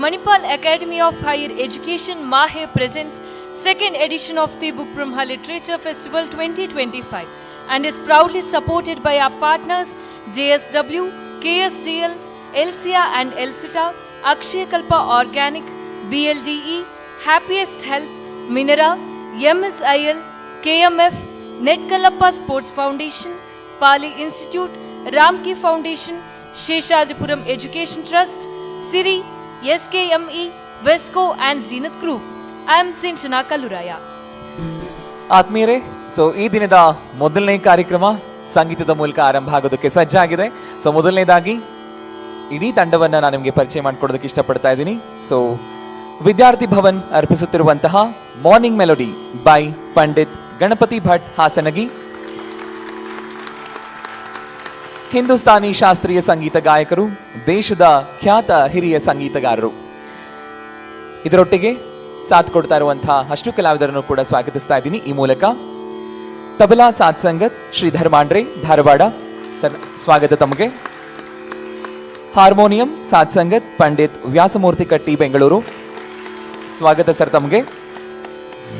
Manipal Academy of Higher Education Mahe presents second edition of the Book Brahma Literature Festival 2025 and is proudly supported by our partners JSW, KSDL, LCA and LCITA, Akshaya Kalpa Organic, BLDE, Happiest Health, Minera, MSIL, KMF, Netkalappa Sports Foundation, Pali Institute, Ramki Foundation, Sheshadripuram Education Trust, Siri, SKME, Vesco and Zenith Group. I am Sinchana Kaluraya. ಆತ್ಮೀಯರೇ, ಈ ದಿನದ ಮೊದಲನೇ ಕಾರ್ಯಕ್ರಮ ಸಂಗೀತದ ಮೂಲಕ ಆರಂಭ ಆಗೋದಕ್ಕೆ ಸಜ್ಜಾಗಿದೆ. ಮೊದಲನೇದಾಗಿ ಇಡೀ ತಂಡವನ್ನ ನಾನು ನಿಮಗೆ ಪರಿಚಯ ಮಾಡಿಕೊಡೋದಕ್ಕೆ ಇಷ್ಟಪಡ್ತಾ ಇದ್ದೀನಿ. ವಿದ್ಯಾರ್ಥಿ ಭವನ್ ಅರ್ಪಿಸುತ್ತಿರುವಂತಹ morning melody by Pandit Ganapati Bhat Hasanagi, Hindustani ಶಾಸ್ತ್ರೀಯ ಸಂಗೀತ ಗಾಯಕರು, ದೇಶದ ಖ್ಯಾತ ಹಿರಿಯ ಸಂಗೀತಗಾರರು. ಇದರೊಟ್ಟಿಗೆ ಸಾಥ್ ಕೊಡ್ತಾ ಇರುವಂತಹ ಅಷ್ಟು ಕಲಾವಿದರನ್ನು ಕೂಡ ಸ್ವಾಗತಿಸ್ತಾ ಇದ್ದೀನಿ ಈ ಮೂಲಕ. ತಬಲಾ ಸಾಥ್ ಸಂಗತ್ ಶ್ರೀಧರ್ ಮಾಂಡ್ರೆ ಧಾರವಾಡ, ಸರ್ ಸ್ವಾಗತ ತಮಗೆ. ಹಾರ್ಮೋನಿಯಂ ಸಾಥ್ ಸಂಗತ್ ಪಂಡಿತ್ ವ್ಯಾಸಮೂರ್ತಿ ಕಟ್ಟಿ ಬೆಂಗಳೂರು, ಸ್ವಾಗತ ಸರ್ ತಮಗೆ.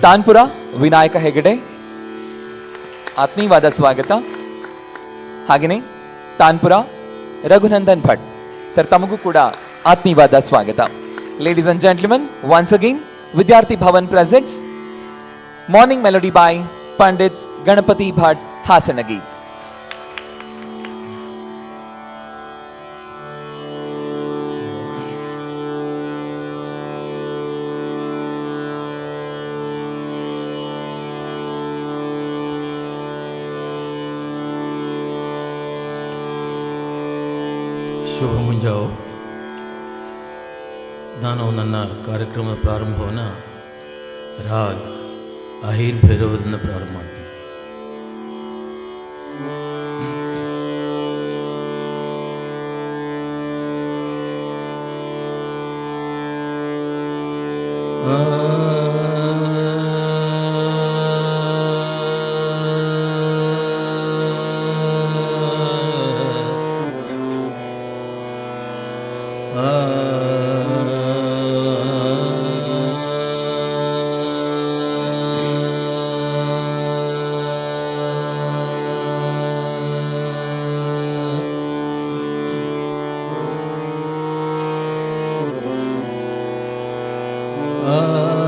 ತಾನ್ಪುರ ವಿನಾಯಕ ಹೆಗಡೆ, ಆತ್ಮೀಯವಾದ ಸ್ವಾಗತ. ಹಾಗೆಯೇ ತಾನ್ಪುರ ರಘುನಂದನ್ ಭಟ್ ಸರ್, ತಮಗೂ ಕೂಡ ಆತ್ಮೀಯವಾದ ಸ್ವಾಗತ. Ladies and gentleman, once again Vidyarthi Bhavan presents morning melody by Pandit Ganapati Bhat Hasanagi. ಶುಭ ಮುಂಜಾವು. ನಾನು ನನ್ನ ಕಾರ್ಯಕ್ರಮದ ಪ್ರಾರಂಭವನ್ನು ರಾಗ್ ಅಹಿರ್ ಭೈರವದಿಂದ ಪ್ರಾರಂಭ ಮಾಡ್ತೀನಿ. Ah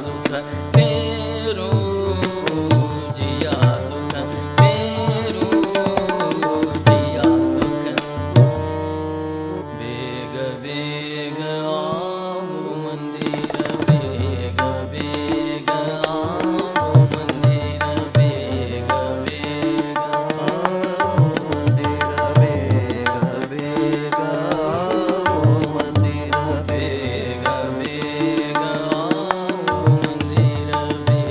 सुख तेरो जिया सुख तेरो जिया सुख बेग बेग आओ मंदिर बेग बेग आओ मंदिर बेग बेग आओ मंदिर बेग बेग आओ मंदिर बेग बेग आओ मंदिर बेग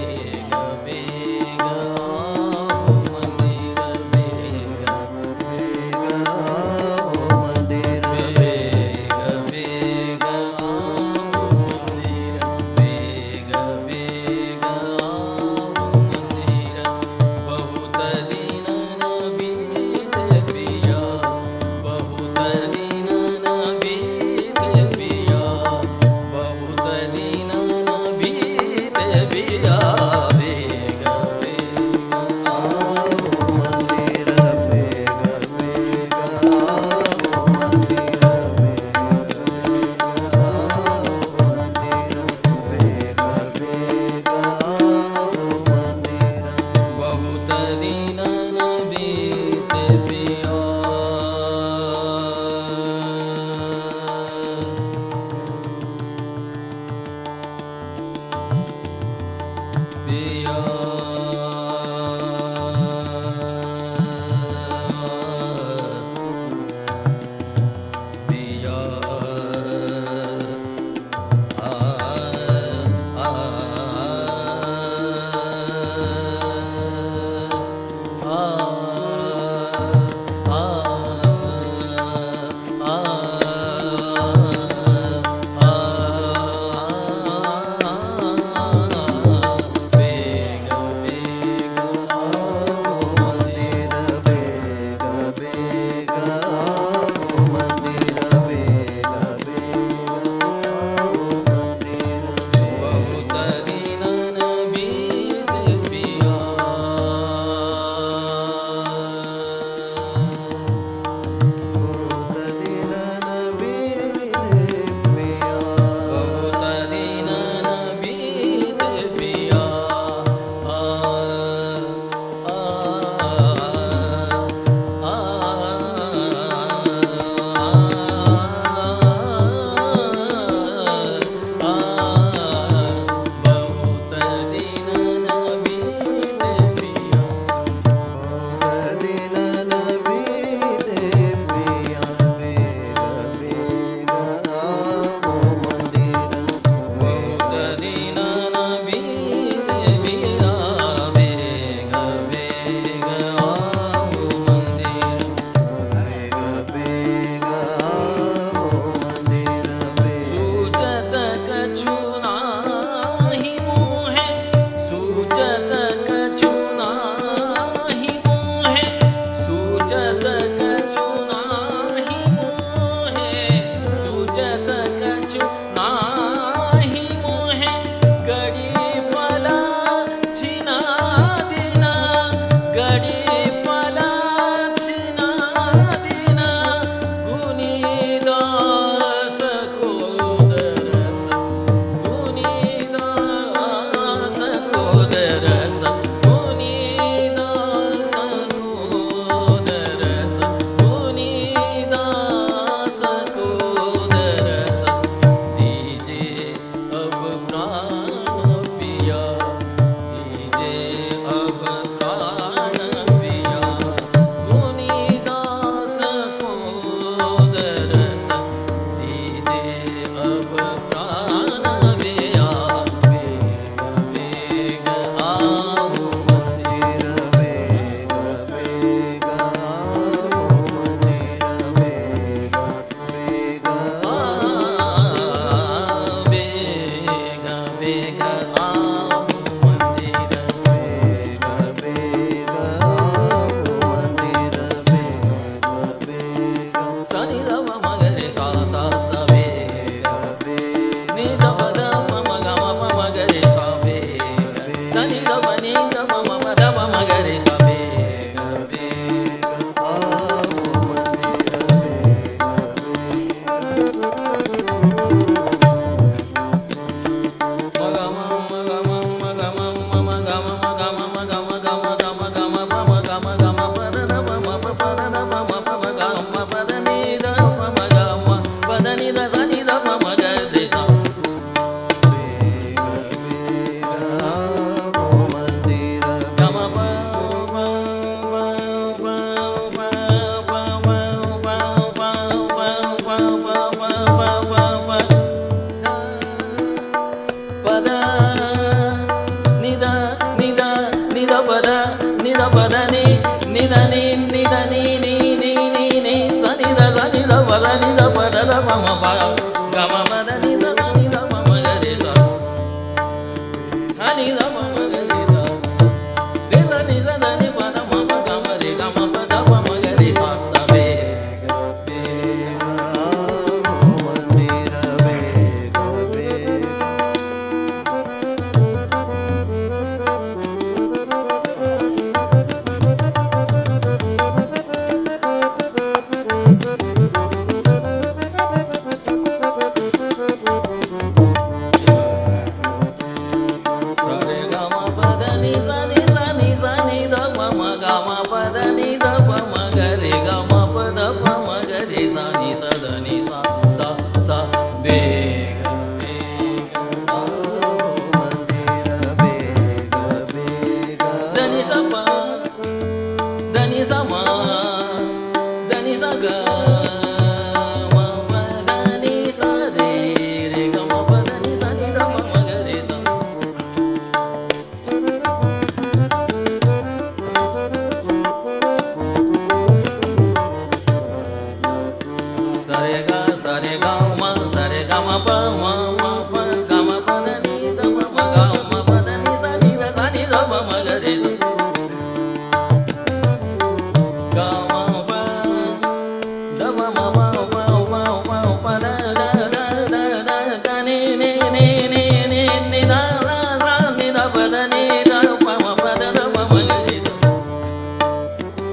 ಪದ ನೀ ದ ಪ ಮ ಪದ ದ ಮ ಮ ಗ ರಿ ಸ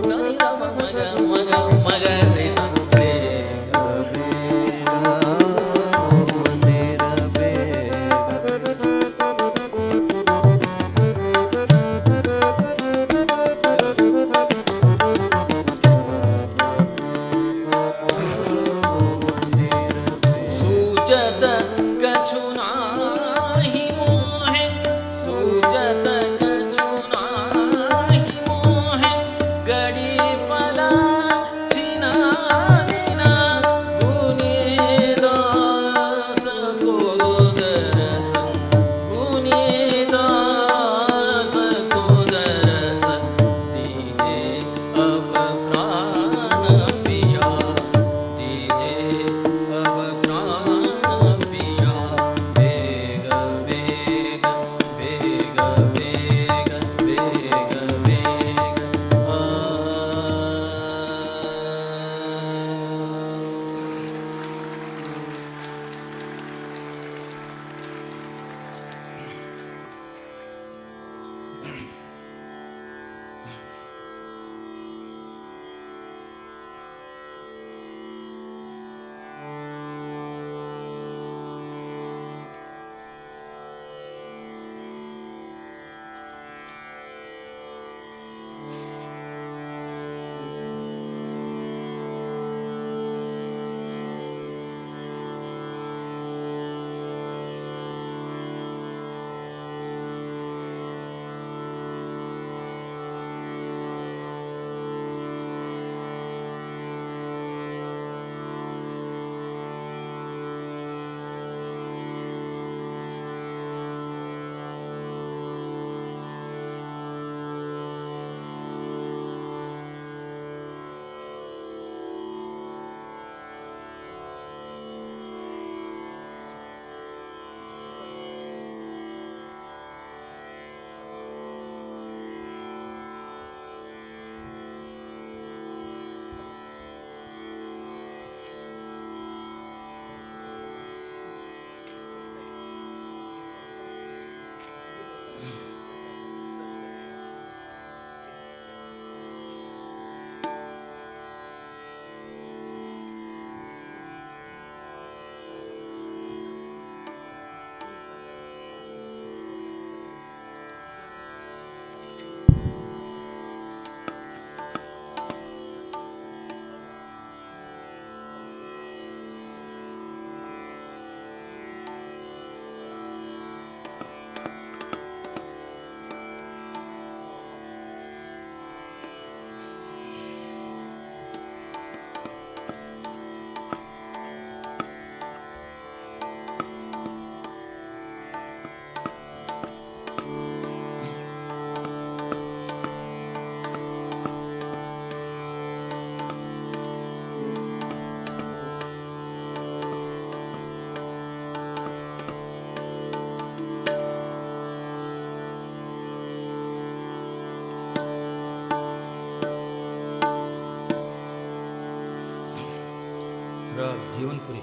ಸ ನಿ ದ ಮ ಮ ಗ ಮ ಗ ಮ ಗ ರಿ ಸ ಬೇಗ ಬೇಗ ಮಂದಿರ सूचत कछु नाही मोहे सूचत कछु नाही मोहे गडी पला छिना दिना गुनी दास को दरस गुनी दास को दरस दीजे अब प्राण पिया दीजे अब प्राण पिया बेग बेग बेग बेग बेग बेग आ राग जीवनपुरी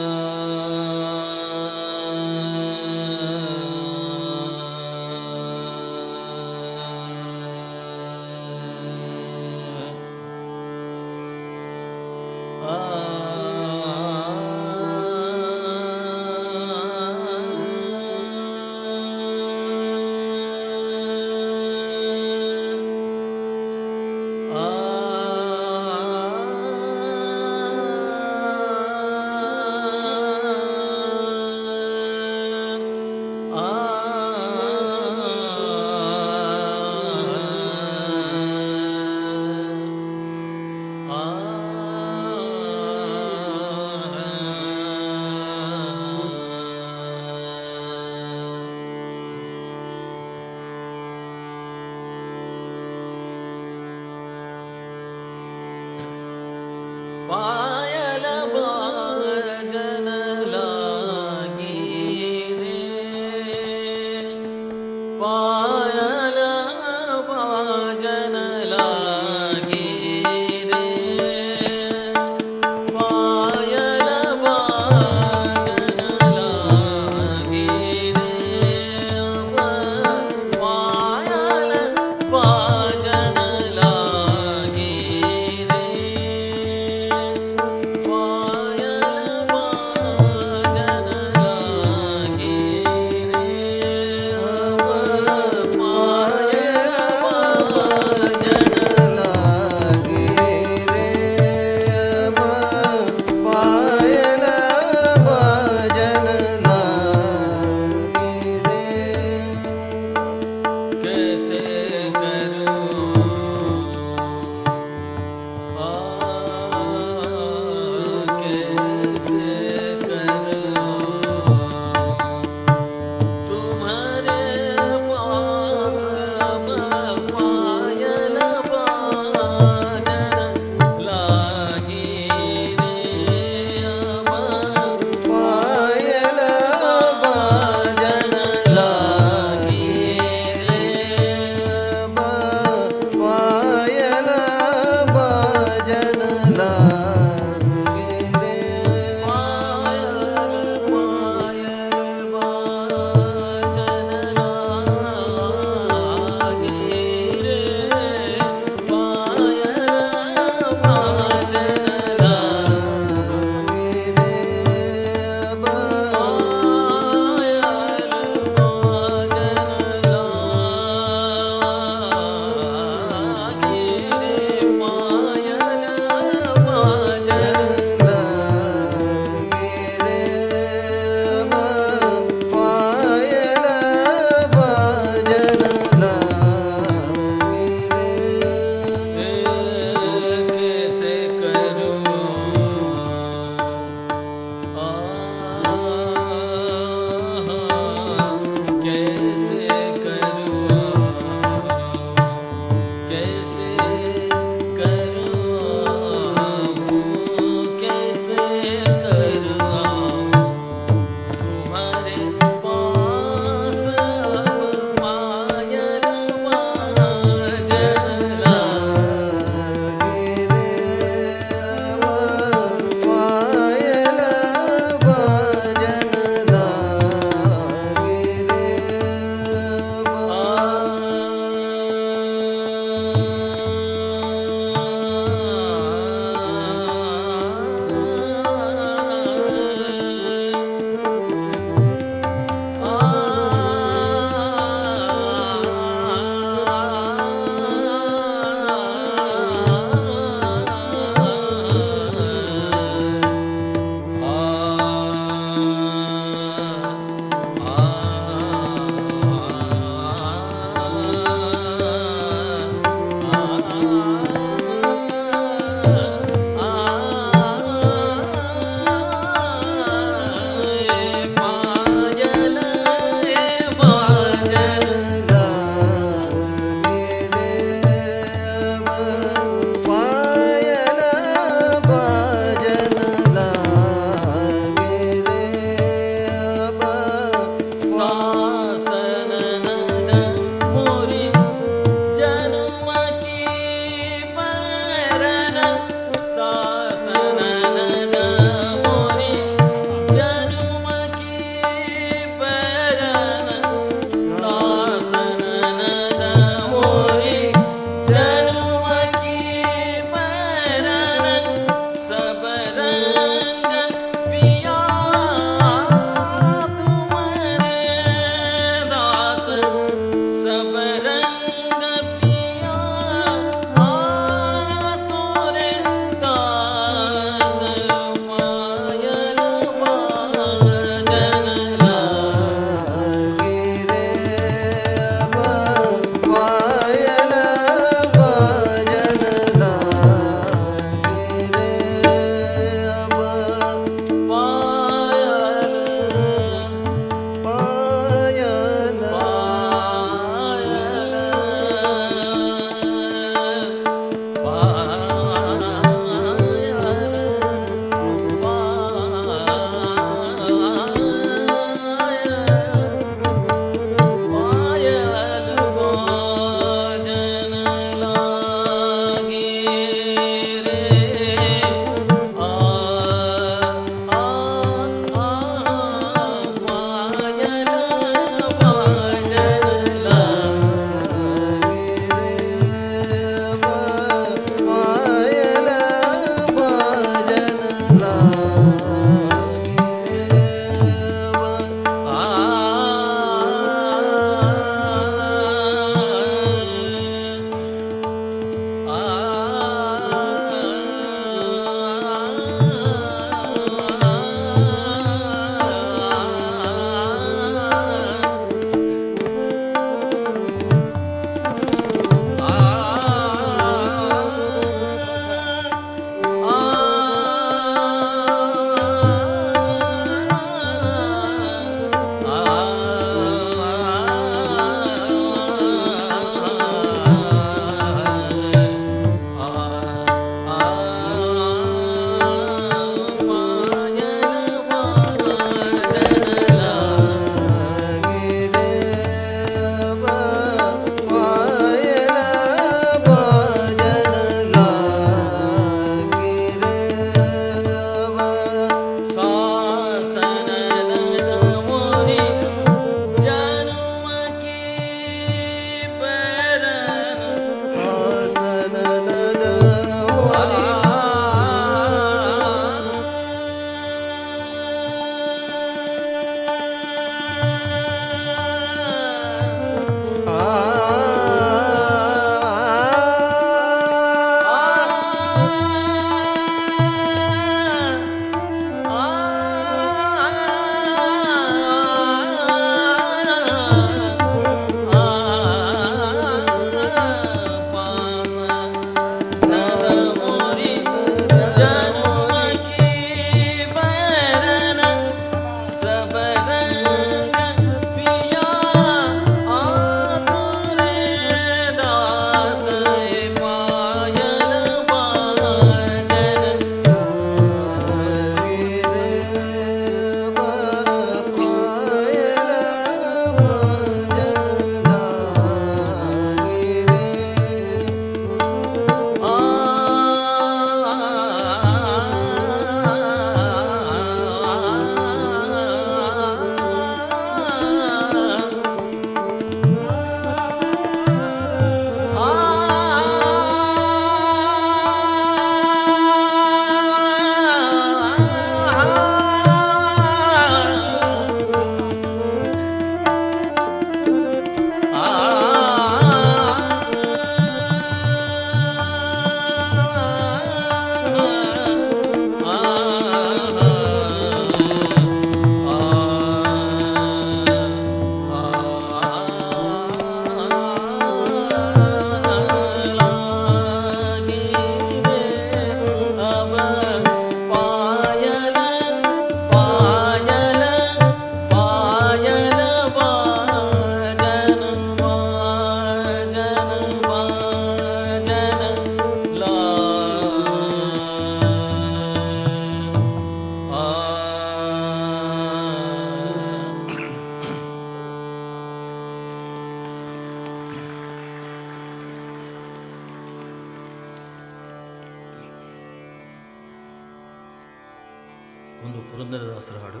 ಒಂದು ಪುರಂದರದಾಸರ ಹಾಡು.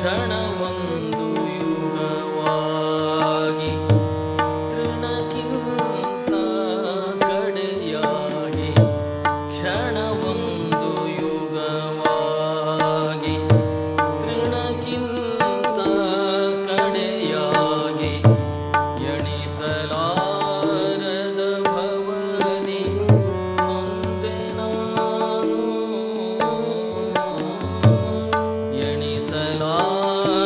ಕ್ಷಣವೊಂದು ಯುಗವಾಗಿ ತೃಣಕ್ಕಿಂತ ಕಡೆಯಾಗಿ ಕ್ಷಣವೊಂದು ಯುಗವಾಗಿ ತೃಣಕ್ಕಿಂತ ಕಡೆಯಾಗಿ ಎಣಿಸಲಾರದ ಭವದಿ ನೊಂದೆ ನಾನು ಎಣಿಸಲಾರದ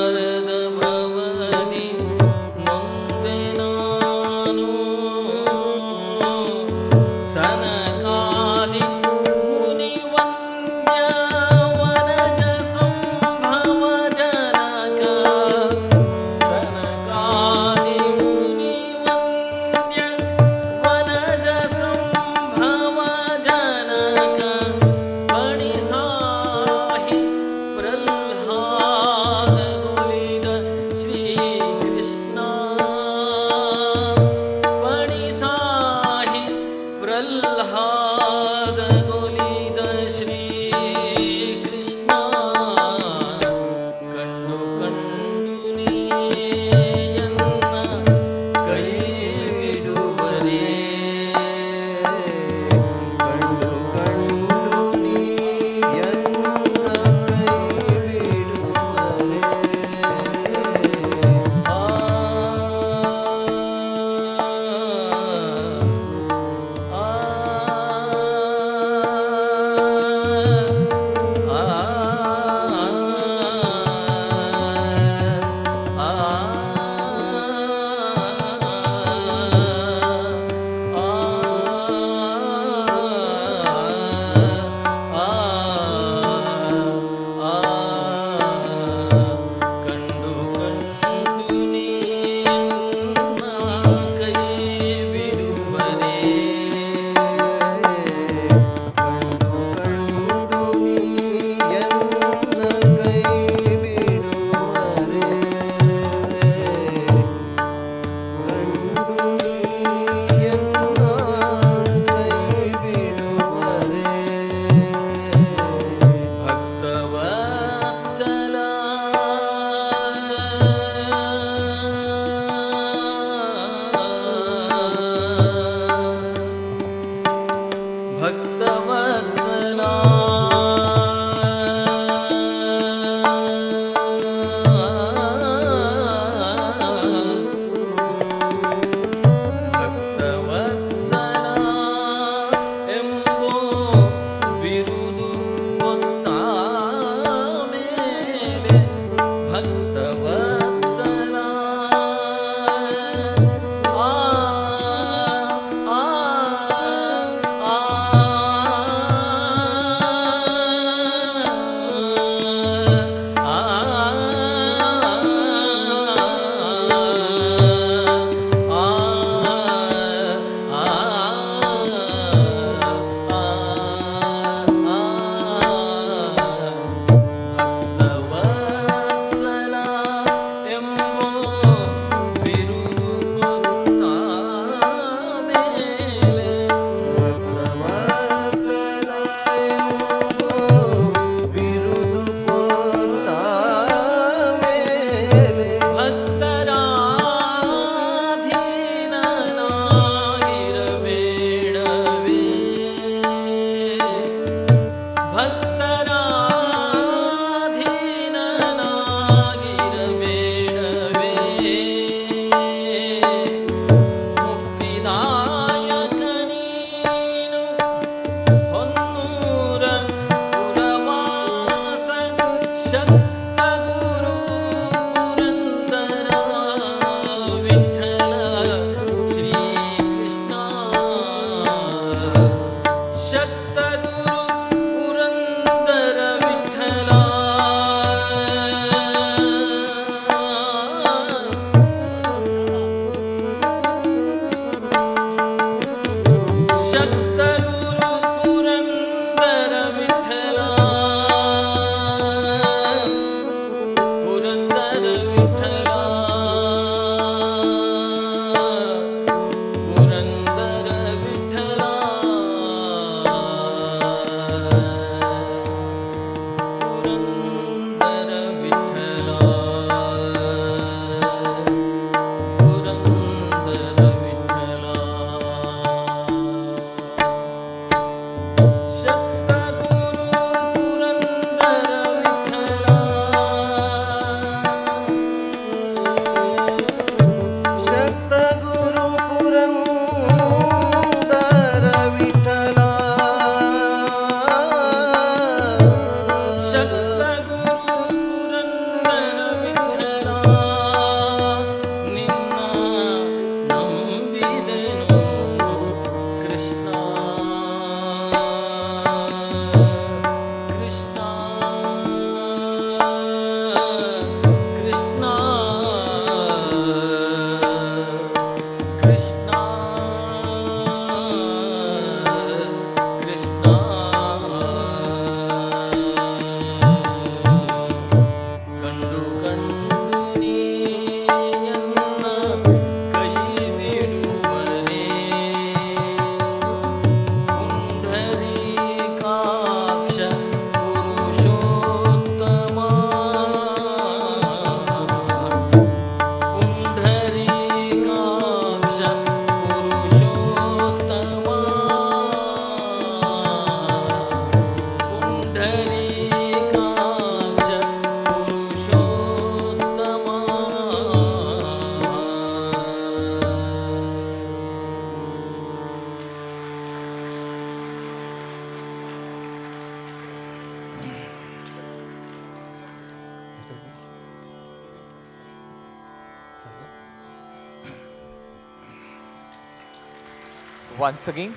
Once again,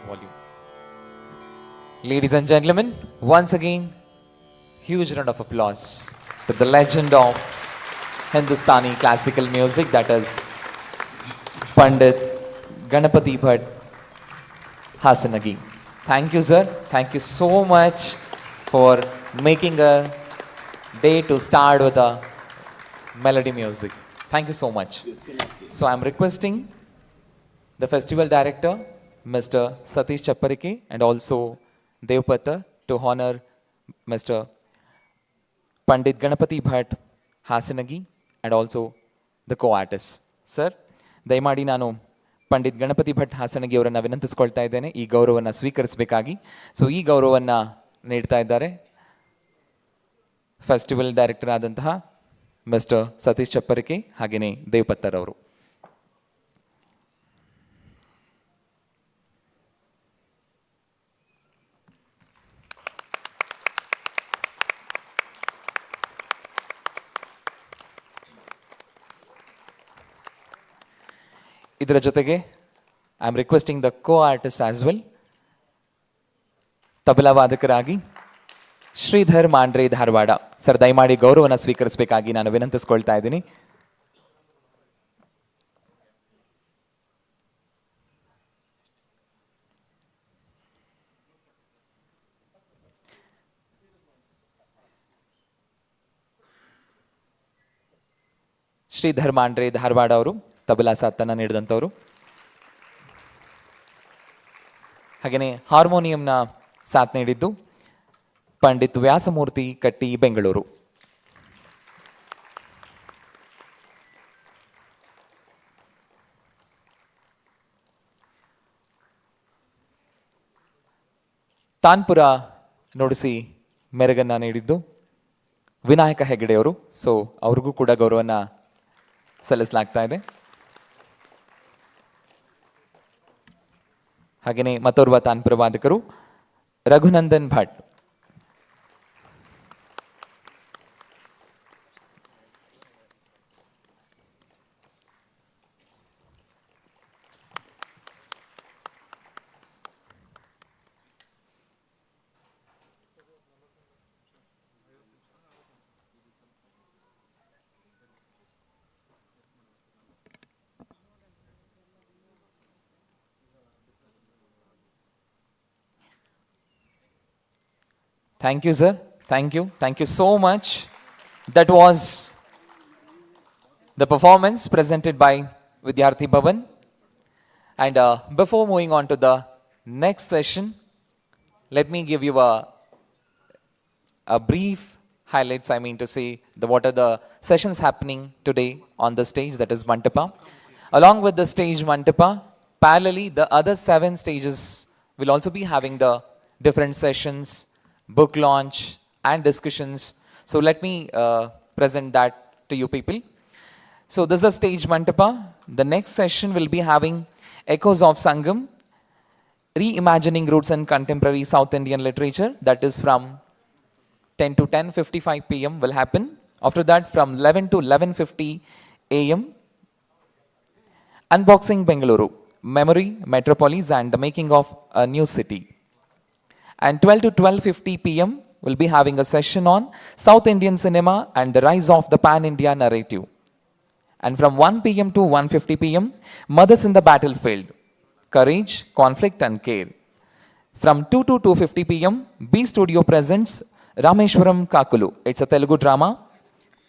volume. Ladies and gentlemen, once again, huge round of applause to the legend of Hindustani classical music, that is Pandit Ganapati Bhat Hasanagi. Thank you, sir. Thank you so much for making a day to start with a melody music. Thank you so much. So I'm requesting the festival director, Mr. Satish Chapparike, and also Devpata to honor Mr. Pandit Ganapati Bhat Hasanagi and also the co-artists. Sir, ದಯಮಾಡಿ ನಾನು ಪಂಡಿತ್ ಗಣಪತಿ ಭಟ್ ಹಾಸನಗಿ ಅವರನ್ನು ವಿನಂತಿಸ್ಕೊಳ್ತಾ ಇದ್ದೇನೆ ಈ ಗೌರವವನ್ನು ಸ್ವೀಕರಿಸಬೇಕಾಗಿ. So ಈ ಗೌರವವನ್ನು ನೀಡ್ತಾ ಇದ್ದಾರೆ ಫೆಸ್ಟಿವಲ್ ಡೈರೆಕ್ಟರ್ ಆದಂತಹ ಮಿಸ್ಟರ್ ಸತೀಶ್ ಚಪ್ಪರಿಕೆ ಹಾಗೆಯೇ ದೇವಪತ್ತರ್ ಅವರು. ಇದರ ಜೊತೆಗೆ I am requesting the co artist as well. Tabla ವಾದಕರಾಗಿ ಶ್ರೀಧರ್ ಮಾಂಡ್ರೆ ಧಾರವಾಡ ಸರ್, ದಯಮಾಡಿ ಗೌರವವನ್ನು ಸ್ವೀಕರಿಸಬೇಕಾಗಿ ನಾನು ವಿನಂತಿಸ್ಕೊಳ್ತಾ ಇದ್ದೀನಿ. ಶ್ರೀಧರ್ ಮಾಂಡ್ರೆ ಧಾರವಾಡ ಅವರು ತಬಲಾ ಸಾಥನ್ನು ನೀಡಿದಂಥವರು. ಹಾಗೆಯೇ ಹಾರ್ಮೋನಿಯಂನ ಸಾಥ್ ನೀಡಿದ್ದು ಪಂಡಿತ್ ವ್ಯಾಸಮೂರ್ತಿ ಕಟ್ಟಿ ಬೆಂಗಳೂರು. ತಾನ್ಪುರ ನುಡಿಸಿ ಮೆರಗನ್ನ ನೀಡಿದ್ದು ವಿನಾಯಕ ಹೆಗಡೆಯವರು. ಸೊ ಅವ್ರಿಗೂ ಕೂಡ ಗೌರವವನ್ನು ಸಲ್ಲಿಸಲಾಗ್ತಾ ಇದೆ. ಹಾಗೆಯೇ ಮತ್ತೋರ್ವ tanpura ವಾದಕರು Raghunandan Bhat. Thank you, sir. Thank you. Thank you so much. That was the performance presented by Vidyarthi Bhavan. And before moving on to the next session, let me give you a brief highlights. I mean to say, what are the sessions happening today on the stage, that is Mantapa. Along with the stage Mantapa, parallelly, the other 7 stages will also be having the different sessions, book launch and discussions. So let me present that to you people. So this is a stage Mantapa. The next session will be having Echoes of Sangam, Reimagining Roots in Contemporary South Indian Literature. That is from 10 to 10:55 p.m. will happen. After that, from 11 to 11:50 a.m. Unboxing Bengaluru, Memory, Metropolis and the Making of a New City. And 12 to 12:50 p.m. will be having a session on South Indian cinema and the rise of the pan-India narrative. And from 1 p.m. to 1:50 p.m., Mothers in the Battlefield, Courage, Conflict and Care. From 2 to 2:50 p.m., B Studio presents Rameshwaram Kakulu. It's a Telugu drama.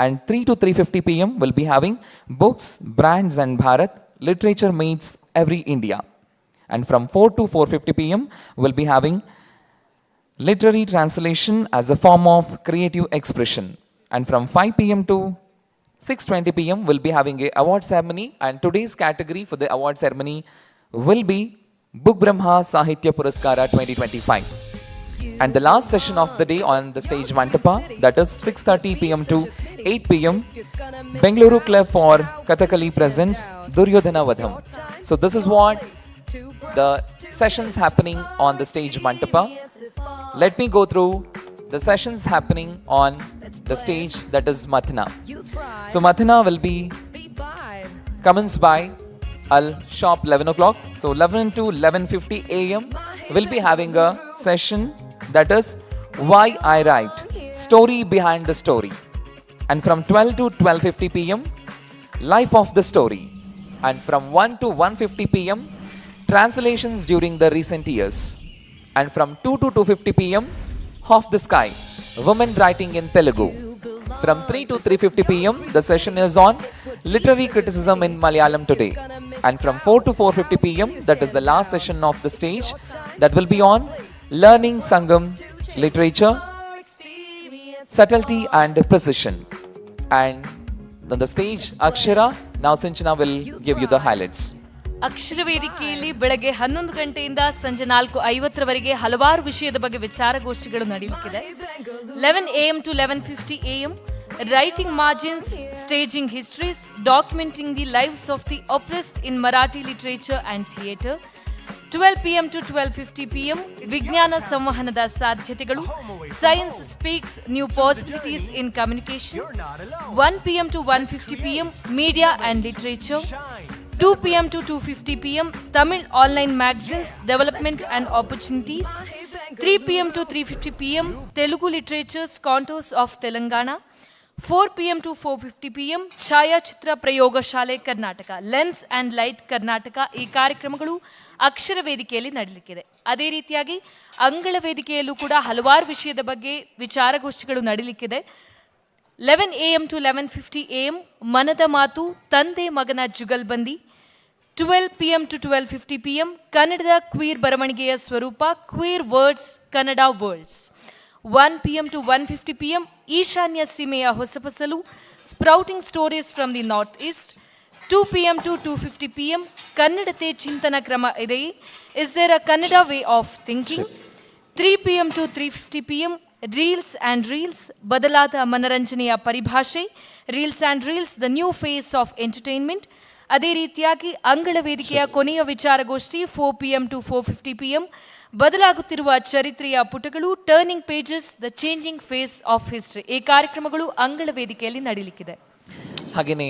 And 3 to 3:50 p.m. will be having Books, Brands and Bharat, Literature Meets Every India. And from 4 to 4:50 p.m. will be having Literary Translation as a form of creative expression. And from 5 p.m. to 6:20 p.m. we'll be having a award ceremony. And today's category for the award ceremony will be Book Brahma Sahitya Puraskara 2025. And the last session of the day on the stage Mantapa, that is 6:30 p.m. to 8 p.m. Bengaluru Club for Kathakali presents Duryodhana Vadham. So this is what the sessions happening on the stage Mantapa. Let me go through the sessions happening on the stage, that is Mathana. So Mathana will be commenced by I'll shop 11 o'clock. So 11 to 11:50 a.m. we'll be having a session that is Why I Write, Story Behind the Story. And from 12 to 12:50 p.m. Life of the Story. And from 1 to 1:50 p.m. Translations during the recent years. And from 2 to 2:50 p.m. Off the Sky, Women Writing in Telugu. From 3 to 3:50 p.m. the session is on Literary Criticism in Malayalam Today. And from 4 to 4:50 p.m. that is the last session of the stage, that will be on Learning Sangam, Literature, Subtlety and Precision. And on the stage, Akshara, now Sinchana will give you the highlights. ಅಕ್ಷರ ವೇದಿಕೆಯಲ್ಲಿ ಬೆಳಗ್ಗೆ 11 ಗಂಟೆಯಿಂದ ಸಂಜೆ 4:50 ಹಲವಾರು ವಿಷಯದ ಬಗ್ಗೆ ವಿಚಾರಗೋಷ್ಠಿಗಳು ನಡೆಯಲಿಕ್ಕಿದೆ. 11 AM to 11:50 AM, writing margins, staging histories, documenting the lives of the oppressed in Marathi literature and theatre. 12 PM to 12:50 PM, ವಿಜ್ಞಾನ ಸಂವಹನದ ಸಾಧ್ಯತೆಗಳು, Science Speaks, New Possibilities in Communication. 1 PM to 1:50 PM, Media and Literature. 2 PM to 2:50 PM, Tamil Online Magazines, Development and Opportunities. 3 PM to 3:50 PM, Telugu Literature's Contours of Telangana. 4 PM to 4:50 PM, ಛಾಯಾಚಿತ್ರ ಪ್ರಯೋಗಶಾಲೆ Karnataka, lens and light Karnataka. ಈ ಕಾರ್ಯಕ್ರಮಗಳು ಅಕ್ಷರ ವೇದಿಕೆಯಲ್ಲಿ ನಡೆಯಲಿಕ್ಕಿದೆ. ಅದೇ ರೀತಿಯಾಗಿ ಅಂಗಳ ವೇದಿಕೆಯಲ್ಲೂ ಕೂಡ ಹಲವಾರು ವಿಷಯದ ಬಗ್ಗೆ ವಿಚಾರಗೋಷ್ಠಿಗಳು ನಡೆಯಲಿಕ್ಕಿದೆ. 11 AM to 11:50 AM, ಮನದ ಮಾತು, ತಂದೆ ಮಗನ ಜುಗಲ್ಬಂದಿ. 12 PM to 12:50 PM, ಕನ್ನಡದ ಕ್ವೀರ್ ಬರವಣಿಗೆಯ ಸ್ವರೂಪ, queer words, Kannada words. 1 PM to 1:50 PM, ಈಶಾನ್ಯ ಸೀಮೆಯ ಹೊಸಫಸಲು, sprouting stories from the north east. 2 PM to 2:50 PM, ಕನ್ನಡತೆ ಚಿಂತನ ಕ್ರಮ ಇದೆಯೇ, is there a Kannada way of thinking. 3 PM to 3:50 PM, reels and reels, ಬದಲಾದ ಮನರಂಜನೆಯ ಪರಿಭಾಷೆ, reels and reels, the new face of entertainment. ಅದೇ ರೀತಿಯಾಗಿ ಅಂಗಳ ವೇದಿಕೆಯ ಕೊನೆಯ ವಿಚಾರಗೋಷ್ಠಿ 4 PM to 4:50 PM, ಬದಲಾಗುತ್ತಿರುವ ಚರಿತ್ರೆಯ ಪುಟಗಳು, turning pages, the changing face of history. ಈ ಕಾರ್ಯಕ್ರಮಗಳು ಅಂಗಳ ವೇದಿಕೆಯಲ್ಲಿ ನಡೆಯಲಿಕ್ಕಿದೆ. ಹಾಗೆಯೇ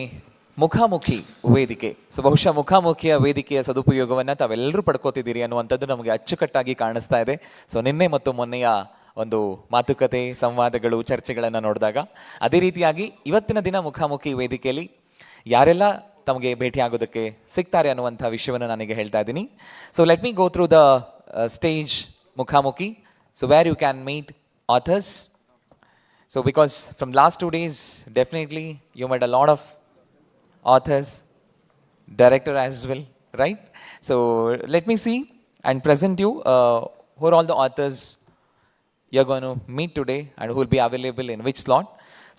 ಮುಖಾಮುಖಿ ವೇದಿಕೆ. ಸೊ ಬಹುಶಃ ಮುಖಾಮುಖಿಯ ವೇದಿಕೆಯ ಸದುಪಯೋಗವನ್ನು ತಾವೆಲ್ಲರೂ ಪಡ್ಕೋತಿದ್ದೀರಿ ಅನ್ನುವಂಥದ್ದು ನಮಗೆ ಅಚ್ಚುಕಟ್ಟಾಗಿ ಕಾಣಿಸ್ತಾ ಇದೆ. ಸೊ ನಿನ್ನೆ ಮತ್ತು ಮೊನ್ನೆಯ ಒಂದು ಮಾತುಕತೆ, ಸಂವಾದಗಳು, ಚರ್ಚೆಗಳನ್ನು ನೋಡಿದಾಗ, ಅದೇ ರೀತಿಯಾಗಿ ಇವತ್ತಿನ ದಿನ ಮುಖಾಮುಖಿ ವೇದಿಕೆಯಲ್ಲಿ ಯಾರೆಲ್ಲ ತಮಗೆ ಭೇಟಿಯಾಗೋದಕ್ಕೆ ಸಿಗ್ತಾರೆ ಅನ್ನುವಂಥ ವಿಷಯವನ್ನು ನನಗೆ ಹೇಳ್ತಾ ಇದ್ದೀನಿ. So let me go through the stage ಮುಖಾಮುಖಿ. So where you can meet authors. So because from last 2 days definitely you made a lot of authors, director as well, right? So let me see and present you who are all the authors you're going to meet today and who will be available in which slot.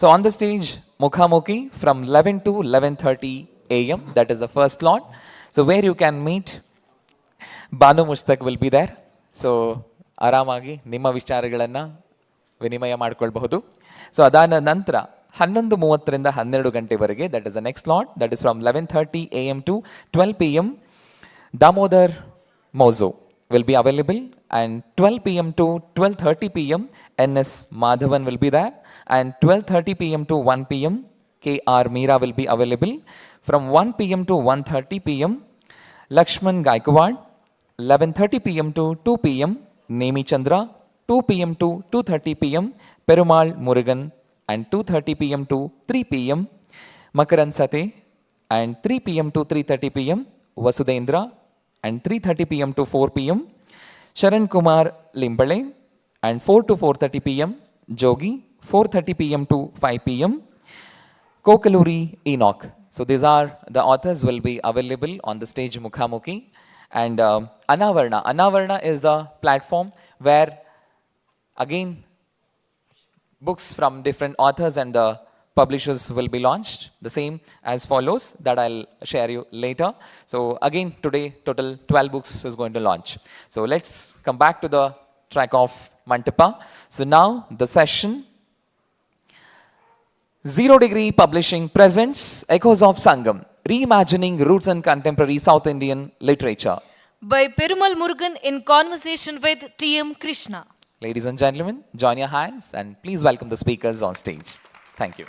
So on the stage, Mukhamukhi from 11 to 11:30 AM, that is the first slot. So where you can meet Banu Mushtaq will be there. So ಆರಾಮಾಗಿ ನಿಮ್ಮ ವಿಚಾರಗಳನ್ನು ವಿನಿಮಯ ಮಾಡಿಕೊಳ್ಬಹುದು. So ಅದಾದ ನಂತರ 11:30 12 ಗಂಟೆವರೆಗೆ, that is the next slot, that is from 11:30 AM to 12 PM. Damodar Mozo will be available, and 12 PM to 12:30 PM NS Madhavan will be there, and 12:30 PM to 1 PM KR Meera will be available. From 1 PM to 1:30 PM Lakshman Gaikwad. 11:30 PM to 2 PM Nemi Chandra. 2 PM to 2:30 PM Perumal Murugan, and 2:30 PM to 3 PM Makaran Sate, and 3 PM to 3:30 PM Vasudendra, and 3:30 PM to 4 PM Sharan Kumar Limbale, and 4 to 4:30 PM Jogi. 4:30 PM to 5 PM Kokaluri Enoch. So these are the authors will be available on the stage Mukhamukhi. And Anavarna is the platform where again books from different authors and the publishers will be launched, the same as follows, that I'll share you later. So again today total 12 books is going to launch. So let's come back to the track of Mantapa. So now the session, 0 Degree Publishing presents Echoes of Sangam, Reimagining Roots in Contemporary South Indian Literature, by Perumal Murugan in conversation with T M Krishna. Ladies and gentlemen, join your hands and please welcome the speakers on stage. Thank you.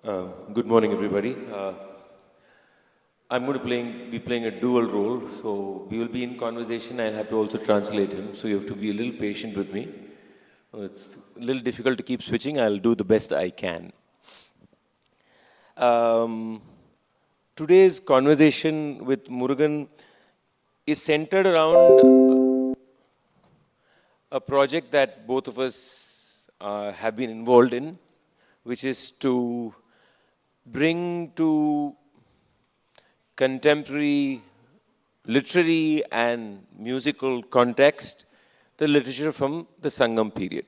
Good morning, everybody. I'm going to be playing a dual role, so we will be in conversation. I'll have to also translate him, so you have to be a little patient with me. It's a little difficult to keep switching. I'll do the best I can. Today's conversation with Murugan is centered around a project that both of us have been involved in, which is to bring to contemporary literary and musical context the literature from the Sangam period.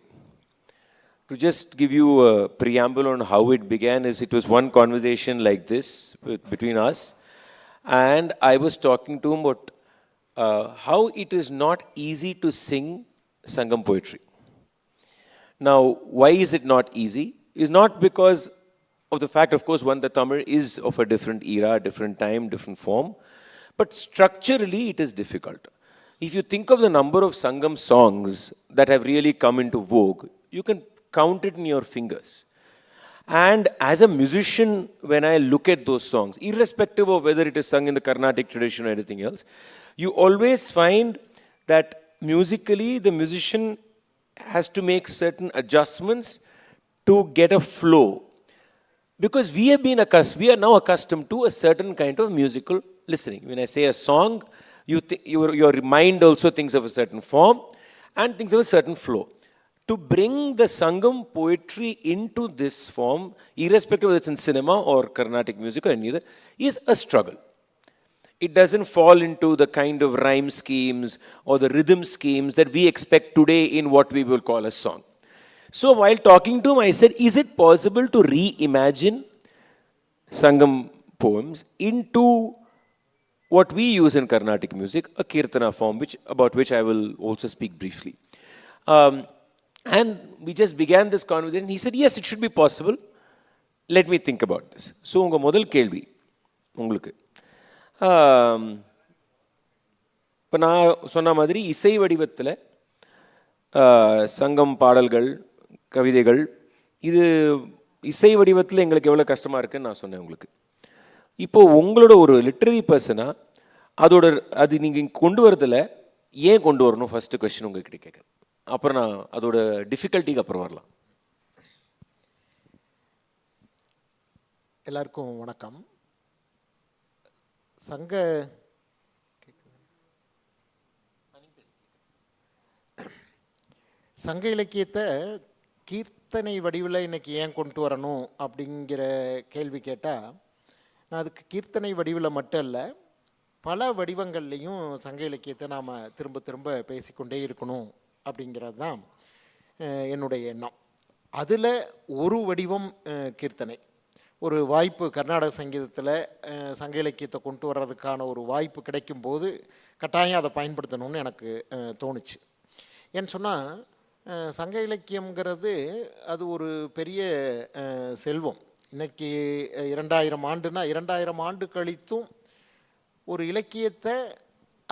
To just give you a preamble on how it began, it was one conversation like this between us, and I was talking to him about how it is not easy to sing Sangam poetry. Now, why is it not easy? It's not because of the fact, of course, one, the Tamil is of a different era, different time, different form, but structurally it is difficult. If you think of the number of Sangam songs that have really come into vogue, you can count it in your fingers. And as a musician, when I look at those songs, irrespective of whether it is sung in the Carnatic tradition or anything else, you always find that musically the musician has to make certain adjustments to get a flow. Because we are now accustomed to a certain kind of musical listening. When I say a song, your mind also thinks of a certain form and thinks of a certain flow. To bring the Sangam poetry into this form, irrespective of whether it's in cinema or Carnatic music or any other, is a struggle. It doesn't fall into the kind of rhyme schemes or the rhythm schemes that we expect today in what we will call a song. So while talking to him, I said, is it possible to reimagine Sangam poems into what we use in Carnatic music, a Kirtana form, about which I will also speak briefly. And we just began this conversation. He said, yes, it should be possible. Let me think about this. So, unga modal kelvi, ungalukku. இப்போ நான் சொன்ன மாதிரி இசை வடிவத்தில் சங்கம் பாடல்கள் கவிதைகள் இது இசை வடிவத்தில் எங்களுக்கு எவ்வளோ கஷ்டமாக இருக்குன்னு நான் சொன்னேன் உங்களுக்கு. இப்போது உங்களோட ஒரு லிட்ரரி பர்சனாக அது நீங்கள் கொண்டு வரதில் ஏன் கொண்டு வரணும் ஃபஸ்ட்டு கொஸ்டின் உங்ககிட்ட கேட்குறேன். அப்புறம் நான் அதோட டிஃபிகல்ட்டிக்கு அப்புறம் வரலாம். எல்லாருக்கும் வணக்கம். சங்க இலக்கியத்தை கீர்த்தனை வடிவில் இன்னைக்கு ஏன் கொண்டு வரணும் அப்படிங்கிற கேள்வி கேட்டால், நான் அதுக்கு கீர்த்தனை வடிவில் மட்டும் இல்லை, பல வடிவங்கள்லேயும் சங்க இலக்கியத்தை நாம் திரும்ப திரும்ப பேசிக்கொண்டே இருக்கணும் அப்படிங்கிறது தான் என்னுடைய எண்ணம். அதில் ஒரு வடிவம் கீர்த்தனை. ஒரு வாய்ப்பு கர்நாடக சங்கீதத்தில் சங்க இலக்கியத்தை கொண்டு வர்றதுக்கான ஒரு வாய்ப்பு கிடைக்கும்போது கட்டாயம் அதை பயன்படுத்தணும்னு எனக்கு தோணுச்சு. ஏன்னு சொன்னால், சங்க இலக்கியங்கிறது அது ஒரு பெரிய செல்வம். இன்றைக்கி 2000 ஆண்டுனா 2000 ஆண்டு கழித்தும் ஒரு இலக்கியத்தை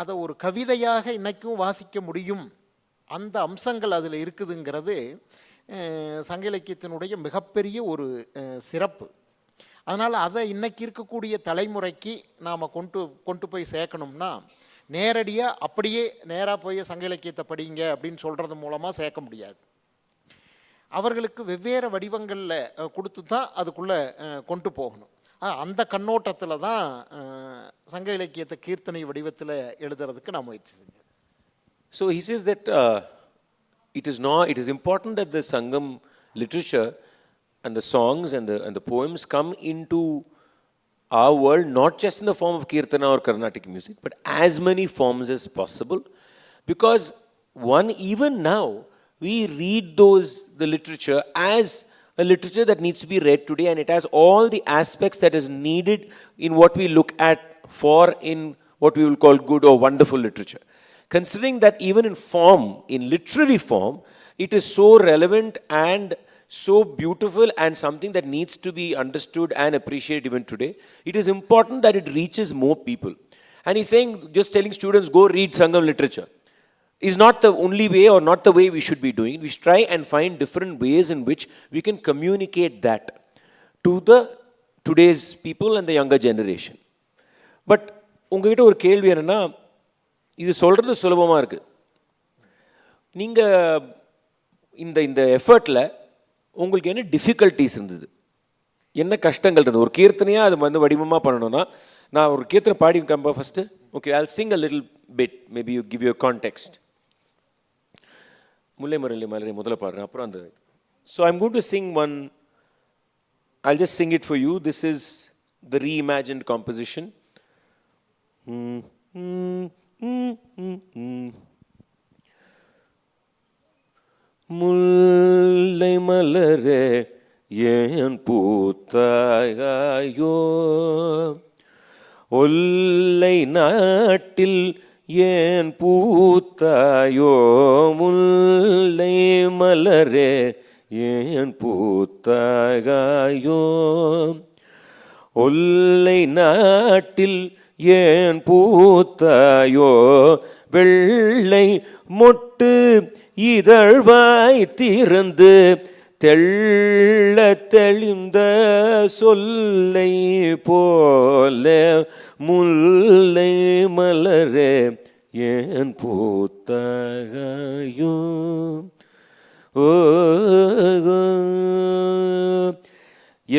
அதை ஒரு கவிதையாக இன்றைக்கும் வாசிக்க முடியும். அந்த அம்சங்கள் அதில் இருக்குதுங்கிறது சங்க இலக்கியத்தினுடைய மிகப்பெரிய ஒரு சிறப்பு. அதனால் அதை இன்றைக்கி இருக்கக்கூடிய தலைமுறைக்கு நாம் கொண்டு போய் சேர்க்கணும்னா, நேரடியாக அப்படியே நேராக போய் சங்க இலக்கியத்தை படிங்க அப்படின்னு சொல்கிறது மூலமாக சேர்க்க முடியாது. அவர்களுக்கு வெவ்வேறு வடிவங்களில் கொடுத்து தான் அதுக்குள்ளே கொண்டு போகணும். அந்த கண்ணோட்டத்தில் தான் சங்க இலக்கியத்தை கீர்த்தனை வடிவத்தில் எழுதுறதுக்கு நான் முயற்சி செஞ்சேன். So he says that it is important that the Sangam literature and the songs and the poems come into our world, not just in the form of Kirtana or Carnatic music, but as many forms as possible. Because even now, we read the literature as a literature that needs to be read today, and it has all the aspects that is needed in what we look at in what we will call good or wonderful literature. Considering that even in form, in literary form, it is so relevant and so beautiful and something that needs to be understood and appreciated even today, it is important that it reaches more people. And he's saying, just telling students, go read Sangam literature, is not the only way or not the way we should be doing. We should try and find different ways in which we can communicate that to the today's people and the younger generation. But உங்ககிட்ட ஒரு கேள்வி என்னென்னா, இது சொல்கிறது சுலபமாக இருக்குது. நீங்கள் இந்த எஃபர்ட்டில் உங்களுக்கு என்ன டிஃபிகல்ட்டிஸ் இருந்தது, என்ன கஷ்டங்கள் இருந்தது? ஒரு கீர்த்தனையாக அது வந்து வடிவமாக பண்ணணும்னா, நான் ஒரு கீர்த்தனை பாடி கம்ப first. Okay, I'll sing a little bit, maybe you give you a context. முல்லை மரளி மலரை முதல்ல பாடுறேன், அப்புறம் அந்த. So I'm going to sing one, I'll just sing it for you. This is the reimagined composition. முல்லை மலரே ஏன் பூத்தாயோ, ஒல்லை நாட்டில் ஏன் பூத்தாயோ, முல்லை மலரே ஏன் பூத்தாயோ, ஒல்லை நாட்டில் ஏன் பூத்தாயோ, வெள்ளை மொட்டு இதழ்வாய் திறந்து தெள்ள தெளிந்த சொல்லை போல, முல்லை மலரே ஏன் பூத்தாயோ. ஓ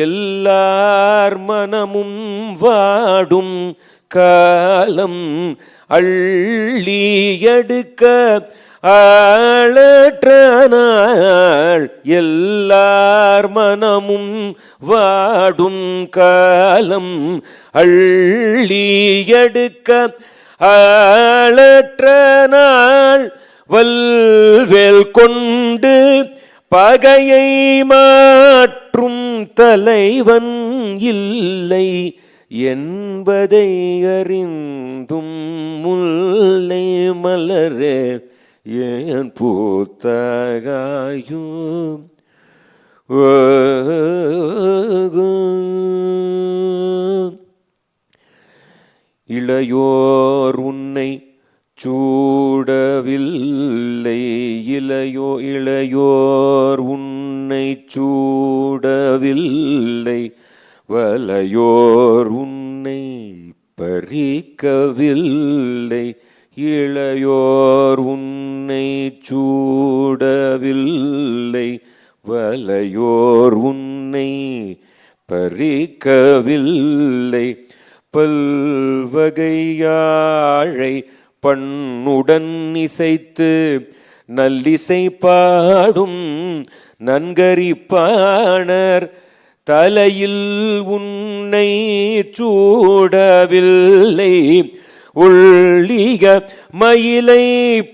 எல்லார் மனமும் வாடும் காலம் அள்ளி எடுக்க ஆளற்ற நாள், எல்லார் மனமும் வாடும் காலம் அள்ளி எடுக்க ஆளற்ற நாள், வல்வேல் கொண்டு பகையை மாற்றும் தலைவன் இல்லை என்பதை அறிந்தும் முல்லை மலரே ஏன் பூத்தாயோ. இளையோர் உன்னை சூடவில்லை, இளையோர் உன்னை சூடவில்லை, வலையோர் உன்னை பறிக்கவில்லை, இளையோர் உன்னை சூடவில்லை, வலையோர் உன்னை பறிக்கவில்லை, பல்வகையாழை பண்ணுடன் இசைத்து நல்லிசை பாடும் நன்கரிப்பாணர் தலையில் உன்னை சூடவில்லை, உள்ளிக மயிலை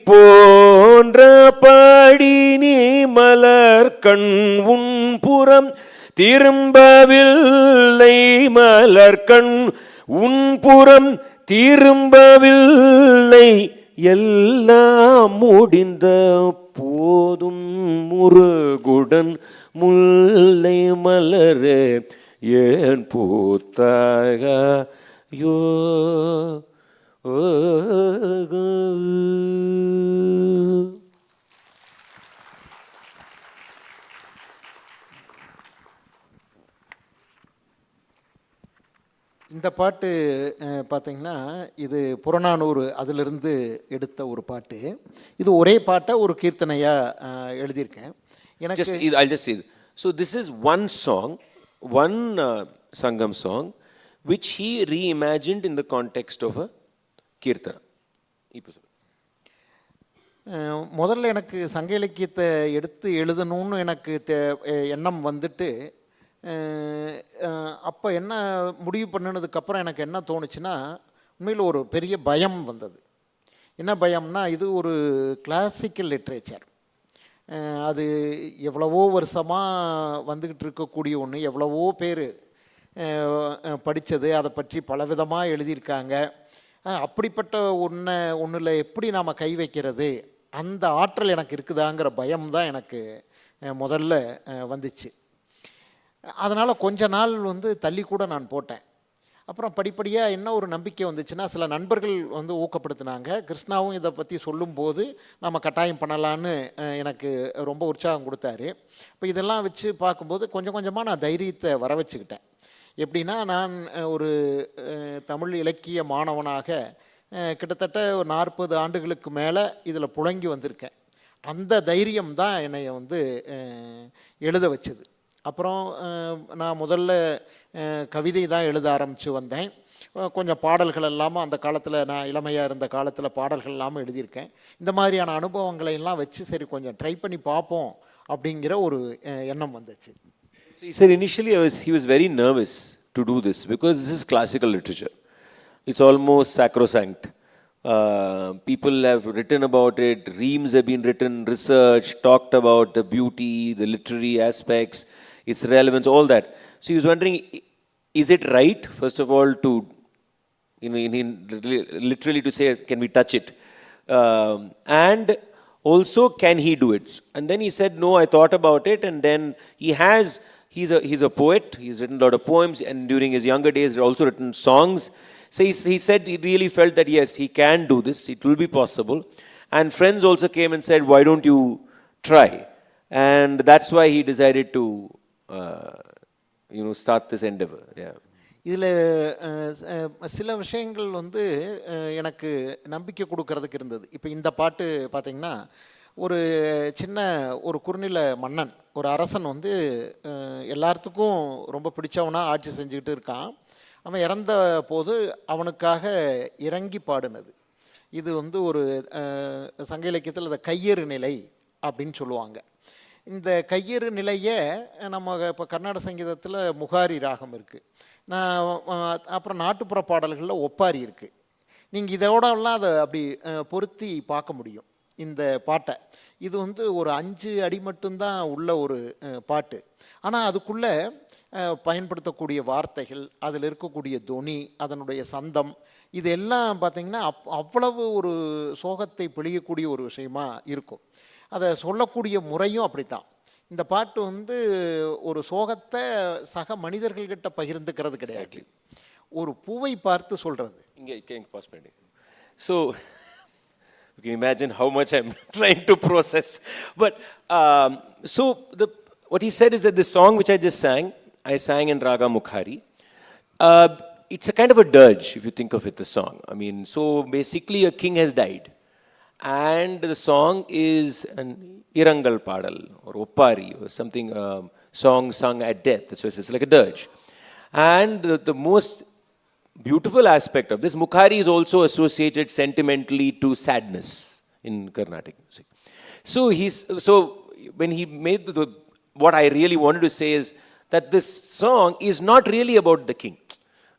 போன்ற பாடி நீ மலர் கண் உன் புறம் திரும்பவில்லை, மலர் கண் உன் புறம் திரும்பவில்லை, எல்லாம் முடிந்த போதும் முருகுடன் முல்லை மலரே ஏன் பூத்தாயோ. இந்த பாட்டு பார்த்தீங்கன்னா இது புறநானூறு அதிலிருந்து எடுத்த ஒரு பாட்டு. இது ஒரே பாட்டை ஒரு கீர்த்தனையாக எழுதியிருக்கேன். எனக்கு I'll just say, so this is one song, one Sangam song which he reimagined in the context of a kirtana. முதல்ல எனக்கு சங்க இலக்கியத்தை எடுத்து எழுதணும்னு எனக்கு எண்ணம் வந்துட்டு, அப்போ என்ன முடிவு பண்ணினதுக்கப்புறம் எனக்கு என்ன தோணுச்சுன்னா, உண்மையில் ஒரு பெரிய பயம் வந்தது. என்ன பயம்னா, இது ஒரு கிளாசிக்கல் லிட்ரேச்சர், அது எவ்வளவோ வருஷமாக வந்துக்கிட்டு இருக்கக்கூடிய ஒன்று, எவ்வளவோ பேர் படித்தது, அதை பற்றி பலவிதமாக எழுதியிருக்காங்க. அப்படிப்பட்ட ஒன்றில் எப்படி நாம் கை வைக்கிறது, அந்த ஆற்றல் எனக்கு இருக்குதாங்கிற பயம்தான் எனக்கு முதல்ல வந்துச்சு. அதனால் கொஞ்ச நாள் தள்ளி கூட நான் போட்டேன். அப்புறம் படிப்படியாக என்ன ஒரு நம்பிக்கை வந்துச்சுன்னா, சில நண்பர்கள் வந்து ஊக்கப்படுத்தினாங்க. கிருஷ்ணாவும் இதை பற்றி சொல்லும்போது நம்ம கட்டாயம் பண்ணலான்னு எனக்கு ரொம்ப உற்சாகம் கொடுத்தாரு. இப்போ இதெல்லாம் வச்சு பார்க்கும்போது கொஞ்சம் கொஞ்சமாக நான் தைரியத்தை வர வச்சுக்கிட்டேன். எப்படின்னா, நான் ஒரு தமிழ் இலக்கிய மாணவனாக கிட்டத்தட்ட ஒரு 40 ஆண்டுகளுக்கு மேலே இதில் புழங்கி வந்திருக்கேன். அந்த தைரியம் தான் என்னை வந்து எழுத வச்சுது. அப்புறம் நான் முதல்ல கவிதை தான் எழுத ஆரம்பித்து வந்தேன். கொஞ்சம் பாடல்கள் இல்லாமல் அந்த காலத்தில் நான் இளமையாக இருந்த காலத்தில் பாடல்கள் இல்லாமல் எழுதியிருக்கேன். இந்த மாதிரியான அனுபவங்களை எல்லாம் வச்சு சரி கொஞ்சம் ட்ரை பண்ணி பார்ப்போம் அப்படிங்கிற ஒரு எண்ணம் வந்துச்சு. So he said initially he was very nervous to do this because this is classical literature. It's almost sacrosanct. People have written about it, reams have been written, research, talked about the beauty, the literary aspects, its relevance, all that. So he was wondering, is it right, first of all, to, literally to say, can we touch it? And also, can he do it? And then he said, no, I thought about it, and then he's a poet, he's written a lot of poems, and during his younger days, he's also written songs. So he said he really felt that yes, he can do this, it will be possible. And friends also came and said, why don't you try? And that's why he decided to, start this endeavor. Yeah. இதில் சில விஷயங்கள் வந்து எனக்கு நம்பிக்கை கொடுக்கறதுக்கு இருந்தது. இப்போ இந்த பாட்டு பார்த்திங்கன்னா, ஒரு சின்ன ஒரு குறுநில மன்னன், ஒரு அரசன் வந்து எல்லாத்துக்கும் ரொம்ப பிடிச்சவனாக ஆட்சி செஞ்சுக்கிட்டு இருக்கான். அவன் இறந்த போது அவனுக்காக இறங்கி பாடினது. இது வந்து ஒரு சங்க இலக்கியத்தில் இந்த கையறு நிலை அப்படின்னு சொல்லுவாங்க. இந்த கையறு நிலையை நம்ம இப்போ கர்நாடக சங்கீதத்தில் முகாரி ராகம் இருக்குது. அப்புறம் நாட்டுப்புற பாடல்களில் ஒப்பாரி இருக்குது. நீங்கள் இதோடலாம் அதை அப்படி பொருத்தி பார்க்க முடியும் இந்த பாட்டை. இது வந்து ஒரு 5 அடி மட்டும்தான் உள்ள ஒரு பாட்டு. ஆனால் அதுக்குள்ளே பயன்படுத்தக்கூடிய வார்த்தைகள், அதில் இருக்கக்கூடிய தொனி, அதனுடைய சந்தம், இது எல்லாம் பார்த்திங்கன்னா அவ்வளவு ஒரு சோகத்தை பிழியக்கூடிய ஒரு விஷயமா இருக்கும். அதை சொல்லக்கூடிய முறையும் அப்படித்தான். இந்த பாட்டு வந்து ஒரு சோகத்தை சக மனிதர்கள்கிட்ட பகிர்ந்துக்கிறது கிடையாது, ஒரு பூவை பார்த்து சொல்கிறது. So you can imagine how much I'm trying to process. But so what he said is that the song which I sang in Raga Mukhari. It's a kind of a dirge, if you think of it, the song. I mean, so basically a king has died. And the song is an Irangal Padal or Oppari or something, song sung at death. So it's like a dirge. And the most beautiful aspect of this, Mukhari is also associated sentimentally to sadness in Carnatic music. So when he made what I really wanted to say is that this song is not really about the king.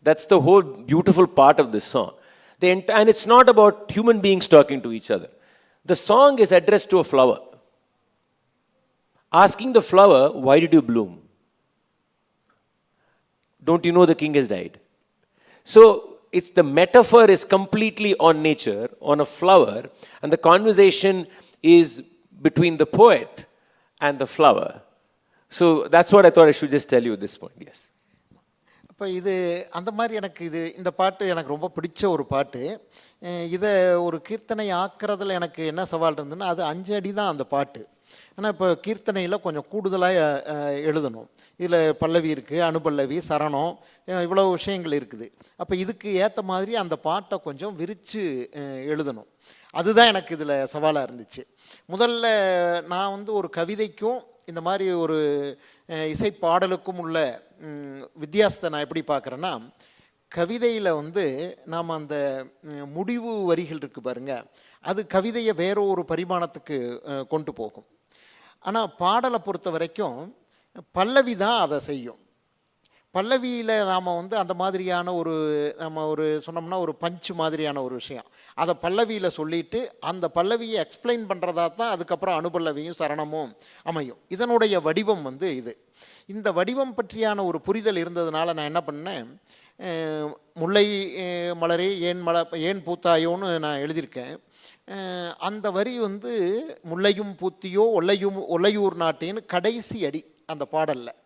That's the whole beautiful part of this song. And it's not about human beings talking to each other. The song is addressed to a flower, asking the flower, why did you bloom? Don't you know the king has died? So it's the metaphor is completely on nature, on a flower, and the conversation is between the poet and the flower. So that's what I thought I should just tell you at this point. Yes. இப்போ இது அந்த மாதிரி எனக்கு இந்த பாட்டு எனக்கு ரொம்ப பிடிச்ச ஒரு பாட்டு. இதை ஒரு கீர்த்தனை ஆக்கிறதுல எனக்கு என்ன சவால் இருந்ததுன்னா, அது 5 அடி தான் அந்த பாட்டு. ஆனால் இப்போ கீர்த்தனையில் கொஞ்சம் கூடுதலாக எழுதணும். இதில் பல்லவி இருக்குது, அனுபல்லவி, சரணம், இவ்வளோ விஷயங்கள் இருக்குது. அப்போ இதுக்கு ஏற்ற மாதிரி அந்த பாட்டை கொஞ்சம் விரித்து எழுதணும். அதுதான் எனக்கு இதில் சவாலாக இருந்துச்சு. முதல்ல நான் வந்து ஒரு கவிதைக்கும் இந்த மாதிரி ஒரு இசை பாடலுக்கும் உள்ள வித்தியாசத்தை நான் எப்படி பார்க்குறேன்னா, கவிதையில் வந்து நாம் அந்த முடிவு வரிகள் இருக்குது பாருங்கள், அது கவிதையை வேற ஒரு பரிமாணத்துக்கு கொண்டு போகும். ஆனால் பாடலை பொறுத்த வரைக்கும் பல்லவி தான் அதை செய்யும். பல்லவியில் நாம் வந்து அந்த மாதிரியான நம்ம சொன்னோம்னா ஒரு பஞ்சு மாதிரியான ஒரு விஷயம், அதை பல்லவியில் சொல்லிவிட்டு அந்த பல்லவியை எக்ஸ்பிளைன் பண்ணுறதா தான் அதுக்கப்புறம் அனுபல்லவியும் சரணமும் அமையும். இதனுடைய வடிவம் வந்து இந்த வடிவம் பற்றியான ஒரு புரிதல் இருந்ததுனால நான் என்ன பண்ணேன், முல்லை மலரே ஏன் பூத்தாயோன்னு நான் எழுதியிருக்கேன். அந்த வரி வந்து முல்லையும் பூத்தியோ ஒல்லையூர் நாட்டேன்னு கடைசி அடி அந்த பாடலில்,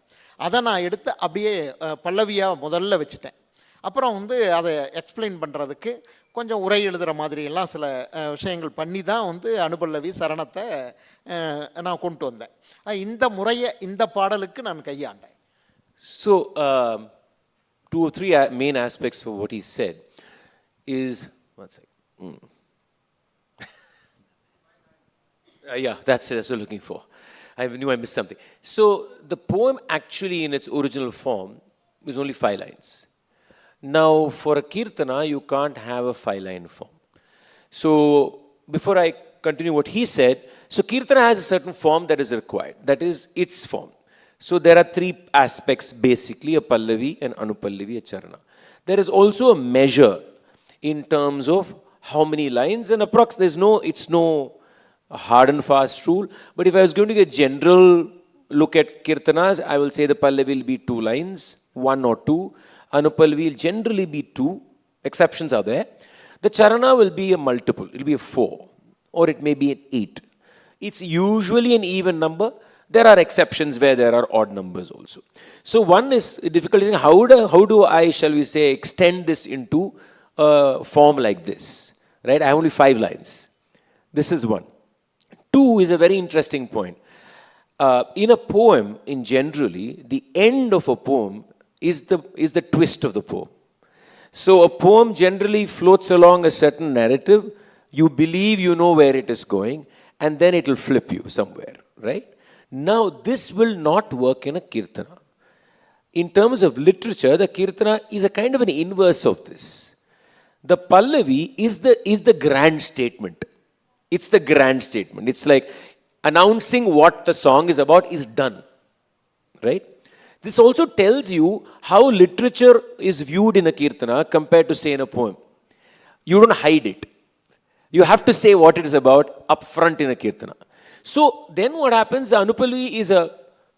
அதை நான் எடுத்து அப்படியே பல்லவியாக முதல்ல வச்சுட்டேன். அப்புறம் வந்து அதை எக்ஸ்பிளைன் பண்ணுறதுக்கு கொஞ்சம் உரை எழுதுகிற மாதிரியெல்லாம் சில விஷயங்கள் பண்ணி தான் வந்து அனுபல்லவி சரணத்தை நான் கொண்டு வந்தேன். இந்த முறையை இந்த பாடலுக்கு நான் கையாண்டேன். So, two or three main aspects for what he said is, one second. Yeah, that's what I'm looking for. I knew I missed something. So, the poem actually in its original form is only 5 lines. Now, for a kirtana, you can't have a 5-line form. So, before I continue what he said, so kirtana has a certain form that is required, that is its form. So, there are 3 aspects basically, a pallavi, an anupallavi, a charana. There is also a measure in terms of how many lines, and it's no hard and fast rule, but if I was going to get general look at kirtanas, I will say the pallavi will be 2 lines, 1 or 2. Anupallavi will generally be 2, exceptions are there. The charana will be a multiple, it will be a 4, or it may be an 8. It's usually an even number. There are exceptions where there are odd numbers also. So one is difficult, how do I, shall we say, extend this into a form like this, right? I have only 5 lines. This is one. 2 is a very interesting point. In a poem, in generally, the end of a poem is the twist of the poem. So a poem generally floats along a certain narrative. You believe you know where it is going, and then it will flip you somewhere, right? Now, this will not work in a kirtana. In terms of literature, the kirtana is a kind of an inverse of this. The pallavi is the grand statement. It's the grand statement. It's like announcing what the song is about is done, right? This also tells you how literature is viewed in a kirtana compared to, say, in a poem. You don't hide it. You have to say what it is about up front in a kirtana. So then what happens, the anupallavi is a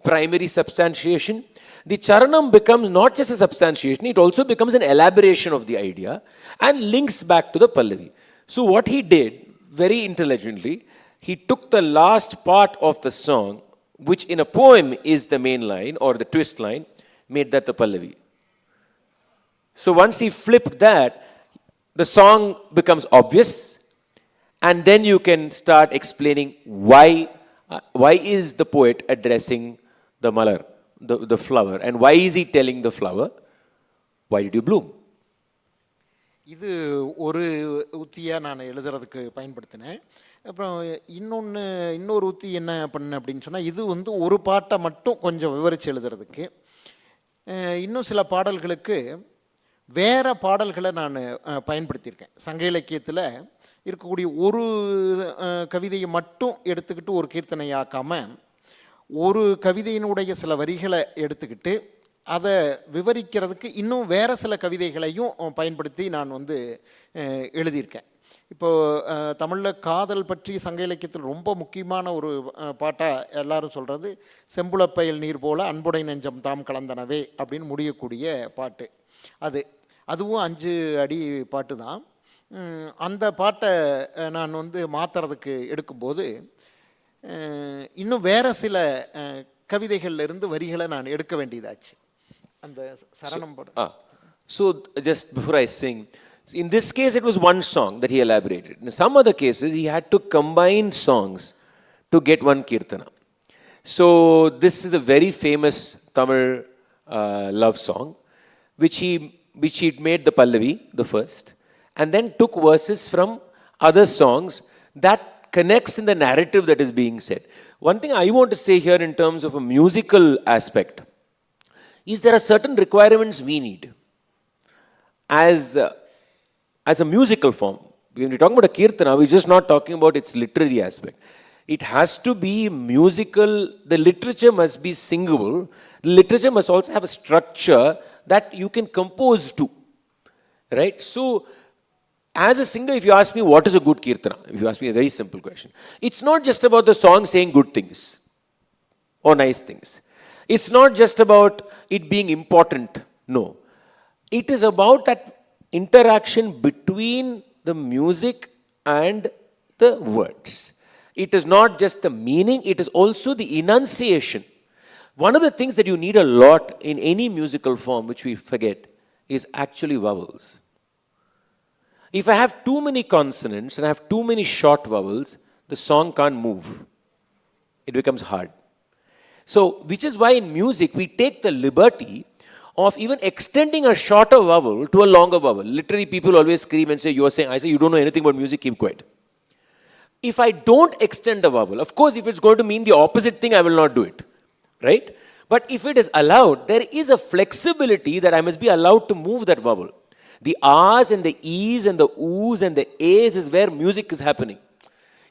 primary substantiation. The charanam becomes not just a substantiation, it also becomes an elaboration of the idea and links back to the pallavi. So what he did, very intelligently, he took the last part of the song, which in a poem is the main line or the twist line, made that the pallavi. So once he flipped that, the song becomes obvious, and then you can start explaining why is the poet addressing the malar, the flower, and why is he telling the flower, why did you bloom? இது ஒரு உத்தியாக நான் எழுதுறதுக்கு பயன்படுத்தினேன். அப்புறம் இன்னொரு உத்தி என்ன பண்ணேன் அப்படின்னு சொன்னால், இது வந்து ஒரு பாட்டை மட்டும் கொஞ்சம் விவரித்து எழுதுறதுக்கு. இன்னும் சில பாடல்களுக்கு வேறு பாடல்களை நான் பயன்படுத்தியிருக்கேன். சங்க இலக்கியத்தில் இருக்கக்கூடிய ஒரு கவிதையை மட்டும் எடுத்துக்கிட்டு ஒரு கீர்த்தனையாக்காமல், ஒரு கவிதையினுடைய சில வரிகளை எடுத்துக்கிட்டு அதை விவரிக்கிறதுக்கு இன்னும் வேறு சில கவிதைகளையும் பயன்படுத்தி நான் வந்து எழுதியிருக்கேன். இப்போது தமிழில் காதல் பற்றி சங்க இலக்கியத்தில் ரொம்ப முக்கியமான ஒரு பாட்டாக எல்லாரும் சொல்கிறது செம்புளப்பயல் நீர் போல அன்புடை நெஞ்சம் தாம் கலந்தனவே அப்படின்னு முடியக்கூடிய பாட்டு. அதுவும் 5 அடி பாட்டு தான். அந்த பாட்டை நான் வந்து மாற்றுறதுக்கு எடுக்கும்போது இன்னும் வேறு சில கவிதைகள்லேருந்து வரிகளை நான் எடுக்க வேண்டியதாச்சு. அந்த சரணம் பாட்டு. So just before I sing, in this case it was one song that he elaborated. In some other cases he had to combine songs to get one kirtana. So this is a very famous Tamil love song which he made the pallavi the first, and then took verses from other songs that connects in the narrative that is being said. One thing I want to say here in terms of a musical aspect is there are certain requirements we need as a musical form. When we're talking about a kirtana, we're just not talking about its literary aspect. It has to be musical. The literature must be singable. The literature must also have a structure that you can compose to, right? So as a singer, if you ask me what is a good kirtana, if you ask me a very simple question, it's not just about the song saying good things or nice things. It's not just about it being important. No. It is about that interaction between the music and the words. It is not just the meaning, it is also the enunciation. One of the things that you need a lot in any musical form, which we forget, is actually vowels. If I have too many consonants and I have too many short vowels, the song can't move. It becomes hard. So, which is why in music we take the liberty of even extending a shorter vowel to a longer vowel. Literally, people always scream and say, "You are saying," I say, "You don't know anything about music, keep quiet." If I don't extend a vowel, of course, if it's going to mean the opposite thing, I will not do it. Right? But if it is allowed, there is a flexibility that I must be allowed to move that vowel. The R's and the E's and the O's and the A's is where music is happening.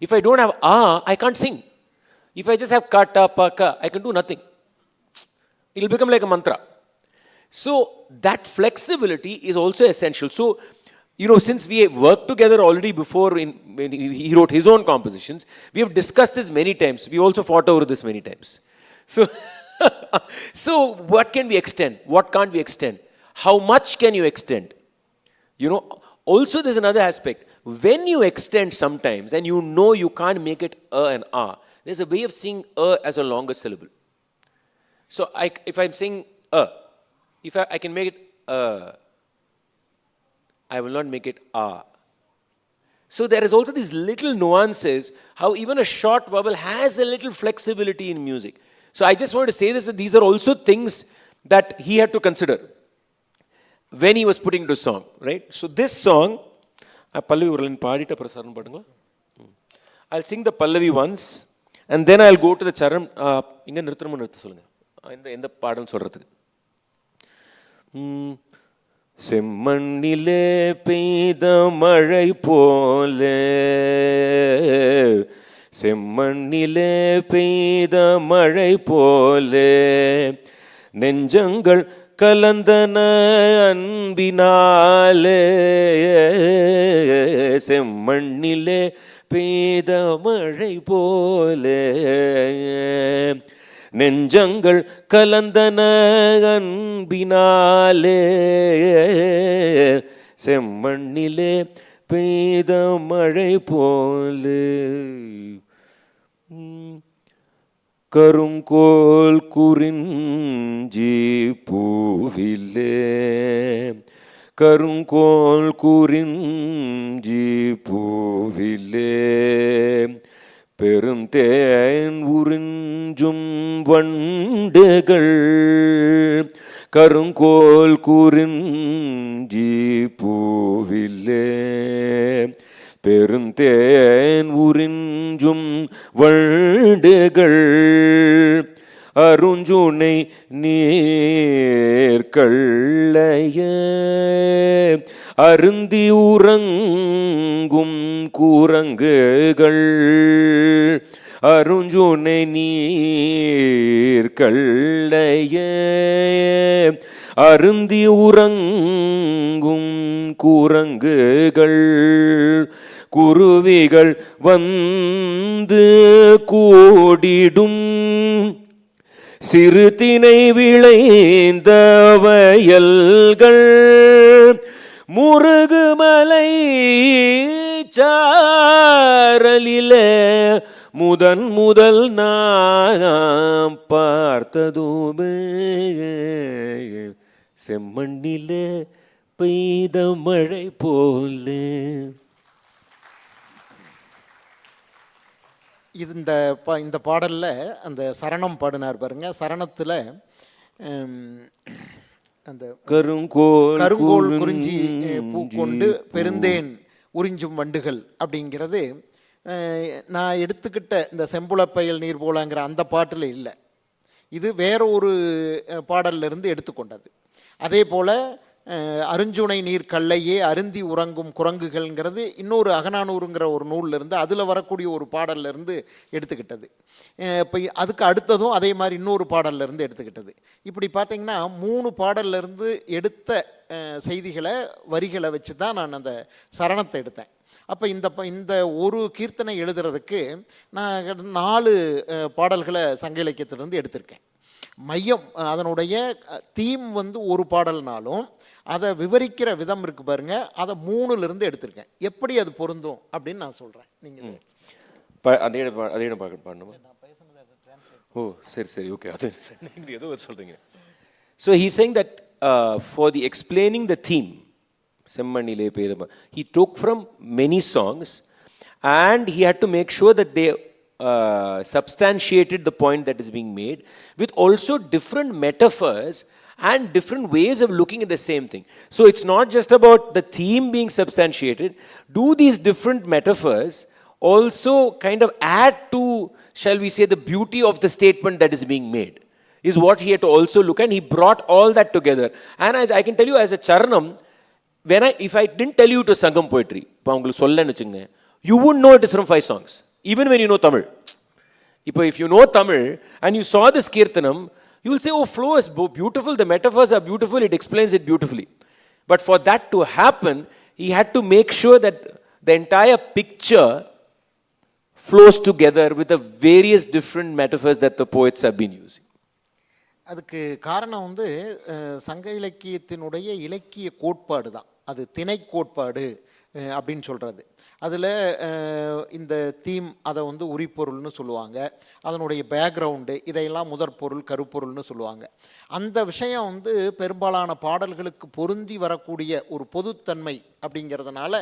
If I don't have A, I can't sing. If I just have ka, ta, pa, ka, I can do nothing. It will become like a mantra. So that flexibility is also essential. So, since we have worked together already before when he wrote his own compositions, we have discussed this many times. We also fought over this many times. So, so what can we extend? What can't we extend? How much can you extend? Also there's another aspect. When you extend sometimes and you can't make it and a, there's a way of seeing as a longer syllable. So if I'm saying if I can make it I will not make it a. So there is also these little nuances, how even a short vowel has a little flexibility in music. So I just want to say this, that these are also things that he had to consider when he was putting to song, right? So this song, I'll sing the Pallavi once, and then I'll go to the Charam. Inga nirthanamu nirtha solunga. Indha paadal solradhukku. செம்மண்ணிலே பெய்த மழை போலே, செம்மண்ணிலே பெய்த மழை போலே, நெஞ்சங்கள் கலந்தன அன்பினாலே, செம்மண்ணிலே பெய்த மழை போலே, நெஞ்சங்கள் கலந்தன அன்பினாலே, செம்மண்ணிலே பெய்த மழை போலே, கருங்கோல் குறிஞ்சி பூவிலே, கருங்கோல் குறிஞ்சி பூவிலே, பெருந்தேன் உறிஞ்சும் வண்டுகள், கருங்கோல் குறிஞ்சி பூவிலே, பெருந்தேன் உறிஞ்சும் வண்டுகள், அருஞ்சுனை நீர்கள்ளைய அருந்தி உறங்கும் குரங்குகள், அருஞ்சுனை நீர்கள்ளைய அருந்தி உறங்கும் குரங்குகள், குருவிகள் வந்து கூடிடும் சிறுதினை விளைந்த வயல்கள், முருகுமலை சாரலிலே முதல் நாம் பார்த்ததுமே, செம்மண்ணிலே பெய்த மழை போலே. இது இந்த பாடலில் அந்த சரணம் பாடினார் பாருங்க. சரணத்தில் அந்த கருங்கோல் குறிஞ்சி பூ கொண்டு பெருந்தேன் உறிஞ்சும் வண்டுகள் அப்படிங்கிறது நான் எடுத்துக்கிட்ட இந்த செம்புலப்பயல் நீர் போலங்கிற அந்த பாட்டில் இல்லை. இது வேற ஒரு பாடலிருந்து எடுத்துக்கொண்டது. அதே போல் அருஞ்சுனை நீர் கல்லையே அருந்தி உறங்கும் குரங்குகள்ங்கிறது இன்னொரு அகநானூறுங்கிற ஒரு நூல்லேருந்து அதில் வரக்கூடிய ஒரு பாடல்லேருந்து எடுத்துக்கிட்டது. இப்போ அதுக்கு அடுத்ததும் அதே மாதிரி இன்னொரு பாடல்லேருந்து எடுத்துக்கிட்டது. இப்படி பார்த்திங்கன்னா 3 பாடல்லேருந்து எடுத்த செய்திகளை வரிகளை வச்சு தான் நான் அந்த சரணத்தை எடுத்தேன். அப்போ இந்த ஒரு கீர்த்தனை எழுதுறதுக்கு நான் 4 பாடல்களை சங்க இலக்கியத்திலேருந்து எடுத்திருக்கேன். மையம் அதனுடைய தீம் ஒரு பாடல்னாலும் அதை விவரிக்கிற விதம் இருக்கு பாருங்க, அதை 3லிருந்து எடுத்திருக்கேன். எப்படி அது பொருந்தும் அப்படின்னு நான் சொல்கிறேன். நீங்கள் அதே பாடணுமா? ஓ சரி, ஓகே. அது ஏதோ சொல்கிறீங்க. So he saying that for the explaining the theme, he took from many songs and he had to make sure that they substantiated the point that is being made with also different metaphors and different ways of looking at the same thing. So it's not just about the theme being substantiated. Do these different metaphors also kind of add to, shall we say, the beauty of the statement that is being made, is what he had to also look, and he brought all that together. And as I can tell you, as a Charanam, if I didn't tell you to Sangam poetry, you wouldn't know it is from 5 songs, even when you know Tamil. If you know Tamil and you saw this Kirtanam, you will say, oh, flow is beautiful, the metaphors are beautiful, it explains it beautifully. But for that to happen, he had to make sure that the entire picture flows together with the various different metaphors that the poets have been using. அதுக்கு காரணம் வந்து சங்க இலக்கியத்தினுடைய இலக்கிய கோட்பாடு தான். அது திணை கோட்பாடு அப்படின்னு சொல்கிறது. அதில் இந்த தீம் அதை வந்து உரிப்பொருள்னு சொல்லுவாங்க, அதனுடைய பேக்ரவுண்டு இதையெல்லாம் முதற்பொருள் கருப்பொருள்னு சொல்லுவாங்க. அந்த விஷயம் வந்து பெரும்பாலான பாடல்களுக்கு பொருந்தி வரக்கூடிய ஒரு பொதுத்தன்மை அப்படிங்கிறதுனால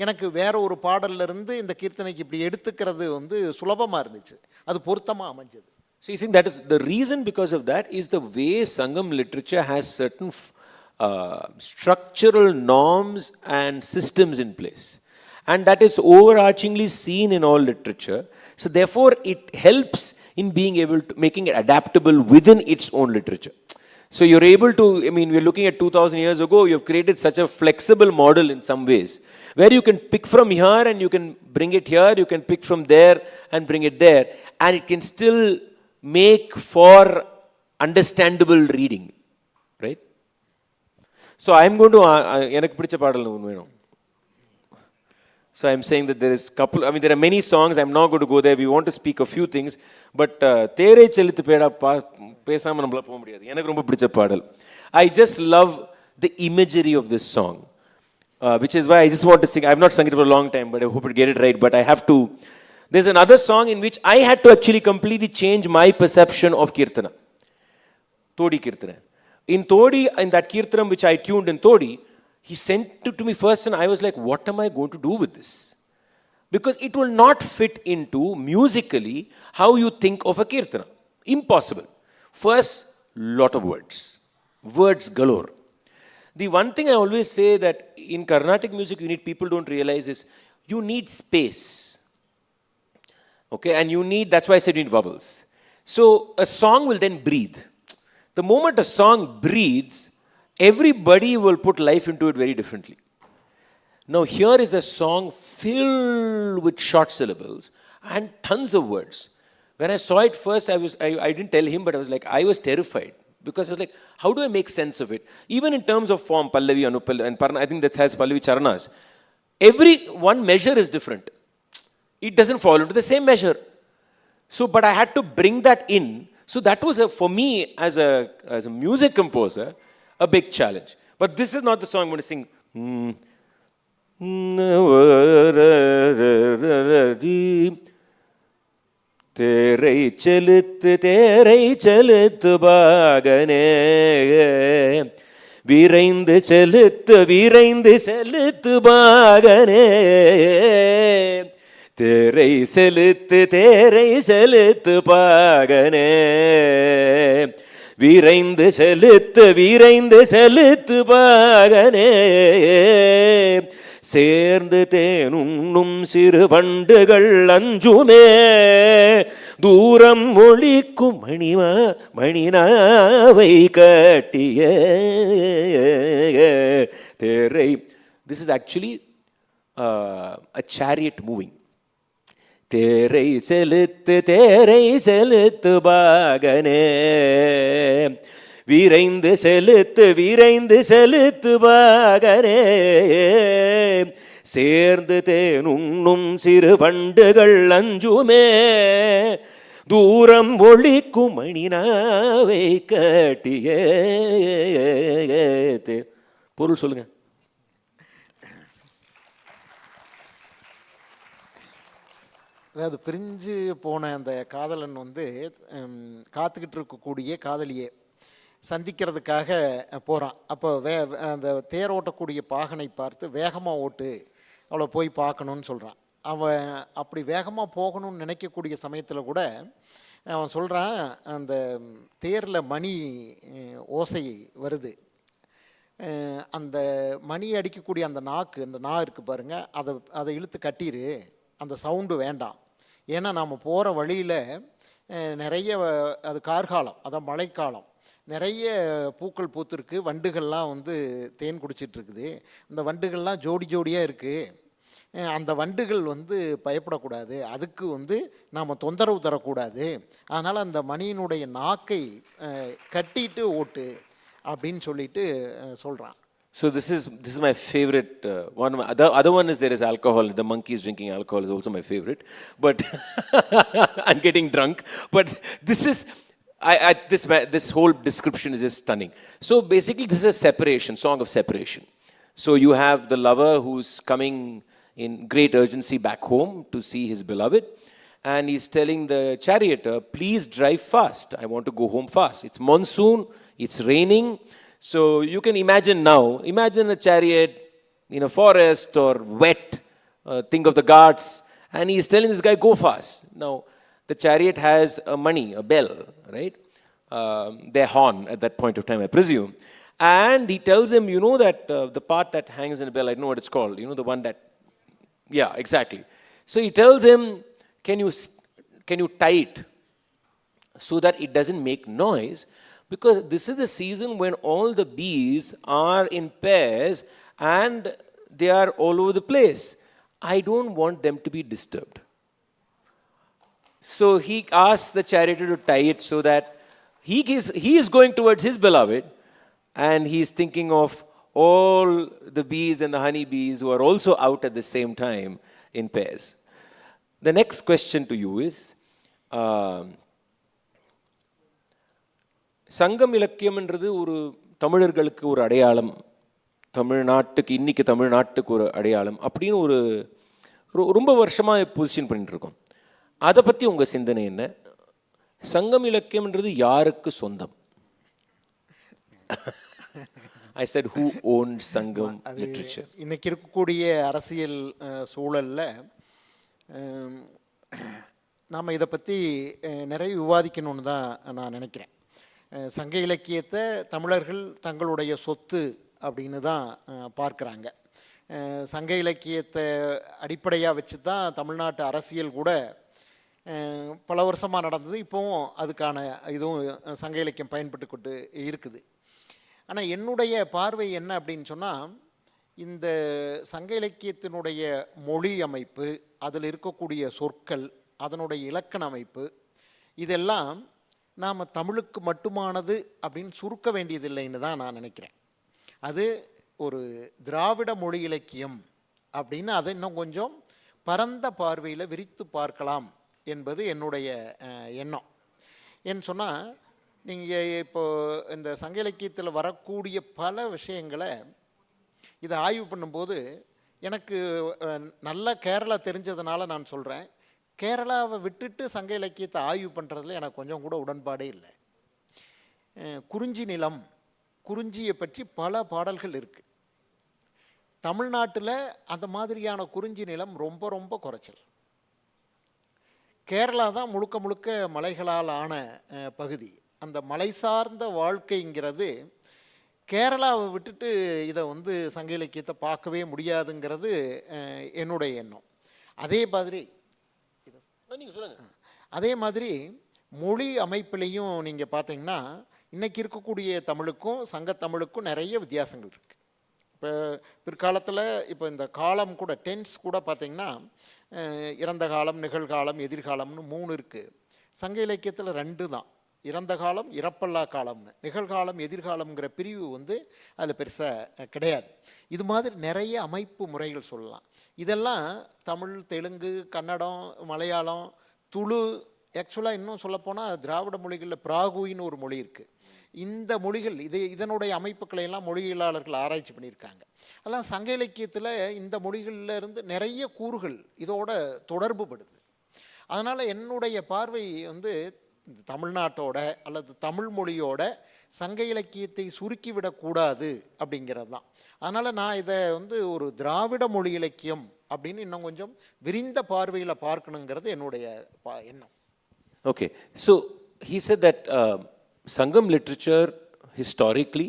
எனக்கு வேற ஒரு பாடல்லிருந்து இந்த கீர்த்தனைக்கு இப்படி எடுத்துக்கிறது வந்து சுலபமாக இருந்துச்சு, அது பொருத்தமாக அமைஞ்சது. So you see, that is the reason. Because of that is the way Sangam literature has certain structural norms and systems in place, and that is overarchingly seen in all literature. So therefore it helps in being able to making it adaptable within its own literature. So you're able to, I mean, we're looking at 2000 years ago, you've created such a flexible model in some ways where you can pick from here and you can bring it here, you can pick from there and bring it there, and it can still make for understandable reading, right? So I'm going to எனக்கு பிடிச்ச பாடல் ஒன்று வேணும். So I'm saying that there is couple, I mean there are many songs, I'm not going to go there, we want to speak a few things, but தேரை செலுத்து பேடா பேசாம நம்மள போக முடியாது. எனக்கு ரொம்ப பிடிச்ச பாடல். I just love the imagery of this song, which is why I just want to sing. I've not sung it for a long time, but I hope to get it right, but I have to. There's another song in which I had to actually completely change my perception of Kirtana. Todi Kirtana. In Todi, in that Kirtanam which I tuned in Todi, he sent it to me first and I was like, what am I going to do with this? Because it will not fit into musically how you think of a Kirtana. Impossible. First, lot of words. Words galore. The one thing I always say that in Carnatic music you need, people don't realize is, you need space. Okay, and you need, that's why I said you need vowels. So a song will then breathe. The moment a song breathes, everybody will put life into it very differently. Now here is a song filled with short syllables and tons of words. When I saw it first, I didn't tell him, but I was terrified. Because I was like, how do I make sense of it? Even in terms of form, Pallavi, Anupallavi, and Parna, I think that has Pallavi Charanas. Every one measure is different. It doesn't fall into the same measure. So, but I had to bring that in. So that was, for me, as a music composer, a big challenge. But this is not the song I'm going to sing. Terai chalut bagane, vireinde chalut bagane. Terai செலுத்து பாகனே, விரைந்து செலுத்து பாகனே, சேர்ந்து தேனுண்ணும் சிறு வண்டுகள் அஞ்சுமே, தூரம் ஒளிக்கும் மணினாவை கட்டிய தேரை. This is actually a chariot moving. தேரை செலுத்து பாகனே, விரைந்து செலுத்து பாகனே, சேர்ந்து தேனுண்ணும் சிறு வண்டுகள் அஞ்சுமே, தூரம் ஒளிக்கும் மணினாவை கட்டிய. பொருள் சொல்லுங்க. அதாவது பிரிஞ்சு போன அந்த காதலன் வந்து காத்துக்கிட்டு இருக்கக்கூடிய காதலியே சந்திக்கிறதுக்காக போகிறான். அப்போ அந்த தேர் ஓட்டக்கூடிய பாகனை பார்த்து வேகமாக ஓட்டு, அவளை போய் பார்க்கணுன்னு சொல்கிறான். அவன் அப்படி வேகமாக போகணும்னு நினைக்கக்கூடிய சமயத்தில் கூட அவன் சொல்கிறான், அந்த தேரில் மணி ஓசை வருது, அந்த மணி அடிக்கக்கூடிய அந்த அந்த நா இருக்குது பாருங்கள், அதை இழுத்து கட்டிடு, அந்த சவுண்டு வேண்டாம். ஏன்னா நாம் போகிற வழியில் நிறைய, அது கார்காலம், அதான் மழைக்காலம், நிறைய பூக்கள் பூத்துருக்கு, வண்டுகள்லாம் வந்து தேன் குடிச்சிட்ருக்குது, அந்த வண்டுகள்லாம் ஜோடி ஜோடியாக இருக்குது, அந்த வண்டுகள் வந்து பயப்படக்கூடாது, அதுக்கு வந்து நாம் தொந்தரவு தரக்கூடாது, அதனால் அந்த மணியினுடைய நாக்கை கட்டிட்டு ஓட்டு அப்படின்னு சொல்லிட்டு சொல்கிறான். So this is my favorite one. The other one is there is alcohol. The monkeys drinking alcohol is also my favorite. But I'm getting drunk. But this is this whole description is just stunning. So basically, this is a separation, song of separation. So you have the lover who's coming in great urgency back home to see his beloved, and he's telling the charioteer, "Please drive fast. I want to go home fast. It's monsoon. It's raining." So you can imagine now, imagine a chariot in a forest or wet, think of the guards, and he's telling this guy, go fast. Now, the chariot has a mani, a bell, right? Their horn at that point of time, I presume. And he tells him, you know that the part that hangs in a bell, I don't know what it's called, you know, the one that, yeah, exactly. So he tells him, can you tie it so that it doesn't make noise? Because this is the season when all the bees are in pairs and they are all over the place. I don't want them to be disturbed. So he asks the charioteer to tie it so that he is going towards his beloved, and he is thinking of all the bees and the honey bees who are also out at the same time in pairs. The next question to you is, சங்கம் இலக்கியம்ன்றது ஒரு தமிழர்களுக்கு ஒரு அடையாளம், தமிழ்நாட்டுக்கு இன்னைக்கு தமிழ்நாட்டுக்கு ஒரு அடையாளம் அப்படின்னு ஒரு ரொம்ப வருஷமாக பொசிஷன் பண்ணிட்டு இருக்கோம். அதை பற்றி உங்கள் சிந்தனை என்ன? சங்கம் இலக்கியம்ன்றது யாருக்கு சொந்தம்? I said who owns Sangam literature? இன்னைக்கு இருக்கக்கூடிய அரசியல் சூழலில் நாம் இதை பற்றி நிறைய விவாதிக்கணும்னு தான் நான் நினைக்கிறேன். சங்க இலக்கியத்தை தமிழர்கள் தங்களுடைய சொத்து அப்படின்னு தான் பார்க்குறாங்க. சங்க இலக்கியத்தை அடிப்படையாக வச்சு தான் தமிழ்நாட்டு அரசியல் கூட பல வருஷமாக நடந்தது. இப்போவும் அதுக்கான இதுவும் சங்க இலக்கியம் பயன்பட்டு கொண்டு இருக்குது. ஆனால் என்னுடைய பார்வை என்ன அப்படின்னு சொன்னால், இந்த சங்க இலக்கியத்தினுடைய மொழி அமைப்பு, அதில் இருக்கக்கூடிய சொற்கள், அதனுடைய இலக்கண அமைப்பு, இதெல்லாம் நாம் தமிழுக்கு மட்டுமானது அப்படின்னு சுருக்க வேண்டியதில்லைன்னு தான் நான் நினைக்கிறேன். அது ஒரு திராவிட மொழி இலக்கியம் அப்படின்னு அதை இன்னும் கொஞ்சம் பரந்த பார்வையில் விரித்து பார்க்கலாம் என்பது என்னுடைய எண்ணம். ஏன்னு சொன்னால், நீங்கள் இப்போது இந்த சங்க இலக்கியத்தில் வரக்கூடிய பல விஷயங்களை இதை ஆய்வு பண்ணும்போது எனக்கு நல்ல கேரளா தெரிஞ்சதுனால நான் சொல்கிறேன், கேரளாவை விட்டுட்டு சங்க இலக்கியத்தை ஆய்வு பண்ணுறதுல எனக்கு கொஞ்சம் கூட உடன்பாடே இல்லை. குறிஞ்சி நிலம், குறிஞ்சியை பற்றி பல பாடல்கள் இருக்குது. தமிழ்நாட்டில் அந்த மாதிரியான குறிஞ்சி நிலம் ரொம்ப ரொம்ப குறைச்சல். கேரளா தான் முழுக்க முழுக்க மலைகளால் ஆன பகுதி. அந்த மலை சார்ந்த வாழ்க்கைங்கிறது கேரளாவை விட்டுட்டு இதை வந்து சங்க இலக்கியத்தை பார்க்கவே முடியாதுங்கிறது என்னுடைய எண்ணம். அதே மாதிரி மொழி அமைப்பிலையும் நீங்கள் பார்த்தீங்கன்னா இன்றைக்கி இருக்கக்கூடிய தமிழுக்கும் சங்கத்தமிழுக்கும் நிறைய வித்தியாசங்கள் இருக்குது. இப்போ பிற்காலத்தில் இப்போ இந்த காலம் கூட, டென்ஸ் கூட பார்த்திங்கன்னா இறந்த காலம், நிகழ்காலம், எதிர்காலம்னு 3 இருக்குது. சங்க இலக்கியத்தில் 2 தான், இறந்த காலம், இறப்பல்லா காலம்னு. நிகழ்காலம், எதிர்காலம்ங்கிற பிரிவு வந்து அதில் பெருசாக கிடையாது. இது மாதிரி நிறைய அமைப்பு முறைகள் சொல்லலாம். இதெல்லாம் தமிழ், தெலுங்கு, கன்னடம், மலையாளம், துளு, ஆக்சுவலாக இன்னும் சொல்லப்போனால் திராவிட மொழிகளில் பிராகுயின்னு ஒரு மொழி இருக்குது. இந்த மொழிகள் இதனுடைய அமைப்புகளை எல்லாம் மொழியியலாளர்கள் ஆராய்ச்சி பண்ணியிருக்காங்க. அதெல்லாம் சங்க இலக்கியத்தில் இந்த மொழிகளில் இருந்து நிறைய கூறுகள் இதோட தொடர்பு படுது. அதனால் என்னுடைய பார்வை வந்து தமிழ்நாட்டோட அல்லது தமிழ் மொழியோட சங்க இலக்கியத்தை சுருக்கிவிடக்கூடாது அப்படிங்கிறது தான். அதனால் நான் இதை வந்து ஒரு திராவிட மொழி இலக்கியம் அப்படின்னு இன்னும் கொஞ்சம் விரிந்த பார்வையில் பார்க்கணுங்கிறது என்னுடைய எண்ணம். Okay, so he said that Sangam literature historically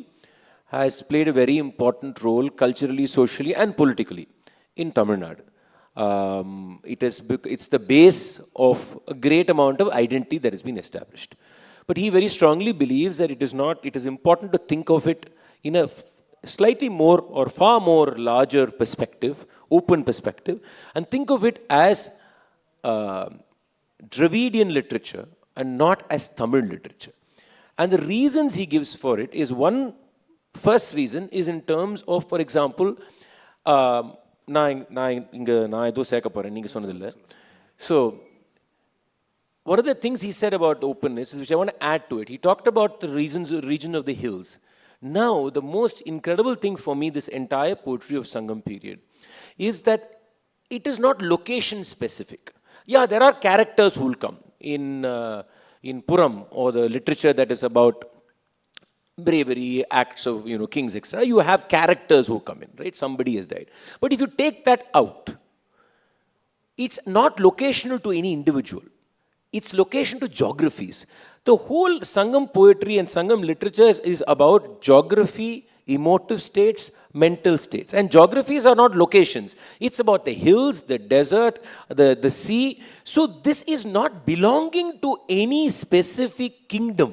has played a very important role culturally, socially and politically in Tamil Nadu. It's the base of a great amount of identity that has been established. But he very strongly believes that it is important to think of it in a slightly more or far more larger perspective, open perspective, and think of it as Dravidian literature and not as Tamil literature. And the reasons he gives for it is first reason is in terms of, for example, so one of the things he said about openness is, which I want to add to it, he talked about the region of the hills. Now, the most incredible thing for me, this entire poetry of Sangam period, is that it is not location specific. Yeah, there are characters who will come in Puram, or the literature that is about bravery, acts of kings, etc. You have characters who come in, right? Somebody has died. But if you take that out, it's not locational to any individual. It's location to geographies. The whole Sangam poetry and Sangam literature is about geography, emotive states, mental states. And geographies are not locations. It's about the hills, the desert, the sea. So this is not belonging to any specific kingdom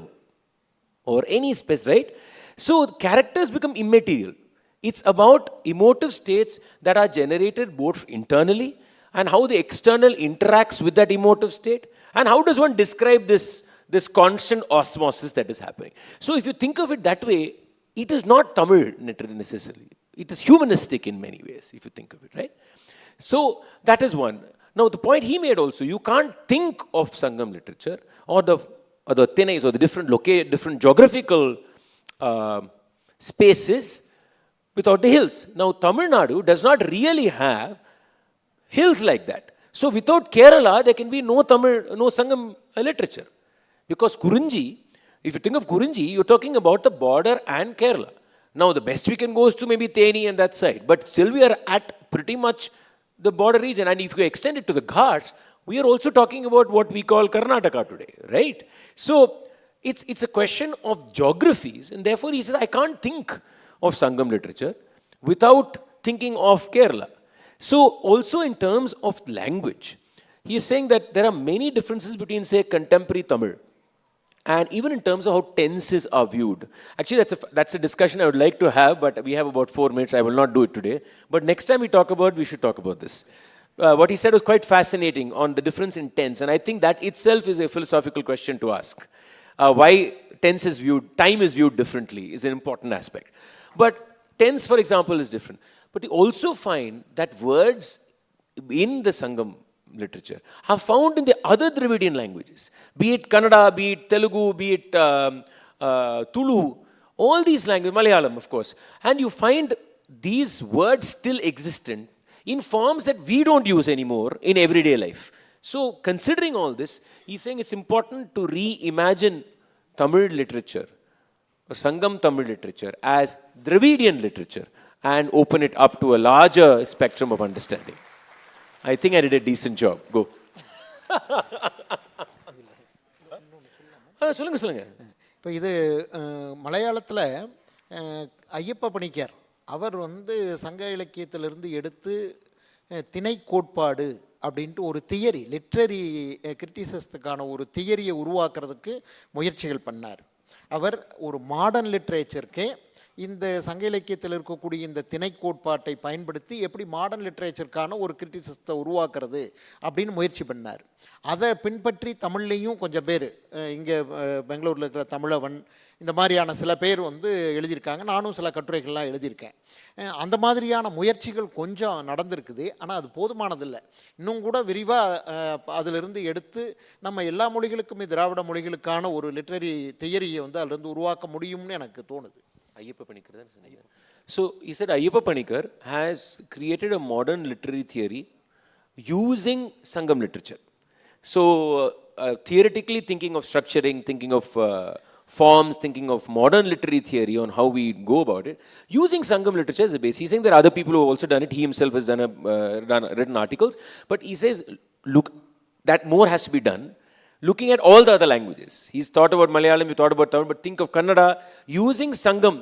or any space, right? So characters become immaterial. It's about emotive states that are generated both internally and how the external interacts with that emotive state. And how does one describe this constant osmosis that is happening? So if you think of it that way, it is not Tamil necessarily. It is humanistic in many ways, if you think of it, right? So that is one. Now the point he made also, you can't think of Sangam literature or the Thenais or the different geographical spaces without the hills. Now Tamil Nadu does not really have hills like that. So without Kerala, there can be no Sangam literature. Because Kurunji, if you think of Kurunji, you're talking about the border and Kerala. Now the best we can go is to maybe Theni and that side. But still we are at pretty much the border region. And if you extend it to the Ghats, we are also talking about what we call Karnataka today, right? So it's a question of geographies. And therefore he says, I can't think of Sangam literature without thinking of Kerala. So also in terms of language, he is saying that there are many differences between, say, contemporary Tamil and even in terms of how tenses are viewed. Actually, that's a discussion I would like to have, but we have about 4 minutes. I will not do it today. But next time we should talk about this. What he said was quite fascinating on the difference in tense. And I think that itself is a philosophical question to ask. Why tense is viewed, time is viewed differently is an important aspect. But tense, for example, is different. But you also find that words in the Sangam literature are found in the other Dravidian languages, be it Kannada, be it Telugu, be it Tulu, all these languages, Malayalam of course, and you find these words still existent in forms that we don't use anymore in everyday life. So considering all this, he's saying it's important to reimagine Tamil literature, or Sangam Tamil literature, as Dravidian literature and open it up to a larger spectrum of understanding. I think I did a decent job. Go. சொல்லுங்க. இப்போ இது மலையாளத்தில் ஐயப்ப பணிக்கர் அவர் வந்து சங்க இலக்கியத்திலிருந்து எடுத்து திணை கோட்பாடு அப்படின்ட்டு ஒரு தியரி, லிட்ரரி கிரிட்டிசிசத்துக்கான ஒரு தியரியை உருவாக்குறதுக்கு முயற்சிகள் பண்ணார். அவர் ஒரு மாடர்ன் லிட்ரேச்சருக்கு இந்த சங்க இலக்கியத்தில் இருக்கக்கூடிய இந்த திணை கோட்பாட்டை பயன்படுத்தி எப்படி மாடர்ன் லிட்ரேச்சருக்கான ஒரு கிரிட்டிசிசத்தை உருவாக்குறது அப்படின்னு முயற்சி பண்ணார். அதை பின்பற்றி தமிழ்லேயும் கொஞ்சம் பேர், இங்கே பெங்களூரில் இருக்கிற தமிழவன், இந்த மாதிரியான சில பேர் வந்து எழுதியிருக்காங்க. நானும் சில கட்டுரைகள்லாம் எழுதியிருக்கேன். அந்த மாதிரியான முயற்சிகள் கொஞ்சம் நடந்திருக்குது. ஆனால் அது போதுமானதில்லை. இன்னும் கூட விரிவாக அதிலிருந்து எடுத்து நம்ம எல்லா மொழிகளுக்குமே திராவிட மொழிகளுக்கான ஒரு லிட்ரரி தியரியை வந்து அதிலிருந்து உருவாக்க முடியும்னு எனக்கு தோணுது. Ayyappa Panikar. So he said Ayyappa Panikar has created a modern literary theory using Sangam literature. So theoretically thinking of structuring, thinking of forms, thinking of modern literary theory on how we go about it, using Sangam literature as a base. He's saying there are other people who have also done it. He himself has written articles. But he says, look, that more has to be done. Looking at all the other languages. He's thought about Malayalam, he thought about Tamil, but think of Kannada. Using Sangam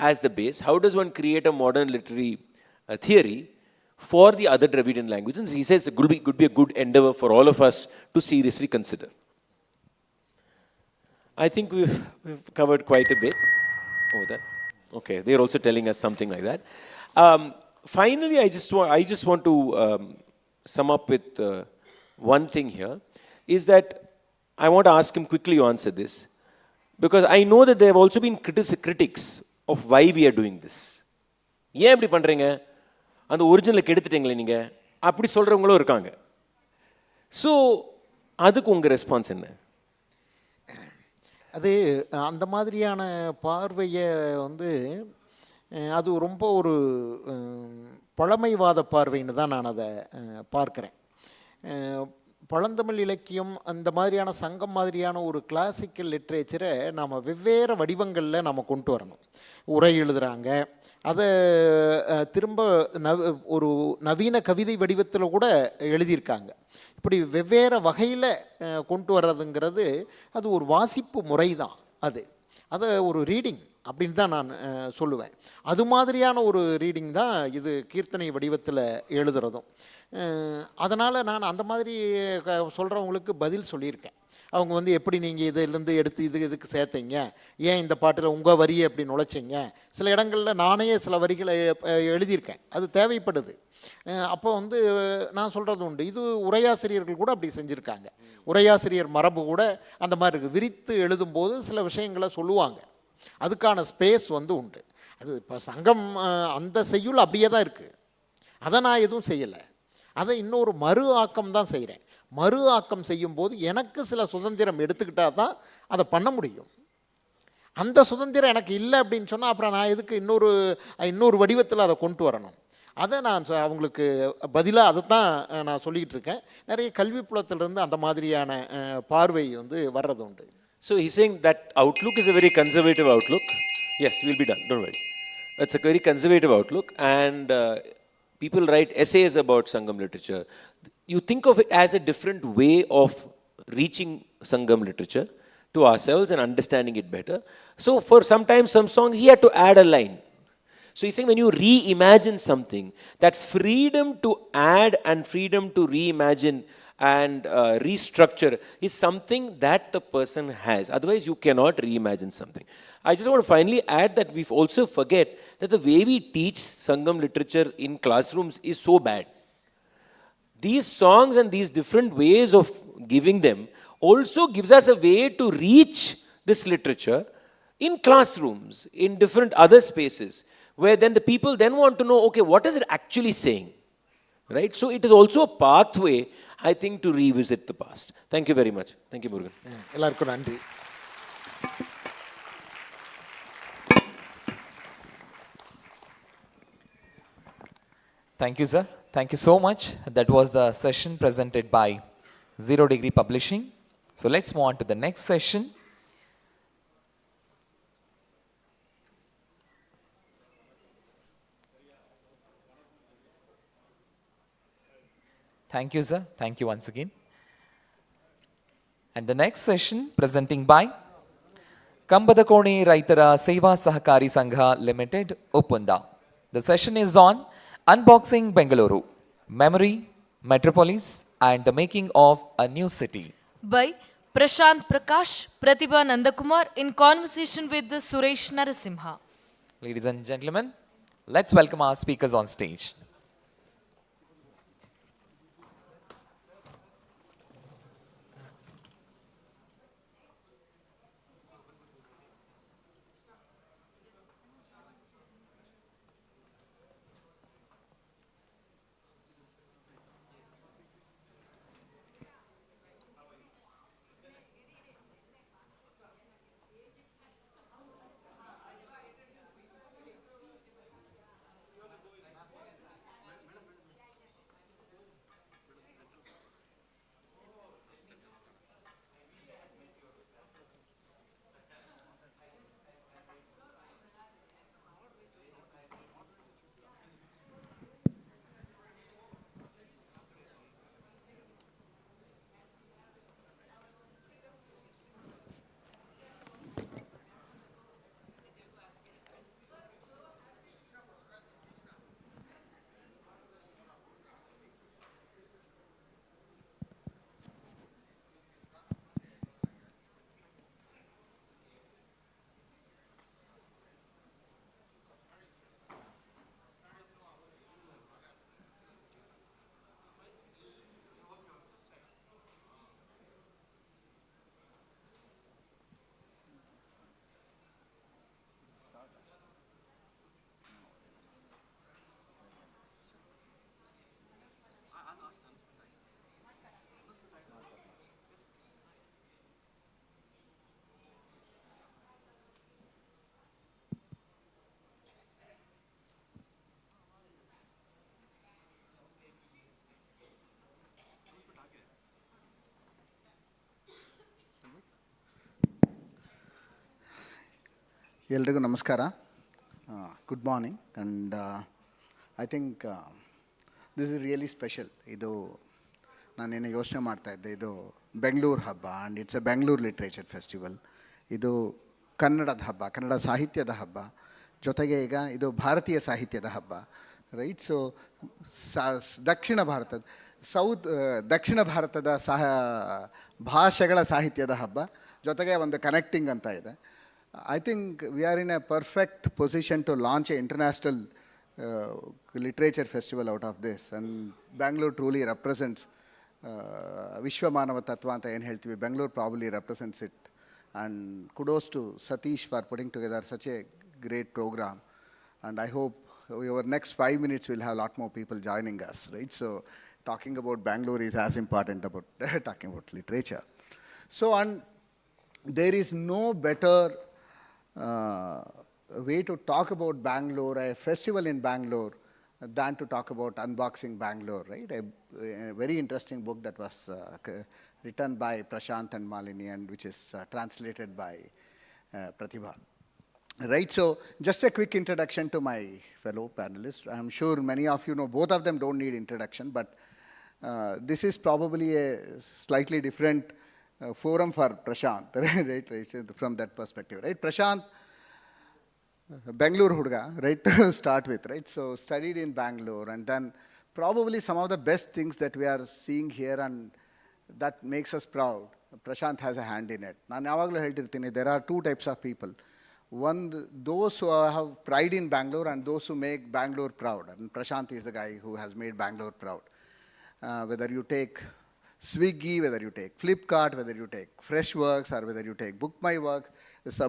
as the base, how does one create a modern literary theory for the other Dravidian languages? He says it could be a good endeavor for all of us to seriously consider. I think we've covered quite a bit. Oh, that. Okay, they're also telling us something like that. Finally, I just want to sum up with one thing here, is that I want to ask him quickly to answer this, because I know that there have also been critics of why we are doing this. ஏன் இப்படி பண்ணுறீங்க, அந்த ஒரிஜினலுக்கு எடுத்துட்டீங்களே நீங்கள், அப்படி சொல்கிறவங்களும் இருக்காங்க. So அதுக்கு உங்கள் response என்ன? அது அந்த மாதிரியான பார்வையை வந்து அது ரொம்ப ஒரு பழமைவாத பார்வைன்னு தான் நான் அதை பார்க்குறேன். பழந்தமிழ் இலக்கியம் அந்த மாதிரியான சங்கம் மாதிரியான ஒரு கிளாசிக்கல் லிட்ரேச்சரை நாம் வெவ்வேறு வடிவங்களில் நாம் கொண்டு வரணும். உரை எழுதுகிறாங்க, அதை திரும்ப ஒரு நவீன கவிதை வடிவத்தில் கூட எழுதியிருக்காங்க. இப்படி வெவ்வேறு வகையில் கொண்டு வர்றதுங்கிறது அது ஒரு வாசிப்பு முறை தான். அதை ஒரு ரீடிங் அப்படின்னு தான் நான் சொல்லுவேன். அது மாதிரியான ஒரு ரீடிங் தான் இது கீர்த்தனை வடிவத்தில் எழுதுறதும். அதனால் நான் அந்த மாதிரி சொல்கிறவங்களுக்கு பதில் சொல்லியிருக்கேன். அவங்க வந்து எப்படி நீங்கள் இதிலேருந்து எடுத்து இதுக்கு சேர்த்தீங்க, ஏன் இந்த பாட்டில் உங்கள் வரியை எப்படி நுழைச்சிங்க, சில இடங்களில் நானே சில வரிகளை எழுதியிருக்கேன், அது தேவைப்படுது. அப்போ வந்து நான் சொல்கிறது உண்டு, இது உரையாசிரியர்கள் கூட அப்படி செஞ்சுருக்காங்க. உரையாசிரியர் மரபு கூட அந்த மாதிரி இருக்குது. விரித்து எழுதும்போது சில விஷயங்களை சொல்லுவாங்க, அதுக்கான ஸ்பேஸ் வந்து உண்டு. அது இப்போ சங்கம் அந்த செய்யுள் அப்படியே தான் இருக்குது, அதை நான் எதுவும் செய்யலை. அதை இன்னொரு மறு ஆக்கம் தான் செய்கிறேன். மறு ஆக்கம் செய்யும்போது எனக்கு சில சுதந்திரம் எடுத்துக்கிட்டால் தான் அதை பண்ண முடியும். அந்த சுதந்திரம் எனக்கு இல்லை அப்படின்னு சொன்னால் அப்புறம் நான் எதுக்கு இன்னொரு வடிவத்தில் அதை கொண்டு வரணும்? அதை நான் அவங்களுக்கு பதிலாக அதை தான் நான் சொல்லிக்கிட்டு இருக்கேன். நிறைய கல்வி புலத்திலிருந்து அந்த மாதிரியான பார்வை வந்து வர்றது உண்டு. So he's saying that outlook is a very conservative outlook. Yes, we'll be done, don't worry. It's a very conservative outlook, and people write essays about Sangam literature. You think of it as a different way of reaching Sangam literature to ourselves and understanding it better. So for sometimes some songs he had to add a line. So he's saying when you reimagine something, that freedom to add and freedom to reimagine and restructure is something that the person has. Otherwise you cannot reimagine something. I just want to finally add that we also forget that the way we teach Sangam literature in classrooms is so bad. These songs and these different ways of giving them also gives us a way to reach this literature in classrooms, in different other spaces, where then the people then want to know, okay, what is it actually saying? Right? So it is also a pathway, I think, to revisit the past. Thank you very much. Thank you, Murugan. எல்லாருக்கும் நன்றி. Thank you, sir. Thank you so much. That was the session presented by Zero Degree Publishing. So let's move on to the next session. Thank you, sir. Thank you once again. And the next session presenting by Kambadakoni Raitara Seva Sahakari Sangha Limited, Uppunda. The session is on Unboxing Bengaluru, Memory, Metropolis, and the Making of a New City. By Prashanth Prakash, Prathiba Nandakumar in conversation with the Suresh Narasimha. Ladies and gentlemen, let's welcome our speakers on stage. ಎಲ್ರಿಗೂ ನಮಸ್ಕಾರ. Good morning. And I think this is really special. ಇದು ನಾನೇನು ಯೋಚನೆ ಮಾಡ್ತಾಯಿದ್ದೆ, ಇದು ಬೆಂಗಳೂರು ಹಬ್ಬ and it's A Bengaluru literature festival. ಇದು ಕನ್ನಡದ ಹಬ್ಬ, ಕನ್ನಡ ಸಾಹಿತ್ಯದ ಹಬ್ಬ, ಜೊತೆಗೆ ಈಗ ಇದು ಭಾರತೀಯ ಸಾಹಿತ್ಯದ ಹಬ್ಬ, ರೈಟ್? ಸೊ ದಕ್ಷಿಣ ಭಾರತದ ಭಾಷೆಗಳ ಸಾಹಿತ್ಯದ ಹಬ್ಬ, ಜೊತೆಗೆ ಒಂದು ಕನೆಕ್ಟಿಂಗ್ ಅಂತ ಇದೆ. I think we are in a perfect position to launch an international literature festival out of this. And Bangalore truly represents Vishwamanava Tattva anta ಏನು ಹೇಳ್ತೀವಿ. Bangalore probably represents it. And kudos to Satish for putting together such a great program. And I hope over next 5 minutes we'll have a lot more people joining us, right? So talking about Bangalore is as important about talking about literature. So, and there is no better way to talk about Bangalore, a festival in Bangalore, than to talk about Unboxing Bangalore, right? A very interesting book that was written by Prashanth and Malini, and which is translated by Prathiba. Right, so just a quick introduction to my fellow panelists. I'm sure many of you know, both of them don't need introduction, but this is probably a slightly different forum for Prashanth, right, from that perspective, right? Prashanth, Bengaluru Hudga, right, to start with, right? So studied in Bangalore, and then probably some of the best things that we are seeing here and that makes us proud, Prashanth has a hand in it. There are two types of people. One, those who have pride in Bangalore and those who make Bangalore proud. And Prashanth is the guy who has made Bangalore proud. Whether you take Swiggy, whether you take Flipkart, whether you take Freshworks, or whether you take Book My Works,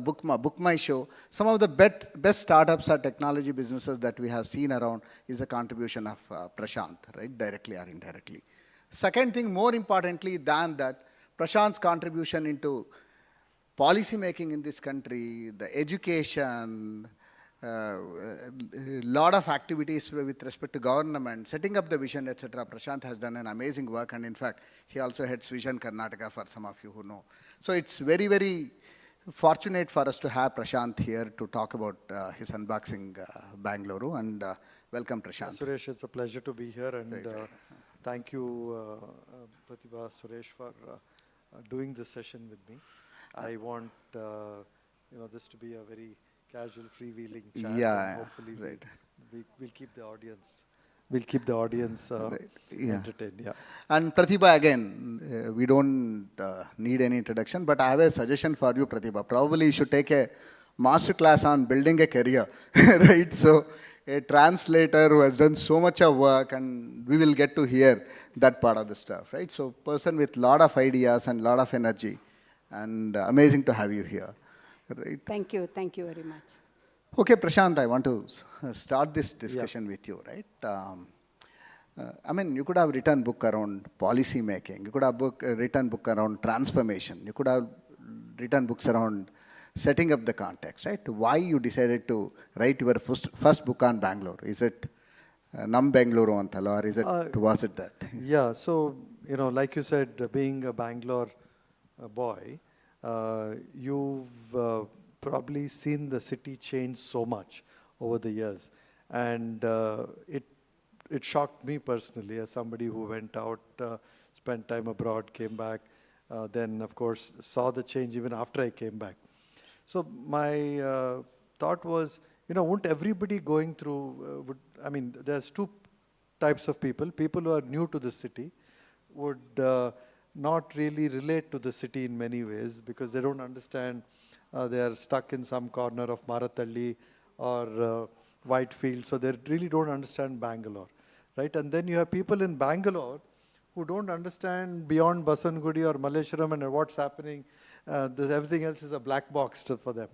Book My Show, some of the best startups or technology businesses that we have seen around is the contribution of Prashanth, right, directly or indirectly. Second thing, more importantly than that, Prashanth's contribution into policy making in this country, the education, lot of activities with respect to government, setting up the vision, etc. Prashanth has done an amazing work, and in fact, he also heads Vision Karnataka, for some of you who know. So it's very, very fortunate for us to have Prashanth here to talk about his Unboxing Bengaluru, and welcome, Prashanth. Suresh, it's a pleasure to be here, and thank you, Prathiba, Suresh, for doing this session with me. I want this to be a very casual, freewheeling chat. Yeah, and hopefully right. we'll keep the audience. We'll keep the audience Right. Yeah. entertained. Yeah. And Prathiba, again, we don't need any introduction, but I have a suggestion for you, Prathiba. Probably you should take a master class on building a career, right? So a translator who has done so much of work, and we will get to hear that part of the stuff, right? So person with lot of ideas and lot of energy, and amazing to have you here, right? Thank you very much. Okay, Prashanth, I want to start this discussion with you, right? I mean, you could have written book around policy making. You could have written book around transformation. You could have written books around setting up the context, right? Why you decided to write your first book on Bangalore? Is it Nam Bengaluru antala, or is it, was it that? Yeah, so, like you said, being a Bangalore boy, you've probably seen the city change so much over the years. And it shocked me personally as somebody who went out, spent time abroad, came back, then of course saw the change even after I came back. So my thought was, won't everybody going through, there's two types of people who are new to the city would not really relate to the city in many ways because they don't understand, they are stuck in some corner of Maratalli or Whitefield, so they really don't understand Bangalore, right? And then you have people in Bangalore who don't understand beyond Baswangudi or Malleshwaram and what's happening. Everything else is a black box for them.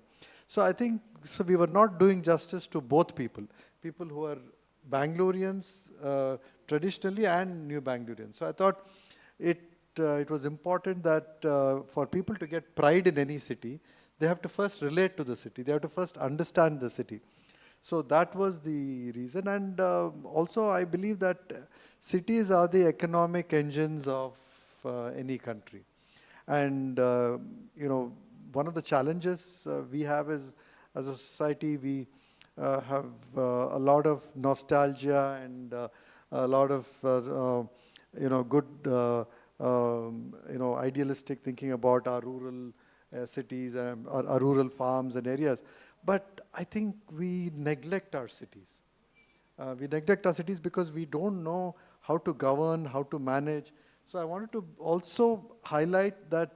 So I think we were not doing justice to both people who are Bangaloreans traditionally and new Bangaloreans. So I thought it was important that for people to get pride in any city, they have to first relate to the city. They have to first understand the city. So that was the reason. And also I believe that cities are the economic engines of any country. And, one of the challenges we have is as a society, we have a lot of nostalgia and a lot of, good, idealistic thinking about our rural cities and our rural farms and areas. But I think we neglect our cities. We neglect our cities because we don't know how to govern, how to manage. So I wanted to also highlight that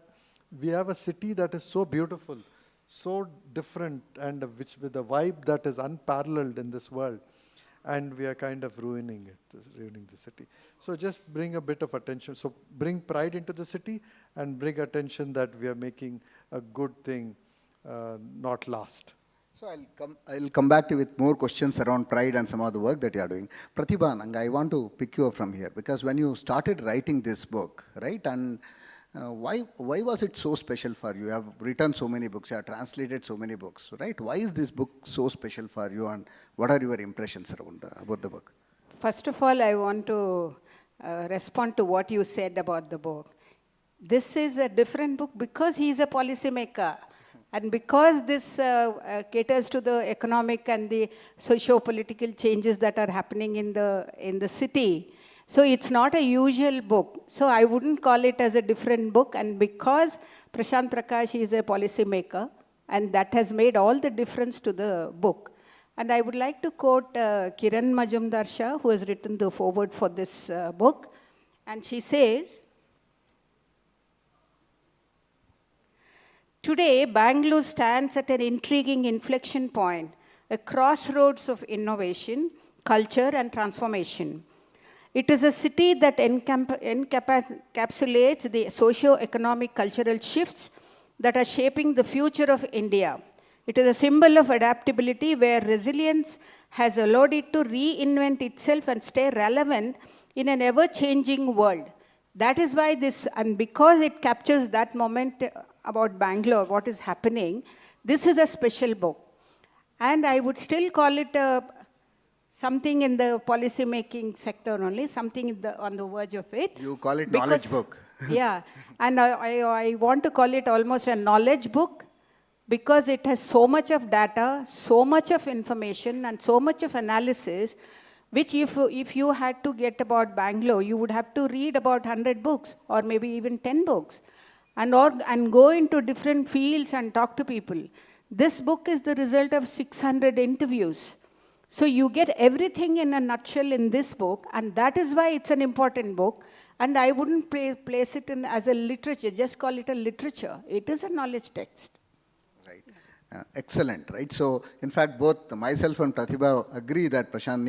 we have a city that is so beautiful, so different, and which with a vibe that is unparalleled in this world. And we are kind of ruining the city. So just bring a bit of attention. So bring pride into the city and bring attention that we are making a good thing not last. So I'll come back to you with more questions around pride and some of the work that you are doing. Prathiba, I want to pick you up from here, because when you started writing this book, right, and why was it so special for you? You have written so many books, you have translated so many books, right? Why is this book so special for you, and what are your impressions about the book? First of all, I want to respond to what you said about the book. This is a different book because he is a policymaker. And because this caters to the economic and the socio-political changes that are happening in the city, so it's not a usual book. So I wouldn't call it as a different book. And because Prashanth Prakash is a policymaker, and that has made all the difference to the book. And I would like to quote Kiran Majumdar Shah, who has written the foreword for this book. And she says, "Today, Bangalore stands at an intriguing inflection point, a crossroads of innovation, culture, and transformation. It is a city that encapsulates the socio-economic cultural shifts that are shaping the future of India. It is a symbol of adaptability where resilience has allowed it to reinvent itself and stay relevant in an ever-changing world. That is why this, and because it captures that moment about Bangalore, what is happening, this is a special book. And I would still call it something in the policy-making sector only, something on the verge of it. You call it knowledge book. Yeah, and I want to call it almost a knowledge book because it has so much of data, so much of information, and so much of analysis, which if you had to get about Bangalore, you would have to read about 100 books or maybe even 10 books and go into different fields and talk to people. This book is the result of 600 interviews. So you get everything in a nutshell in this book, and that is why it's an important book. And I wouldn't place it in as a literature, just call it a literature. It is a knowledge text. Right. Excellent, right? So, in fact, both myself and Prathiba agree that Prashant,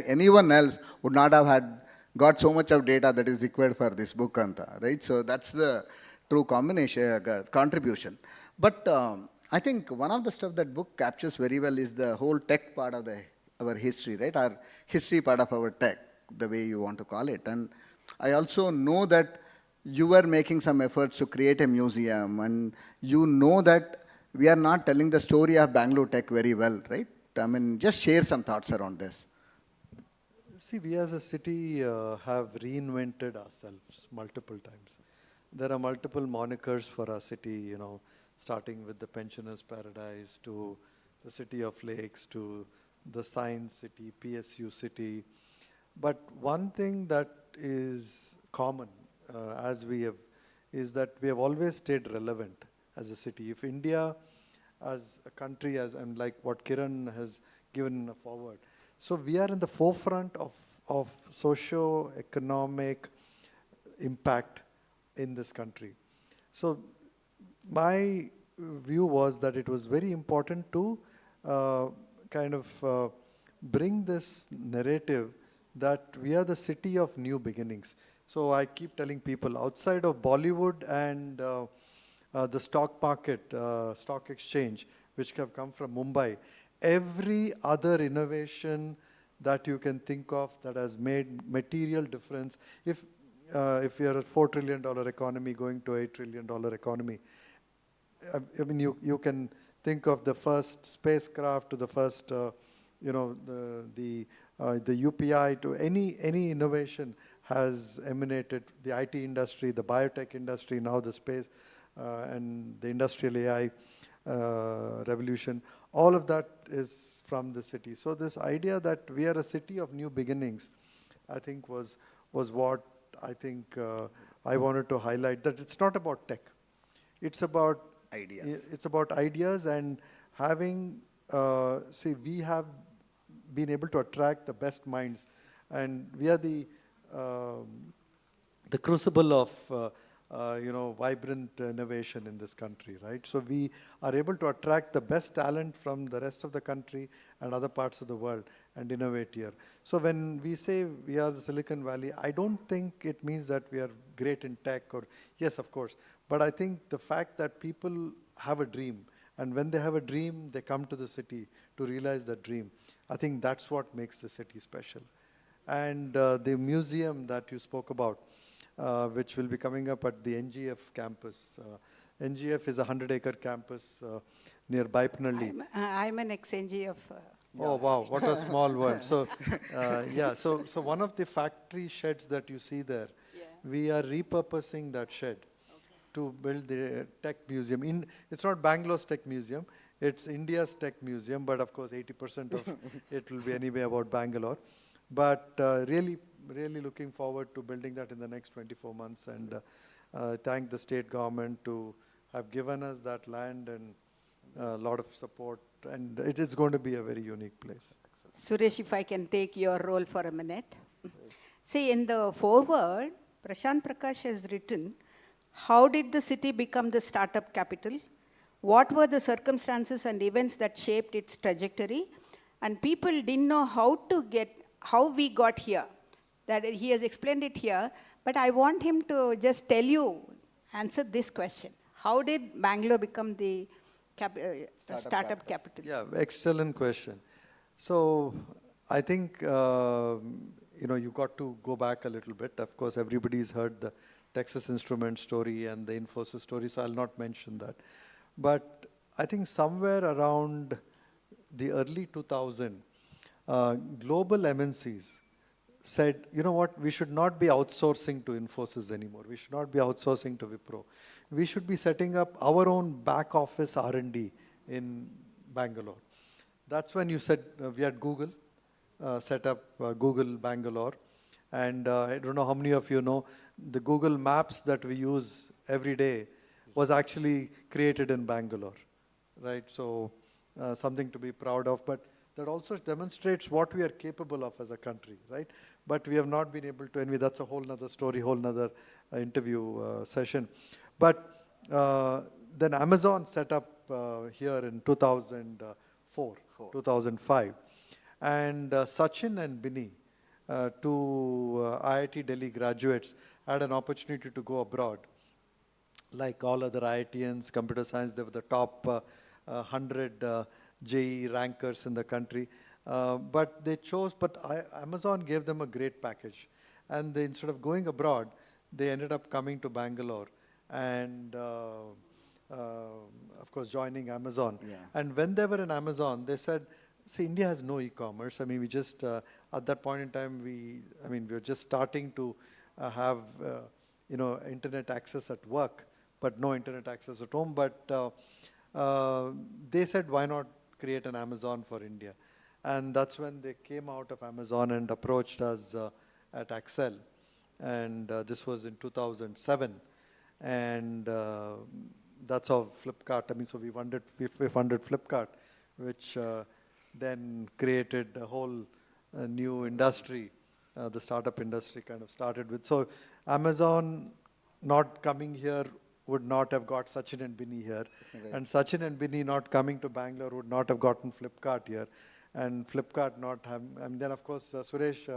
anyone else would not have got so much of data that is required for this book, right? So that's the true contribution. But I think one of the stuff that book captures very well is the whole tech part of our history, right? Our history part of our tech, the way you want to call it. And I also know that you were making some efforts to create a museum, and you know that we are not telling the story of Bangalore tech very well, right? I mean, just share some thoughts around this. See, we as a city have reinvented ourselves multiple times. There are multiple monikers for our city, starting with the Pensioners Paradise to the City of Lakes to the Science City, PSU City. But one thing that is common is that we have always stayed relevant as a city. If India as a country, and like what Kiran has given forward, so we are in the forefront of socio-economic impact in this country. So my view was that it was very important to bring this narrative that we are the city of new beginnings. So I keep telling people, outside of Bollywood and the stock market, stock exchange, which have come from Mumbai, every other innovation that you can think of that has made material difference, if we are a $4 trillion economy going to $8 trillion economy, I mean, you can think of the first spacecraft to the first, the UPI to any innovation has emanated. The IT industry, the biotech industry, now the space and the industrial AI revolution. all of that is from the city. So this idea that we are a city of new beginnings, I think was what I think I wanted to highlight, that it's not about tech. It's about Ideas. It's about ideas and having, we have been able to attract the best minds, and we are the crucible of vibrant innovation in this country, right? So we are able to attract the best talent from the rest of the country and other parts of the world and innovate here. So when we say we are the Silicon Valley, I don't think it means that we are great in tech, or yes, of course, but I think the fact that people have a dream, and when they have a dream, they come to the city to realize that dream. I think that's what makes the city special. And the museum that you spoke about, which will be coming up at the NGF campus. NGF is a 100-acre campus near Baipanalli. I'm an ex-NG of... Oh, wow, what a small world. So, so one of the factory sheds that you see there, we are repurposing that shed to build the tech museum. It's not Bangalore's tech museum, it's India's tech museum, but of course 80% of it will be anyway about Bangalore. But really looking forward to building that in the next 24 months, and thank the state government to have given us that land and a lot of support, and it is going to be a very unique place. Suresh, if I can take your role for a minute. See, in the foreword, Prashanth Prakash has written, how did the city become the startup capital? What were the circumstances and events that shaped its trajectory? And people didn't know how we got here. That he has explained it here, but I want him to just answer this question. How did Bangalore become the startup capital? Yeah, excellent question. So I think, you got to go back a little bit. Of course, everybody's heard the Texas Instruments story and the Infosys story, so I'll not mention that. But I think somewhere around the early 2000s, global MNCs said, you know what, we should not be outsourcing to Infosys anymore. We should not be outsourcing to Wipro. We should be setting up our own back office R&D in Bangalore. That's when you said, we had Google, set up Google Bangalore. And I don't know how many of you know, the Google Maps that we use every day was actually created in Bangalore, right? So something to be proud of, but that also demonstrates what we are capable of as a country, right? But we have not been able to, anyway, that's a whole nother story, whole nother interview session. But then Amazon set up here in 2004, 2005. And Sachin and Binny, two IIT Delhi graduates, had an opportunity to go abroad. Like all other IITians, computer science, they were the top 100 JEE rankers in the country. But they chose, Amazon gave them a great package. And they, instead of going abroad, they ended up coming to Bangalore and, of course, joining Amazon. Yeah. And when they were in Amazon, they said, see, India has no e-commerce. I mean, we just, at that point in time, we were just starting to have, internet access at work, but no internet access at home. But they said, why not create an Amazon for India? And that's when they came out of Amazon and approached us at Accel. And this was in 2007. And that's how Flipkart, so we funded Flipkart, which then created a whole new industry. The startup industry kind of started with. So Amazon not coming here would not have got Sachin and Binny here. Right. And Sachin and Binny not coming to Bangalore would not have gotten Flipkart here. And Flipkart not have, then of course Suresh,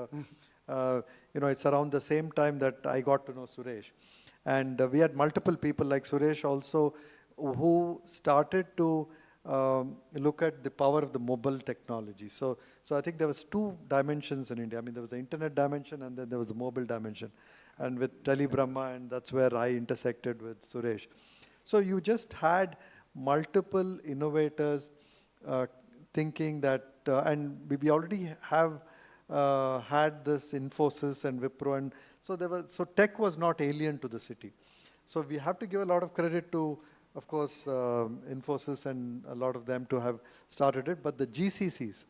it's around the same time that I got to know Suresh. And we had multiple people like Suresh also who started to look at the power of the mobile technology. So I think there was two dimensions in India. There was the internet dimension and then there was the mobile dimension. And with T M Brahma, and that's where I intersected with Suresh. So you just had multiple innovators thinking that, and we already have had this Infosys and Wipro, and so tech was not alien to the city. So we have to give a lot of credit to of course, Infosys and a lot of them to have started it, but the GCCs,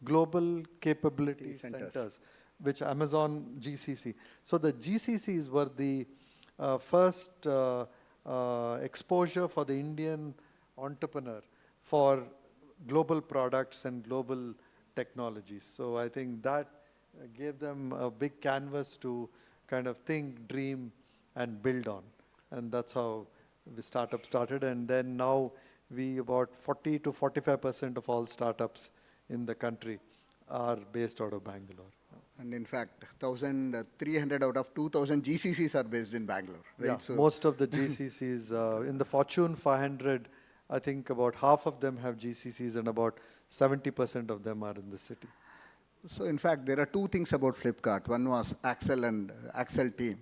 Global Capability Centers, which Amazon GCC. So the GCCs were the first exposure for the Indian entrepreneur for global products and global technologies. So I think that gave them a big canvas to kind of think, dream, and build on. And that's how the startup started. And then now about 40 to 45% of all startups in the country are based out of Bangalore. And in fact, 1,300 out of 2,000 GCCs are based in Bangalore, right? Yeah, So most of the GCCs, in the Fortune 500, I think about half of them have GCCs and about 70% of them are in the city. So in fact, there are two things about Flipkart. One was Axel and Axel team,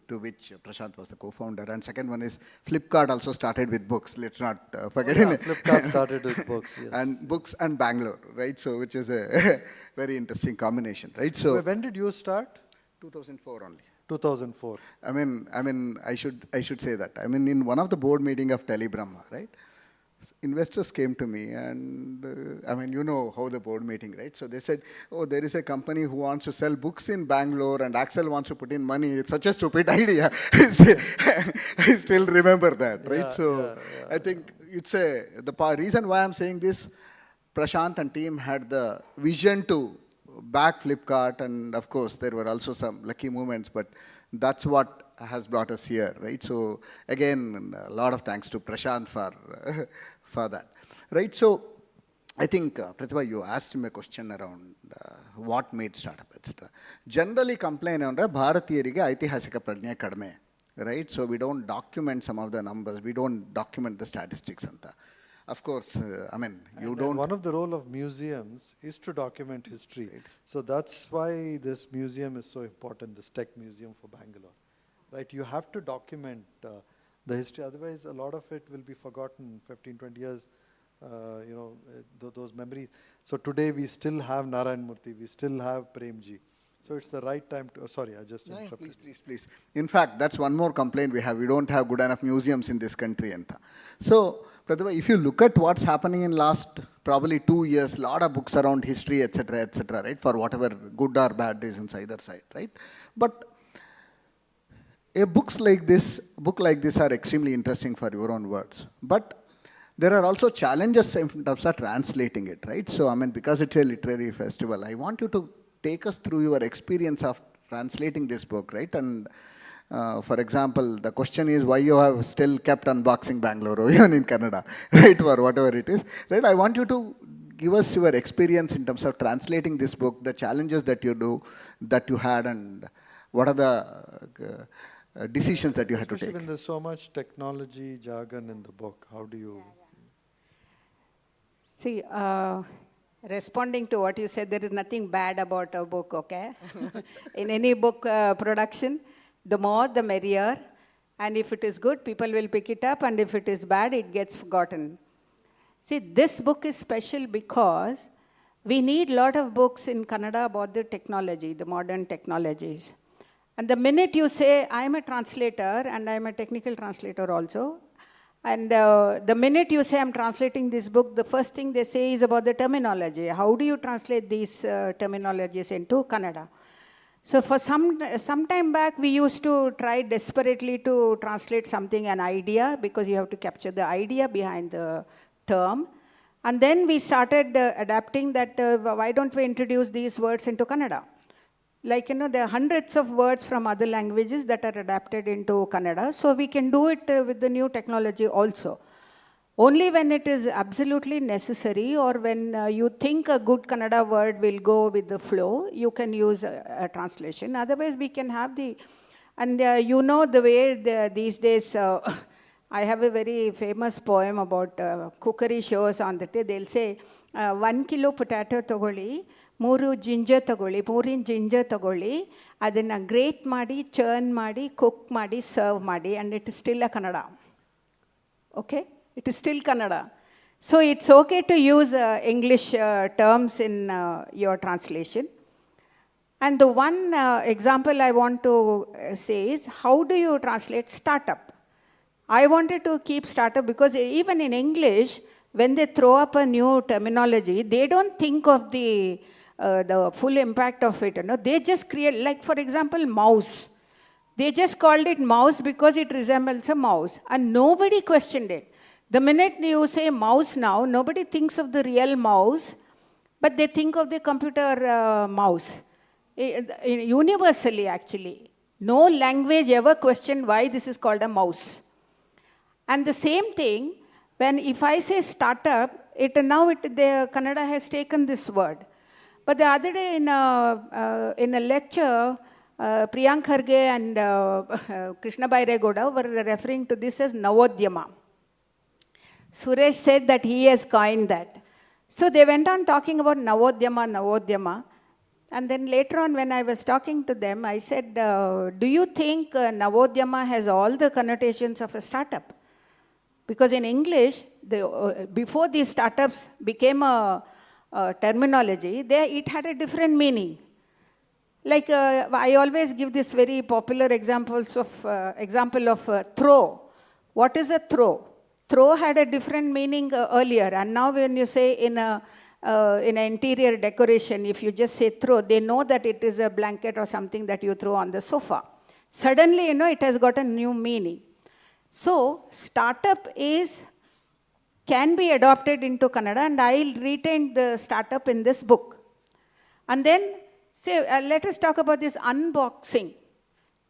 to which Prashanth was the co-founder. And second one is Flipkart also started with books. Let's not forget it. Flipkart started with books, yes. And books and Bangalore, right? So which is a very interesting combination, right? So when did you start? 2004 only. 2004. I mean, I should say that. I mean, in one of the board meeting of T M Brahma, right? Investors came to me and, I mean, you know how the board meeting, right? So they said, oh, there is a company who wants to sell books in Bangalore and Axel wants to put in money. It's such a stupid idea. I still remember that, right? So I think it's the reason why I'm saying this, Prashanth and team had the vision to back Flipkart, and of course there were also some lucky moments, but that's what has brought us here, right? So again, a lot of thanks to Prashanth for that, right? So I think, Prathiba, you asked me a question around what made startup, etc. Generally complain on Bharatiyarige Aitihasika Prajna Kadme, right? So we don't document some of the numbers, we don't document the statistics. Of course, I mean, you don't... One of the role of museums is to document history. Right. So that's why this museum is so important, this tech museum for Bangalore. Right, you have to document the history, otherwise a lot of it will be forgotten 15, 20 years, you know, those memories. So today we still have Narayan Murthy, we still have Premji. So it's the right time to, sorry, I just interrupted. Please. In fact, that's one more complaint we have. We don't have good enough museums in this country. So, Prathiba, if you look at what's happening in last probably 2 years, a lot of books around history, etc., right, for whatever good or bad reasons either side, right? But book like this are extremely interesting for your own words. But there are also challenges in terms of translating it, right? So, I mean, because it's a literary festival, I want you to take us through your experience of translating this book, right? And for example, the question is why you have still kept unboxing Bangalore, even in Canada, right? Or whatever it is, right? I want you to give us your experience in terms of translating this book, the challenges that you had, and what are the decisions that you had to take. Especially when there's so much technology jargon in the book, how do you... See, responding to what you said, there is nothing bad about a book, okay? In any book production, the more the merrier. And if it is good, people will pick it up. And if it is bad, it gets forgotten. See, this book is special because we need a lot of books in Kannada about the technology, the modern technologies. And the minute you say, I'm a translator, and I'm a technical translator also, and the minute you say, I'm translating this book, the first thing they say is about the terminology. How do you translate these terminologies into Kannada? So for some time back, we used to try desperately to translate something, an idea, because you have to capture the idea behind the term. And then we started adapting that, why don't we introduce these words into Kannada? Like, you know, there are hundreds of words from other languages that are adapted into Kannada, so we can do it with the new technology also. Only when it is absolutely necessary, or when you think a good Kannada word will go with the flow, you can use a translation. Otherwise, we can have the... And you know the way these days, I have a very famous poem about cookery shows on the day. They'll say, 1 kilo potato togoli, 3 ginger togoli, 3 ginger togoli, adanna grate ಮಾಡಿ, churn ಮಾಡಿ, cook ಮಾಡಿ, serve ಮಾಡಿ, and it is still a Kannada. Okay? It is still Kannada. So it's okay to use English terms in your translation. And the one example I want to say is, how do you translate startup? I wanted to keep startup because even in English, when they throw up a new terminology, they don't think of the full impact of it. They just create, like for example, mouse. They just called it mouse because it resembles a mouse, and nobody questioned it. The minute you say mouse now, nobody thinks of the real mouse, but they think of the computer mouse. Universally, actually. No language ever questioned why this is called a mouse. And the same thing, if I say startup, the Kannada has taken this word. But the other day in a lecture, Priyank Kharge and Krishna Bairegoda were referring to this as Navodhyama. Suresh said that he has coined that. So they went on talking about Navodhyama. And then later on when I was talking to them, I said, do you think Navodhyama has all the connotations of a startup? Because in English, before these startups became a terminology, it had a different meaning. Like I always give this very popular example of throw. What is a throw? Throw had a different meaning earlier, and now when you say in an interior decoration, if you just say throw, they know that it is a blanket or something that you throw on the sofa. Suddenly, it has got a new meaning. So, startup can be adopted into Kannada, and I'll retain the startup in this book. And then, let us talk about this unboxing.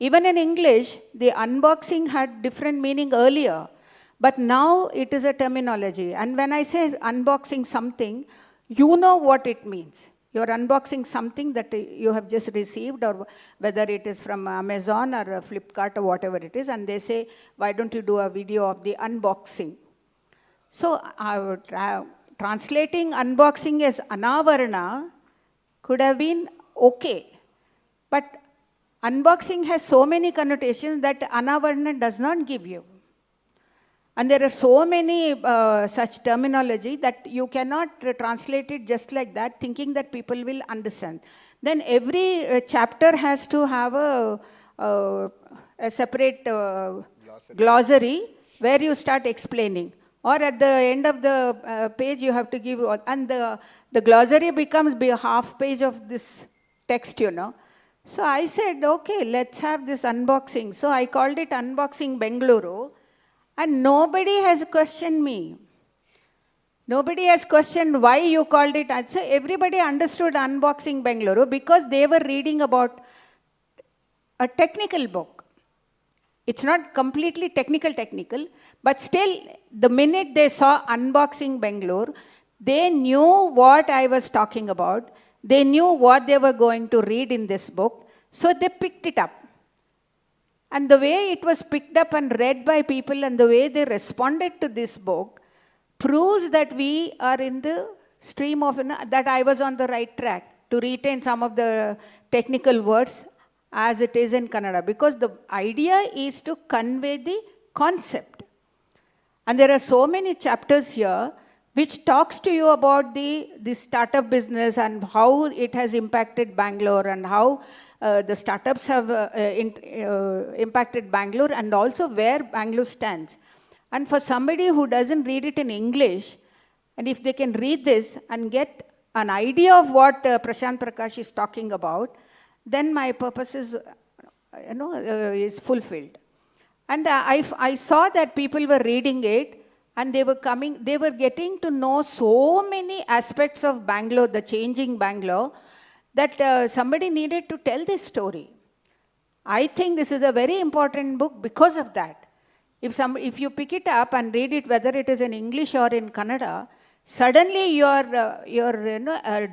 Even in English, the unboxing had different meaning earlier, but now it is a terminology. And when I say unboxing something, you know what it means. You're unboxing something that you have just received, or whether it is from Amazon or Flipkart or whatever it is, and they say, why don't you do a video of the unboxing? So translating unboxing as anavarana could have been okay. But unboxing has so many connotations that anavarana does not give you. And there are so many such terminology that you cannot translate it just like that, thinking that people will understand. Then every chapter has to have a separate glossary where you start explaining. Or at the end of the page you have to give, and the glossary becomes a half page of this text, So I said, okay, let's have this unboxing. So I called it Unboxing Bengaluru. And nobody has questioned me. Nobody has questioned why you called it. So everybody understood Unboxing Bengaluru because they were reading about a technical book. It's not completely technical, but still, the minute they saw Unboxing Bengaluru, they knew what I was talking about. They knew what they were going to read in this book. So they picked it up. And the way it was picked up and read by people and the way they responded to this book proves that we are in the stream of, that I was on the right track to retain some of the technical words as it is in Kannada. Because the idea is to convey the concept. And there are so many chapters here which talks to you about the startup business and how it has impacted Bangalore and how the startups have impacted Bangalore and also where Bangalore stands. And for somebody who doesn't read it in English, and if they can read this and get an idea of what Prashanth Prakash is talking about, then my purpose is, is fulfilled. And I saw that people were reading it and they were getting to know so many aspects of Bangalore, the changing Bangalore, that somebody needed to tell this story. I think this is a very important book because of that. If you pick it up and read it, whether it is in English or in Kannada, suddenly your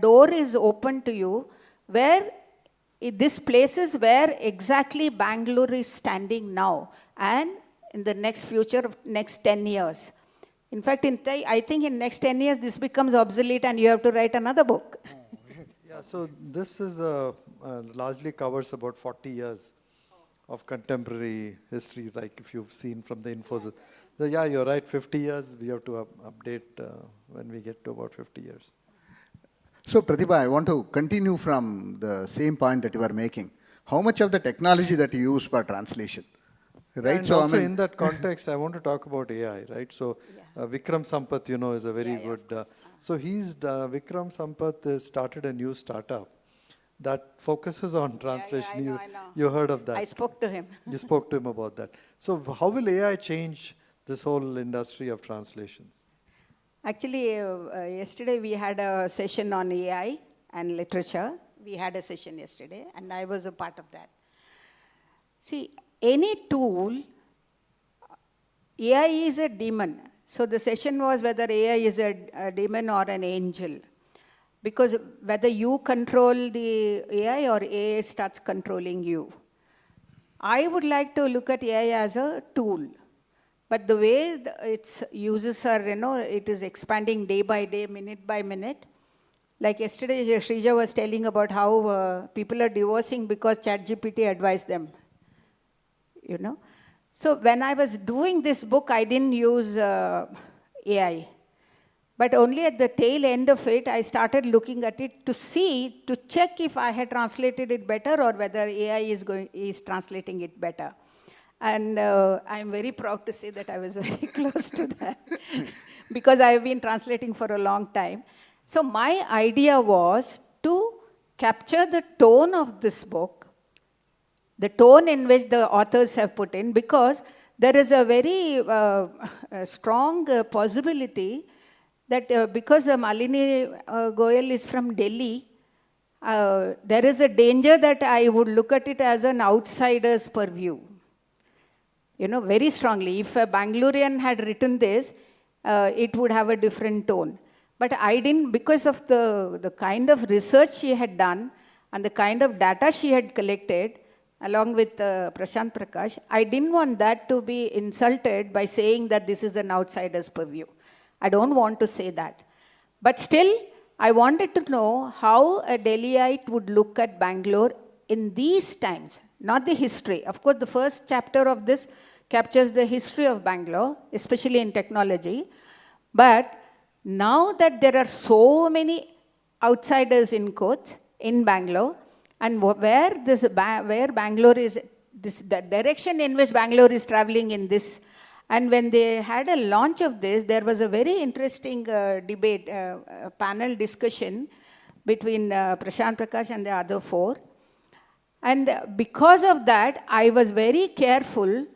door is open to you, where this place is where exactly Bangalore is standing now, and in the next future of next 10 years. In fact, I think in next 10 years this becomes obsolete and you have to write another book. Yeah, so this is largely covers about 40 years of contemporary history, like if you've seen from the infos. So yeah, you're right, 50 years, we have to update when we get to about 50 years. So Prathiba, I want to continue from the same point that you were making. How much of the technology that you use for translation? right? And So also I mean, in that context, I want to talk about AI, right? So Vikram Sampath, you know, is a very good. So Vikram Sampath has started a new startup that focuses on translation. I know. You heard of that? I spoke to him. You spoke to him about that. So how will AI change this whole industry of translations? Actually, yesterday we had a session on AI and literature. We had a session yesterday, and I was a part of that. See, any tool, AI is a demon. So the session was whether AI is a demon or an angel. Because whether you control the AI or AI starts controlling you. I would like to look at AI as a tool. But the way its uses are, it is expanding day by day, minute by minute. Like yesterday, Shrija was telling about how people are divorcing because ChatGPT advised them. So when I was doing this book, I didn't use AI. But only at the tail end of it, I started looking at it to check if I had translated it better or whether AI is translating it better. And I'm very proud to say that I was very close to that because I've been translating for a long time. So my idea was to capture the tone of this book, the tone in which the authors have put in, because there is a very strong possibility that because Malini Goyal is from Delhi, there is a danger that I would look at it as an outsider's purview. Very strongly. If a Bangalorean had written this, it would have a different tone. But I didn't, because of the kind of research she had done and the kind of data she had collected, along with Prashanth Prakash, I didn't want that to be insulted by saying that this is an outsider's purview. I don't want to say that. But still, I wanted to know how a Delhiite would look at Bangalore in these times, not the history. Of course, the first chapter of this captures the history of Bangalore, especially in technology. But now that there are so many outsiders in quotes in Bangalore, and where Bangalore is, the direction in which Bangalore is traveling in this, and when they had a launch of this, there was a very interesting debate, panel discussion between Prashanth Prakash and the other four. And because of that, I was very careful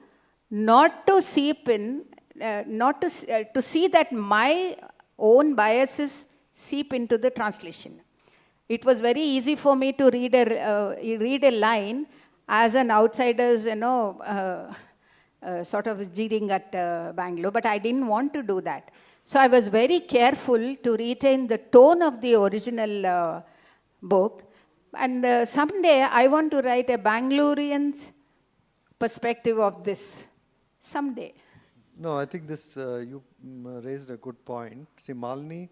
not to seep in, to see that my own biases seep into the translation. It was very easy for me to read a line as an outsider's, sort of jeering at Bangalore, but I didn't want to do that. So I was very careful to retain the tone of the original book. And someday I want to write a Bangalorean's perspective of this. Someday. No, I think this, you raised a good point. See, Malini,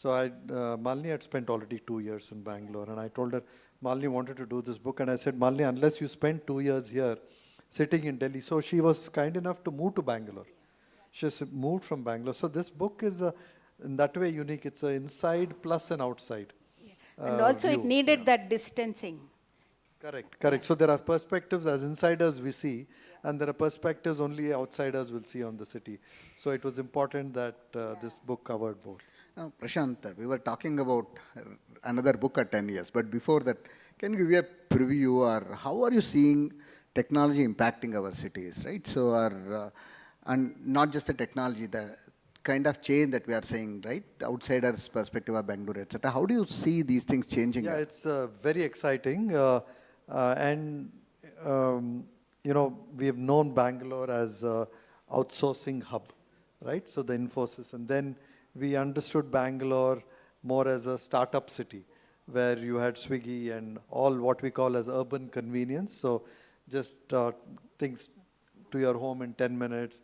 Malini had spent already 2 years in Bangalore, and I told her, Malini wanted to do this book, and I said, Malini, unless you spend 2 years here, sitting in Delhi. So she was kind enough to move to Bangalore. She has moved from Bangalore. So this book is in that way unique. It's an inside plus an outside. And also view. it needed that distancing. Correct. So there are perspectives as insiders we see, and there are perspectives only outsiders will see on the city. So it was important that this book covered both. Prashanth, we were talking about another book at 10 years, but before that, can you give a preview, or how are you seeing technology impacting our cities, right? So and not just the technology, the kind of change that we are seeing, right? Outsiders' perspective of Bangalore, etc. How do you see these things changing? Yeah, it's very exciting. And, we have known Bangalore as an outsourcing hub, right? So the Infosys. And then we understood Bangalore more as a startup city, where you had Swiggy and all what we call as urban convenience. So just things to your home in 10 minutes,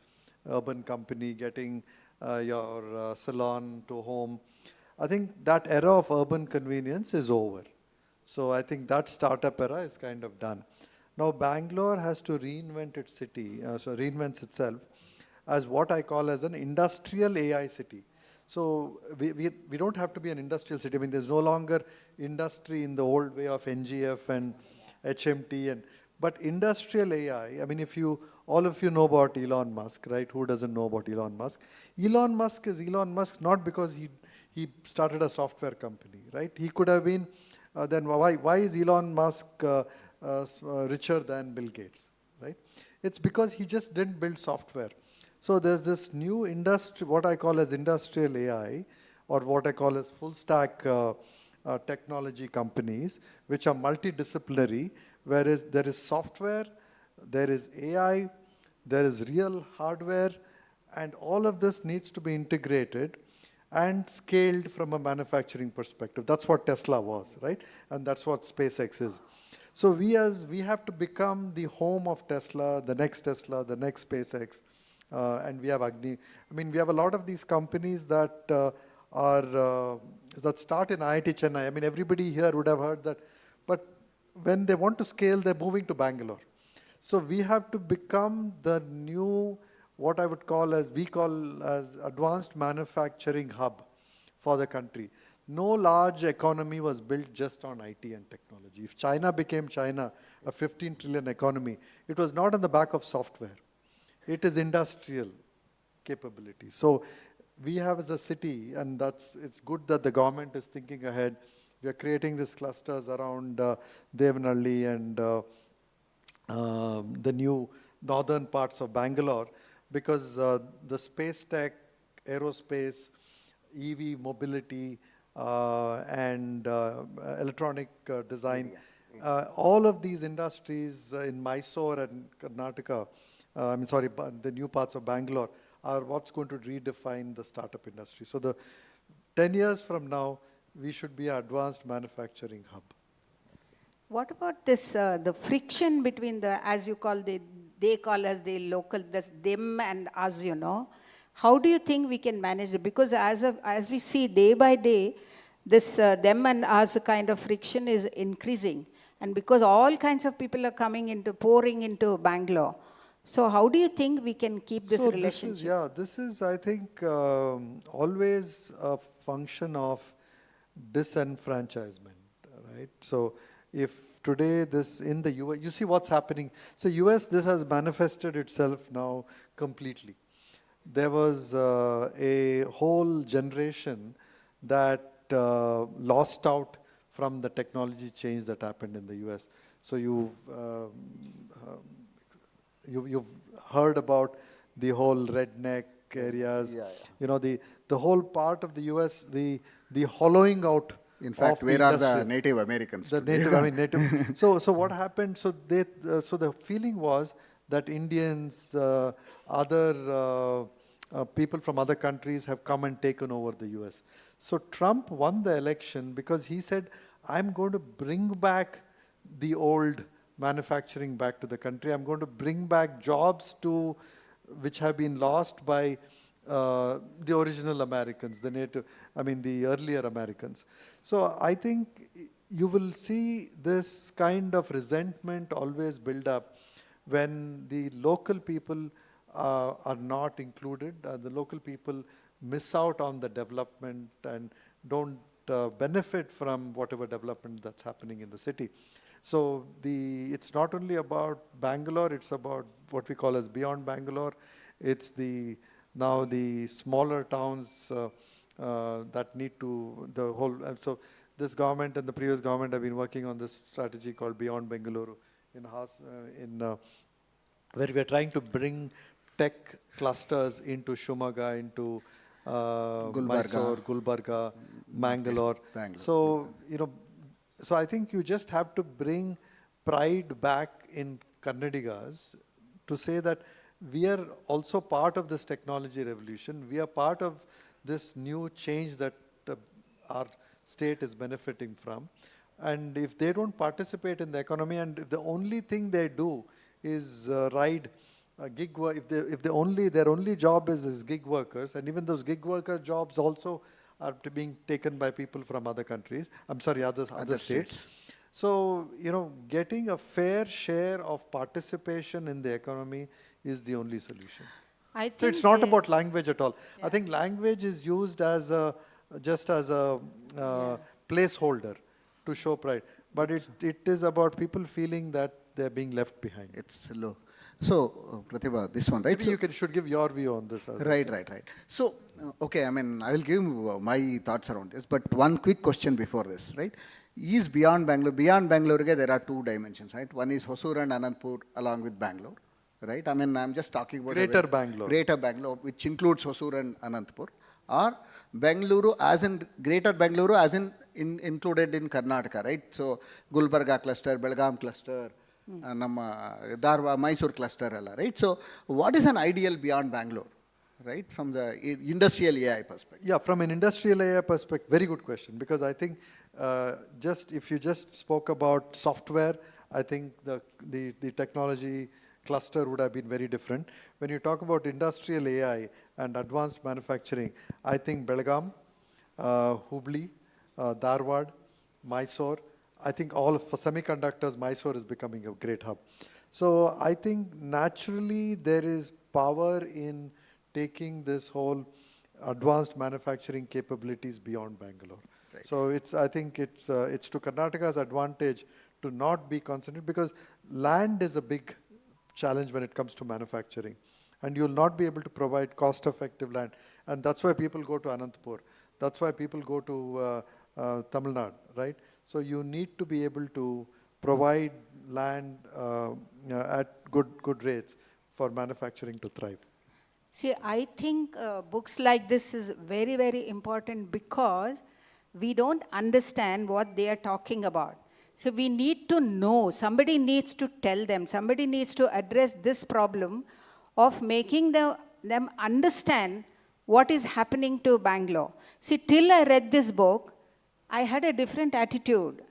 urban company getting your salon to home. I think that era of urban convenience is over. So I think that startup era is kind of done. Now Bangalore has to reinvent its city, reinvents itself as what I call as an industrial AI city. So we don't have to be an industrial city. I mean, there's no longer industry in the old way of NGF and HMT, but industrial AI, I mean, if you all of you know about Elon Musk, right? Who doesn't know about Elon Musk? Elon Musk is Elon Musk not because he started a software company, right? He could have been, then why is Elon Musk richer than Bill Gates, right? It's because he just didn't build software. So there's this new industry, what I call as industrial AI, or what I call as full stack technology companies, which are multidisciplinary, whereas there is software, there is AI, there is real hardware, and all of this needs to be integrated and scaled from a manufacturing perspective. That's what Tesla was, right? And that's what SpaceX is. So we have to become the home of Tesla, the next SpaceX, and we have Agni. I mean, we have a lot of these companies that that start in IIT Chennai. I mean, everybody here would have heard that, but when they want to scale, they're moving to Bangalore. So we have to become the new, what I would call as, we call as advanced manufacturing hub for the country. No large economy was built just on IT and technology. If China became China, a 15 trillion economy, it was not on the back of software. It is industrial capability. So we have as a city, and it's good that the government is thinking ahead. We are creating these clusters around Devanalli and the new northern parts of Bangalore, because the space tech, aerospace, EV mobility, and electronic design, all of these industries in Mysore and Karnataka, the new parts of Bangalore, are what's going to redefine the startup industry. So 10 years from now, we should be an advanced manufacturing hub. What about this, the friction between the, as you call, they call as the local, this them and us, you know? How do you think we can manage it? Because as we see day by day, this them and us kind of friction is increasing. And because all kinds of people are pouring into Bangalore. So how do you think we can keep this relationship? This is, I think, always a function of disenfranchisement, right? So if today this in the US, you see what's happening. So US, this has manifested itself now completely. There was a whole generation that lost out from the technology change that happened in the US. So you've heard about the whole redneck areas, you know, the whole part of the US, the hollowing out. In fact, where are the Native Americans? The native. So what happened? So the feeling was that Indians, other people from other countries have come and taken over the US. So Trump won the election because he said, I'm going to bring back the old manufacturing back to the country. I'm going to bring back jobs which have been lost by the original Americans, the earlier Americans. So I think you will see this kind of resentment always build up when the local people are not included. The local people miss out on the development and don't benefit from whatever development that's happening in the city. So it's not only about Bangalore, it's about what we call as beyond Bangalore. It's now the smaller towns that need to, so this government and the previous government have been working on this strategy called Beyond Bengaluru where we are trying to bring tech clusters into Shumaga, into Mysore, Gulbarga, Mangalore. So, so I think you just have to bring pride back in Kannadigas to say that we are also part of this technology revolution. We are part of this new change that our state is benefiting from. And if they don't participate in the economy, and if the only thing they do is ride gig work, if their only job is gig workers, and even those gig worker jobs also are being taken by people from other countries, other states. So, getting a fair share of participation in the economy is the only solution. So it's not about language at all. Yeah. I think language is used as just as a placeholder to show pride. But it is about people feeling that they're being left behind. It's low. So, Prathiba, this one, right? Maybe you should give your view on this. As well. Right. So, okay, I mean, I will give my thoughts around this, but one quick question before this, right? Is beyond Bangalore, there are two dimensions, right? One is Hosur and Anandpur along with Bangalore, right? I mean, I'm just talking about Greater Bangalore. Greater Bangalore, which includes Hosur and Anandpur, or Bengaluru as in Greater Bengaluru as in included in Karnataka, right? So, Gulbarga cluster, Belgaum cluster, Namma Dharwad, Mysore cluster, right? So, what is an ideal beyond Bangalore, right? From the industrial AI perspective. Yeah, from an industrial AI perspective, very good question. Because I think if you just spoke about software, I think the technology cluster would have been very different. When you talk about industrial AI and advanced manufacturing, I think Belgaum, Hubli, Dharwad, Mysore, I think for semiconductors, Mysore is becoming a great hub. So I think naturally there is power in taking this whole advanced manufacturing capabilities beyond Bangalore. Right. So I think it's to Karnataka's advantage to not be concentrated, because land is a big challenge when it comes to manufacturing. And you'll not be able to provide cost-effective land. And that's why people go to Anantapur. That's why people go to Tamil Nadu, right? So you need to be able to provide land at good rates for manufacturing to thrive. See, I think books like this is very, very important because we don't understand what they are talking about. So we need to know, somebody needs to tell them, somebody needs to address this problem of making them understand what is happening to Bangalore. See, till I read this book, I had a different attitude.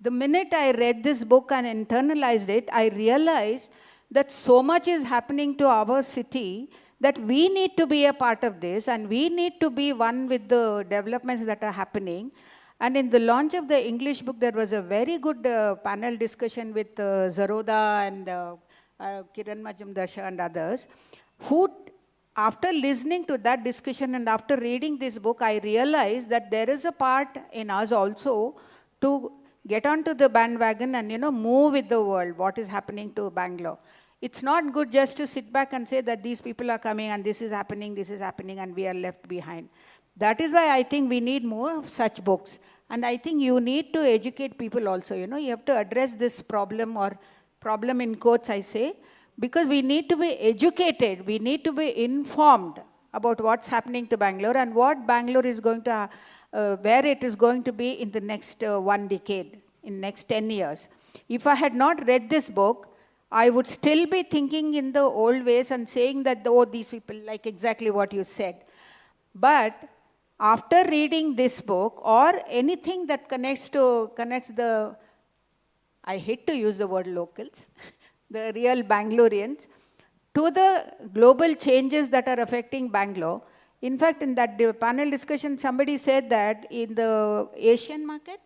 The minute I read this book and internalized it, I realized that so much is happening to our city that we need to be a part of this, and we need to be one with the developments that are happening. And in the launch of the English book, there was a very good panel discussion with Zaroda and Kiran Majumdar and others, who, after listening to that discussion and after reading this book, I realized that there is a part in us also to get onto the bandwagon and, move with the world, what is happening to Bangalore. It's not good just to sit back and say that these people are coming and this is happening, and we are left behind. That is why I think we need more of such books. And I think you need to educate people also. You have to address this problem, or problem in quotes I say, because we need to be educated, we need to be informed about what's happening to Bangalore and what Bangalore is going to, where it is going to be in the next 1 decade, in next 10 years. If I had not read this book, I would still be thinking in the old ways and saying that, oh, these people, like exactly what you said. But after reading this book, or anything that connects the, I hate to use the word locals, the real Bangaloreans, to the global changes that are affecting Bangalore. In fact, in that panel discussion, somebody said that in the Asian market,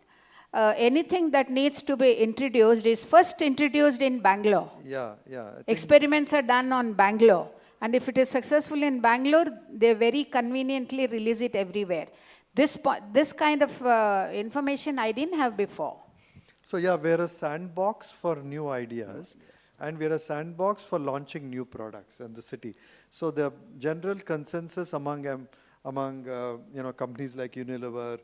anything that needs to be introduced is first introduced in Bangalore. Yeah. Experiments are done on Bangalore. And if it is successful in Bangalore, they very conveniently release it everywhere. This kind of information I didn't have before. So yeah, we're a sandbox for new ideas, and we're a sandbox for launching new products in the city. So the general consensus among companies like Unilever,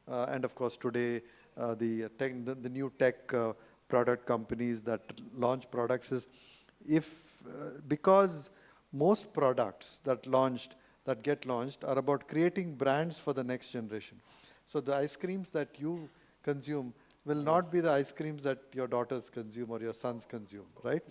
and of course today the new tech product companies that launch products is, because most products that get launched are about creating brands for the next generation. So the ice creams that you consume will not be the ice creams that your daughters consume or your sons consume, right?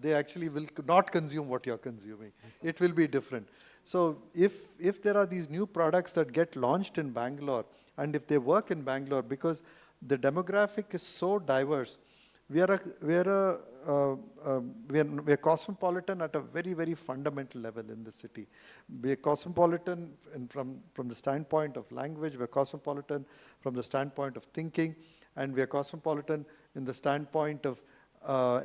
They actually will not consume what you're consuming. It will be different. So if there are these new products that get launched in Bangalore, and if they work in Bangalore, because the demographic is so diverse, we are cosmopolitan at a very, very fundamental level in the city. We are cosmopolitan from the standpoint of language, we are cosmopolitan from the standpoint of thinking, and we are cosmopolitan in the standpoint of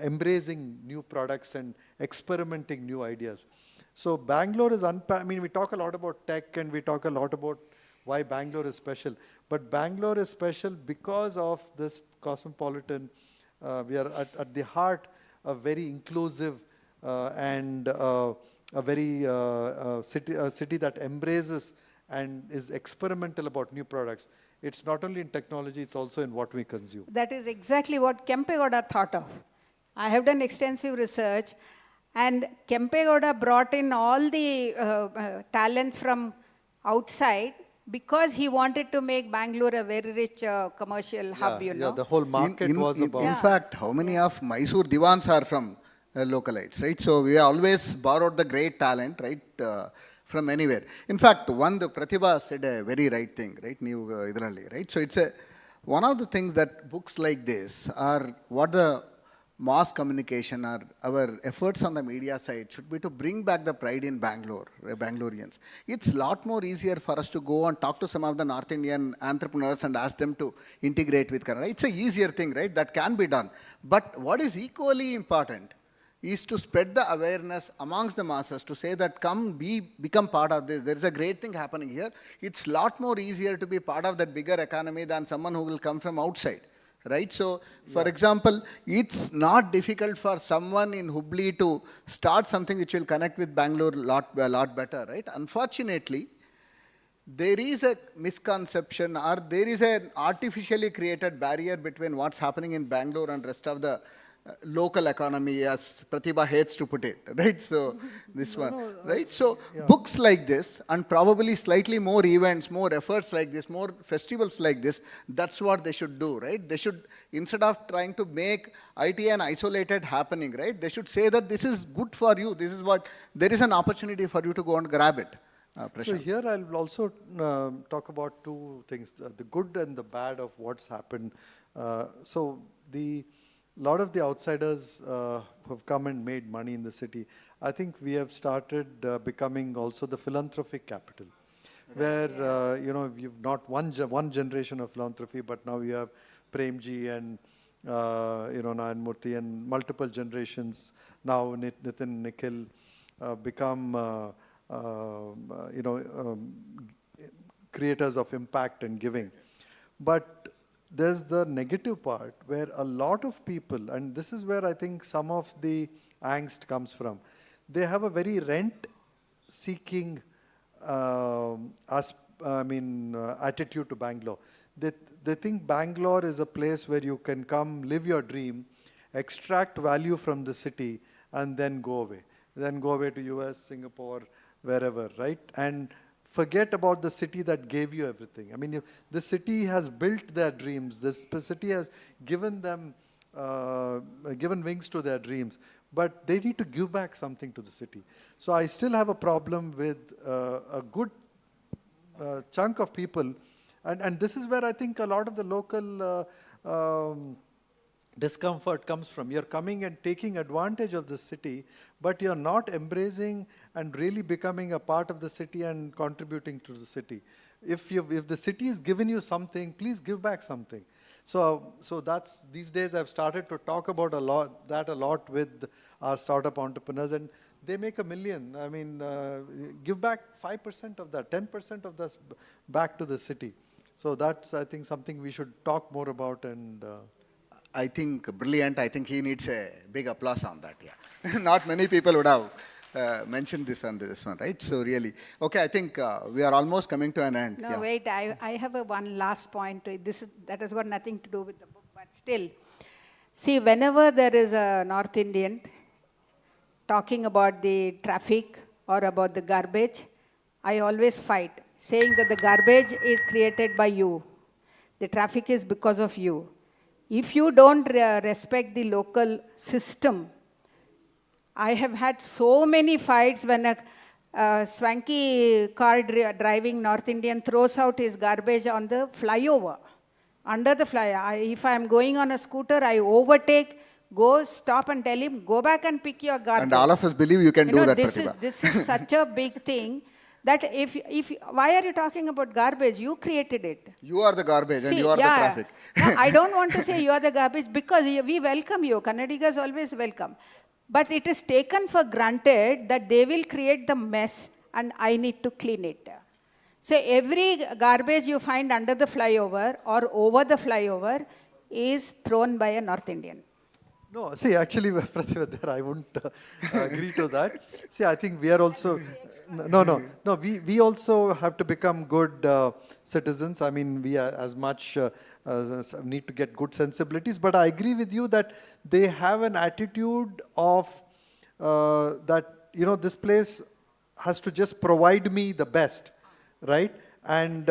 embracing new products and experimenting new ideas. So Bangalore is, we talk a lot about tech and we talk a lot about why Bangalore is special, but Bangalore is special because of this cosmopolitan. We are at the heart a very inclusive and a very city that embraces and is experimental about new products. It's not only in technology, it's also in what we consume. That is exactly what Kempegowda thought of. I have done extensive research, and Kempegowda brought in all the talents from outside because he wanted to make Bangalore a very rich commercial hub, you know. The whole market was about... In fact, how many of Mysore Diwans are from localites, right? So we always borrowed the great talent, right, from anywhere. In fact, the Prathiba said a very right thing, right? Right? So it's one of the things that books like this are what the mass communication or our efforts on the media side should be to bring back the pride in Bangalore, Bangaloreans. It's a lot more easier for us to go and talk to some of the North Indian entrepreneurs and ask them to integrate with Kannada. It's an easier thing, right? That can be done. But what is equally important is to spread the awareness amongst the masses, to say that become part of this. There is a great thing happening here. It's a lot more easier to be part of that bigger economy than someone who will come from outside. Right? So, for example, it's not difficult for someone in Hubli to start something which will connect with Bangalore a lot better, right? Unfortunately, there is a misconception or there is an artificially created barrier between what's happening in Bangalore and rest of the local economy, as Prathiba hates to put it, right? So, right? So, books like this and probably slightly more events, more efforts like this, more festivals like this, that's what they should do, right? They should, instead of trying to make IT an isolated happening, right? They should say that this is good for you, this is what, there is an opportunity for you to go and grab it. So here I'll also talk about two things, the good and the bad of what's happened. A lot of the outsiders have come and made money in the city. I think we have started becoming also the philanthropic capital, where you've not one generation of philanthropy, but now you have Premji and Nayan Murthy and multiple generations. Now Nitin, Nikhil become creators of impact and giving. But there's the negative part where a lot of people, and this is where I think some of the angst comes from, they have a very rent-seeking attitude to Bangalore. They think Bangalore is a place where you can come, live your dream, extract value from the city, and then go away. Then go away to US, Singapore, wherever, right? And forget about the city that gave you everything. I mean, the city has built their dreams. This city has given them, given wings to their dreams. But they need to give back something to the city. So I still have a problem with a good chunk of people. And this is where I think a lot of the local discomfort comes from. You're coming and taking advantage of the city, but you're not embracing and really becoming a part of the city and contributing to the city. If the city has given you something, please give back something. So that's, these days I've started to talk about a lot with our startup entrepreneurs, and they make $1 million. I mean, give back 5% of that, 10% of that back to the city. So that's, I think, something we should talk more about. And I think brilliant. I think he needs a big applause on that. Yeah, not many people would have mentioned this on this one, right? So really, okay. I think we are almost coming to an end. No, wait. I have one last point. That has got nothing to do with the book, but still, see, whenever there is a North Indian talking about the traffic or about the garbage, I always fight, saying that the garbage is created by you. The traffic is because of you. If you don't respect the local system, I have had so many fights when a swanky car driving North Indian throws out his garbage on the flyover, under the flyover. If I am going on a scooter, I overtake, go stop and tell him, go back and pick your garbage. And all of us believe you can do that, Prathiba. This is such a big thing. That why are you talking about garbage? You created it. You are the garbage and you are the traffic. No, I don't want to say you are the garbage because we welcome you. Kannadigas always welcome. But it is taken for granted that they will create the mess and I need to clean it. So every garbage you find under the flyover or over the flyover is thrown by a North Indian. No, see, actually, Prathiba, there I wouldn't agree to that. See, I think we are also, no, we also have to become good citizens. I mean, we are as much need to get good sensibilities, but I agree with you that they have an attitude of that, you know, this place has to just provide me the best, right? And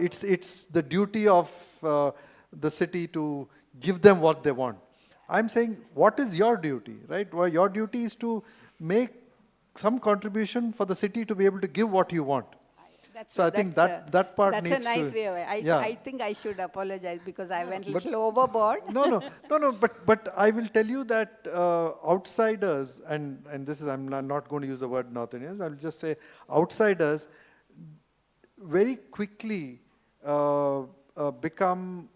it's the duty of the city to give them what they want. I'm saying, what is your duty, right? Well, your duty is to make some contribution for the city to be able to give what you want. So I think that part needs to... That's a nice way. I think I should apologize because I went a little overboard. No, but I will tell you that outsiders, and this is, I'm not going to use the word North Indians, I'll just say outsiders very quickly become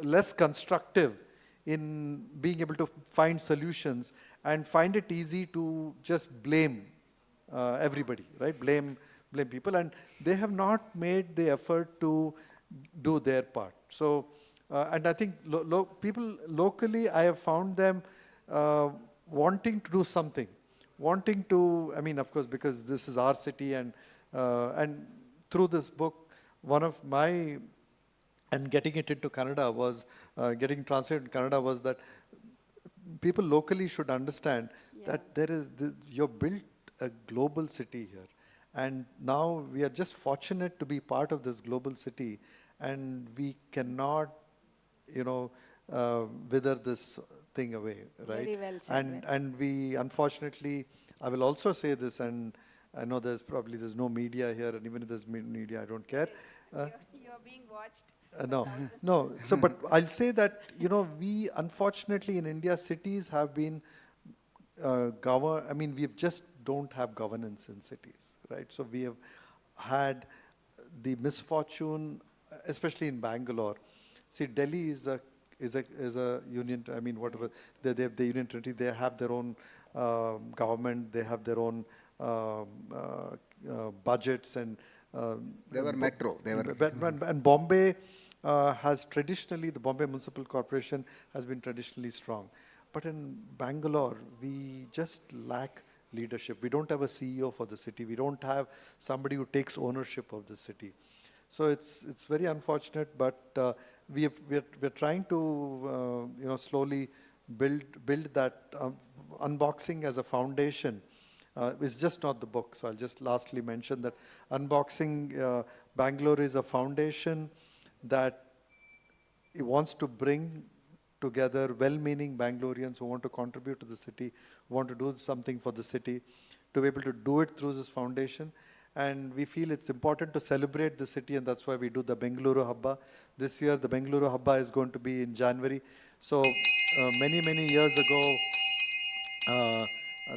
less constructive in being able to find solutions and find it easy to just blame everybody, right? Blame people, and they have not made the effort to do their part. So, and I think people locally, I have found them wanting to do something, wanting to, I mean, of course, because this is our city, and through this book, one of my, and getting it into Kannada was, getting translated in Kannada was that people locally should understand that there is, you've built a global city here. And now we are just fortunate to be part of this global city, and we cannot, you know, wither this thing away, right? Very well said. And we, unfortunately, I will also say this, and I know there's no media here, and even if there's media, I don't care. You're being watched. No. So, but I'll say that, you know, we, unfortunately, in India, cities have been I mean, we just don't have governance in cities, right? So we have had the misfortune, especially in Bangalore. See, Delhi is a union. I mean, whatever they have the union territory, they have their own government, they have their own budgets, and They were metro. They were. And Bombay has traditionally, the Bombay Municipal Corporation has been traditionally strong. But in Bangalore, we just lack leadership. We don't have a CEO for the city. We don't have somebody who takes ownership of the city. So it's very unfortunate, but we're trying to you know, slowly build that unboxing as a foundation. It's just not the book. So I'll just lastly mention that unboxing Bangalore is a foundation that it wants to bring together well-meaning Bangaloreans who want to contribute to the city, who want to do something for the city, to be able to do it through this foundation. And we feel it's important to celebrate the city, and that's why we do the Bengaluru Habba. This year, the Bengaluru Habba is going to be in January. So many years ago,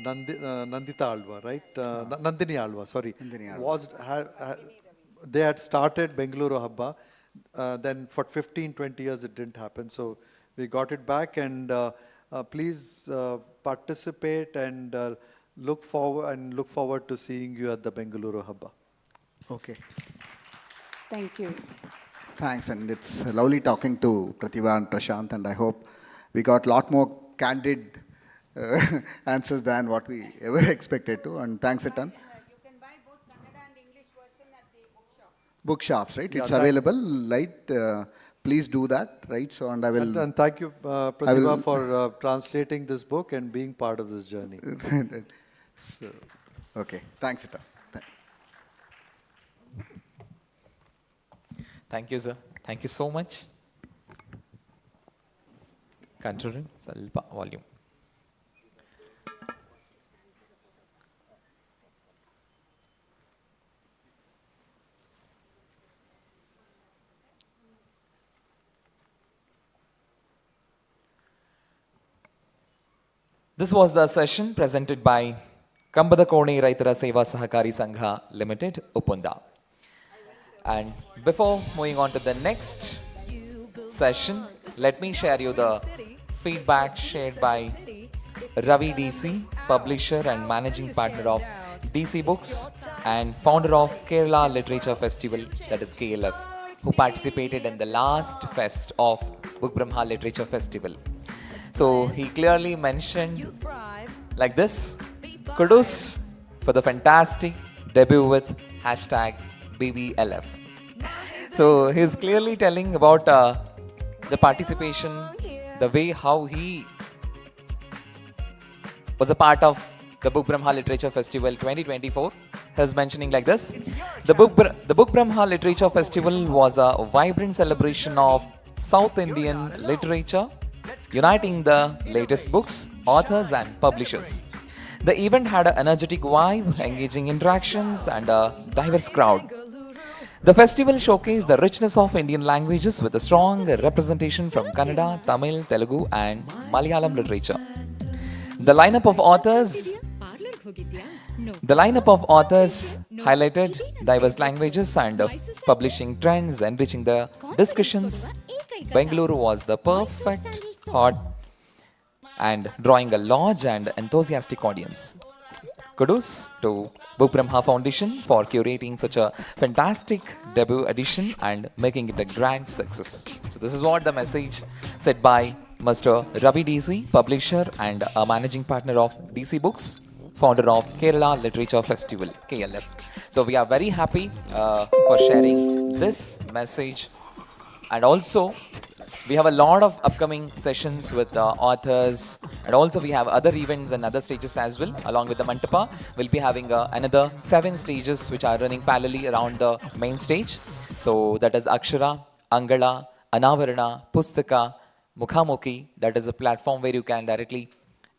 Nandita Alva, right? Nandini Alva, sorry. Nandini Alva. They had started Bengaluru Habba. Then for 15-20 years, it didn't happen. So we got it back, and please participate and look forward to seeing you at the Bengaluru Habba. Okay. Thank you. Thanks, and it's lovely talking to Prathiba and Prashanth, and I hope we got a lot more candid answers than what we ever expected to, and thanks a ton. You can buy both Kannada and English version at the bookshop. Bookshops, right? Yeah, it's available, right? Please do that, right? So, and I will... And thank you, Prathiba, for translating this book and being part of this journey. So, okay, thanks a ton. Thank you, sir. Thank you so much. Control Salpa volume. This was the session presented by Kambadakone Raitara Seva Sahakari Sangha Limited, Upunda. And before moving on to the next session, let me share you the feedback shared by Ravi DC, publisher and managing partner of DC Books and founder of Kerala Literature Festival, that is KLF, who participated in the last fest of Book Brahma Literature Festival. So he clearly mentioned like this: kudos for the fantastic debut with hashtag BBLF. So he's clearly telling about the participation, the way how he was a part of the Book Brahma Literature Festival 2024. He's mentioning like this: the Book Brahma Literature Festival was a vibrant celebration of South Indian literature, uniting the latest books, authors and publishers. The event had an energetic vibe, engaging interactions and a diverse crowd. The festival showcased the richness of Indian languages with a strong representation from Kannada, Tamil, Telugu and Malayalam literature. The lineup of authors highlighted diverse languages and publishing trends, enriching the discussions. Bengaluru was the perfect hot and drawing a large and enthusiastic audience. Kudos to Book Brahma Foundation for curating such a fantastic debut edition and making it a grand success. So this is what the message said by Mr. Ravi DC, publisher and a managing partner of DC Books, founder of Kerala Literature Festival, KLF. So we are very happy for sharing this message. And also, we have a lot of upcoming sessions with authors, and also we have other events and other stages as well. Along with the Mantapa, we'll be having another 7 stages which are running parallelly around the main stage. So that is Akshara, Angala, Anavarana, Pustaka, Mukhamukhi. That is a platform where you can directly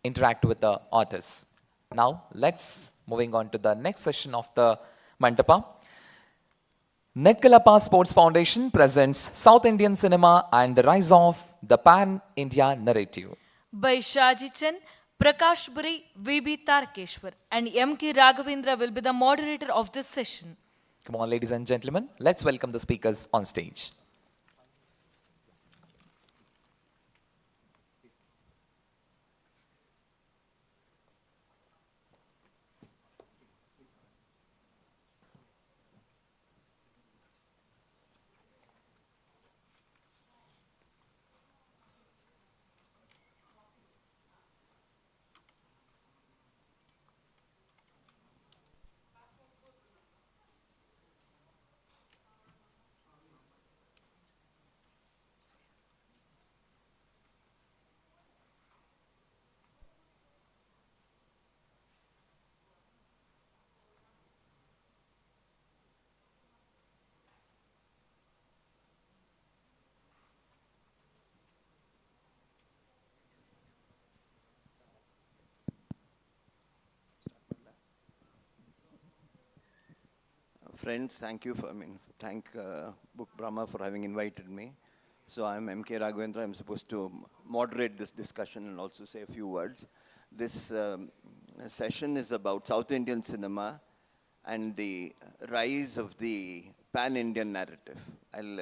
interact with the authors. Now, let's moving on to the next session of the Mantapa. Nekkalappa Sports Foundation presents South Indian cinema and the rise of the pan-India narrative. By Shaji Chen, Prakash Buri, VB Tarkeshwar and M K Raghavendra will be the moderator of this session. Come on, ladies and gentlemen, let's welcome the speakers on stage. Friends, thank you for, thank Book Brahma for having invited me. So I'm M K Raghavendra. I'm supposed to moderate this discussion and also say a few words. This session is about South Indian cinema and the rise of the pan-Indian narrative. I'll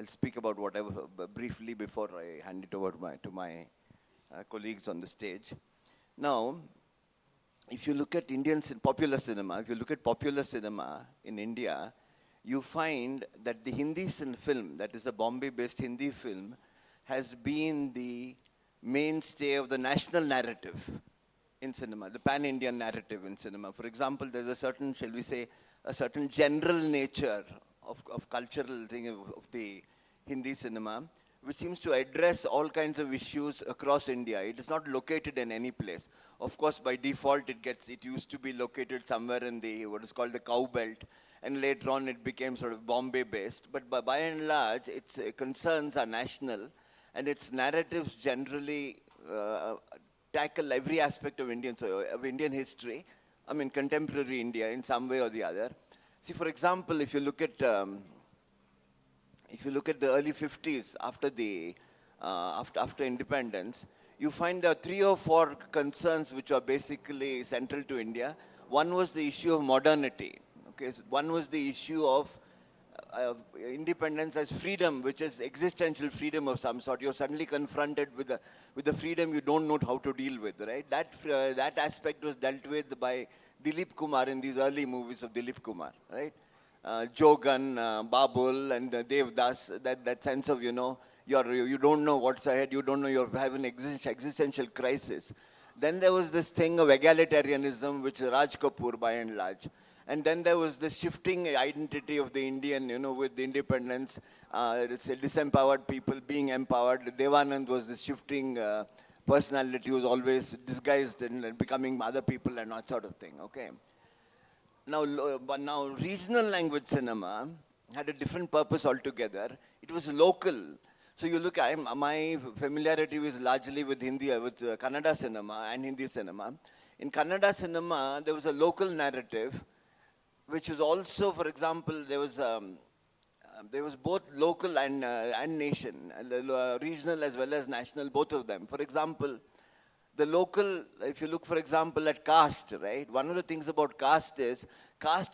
speak about whatever briefly before I hand it over to my colleagues on the stage. Now, if you look at popular cinema, in India, you find that the Hindi film, that is a Bombay-based Hindi film, has been the mainstay of the national narrative in cinema, the pan-Indian narrative in cinema. For example, there's a certain, shall we say, a certain general nature of cultural thing of the Hindi cinema, which seems to address all kinds of issues across India. It is not located in any place. Of course, by default, it used to be located somewhere in what is called the cow belt, and later on it became sort of Bombay-based. But by and large, its concerns are national, and its narratives generally tackle every aspect of Indian history, contemporary India in some way or the other. See, for example, if you look at the early 50s, after independence, you find there are 3 or 4 concerns which are basically central to India. One was the issue of modernity. Okay, so one was the issue of independence as freedom, which is existential freedom of some sort. You're suddenly confronted with the freedom you don't know how to deal with, right? That aspect was dealt with by Dilip Kumar in these early movies of Dilip Kumar, right? Jogan, Babul, and Devdas, that sense of, you don't know what's ahead, you don't know, you're having an existential crisis. Then there was this thing of egalitarianism, which Raj Kapoor by and large. And then there was the shifting identity of the Indian, with the independence, disempowered people being empowered. Devanand was the shifting personality who was always disguised and becoming other people and that sort of thing, okay? But now regional language cinema had a different purpose altogether. It was local. So you look, my familiarity was largely with Hindi, with Kannada cinema and Hindi cinema. In Kannada cinema, there was a local narrative, which was also, for example, there was both local and nation, regional as well as national, both of them. For example, the local, if you look, for example, at caste, right? One of the things about caste is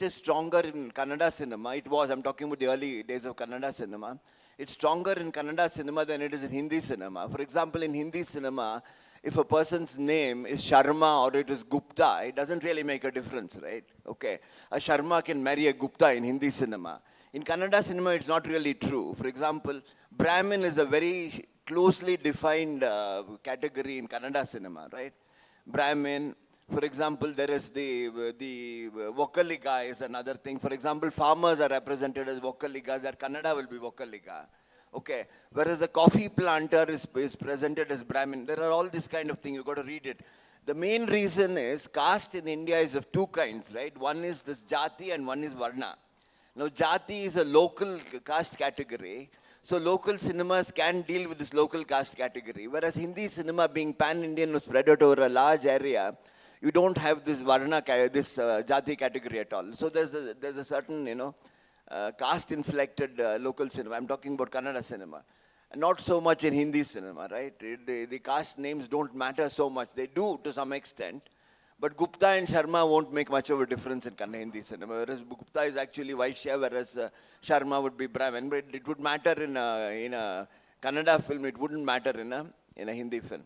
stronger in Kannada cinema. It was, I'm talking about the early days of Kannada cinema. It's stronger in Kannada cinema than it is in Hindi cinema. For example, in Hindi cinema, if a person's name is Sharma or it is Gupta, it doesn't really make a difference, right? Okay. A Sharma can marry a Gupta in Hindi cinema. In Kannada cinema, it's not really true. For example, Brahmin is a very closely defined category in Kannada cinema, right? Brahmin, for example, there is the Vokkaliga is another thing. For example, farmers are represented as Vokkaligas, that Kannada will be Vokkaliga. Okay, whereas a coffee planter is presented as Brahmin. There are all this kind of thing, you've got to read it. The main reason is caste in India is of two kinds, right? One is this Jati and one is Varna. Now, Jati is a local caste category, so local cinemas can deal with this local caste category. Whereas Hindi cinema, being pan-Indian, was spread out over a large area, you don't have this Varna, this Jati category at all. So there's a certain, caste-inflected local cinema. I'm talking about Kannada cinema. Not so much in Hindi cinema, right? The caste names don't matter so much. They do to some extent. But Gupta and Sharma won't make much of a difference in Hindi cinema. Whereas Gupta is actually Vaishya, whereas Sharma would be Brahmin. But it would matter in a Kannada film. It wouldn't matter in a Hindi film.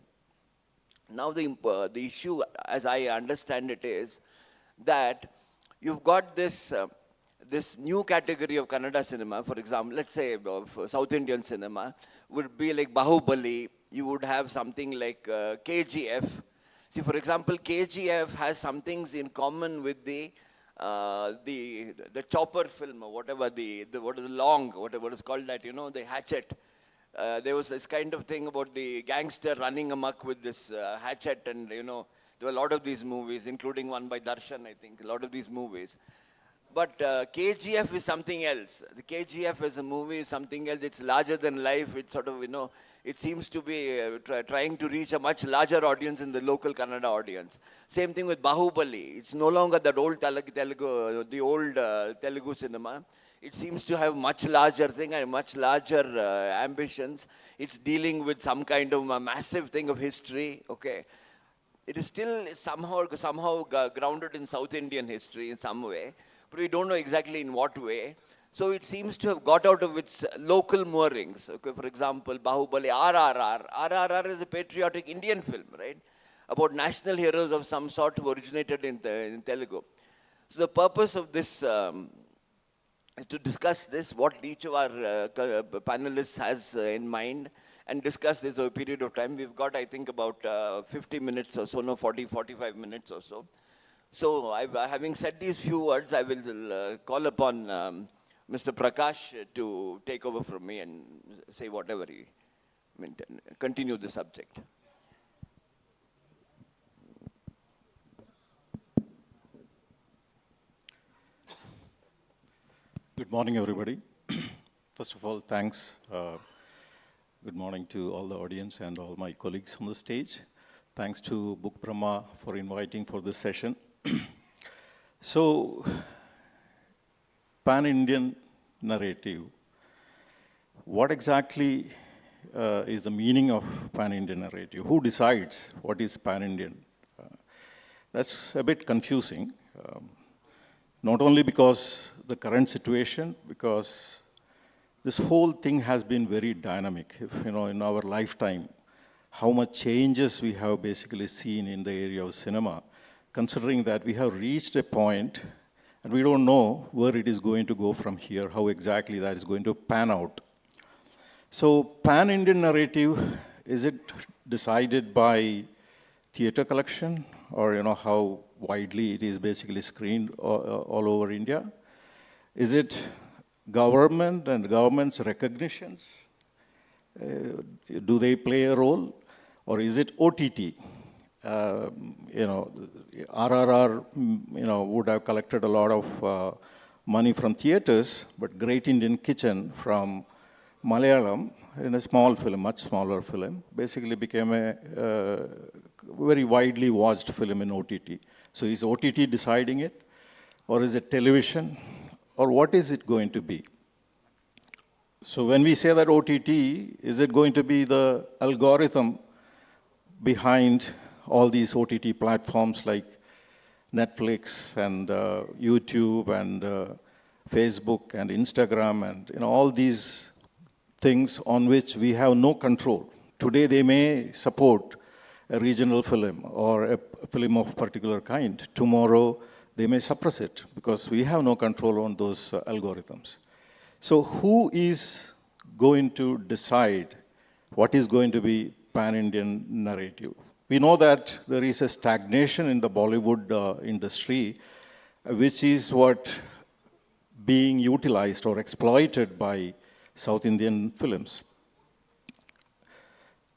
Now the issue, as I understand it, is that you've got this new category of Kannada cinema. For example, let's say of South Indian cinema would be like Bahubali. You would have something like KGF. See, for example, KGF has some things in common with the chopper film or whatever, what is called that, the hatchet. There was this kind of thing about the gangster running amok with this hatchet, and there were a lot of these movies, including one by Darshan, I think, a lot of these movies. But KGF is something else. The KGF as a movie is something else. It's larger than life. It's sort of, it seems to be trying to reach a much larger audience in the local Kannada audience. Same thing with Bahubali. It's no longer that old Telugu cinema. It seems to have much larger thing and much larger ambitions. It's dealing with some kind of a massive thing of history. Okay. It is still somehow grounded in South Indian history in some way, but we don't know exactly in what way. So it seems to have got out of its local moorings. Okay, for example, Bahubali, RRR. RRR is a patriotic Indian film, right? About national heroes of some sort who originated in Telugu. So the purpose of this is to discuss this, what each of our panelists has in mind, and discuss this over a period of time. We've got, I think, about 50 minutes or so, 45 minutes or so. So, having said these few words, I will call upon Mr. Prakash to take over from me and say whatever continue the subject. Good morning, everybody. First of all, thanks. Good morning to all the audience and all my colleagues on the stage. Thanks to Book Brahma for inviting for this session. So, pan-Indian narrative. What exactly is the meaning of pan-Indian narrative? Who decides what is pan-Indian? That's a bit confusing. Not only because the current situation, because this whole thing has been very dynamic. If, in our lifetime, how much changes we have basically seen in the area of cinema, considering that we have reached a point and we don't know where it is going to go from here, how exactly that is going to pan out. So pan-Indian narrative, is it decided by theater collection, or how widely it is basically screened all over India? Is it government and government's recognitions? Do they play a role? Or is it OTT? RRR, would have collected a lot of money from theaters, but Great Indian Kitchen from Malayalam, in a small film, much smaller film, basically became a very widely watched film in OTT. So is OTT deciding it? Or is it television? Or what is it going to be? So when we say that OTT, is it going to be the algorithm behind all these OTT platforms like Netflix and YouTube and Facebook and Instagram and all these things on which we have no control? Today they may support a regional film or a film of particular kind. Tomorrow they may suppress it because we have no control on those algorithms. So who is going to decide what is going to be pan-Indian narrative? We know that there is a stagnation in the Bollywood industry, which is what being utilized or exploited by South Indian films.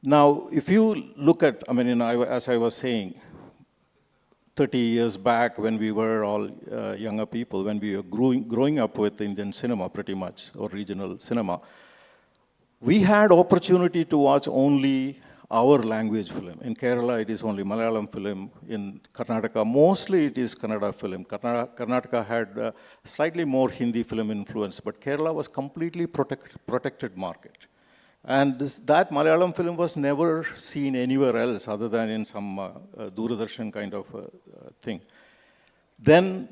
Now, if you look at, as I was saying, 30 years back when we were all younger people, when we were growing up with Indian cinema pretty much, or regional cinema, we had opportunity to watch only our language film. In Kerala, it is only Malayalam film. In Karnataka, mostly it is Kannada film. Karnataka had slightly more Hindi film influence, but Kerala was completely protected market. And that Malayalam film was never seen anywhere else other than in some Doordarshan kind of thing. Then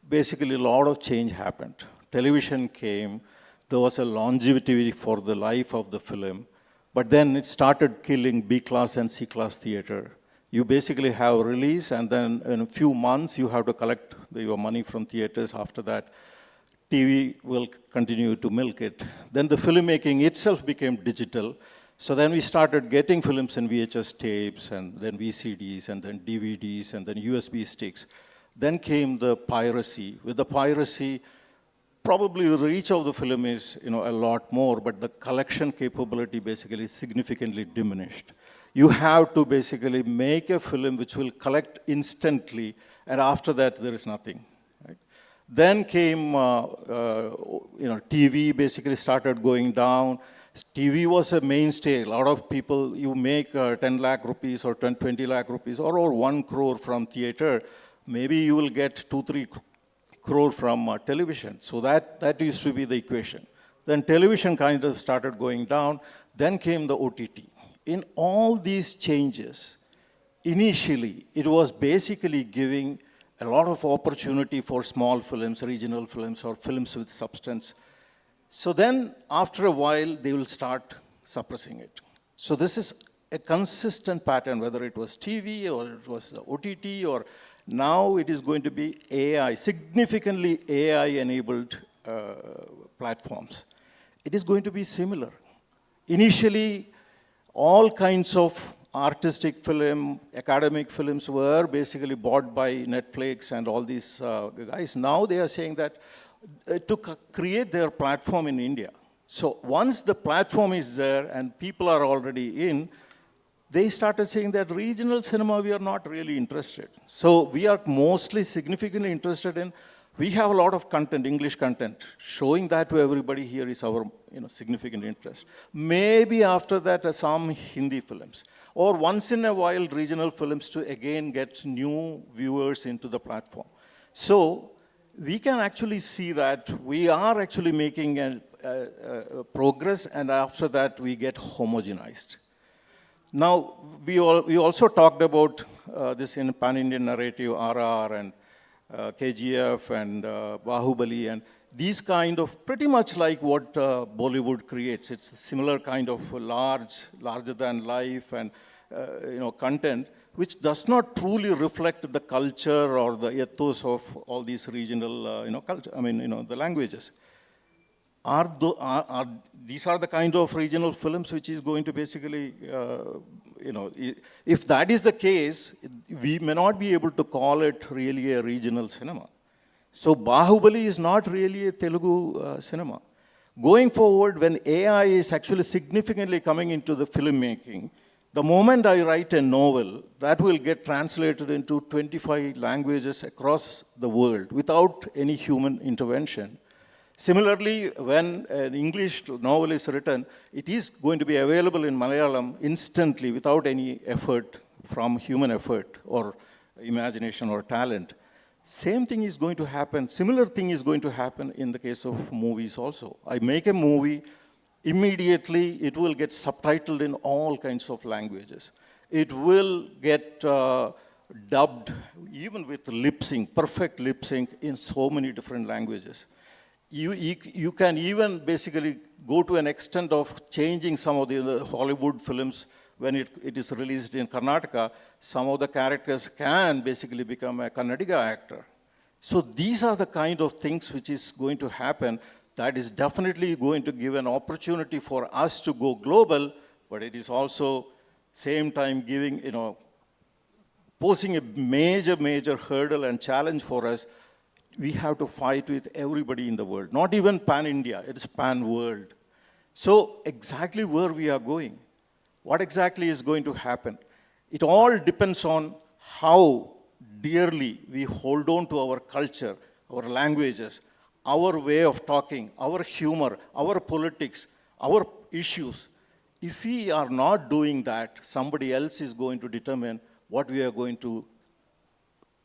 basically a lot of change happened. Television came, there was a longevity for the life of the film, but then it started killing B-class and C-class theater. You basically have a release, and then in a few months you have to collect your money from theaters. After that, TV will continue to milk it. Then the filmmaking itself became digital. So then we started getting films in VHS tapes, and then VCDs, and then DVDs, and then USB sticks. Then came the piracy. With the piracy, probably the reach of the film is a lot more, but the collection capability basically significantly diminished. You have to basically make a film which will collect instantly, and after that there is nothing. Then came, TV basically started going down. TV was a mainstay. A lot of people, you make 10 lakh rupees or 20 lakh rupees or 1 crore from theater, maybe you will get 2-3 crore from television. So that used to be the equation. Then television kind of started going down. Then came the OTT. In all these changes, initially, it was basically giving a lot of opportunity for small films, regional films, or films with substance. So then, after a while, they will start suppressing it. So this is a consistent pattern, whether it was TV or it was OTT, or now it is going to be AI, significantly AI-enabled platforms. It is going to be similar. Initially, all kinds of artistic film, academic films were basically bought by Netflix and all these guys. Now they are saying that to create their platform in India. So once the platform is there and people are already in, they started saying that regional cinema, we are not really interested. So we are mostly significantly interested in, we have a lot of content, English content. Showing that to everybody here is our significant interest. Maybe after that, some Hindi films. Or once in a while, regional films to again get new viewers into the platform. So we can actually see that we are actually making a progress, and after that, we get homogenized. Now, we also talked about this in pan-Indian narrative, RR and KGF and Bahubali, and these kind of pretty much like what Bollywood creates. It's a similar kind of larger than life and content, which does not truly reflect the culture or the ethos of all these regional culture. The languages. are these are the kind of regional films which is going to basically, if that is the case, we may not be able to call it really a regional cinema. So Bahubali is not really a Telugu cinema. Going forward, when AI is actually significantly coming into the filmmaking, the moment I write a novel, that will get translated into 25 languages across the world without any human intervention. Similarly, when an English novel is written, it is going to be available in Malayalam instantly without any effort from human effort or imagination or talent. Same thing is going to happen, similar thing is going to happen in the case of movies also. I make a movie, immediately it will get subtitled in all kinds of languages. It will get dubbed, even with lip sync, perfect lip sync in so many different languages. You can even basically go to an extent of changing some of the Hollywood films. When it is released in Karnataka, some of the characters can basically become a Kannadiga actor. So these are the kind of things which is going to happen that is definitely going to give an opportunity for us to go global, but it is also same time giving, posing a major hurdle and challenge for us. We have to fight with everybody in the world, not even pan-India, it is pan-world. So exactly where we are going, what exactly is going to happen? It all depends on how dearly we hold on to our culture, our languages, our way of talking, our humor, our politics, our issues. If we are not doing that, somebody else is going to determine what we are going to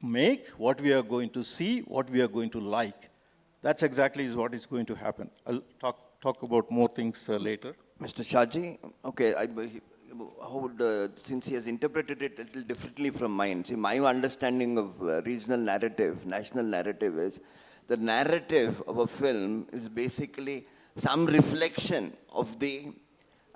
make, what we are going to see, what we are going to like. That's exactly is what is going to happen. I'll talk about more things later. Mr. Shaji, okay, since he has interpreted it a little differently from mine, see, my understanding of regional narrative, national narrative is, the narrative of a film is basically some reflection of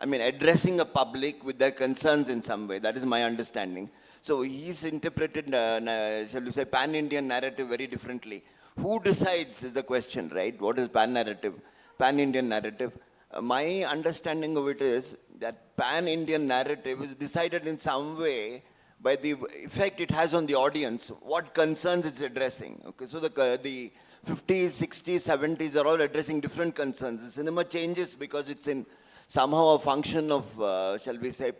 addressing a public with their concerns in some way. That is my understanding. So he's interpreted, shall we say, pan-Indian narrative very differently. Who decides is the question, right? What is pan-narrative, pan-Indian narrative? My understanding of it is that pan-Indian narrative is decided in some way by the effect it has on the audience, what concerns it's addressing. Okay, so the 50s, 60s, 70s are all addressing different concerns. The cinema changes because it's in somehow a function of, shall we say,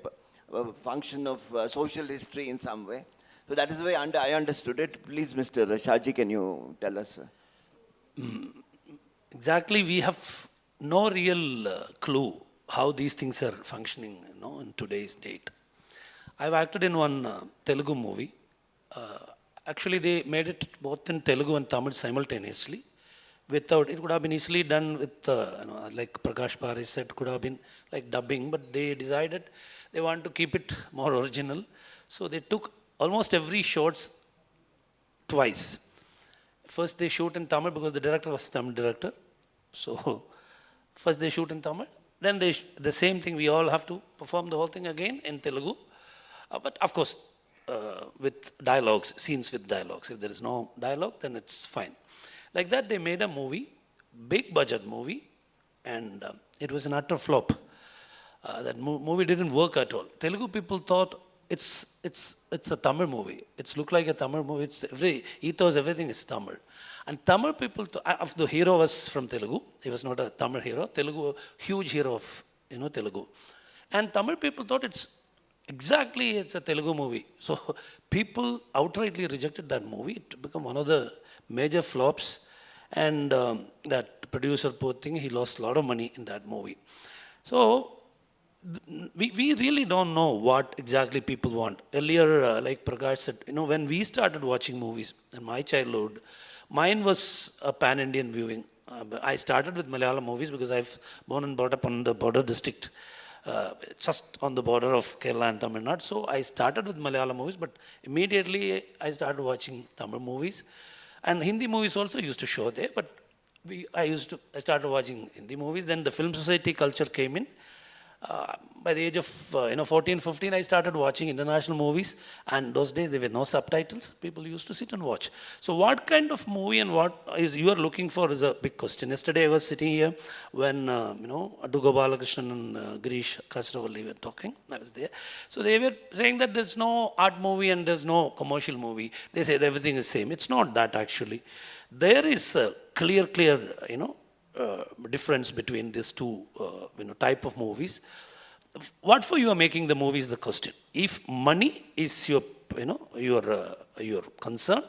a function of social history in some way. So that is the way I understood it. Please, Mr. Shaji, can you tell us? Exactly, we have no real clue how these things are functioning, in today's date. I've acted in one Telugu movie. Actually, they made it both in Telugu and Tamil simultaneously. It could have been easily done with, like Prakash Paris said, could have been like dubbing, but they decided they want to keep it more original. So they took almost every shots twice. First they shoot in Tamil because the director was Tamil director. So first they shoot in Tamil, then the same thing, we all have to perform the whole thing again in Telugu. But of course, with dialogues, scenes with dialogues. If there is no dialogue, then it's fine. Like that, they made a movie, big budget movie, and it was an utter flop. That movie didn't work at all. Telugu people thought it's a Tamil movie. It's looked like a Tamil movie. It's ethos, everything is Tamil. And Tamil people, the hero was from Telugu. He was not a Tamil hero. Telugu, huge hero of Telugu. And Tamil people thought it's a Telugu movie. So people outrightly rejected that movie. It became one of the major flops. And that producer, poor thing, he lost a lot of money in that movie. So we really don't know what exactly people want. Earlier, like Prakash said, when we started watching movies in my childhood, mine was a pan-Indian viewing. I started with Malayalam movies because I've born and brought up on the border district, just on the border of Kerala and Tamil Nadu. So I started with Malayalam movies, but immediately I started watching Tamil movies. And Hindi movies also used to show there, but I started watching Hindi movies. Then the film society culture came in. By the age of 14, 15, I started watching international movies, and those days there were no subtitles. People used to sit and watch. So what kind of movie and what is you are looking for is a big question. Yesterday I was sitting here when Aduga Balakrishnan and Girish Kasravalli were talking. I was there. So they were saying that there's no art movie and there's no commercial movie. They say that everything is same. It's not that actually. There is a clear, difference between these two, type of movies. What for you are making the movie is the question. If money is your concern,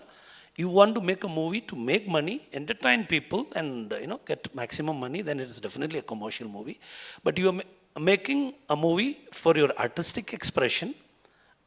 you want to make a movie to make money, entertain people, and get maximum money, then it is definitely a commercial movie. But you are making a movie for your artistic expression.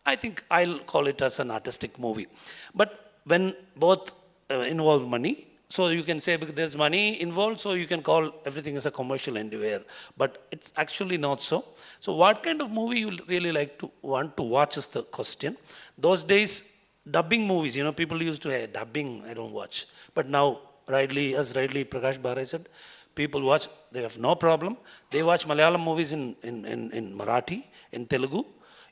I think I'll call it as an artistic movie. But when both involve money, so you can say because there's money involved, so you can call everything as a commercial endeavor. But it's actually not so. So what kind of movie you really want to watch is the question. Those days, dubbing movies, people used to say, dubbing, I don't watch. But now, as rightly Prakash Barai said, people watch, they have no problem. They watch Malayalam movies in Marathi, in Telugu.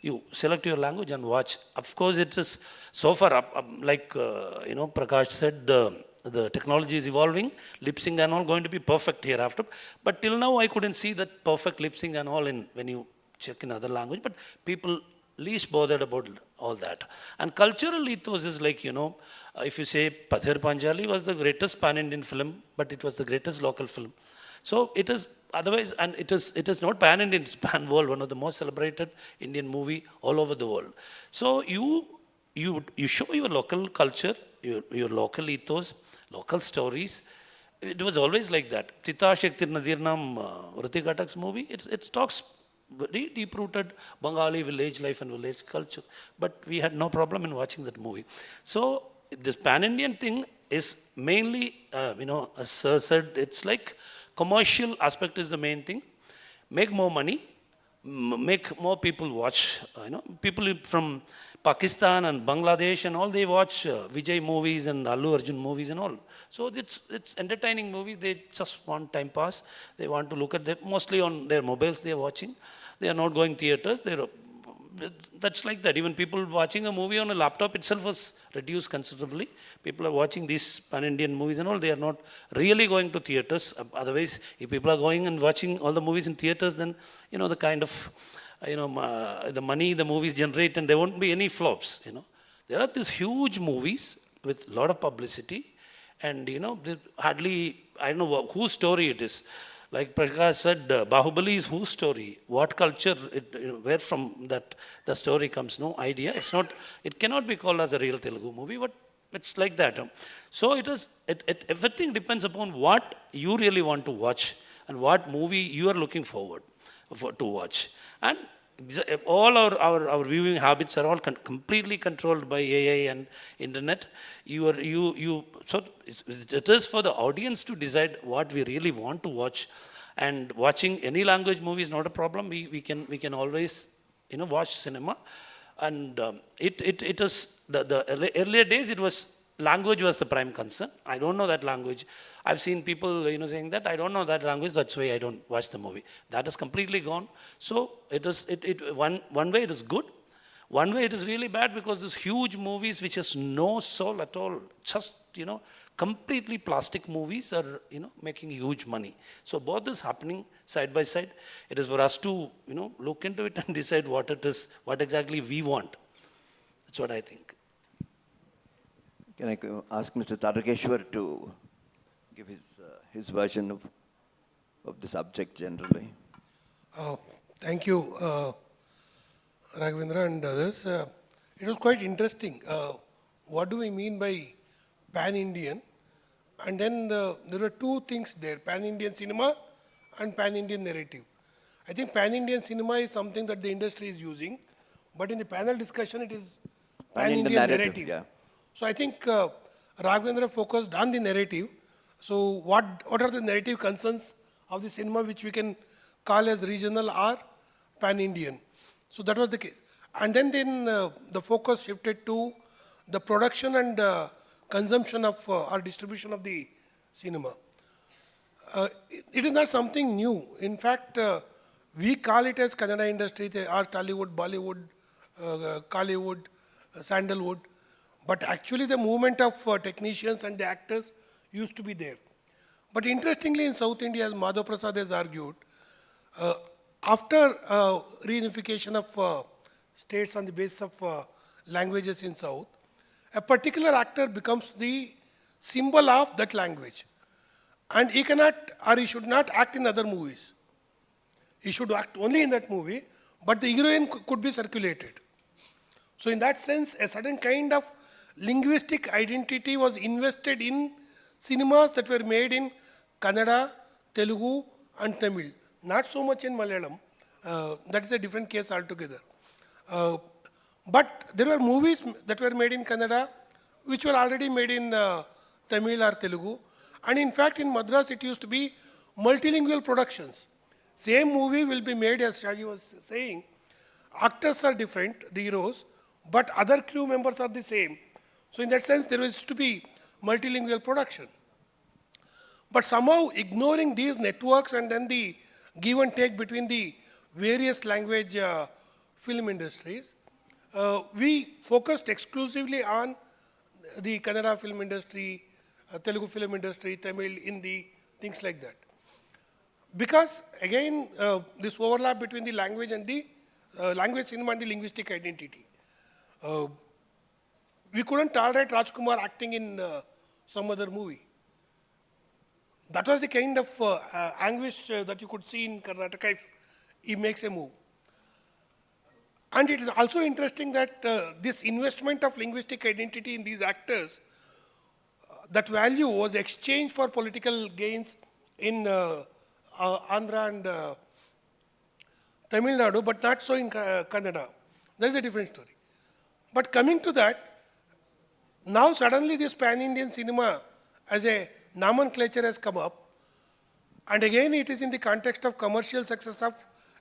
You select your language and watch. Of course, it is so far, like Prakash said, the technology is evolving, lip sync and all going to be perfect hereafter. But till now, I couldn't see that perfect lip sync and all when you check in other language. But people least bothered about all that. And cultural ethos is like, if you say Pathir Panjali was the greatest pan-Indian film, but it was the greatest local film. So it is otherwise, and it is not pan-Indian, it's pan-world, one of the most celebrated Indian movie all over the world. So you show your local culture, your local ethos, local stories. It was always like that. Tita Shaktir Nadirnam, Ritik Atak's movie, it talks very deep-rooted Bengali village life and village culture. But we had no problem in watching that movie. So this pan-Indian thing is mainly, as Sir said, it's like commercial aspect is the main thing. Make more money, make more people watch. People from Pakistan and Bangladesh and all, they watch Vijay movies and Allu Arjun movies and all. So it's entertaining movies. They just want time pass. They want to look at them. Mostly on their mobiles they are watching. They are not going theaters. That's like that. Even people watching a movie on a laptop itself was reduced considerably. People are watching these pan-Indian movies and all. They are not really going to theaters. Otherwise, if people are going and watching all the movies in theaters, then, the kind of, the money the movies generate, and there won't be any flops, There are these huge movies with a lot of publicity, and, hardly, I don't know whose story it is. Like Prakash said, Bahubali is whose story? What culture? Where from the story comes? No idea. It cannot be called as a real Telugu movie, but it's like that. So everything depends upon what you really want to watch and what movie you are looking forward to watch. And all our viewing habits are all completely controlled by AI and internet. So it is for the audience to decide what we really want to watch. And watching any language movie is not a problem. We can always watch cinema. And it is the earlier days, it was language was the prime concern. I don't know that language. I've seen people saying that I don't know that language, that's why I don't watch the movie. That is completely gone. So one way it is good, one way it is really bad, because these huge movies which has no soul at all, just completely plastic movies are making huge money. So both is happening side by side. It is for us to look into it and decide what it is, what exactly we want. That's what I think. Can I ask Mr. Tarakeshwar to give his version of the subject generally? Thank you, Raghavendra and others. It was quite interesting. What do we mean by pan-Indian? And then there were two things there, pan-Indian cinema and pan-Indian narrative. I think pan-Indian cinema is something that the industry is using, but in the panel discussion it is pan-Indian narrative. Yeah. So I think Raghavendra focused on the narrative. So what are the narrative concerns of the cinema which we can call as regional or pan-Indian? So that was the case. And then the focus shifted to the production and consumption of or distribution of the cinema. It is not something new. In fact, We call it as Kannada industry, they are Tollywood, Bollywood, Kollywood, Sandalwood. But actually the movement of technicians and the actors used to be there. But interestingly in South India, as Madhav Prasad has argued, after reunification of states on the basis of languages in South, a particular actor becomes the symbol of that language. And he cannot or he should not act in other movies. He should act only in that movie, but the heroine could be circulated. So in that sense, a certain kind of linguistic identity was invested in cinemas that were made in Kannada, Telugu and Tamil. Not so much in Malayalam. That is a different case altogether. But there were movies that were made in Kannada which were already made in Tamil or Telugu. And in fact, in Madras, it used to be multilingual productions. Same movie will be made, as Shaji was saying. Actors are different, the heroes, but other crew members are the same. So in that sense, there used to be multilingual production. But somehow ignoring these networks and then the give and take between the various language film industries, we focused exclusively on the Kannada film industry, Telugu film industry, Tamil, Hindi, things like that. Because again, this overlap between the language and the language cinema and the linguistic identity. We couldn't tolerate Rajkumar acting in some other movie. That was the kind of anguish that you could see in Karnataka if he makes a move. And it is also interesting that this investment of linguistic identity in these actors, that value was exchanged for political gains in Andhra and Tamil Nadu, but not so in Kannada. That is a different story. But coming to that, now suddenly this pan-Indian cinema as a nomenclature has come up. And again, it is in the context of commercial success of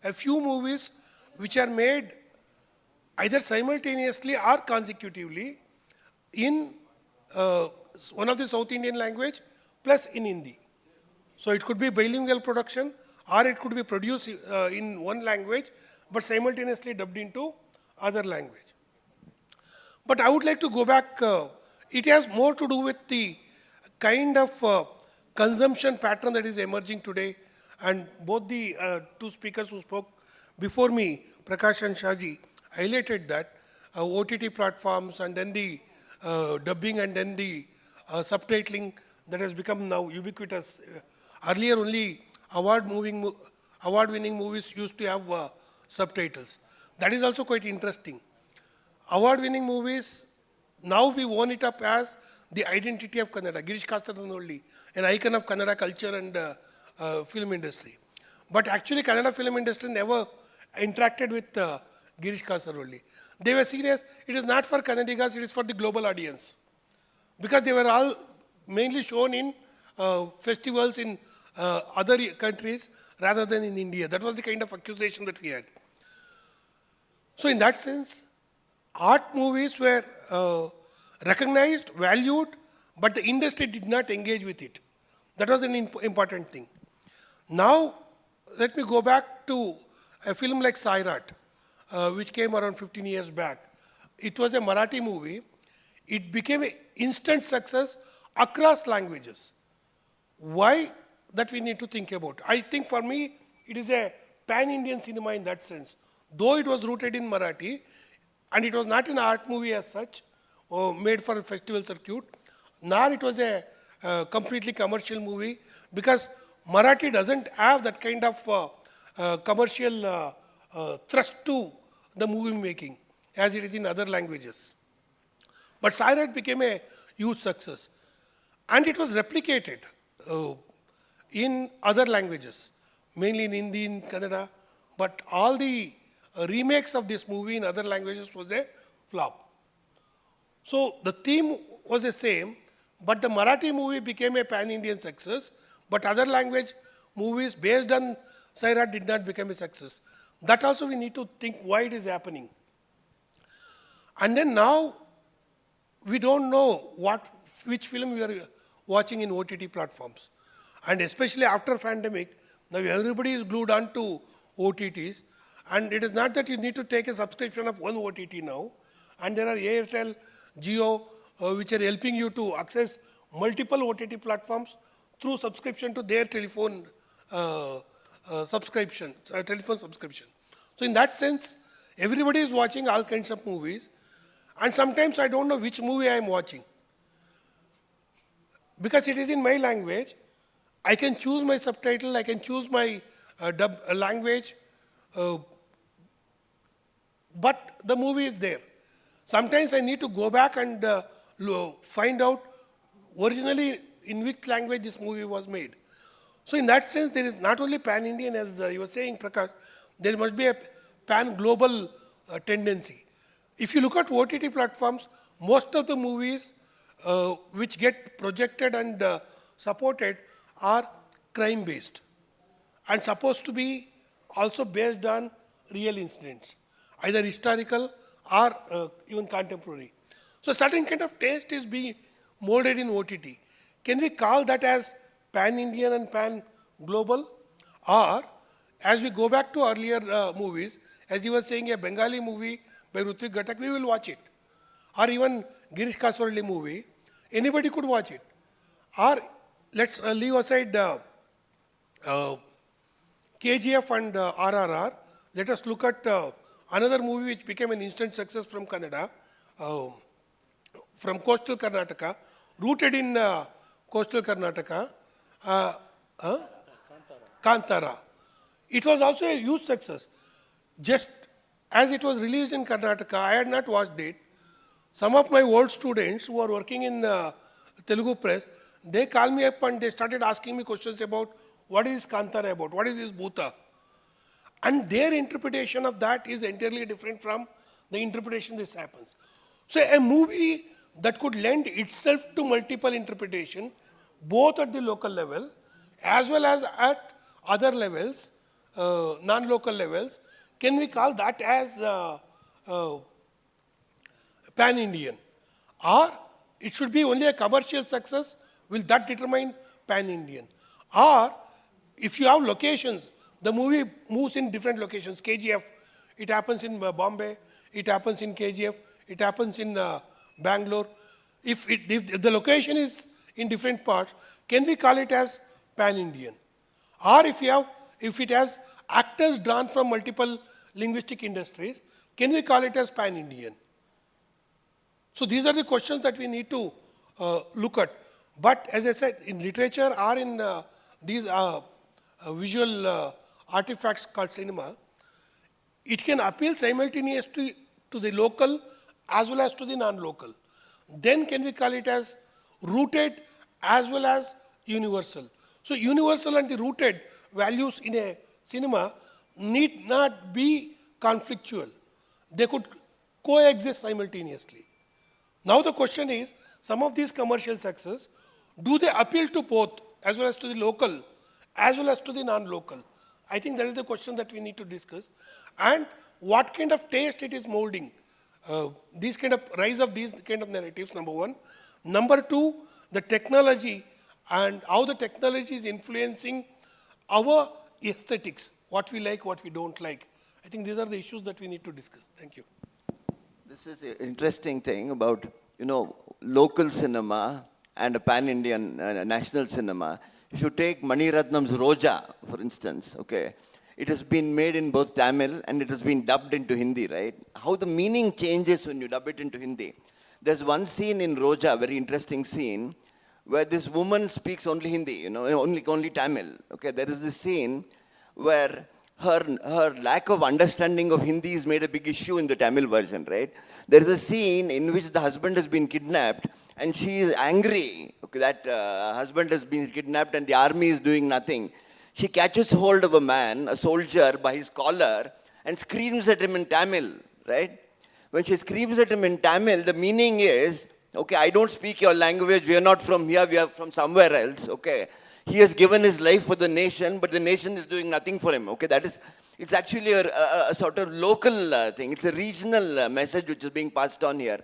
a few movies which are made either simultaneously or consecutively in one of the South Indian language plus in Hindi. So it could be bilingual production or it could be produced in one language but simultaneously dubbed into other language. But I would like to go back, it has more to do with the kind of consumption pattern that is emerging today, and both the two speakers who spoke before me, Prakash and Shaji, highlighted that OTT platforms and then the dubbing and then the subtitling that has become now ubiquitous. Earlier only award-winning movies used to have subtitles. That is also quite interesting. Award-winning movies, now we own it up as the identity of Kannada. Girish Kasaragolli, an icon of Kannada culture and film industry. But actually Kannada film industry never interacted with Girish Kasaragolli. They were serious, it is not for Kannadigas, it is for the global audience. Because they were all mainly shown in festivals in other countries rather than in India. That was the kind of accusation that we had. So in that sense, art movies were recognized, valued, but the industry did not engage with it. That was an important thing. Now, let me go back to a film like Sairat, which came around 15 years back. It was a Marathi movie. It became an instant success across languages. Why? That we need to think about. I think for me, it is a pan-Indian cinema in that sense. Though it was rooted in Marathi, and it was not an art movie as such, or made for a festival circuit, nor it was a completely commercial movie, because Marathi doesn't have that kind of commercial thrust to the movie making as it is in other languages. But Sairat became a huge success. And it was replicated in other languages, mainly in Hindi, in Kannada, but all the remakes of this movie in other languages was a flop. So the theme was the same, but the Marathi movie became a pan-Indian success, but other language movies based on Sairat did not become a success. That also we need to think why it is happening. And then now, we don't know which film we are watching in OTT platforms. And especially after pandemic, now everybody is glued on to OTTs. And it is not that you need to take a subscription of one OTT now. And there are Airtel, Jio, which are helping you to access multiple OTT platforms through subscription to their telephone subscription. So in that sense, everybody is watching all kinds of movies. And sometimes I don't know which movie I am watching. Because it is in my language, I can choose my subtitle, I can choose my language, but the movie is there. Sometimes I need to go back and find out originally in which language this movie was made. So in that sense, there is not only pan-Indian, as you were saying, Prakash, there must be a pan-global tendency. If you look at OTT platforms, most of the movies which get projected and supported are crime-based and supposed to be also based on real incidents, either historical or even contemporary. So certain kind of taste is being molded in OTT. Can we call that as pan-Indian and pan-global? Or, as we go back to earlier movies, as you were saying, a Bengali movie by Rutvik Ghatak, we will watch it. Or even Girish Kaswarli movie, anybody could watch it. Or let's leave aside KGF and RRR. Let us look at another movie which became an instant success from Kannada, from coastal Karnataka, rooted in coastal Karnataka, Kantara. It was also a huge success. Just as it was released in Karnataka, I had not watched it. Some of my old students who are working in Telugu press, they called me up and they started asking me questions about what is Kantara about, what is this Bhuta. And their interpretation of that is entirely different from the interpretation this happens. So a movie that could lend itself to multiple interpretation, both at the local level as well as at other levels, non-local levels, can we call that as pan-Indian? Or it should be only a commercial success, will that determine pan-Indian? Or if you have locations, the movie moves in different locations. KGF, it happens in Bombay, it happens in KGF, it happens in Bangalore. If the location is in different parts, can we call it as pan-Indian? Or if it has actors drawn from multiple linguistic industries, can we call it as pan-Indian? So these are the questions that we need to look at. But as I said, in literature or in these visual artifacts called cinema, it can appeal simultaneously to the local as well as to the non-local. Then can we call it as rooted as well as universal? So universal and the rooted values in a cinema need not be conflictual. They could coexist simultaneously. Now the question is, some of these commercial success, do they appeal to both as well as to the local as well as to the non-local? I think that is the question that we need to discuss. And what kind of taste it is molding. These kind of rise of these kind of narratives, number one. Number two, the technology and how the technology is influencing our aesthetics, what we like, what we don't like. I think these are the issues that we need to discuss. Thank you. This is an interesting thing about, local cinema and a pan-Indian national cinema. If you take Mani Ratnam's Roja, for instance, okay, it has been made in both Tamil and it has been dubbed into Hindi, right? How the meaning changes when you dub it into Hindi. There's one scene in Roja, very interesting scene, where this woman speaks only Hindi, only Tamil. Okay, there is this scene where her lack of understanding of Hindi is made a big issue in the Tamil version, right? There is a scene in which the husband has been kidnapped and she is angry that husband has been kidnapped and the army is doing nothing. She catches hold of a man, a soldier, by his collar and screams at him in Tamil, right? When she screams at him in Tamil, the meaning is, okay, I don't speak your language, we are not from here, we are from somewhere else, okay? He has given his life for the nation, but the nation is doing nothing for him, okay? It's actually a sort of local thing. It's a regional message which is being passed on here.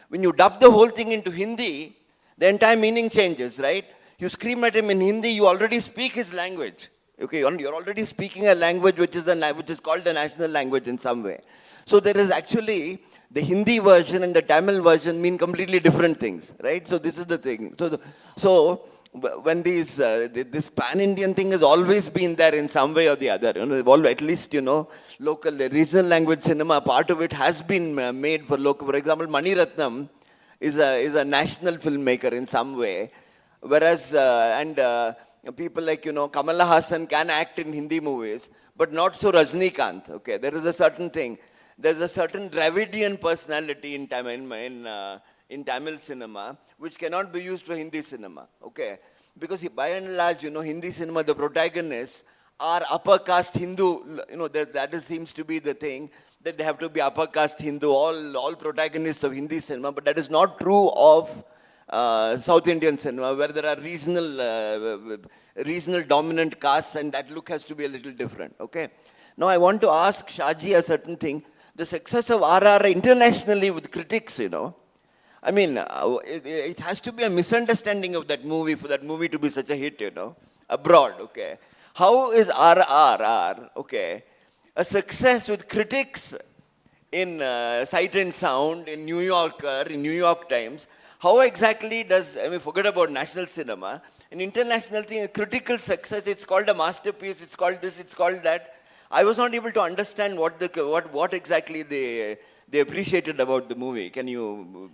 When you dub the whole thing into Hindi, the entire meaning changes, right? You scream at him in Hindi, you already speak his language. Okay, you're already speaking a language which is called the national language in some way. So there is actually the Hindi version and the Tamil version mean completely different things, right? So this is the thing. When this pan-Indian thing has always been there in some way or the other, at least, local, regional language cinema, part of it has been made for local. For example, Mani Ratnam is a national filmmaker in some way, whereas, people like, Kamala Hassan can act in Hindi movies, but not so Rajnikant, okay? There is a certain thing. There's a certain Dravidian personality in Tamil cinema, which cannot be used for Hindi cinema, okay? Because by and large, Hindi cinema, the protagonists are upper caste Hindu, seems to be the thing, that they have to be upper caste Hindu, all protagonists of Hindi cinema, but that is not true of South Indian cinema, where there are regional dominant castes, and that look has to be a little different, okay? Now I want to ask Shaji a certain thing. The success of RR internationally with critics, I mean, it has to be a misunderstanding of that movie for that movie to be such a hit, abroad, okay? How is RRR, okay, a success with critics in Sight and Sound, in New Yorker, in New York Times? How exactly does, forget about national cinema, an international thing, a critical success, it's called a masterpiece, it's called this, it's called that. I was not able to understand what exactly they appreciated about the movie. Can you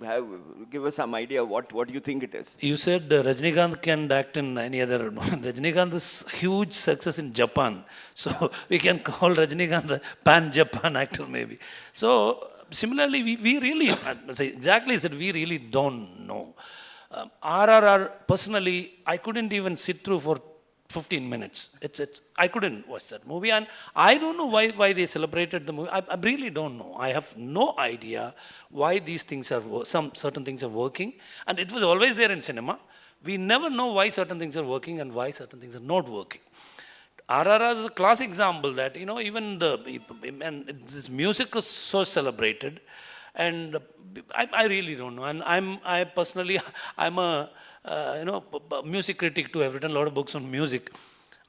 give us some idea what you think it is? You said Rajnikant can act in any other. Rajnikant is huge success in Japan. So we can call Rajnikant the pan-Japan actor maybe. So similarly, we really, exactly said, we really don't know. RRR, personally, I couldn't even sit through for 15 minutes. I couldn't watch that movie, and I don't know why they celebrated the movie. I really don't know. I have no idea why these things are, certain things are working, and it was always there in cinema. We never know why certain things are working and why certain things are not working. RRR is a classic example that, even this music is so celebrated, and I really don't know. And I'm a music critic too. I've written a lot of books on music.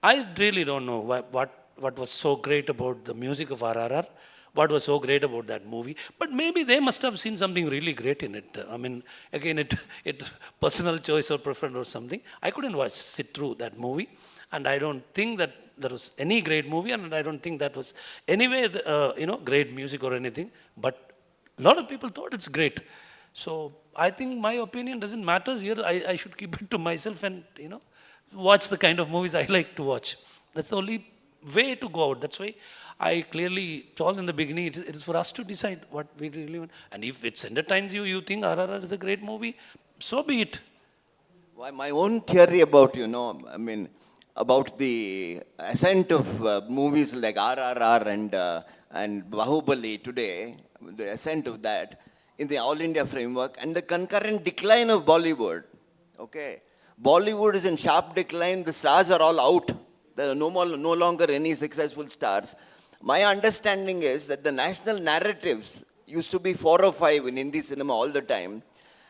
I really don't know what was so great about the music of RRR, what was so great about that movie. But maybe they must have seen something really great in it. I mean, again, it's personal choice or preference or something. I couldn't sit through that movie, and I don't think that there was any great movie, and I don't think that was anyway, great music or anything. But a lot of people thought it's great. So I think my opinion doesn't matter here. I should keep it to myself and, watch the kind of movies I like to watch. That's the only way to go out. That's why I clearly told in the beginning, it is for us to decide what we really want. And if it entertains you, you think RRR is a great movie, so be it. Well, my own theory about, about the ascent of movies like RRR and Bahubali today, the ascent of that, in the All India framework, and the concurrent decline of Bollywood. Okay, Bollywood is in sharp decline. The stars are all out. There are no longer any successful stars. My understanding is that the national narratives used to be 4 or 5 in Hindi cinema all the time.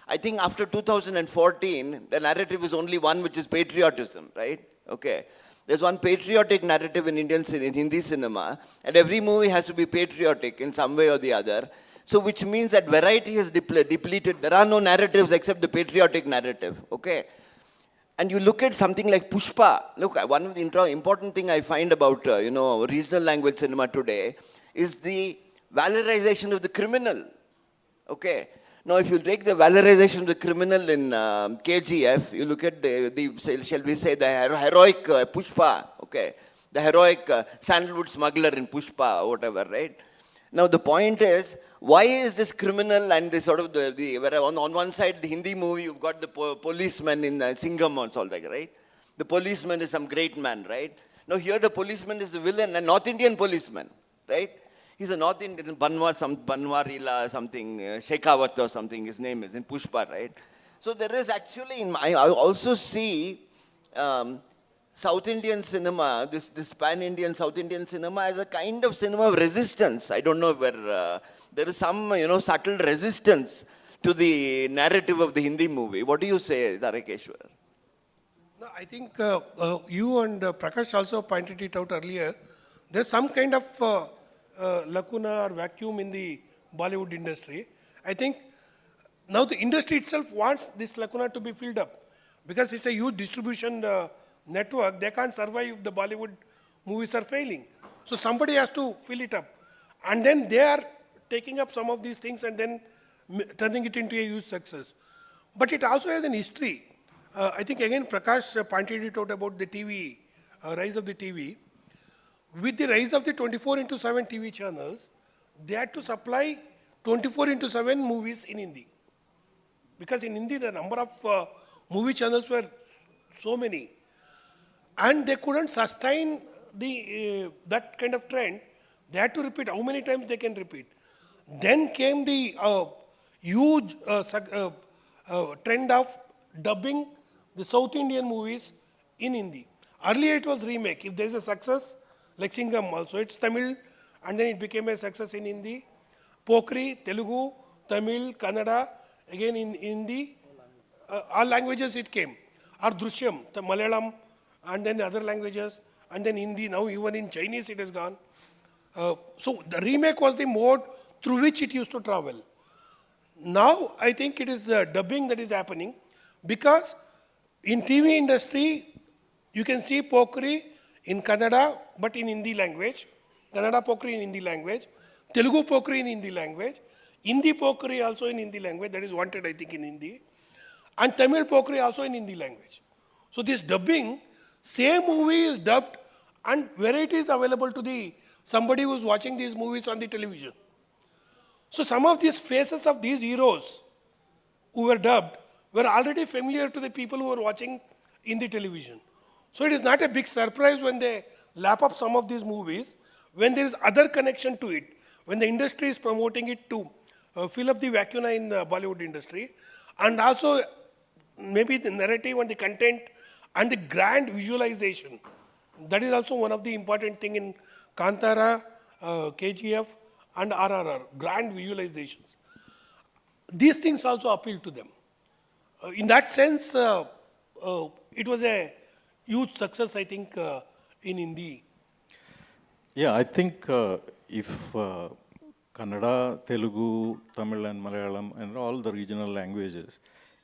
I think after 2014, the narrative is only one, which is patriotism, right? Okay. There's one patriotic narrative in Hindi cinema, and every movie has to be patriotic in some way or the other. So which means that variety has depleted. There are no narratives except the patriotic narrative, okay? And you look at something like Pushpa. Look, one of the important thing I find about, regional language cinema today is the valorization of the criminal, okay? Now, if you take the valorization of the criminal in KGF, you look at shall we say, the heroic Pushpa, okay? The heroic sandalwood smuggler in Pushpa or whatever, right? Now, the point is, why is this criminal and this sort of where on one side, the Hindi movie, you've got the policeman in Sangam and all that, right? The policeman is some great man, right? Now, here the policeman is the villain, a North Indian policeman, right? He's a North Indian, Banwarila, something, Shekhawat or something, his name is, in Pushpa, right? So there is actually, I also see South Indian cinema, this pan-Indian South Indian cinema as a kind of cinema of resistance. I don't know where, there is some, subtle resistance to the narrative of the Hindi movie. What do you say, Tarakeshwar? No, I think you and Prakash also pointed it out earlier. There's some kind of lacuna or vacuum in the Bollywood industry. I think now the industry itself wants this lacuna to be filled up because it's a huge distribution network. They can't survive if the Bollywood movies are failing. So somebody has to fill it up. And then they are taking up some of these things and then turning it into a huge success. But it also has an history. I think again Prakash pointed it out about the TV, rise of the TV. With the rise of the 24/7 TV channels, they had to supply 24/7 movies in Hindi. Because in Hindi the number of movie channels were so many. And they couldn't sustain the that kind of trend. They had to repeat how many times they can repeat. Then came the huge trend of dubbing the South Indian movies in Hindi. Earlier it was remake. If there is a success, like Sangam also, it's Tamil, and then it became a success in Hindi. Pokri, Telugu, Tamil, Kannada, again in Hindi, all languages it came. Or Drishyam, the Malayalam, and then other languages, and then Hindi, now even in Chinese it has gone. So the remake was the mode through which it used to travel. Now I think it is dubbing that is happening because in TV industry you can see Pokri in Kannada but in Hindi language, Kannada Pokri in Hindi language, Telugu Pokri in Hindi language, Hindi Pokri also in Hindi language, that is wanted I think in Hindi, and Tamil Pokri also in Hindi language. So this dubbing, same movie is dubbed and variety is available to the somebody who is watching these movies on the television. So some of these faces of these heroes who were dubbed were already familiar to the people who were watching in the television. So it is not a big surprise when they lap up some of these movies, when there is other connection to it, when the industry is promoting it to fill up the vacuum in the Bollywood industry, and also maybe the narrative and the content and the grand visualization. That is also one of the important thing in Kantara, KGF and RRR, grand visualizations. These things also appeal to them. In that sense, it was a huge success, I think, in Hindi. Yeah, I think if Kannada, Telugu, Tamil and Malayalam and all the regional languages,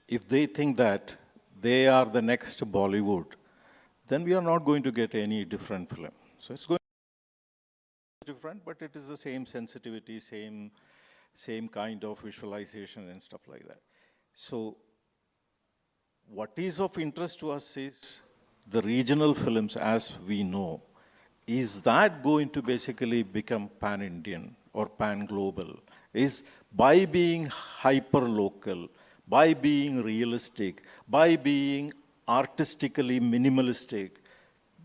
if they think that they are the next Bollywood, then we are not going to get any different film. So it's going to be different, but it is the same sensitivity, same kind of visualization and stuff like that. So what is of interest to us is the regional films as we know. Is that going to basically become pan-Indian or pan-global? Is by being hyper-local, by being realistic, by being artistically minimalistic,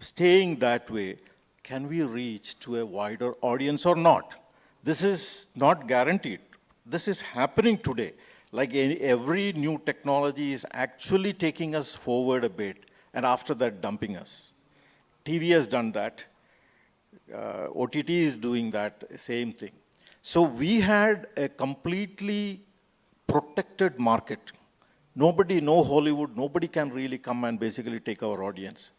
staying that way, can we reach to a wider audience or not? This is not guaranteed. This is happening today. Like every new technology is actually taking us forward a bit and after that dumping us. TV has done that. OTT is doing that same thing. So we had a completely protected market. Nobody, no Hollywood, nobody can really come and basically take our audience.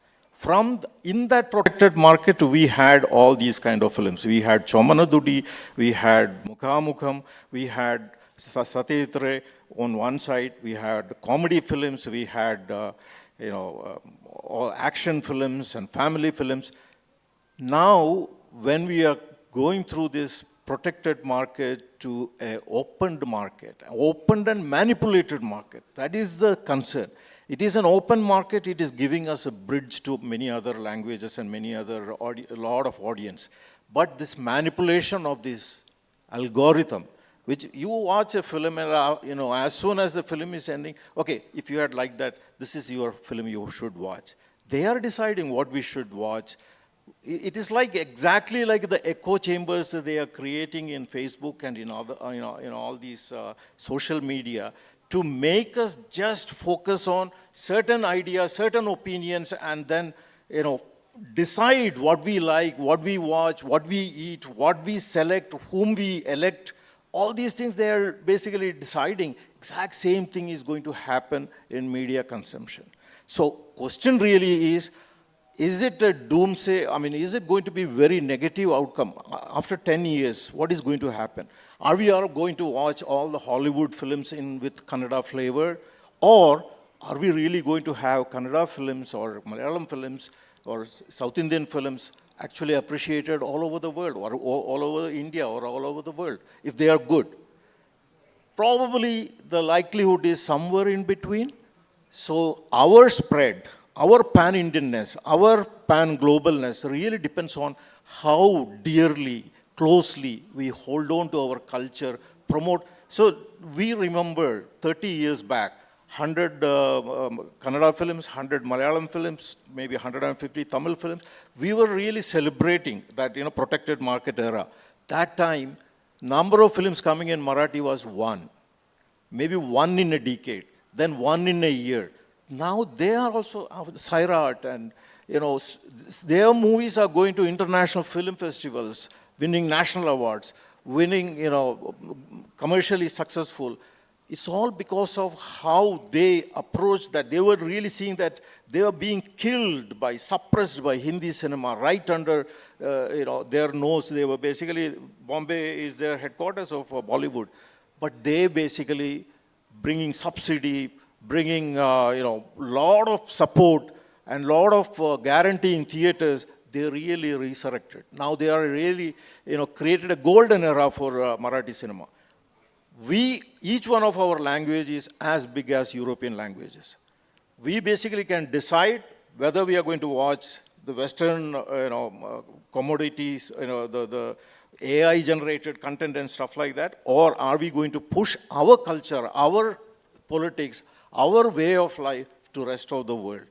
In that protected market, we had all these kind of films. We had Chomanadudi, we had Mukhamukham, we had Satyetre on one side, we had comedy films, we had all action films and family films. Now, when we are going through this protected market to an opened market, opened and manipulated market, that is the concern. It is an open market, it is giving us a bridge to many other languages and many other, a lot of audience. But this manipulation of this algorithm, which you watch a film and as soon as the film is ending, okay, if you had liked that, this is your film you should watch. They are deciding what we should watch. It is like exactly like the echo chambers that they are creating in Facebook and in other, in all these social media to make us just focus on certain ideas, certain opinions, and then decide what we like, what we watch, what we eat, what we select, whom we elect. All these things they are basically deciding. Exact same thing is going to happen in media consumption. So question really is it a doomsday? I mean, is it going to be very negative outcome? After 10 years, what is going to happen? Are we all going to watch all the Hollywood films with Kannada flavor? Or are we really going to have Kannada films or Malayalam films or South Indian films actually appreciated all over the world, or all over India, or all over the world, if they are good? Probably the likelihood is somewhere in between. So our spread, our pan-Indianness, our pan-globalness really depends on how dearly, closely we hold on to our culture, promote. So we remember 30 years back, 100 Kannada films, 100 Malayalam films, maybe 150 Tamil films. We were really celebrating that, protected market era. That time, number of films coming in Marathi was one, maybe one in a decade, then one in a year. Now they are also Sairat, and their movies are going to international film festivals, winning national awards, winning, commercially successful. It's all because of how they approached that. They were really seeing that they were being killed suppressed by Hindi cinema right under, their nose. They were basically, Bombay is their headquarters of Bollywood. But they basically bringing subsidy, bringing, lot of support and lot of guaranteeing theaters. They really resurrected. Now they are really, created a golden era for Marathi cinema. Each one of our language is as big as European languages. We basically can decide whether we are going to watch the Western, commodities, the AI-generated content and stuff like that, or are we going to push our culture, our politics, our way of life to rest of the world?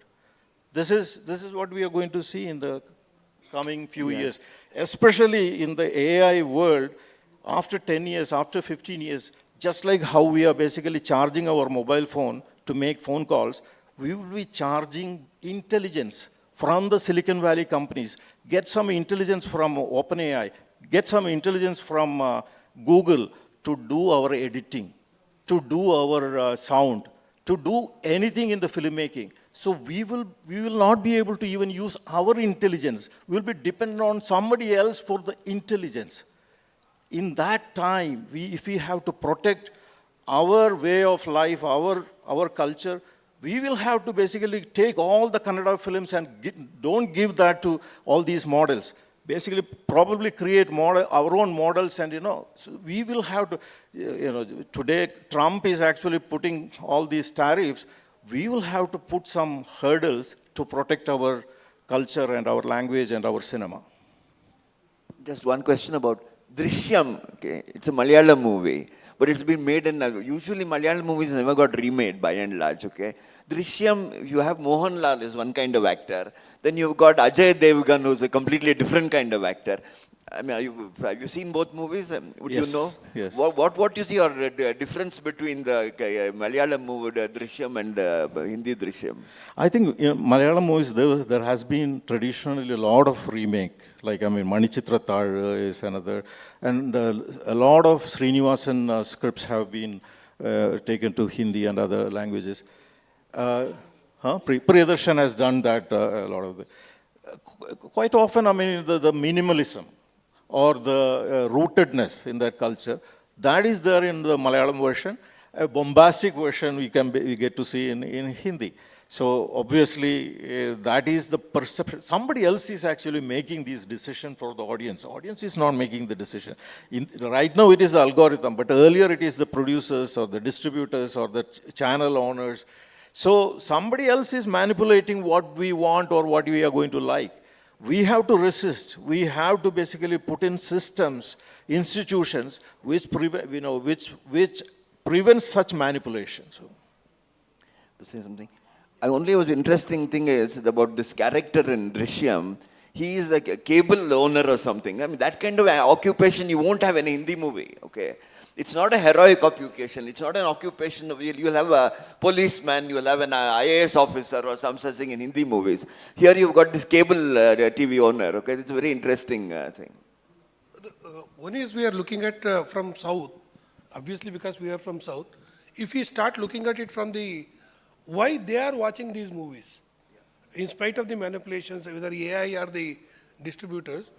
This is what we are going to see in the coming few years, especially in the AI world. After 10 years, after 15 years, just like how we are basically charging our mobile phone to make phone calls, we will be charging intelligence from the Silicon Valley companies. Get some intelligence from OpenAI, get some intelligence from Google to do our editing, to do our sound, to do anything in the filmmaking. So we will not be able to even use our intelligence. We will be dependent on somebody else for the intelligence. In that time, if we have to protect our way of life, our culture, we will have to basically take all the Kannada films and don't give that to all these models. Basically, probably create our own models, and so we will have to, today Trump is actually putting all these tariffs. We will have to put some hurdles to protect our culture and our language and our cinema. Just one question about Drishyam, okay? It's a Malayalam movie, but it's been made in, usually Malayalam movies never got remade by and large, okay? Drishyam, you have Mohanlal is one kind of actor, then you've got Ajay Devgan, who's a completely different kind of actor. I mean, have you seen both movies? Would Yes, you know? yes. What you see, or the difference between the Malayalam movie Drishyam and the Hindi Drishyam? I think Malayalam movies, there has been traditionally a lot of remake. Like, Manichitra Tar is another. And a lot of Srinivasan scripts have been taken to Hindi and other languages. Priyadarshan has done that, a lot of quite often, the minimalism or the rootedness in that culture, that is there in the Malayalam version. A bombastic version we get to see in Hindi. So obviously, that is the perception. Somebody else is actually making these decisions for the audience. Audience is not making the decision. Right now it is the algorithm, but earlier it is the producers or the distributors or the channel owners. So somebody else is manipulating what we want or what we are going to like. We have to resist. We have to basically put in systems, institutions, which prevent such manipulation. So, to say something, was interesting thing is about this character in Drishyam. He is like a cable owner or something. I mean, that kind of occupation you won't have in a Hindi movie. Okay. It's not a heroic occupation. It's not an occupation of, you'll have a policeman, you'll have an IAS officer or some such thing in Hindi movies. Here you've got this cable TV owner, okay? It's a very interesting thing. One is we are looking at from South, obviously because we are from South. If we start looking at it from the why they are watching these movies, in spite of the manipulations, whether AI or the distributors,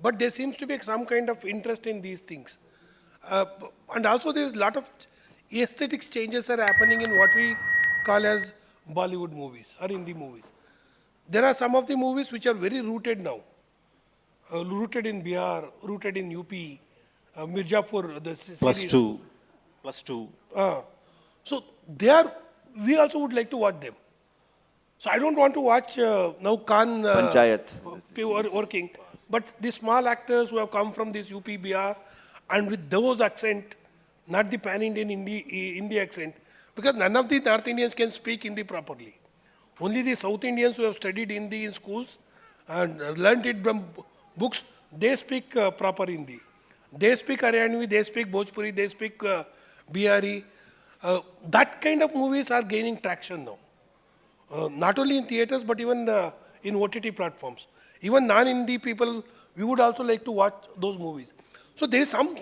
but there seems to be some kind of interest in these things. And also there's a lot of aesthetics changes are happening in what we call as Bollywood movies or Hindi movies. There are some of the movies which are very rooted now, rooted in Bihar, rooted in UP, Mirzapur, the series. Plus two. So we also would like to watch them. So I don't want to watch now Khan working, but the small actors who have come from this UP, Bihar, and with those accent, not the pan-Indian Hindi accent, because none of the North Indians can speak Hindi properly. Only the South Indians who have studied Hindi in schools and learnt it from books, they speak proper Hindi. They speak Haryanvi, they speak Bhojpuri, they speak Bihari. That kind of movies are gaining traction now. Not only in theaters, but even in OTT platforms. Even non-Hindi people, we would also like to watch those movies. So there is some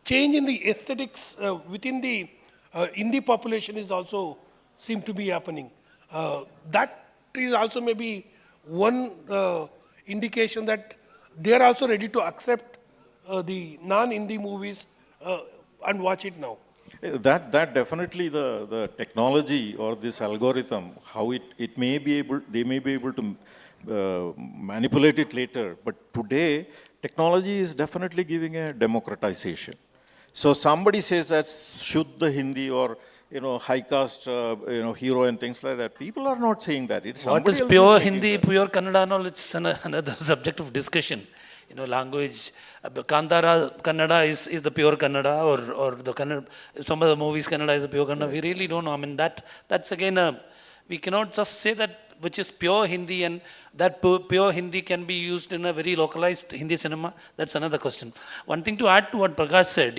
change in the aesthetics within the Hindi population is also seem to be happening. That is also maybe one indication that they are also ready to accept the non-Hindi movies and watch it now. That definitely the technology or this algorithm, how it may be able, they may be able to manipulate it later, but today technology is definitely giving a democratization. So somebody says that Shuddha Hindi or high caste hero and things like that. People are not saying that. It's what is pure Hindi, pure Kannada and all, it's another subject of discussion. Language, Kannada is the pure Kannada or the Kannada, some of the movies Kannada is the pure Kannada. We really don't know. I mean, that's again, we cannot just say that which is pure Hindi and that pure Hindi can be used in a very localized Hindi cinema. That's another question. One thing to add to what Prakash said,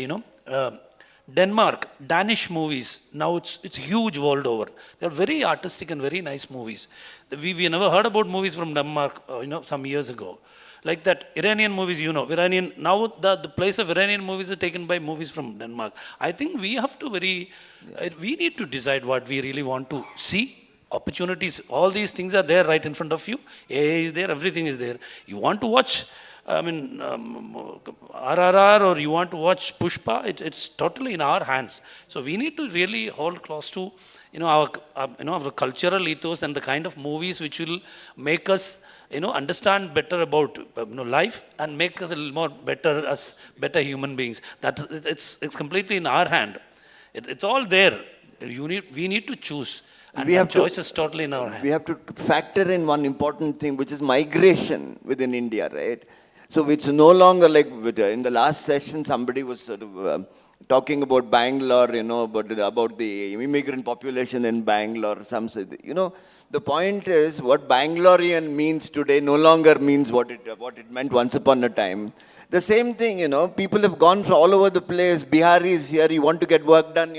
Denmark, Danish movies, now it's huge world over. They're very artistic and very nice movies. We never heard about movies from Denmark, some years ago. Like that Iranian movies, Iranian, now the place of Iranian movies is taken by movies from Denmark. I think we have to we need to decide what we really want to see. Opportunities, all these things are there right in front of you. AI is there, everything is there. You want to watch, RRR or you want to watch Pushpa, it's totally in our hands. So we need to really hold close to, our cultural ethos and the kind of movies which will make us understand better about life and make us a little more better human beings. That it's completely in our hand. It's all there. We need to choose. And the choice is totally in our hand. We have to factor in one important thing, which is migration within India, right? So it's no longer like in the last session, somebody was sort of talking about Bangalore, about the immigrant population in Bangalore. The point is what Bangalorean means today no longer means what it meant once upon a time. The same thing, people have gone from all over the place. Bihar is here, you want to get work done,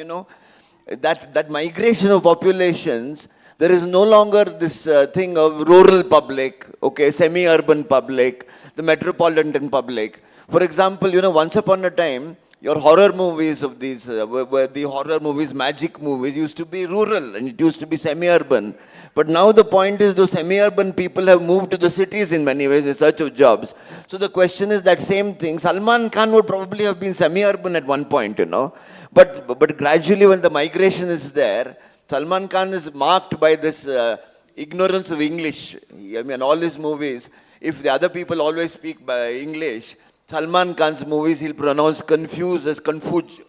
that migration of populations, there is no longer this thing of rural public, semi-urban public, the metropolitan public. For example, once upon a time, your horror movies of these, where the horror movies, magic movies used to be rural and it used to be semi-urban. But now the point is those semi-urban people have moved to the cities in many ways in search of jobs. So the question is that same thing. Salman Khan would probably have been semi-urban at one point, But gradually when the migration is there, Salman Khan is marked by this ignorance of English. All his movies, if the other people always speak by English, Salman Khan's movies, he'll pronounce confuse as confuge,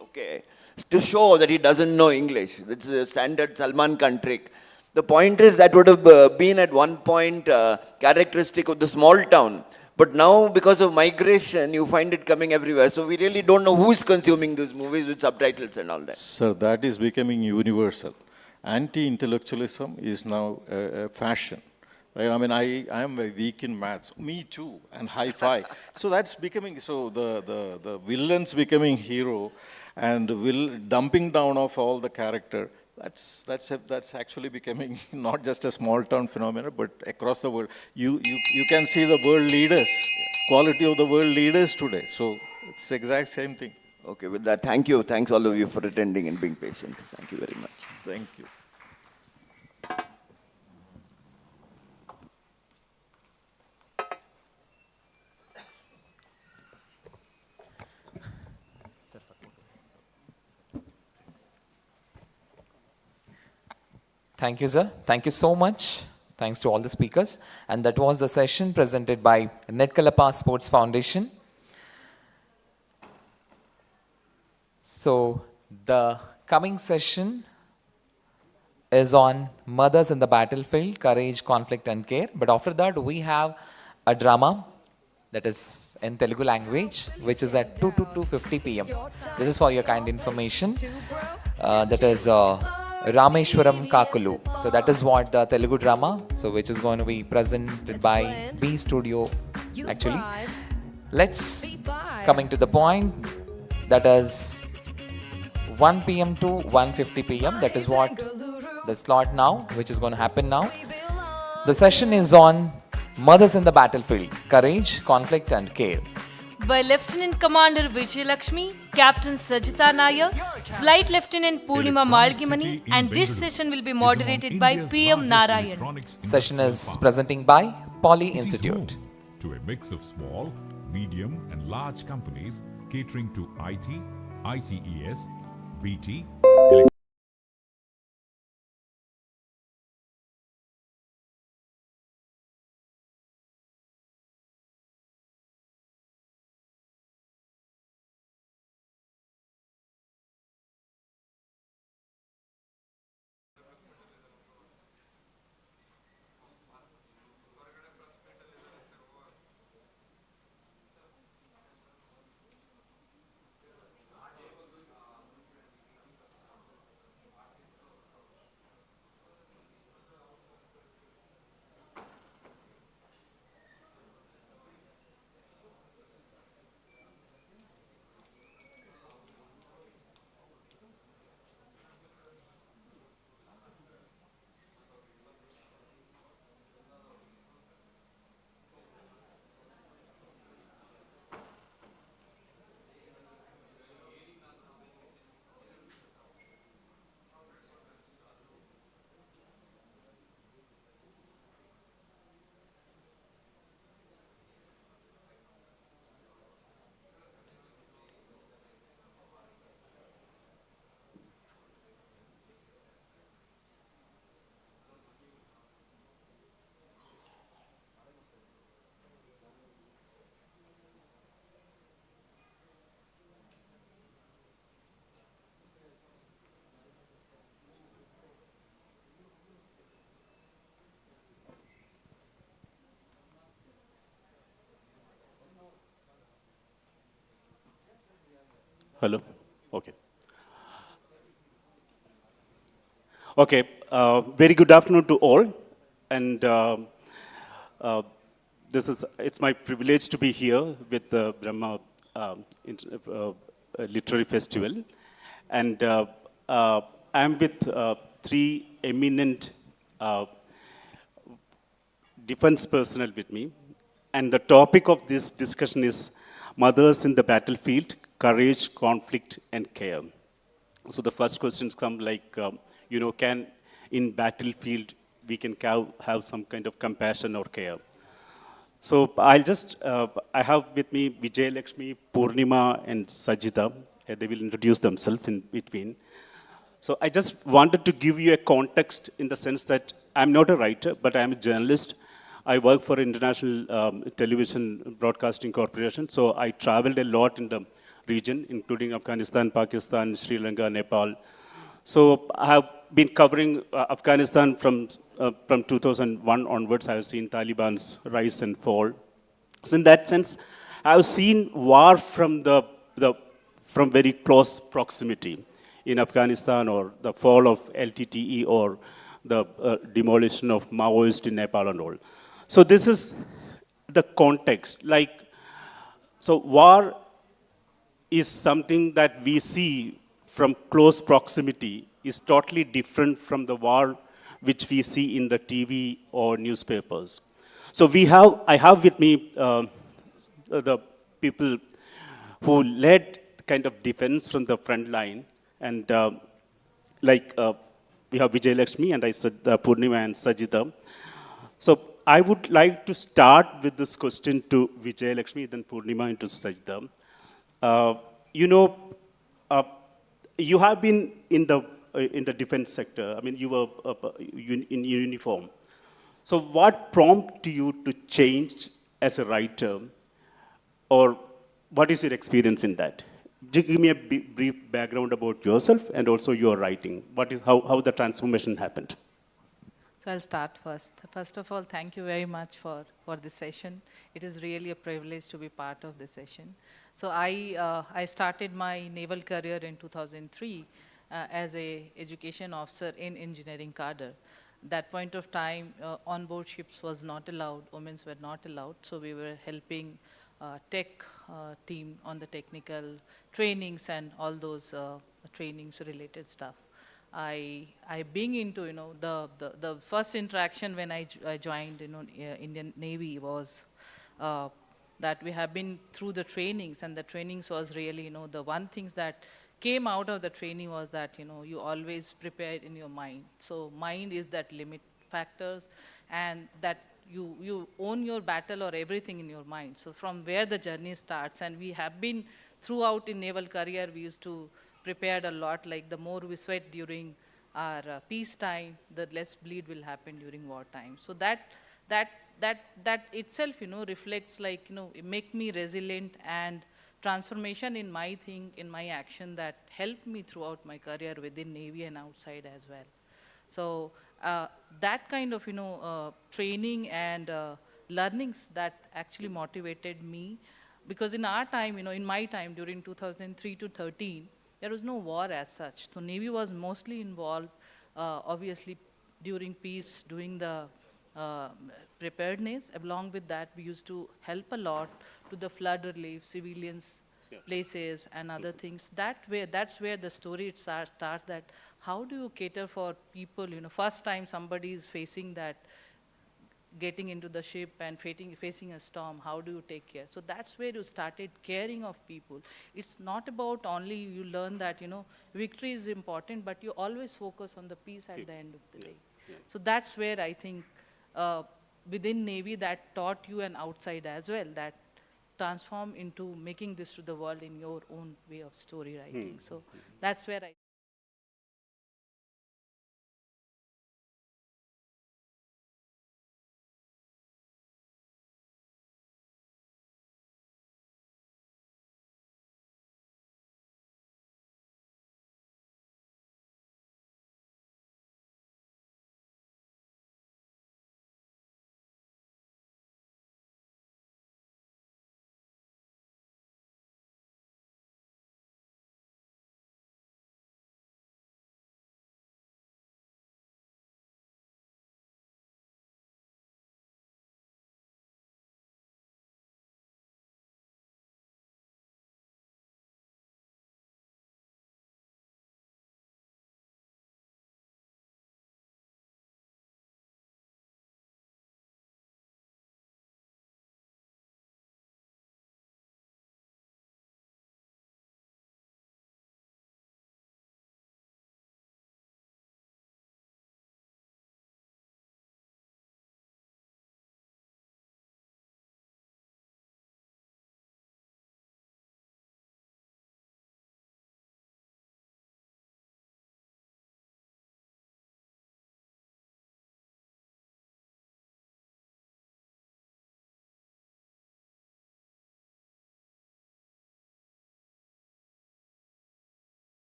to show that he doesn't know English. That's a standard Salman Khan trick. The point is that would have been at one point characteristic of the small town. But now, because of migration, you find it coming everywhere. So we really don't know who is consuming these movies with subtitles and all that. Sir, that is becoming universal. Anti-intellectualism is now a fashion. Right? I am weak in maths. Me too, and hi-fi. So that's becoming, the villains becoming hero and dumping down of all the character. That's actually becoming not just a small town phenomenon, but across the world. You can see the world leaders, quality of the world leaders today. So it's the exact same thing. Okay, with that, thank you. Thanks all of you for attending and being patient. Thank you very much. Thank you. Thank you, sir. Thank you so much. Thanks to all the speakers. And that was the session presented by Netkalapa Sports Foundation. So the coming session is on mothers in the battlefield, courage, conflict and care. But after that, we have a drama that is in Telugu language, which is at 2 to 2:50 p.m. This is for your kind information. That is Rameshwaram Kakulu. So that is what the Telugu drama, so which is going to be presented by B Studio actually. Let's coming to the point, that is 1 p.m. to 1:50 p.m. That is what the slot now, which is going to happen now. The session is on mothers in the battlefield, courage, conflict and care. By Lieutenant Commander Vijay Lakshmi, Captain Sajita Nair, Flight Lieutenant Purnima Malgimani, and this session will be moderated by PM Narayan. Session is presenting by Poly Institute. To a mix of small, medium and large companies catering to IT, ITES, BT, Hello. Okay. Okay. Very good afternoon to all, and it's my privilege to be here with the Brahma Literary Festival, and I'm with three eminent defense personnel with me, and the topic of this discussion is mothers in the battlefield, courage, conflict, and care. So the first questions come like, can in battlefield we can have some kind of compassion or care? So I have with me Vijay Lakshmi, Purnima, and Sajita. They will introduce themselves in between. So I just wanted to give you a context in the sense that I'm not a writer, but I'm a journalist. I work for International Television Broadcasting Corporation, so I traveled a lot in the region, including Afghanistan, Pakistan, Sri Lanka, Nepal. So I have been covering Afghanistan from 2001 onwards. I have seen Taliban's rise and fall. So in that sense, I have seen war from from very close proximity in Afghanistan, or the fall of LTTE, or the demolition of Maoists in Nepal and all. So this is the context. So war is something that we see from close proximity is totally different from the war which we see in the TV or newspapers. So I have with me the people who led kind of defense from the front line, and we have Vijay Lakshmi, and I said Purnima and Sajita. So I would like to start with this question to Vijay Lakshmi, then Purnima, and to Sajita. You have been in the in the defense sector. I mean, you were in uniform. So what prompted you to change as a writer, or what is your experience in that? Give me a brief background about yourself and also your writing. How the transformation happened? So I'll start first. First of all, thank you very much for this session. It is really a privilege to be part of this session. So I started my naval career in 2003 as a education officer in engineering cadre. That point of time, on-board ships was not allowed, women were not allowed, so we were helping tech team on the technical trainings and all those trainings related stuff. I being into, the first interaction when I joined, Indian Navy was that we have been through the trainings, and the trainings was really, the one things that came out of the training was that, you always prepare in your mind. So mind is that limit factors, and that you own your battle or everything in your mind. So from where the journey starts, and we have been throughout in naval career, we used to prepared a lot, like the more we sweat during our peace time, the less bleed will happen during war time. So that itself, reflects like, make me resilient, and transformation in my in my action that helped me throughout my career within Navy and outside as well. So that kind of, training and learnings that actually motivated me, because in our time, in my time during 2003 to 13, there was no war as such. So Navy was mostly involved, obviously, during peace, doing the preparedness. Along with that, we used to help a lot to the flood relief, civilians, places, and other things. That's where the story starts, that how do you cater for people, first time somebody is facing that, getting into the ship and facing a storm, how do you take care? So that's where you started caring of people. It's not about only you learn that, victory is important, but you always focus on the peace at the end of the day. So that's where I think within Navy that taught you and outside as well, that transform into making this to the world in your own way of story writing. So that's where I...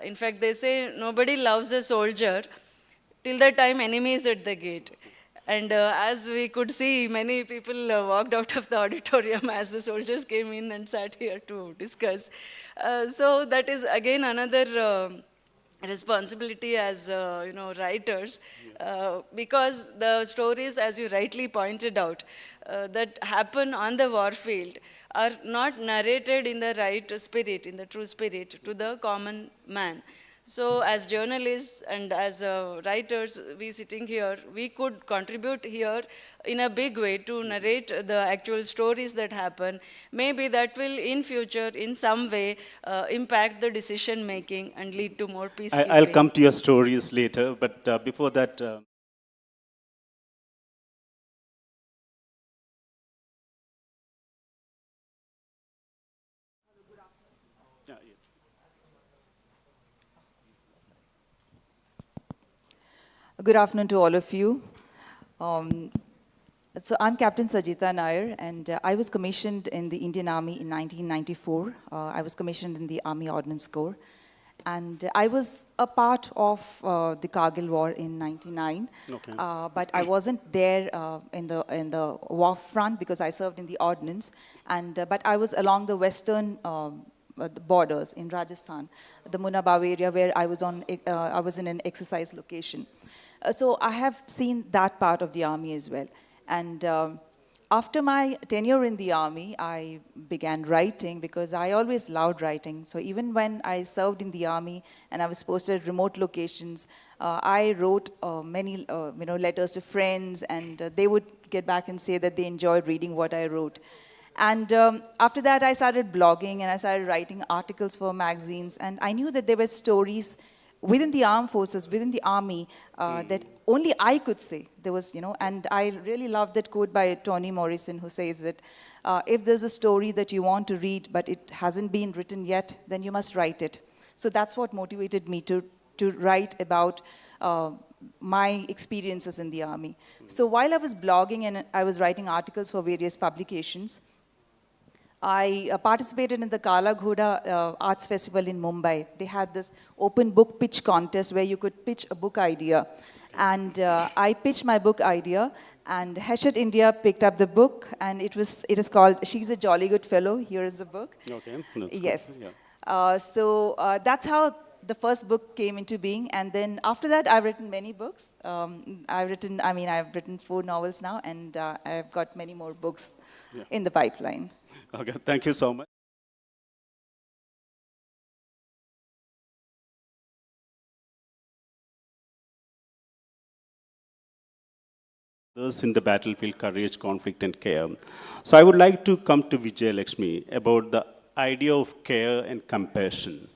In fact, they say nobody loves a soldier till the time enemy is at the gate. And as we could see, many people walked out of the auditorium as the soldiers came in and sat here to discuss. So that is again another responsibility as writers, because the stories, as you rightly pointed out, that happen on the warfield are not narrated in the right spirit, in the true spirit, to the common man. So as journalists and as writers, we sitting here, we could contribute here in a big way to narrate the actual stories that happen. Maybe that will in future in some way impact the decision making and lead to more peacekeeping. I'll come to your stories later, but before that, Good afternoon to all of you. So I'm Captain Sajita Nair, and I was commissioned in the Indian Army in 1994. I was commissioned in the Army Ordnance Corps. And I was a part of the Kargil War in 99. Okay. But I wasn't there in the war front because I served in the Ordnance. But I was along the western borders in Rajasthan, the Munabao area where I was in an exercise location. So I have seen that part of the army as well. And after my tenure in the army, I began writing because I always loved writing. So even when I served in the army and I was posted at remote locations, I wrote many letters to friends, and they would get back and say that they enjoyed reading what I wrote. And after that, I started blogging and I started writing articles for magazines. And I knew that there were stories within the armed forces, within the army, that only I could say. There was, and I really love that quote by Toni Morrison, who says that if there's a story that you want to read, but it hasn't been written yet, then you must write it. So that's what motivated me to write about my experiences in the army. So while I was blogging and I was writing articles for various publications, I participated in the Kala Ghoda Arts Festival in Mumbai. They had this open book pitch contest where you could pitch a book idea. And I pitched my book idea, and Hachette India picked up the book, and it is called She's a Jolly Good Fellow. Here is the book. Okay, that's yes. Good. Yeah. That's how the first book came into being. And then after that, I've written many books. I've written 4 novels now, and I've got many more books in the pipeline. Okay, thank you so much. Those in the battlefield, courage, conflict, and care. So I would like to come to Vijay Lakshmi about the idea of care and compassion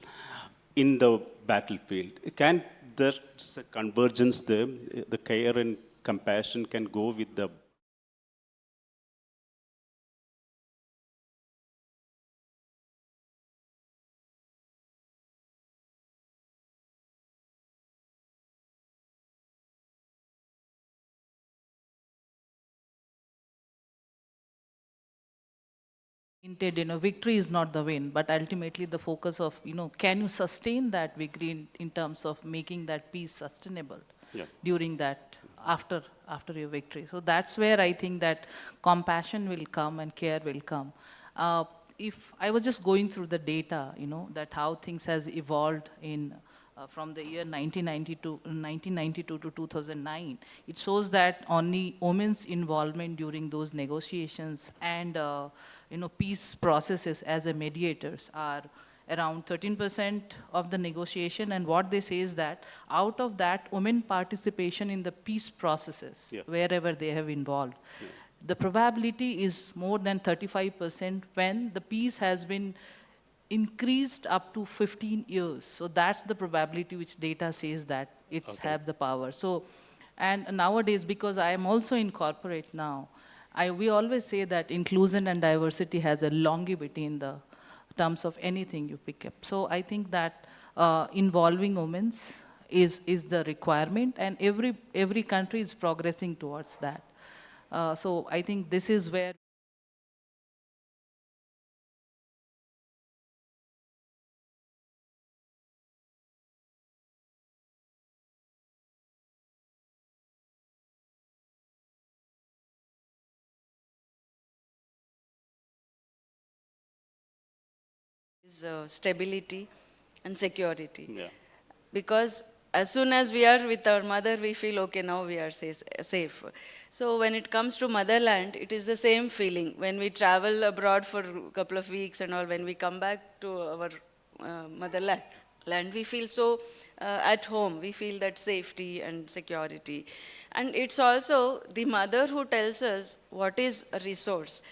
in the battlefield. Can there's a convergence there? The care and compassion can go with the victory is not the win, but ultimately the focus of, can you sustain that victory in terms of making that peace sustainable during that, after your victory. So that's where I think that compassion will come and care will come. If I was just going through the data, that how things has evolved in from the year 1992 to 2009, it shows that only women's involvement during those negotiations and peace processes as a mediators are around 13% of the negotiation. And what they say is that out of that, women participation in the peace processes, wherever they have involved, the probability is more than 35% when the peace has been increased up to 15 years. So that's the probability which data says that it's have the power. So, and nowadays, because I am also in corporate now, we always say that inclusion and diversity has a longevity in the terms of anything you pick up. So I think that involving women is the requirement, and every country is progressing towards that. So I think this is where is stability and security. Yeah. Because as soon as we are with our mother, we feel, okay, now we are safe. So when it comes to motherland, it is the same feeling. When we travel abroad for a couple of weeks and all, when we come back to our motherland, we feel so at home. We feel that safety and security. And it's also the mother who tells us what is a resource.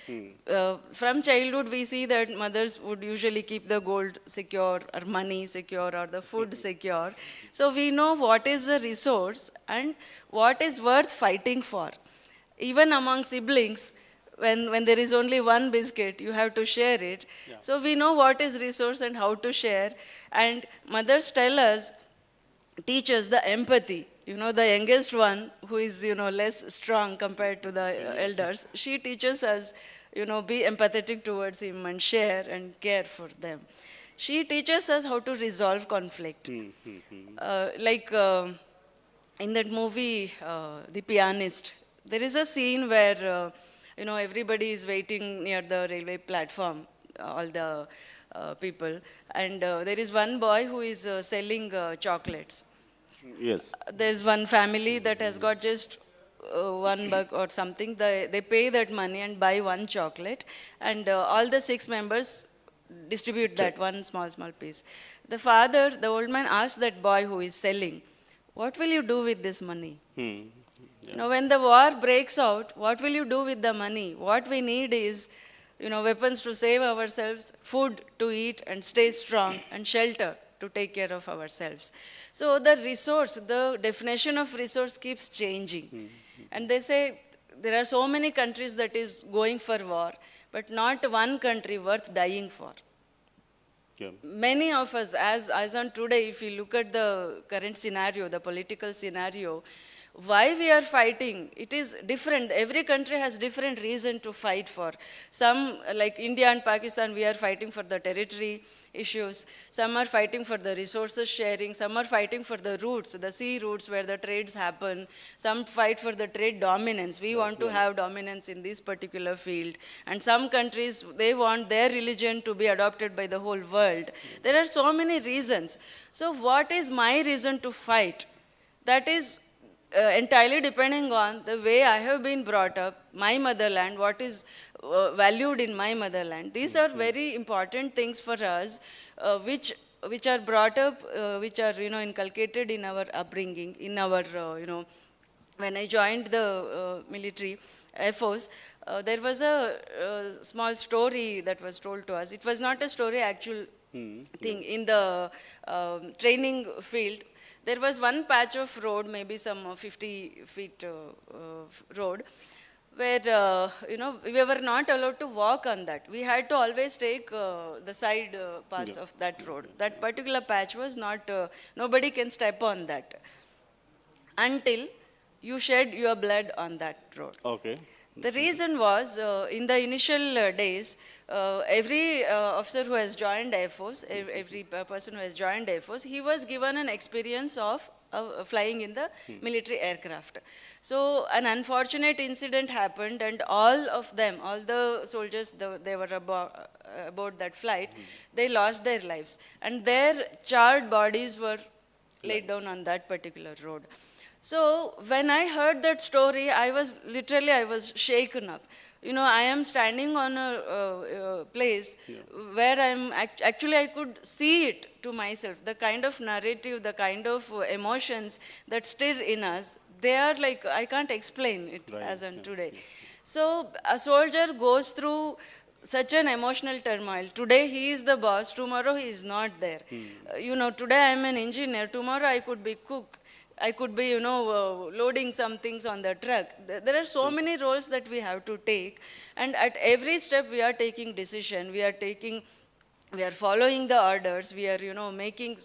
From childhood, we see that mothers would usually keep the gold secure, or money secure, or the food secure. So we know what is a resource and what is worth fighting for. Even among siblings, when there is only one biscuit, you have to share it. Yeah. So we know what is resource and how to share. And mothers tell us, teach us the empathy. You know, the youngest one, who is, less strong compared to the elders, she teaches us, be empathetic towards him and share and care for them. She teaches us how to resolve conflict. Like in that movie, The Pianist, there is a scene where, everybody is waiting near the railway platform, all the people, and there is one boy who is selling chocolates. Yes. There's one family that has got just $1 or something. They pay that money and buy one chocolate, and all the 6 members distribute that one small piece. The father, the old man, asked that boy who is selling, what will you do with this money? Yeah. When the war breaks out, what will you do with the money? What we need is, weapons to save ourselves, food to eat and stay strong, and shelter to take care of ourselves. So the resource, the definition of resource keeps changing. And they say there are so many countries that is going for war, but not one country worth dying for. Yeah. Many of us, as on today, if you look at the current scenario, the political scenario, why we are fighting, it is different. Every country has different reason to fight for. Some, like India and Pakistan, we are fighting for the territory issues. Some are fighting for the resources sharing. Some are fighting for the routes, the sea routes where the trades happen. Some fight for the trade dominance. We want to have dominance in this particular field. And some countries, they want their religion to be adopted by the whole world. There are so many reasons. So what is my reason to fight? That is entirely depending on the way I have been brought up, my motherland, what is valued in my motherland. These are very important things for us, which are brought up, which are inculcated in our upbringing, in our when I joined the military Air Force. There was a small story that was told to us. It was not a story, actual thing. In the training field, there was one patch of road, maybe some 50 feet road, where we were not allowed to walk on that. We had to always take the side parts of that road. That particular patch was not, nobody can step on that until you shed your blood on that road. Okay. The reason was, in the initial days, every officer who has joined Air Force, every person who has joined Air Force, he was given an experience of flying in the military aircraft. So an unfortunate incident happened, and all of them, all the soldiers, they were aboard that flight, they lost their lives. And their charred bodies were laid down on that particular road. So when I heard that story, I was shaken up. I am standing on a place where I could see it to myself. The kind of narrative, the kind of emotions that stir in us, they are like, I can't explain it as on today. So a soldier goes through such an emotional turmoil. Today he is the boss, tomorrow he is not there. Today I am an engineer, tomorrow I could be cook. I could be, loading some things on the truck. There are so many roles that we have to take. And at every step we are taking decision. We are following the orders. We are, making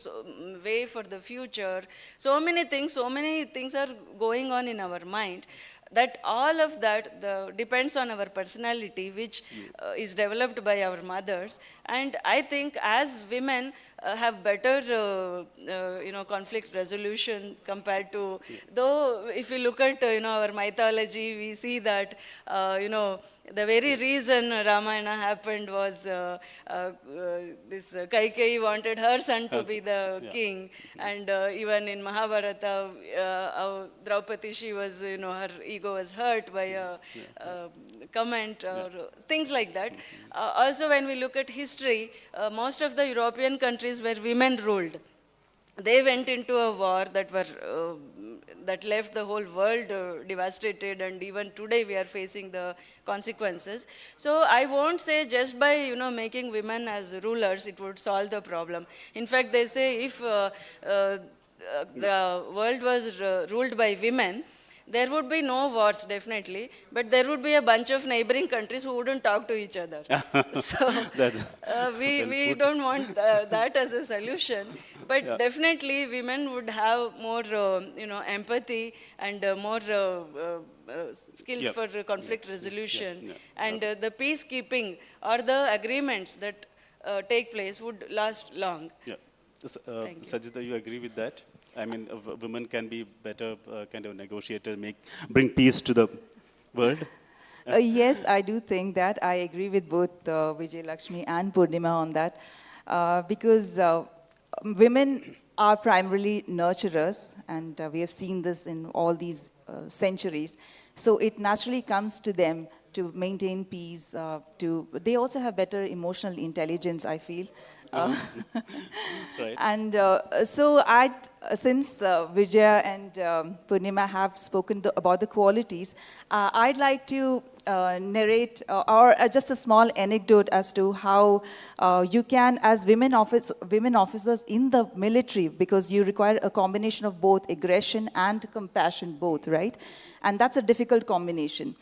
way for the future. So many things are going on in our mind. that all of that depends on our personality, which is developed by our mothers. And I think as women have better conflict resolution compared to, though if you look at our mythology, we see that the very reason Ramayana happened was this Kaikeyi wanted her son to be the king, and even in Mahabharata, Draupadi, she was, her ego was hurt by a comment or things like that. Also, when we look at history, most of the European countries where women ruled, they went into a war that left the whole world devastated, and even today we are facing the consequences. So I won't say just by making women as rulers it would solve the problem. In fact, they say if the world was ruled by women, there would be no wars, definitely, but there would be a bunch of neighboring countries who wouldn't talk to each other. So we don't want that as a solution, but definitely women would have more empathy and more skills for conflict resolution, and the peacekeeping or the agreements that take place would last long. Yeah. Sajida, you agree with that? I mean, women can be better kind of negotiator, bring peace to the world. Yes, I do think that. I agree with both Vijay Lakshmi and Purnima on that, because women are primarily nurturers, and we have seen this in all these centuries. So it naturally comes to them to maintain peace. They also have better emotional intelligence, I feel. Right. And so since Vijaya and Purnima have spoken about the qualities, I'd like to narrate or just a small anecdote as to how you can, as women officers in the military, because you require a combination of both aggression and compassion, both, right? And that's a difficult combination.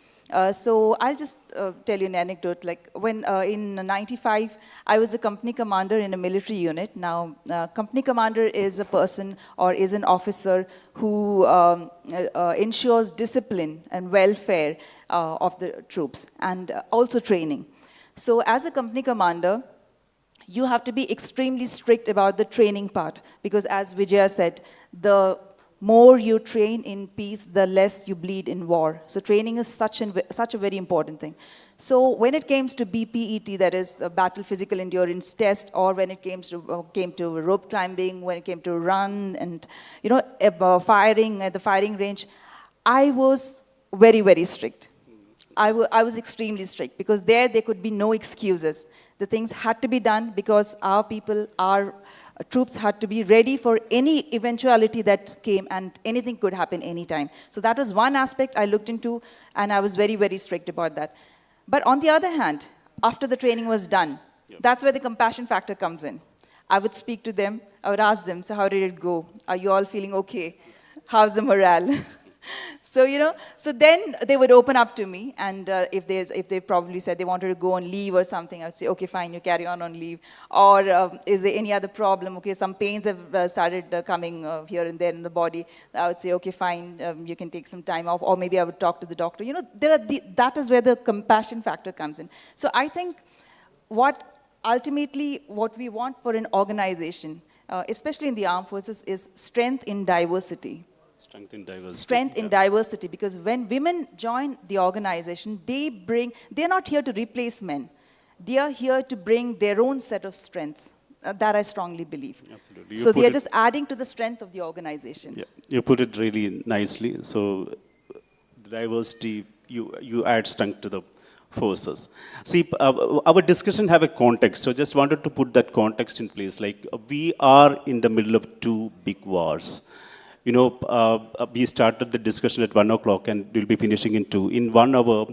So I'll just tell you an anecdote. Like when in '95, I was a company commander in a military unit. Now, company commander is a person or is an officer who ensures discipline and welfare of the troops, and also training. So as a company commander, you have to be extremely strict about the training part, because as Vijaya said, the more you train in peace, the less you bleed in war. So training is such a very important thing. So when it came to BPET, that is a battle physical endurance test, or when it came to rope climbing, when it came to run and firing at the firing range, I was very, very strict. I was extremely strict, because there could be no excuses. The things had to be done because our people, our troops had to be ready for any eventuality that came, and anything could happen anytime. So that was one aspect I looked into, and I was very, very strict about that. But on the other hand, after the training was done, that's where the compassion factor comes in. I would speak to them, I would ask them, so how did it go? Are you all feeling okay? How's the morale? So, so then they would open up to me, and if they probably said they wanted to go on leave or something, I would say, okay, fine, you carry on leave. Or is there any other problem? Okay, some pains have started coming here and there in the body. I would say, okay, fine, you can take some time off, or maybe I would talk to the doctor. That is where the compassion factor comes in. So I think ultimately what we want for an organization, especially in the armed forces, is strength in diversity. Strength in diversity. Strength in diversity, because when women join the organization, they're not here to replace men. They are here to bring their own set of strengths. That I strongly believe. Absolutely. So they are just adding to the strength of the organization. Yeah, you put it really nicely. So diversity, you add strength to the forces. See, our discussion have a context. So just wanted to put that context in place. Like we are in the middle of two big wars. We started the discussion at 1 o'clock and we'll be finishing in 2. In 1 hour,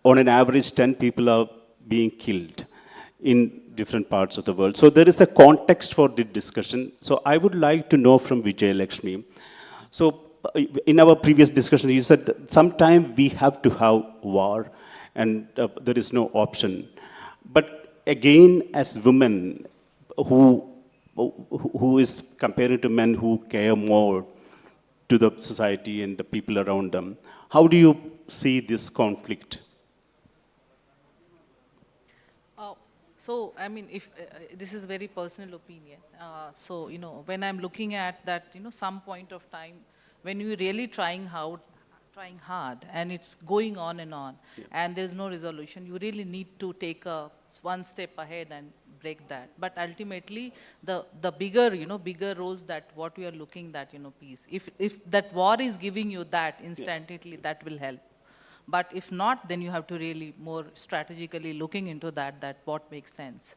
on an average, 10 people are being killed in different parts of the world. So there is a context for the discussion. So I would like to know from Vijay Lakshmi. So in our previous discussion, you said that sometime we have to have war and there is no option. But again, as women who is compared to men who care more to the society and the people around them, How do you see this conflict? So, I mean, if this is very personal opinion. So, you know, when I'm looking at that, you know, some point of time, when you're really trying hard, and it's going on, and there's no resolution, you really need to take one step ahead and break that. But ultimately, the bigger, you know, bigger roles that what we are looking that, you know, peace. If that war is giving you that instantly, that will help. But if not, then you have to really more strategically looking into that what makes sense.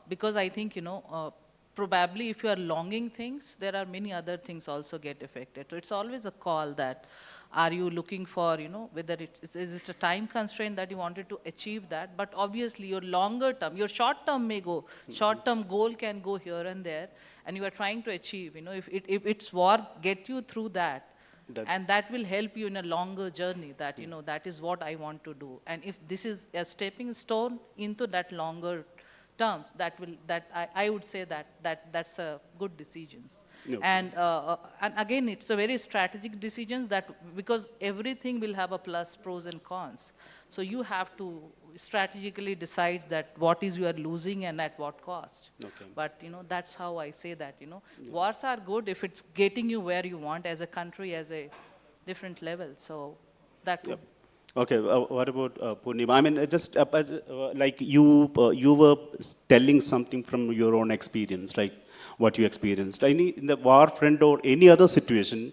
Because I think, you know, probably if you are longing things, there are many other things also get affected. So it's always a call that, are you looking for, you know, whether is it a time constraint that you wanted to achieve that, but obviously your longer term, your short term may go, short term goal can go here and there, and you are trying to achieve, you know, if it's war, get you through that. And that will help you in a longer journey that, you know, that is what I want to do. And if this is a stepping stone into that longer terms, I would say that's a good decisions. No. And again, it's a very strategic decisions that, because everything will have a pros and cons. So you have to strategically decide that what is you are losing and at what cost. Okay. But, you know, that's how I say that, you know, wars are good if it's getting you where you want as a country, as a different level. So that would. Okay, what about Purnima? I mean, just like you were telling something from your own experience, like what you experienced. In the war front or any other situation,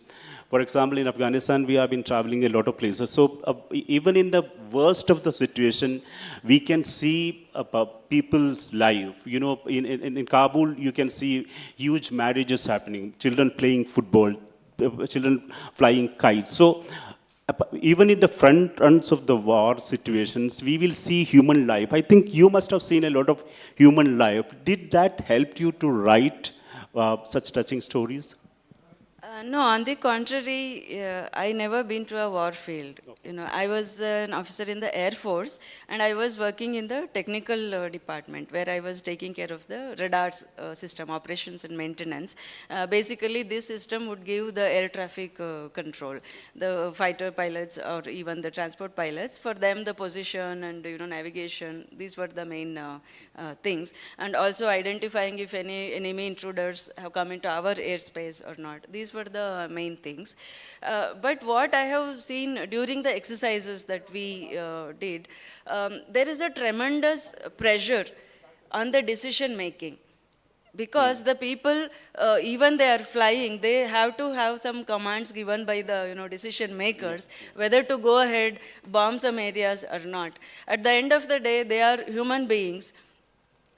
for example, in Afghanistan, we have been traveling a lot of places. So even in the worst of the situation, we can see people's life. You know, in Kabul, you can see huge marriages happening, children playing football, children flying kites. So even in the front runs of the war situations, we will see human life. I think you must have seen a lot of human life. Did that help you to write such touching stories? No, on the contrary, I never been to a war field. Okay. You know, I was an officer in the Air Force, and I was working in the technical department where I was taking care of the radar system operations and maintenance. Basically, this system would give the air traffic control, the fighter pilots or even the transport pilots. For them, the position and, you know, navigation, these were the main things, and also identifying if any enemy intruders have come into our airspace or not. These were the main things. But what I have seen during the exercises that we did, there is a tremendous pressure on the decision making. Because the people, even they are flying, they have to have some commands given by the, you know, decision makers, whether to go ahead, bomb some areas or not. At the end of the day, they are human beings.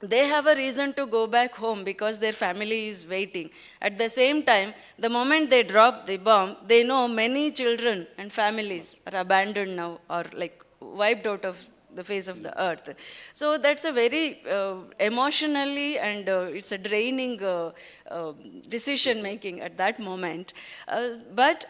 They have a reason to go back home because their family is waiting. At the same time, the moment they drop the bomb, they know many children and families are abandoned now or like wiped out of the face of the earth. So that's a very emotionally and it's a draining decision making at that moment. But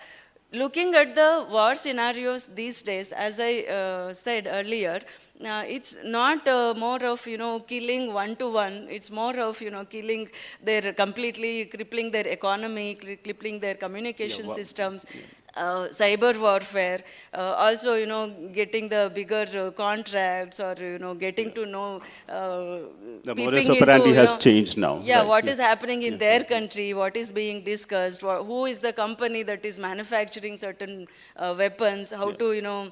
looking at the war scenarios these days, as I said earlier, it's not more of, you know, killing one-to-one. It's more of, you know, killing their, completely crippling their economy, crippling their communication systems. Cyber warfare, also, you know, getting the bigger contracts or, you know, getting to know, the modus operandi has changed now. Yeah, right. What is happening in their country, what is being discussed, who is the company that is manufacturing certain weapons, how to, you know,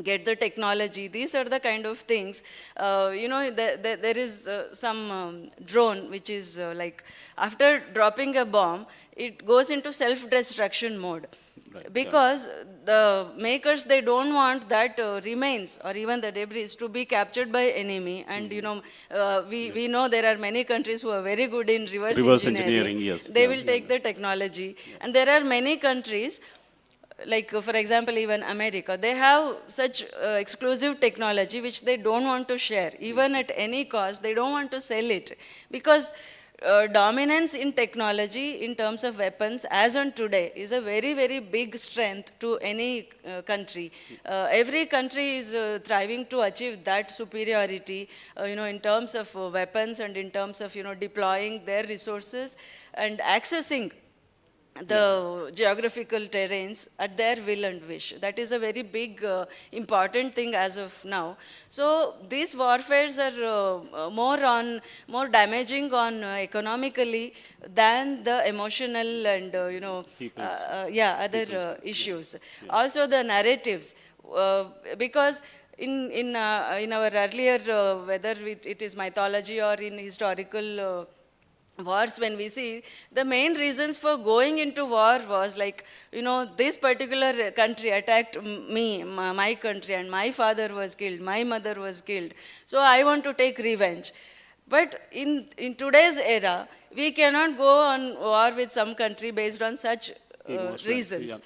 get the technology. These are the kind of things. You know, there is some drone which is like, after dropping a bomb, it goes into self-destruction mode. Right, because the makers, they don't want that remains or even the debris to be captured by enemy. And you know, we know there are many countries who are very good in reverse engineering. Yes. They will take the technology. And there are many countries, like for example, even America, they have such exclusive technology which they don't want to share. Even at any cost, they don't want to sell it. Because dominance in technology in terms of weapons as on today is a very, very big strength to any country. Every country is thriving to achieve that superiority, you know, in terms of weapons and in terms of, you know, deploying their resources and accessing the geographical terrains at their will and wish. That is a very big, important thing as of now. So these warfares are more damaging on economically than the emotional and other issues. Also the narratives, because in our earlier, whether it is mythology or in historical wars, when we see the main reasons for going into war was like, this particular country attacked me, my country, and my father was killed, my mother was killed, so I want to take revenge. But in today's era, we cannot go on war with some country based on such reasons.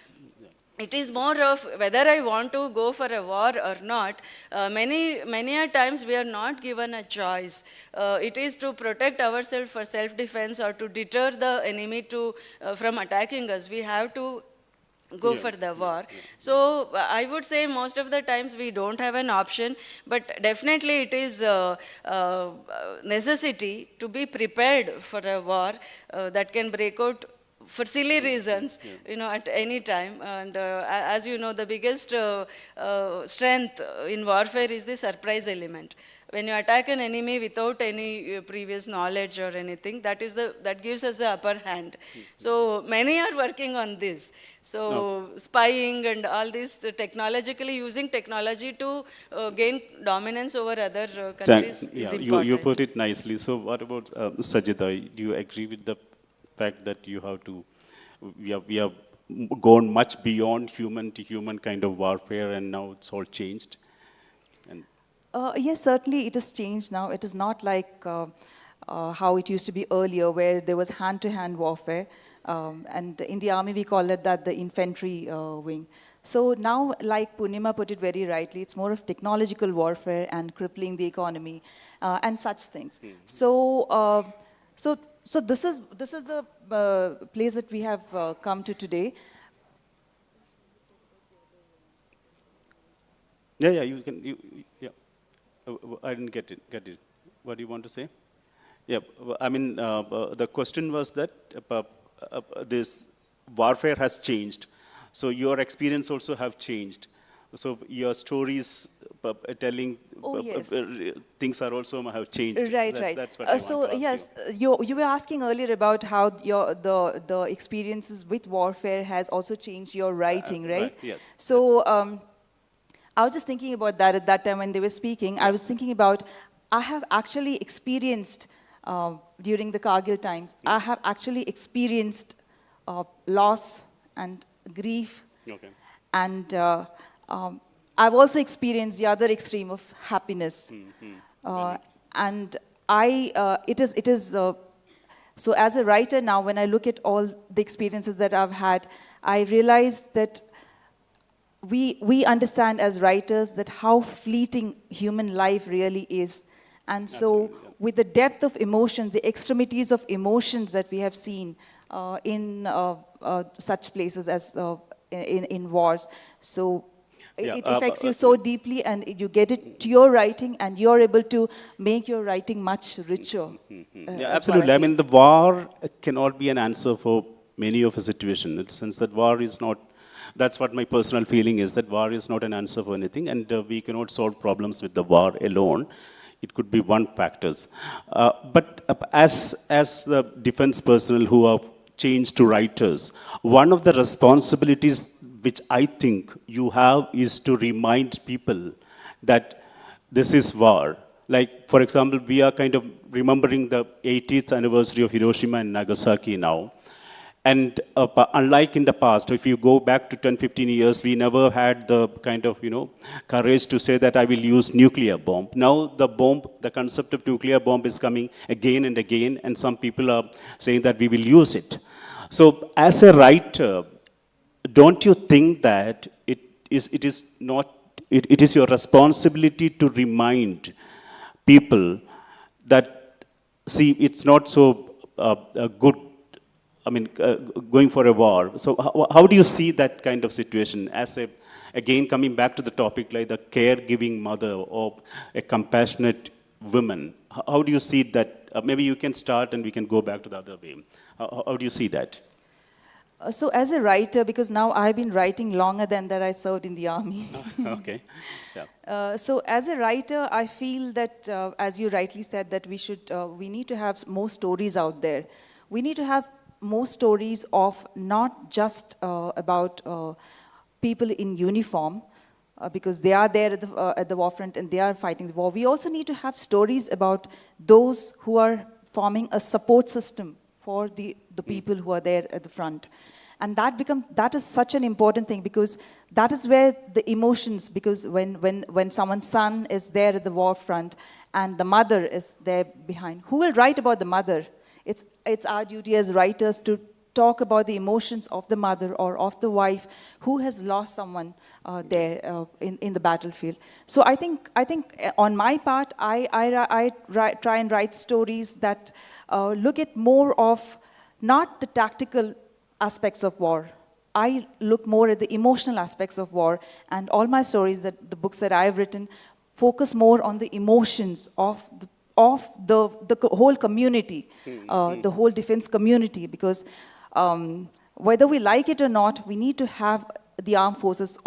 It is more of whether I want to go for a war or not. Many a times we are not given a choice. It is to protect ourselves for self-defense or to deter the enemy from attacking us. We have to go for the war. So I would say most of the times we don't have an option, but definitely it is necessity to be prepared for a war that can break out for silly reasons, at any time. And as you know, the biggest strength in warfare is the surprise element. When you attack an enemy without any previous knowledge or anything, that gives us the upper hand. So many are working on this. So spying and all this, technologically using technology to gain dominance over other countries is important. You put it nicely. So what about Sajida? Do you agree with the fact that we have gone much beyond human to human kind of warfare, and now it's all changed? And yes, certainly it has changed now. It is not like how it used to be earlier, where there was hand-to-hand warfare. And in the army, we call it that the infantry wing. So now, like Purnima put it very rightly, it's more of technological warfare and crippling the economy and such things. So this is the place that we have come to today. You can. I didn't get it. What do you want to say? Yeah, I mean, the question was that this warfare has changed. So your experience also have changed. So your stories telling things are also have changed. Right. That's what I want to ask you were asking earlier about how the experiences with warfare has also changed your writing, right? Right, yes. So I was just thinking about that at that time when they were speaking. I was thinking about, I have actually experienced during the Kargil times, I have actually experienced loss and grief. Okay. And I've also experienced the other extreme of happiness. And it is so as a writer now, when I look at all the experiences that I've had, I realize that we understand as writers that how fleeting human life really is. And so with the depth of emotions, the extremities of emotions that we have seen in such places as in wars, so it affects you so deeply, and you get it to your writing, and you're able to make your writing much richer. Absolutely. I mean, the war cannot be an answer for many of a situation, in the sense that war is not. That's what my personal feeling is, that war is not an answer for anything, and we cannot solve problems with the war alone. It could be one factors. But as the defense personnel who have changed to writers, one of the responsibilities which I think you have is to remind people that this is war. Like, for example, we are kind of remembering the 80th anniversary of Hiroshima and Nagasaki now. And unlike in the past, if you go back to 10, 15 years, we never had the kind of, courage to say that I will use nuclear bomb. Now the concept of nuclear bomb is coming again and again, and some people are saying that we will use it. So as a writer, don't you think that it is your responsibility to remind people that, see, it's not so good, going for a war. So how do you see that kind of situation as again, coming back to the topic, like the caregiving mother or a compassionate woman? How do you see that? Maybe you can start and we can go back to the other way. How do you see that? So as a writer, because now I've been writing longer than that I served in the army. Okay. Yeah. So as a writer, I feel that, as you rightly said, that we need to have more stories out there. We need to have more stories of not just about people in uniform, because they are there at the war front and they are fighting the war. We also need to have stories about those who are forming a support system for the people who are there at the front. And that is such an important thing, because that is where the emotions, because when someone's son is there at the war front and the mother is there behind, who will write about the mother? It's our duty as writers to talk about the emotions of the mother or of the wife who has lost someone there in the battlefield. So I think on my part, I try and write stories that look at more of not the tactical aspects of war. I look more at the emotional aspects of war, and all my stories, the books that I've written, focus more on the emotions of the whole community, the whole defense community, because whether we like it or not, we need to have the armed forces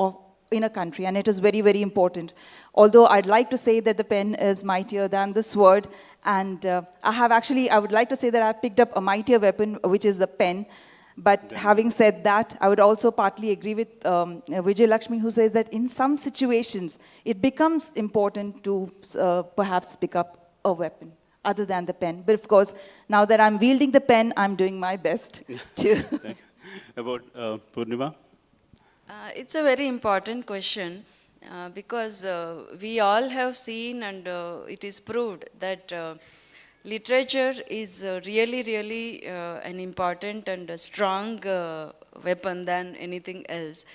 in a country, and it is very, very important. Although I'd like to say that the pen is mightier than the sword, and I would like to say that I've picked up a mightier weapon, which is the pen. But having said that, I would also partly agree with Vijay Lakshmi, who says that in some situations, it becomes important to perhaps pick up a weapon other than the pen. But of course, now that I'm wielding the pen, I'm doing my best to... About Purnima? It's a very important question because we all have seen, and it is proved that literature is really, really an important and a strong weapon than anything else.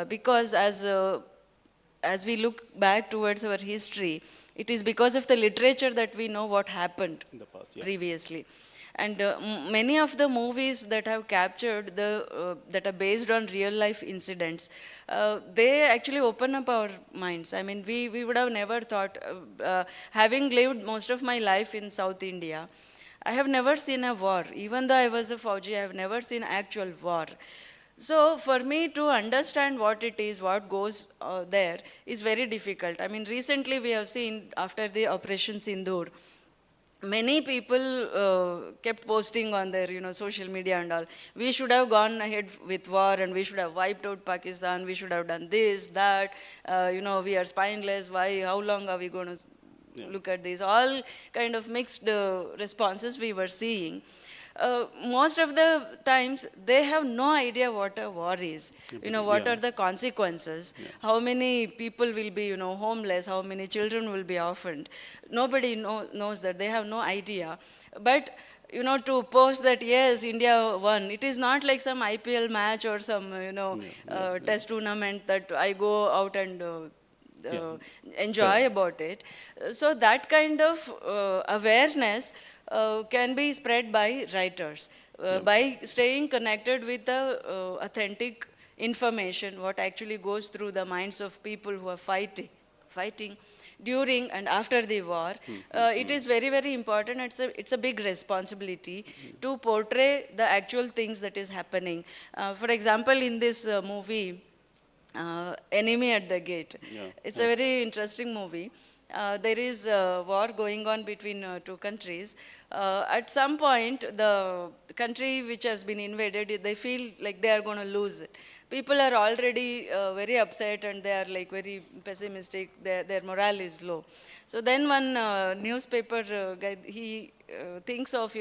Because as we look back towards our history, it is because of the literature that we know what happened in the past, previously. And many of the movies that have captured that are based on real life incidents, they actually open up our minds. I mean, we would have never thought, having lived most of my life in South India, I have never seen a war. Even though I was a Fauji, I have never seen actual war. So for me to understand what it is, what goes there, is very difficult. I mean, recently we have seen, after the Operation Sindoor, many people kept posting on their, social media and all. We should have gone ahead with war, and we should have wiped out Pakistan. We should have done this, that. We are spineless. Why? How long are we going to look at this? All kind of mixed responses we were seeing. Most of the times, they have no idea what a war is. What are the consequences? How many people will be, homeless? How many children will be orphaned? Nobody knows that. They have no idea. But, to post that, yes, India won. It is not like some IPL match or some, test tournament that I go out and enjoy about it. So that kind of awareness can be spread by writers, by staying connected with the authentic information, what actually goes through the minds of people who are fighting during and after the war. It is very, very important. It's a big responsibility to portray the actual things that is happening. For example, in this movie, Enemy at the Gate, it's a very interesting movie. There is a war going on between two countries. At some point, the country which has been invaded, they feel like they are going to lose it. People are already very upset, and they are like very pessimistic. Their morale is low. So then one newspaper guy, he thinks of,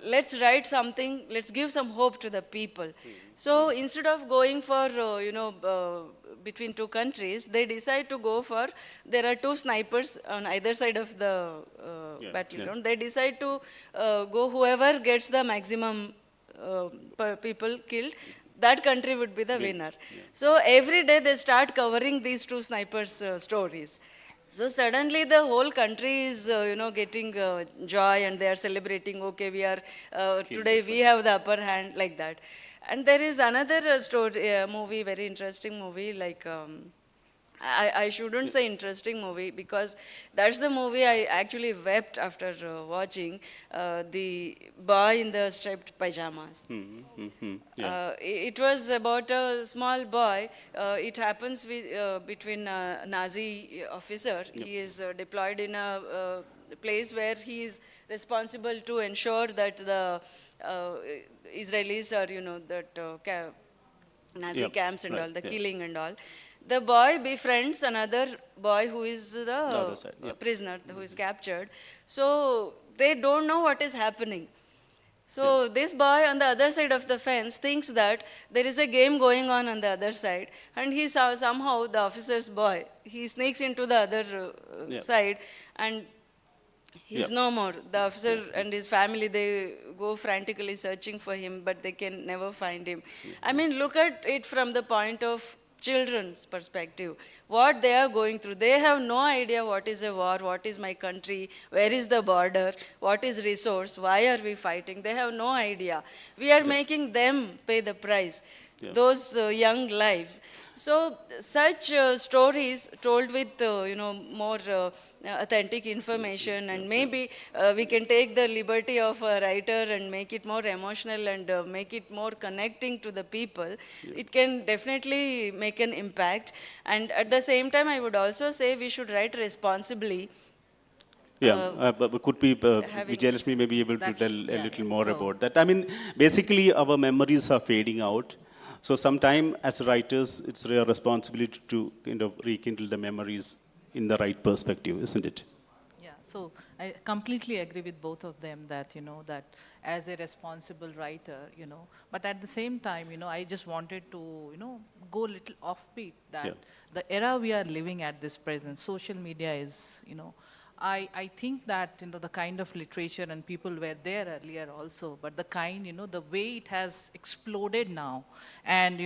let's write something, let's give some hope to the people. So instead of going for, between two countries, they decide to go for, there are two snipers on either side of the battleground. They decide to go whoever gets the maximum people killed, that country would be the winner. So every day they start covering these two snipers' stories. So suddenly the whole country is, getting joy, and they are celebrating, okay, we are, today we have the upper hand, like that. And there is another story, movie, very interesting movie, like I shouldn't say interesting movie, because that's the movie I actually wept after watching, the boy in the striped pajamas. It was about a small boy. It happens between a Nazi officer. He is deployed in a place where he is responsible to ensure that the Israelis are, that Nazi camps and all, the killing and all. The boy befriends another boy who is the prisoner, who is captured. So they don't know what is happening. So this boy on the other side of the fence thinks that there is a game going on the other side, and he saw somehow the officer's boy, he sneaks into the other side, and he's no more. The officer and his family, they go frantically searching for him, but they can never find him. I mean, look at it from the point of children's perspective, what they are going through. They have no idea what is a war, what is my country, where is the border, what is resource, why are we fighting. They have no idea. We are making them pay the price, those young lives. So such stories told with more authentic information, and maybe we can take the liberty of a writer and make it more emotional and make it more connecting to the people. It can definitely make an impact. And at the same time, I would also say we should write responsibly. But could be Vijayalakshmi may be able to tell a little more about that. I mean, basically our memories are fading out. So sometime as writers, it's their responsibility to kind of rekindle the memories in the right perspective, isn't it? Yeah, so I completely agree with both of them that, that as a responsible writer, but at the same time, I just wanted to, go a little offbeat that the era we are living at this present, social media is, I think that, the kind of literature, and people were there earlier also, but the kind, the way it has exploded now, and,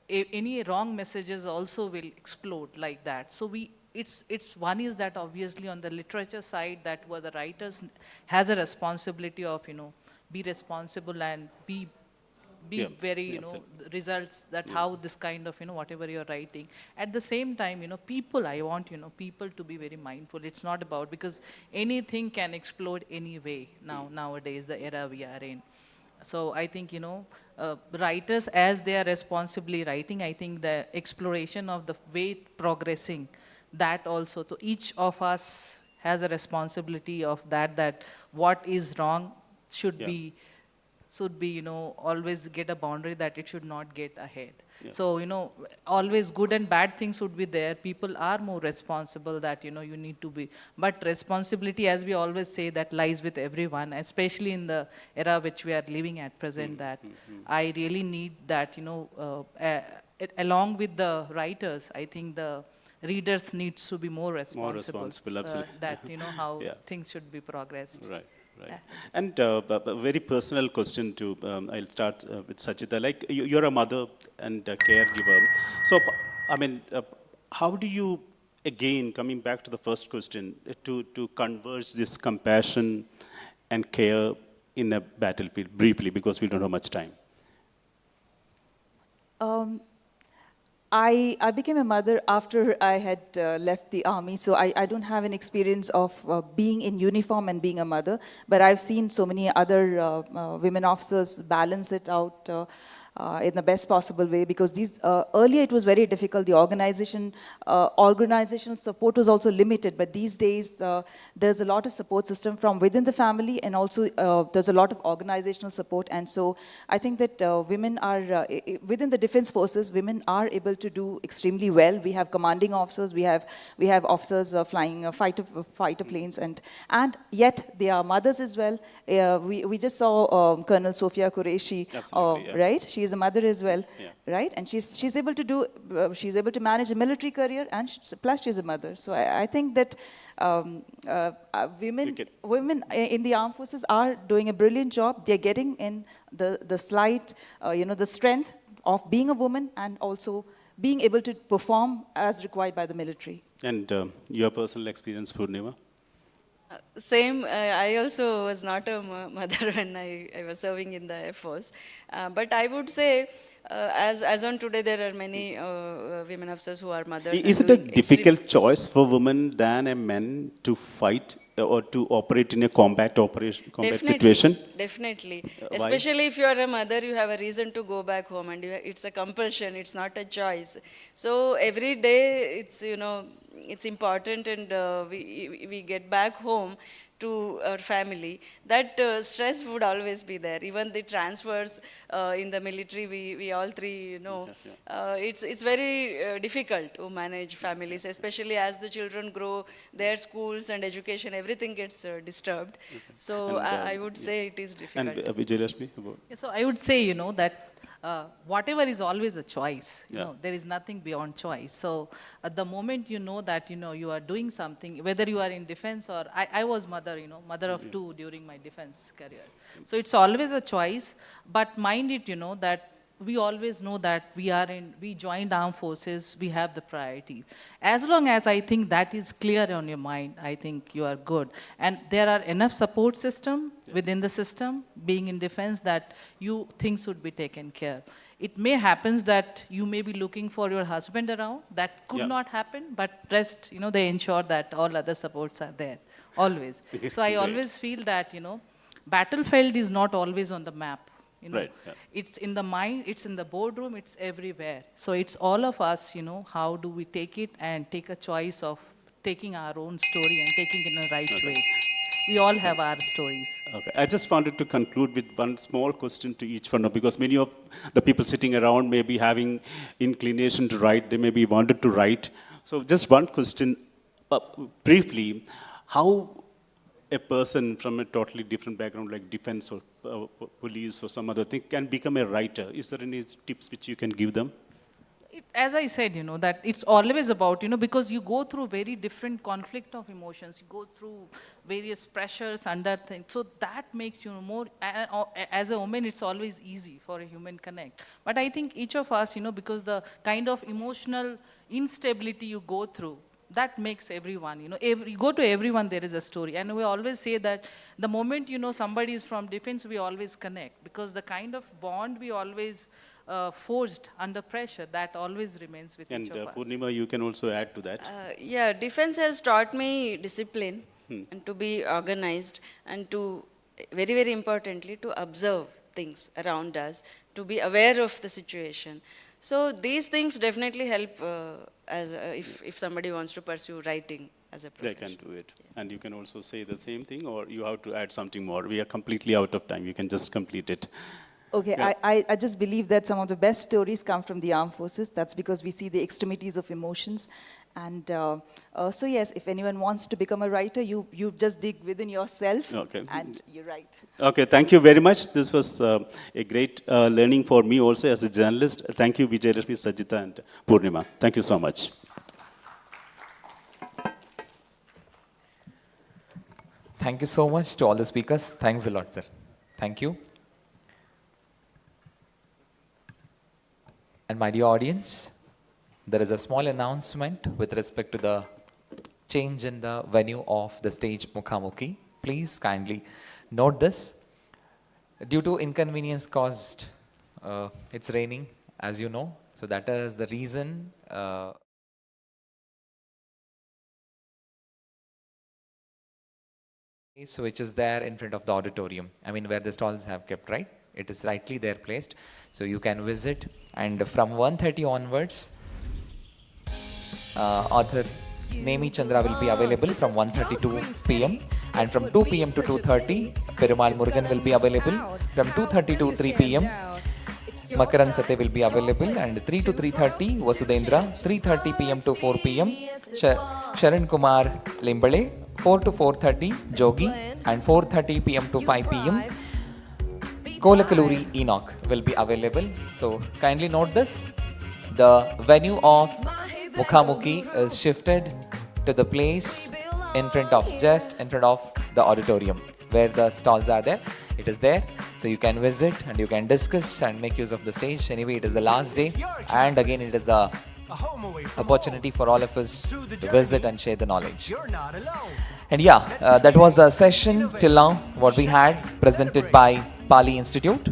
any wrong messages also will explode like that. So it's one is that obviously on the literature side, that where the writers has a responsibility of, be responsible and be very, results that how this kind of, whatever you're writing. At the same time, people, I want, people to be very mindful. It's not about, because anything can explode anyway nowadays, the era we are in. So I think, writers, as they are responsibly writing, I think the exploration of the way progressing, that also, so each of us has a responsibility of that what is wrong should be, always get a boundary that it should not get ahead. So, always good and bad things would be there. People are more responsible that, you need to be. But responsibility, as we always say, that lies with everyone, especially in the era which we are living at present, that I really need that, along with the writers, I think the readers needs to be more responsible. More responsible, absolutely. That, how things should be progressed. Right. Right. And a very personal question to, I'll start with Sachita. Like, you're a mother and a caregiver. So, I mean, how do you, again, coming back to the first question, to converge this compassion and care in a battlefield, briefly, because we don't have much time? I became a mother after I had left the army, so I don't have an experience of being in uniform and being a mother, but I've seen so many other women officers balance it out in the best possible way, because these earlier it was very difficult. The organizational support was also limited, but these days there's a lot of support system from within the family, and also there's a lot of organizational support. And so I think that women are within the defense forces, women are able to do extremely well. We have commanding officers, we have officers flying fighter planes, and yet they are mothers as well. We just saw Colonel Sofia Qureshi, right? She is a mother as well, right? And she's able to do, she's able to manage a military career, and plus she's a mother. So I think that women in the armed forces are doing a brilliant job. They're getting in the slight, the strength of being a woman, and also being able to perform as required by the military. And your personal experience, Purnima? Same, I also was not a mother when I was serving in the Air Force. But I would say, as on today, there are many women officers who are mothers. Is and it a doing difficult choice for women than a man to fight or to operate in a combat situation? Definitely. Why? Especially if you are a mother, you have a reason to go back home, and it's a compulsion, it's not a choice. So every day, it's important, and we get back home to our family. That stress would always be there. Even the transfers in the military, we all three, it's very difficult to manage families, especially as the children grow, their schools and education, everything gets disturbed. So And, I would say it is difficult. And Vijayalakshmi? Yeah, so I would say, that whatever is always a choice. There is nothing beyond choice. So at the moment you know that you are doing something, whether you are in defense or I was mother, mother of two during my defense career. So it's always a choice. But mind it, that we always know that we joined armed forces, we have the priorities. As long as I think that is clear on your mind, I think you are good. And there are enough support system within the system, being in defense, that things would be taken care. It may happen that you may be looking for your husband around. That could not happen, but rest, they ensure that all other supports are there, always. So I always feel that, battlefield is not always on the map. Right, yeah. It's in the mind, it's in the boardroom, it's everywhere. So it's all of us, how do we take it and take a choice of taking our own story and taking it in the right way. We all have our stories. Okay. I just wanted to conclude with one small question to each one, because many of the people sitting around may be having inclination to write, they may be wanted to write. So just one question, briefly, how a person from a totally different background like defense or police or some other thing can become a writer? Is there any tips which you can give them? As I said, that it's always about, because you go through very different conflict of emotions, you go through various pressures under things. So that makes you more, as a woman, it's always easy for a human connect. But I think each of us, because the kind of emotional instability you go through, that makes everyone, you go to everyone, there is a story. And we always say that the moment, somebody is from defense, we always connect, because the kind of bond we always forged under pressure, that always remains with each of us. And Purnima, you can also add to that. Yeah, defense has taught me discipline and to be organized, and to, very, very importantly, to observe things around us, to be aware of the situation. So these things definitely help if somebody wants to pursue writing as a profession. They can do it. Yeah. And you can also say the same thing, or you have to add something more. We are completely out of time. You can just complete it. Okay, Yeah. I just believe that some of the best stories come from the armed forces. That's because we see the extremities of emotions. And so yes, if anyone wants to become a writer, you just dig within yourself and you write. Okay, thank you very much. This was a great learning for me also as a journalist. Thank you, Vijayalakshmi, Sajita, and Purnima. Thank you so much. Thank you so much to all the speakers. Thanks a lot, sir. Thank you. And my dear audience, there is a small announcement with respect to the change in the venue of the stage Mukhamuki. Please kindly note this. Due to inconvenience caused, it's raining, as you know. So that is the reason. Which is there in front of the auditorium. I mean, where the stalls have kept, right? It is rightly there placed. So you can visit. And from 1:30 onwards, author Nemi Chandra will be available from 1:32 p.m. And from 2 p.m. to 2:30, Perumal Murugan will be available. From 2:30 to 3 p.m., Makaran Sate will be available. And 3 to 3:30, Vasudendra. 3:30 p.m. to 4 p.m., Sharan Kumar Limbale. 4 to 4:30, Jogi. And 4:30 p.m. to 5 p.m., Kolakaluri Enoch will be available. So kindly note this. The venue of Mukhamuki is shifted to the place just in front of the auditorium where the stalls are there. It is there. So you can visit and you can discuss and make use of the stage. Anyway, it is the last day. And again, it is the opportunity for all of us to visit and share the knowledge. And yeah, that was the session till now, what we had, presented by Pali Institute.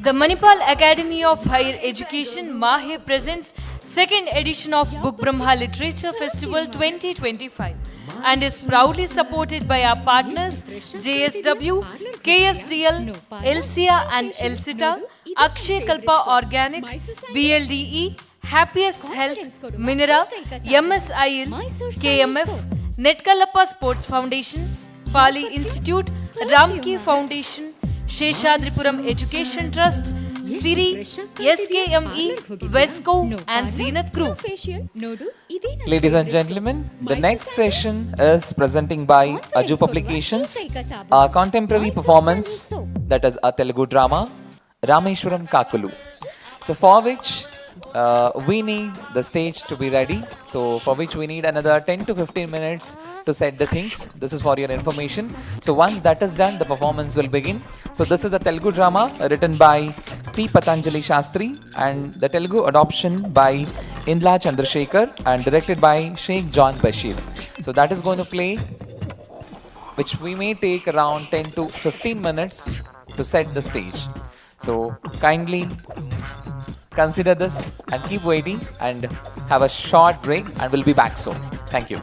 The Manipal Academy of Higher Education, Mahe, presents second edition of Book Brahma Literature Festival 2025 and is proudly supported by our partners JSW, KSDL, LCA and LCITA, Akshay Kalpa Organic, BLDE, Happiest Health, Minera, MSIL, KMF, Netkalappa Sports Foundation, Pali Institute, Ramki Foundation, Sheshadripuram Education Trust, Siri, SKME, Vesco and Zenith Group. Ladies and gentlemen, the next session is presenting by Aju Publications, a contemporary performance, that is a Telugu drama, Rameshwaram Kakulu. So for which we need the stage to be ready. So for which we need another 10 to 15 minutes to set the things. This is for your information. So once that is done, the performance will begin. So this is the Telugu drama written by P. Patanjali Shastri and the Telugu adoption by Indla Chandrasekhar and directed by Sheikh John Bashir. So that is going to play, which we may take around 10 to 15 minutes to set the stage. So kindly consider this and keep waiting and have a short break, and we'll be back soon. Thank you.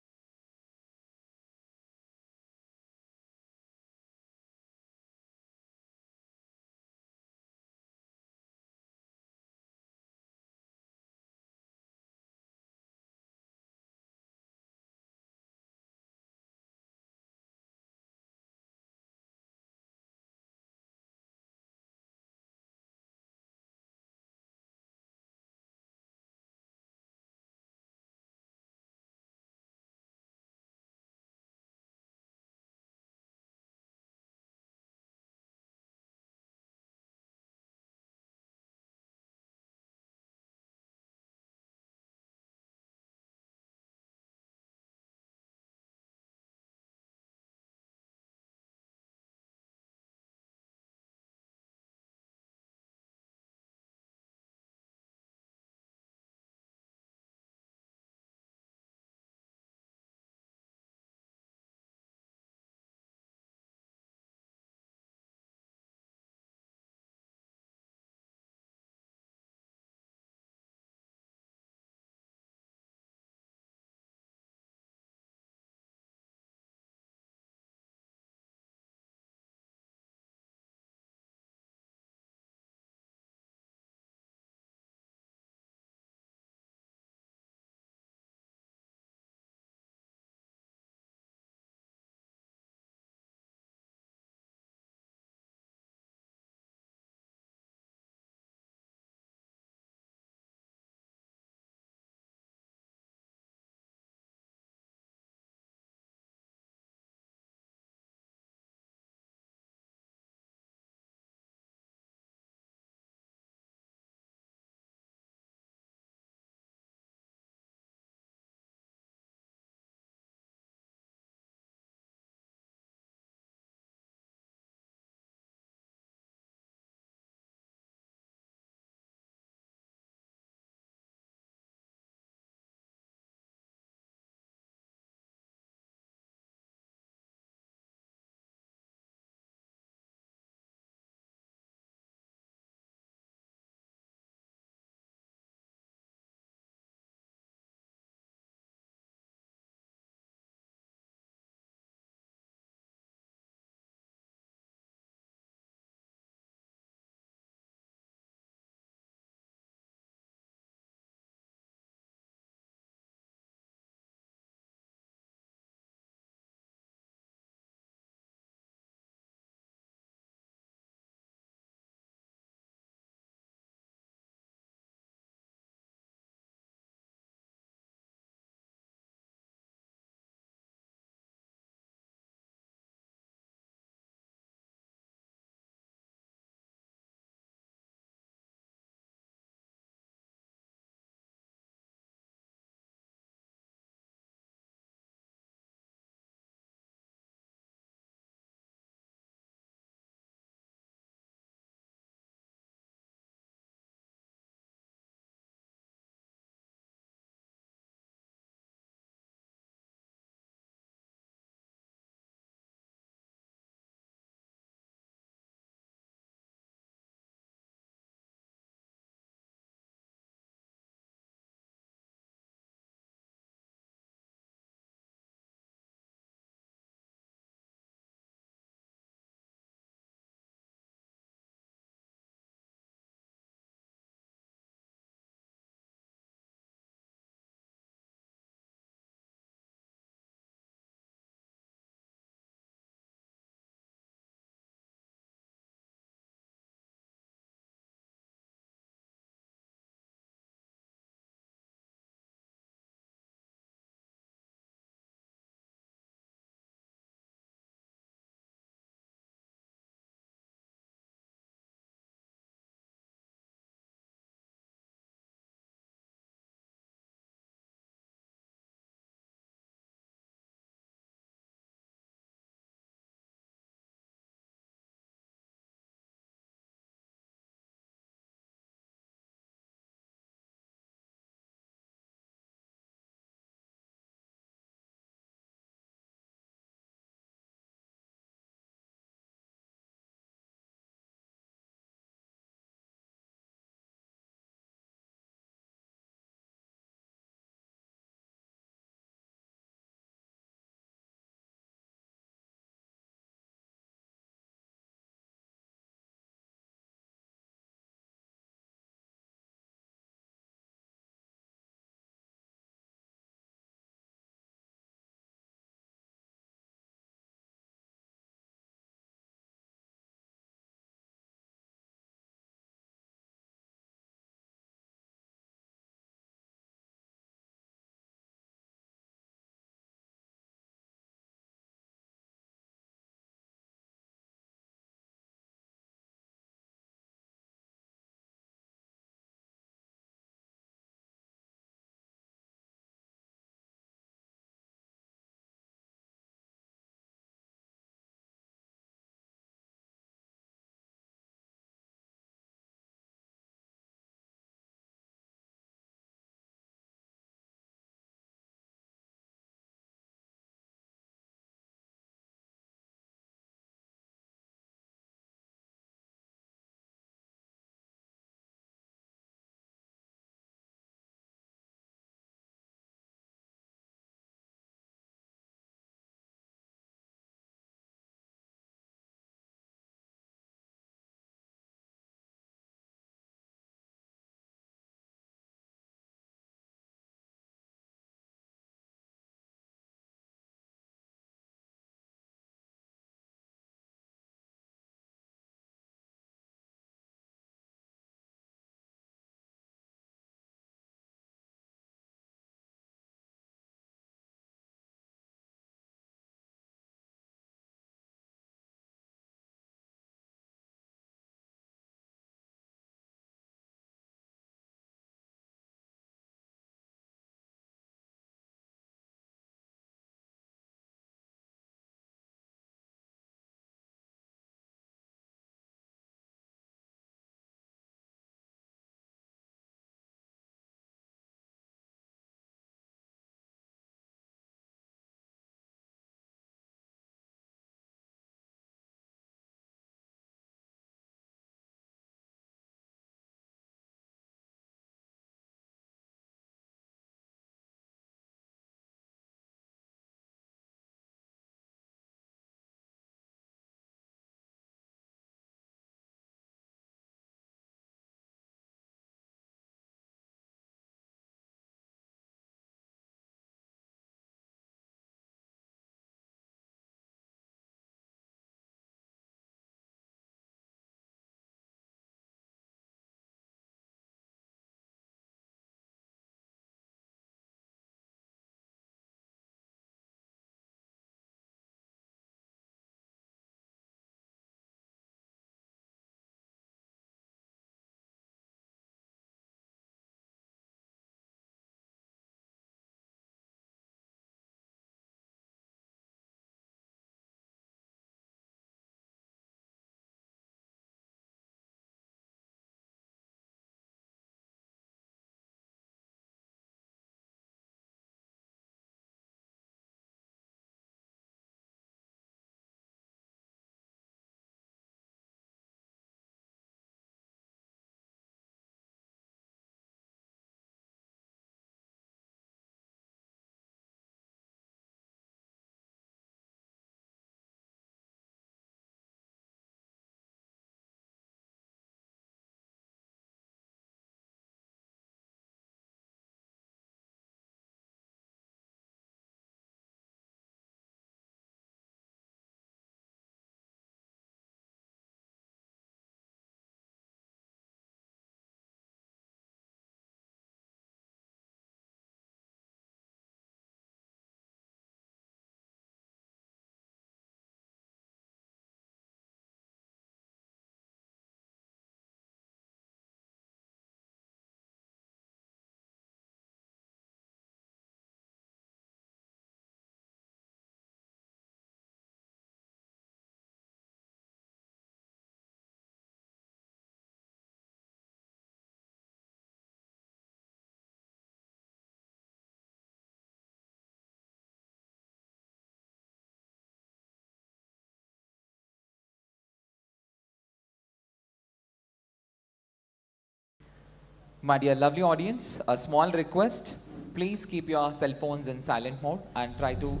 My dear lovely audience, a small request. Please keep your cell phones in silent mode and try to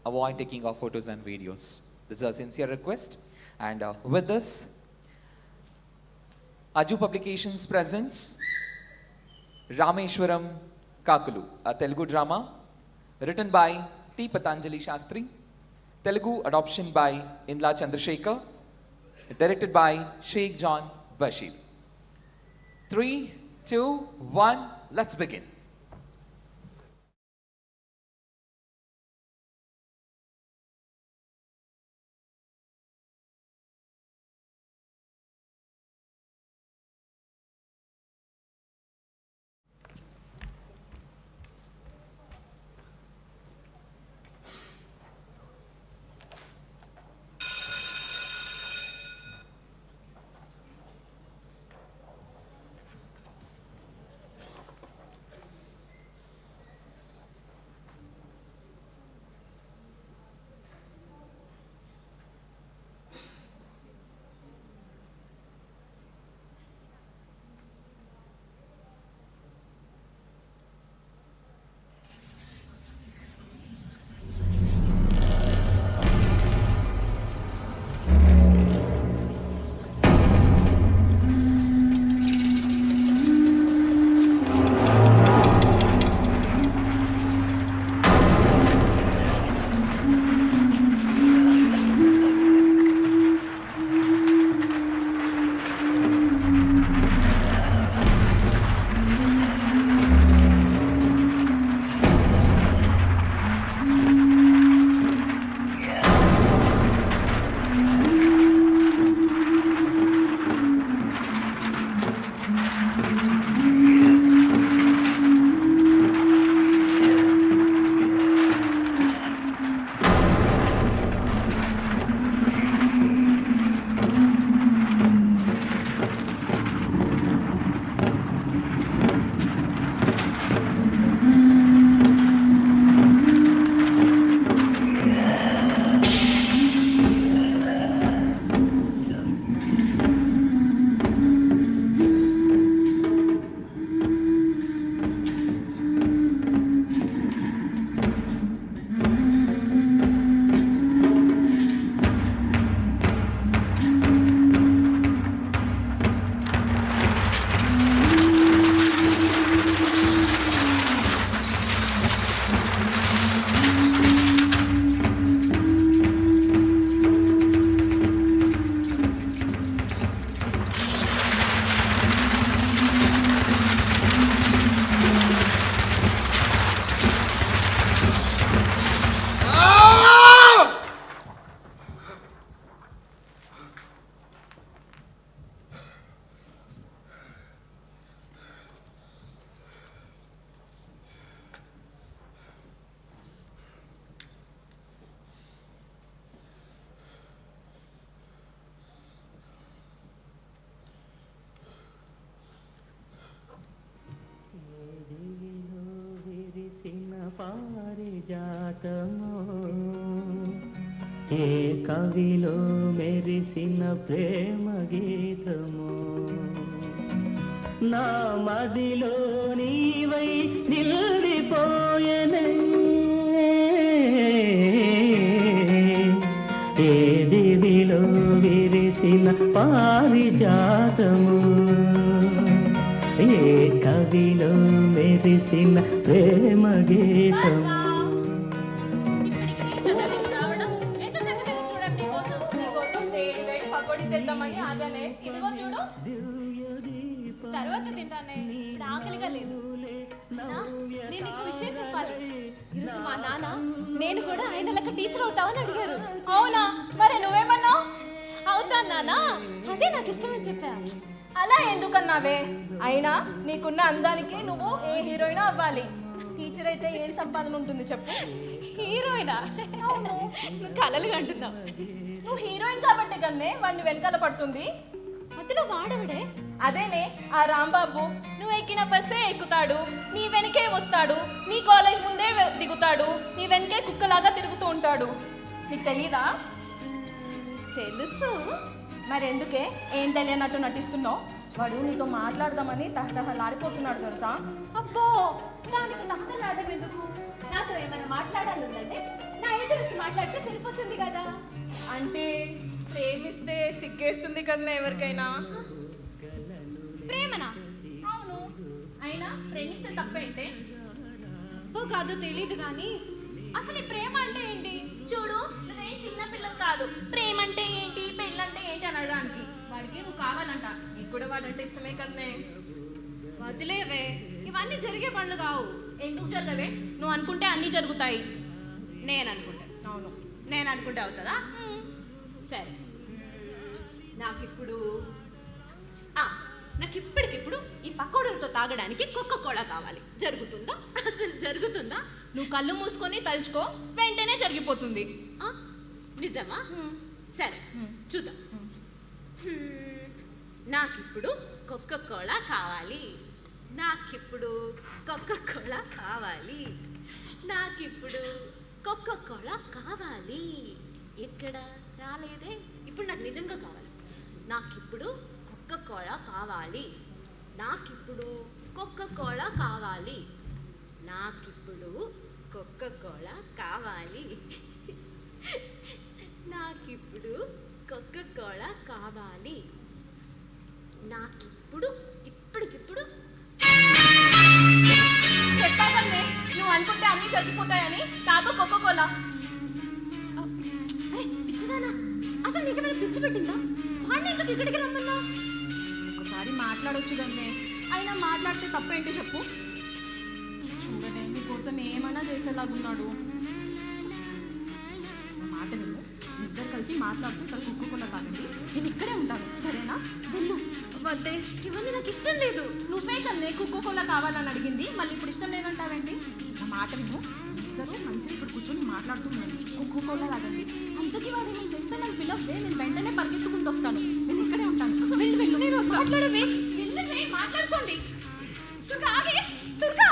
avoid taking of photos and videos. This is a sincere request. And with this, Aju Publications presents Rameshwaram Kakulu, a Telugu drama written by T. Patanjali Shastri, Telugu adoption by Indla Chandrasekhar, directed by Sheikh John Bashir. 3, 2, 1, let's begin. ఏ కవిలో మెరిసిన ప్రేమ గీతము నా మదిలో నీవై నిలిపోయెనే ఏ దివిలో విరిసిన పారిజాతము ఏ కవిలో మెరిసిన ప్రేమ గీతము తర్వాత తింటానే ఇప్పుడు ఆకలిగా లేదు. నేను నీకు విషయం చెప్పాలి. ఈరోజు మా నాన్న నేను కూడా ఆయన లెక్క టీచర్ అవుతావని అడిగారు. అవునా? మరి నువ్వేమన్నావు? అవుతాను నాన్న, అదే నాకు ఇష్టమని చెప్పా. అలా ఎందుకన్నావే? అయినా నీకున్న అందానికి నువ్వు ఏ హీరోయిన్ అవ్వాలి. టీచర్ అయితే ఏం సంపాదన ఉంటుంది చెప్పు. హీరోయినా? అవును, నువ్వు కలలుగా అంటున్నావు. నువ్వు హీరోయిన్ కాబట్టి కన్నే వాడిని వెనకాల పడుతుంది. మధ్యలో వాడవిడే అదేనే ఆ రాంబాబు. నువ్వు ఎక్కిన బస్సే ఎక్కుతాడు, నీ వెనకే వస్తాడు, నీ కాలేజ్ ముందే దిగుతాడు, నీ వెనకే కుక్కలాగా తిరుగుతూ ఉంటాడు. నీకు తెలీదా? తెలుసు. మరి ఎందుకే ఏం తెలియనట్టు నటిస్తున్నావు? వాడు నీతో మాట్లాడదామని తహతహలాడిపోతున్నాడు తెలుసా? అబ్బో, దానికి తహతలాడడం ఎందుకు? నాతో ఏమైనా మాట్లాడాలంటే నా ఎదురొచ్చి మాట్లాడితే సరిపోతుంది కదా. అంటే ప్రేమిస్తే సిగ్గేస్తుంది కదా ఎవరికైనా. ప్రేమనా? అవును. అయినా ప్రేమిస్తే తప్పేంటే? తప్పో కాదో తెలియదు కానీ అసలు ఈ ప్రేమ అంటే ఏంటి? చూడు, నువ్వేం చిన్న పిల్లలు కాదు. ప్రేమ అంటే ఏంటి, పెళ్ళంటే ఏంటి అని అడగడానికి. వాడికి నువ్వు కావాలంట, నీకు కూడా వాడంటే ఇష్టమే కదనే. వదిలేవే, ఇవన్నీ జరిగే పనులు కావు. ఎందుకు జరగవే? నువ్వు అనుకుంటే అన్నీ జరుగుతాయి. నేను అనుకుంటా. అవును. నేను అనుకుంటే అవుతుందా? సరే, నాకిప్పుడు నాకు ఇప్పటికిప్పుడు ఈ పకోడీలతో తాగడానికి కోలా కావాలి. జరుగుతుందా? అసలు జరుగుతుందా? నువ్వు కళ్ళు మూసుకొని తలుచుకో, వెంటనే జరిగిపోతుంది. నిజమా? సరే, చూద్దాం. నాకిప్పుడు కోలా కావాలి. నాకిప్పుడు కోలా కావాలి. నాకిప్పుడు కోలా కావాలి. ఎక్కడ రాలేదే? ఇప్పుడు నాకు నిజంగా కావాలి. నాకిప్పుడు కోలా కావాలి. నాకిప్పుడు కోలా కావాలి. నాకిప్పుడు కోలా కావాలి. నాకిప్పుడు కోలా కావాలి. నాకిప్పుడు ఇప్పటికిప్పుడు చెప్పాకనే నువ్వు అనుకుంటే అన్నీ జరిగిపోతాయని. తాగు కోలా. పిచ్చిదానా, అసలు నీకేమైనా పిచ్చి పెట్టిందా? వాడిని ఎందుకు ఇక్కడికి రమ్మన్నా? ఒకసారి మాట్లాడొచ్చు కదనే. అయినా మాట్లాడితే తప్పేంటో చెప్పు. చూడనే, నీకోసం ఏమైనా చేసేలాగున్నాడు. మాట విను, ఇద్దరు కలిసి మాట్లాడుతూ ఇక్కడ కుక్కకుండా తాగండి. నేను ఇక్కడే ఉంటాను, సరేనా? వెళ్ళు. వద్దే, ఇవన్నీ నాకు ఇష్టం లేదు. నువ్వే కన్నే కుక్కకోలా కావాలని అడిగింది, మళ్ళీ ఇప్పుడు ఇష్టం లేదంటావేంటి? నా మాట విను, ఇద్దరు మంచిగా ఇక్కడ కూర్చొని మాట్లాడుతున్నాను. కుక్కకోలా తాగండి. అంతకీ వాడు నేను చేస్తే నన్ను పిలవే, నేను వెంటనే పరిగెత్తుకుంటూ వస్తాను. నేను ఇక్కడే ఉంటాను. వెళ్ళు వెళ్ళు. నేను మాట్లాడవే, వెళ్ళవే, మాట్లాడుకోండి. దుర్గా, దుర్గా.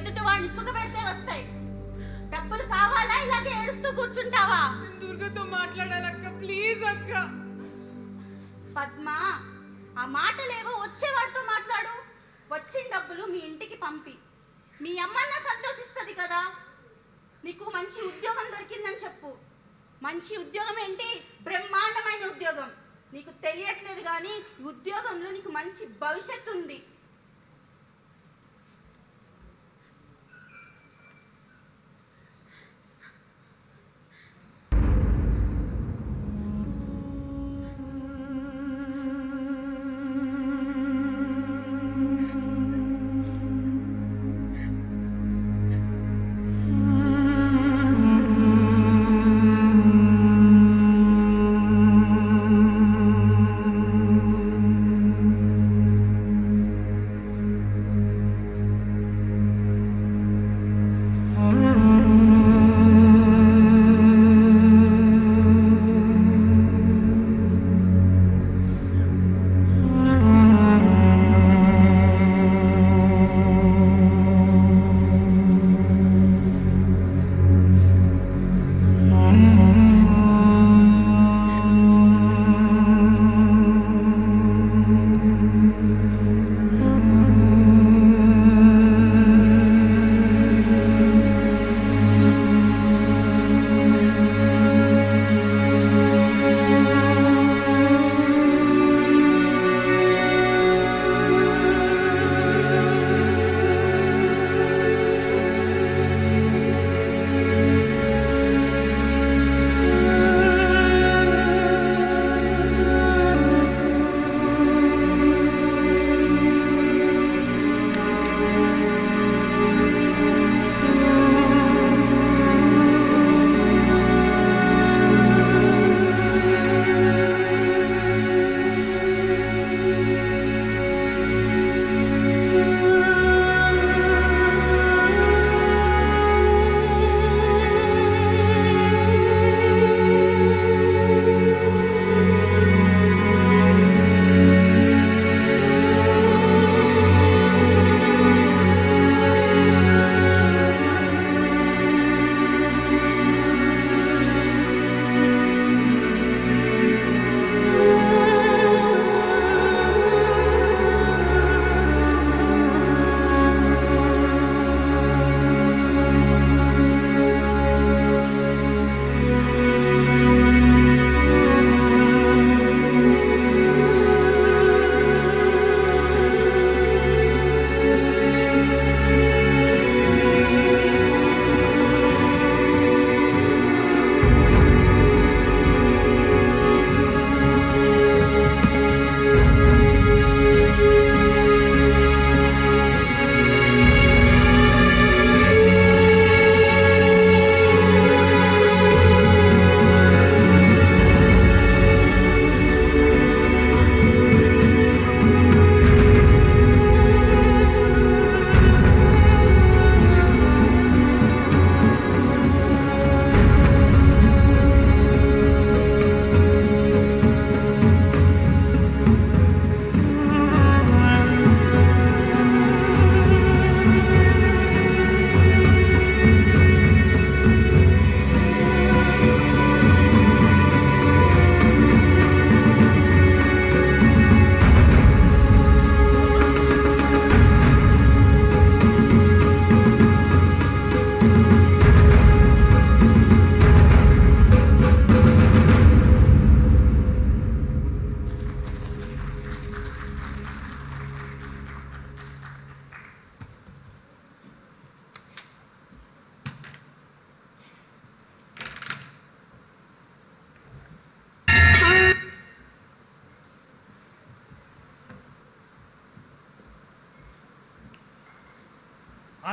ఎదుటి వాడిని సుఖపెడితే వస్తాయి. డబ్బులు కావాలా ఇలాగే ఏడుస్తూ కూర్చుంటావా? దుర్గతో మాట్లాడాలక్క, ప్లీజ్ అక్క. పద్మ, ఆ మాటలేవో వచ్చేవాడితో మాట్లాడు. వచ్చిన డబ్బులు మీ ఇంటికి పంపి మీ అమ్మన్న సంతోషిస్తుంది కదా. నీకు మంచి ఉద్యోగం దొరికిందని చెప్పు. మంచి ఉద్యోగం ఏంటి? బ్రహ్మాండమైన ఉద్యోగం. నీకు తెలియట్లేదు కానీ ఉద్యోగంలో నీకు మంచి భవిష్యత్తు ఉంది.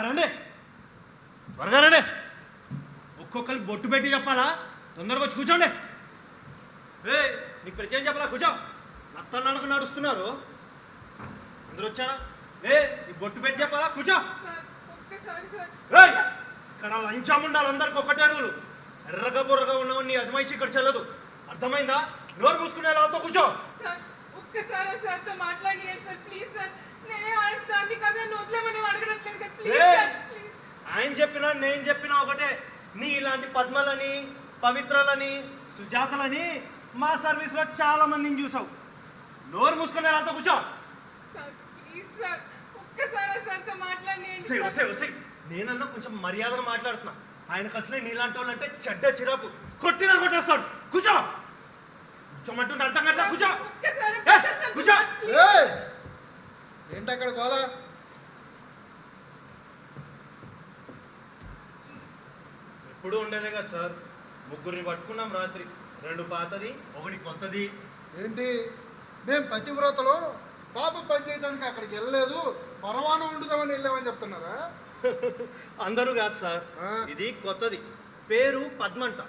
రండి త్వరగా రండి. ఒక్కొక్కరికి బొట్టు పెట్టి చెప్పాలా? తొందరగా వచ్చి కూర్చోండి. నీకు పరిచయం చెప్పాలా? కూర్చో. నత్తన్నకు నడుస్తున్నారు అందరూ వచ్చారా? నీకు బొట్టు పెట్టి చెప్పాలా? కూర్చో. ఇక్కడ లంచం ఉండాలి అందరికి ఒకటే రూలు. ఎర్రగా బుర్రగా ఉన్నవాడిని అజమాయిషి ఇక్కడ చెల్లదు. అర్థమైందా? నోరు మూసుకునే వాళ్ళతో కూర్చో. ఒక్కసారి సార్తో మాట్లాడి సార్ ప్లీజ్ సార్. నేనే అడుగుతాను కదా, నోట్లేమని అడగట్లేదు కదా ప్లీజ్. నేను చెప్పిన ఒకటే, నీ ఇలాంటి పద్మలని, పవిత్రలని, సుజాతలని మా సర్వీస్లో చాలా మందిని చూసావు. నోరు మూసుకునే వాళ్ళతో కూర్చో. సార్ ప్లీజ్ సార్, ఒక్కసారి సార్తో మాట్లాడండి. వసే నేనన్నా కొంచెం మర్యాదగా మాట్లాడుతున్నా. ఆయనకు అసలే నీలాంటి వాళ్ళు అంటే చెడ్డ చిరాకు, కొట్టినా కొట్టేస్తాడు. కూర్చో. కూర్చోమంటుంటే అర్థం కదా. కూర్చో కూర్చో. ఏంటి అక్కడ గోలా? ఎప్పుడు ఉండేదే కదా సార్, ముగ్గురిని పట్టుకున్నాం రాత్రి. 2 పాతది, 1 కొత్తది. ఏంటి మేము పతివ్రతలో పాప పని చేయడానికి అక్కడికి వెళ్ళలేదు, పరమాణం వండుదామని వెళ్ళామని చెప్తున్నారా? అందరూ కాదు సార్, ఇది కొత్తది. పేరు పద్మంట.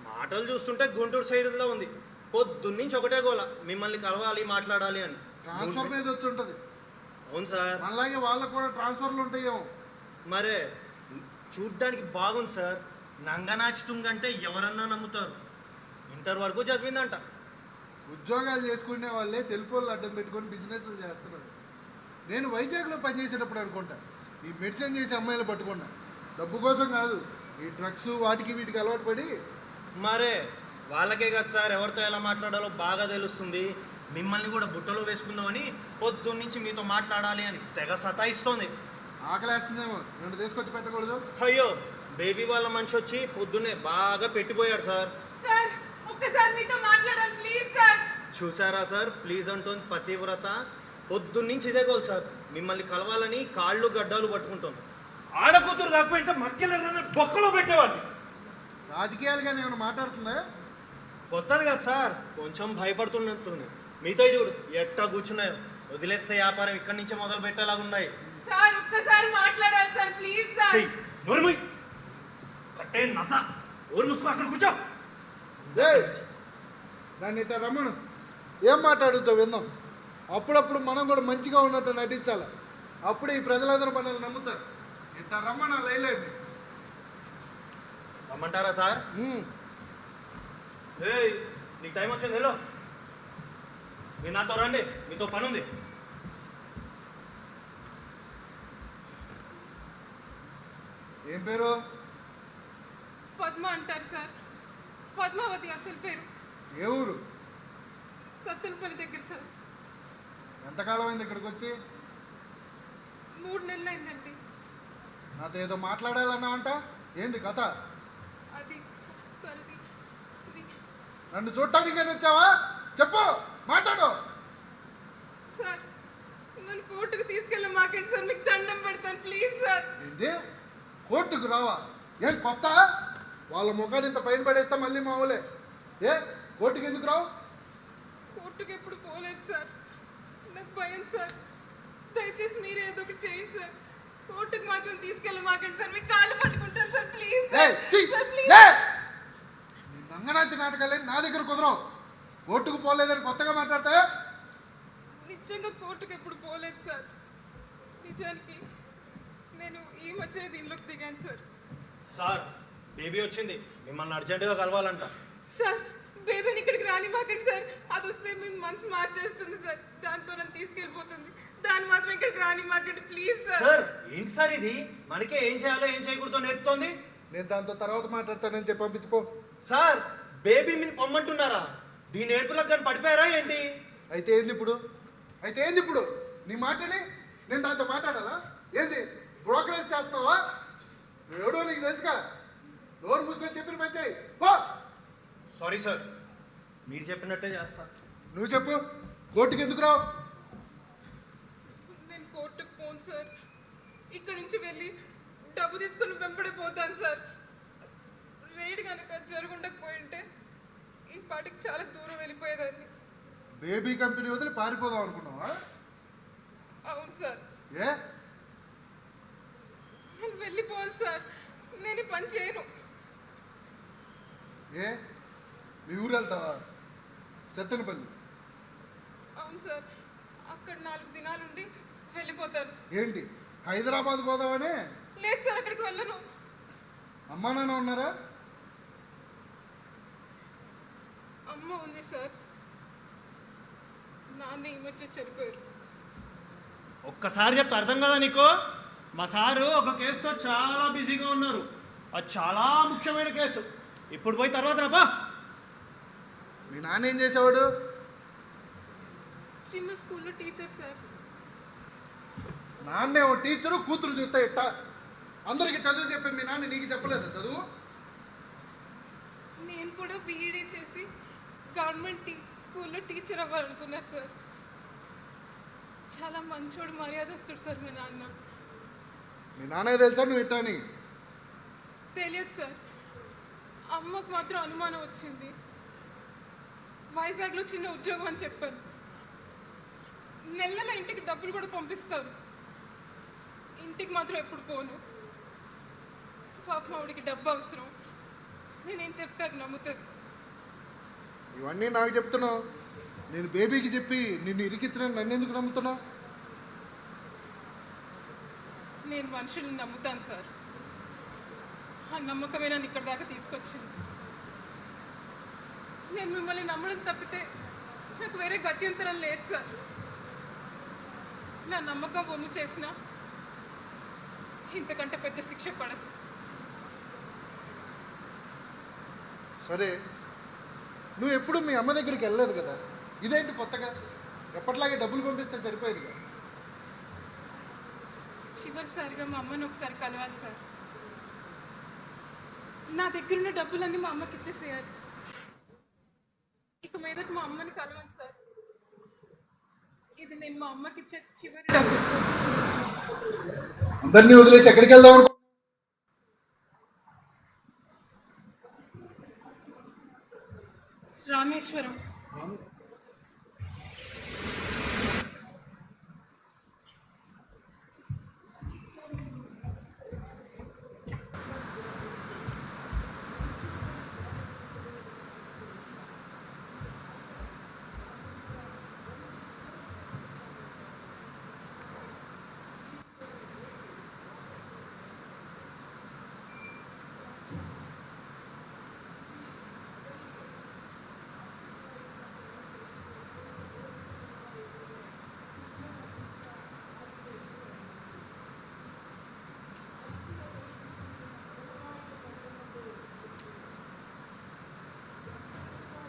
మాటలు చూస్తుంటే గుంటూరు సైడ్లో ఉంది. పొద్దున్నుంచి ఒకటే గోల, మిమ్మల్ని కలవాలి, మాట్లాడాలి అని. ట్రాన్స్ఫర్ మీద వచ్చి ఉంటుంది. అవును సార్. అలాగే వాళ్ళకు కూడా ట్రాన్స్ఫర్లు ఉంటాయేమో. మరే చూడ్డానికి బాగుంది సార్. నంగనాచుతుంగంటే ఎవరన్నా నమ్ముతారు. ఇంటర్ వరకు చదివిందంట. ఉద్యోగాలు చేసుకునే వాళ్ళే సెల్ ఫోన్లు అడ్డం పెట్టుకొని బిజినెస్లు చేస్తున్నారు. నేను వైజాగ్లో పనిచేసేటప్పుడు అనుకుంటా, ఈ మెడిసిన్ చేసే అమ్మాయిలు పట్టుకున్నా. డబ్బు కోసం కాదు, ఈ డ్రగ్స్ వాటికి వీటికి అలవాటు పడి. మరే వాళ్ళకే కదా సార్ ఎవరితో ఎలా మాట్లాడాలో బాగా తెలుస్తుంది. మిమ్మల్ని కూడా బుట్టలో వేసుకుందామని పొద్దున్నుంచి మీతో మాట్లాడాలి అని తెగ సతాయిస్తోంది. ఆకలేస్తుందేమో, 2 తీసుకొచ్చి పెట్టకూడదు? అయ్యో, బేబీ వాళ్ళ మనిషి వచ్చి పొద్దున్నే బాగా పెట్టిపోయాడు సార్. సార్ ఒక్కసారి మీతో మాట్లాడాలి ప్లీజ్ సార్. చూసారా సార్, ప్లీజ్ అంటోంది పతివ్రత. పొద్దున్నుంచి ఇదే గోల్ సార్, మిమ్మల్ని కలవాలని కాళ్ళు గడ్డాలు పట్టుకుంటుంది. ఆడకూతురు కాకపోతే మక్కెళ్ళని బొక్కలో పెట్టేవాళ్ళు. రాజకీయాలుగానే ఏమైనా మాట్లాడుతుందా? కొత్తది కదా సార్, కొంచెం భయపడుతున్నట్టుంది. మీతో చూడు ఎట్టా కూర్చున్నాయో. వదిలేస్తే వ్యాపారం ఇక్కడి నుంచే మొదలు పెట్టేలాగా ఉన్నాయి. సార్ ఒక్కసారి మాట్లాడాలి సార్ ప్లీజ్ సార్. నోరుమూయ్, కట్టే నస. ఊరు ముసుకు అక్కడ కూర్చో. దాన్ని ఇట్లా రమ్మను, ఏం మాట్లాడుతావు విందాం. అప్పుడప్పుడు మనం కూడా మంచిగా ఉన్నట్టు నటించాలి. అప్పుడే ఈ ప్రజలందరూ మనల్ని నమ్ముతారు. ఇట్లా రమ్మను లైలేండి. రమ్మంటారా సార్? నీకు టైం వచ్చింది, హలో మీరు నాతో రండి, మీతో పని ఉంది. ఏం పేరు? పద్మ అంటారు సార్, పద్మావతి అసలు పేరు. ఏ ఊరు? సత్తులపల్లి దగ్గర సార్. ఎంతకాలం అయింది ఇక్కడికి వచ్చి? 3 నెలలు అయిందండి. నాతో ఏదో మాట్లాడాలన్నా అంట, ఏంది కథ? అది సార్, నన్ను చూడటానికి వచ్చావా? చెప్పు, మాట్లాడు. సార్ నన్ను కోర్టుకు తీసుకెళ్ళి మాకండి సార్, మీకు దండం పెడతాను ప్లీజ్ సార్. ఏంది కోర్టుకు రావా? ఏం కొత్త? వాళ్ళ ముఖాన్ని ఇంత పైన పడేస్తా మళ్ళీ మామూలే. ఏ కోర్టుకు ఎందుకు రావు? కోర్టుకు ఎప్పుడు పోలేదు సార్, నాకు భయం సార్. దయచేసి మీరే ఏదో ఒకటి చేయండి సార్. కోర్టుకు మాత్రం తీసుకెళ్ళి మాకండి సార్, మీకు కాళ్ళు పట్టుకుంటాను సార్ ప్లీజ్ సార్. నీ నంగనాచి నాటకాలే నా దగ్గర కుదరవు. కోర్టుకు పోలేదని కొత్తగా మాట్లాడతా? నిజంగా కోర్టుకు ఎప్పుడు పోలేదు సార్. నిజానికి నేను ఈ మధ్య దీనిలోకి దిగాను సార్. సార్ బేబీ వచ్చింది, మిమ్మల్ని అర్జెంటుగా కలవాలంట. సార్ బేబీని ఇక్కడికి రాని మాకండి సార్, అది వస్తే మేము మనసు మార్చేస్తుంది సార్, దాంతో నన్ను తీసుకెళ్ళిపోతుంది. దాన్ని మాత్రం ఇక్కడికి రాని మాకండి ప్లీజ్ సార్. సార్ ఏంటి సార్ ఇది, మనకే ఏం చేయాలో ఏం చేయకూడదో నేర్పుతోంది. నేను దాంతో తర్వాత మాట్లాడతానని చెప్పి పంపించిపో. సార్ బేబీ మీరు పొమ్మంటున్నారా? దీని నేర్పులకు కానీ పడిపోయారా ఏంటి? అయితే ఏంది ఇప్పుడు? నీ మాటని నేను దాంతో మాట్లాడాలా? ఏంది బ్రోకరేజ్ చేస్తున్నావా? ఎవడో నీకు తెలుసుగా. నోరు మూసుకొని చెప్పిన పని చేయి. సారీ సార్, మీరు చెప్పినట్టే చేస్తా. నువ్వు చెప్పు, కోర్టుకి ఎందుకు రావు? నేను కోర్టుకు పోను సార్, ఇక్కడ నుంచి వెళ్ళి డబ్బు తీసుకుని వెంబడిపోతాను సార్. రేడ్ కనుక జరుగుండకపోయింటే ఈ పాటికి చాలా దూరం వెళ్ళిపోయేదాన్ని. బేబీ కంపెనీ వదిలి పారిపోదాం అనుకున్నావా? అవును సార్. ఏ నేను వెళ్ళిపోవాలి సార్, నేను ఈ పని చేయను. ఏ మీ ఊరు వెళ్తావా? సత్తెనపల్లి. అవును సార్, అక్కడ 4 దినాలుండి వెళ్ళిపోతాను. ఏంటి హైదరాబాద్ పోదామని? లేదు సార్, అక్కడికి వెళ్ళను. అమ్మా నాన్న ఉన్నారా? అమ్మ ఉంది సార్, నాన్న ఈ మధ్య చనిపోయారు. ఒక్కసారి చెప్తే అర్థం కదా నీకు? మా సారు ఒక కేసుతో చాలా బిజీగా ఉన్నారు. అది చాలా ముఖ్యమైన కేసు. ఇప్పుడు పోయి తర్వాత రాబా. మీ నాన్న ఏం చేసేవాడు? చిన్న స్కూల్లో టీచర్ సార్. నాన్నే ఓ టీచరు, కూతురు చూస్తే ఇట్ట. అందరికీ చదువు చెప్పే మీ నాన్న నీకు చెప్పలేదా చదువు? నేను కూడా బీఈడీ చేసి గవర్నమెంట్ స్కూల్లో టీచర్ అవ్వాలనుకున్నారు సార్. చాలా మంచోడు, మర్యాదస్తుడు సార్ మీ నాన్న. మీ నాన్నకి తెలుసా నువ్వు ఇట్టా అని? తెలియదు సార్. అమ్మకు మాత్రం అనుమానం వచ్చింది. వైజాగ్లో చిన్న ఉద్యోగం అని చెప్పాను. నెల ఇంటికి డబ్బులు కూడా పంపిస్తారు. ఇంటికి మాత్రం ఎప్పుడు పోను. పాపం ఆవిడికి డబ్బు అవసరం. నేనేం చెప్తే అది నమ్ముతుంది. ఇవన్నీ నాకు చెప్తున్నావు. నేను బేబీకి చెప్పి నిన్ను ఇరికించిన నన్ను ఎందుకు నమ్ముతున్నావు? నేను మనుషుల్ని నమ్ముతాను సార్. ఆ నమ్మకమే నన్ను ఇక్కడ దాకా తీసుకొచ్చింది. నేను మిమ్మల్ని నమ్మడం తప్పితే నాకు వేరే గత్యంతరం లేదు సార్. నా నమ్మకం వమ్ము చేసినా ఇంతకంటే పెద్ద శిక్ష పడదు. సరే, నువ్వు ఎప్పుడు మీ అమ్మ దగ్గరికి వెళ్ళలేదు కదా, ఇదేంటి కొత్తగా? ఎప్పటిలాగే డబ్బులు పంపిస్తే సరిపోయేది కదా. చివరిసారిగా మా అమ్మని ఒకసారి కలవాలి సార్. నా దగ్గరున్న డబ్బులన్నీ మా అమ్మకి ఇచ్చేసేయాలి. ఇక మీదట మా అమ్మని కలవాలి సార్. ఇది నేను మా అమ్మకి ఇచ్చే చివరి డబ్బు. అందరినీ వదిలేసి ఎక్కడికి వెళ్దాం అనుకో? రామేశ్వరం.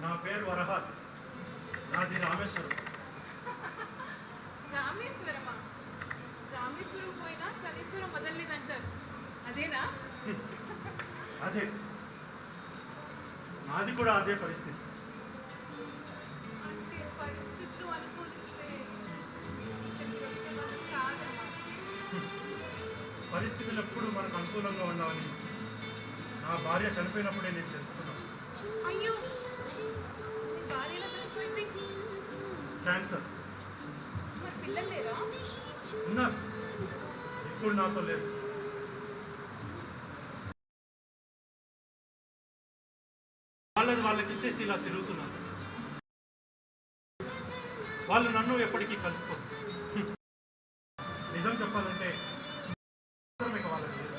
నా పేరు వరహాల్. నాది రామేశ్వరం. రామేశ్వరమా? రామేశ్వరం పోయినా శనీశ్వరం వదలలేదంటారు, అదేనా? అదే, నాది కూడా అదే పరిస్థితి. అంటే పరిస్థితులు అనుకూలిస్తే ఇక్కడికి వచ్చేవాళ్ళు కాదమ్మా. పరిస్థితులు ఎప్పుడు మనకు అనుకూలంగా ఉన్నామని నా భార్య చనిపోయినప్పుడే నేను తెలుసుకున్నాను. అయ్యో, భార్యలో చనిపోయింది? క్యాన్సర్. మరి పిల్లలు లేరా? ఉన్నారు, ఇప్పుడు నాతో లేదు. వాళ్ళకి ఇచ్చేసి ఇలా తిరుగుతున్నాను. వాళ్ళు నన్ను ఎప్పటికీ కలుసుకోరు. నిజం చెప్పాలంటే వాళ్ళకి లేదు.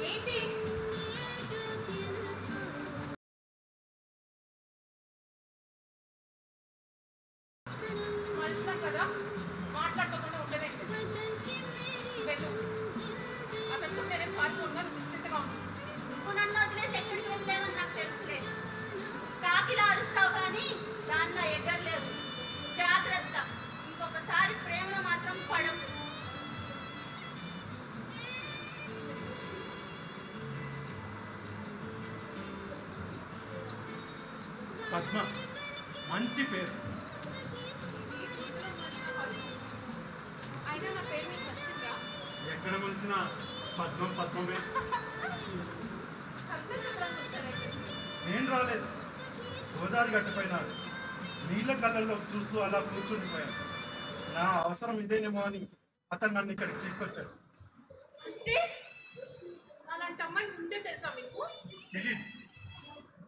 ఏంటి? మనుషులం కదా, మాట్లాడుకోకుండా ఉండలేదు. వెళ్ళు, అతనితో నేనేం పారిపోగా నిశ్చితంగా ఉంది. నువ్వు నన్ను వదిలేసి ఎక్కడికి వెళ్ళలేవని నాకు తెలుసులే. కాకిలా అరుస్తావు కానీ దానిలో ఎగరలేవు. జాగ్రత్త, ఇంకొకసారి ప్రేమలో మాత్రం పడకు. పద్మ మంచి పేరు. అయినా నా పేరు మీకు నచ్చిందా? ఎక్కడ మంచినా పద్మం పద్మమే. అర్థం చెప్పడానికి వచ్చారైతే. నేను రాలేదు, గోదావరి గట్టుపైన నీళ్ళ కళ్ళల్లో చూస్తూ అలా కూర్చుండిపోయాను. నా అవసరం ఇదేనేమో అని అతను నన్ను ఇక్కడికి తీసుకొచ్చాడు. అంటే అలాంటి అమ్మాయి ముందే తెలుసా మీకు? తెలీదు,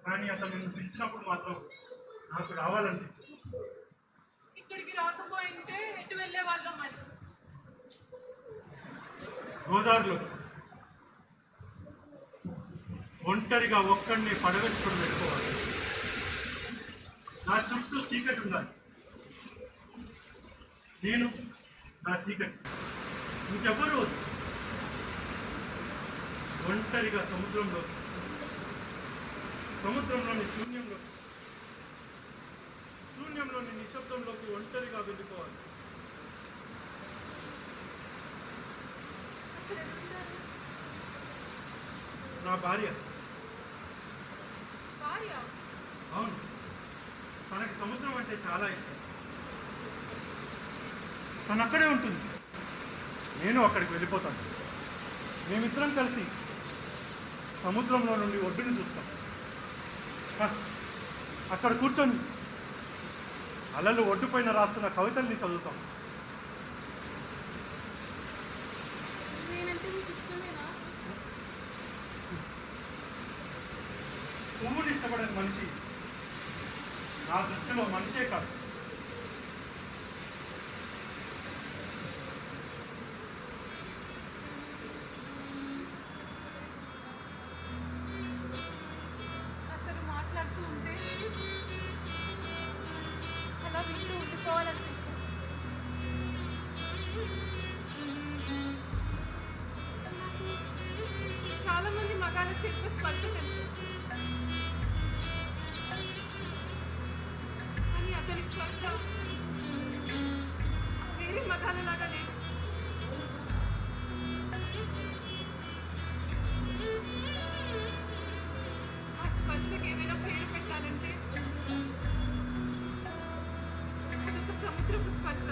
కానీ అతను నన్ను పిలిచినప్పుడు మాత్రం నాకు రావాలనిపించింది. ఇక్కడికి రాకపోయింటే ఎటు వెళ్ళే వాళ్ళం మరి? గోదావరిలో ఒంటరిగా ఒక్కడిని పడవేసుకుని వెళ్ళిపోవాలి. నా చుట్టూ చీకటి ఉండాలి. నేను నా చీకటి ఇంకెవ్వరూ ఒంటరిగా సముద్రంలోని శూన్యంలోని నిశ్శబ్దంలోకి ఒంటరిగా వెళ్ళిపోవాలి. నా భార్య. అవును, తనకి సముద్రం అంటే చాలా ఇష్టం. తను అక్కడే ఉంటుంది, నేను అక్కడికి వెళ్ళిపోతాను. మేమిద్దరం కలిసి సముద్రంలో నుండి ఒడ్డుని చూస్తాం. అక్కడ కూర్చొని అలలు ఒడ్డుపైన రాస్తున్న కవితల్ని చదువుతాం. పువ్వుని ఇష్టపడిన మనిషి నా దృష్టిలో మనిషే కాదు. అతను మాట్లాడుతూ ఉంటే అలా వింటూ ఉండిపోవాలనిపించింది. చాలా మంది మగాళ్ళ చేతిలో స్పర్శ తెలుసు, కానీ అతని స్పర్శ వేరే మగాళ్ళలాగా లేదు. ఆ స్పర్శకి ఏదైనా పేరు పెట్టాలంటే అదొక సముద్రపు స్పర్శ.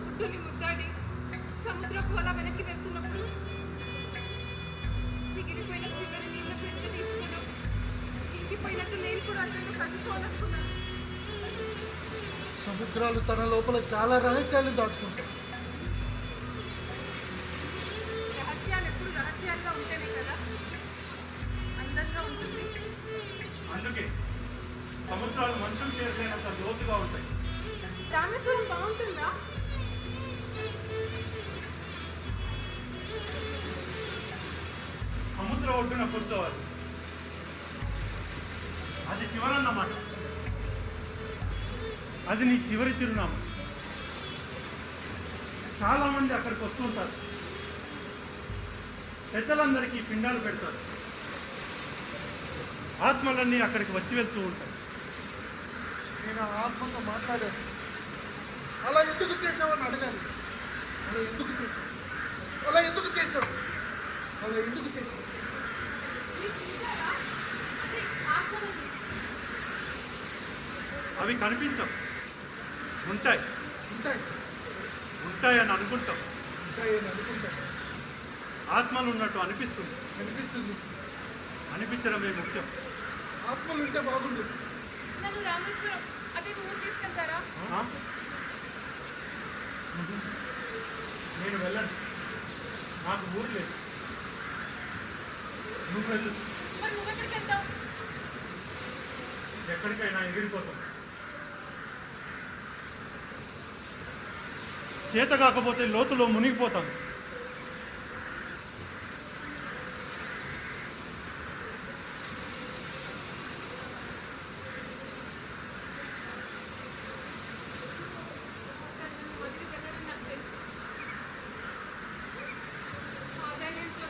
ఒడ్డుని ముద్దాడి సముద్రపు అలా వెనక్కి వెళ్తున్నప్పుడు మిగిలిపోయిన చివరి నీళ్ళ పెట్టి తీసుకుని ఇంకిపోయినట్టు నేను కూడా అతను కలిసిపోవాలనుకున్నాను. సముద్రాలు తన లోపల చాలా రహస్యాలు దాచుకుంటాయి. రహస్యాలు ఎప్పుడు రహస్యాలుగా ఉంటేనే కదా అందంగా ఉంటుంది. అందుకే సముద్రాలు మనుషులు చేరినంత లోతుగా ఉంటాయి. రామేశ్వరం బాగుంటుందా? సముద్ర ఒడ్డున కూర్చోవాలి, అది చివరన్నమాట. అది నీ చివరి చిరునామా. చాలా మంది అక్కడికి వస్తుంటారు, పెద్దలందరికీ పిండాలు పెడతారు. ఆత్మలన్నీ అక్కడికి వచ్చి వెళ్తూ ఉంటాయి. నేను ఆ ఆత్మతో మాట్లాడాను. అలా ఎందుకు చేసావని అడగాలి. అలా ఎందుకు చేసావు, అలా ఎందుకు చేసావు, అలా ఎందుకు చేసావు? అవి కనిపించవు, ఉంటాయి. ఉంటాయి ఉంటాయని అనుకుంటాం. ఉంటాయని అనుకుంటాం. ఆత్మలు ఉన్నట్టు అనిపిస్తుంది. అనిపిస్తుంది. అనిపించడమే ముఖ్యం. ఆత్మలు ఉంటే బాగుండు. నన్ను రామేశ్వరం అదే ఊరు తీసుకెళ్తారా? నేను వెళ్ళను, నాకు ఊరు లేదు. నువ్వు వెళ్ళు. మరి నువ్వు ఎక్కడికి వెళ్తావు? ఎక్కడికైనా ఎగిరిపోతాం. చేత కాకపోతే లోతులో మునిగిపోతాను. వదిలి వెళ్ళడం నాకు తెలుసు. ఆదాయంతో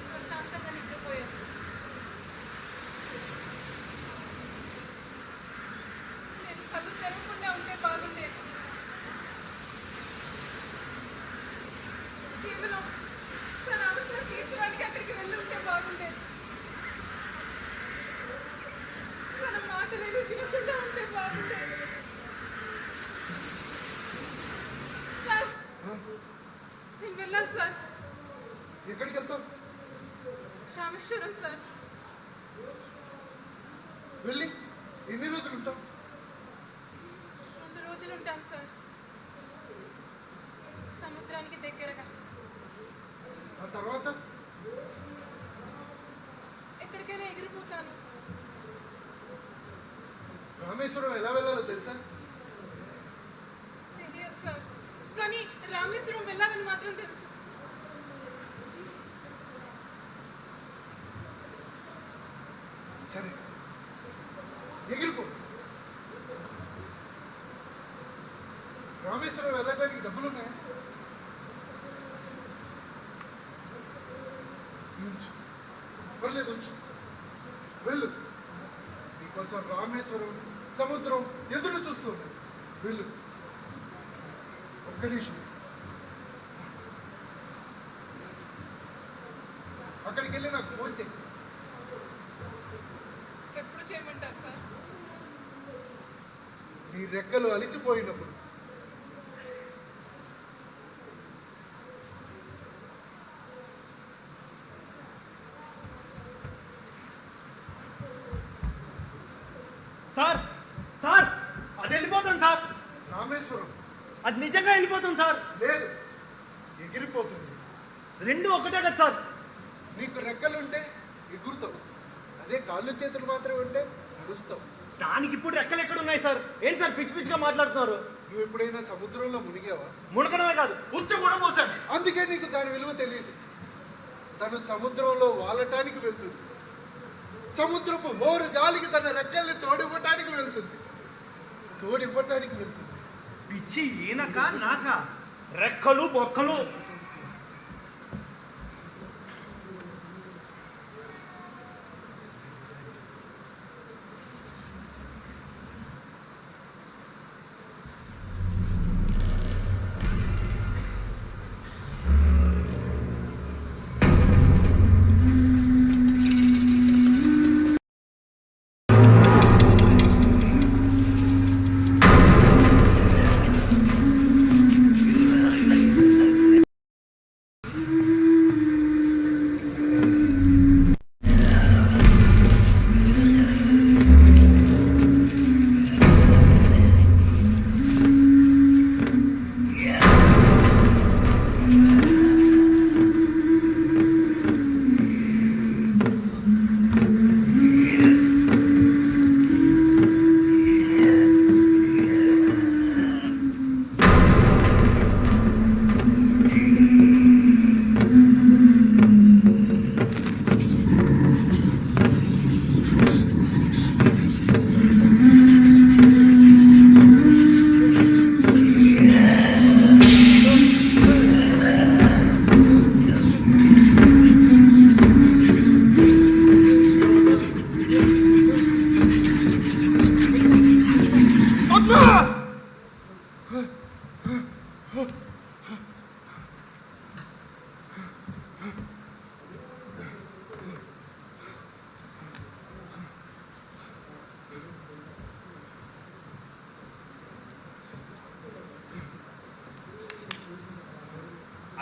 ప్రశాంతంగా నిద్రపోయాను. నేను కళ్ళు తెరవకుండా ఉంటే బాగుండేది. కేవలం తన అవసరం తీర్చడానికి అక్కడికి వెళ్ళి ఉంటే బాగుండేది. తన మాటలేవి వినకుండా ఉంటే బాగుండేది. సార్, నేను వెళ్ళాలి సార్. ఎక్కడికి వెళ్తావు? రామేశ్వరం సార్. వెళ్ళి ఎన్ని రోజులు ఉంటావు? 2 రోజులు ఉంటాను సార్. సముద్రానికి దగ్గరగా. ఆ తర్వాత ఎక్కడికైనా ఎగిరిపోతాను. రామేశ్వరం ఎలా వెళ్ళాలో తెలుసా? తెలియదు సార్, కానీ రామేశ్వరం వెళ్ళాలని మాత్రం తెలుసు. సరే, ఎగిరిపో. రామేశ్వరం వెళ్ళటానికి డబ్బులున్నాయా? ఉంచు, పర్లేదు ఉంచు, వెళ్ళు. నీకోసం రామేశ్వరం సముద్రం ఎదురు చూస్తుంది. వెళ్ళు. ఒక్క నిమిషం. అక్కడికి వెళ్ళి నాకు ఫోన్ చేయి. ఎప్పుడు చేయమంటారు సార్? నీ రెక్కలు అలిసిపోయినప్పుడు. సార్ సార్ అది వెళ్ళిపోతుంది సార్. రామేశ్వరం అది నిజంగా వెళ్ళిపోతుంది సార్. లేదు, ఎగిరిపోతుంది. రెండు ఒకటే కదా సార్. నీకు రెక్కలుంటే ఎగురుతావు, అదే కాళ్ళు చేతులు మాత్రమే ఉంటే నడుస్తావు. దానికి ఇప్పుడు రెక్కలు ఎక్కడ ఉన్నాయి సార్? ఏంటి సార్ పిచ్చి పిచ్చిగా మాట్లాడుతున్నారు? నువ్వు ఎప్పుడైనా సముద్రంలో మునిగావా? మునగడమే కాదు, ఉచ్చ కూడా పోసాడు. అందుకే నీకు దాని విలువ తెలియదు. తను సముద్రంలో వాలటానికి వెళ్తుంది. సముద్రపు హోరు గాలికి తన రెక్కల్ని తోడివ్వటానికి వెళ్తుంది. పిచ్చి ఈనక నాక రెక్కలు బొక్కలు.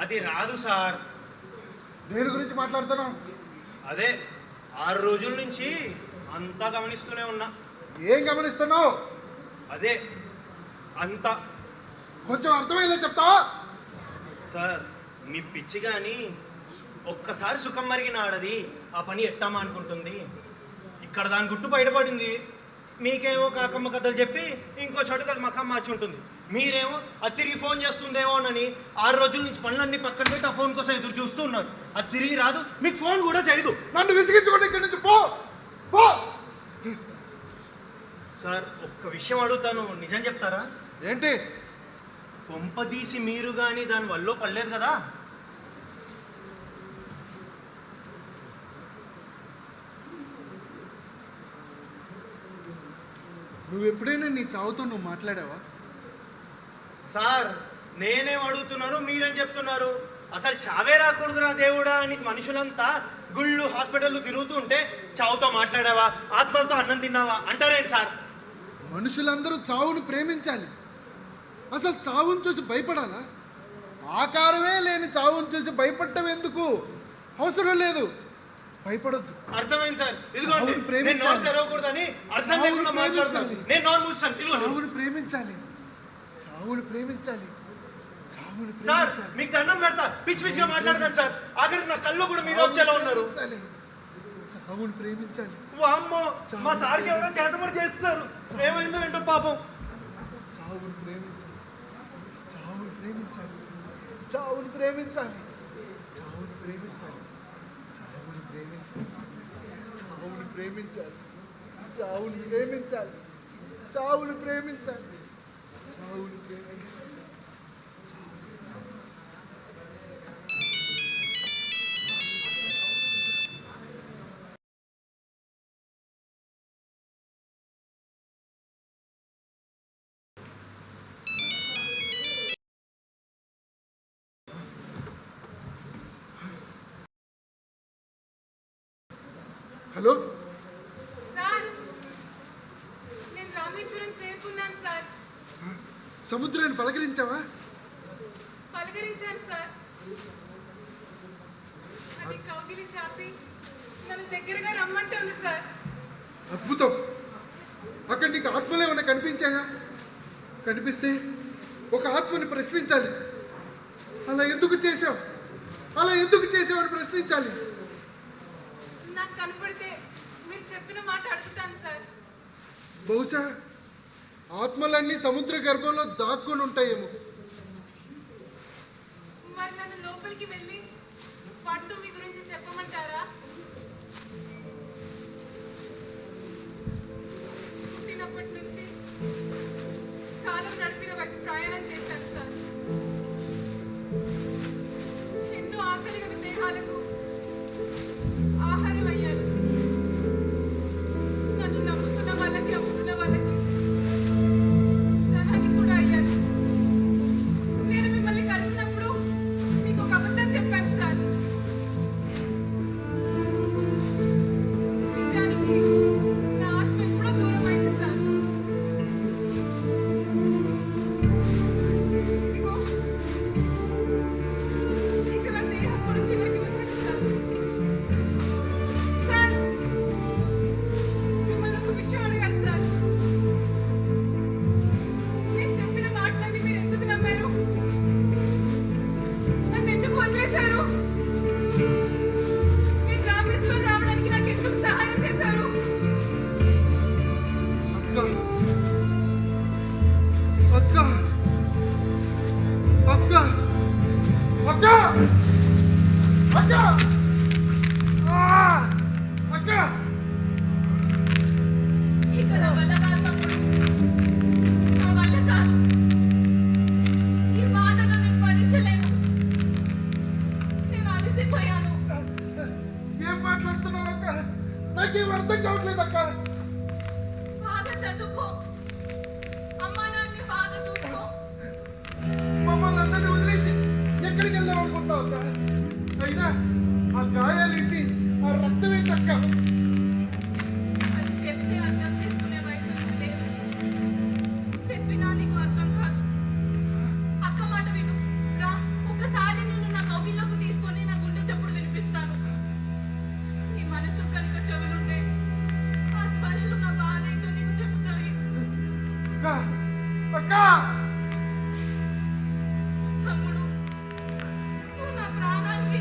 అది రాదు సార్. దేని గురించి మాట్లాడుతున్నావు? అదే 6 రోజుల నుంచి అంతా గమనిస్తూనే ఉన్నా. ఏం గమనిస్తున్నావు? అదే అంతా. కొంచెం అర్థమయ్యేలా చెప్తావా? సార్ మీ పిచ్చి కానీ ఒక్కసారి సుఖం మరిగిన ఆడది ఆ పని ఎట్టామా అనుకుంటుంది. ఇక్కడ దాని గుట్టు బయటపడింది. మీకేమో కాకమ్మ కథలు చెప్పి ఇంకో చోట అది మఖం మార్చి ఉంటుంది. మీరేమో అది తిరిగి ఫోన్ చేస్తుందేమోనని 6 రోజుల నుంచి పనులన్నీ పక్కన పెట్టి ఆ ఫోన్ కోసం ఎదురు చూస్తూ ఉన్నారు. అది తిరిగి రాదు, మీకు ఫోన్ కూడా చేయదు. నన్ను విసిగించుకోండి, ఇక్కడి నుంచి పో పో. సార్ ఒక్క విషయం అడుగుతాను, నిజం చెప్తారా? ఏంటి? కొంపదీసి మీరు కానీ దాని వల్ల పడలేదు కదా? నువ్వు ఎప్పుడైనా నీ చావుతో నువ్వు మాట్లాడావా? సార్ నేనేం అడుగుతున్నాను, మీరేం చెప్తున్నారు? అసలు చావే రాకూడదురా దేవుడా అని మనుషులంతా గుళ్ళు హాస్పిటళ్ళు తిరుగుతుంటే చావుతో మాట్లాడావా, ఆత్మలతో అన్నం తిన్నావా అంటారేంటి సార్? మనుషులందరూ చావును ప్రేమించాలి. అసలు చావును చూసి భయపడాలా? ఆకారమే లేని చావును చూసి భయపడటం ఎందుకు? అవసరం లేదు, భయపడొద్దు. అర్థమైంది సార్. ఇదిగోండి నేను నోరు తెరవకూడదని అర్థం లేకుండా మాట్లాడుతాను. నేను నోరు మూస్తాను. చావును ప్రేమించాలి, చావును ప్రేమించాలి, చావును సార్ ప్రేమించాలి. మీకు దండం పెడతా, పిచ్చి పిచ్చిగా మాట్లాడతాను సార్. ఆఖరికి నా కళ్ళు కూడా మీరు వచ్చేలా ఉన్నారు. చావును ప్రేమించాలి. అమ్మో మా సార్కి ఎవరో చేతబడి చేస్తారు. ఏమైందో ఏంటో పాపం. చావును ప్రేమించాలి, చావును ప్రేమించాలి, చావును ప్రేమించాలి, చావును ప్రేమించాలి, చావును ప్రేమించాలి, చావును ప్రేమించాలి, చావుని ప్రేమించాలి, చావుని ప్రేమించాలి, చావుని ప్రేమించాలి. హలో సార్, నేను రామేశ్వరం చేరుకున్నాను సార్. సముద్రాన్ని పలకరించావా? పలకరించాను సార్. అది కౌగిలి చాపి నన్ను దగ్గరగా రమ్మంటుంది సార్. అద్భుతం. అక్కడ నీకు ఆత్మలు ఏమన్నా కనిపించాయా? కనిపిస్తే ఒక ఆత్మని ప్రశ్నించాలి. అలా ఎందుకు చేశావు, అలా ఎందుకు చేసావు అని ప్రశ్నించాలి. నాకు కనపడితే మీరు చెప్పిన మాట అడుగుతాను సార్. బహుశా ఆత్మలన్నీ సముద్ర గర్భంలో దాక్కుని ఉంటాయేమో. మరి నన్ను లోపలికి వెళ్ళి వాటితో మీ గురించి చెప్పమంటారా? పుట్టినప్పటి నుంచి కాలం నడిపిన వాటి ప్రయాణం చేశాను సార్. ఎన్నో ఆకలి గల దేహాలకు ఆహారం అయ్యారు. నన్ను నమ్ముకున్న వాళ్ళకి, అమ్ముకున్న వాళ్ళకి ధనాన్ని కూడా అయ్యారు. నేను మిమ్మల్ని కలిసినప్పుడు మీకు ఒక అబద్ధం చెప్పాను సార్. నిజానికి నా ఆత్మ ఎప్పుడో దూరం అయింది సార్. ఇదిగో ఇక నా దేహం కూడా చివరికి వచ్చింది సార్. సార్, మిమ్మల్ని ఒక విషయం అడగాలి సార్. నేను చెప్పిన మాటలన్నీ మీరు ఎందుకు నమ్మారు? నన్ను ఎందుకు వదిలేశారు? మీరు రామేశ్వరం రావడానికి నాకు ఎందుకు సహాయం చేశారు? అక్క, అక్క, అక్క, అక్క, అక్క. ఇక నా వల్ల కాదు తమ్ముడు. నా వల్ల కాదు. ఈ బాధను నేను భరించలేను. నేను అలసిపోయాను. ఏం మాట్లాడుతున్నావు అక్క? నాకేం అర్థం కావట్లేదు అక్క. బాగా చదువుకో. అమ్మా నాన్నని బాగా చూసుకో. మమ్మల్ని అందరినీ వదిలేసి ఎక్కడికి వెళ్దాం అనుకుంటున్నావు అక్క? అయినా ఆ గాయాలేంటి, ఆ రక్తం ఏంటి అక్క? అది చెప్తే అర్థం చేసుకునే వయసు నీకు లేదు. చెప్పినా నీకు అర్థం కాదు. అక్క మాట విను. రా, ఒక్కసారి నిన్ను నా కౌగిల్లోకి తీసుకొని నా గుండె చప్పుడు వినిపిస్తాను. నీ మనసు కనుక చెవులుంటే ఆ ధ్వనులు నా బాధ ఏంటో నీకు చెబుతాయి. అక్క, అక్క. తమ్ముడు, నువ్వు నా ప్రాణానికి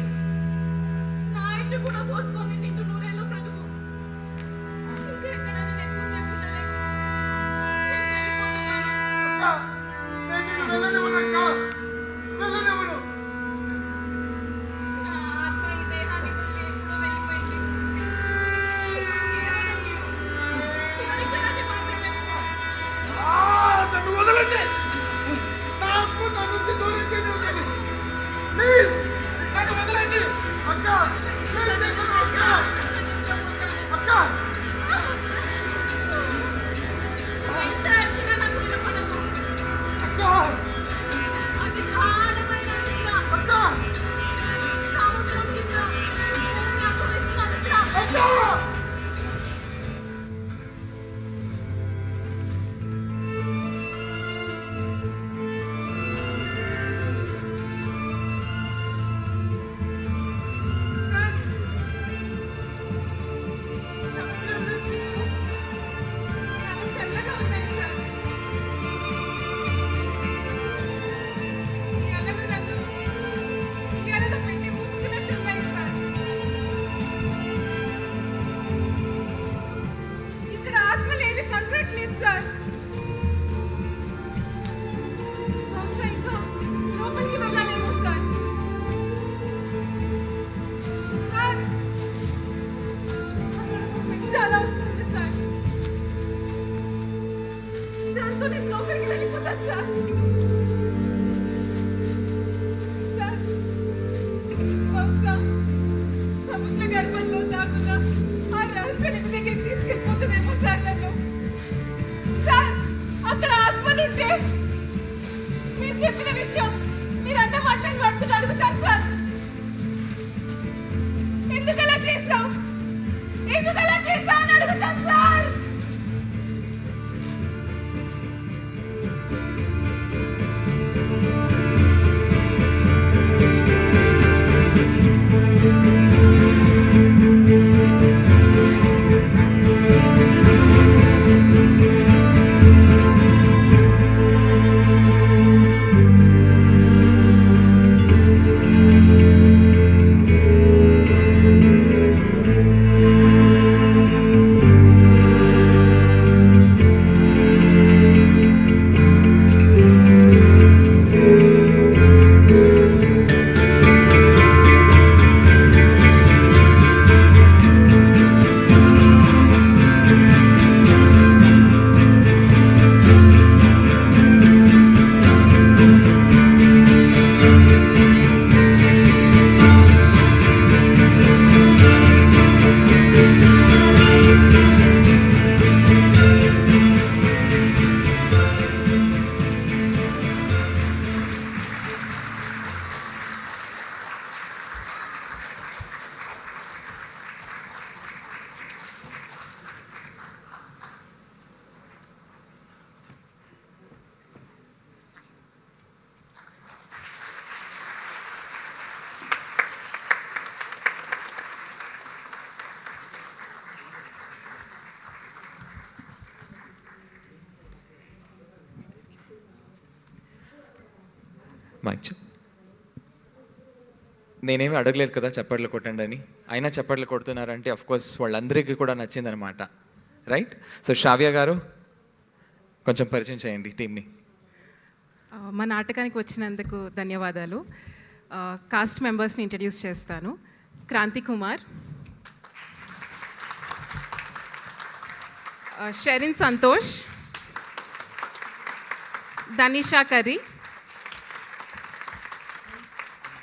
నా ఆయుష్ కూడా పోసుకొని నిన్ను నూరేళ్ళు బ్రతుకు. ఇంకా ఎక్కడ నేను ఎక్కువసేపు ఉండలేను. నేను వెళ్ళిపోతున్నాను. అక్క, నేను నిన్ను వెళ్ళనివ్వను అక్క, వెళ్ళనివ్వను. నా ఆత్మ ఈ దేహాన్ని వదిలి ఎప్పుడో వెళ్ళిపోయింది. కేవలం నీవు చివరి క్షణాన్ని మాత్రమే. నన్ను వదలండి. నా ఆత్మ నా నుంచి దూరం చేయనివ్వకండి. ప్లీజ్ నన్ను వదలండి అక్క. ప్లీజ్ చేయకండి అక్క. చూస్తే ఇంటి దగ్గరికి తీసుకెళ్ళిపోతుందేమో సార్ నన్ను. సార్ అక్కడ ఆత్మలుంటే మీరు చెప్పిన విషయం మీరు అన్న మాటలు పడుతున్న అడుగుతాను సార్. ఎందుకు అలా చేశావు, ఎందుకు అలా చేశావు అని అడుగుతాను సార్. మైక్ నేనేమి అడగలేదు కదా చప్పట్లు కొట్టండి అని, అయినా చప్పట్లు కొడుతున్నారంటే అఫ్ కోర్స్ వాళ్ళందరికీ కూడా నచ్చిందనమాట, రైట్? సో శ్రావ్య గారు కొంచెం పరిచయం చేయండి టీంని. మా నాటకానికి వచ్చినందుకు ధన్యవాదాలు. కాస్ట్ మెంబర్స్ని ఇంట్రడ్యూస్ చేస్తాను. క్రాంతి కుమార్, షెరిన్ సంతోష్, దనిషా కర్రీ,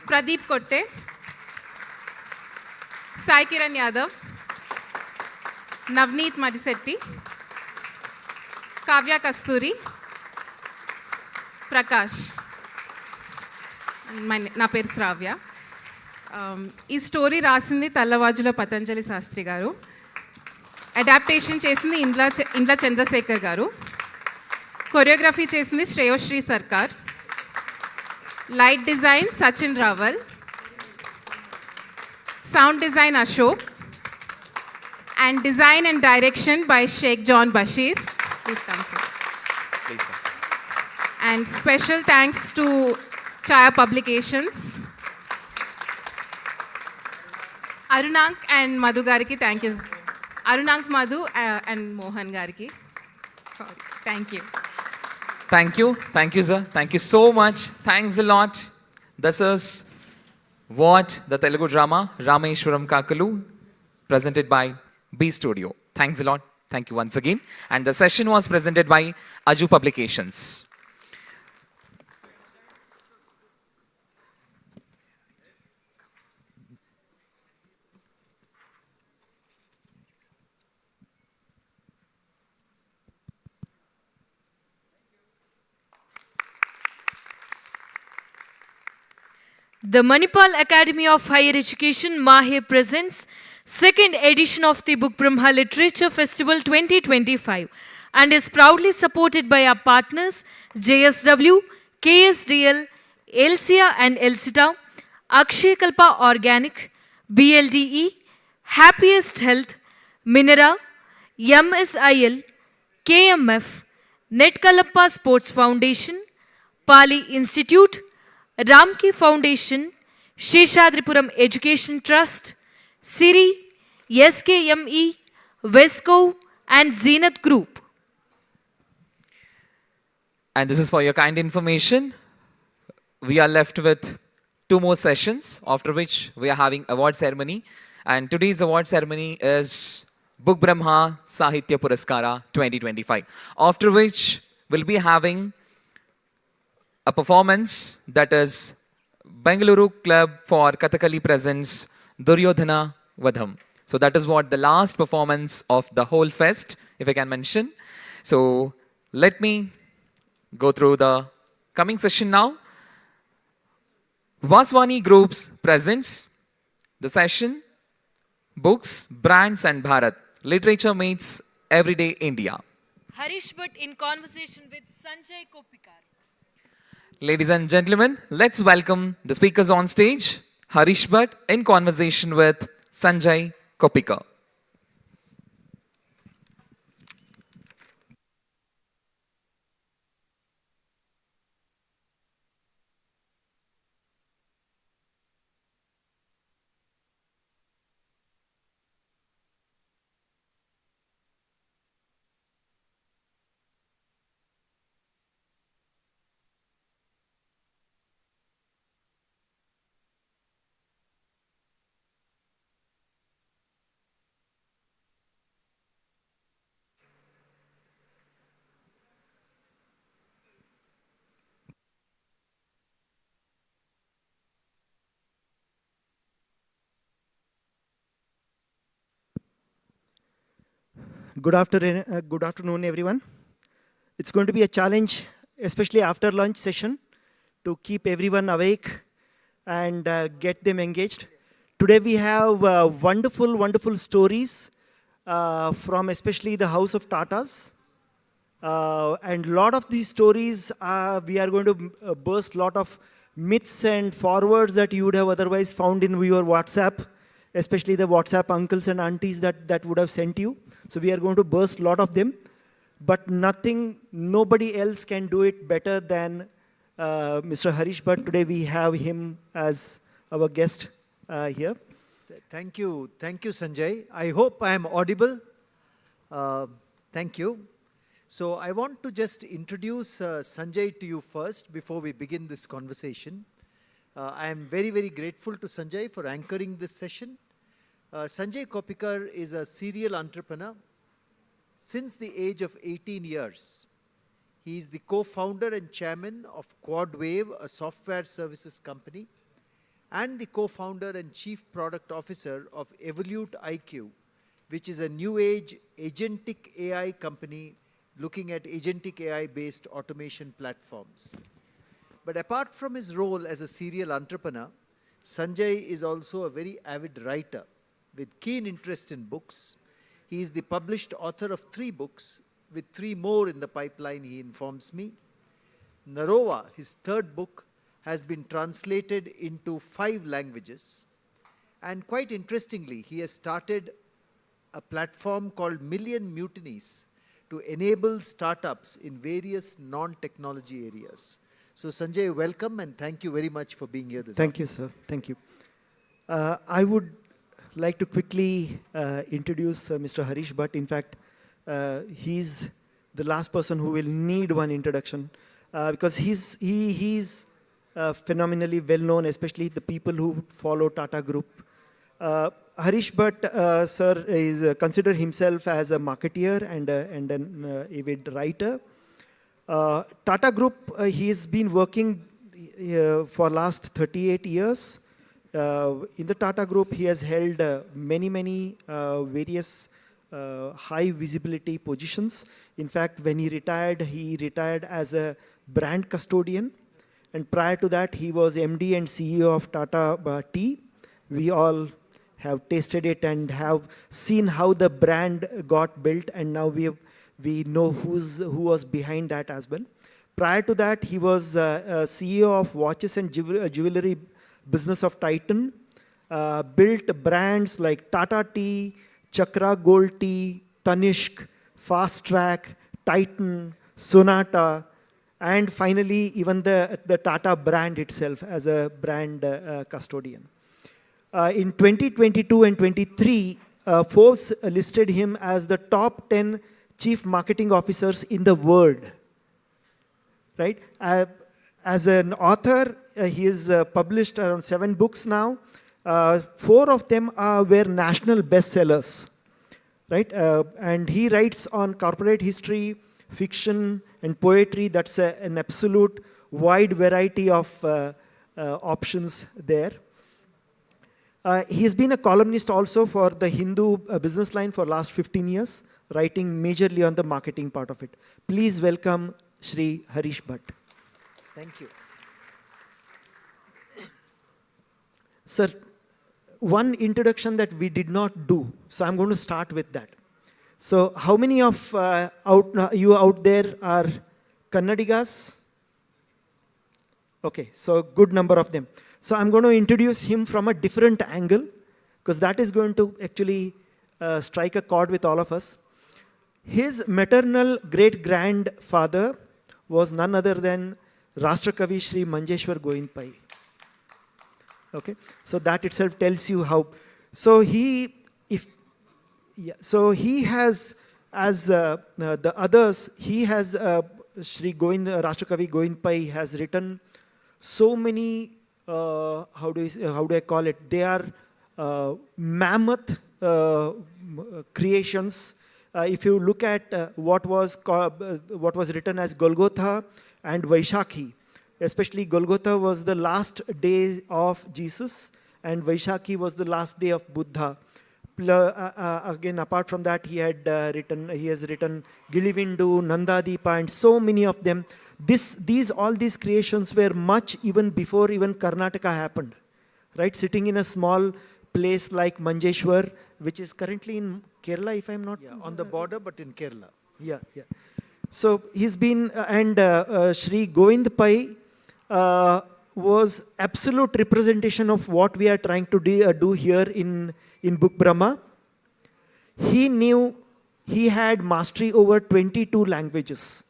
ప్రదీప్ కొట్టే, సాయి కిరణ్ యాదవ్, నవనీత్ మడిశెట్టి, కావ్య కస్తూరి, ప్రకాష్. నా పేరు శ్రావ్య. ఈ స్టోరీ రాసింది తల్లవాజుల పతంజలి శాస్త్రి గారు, అడాప్టేషన్ చేసింది ఇండ్ల చంద్రశేఖర్ గారు, కొరియోగ్రఫీ చేసింది శ్రేయోశ్రీ సర్కార్, light design Sachin Rawal, sound design Ashok, and design and direction by Sheikh John Bashir. Please come, sir. Please, sir. And special thanks to Chaya Publications, Arunank and Madhu Gariki. Thank you. Arunank, Madhu and Mohan Gariki. Sorry. Thank you. Thank you sir, thank you so much, thanks a lot. This is what the Telugu drama Rameshwaram Kakalu, presented by B Studio. Thanks a lot, thank you once again. And the session was presented by Aju Publications. The Manipal Academy of Higher Education, Mahe presents second edition of the Book Brahma Literature Festival 2025 and is proudly supported by our partners JSW, KSDL, Elsia and Elsita, Akshay Kalpa Organic, BLDE, Happiest Health, Minera, MSIL, KMF, Netkalappa Sports Foundation, Pali Institute, Ramki Foundation, Sheshadripuram Education Trust, Siri, SKME, Vesco and Zenith Group. And this is for your kind information. We are left with 2 more sessions, after which we are having award ceremony. And today's award ceremony is Book Brahma Sahitya Puraskara 2025. After which we'll be having a performance that is Bengaluru Club for Kathakali presents Duryodhana Vadham. So that is what the last performance of the whole fest, if I can mention. So let me go through the coming session now. Vaswani Groups presents the session Books, Brands and Bharat. Literature Meets Everyday India. Harish Bhat in conversation with Sanjay Kopikar. Ladies and gentlemen, let's welcome the speakers on stage. Harish Bhat in conversation with Sanjay Kopikar. Good afternoon, everyone. It's going to be a challenge, especially after lunch session, to keep everyone awake and get them engaged. Today we have wonderful stories from especially the House of Tatas. And a lot of these stories, we are going to burst a lot of myths and forwards that you would have otherwise found in your WhatsApp, especially the WhatsApp uncles and aunties that would have sent you. So we are going to burst a lot of them, but nobody else can do it better than Mr. Harish Bhat. Today we have him as our guest here. Thank you, Sanjay. I hope I am audible. Thank you. So I want to just introduce Sanjay to you first before we begin this conversation. I am very grateful to Sanjay for anchoring this session. Sanjay Kopikar is a serial entrepreneur since the age of 18 years. He is the co-founder and chairman of QuadWave, a software services company, and the co-founder and chief product officer of Evolute IQ, which is a new age agentic AI company looking at agentic AI-based automation platforms. But apart from his role as a serial entrepreneur, Sanjay is also a very avid writer with keen interest in books. He is the published author of 3 books, with 3 more in the pipeline, he informs me. Narova, his 3rd book, has been translated into 5 languages. And quite interestingly, he has started a platform called Million Mutinies to enable startups in various non-technology areas. So Sanjay, welcome and thank you very much for being here this afternoon. Thank you, sir. Thank you. I would like to quickly introduce Mr. Harish Bhat. In fact, he's the last person who will need one introduction because he's phenomenally well known, especially the people who follow Tata Group. Harish Bhat, sir, is consider himself as a marketeer and an avid writer. Tata Group, he's been working for last 38 years. In the Tata Group, he has held many various high visibility positions. In fact, when he retired as a brand custodian. And prior to that, he was MD and CEO of Tata Tea. We all have tasted it and have seen how the brand got built, and now we know who was behind that as well. Prior to that, he was CEO of watches and jewelry business of Titan, built brands like Tata Tea, Chakra Gold Tea, Tanishq, Fast Track, Titan, Sonata, and finally even the Tata brand itself as a brand custodian. In 2022 and 23, Forbes listed him as the top 10 chief marketing officers in the world. Right? As an author, he has published around 7 books now. 4 of them were national bestsellers. Right? And he writes on corporate history, fiction, and poetry. That's an absolute wide variety of options there. He has been a columnist also for the Hindu business line for last 15 years, writing majorly on the marketing part of it. Please welcome Shri Harish Bhat. Thank you. Sir, one introduction that we did not do, so I'm going to start with that. So how many of you out there are Kannadigas? Okay, so good number of them. So I'm going to introduce him from a different angle, because that is going to actually strike a chord with all of us. His maternal great-grandfather was none other than Rashtrakavi Shri Manjeshwar Goindpai. Okay, so that itself tells you how. So he has, as the others, he has Shri Rashtrakavi Goindpai has written so many. How do I call it? They are mammoth creations. If you look at what was written as Golgotha and Vaishakhi, especially Golgotha was the last day of Jesus, and Vaishakhi was the last day of Buddha. Again, apart from that, he has written Gilivindu, Nandadipa, and so many of them. All these creations were much even before even Karnataka happened, right? Sitting in a small place like Manjeshwar, which is currently in Kerala, if I'm not... Yeah, on the border, but in Kerala. Yeah. So he's been, and Shri Govindpai was absolute representation of what we are trying to do here in Book Brahma. He had mastery over 22 languages,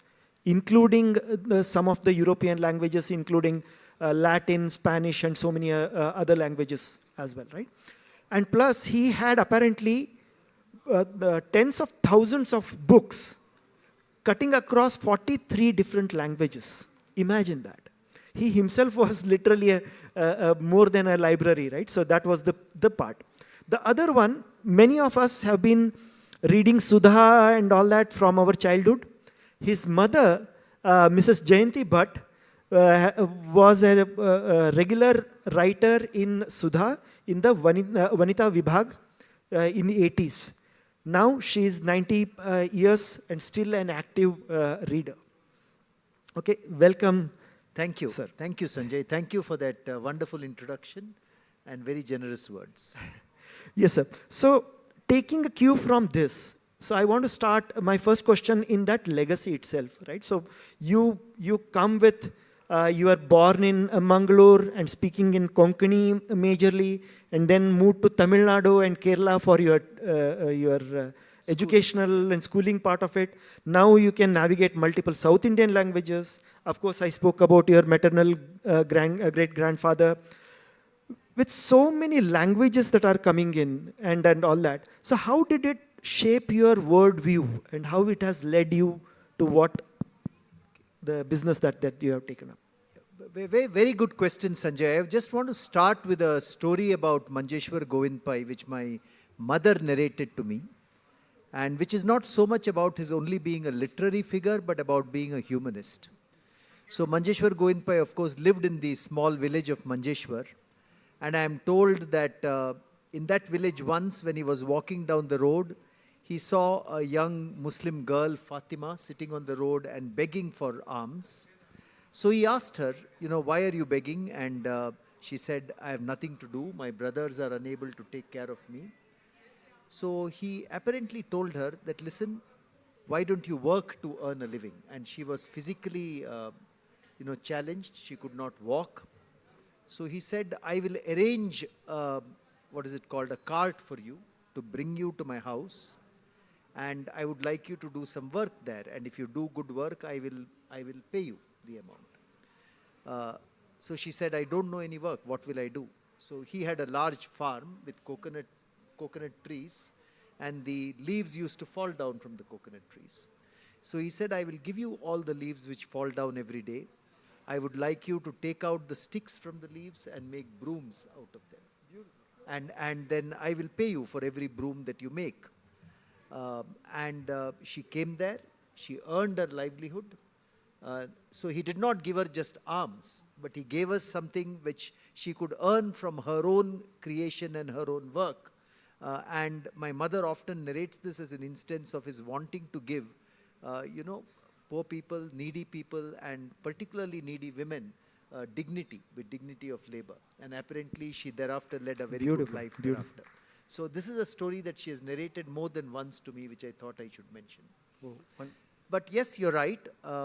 including some of the European languages, including Latin, Spanish, and so many other languages as well, right? And plus, he had apparently tens of thousands of books cutting across 43 different languages. Imagine that. He himself was literally more than a library, right? So that was the part. The other one, many of us have been reading Sudha and all that from our childhood. His mother, Mrs. Jayanti Bhat, was a regular writer in Sudha in the Vanita Vibhag in the 80s. Now she is 90 years and still an active reader. Okay, welcome. Thank you. Sir. Thank you, Sanjay. Thank you for that wonderful introduction and very generous words. Yes, sir. So, taking a cue from this, so I want to start my first question in that legacy itself, right? So, you come with, you are born in Mangalore and speaking in Konkani majorly, and then moved to Tamil Nadu and Kerala for your educational and schooling part of it. Now you can navigate multiple South Indian languages. Of course, I spoke about your maternal great-grandfather. With so many languages that are coming in and all that. So how did it shape your worldview and how it has led you to what the business that you have taken up? Very, very good question, Sanjay. I just want to start with a story about Manjeshwar Govindpai, which my mother narrated to me, and which is not so much about his only being a literary figure, but about being a humanist. So Manjeshwar Govindpai, of course, lived in the small village of Manjeshwar. And I am told that in that village once, when he was walking down the road, he saw a young Muslim girl, Fatima, sitting on the road and begging for alms. So he asked her, why are you begging? And she said, I have nothing to do. My brothers are unable to take care of me. So he apparently told her that, listen, why don't you work to earn a living? And she was physically, challenged. She could not walk. So he said, I will arrange, a cart for you to bring you to my house. And I would like you to do some work there. And if you do good work, I will pay you the amount. So she said, I don't know any work. What will I do? So he had a large farm with coconut trees. And the leaves used to fall down from the coconut trees. So he said, I will give you all the leaves which fall down every day. I would like you to take out the sticks from the leaves and make brooms out of them. Beautiful. And then I will pay you for every broom that you make. She came there. She earned her livelihood. So he did not give her just arms, but he gave us something which she could earn from her own creation and her own work. And my mother often narrates this as an instance of his wanting to give, poor people, needy people, and particularly needy women, dignity, with dignity of labor. And apparently she thereafter led a very good life thereafter. So this is a story that she has narrated more than once to me, which I thought I should mention. But yes, you're right.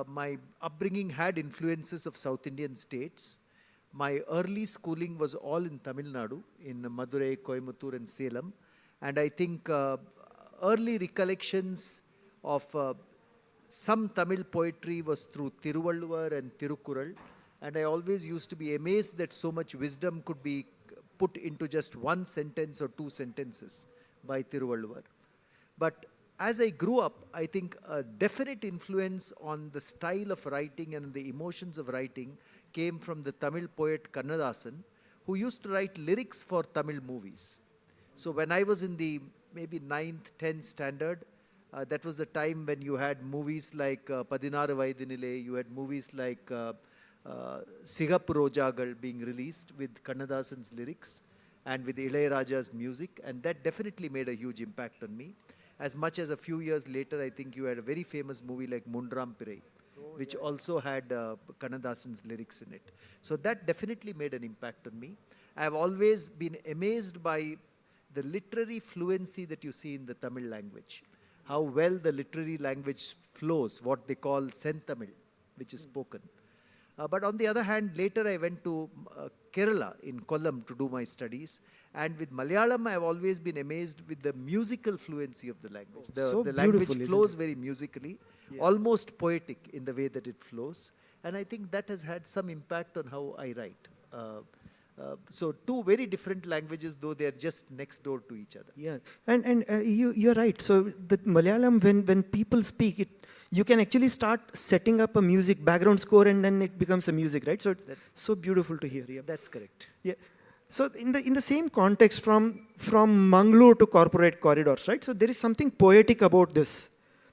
My upbringing had influences of South Indian states. My early schooling was all in Tamil Nadu, in Madurai, Coimbatore and Salem. And I think early recollections of some Tamil poetry was through Tiruvalluvar and Tirukural. And I always used to be amazed that so much wisdom could be put into just one sentence or two sentences by Tiruvalluvar. But as I grew up, I think a definite influence on the style of writing and the emotions of writing came from the Tamil poet Kannadasan, who used to write lyrics for Tamil movies. So when I was in the maybe 9th, 10th standard, that was the time when you had movies like Padinaru Vaidinile, you had movies like Sigapu Rojagal being released with Kannadasan's lyrics and with Ilayaraja's music, and that definitely made a huge impact on me. As much as a few years later, I think you had a very famous movie like Mundram Pirai, which also had Kannadasan's lyrics in it. So that definitely made an impact on me. I have always been amazed by the literary fluency that you see in the Tamil language. How well the literary language flows, what they call Sentamil, which is spoken. But on the other hand, later I went to Kerala in Kollam to do my studies. And with Malayalam, I have always been amazed with the musical fluency of the language. The language flows very musically, almost poetic in the way that it flows. And I think that has had some impact on how I write. So two very different languages, though they are just next door to each other. Yeah, and you're right. So the Malayalam, when people speak it, you can actually start setting up a music background score and then it becomes a music, right? So it's so beautiful to hear. Yeah. That's correct. Yeah. So in the same context, from Mangalore to corporate corridors, right? So there is something poetic about this.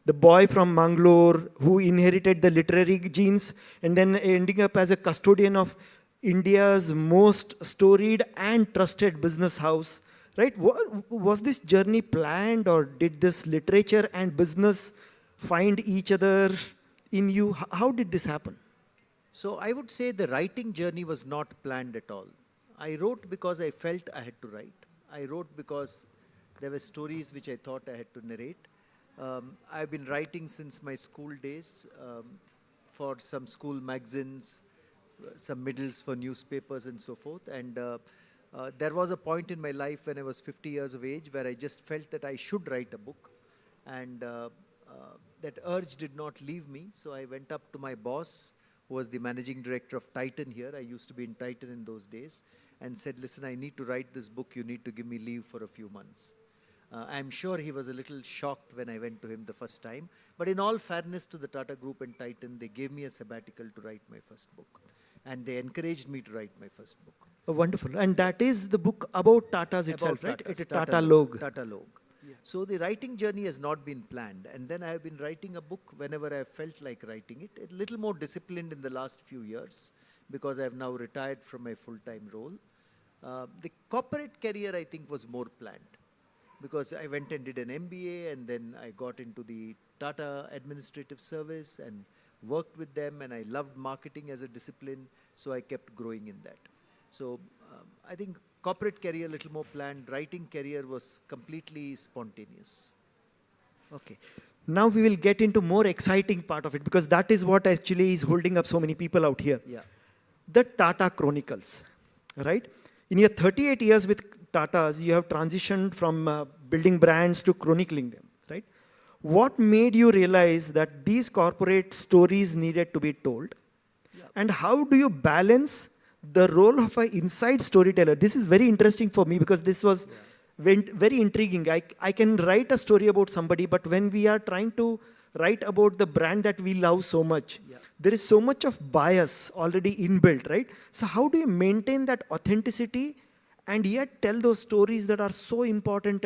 The boy from Mangalore who inherited the literary genes and then ending up as a custodian of India's most storied and trusted business house, right? Was this journey planned, or did this literature and business find each other in you? How did this happen? So I would say the writing journey was not planned at all. I wrote because I felt I had to write. I wrote because there were stories which I thought I had to narrate. I've been writing since my school days for some school magazines, some middles for newspapers and so forth. And there was a point in my life when I was 50 years of age where I just felt that I should write a book. And that urge did not leave me. So I went up to my boss, who was the managing director of Titan here. I used to be in Titan in those days, and said, listen, I need to write this book. You need to give me leave for a few months. I'm sure he was a little shocked when I went to him the first time. But in all fairness to the Tata Group and Titan, they gave me a sabbatical to write my first book. And they encouraged me to write my first book. Oh, wonderful. And that is the book about Tatas itself, right? Tatas, It's Tata Log. Tata Log. Yeah. So the writing journey has not been planned. And then I have been writing a book whenever I felt like writing it. A little more disciplined in the last few years because I have now retired from my full-time role. The corporate career, I think, was more planned because I went and did an MBA, and then I got into the Tata Administrative Service and worked with them, and I loved marketing as a discipline, so I kept growing in that. So I think corporate career a little more planned, writing career was completely spontaneous. Okay. Now we will get into more exciting part of it because that is what actually is holding up so many people out here. Yeah. The Tata Chronicles, right? In your 38 years with Tatas, you have transitioned from building brands to chronicling them, right? What made you realize that these corporate stories needed to be told? Yeah. And how do you balance the role of an inside storyteller? This is very interesting for me because this was very intriguing. I can write a story about somebody, but when we are trying to write about the brand that we love so much, there is so much of bias already inbuilt, right? So how do you maintain that authenticity and yet tell those stories that are so important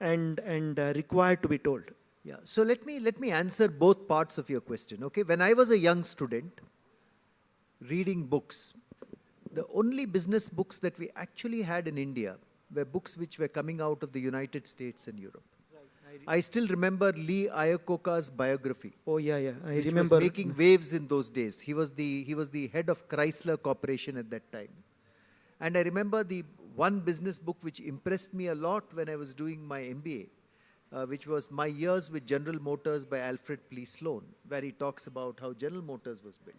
and required to be told? Yeah, so let me answer both parts of your question. Okay, when I was a young student reading books, the only business books that we actually had in India were books which were coming out of the United States and Europe. I still remember Lee Iacocca's biography. Oh yeah, I which remember. was making waves in those days. He was the head of Chrysler Corporation at that time. And I remember the one business book which impressed me a lot when I was doing my MBA, which was My Years with General Motors by Alfred P. Sloan, where he talks about how General Motors was built.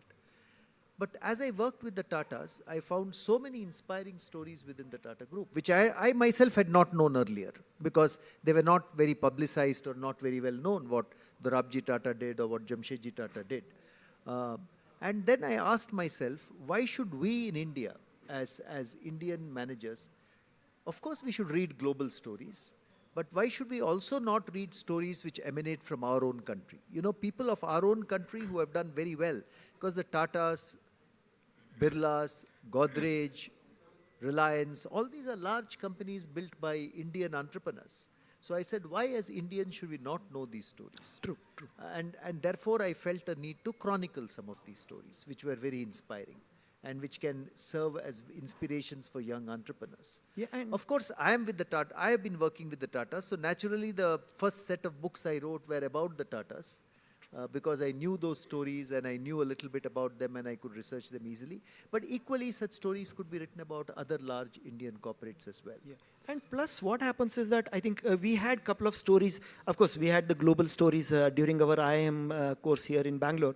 But as I worked with the Tatas, I found so many inspiring stories within the Tata Group, which I myself had not known earlier, because they were not very publicized or not very well known, what Dorabji Tata did or what Jamshedji Tata did. And then I asked myself, why should we in India, as Indian managers, of course we should read global stories, but why should we also not read stories which emanate from our own country? You know, people of our own country who have done very well, because the Tatas, Birlas, Godrej, Reliance, all these are large companies built by Indian entrepreneurs. So I said, why as Indians should we not know these stories? True. And therefore I felt a need to chronicle some of these stories, which were very inspiring and which can serve as inspirations for young entrepreneurs. Yeah, and of course, I am with the Tata. I have been working with the Tatas, so naturally the first set of books I wrote were about the Tatas. Because I knew those stories and I knew a little bit about them and I could research them easily. But equally, such stories could be written about other large Indian corporates as well. Yeah. And plus what happens is that I think we had a couple of stories. Of course, we had the global stories during our IIM course here in Bangalore.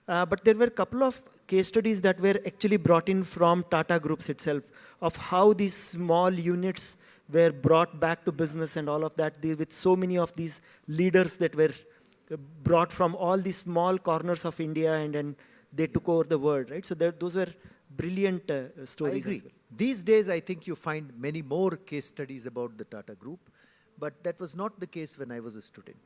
But there were a couple of case studies that were actually brought in from Tata Groups itself, of how these small units were brought back to business and all of that, with so many of these leaders that were brought from all these small corners of India, and then they took over the world, right? So those were brilliant stories. I agree. As well. These days, I think you find many more case studies about the Tata Group, but that was not the case when I was a student.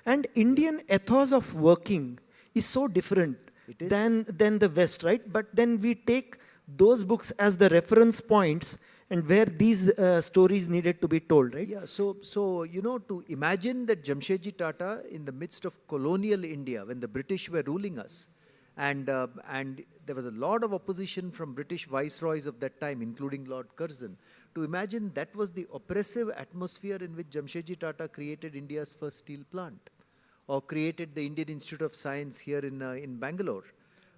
And Indian ethos of working is so different than the West, right? But then we take those books as the reference points and where these stories needed to be told, right? Yeah, so you know, to imagine that Jamshedji Tata in the midst of colonial India, when the British were ruling us, and there was a lot of opposition from British viceroys of that time, including Lord Curzon, to imagine that was the oppressive atmosphere in which Jamshedji Tata created India's first steel plant, or created the Indian Institute of Science here in Bangalore,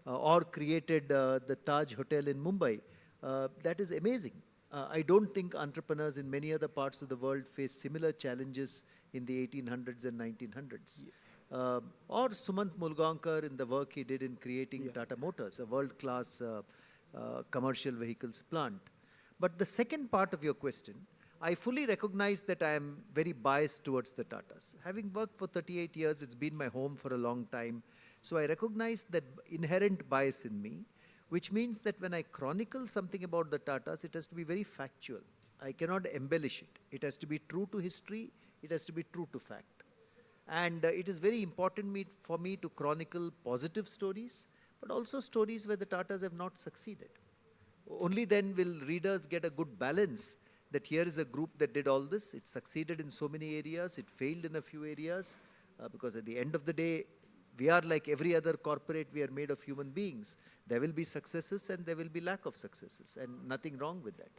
or created the Taj Hotel in Mumbai. That is amazing. I don't think entrepreneurs in many other parts of the world face similar challenges in the 1800s and 1900s. Or Sumant Mulgaonkar in the work he did in creating Tata Motors, a world-class commercial vehicles plant. But the second part of your question, I fully recognize that I am very biased towards the Tatas. Having worked for 38 years, it's been my home for a long time. So I recognize that inherent bias in me, which means that when I chronicle something about the Tatas, it has to be very factual. I cannot embellish it. It has to be true to history. It has to be true to fact. And it is very important for me to chronicle positive stories, but also stories where the Tatas have not succeeded. Only then will readers get a good balance that here is a group that did all this. It succeeded in so many areas. It failed in a few areas. Because at the end of the day, we are like every other corporate, we are made of human beings. There will be successes and there will be lack of successes, and nothing wrong with that.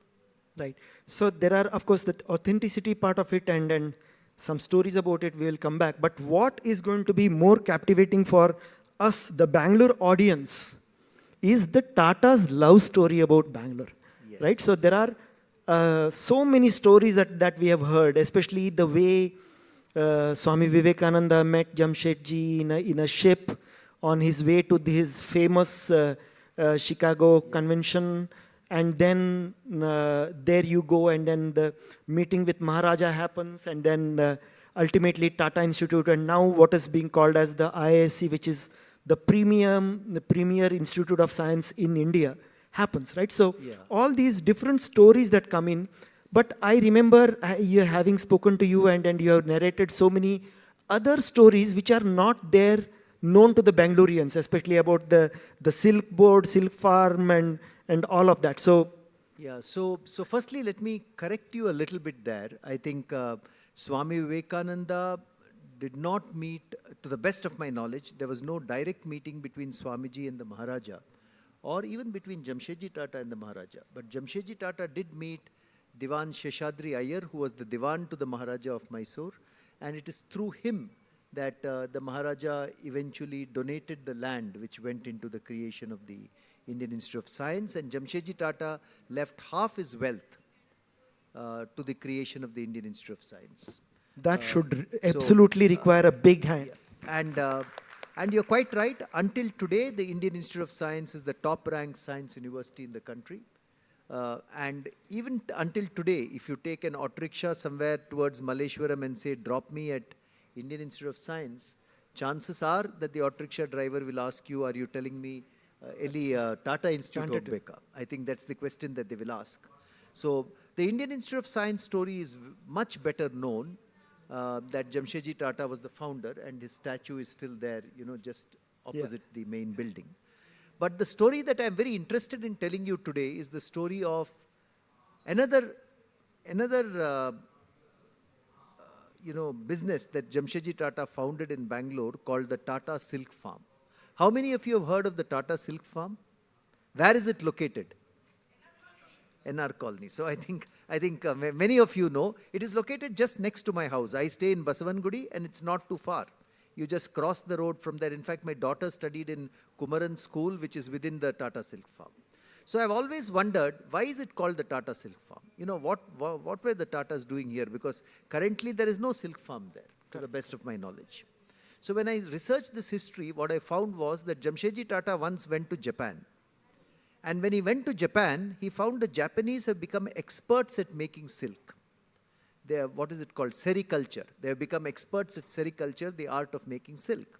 Right. So there are, of course, the authenticity part of it, and some stories about it we will come back. But what is going to be more captivating for us, the Bangalore audience, is the Tata's love story about Bangalore. Yes. Right? So there are so many stories that we have heard, especially the way Swami Vivekananda met Jamshedji in a ship on his way to his famous Chicago convention, and then there you go, and then the meeting with Maharaja happens, and then ultimately Tata Institute, and now what is being called as the IISc, which is the premier institute of science in India, happens, right? So all these different stories that come in. But I remember having spoken to you, and you have narrated so many other stories which are not there known to the Bangaloreans, especially about the silk board, silk farm, and all of that. So yeah, so firstly, let me correct you a little bit there. I think Swami Vivekananda did not meet, to the best of my knowledge, there was no direct meeting between Swamiji and the Maharaja, or even between Jamshedji Tata and the Maharaja. But Jamshedji Tata did meet Diwan Sheshadri Iyer, who was the Diwan to the Maharaja of Mysore, and it is through him that the Maharaja eventually donated the land which went into the creation of the Indian Institute of Science, and Jamshedji Tata left half his wealth to the creation of the Indian Institute of Science. That should absolutely require a big hand. And you're quite right. Until today, the Indian Institute of Science is the top-ranked science university in the country. And even until today, if you take an auto rickshaw somewhere towards Malleshwaram and say, drop me at Indian Institute of Science, chances are that the auto rickshaw driver will ask you, are you telling me Eli Tata Institute Beka? I think that's the question that they will ask. So the Indian Institute of Science story is much better known. That Jamshedji Tata was the founder, and his statue is still there, you know, just opposite the main building. But the story that I'm very interested in telling you today is the story of another business that Jamshedji Tata founded in Bangalore called the Tata Silk Farm. How many of you have heard of the Tata Silk Farm? Where is it located? NR Colony. So I think many of you know, it is located just next to my house. I stay in Basavangudi and it's not too far. You just cross the road from there. In fact, my daughter studied in Kumaran School, which is within the Tata Silk Farm. So I've always wondered, why is it called the Tata Silk Farm? You know, what were the Tatas doing here? Because currently there is no silk farm there, to the best of my knowledge. So when I researched this history, what I found was that Jamshedji Tata once went to Japan. And when he went to Japan, he found the Japanese have become experts at making silk. They are, what is it called? Sericulture. They have become experts at sericulture, the art of making silk.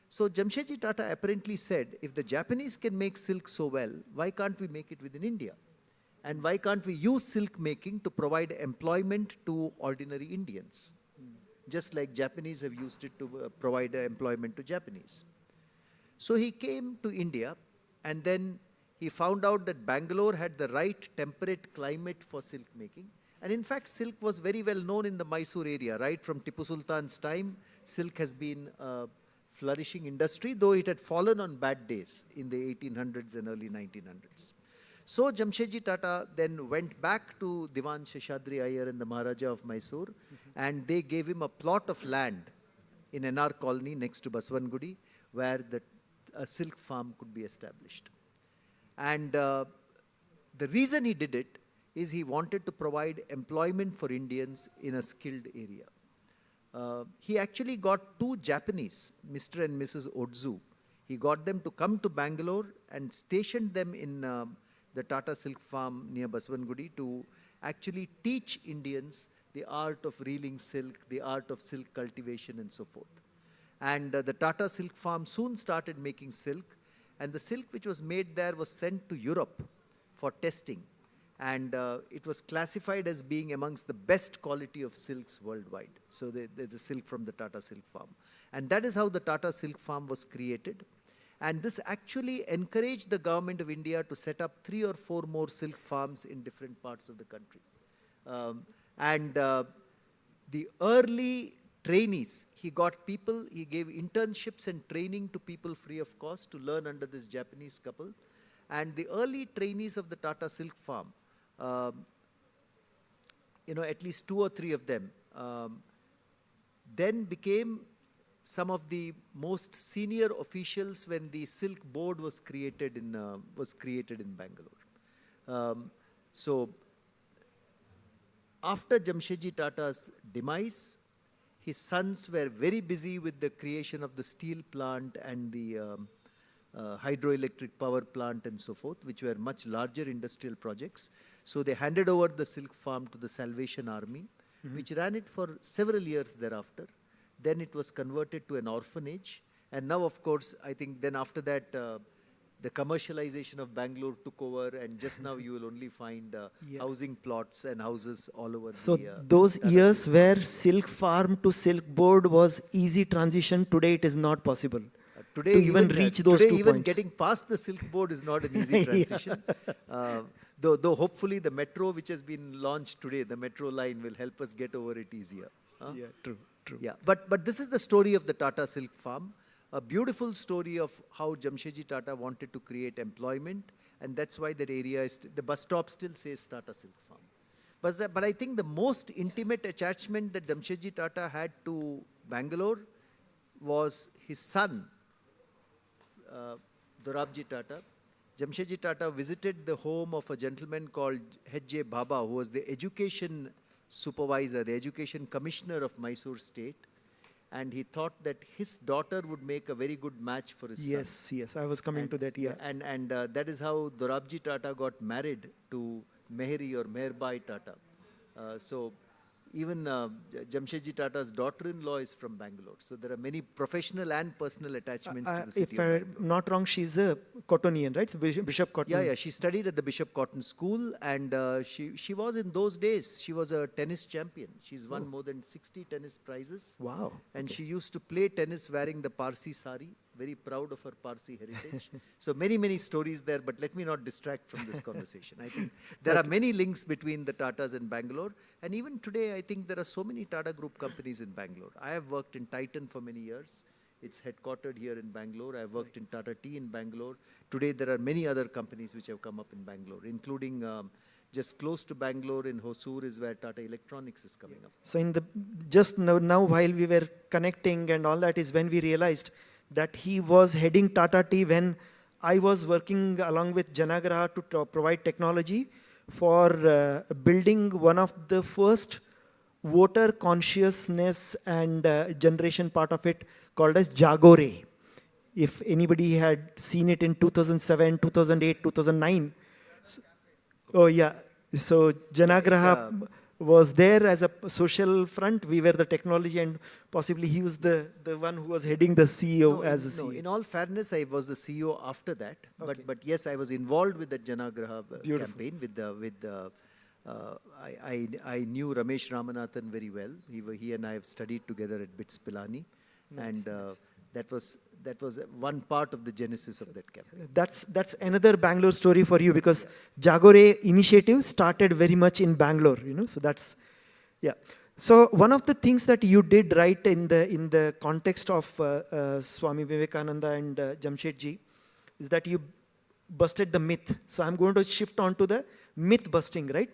So Jamshedji Tata apparently said, if the Japanese can make silk so well, why can't we make it within India? And why can't we use silk making to provide employment to ordinary Indians? Just like Japanese have used it to provide employment to Japanese. So he came to India, and then he found out that Bangalore had the right temperate climate for silk making. And in fact, silk was very well known in the Mysore area, right? From Tipu Sultan's time, silk has been a flourishing industry, though it had fallen on bad days in the 1800s and early 1900s. So Jamshedji Tata then went back to Diwan Sheshadri Iyer and the Maharaja of Mysore, and they gave him a plot of land in NR Colony next to Basavangudi, where a silk farm could be established. And the reason he did it is he wanted to provide employment for Indians in a skilled area. He actually got two Japanese, Mr. and Mrs. Odzu. He got them to come to Bangalore and stationed them in the Tata Silk Farm near Basavangudi to actually teach Indians the art of reeling silk, the art of silk cultivation and so forth. And the Tata Silk Farm soon started making silk. And the silk which was made there was sent to Europe for testing. And it was classified as being amongst the best quality of silks worldwide. So there's a silk from the Tata Silk Farm. And that is how the Tata Silk Farm was created. And this actually encouraged the government of India to set up 3 or 4 more silk farms in different parts of the country. The early trainees, he gave internships and training to people free of cost to learn under this Japanese couple. And the early trainees of the Tata Silk Farm, at least 2 or 3 of them, then became some of the most senior officials when the Silk Board was created in Bangalore. So after Jamshedji Tata's demise, his sons were very busy with the creation of the steel plant and the hydroelectric power plant and so forth, which were much larger industrial projects. So they handed over the silk farm to the Salvation Army, which ran it for several years thereafter. Then it was converted to an orphanage. And now, of course, I think then after that, the commercialization of Bangalore took over, and just now you will only find housing plots and houses all over. So those years where silk farm to silk board was easy transition, today it is not possible. Today to even reach those 2 even points. Getting past the silk board is not an easy transition. Though hopefully the metro which has been launched today, the metro line will help us get over it easier. Yeah, true. Yeah, but this is the story of the Tata Silk Farm, a beautiful story of how Jamshedji Tata wanted to create employment, and that's why that area is, the bus stop still says Tata Silk Farm. But I think the most intimate attachment that Jamshedji Tata had to Bangalore was his son, Dorabji Tata. Jamshedji Tata visited the home of a gentleman called H.J. Baba, who was the education supervisor, the education commissioner of Mysore state. And he thought that his daughter would make a very good match for his son. Yes, I was coming to that, yeah. And that is how Dorabji Tata got married to Mehri or Meherbai Tata. So even Jamshedji Tata's daughter-in-law is from Bangalore. So there are many professional and personal attachments to the city If I'm not wrong, she's a Cottonian, right? So Bishop Cotton. Yeah, she studied at the Bishop Cotton School, and she was in those days, she was a tennis champion. She's won more than 60 tennis prizes. Wow. And she used to play tennis wearing the Parsi sari, very proud of her Parsi heritage. So many stories there, but let me not distract from this conversation. I think there are many links between the Tatas and Bangalore, and even today I think there are so many Tata Group companies in Bangalore. I have worked in Titan for many years. It's headquartered here in Bangalore. I've worked in Tata Tea in Bangalore. Today there are many other companies which have come up in Bangalore, including just close to Bangalore in Hosur is where Tata Electronics is coming up. So in the just now while we were connecting and all that is when we realized that he was heading Tata Tea when I was working along with Janagraha to provide technology for building one of the first voter consciousness and generation part of it called as Jagore. If anybody had seen it in 2007, 2008, 2009. Oh yeah, so Janagraha was there as a social front. We were the technology, and possibly he was the one who was heading the CEO as a CEO. No, in all fairness, I was the CEO after that. Okay. But yes, I was involved with the Janagraha campaign. I knew Ramesh Ramanathan very well. He and I have studied together at BITS Pilani, that was one part of the genesis of that campaign. That's another Bangalore story for you, because Jagore initiative started very much in Bangalore, so that's, yeah. So one of the things that you did right in the context of Swami Vivekananda and Jamshedji is that you busted the myth. So I'm going to shift on to the myth busting, right?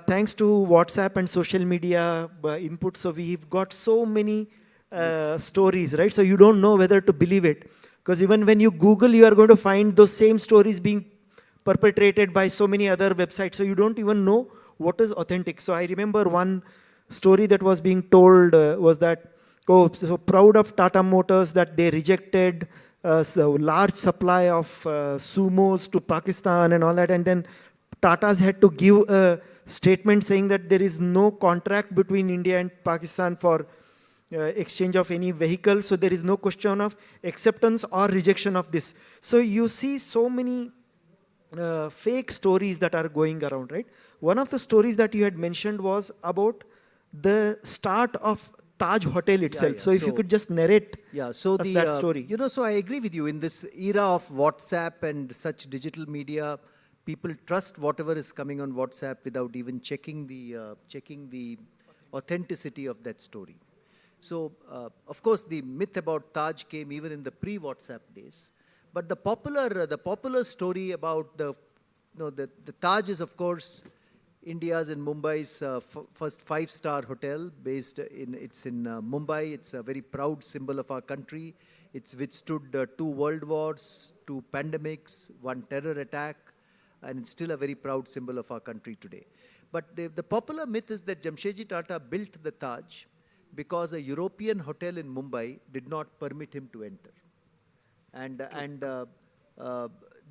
Thanks to WhatsApp and social media input, so we've got so many stories, right? So you don't know whether to believe it, because even when you Google, you are going to find those same stories being perpetrated by so many other websites. So you don't even know what is authentic. So I remember one story that was being told was that, so proud of Tata Motors that they rejected so large supply of sumos to Pakistan and all that, and then Tatas had to give a statement saying that there is no contract between India and Pakistan for exchange of any vehicle, so there is no question of acceptance or rejection of this. So you see so many fake stories that are going around, right? One of the stories that you had mentioned was about the start of Taj Hotel itself. So if you could just narrate that story. So I agree with you. In this era of WhatsApp and such digital media, people trust whatever is coming on WhatsApp without even checking the authenticity of that story. So, of course, the myth about Taj came even in the pre-WhatsApp days. But the popular story about the Taj is, of course, India's and Mumbai's first five-star hotel it's in Mumbai. It's a very proud symbol of our country. It's withstood 2 world wars, 2 pandemics, 1 terror attack, and it's still a very proud symbol of our country today. But the popular myth is that Jamshedji Tata built the Taj because a European hotel in Mumbai did not permit him to enter. And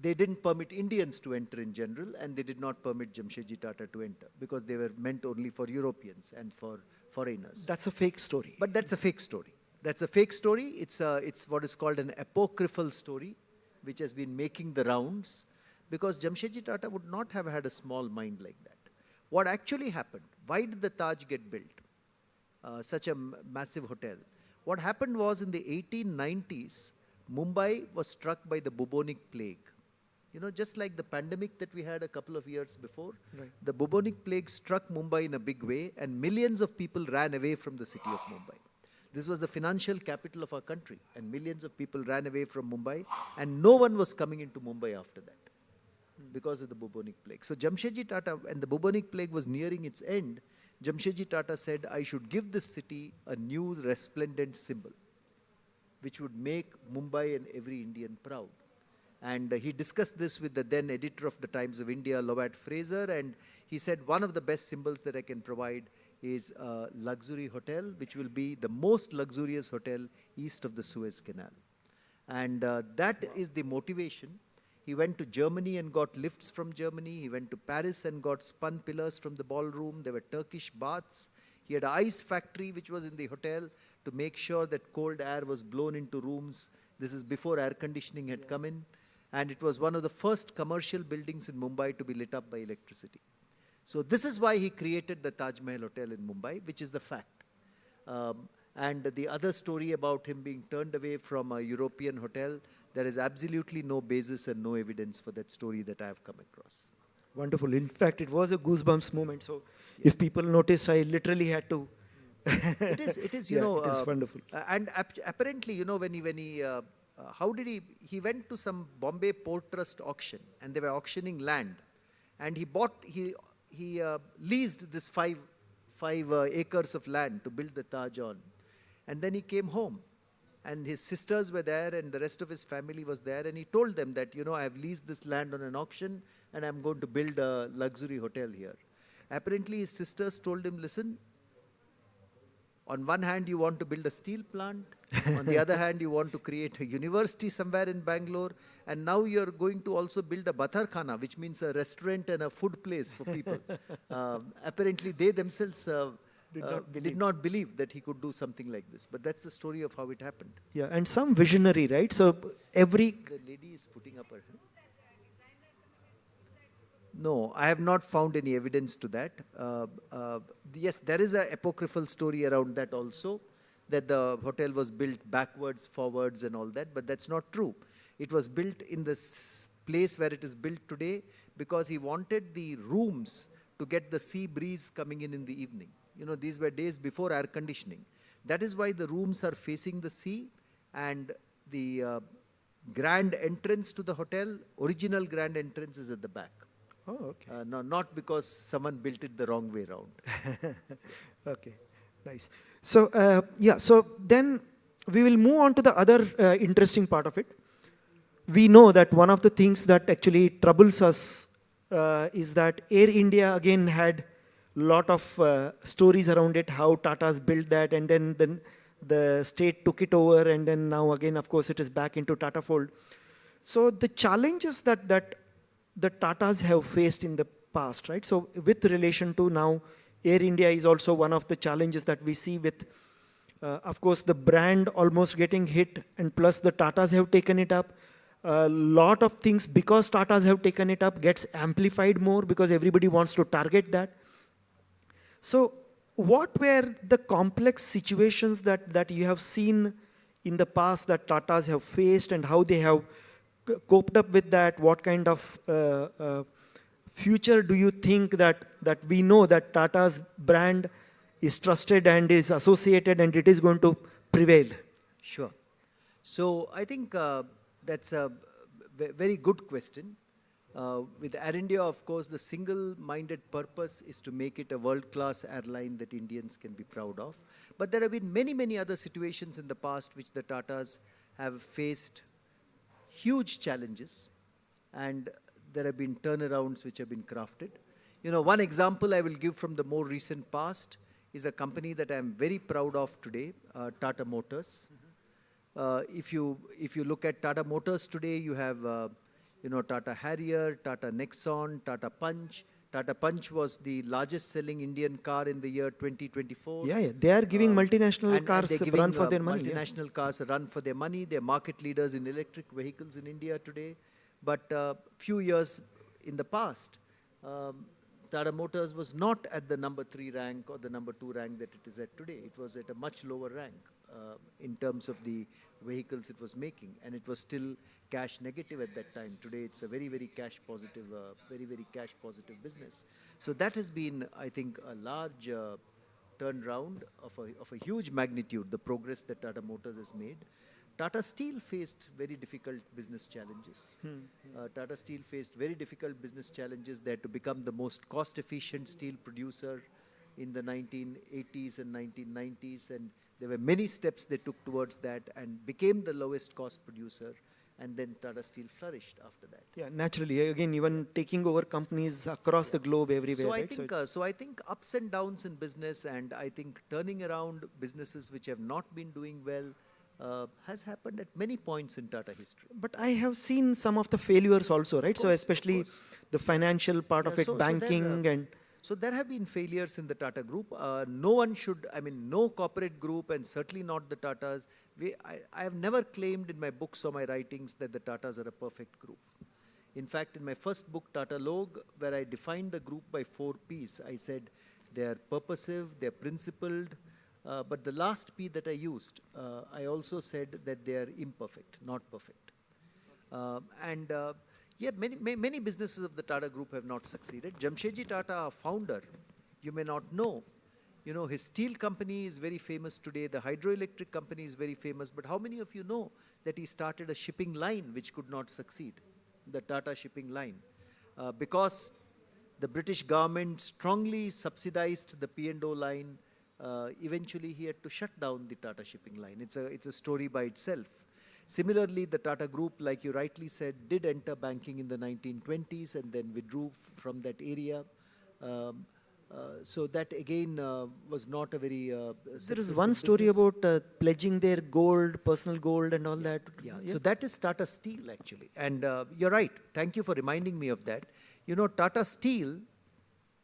they didn't permit Indians to enter in general, and they did not permit Jamshedji Tata to enter because they were meant only for Europeans and for foreigners. That's a fake story. But that's a fake story. That's a fake story. It's what is called an apocryphal story, which has been making the rounds, because Jamshedji Tata would not have had a small mind like that. What actually happened? Why did the Taj get built? Such a massive hotel. What happened was in the 1890s, Mumbai was struck by the bubonic plague. You know, just like the pandemic that we had a couple of years before, Right. the bubonic plague struck Mumbai in a big way, and millions of people ran away from the city of Mumbai. This was the financial capital of our country, and millions of people ran away from Mumbai, and no one was coming into Mumbai after that because of the bubonic plague. So Jamshedji Tata, when the bubonic plague was nearing its end, Jamshedji Tata said, I should give this city a new resplendent symbol, which would make Mumbai and every Indian proud. And he discussed this with the then editor of the Times of India, Lovat Fraser, and he said, one of the best symbols that I can provide is a luxury hotel, which will be the most luxurious hotel east of the Suez Canal. And that is the motivation. He went to Germany and got lifts from Germany. He went to Paris and got spun pillars from the ballroom. There were Turkish baths. He had an ice factory which was in the hotel to make sure that cold air was blown into rooms. This is before air conditioning had come in. And it was one of the first commercial buildings in Mumbai to be lit up by electricity. So this is why he created the Taj Mahal Hotel in Mumbai, which is the fact. And the other story about him being turned away from a European hotel, there is absolutely no basis and no evidence for that story that I have come across. Wonderful. In fact, it was a goosebumps moment. So if people noticed, I literally had to. It is, you Yeah, know. it is wonderful. And apparently, you know, when he how did he went to some Bombay Port Trust auction, and they were auctioning land, and he leased this five acres of land to build the Taj on. And then he came home, and his sisters were there, and the rest of his family was there, and he told them that, you know, I have leased this land on an auction, and I'm going to build a luxury hotel here. Apparently, his sisters told him, listen, on one hand, you want to build a steel plant. On the other hand, you want to create a university somewhere in Bangalore. And now you're going to also build a Batarkhana, which means a restaurant and a food place for people. Apparently, they themselves did not believe that he could do something like this. But that's the story of how it happened. Yeah, and some visionary, right? So every... The lady is putting up her hand. No, I have not found any evidence to that. Yes, there is an apocryphal story around that also, that the hotel was built backwards, forwards and all that, but that's not true. It was built in this place where it is built today because he wanted the rooms to get the sea breeze coming in the evening. You know, these were days before air conditioning. That is why the rooms are facing the sea, and the grand entrance to the hotel, original grand entrance, is at the back. Oh, okay. No, not because someone built it the wrong way around. Okay, nice. So, yeah, so then we will move on to the other interesting part of it. We know that one of the things that actually troubles us is that Air India again had a lot of stories around it, how Tata's built that, and then the state took it over, and then now again, of course, it is back into Tata fold. So the challenges that the Tatas have faced in the past, right? So with relation to now, Air India is also one of the challenges that we see with, of course, the brand almost getting hit, and plus the Tatas have taken it up. A lot of things, because Tatas have taken it up, gets amplified more because everybody wants to target that. So what were the complex situations that you have seen in the past that Tatas have faced, and how they have coped up with that? What kind of future do you think that we know that Tata's brand is trusted and is associated and it is going to prevail? Sure. So I think that's a very good question. With Air India, of course, the single-minded purpose is to make it a world-class airline that Indians can be proud of. But there have been many, many other situations in the past which the Tatas have faced huge challenges, and there have been turnarounds which have been crafted. You know, one example I will give from the more recent past is a company that I am very proud of today, Tata Motors. If you look at Tata Motors today, you have you know, Tata Harrier, Tata Nexon, Tata Punch. Tata Punch was the largest selling Indian car in the year 2024. Yeah, they are giving multinational cars a run for their money. Multinational cars a run for their money. They're market leaders in electric vehicles in India today. But few years in the past, Tata Motors was not at the number 3 rank or the number 2 rank that it is at today. It was at a much lower rank in terms of the vehicles it was making, and it was still cash negative at that time. Today it's a very, very cash positive, very cash positive business. So that has been, I think, a large turnaround of a huge magnitude, the progress that Tata Motors has made. Tata Steel faced very difficult business challenges. Tata Steel faced very difficult business challenges. They had to become the most cost-efficient steel producer in the 1980s and 1990s, and there were many steps they took towards that and became the lowest cost producer, and then Tata Steel flourished after that. Yeah, naturally. Again, even taking over companies across the globe everywhere. So right? I think ups and downs in business, and I think turning around businesses which have not been doing well has happened at many points in Tata history. But I have seen some of the failures also, right? So especially the financial part of it, banking and... So there have been failures in the Tata Group. No corporate group, and certainly not the Tatas. I have never claimed in my books or my writings that the Tatas are a perfect group. In fact, in my first book, Tata Log, where I defined the group by 4 Ps, I said they are purposive, they are principled, but the last P that I used, I also said that they are imperfect, not perfect. Many businesses of the Tata Group have not succeeded. Jamshedji Tata, our founder, you may not know. You know, his steel company is very famous today. The hydroelectric company is very famous. But how many of you know that he started a shipping line which could not succeed? The Tata shipping line. Because the British government strongly subsidized the P&O line, eventually he had to shut down the Tata shipping line. It's a story by itself. Similarly, the Tata Group, like you rightly said, did enter banking in the 1920s and then withdrew from that area. So that again was not a very There is one story about pledging their gold, personal gold and all that. Yeah, so that is Tata Steel actually. And you're right. Thank you for reminding me of that. You know, Tata Steel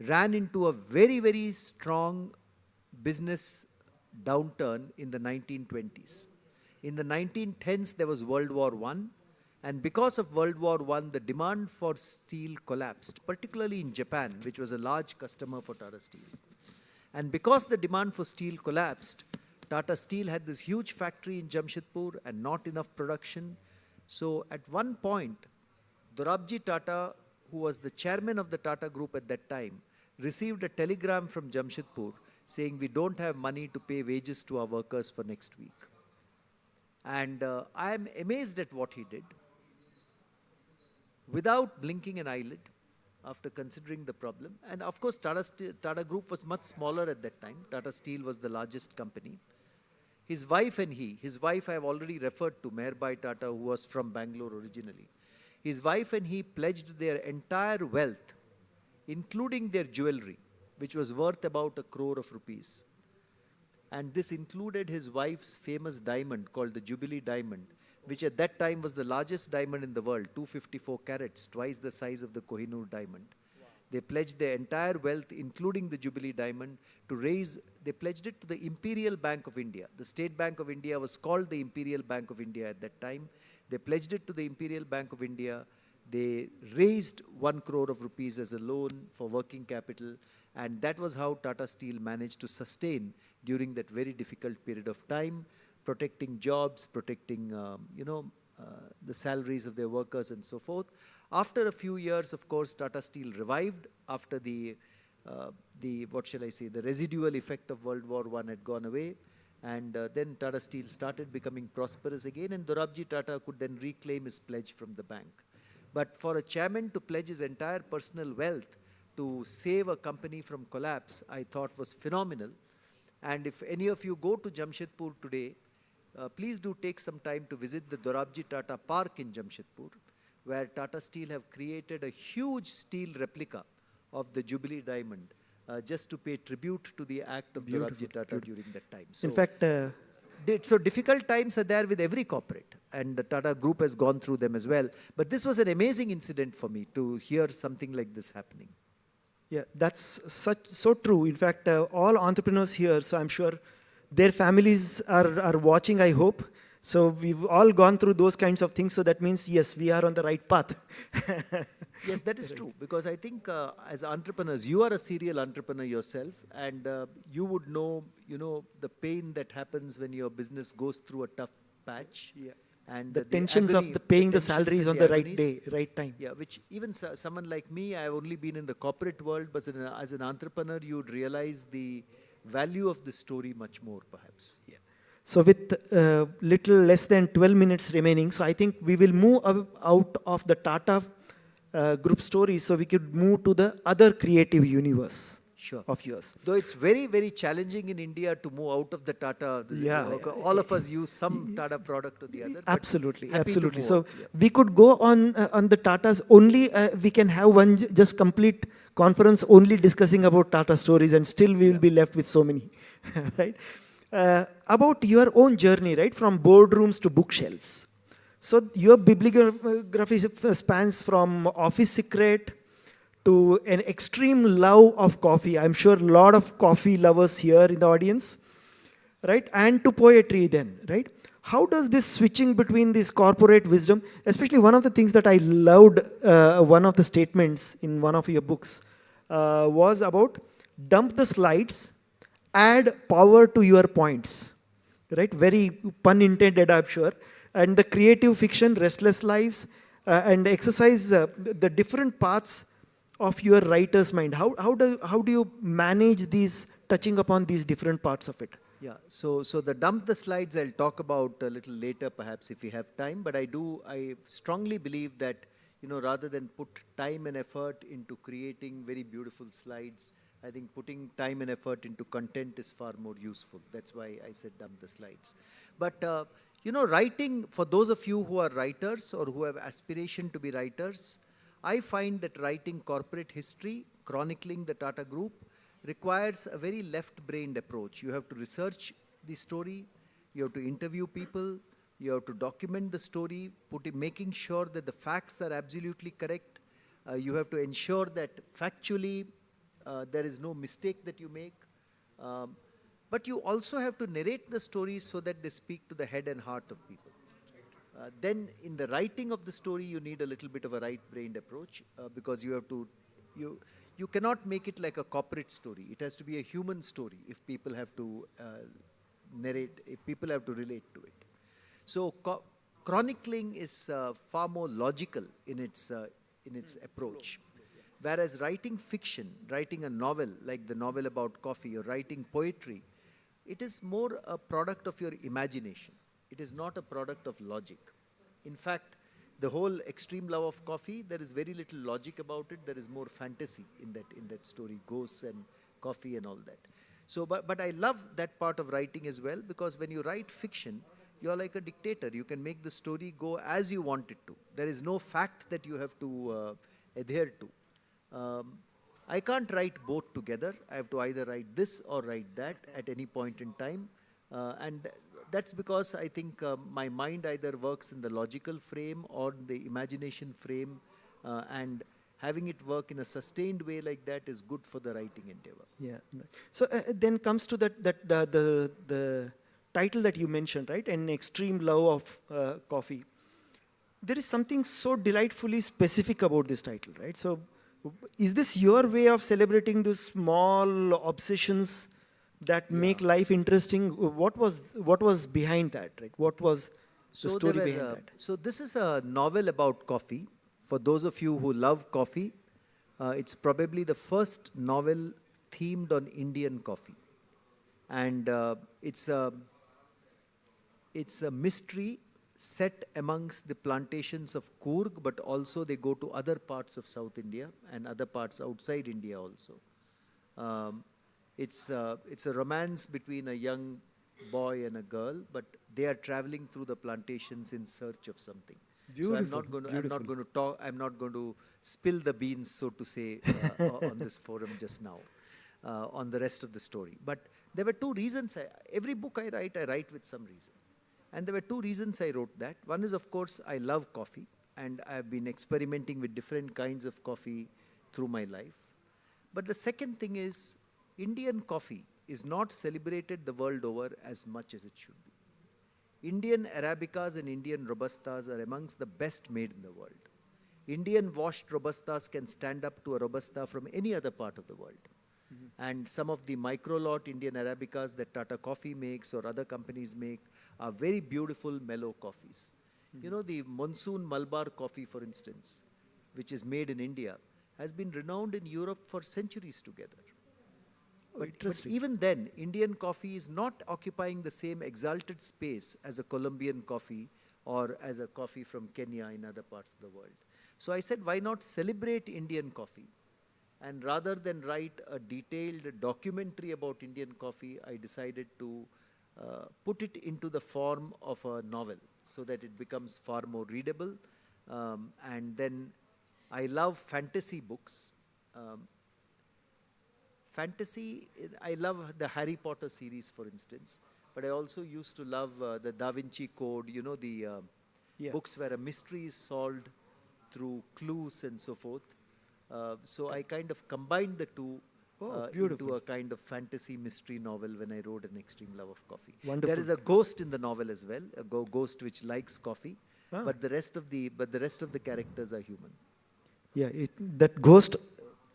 ran into a very, very strong business downturn in the 1920s. In the 1910s, there was World War I, and because of World War I, the demand for steel collapsed, particularly in Japan, which was a large customer for Tata Steel. And because the demand for steel collapsed, Tata Steel had this huge factory in Jamshedpur and not enough production. So at one point, Dorabji Tata, who was the chairman of the Tata Group at that time, received a telegram from Jamshedpur saying, we don't have money to pay wages to our workers for next week. And I am amazed at what he did. Without blinking an eyelid, after considering the problem, and of course Tata Group was much smaller at that time. Tata Steel was the largest company. His wife and his wife I have already referred to, Meherbai Tata, who was from Bangalore originally. His wife and he pledged their entire wealth, including their jewelry, which was worth about 1 crore of rupees. And this included his wife's famous diamond called the Jubilee diamond, which at that time was the largest diamond in the world, 254 carats, twice the size of the Kohinoor diamond. Wow. They pledged their entire wealth, including the Jubilee diamond, they pledged it to the Imperial Bank of India. The State Bank of India was called the Imperial Bank of India at that time. They pledged it to the Imperial Bank of India. They raised 1 crore of rupees as a loan for working capital, and that was how Tata Steel managed to sustain during that very difficult period of time, protecting jobs, protecting, the salaries of their workers and so forth. After a few years, of course, Tata Steel revived after the residual effect of World War I had gone away. And then Tata Steel started becoming prosperous again, and Dorabji Tata could then reclaim his pledge from the bank. But for a chairman to pledge his entire personal wealth to save a company from collapse, I thought was phenomenal. And if any of you go to Jamshedpur today, please do take some time to visit the Dorabji Tata Park in Jamshedpur, where Tata Steel have created a huge steel replica of the Jubilee diamond, just to pay tribute to the act of Dorabji Tata during that time. So in fact, so difficult times are there with every corporate, and the Tata Group has gone through them as well. But this was an amazing incident for me to hear something like this happening. Yeah, that's so true. In fact, all entrepreneurs here, so I'm sure their families are watching, I hope. So we've all gone through those kinds of things. So that means, yes, we are on the right path. Yes, that is true. Because I think as entrepreneurs, you are a serial entrepreneur yourself, and you would know, the pain that happens when your business goes through a tough patch. Yeah. And The tensions of paying the salaries on the right day, right time. Yeah, which even someone like me, I've only been in the corporate world, but as an entrepreneur, you would realize the value of the story much more, perhaps. Yeah. So with little less than 12 minutes remaining, so I think we will move out of the Tata group stories, so we could move to the other creative universe of yours. Though it's very, very challenging in India to move out of the Tata. All of us use some Tata product or the other. Absolutely, happy to absolutely. move So out, yeah. we could go on the Tatas only. We can have one just complete conference only discussing about Tata stories, and still we will be left with so many, right? About your own journey, right, from boardrooms to bookshelves. So your bibliography spans from Office Secret to an extreme love of coffee. I'm sure a lot of coffee lovers here in the audience, right? And to poetry then, right? How does this switching between this corporate wisdom, especially one of the things that I loved, one of the statements in one of your books was about dump the slides, add power to your points, right? Very pun intended, I'm sure. And the creative fiction, restless lives, and exercise the different paths of your writer's mind. How do you manage these, touching upon these different parts of it? Yeah, so the dump the slides I'll talk about a little later, perhaps, if we have time. But I strongly believe that, rather than put time and effort into creating very beautiful slides, I think putting time and effort into content is far more useful. That's why I said dump the slides. But, writing, for those of you who are writers or who have aspiration to be writers, I find that writing corporate history, chronicling the Tata Group, requires a very left-brained approach. You have to research the story, you have to interview people, you have to document the story, making sure that the facts are absolutely correct. You have to ensure that factually there is no mistake that you make. But you also have to narrate the stories so that they speak to the head and heart of people. Then in the writing of the story, you need a little bit of a right-brained approach because you have to, you cannot make it like a corporate story. It has to be a human story if people have to narrate, if people have to relate to it. So chronicling is far more logical in its approach. Whereas writing fiction, writing a novel, like the novel about coffee, or writing poetry, it is more a product of your imagination. It is not a product of logic. In fact, the whole extreme love of coffee, there is very little logic about it. There is more fantasy in that story, ghosts and coffee and all that. So, but I love that part of writing as well, because when you write fiction, you're like a dictator. You can make the story go as you want it to. There is no fact that you have to adhere to. I can't write both together. I have to either write this or write that at any point in time. And that's because I think my mind either works in the logical frame or the imagination frame, and having it work in a sustained way like that is good for the writing endeavor. Yeah. So then comes to the title that you mentioned, right? An extreme love of coffee. There is something so delightfully specific about this title, right? So is this your way of celebrating these small obsessions that make life interesting? What was behind that, right? What was the story behind that? So this is a novel about coffee. For those of you who love coffee, it's probably the first novel themed on Indian coffee. And it's a mystery set amongst the plantations of Coorg, but also they go to other parts of South India and other parts outside India also. It's a romance between a young boy and a girl, but they are traveling through the plantations in search of something. Beautiful, so I'm not going to spill the beans, so to say, on this forum just now, on the rest of the story. But there were two reasons. Every book I write with some reason. And there were two reasons I wrote that. One is, of course, I love coffee, and I've been experimenting with different kinds of coffee through my life. But the second thing is, Indian coffee is not celebrated the world over as much as it should be. Indian Arabicas and Indian Robustas are amongst the best made in the world. Indian washed Robustas can stand up to a Robusta from any other part of the world. And some of the micro-lot Indian Arabicas that Tata Coffee makes or other companies make are very beautiful, mellow coffees. You know, the Monsoon Malabar coffee, for instance, which is made in India, has been renowned in Europe for centuries together. But even then, Indian coffee is not occupying the same exalted space as a Colombian coffee or as a coffee from Kenya in other parts of the world. So I said, why not celebrate Indian coffee? And rather than write a detailed documentary about Indian coffee, I decided to put it into the form of a novel so that it becomes far more readable. And then I love fantasy books. I love the Harry Potter series, for instance, but I also used to love the Da Vinci Code, you know, the books where a mystery is solved through clues and so forth. So I kind of combined the two into a kind of fantasy mystery novel when I wrote An Extreme Love of Coffee. Wonderful. There is a ghost in the novel as well, a ghost which likes coffee, but the rest of the characters are human. Yeah, that ghost,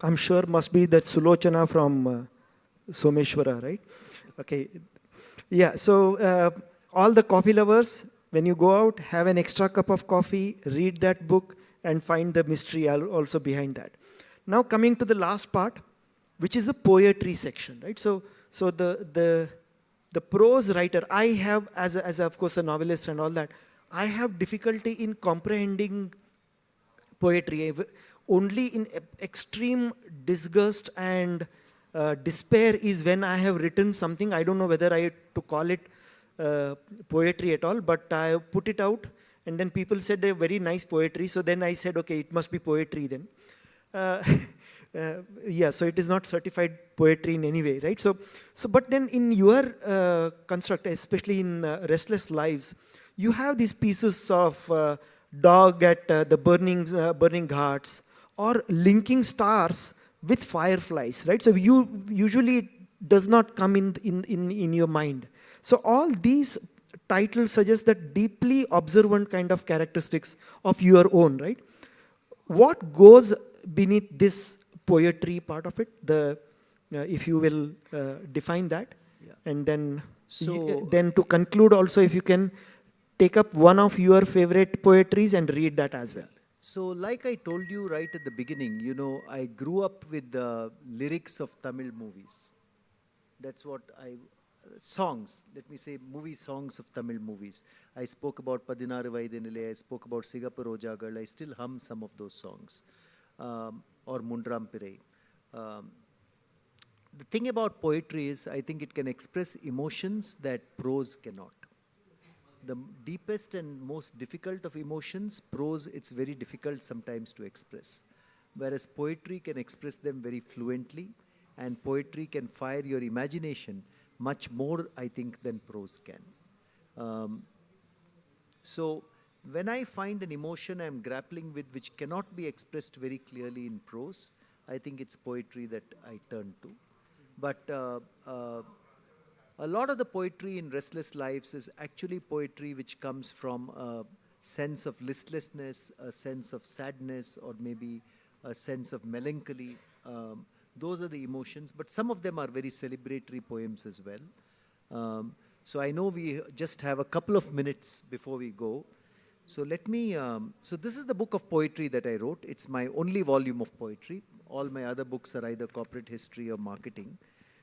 I'm sure, must be that Sulochana from Someshwara, right? Okay. Yeah, so all the coffee lovers, when you go out, have an extra cup of coffee, read that book, and find the mystery also behind that. Now coming to the last part, which is the poetry section, right? So the prose writer, I have, as of course a novelist and all that, I have difficulty in comprehending poetry. Only in extreme disgust and despair is when I have written something. I don't know whether I to call it poetry at all, but I put it out, and then people said they're very nice poetry. So then I said, okay, it must be poetry then. Yeah, so it is not certified poetry in any way, right? So but then in your construct, especially in Restless Lives, you have these pieces of dog at the burning ghats, or linking stars with fireflies, right? So you usually does not come in your mind. So all these titles suggest that deeply observant kind of characteristics of your own, right? What goes beneath this poetry part of it? If you will define that, and then then to conclude also, if you can take up one of your favorite poetries and read that as well. So like I told you right at the beginning, you know, I grew up with the lyrics of Tamil movies. That's what songs, let me say movie songs of Tamil movies. I spoke about Padinaru Vaidenile, I spoke about Sigapu Rojagal, I still hum some of those songs. Or Mundram Pirai. The thing about poetry is, I think it can express emotions that prose cannot. The deepest and most difficult of emotions, prose, it's very difficult sometimes to express. Whereas poetry can express them very fluently, and poetry can fire your imagination much more, I think, than prose can. So when I find an emotion I'm grappling with which cannot be expressed very clearly in prose, I think it's poetry that I turn to. But a lot of the poetry in Restless Lives is actually poetry which comes from a sense of listlessness, a sense of sadness, or maybe a sense of melancholy. Those are the emotions, but some of them are very celebratory poems as well. So I know we just have a couple of minutes before we go. So let me, so this is the book of poetry that I wrote. It's my only volume of poetry. All my other books are either corporate history or marketing.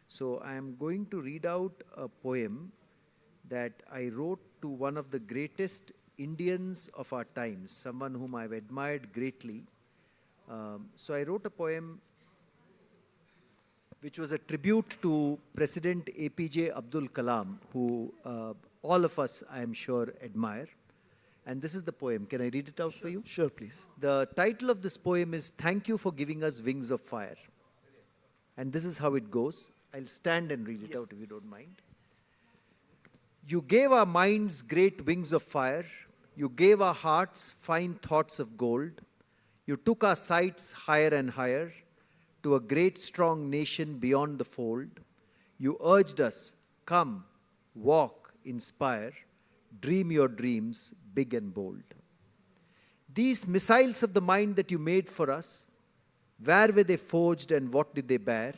So I am going to read out a poem that I wrote to one of the greatest Indians of our times, someone whom I've admired greatly. So I wrote a poem which was a tribute to President APJ Abdul Kalam, who all of us, I am sure, admire. And this is the poem. Can I read it out for you? Sure, please. The title of this poem is Thank You for Giving Us Wings of Fire. And this is how it goes. I'll stand and read it out if you don't mind. You gave our minds great wings of fire. You gave our hearts fine thoughts of gold. You took our sights higher and higher to a great strong nation beyond the fold. You urged us, come, walk, inspire, dream your dreams big and bold. These missiles of the mind that you made for us, where were they forged and what did they bear?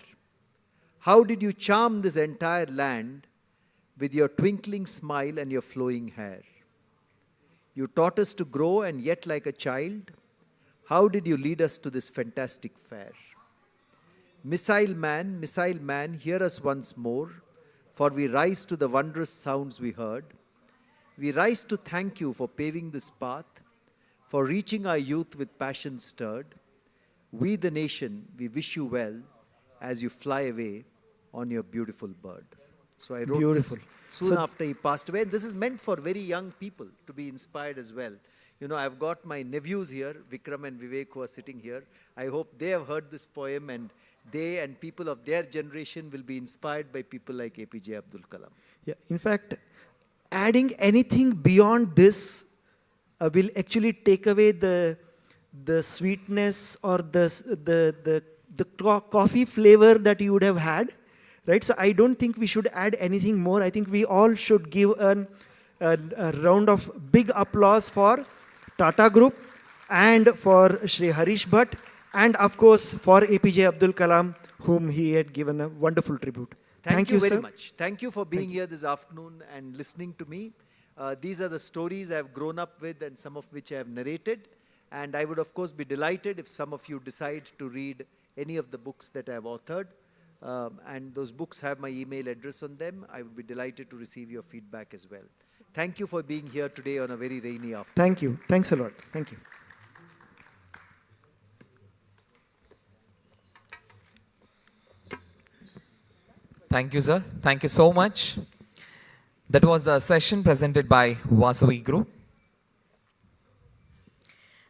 How did you charm this entire land with your twinkling smile and your flowing hair? You taught us to grow, and yet like a child, how did you lead us to this fantastic fair? Missile man, hear us once more, for we rise to the wondrous sounds we heard. We rise to thank you for paving this path, for reaching our youth with passion stirred. We, the nation, we wish you well as you fly away on your beautiful bird. So I wrote Beautiful. this soon So- after he passed away. And this is meant for very young people to be inspired as well. You know, I've got my nephews here, Vikram and Vivek, who are sitting here. I hope they have heard this poem, and they and people of their generation will be inspired by people like APJ Abdul Kalam. Yeah, in fact, adding anything beyond this will actually take away the sweetness or the coffee flavor that you would have had, right? So I don't think we should add anything more. I think we all should give a round of big applause for Tata Group and for Shri Harish Bhat, and of course for APJ Abdul Kalam, whom he had given a wonderful tribute. Thank you very sir. much. Thank you for being here this afternoon and listening to me. These are the stories I've grown up with and some of which I have narrated. And I would, of course, be delighted if some of you decide to read any of the books that I've authored. And those books have my email address on them. I would be delighted to receive your feedback as well. Thank you for being here today on a very rainy afternoon. Thank you. Thanks a lot. Thank you. Thank you, sir. Thank you so much. That was the session presented by Vasavi Group.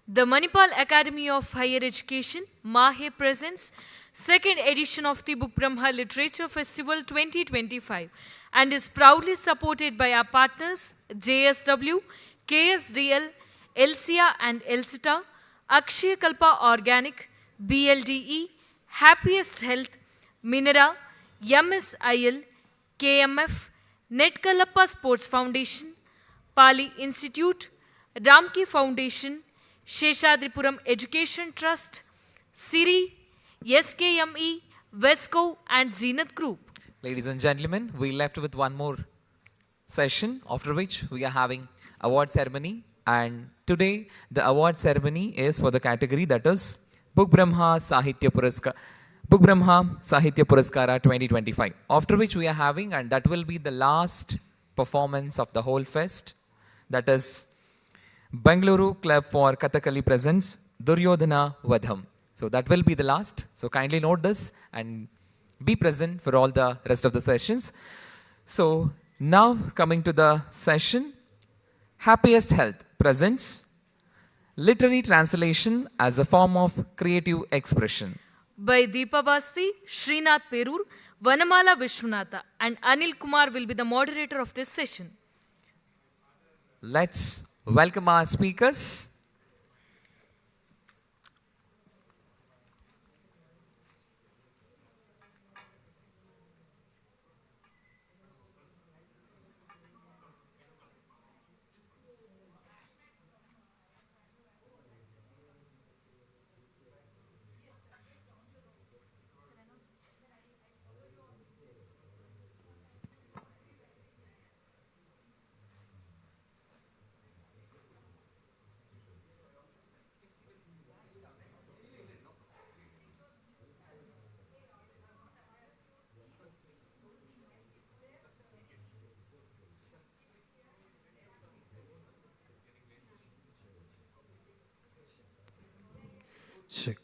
The Manipal Academy of Higher Education, Mahe presents second edition of the Book Brahma Literature Festival 2025 and is proudly supported by our partners JSW, KSDL, Elsia and Elsita, Akshaya Kalpa Organic, BLDE, Happiest Health, Minera, MSIL, KMF, Netkalappa Sports Foundation, Pali Institute, Ramki Foundation, Sheshadripuram Education Trust, Siri, SKME, Vesco and Zenith Group. Ladies and gentlemen, we left with one more session, after which we are having award ceremony. And today, the award ceremony is for the category that is Book Brahma Sahitya Puraskara 2025. After which we are having, and that will be the last performance of the whole fest, that is Bengaluru Club for Kathakali presents Duryodhana Vadham. So that will be the last. So kindly note this and be present for all the rest of the sessions. So now coming to the session, Happiest Health presents literary translation as a form of creative expression. By Deepa Basti, Srinath Perur, Vanamala Vishwanatha and Anil Kumar will be the moderator of this session. Let's welcome our speakers. Sick.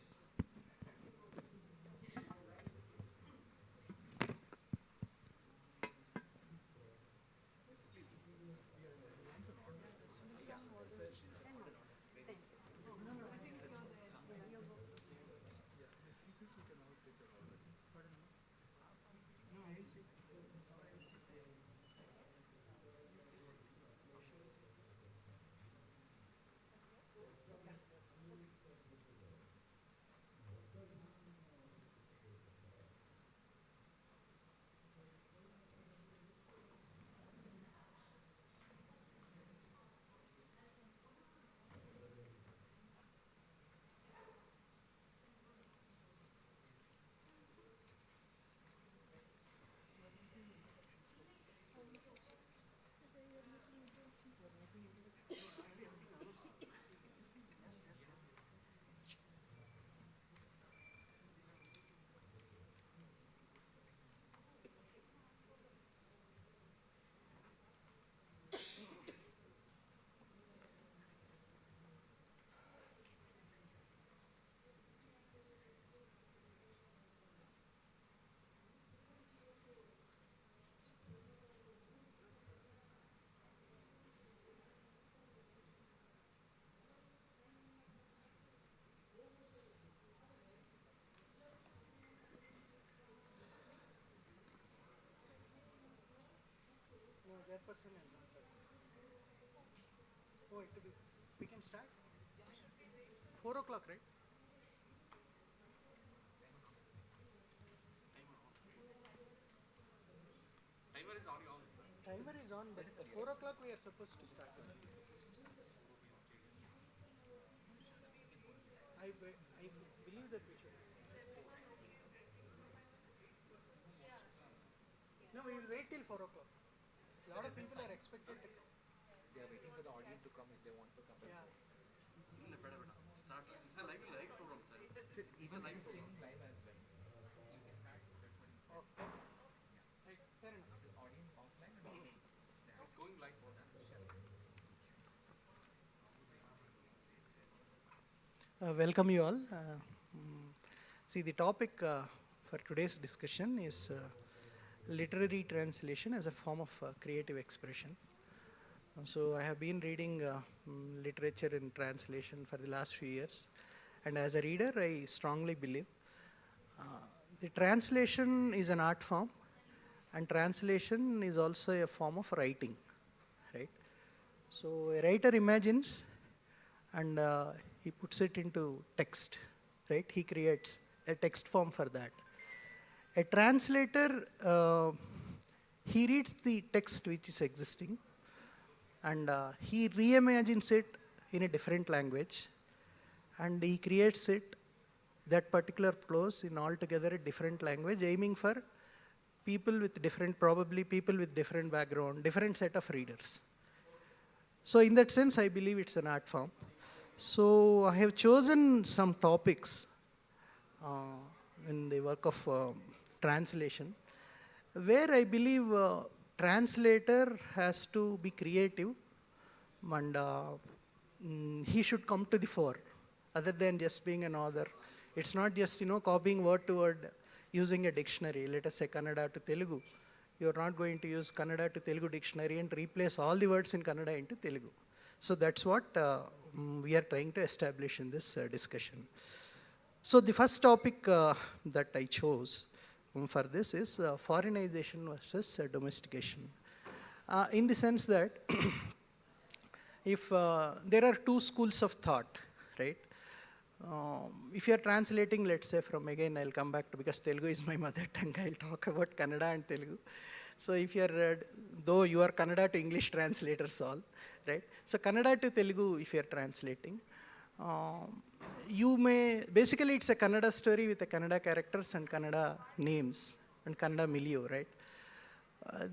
chairperson has not done. Oh, we can start? 4 o'clock, right? Timer is on, but 4 o'clock we are supposed to start. I believe that we should start. No, we will wait till 4 o'clock. A lot of people are expected to come. They are waiting for the audience to come if they want to come. Yeah. Start. It's a live program, sir. It's a live streaming live as well. So you can start. That's what he said. Okay. Right, fair enough. This audience offline and online. It's going live, sir. Welcome you all. See, the topic for today's discussion is literary translation as a form of creative expression. So I have been reading literature in translation for the last few years, and as a reader I strongly believe the translation is an art form, and translation is also a form of writing, right? So a writer imagines and he puts it into text, right? He creates a text form for that. A translator, he reads the text which is existing and he reimagines it in a different language and he creates it, that particular prose, in altogether a different language, aiming for people with different, probably people with different background, different set of readers. So in that sense, I believe it's an art form. So I have chosen some topics in the work of translation, where I believe translator has to be creative and he should come to the fore, other than just being an author. It's not just, copying word to word using a dictionary, let us say Kannada to Telugu. You're not going to use Kannada to Telugu dictionary and replace all the words in Kannada into Telugu. So that's what we are trying to establish in this discussion. So the first topic that I chose for this is foreignization versus domestication. In the sense that if there are two schools of thought, right? If you are translating, let's say from, again I'll come back to, because Telugu is my mother tongue, I'll talk about Kannada and Telugu. So if you are, though you are Kannada to English translators all, right? So Kannada to Telugu, if you are translating, you may, basically it's a Kannada story with a Kannada characters and Kannada names and Kannada milieu, right?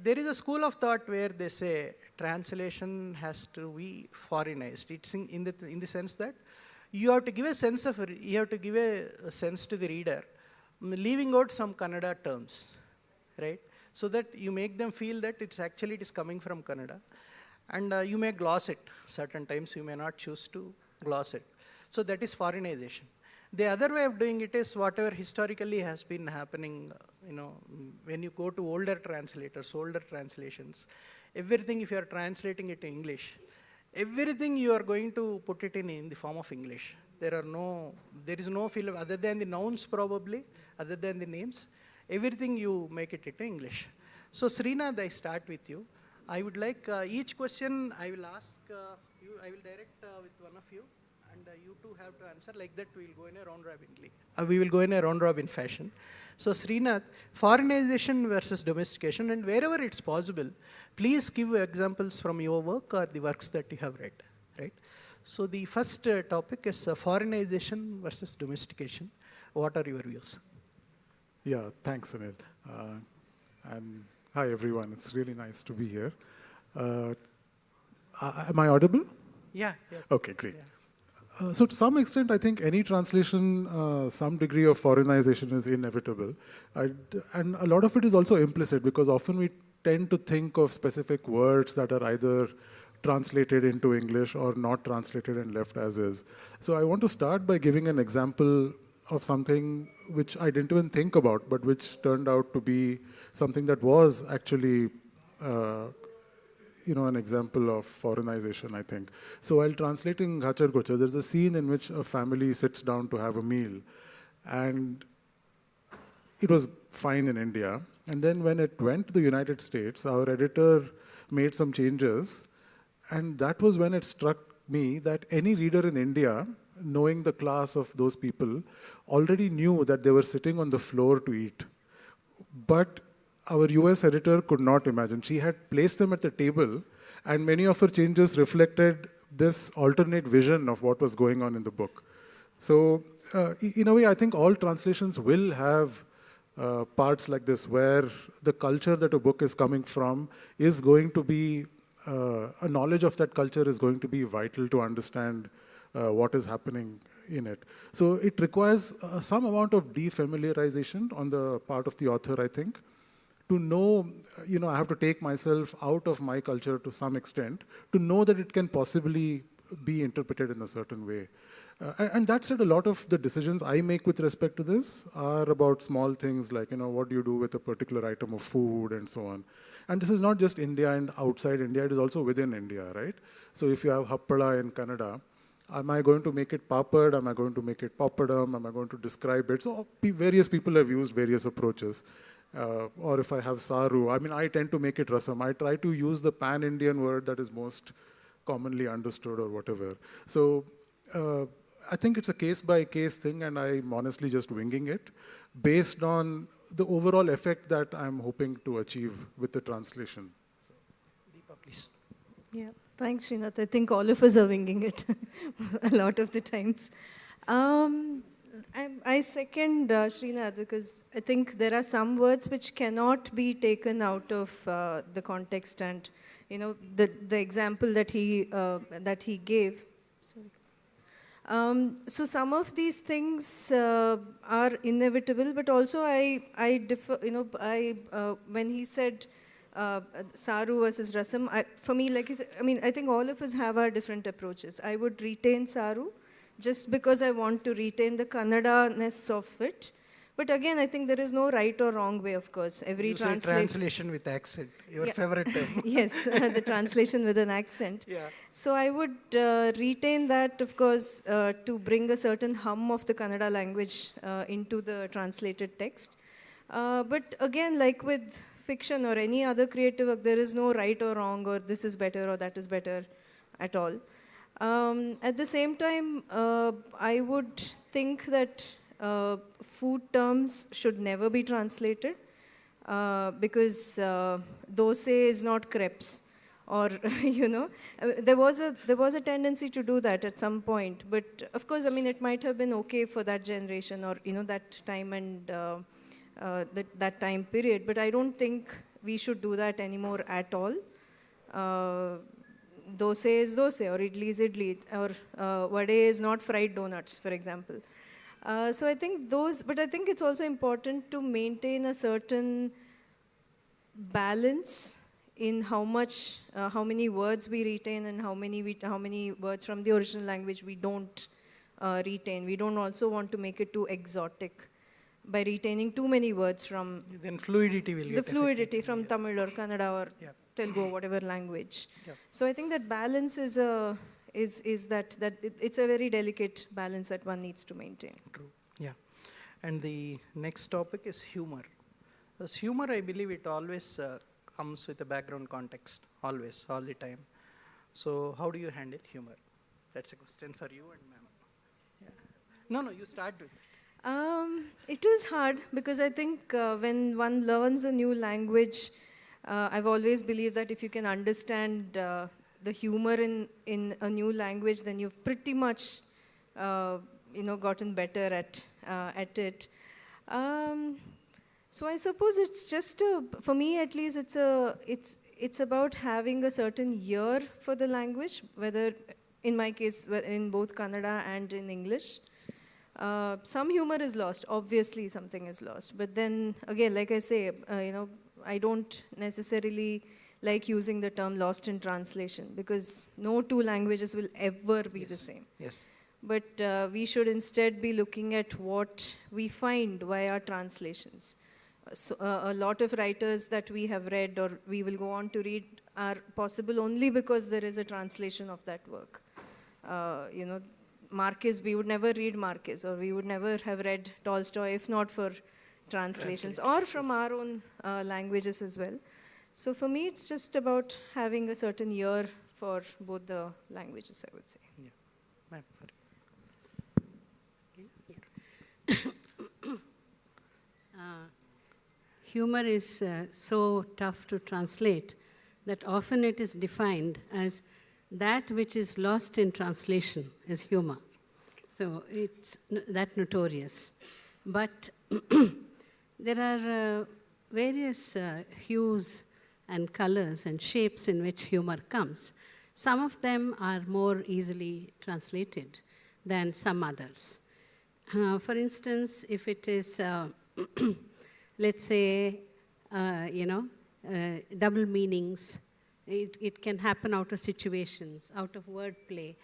There is a school of thought where they say translation has to be foreignized. It's in the sense that you have to give a sense of, you have to give a sense to the reader, leaving out some Kannada terms, right? So that you make them feel that it is coming from Kannada. And you may gloss it. Certain times you may not choose to gloss it. So that is foreignization. The other way of doing it is whatever historically has been happening, when you go to older translators, older translations, everything, if you are translating it in English, everything you are going to put it in the form of English. There is no feel of, other than the nouns probably, other than the names, everything you make it into English. So Srinath, I start with you. I would like each question I will ask you, I will direct with one of you, and you two have to answer. Like that, we will go in a round robin. We will go in a round robin fashion. So Srinath, foreignization versus domestication, and wherever it's possible, please give examples from your work or the works that you have read, right? So the first topic is foreignization versus domestication. What are your views? Yeah, thanks, Anil. And hi, everyone. It's really nice to be here. Am I audible? Yeah. Okay, great. So to some extent, I think any translation, some degree of foreignization is inevitable. And a lot of it is also implicit, because often we tend to think of specific words that are either translated into English or not translated and left as is. So I want to start by giving an example of something which I didn't even think about, but which turned out to be something that was actually an example of foreignization, I think. So while translating Ghachar Gochar, there's a scene in which a family sits down to have a meal. And it was fine in India. And then when it went to the United States, our editor made some changes. And that was when it struck me that any reader in India, knowing the class of those people, already knew that they were sitting on the floor to eat. But our US editor could not imagine. She had placed them at the table, and many of her changes reflected this alternate vision of what was going on in the book. So, in a way, I think all translations will have parts like this, where the culture that a book is coming from is going to be, a knowledge of that culture is going to be vital to understand what is happening in it. So it requires some amount of defamiliarization on the part of the author, I think, to know, I have to take myself out of my culture to some extent, to know that it can possibly be interpreted in a certain way. And that said, a lot of the decisions I make with respect to this are about small things like, what do you do with a particular item of food and so on. And this is not just India and outside India, it is also within India, right? So if you have happala in Kannada, am I going to make it papad? Am I going to make it papadam? Am I going to describe it? So various people have used various approaches. Or if I have saru, I tend to make it rasam. I try to use the pan-Indian word that is most commonly understood or whatever. So I think it's a case-by-case thing, and I'm honestly just winging it based on the overall effect that I'm hoping to achieve with the translation. So, Deepa, please. Yeah, thanks, Srinath. I think all of us are winging it a lot of the times. I second Srinath, because I think there are some words which cannot be taken out of the context, and the example that he gave. Sorry. So some of these things are inevitable, but also I differ. When he said saru versus rasam, for me, like I think all of us have our different approaches. I would retain saru, just because I want to retain the Kannada-ness of it. But again, I think there is no right or wrong way, of course. Every translation with accent, your favorite term. Yes, the translation with an accent. Yeah. So I would retain that, of course, to bring a certain hum of the Kannada language into the translated text. But again, like with fiction or any other creative work, there is no right or wrong, or this is better or that is better at all. At the same time, I would think that food terms should never be translated, because dosa is not crepes, or there was a tendency to do that at some point. But of course, it might have been okay for that generation, or that time and that time period. But I don't think we should do that anymore at all. Dosa is dosa, or idli is idli, or vade is not fried donuts, for example. So I think but I think it's also important to maintain a certain balance in how many words we retain, and how many words from the original language we don't retain. We don't also want to make it too exotic by retaining too many words from... Then fluidity will get the fluidity from Tamil or Kannada or Telugu or whatever language. So I think that balance is that it's a very delicate balance that one needs to maintain. True, yeah. And the next topic is humor. Because humor, I believe it always comes with a background context, always, all the time. So how do you handle humor? That's a question for you and ma'am. Yeah. No, you start with. It is hard, because I think when one learns a new language, I've always believed that if you can understand the humor in a new language, then you've pretty much gotten better at it. So I suppose it's just for me at least, it's about having a certain ear for the language, whether in my case in both Kannada and in English. Some humor is lost, obviously something is lost, but then again, like I say, I don't necessarily like using the term lost in translation, because no two languages will ever be the same. Yes. But we should instead be looking at what we find via translations. So, a lot of writers that we have read or we will go on to read are possible only because there is a translation of that work. Marquez, we would never read Marquez, or we would never have read Tolstoy if not for translations, or from our own languages as well. So for me, it's just about having a certain ear for both the languages, I would say. Yeah. Ma'am, sorry. Humor is so tough to translate that often it is defined as that which is lost in translation is humor. So it's that notorious. But there are various hues and colors and shapes in which humor comes. Some of them are more easily translated than some others. For instance, if it is, let's say, double meanings, it can happen out of situations, out of wordplay.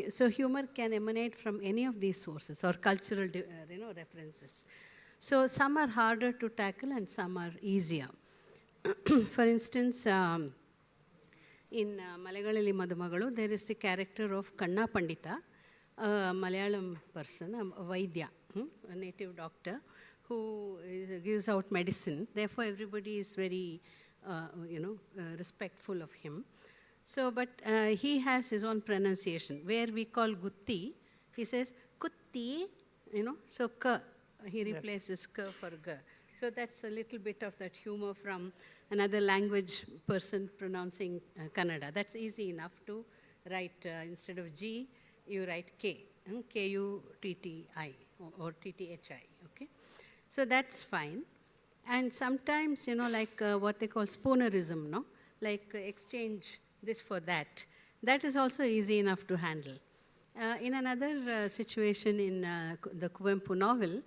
So humor can emanate from any of these sources or cultural references. So some are harder to tackle and some are easier. For instance, in Malayagali Madhumagalu, there is the character of Kanna Pandita, a Malayalam person, a Vaidya, a native doctor, who gives out medicine. Therefore, everybody is very, respectful of him. So, but he has his own pronunciation. Where we call Gutti, he says Kutti, so K, he replaces K for G. So that's a little bit of that humor from another language person pronouncing Kannada. That's easy enough to write, instead of G, you write K, K-U-T-T-I or T-T-H-I, okay? So that's fine. And sometimes, like what they call spoonerism, no? Like exchange this for that. That is also easy enough to handle. In another situation in the Kuvempu novel,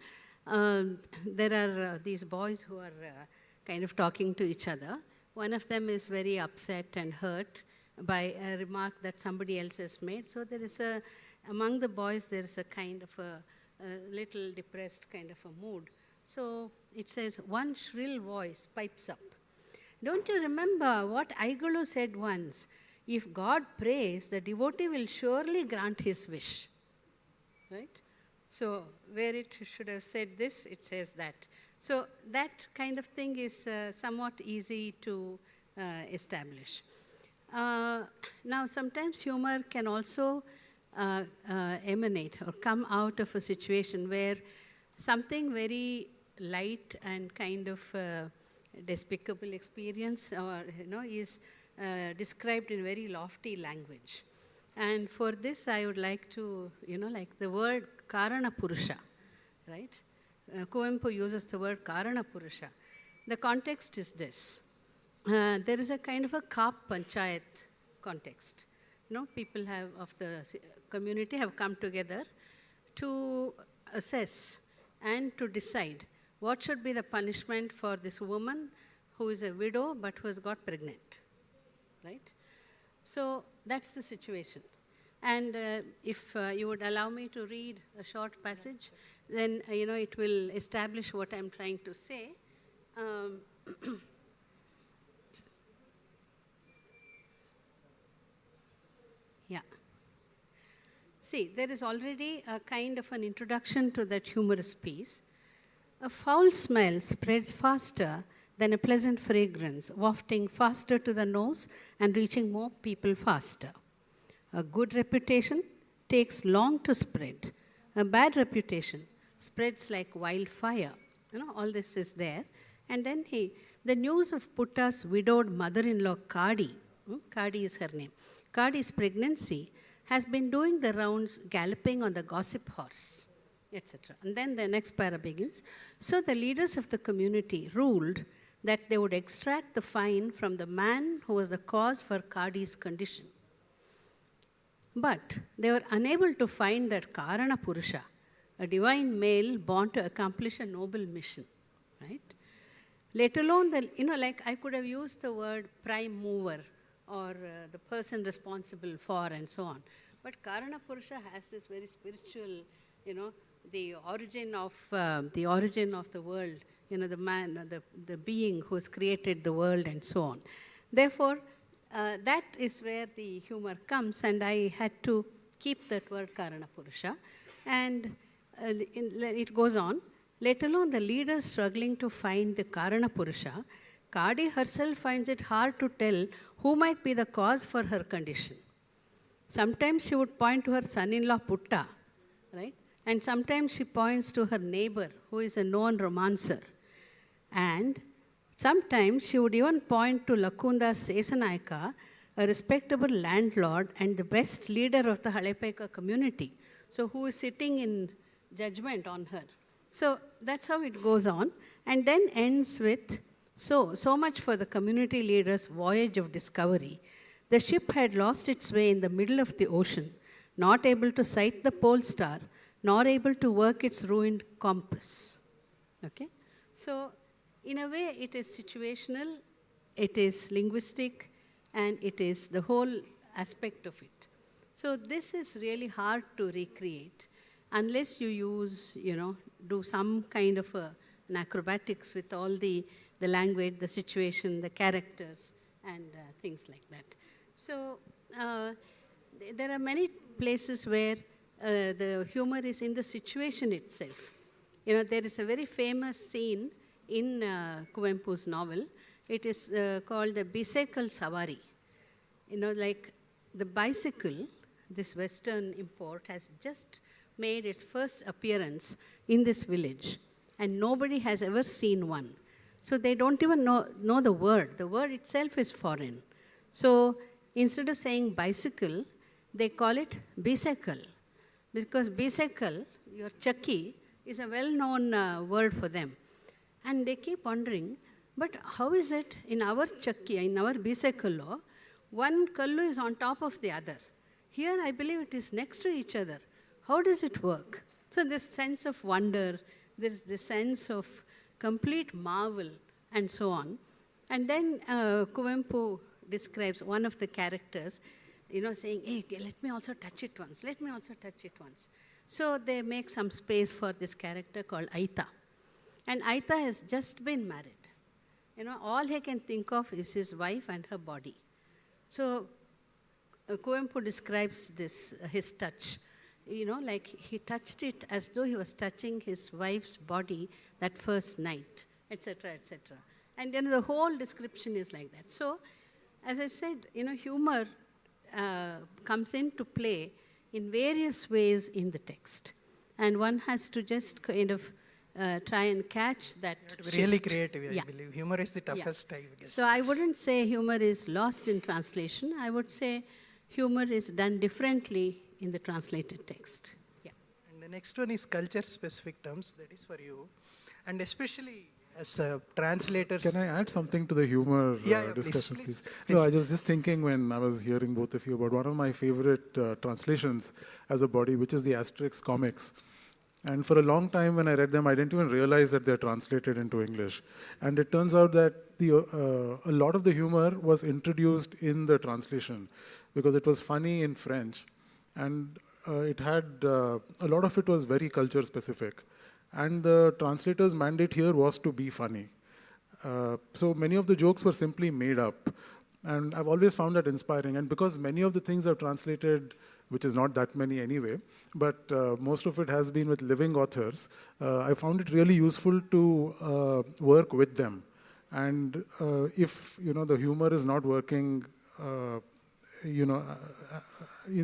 there are these boys who are kind of talking to each other. One of them is very upset and hurt by a remark that somebody else has made. So there is among the boys, there is a kind of a little depressed kind of a mood. So it says, one shrill voice pipes up. Don't you remember what Aigalu said once? If God prays, the devotee will surely grant his wish. Right? So where it should have said this, it says that. So that kind of thing is somewhat easy to establish. Now, sometimes humor can also emanate or come out of a situation where something very light and kind of despicable experience is described in very lofty language. And for this, I would like to, like the word Karana Purusha, right? Kuvempu uses the word Karana Purusha. The context is this. There is a kind of a Kap Panchayat context. People of the community have come together to assess and to decide what should be the punishment for this woman who is a widow but who has got pregnant, right? So that's the situation. And if you would allow me to read a short passage, then, it will establish what I'm trying to say. Yeah. See, there is already a kind of an introduction to that humorous piece. A foul smell spreads faster than a pleasant fragrance, wafting faster to the nose and reaching more people faster. A good reputation takes long to spread. A bad reputation spreads like wildfire. All this is there. And then the news of Putta's widowed mother-in-law Kadi, Kadi is her name, Kadi's pregnancy has been doing the rounds, galloping on the gossip horse, etc. And then the next para begins. So the leaders of the community ruled that they would extract the fine from the man who was the cause for Kadi's condition. But they were unable to find that Karana Purusha, a divine male born to accomplish a noble mission, right? Let alone like I could have used the word prime mover or the person responsible for and so on. But Karana Purusha has this very spiritual, the origin of the world, the man, the being who has created the world and so on. Therefore, that is where the humor comes, and I had to keep that word Karana Purusha. And it goes on, let alone the leaders struggling to find the Karana Purusha, Kadi herself finds it hard to tell who might be the cause for her condition. Sometimes she would point to her son-in-law Putta, right? And sometimes she points to her neighbor, who is a known romancer. And sometimes she would even point to Lakunda Sesanaika, a respectable landlord and the best leader of the Halepeka community, so who is sitting in judgment on her. So that's how it goes on, and then ends with, so much for the community leader's voyage of discovery. The ship had lost its way in the middle of the ocean, not able to sight the pole star, nor able to work its ruined compass. Okay? So in a way, it is situational, it is linguistic, and it is the whole aspect of it. So this is really hard to recreate unless you use, do some kind of an acrobatics with all the language, the situation, the characters, and things like that. So there are many places where the humor is in the situation itself. There is a very famous scene in Kuvempu's novel. It is called the Bicycle Savari. Like the bicycle, this Western import, has just made its first appearance in this village, and nobody has ever seen one. So they don't even know the word. The word itself is foreign. So instead of saying bicycle, they call it bicycle, because bicycle, your chakki, is a well-known word for them. And they keep wondering, but how is it in our chakki, in our bicycle law, one kallu is on top of the other? Here, I believe it is next to each other. How does it work? So this sense of wonder, this sense of complete marvel, and so on. And then Kuvempu describes one of the characters, saying, hey, let me also touch it once, let me also touch it once. So they make some space for this character called Aita. And Aita has just been married. All he can think of is his wife and her body. So Kuvempu describes this, his touch, like he touched it as though he was touching his wife's body that first night, etc., etc. And then the whole description is like that. So, as I said, humor comes into play in various ways in the text. And one has to just kind of try and catch that really shift. creative, I believe. Humor is the toughest, I guess. So I wouldn't say humor is lost in translation. I would say humor is done differently in the translated text. Yeah. And the next one is culture-specific terms. That is for you. And especially as translators. Can I add something to the humor discussion, please? No, I was just thinking when I was hearing both of you about one of my favorite translations as a body, which is the Asterix comics. And for a long time when I read them, I didn't even realize that they're translated into English. And it turns out that a lot of the humor was introduced in the translation because it was funny in French. And it had, a lot of it was very culture specific. And the translator's mandate here was to be funny. So many of the jokes were simply made up. And I've always found that inspiring. And because many of the things I've translated, which is not that many anyway, but most of it has been with living authors, I found it really useful to work with them. And if the humor is not working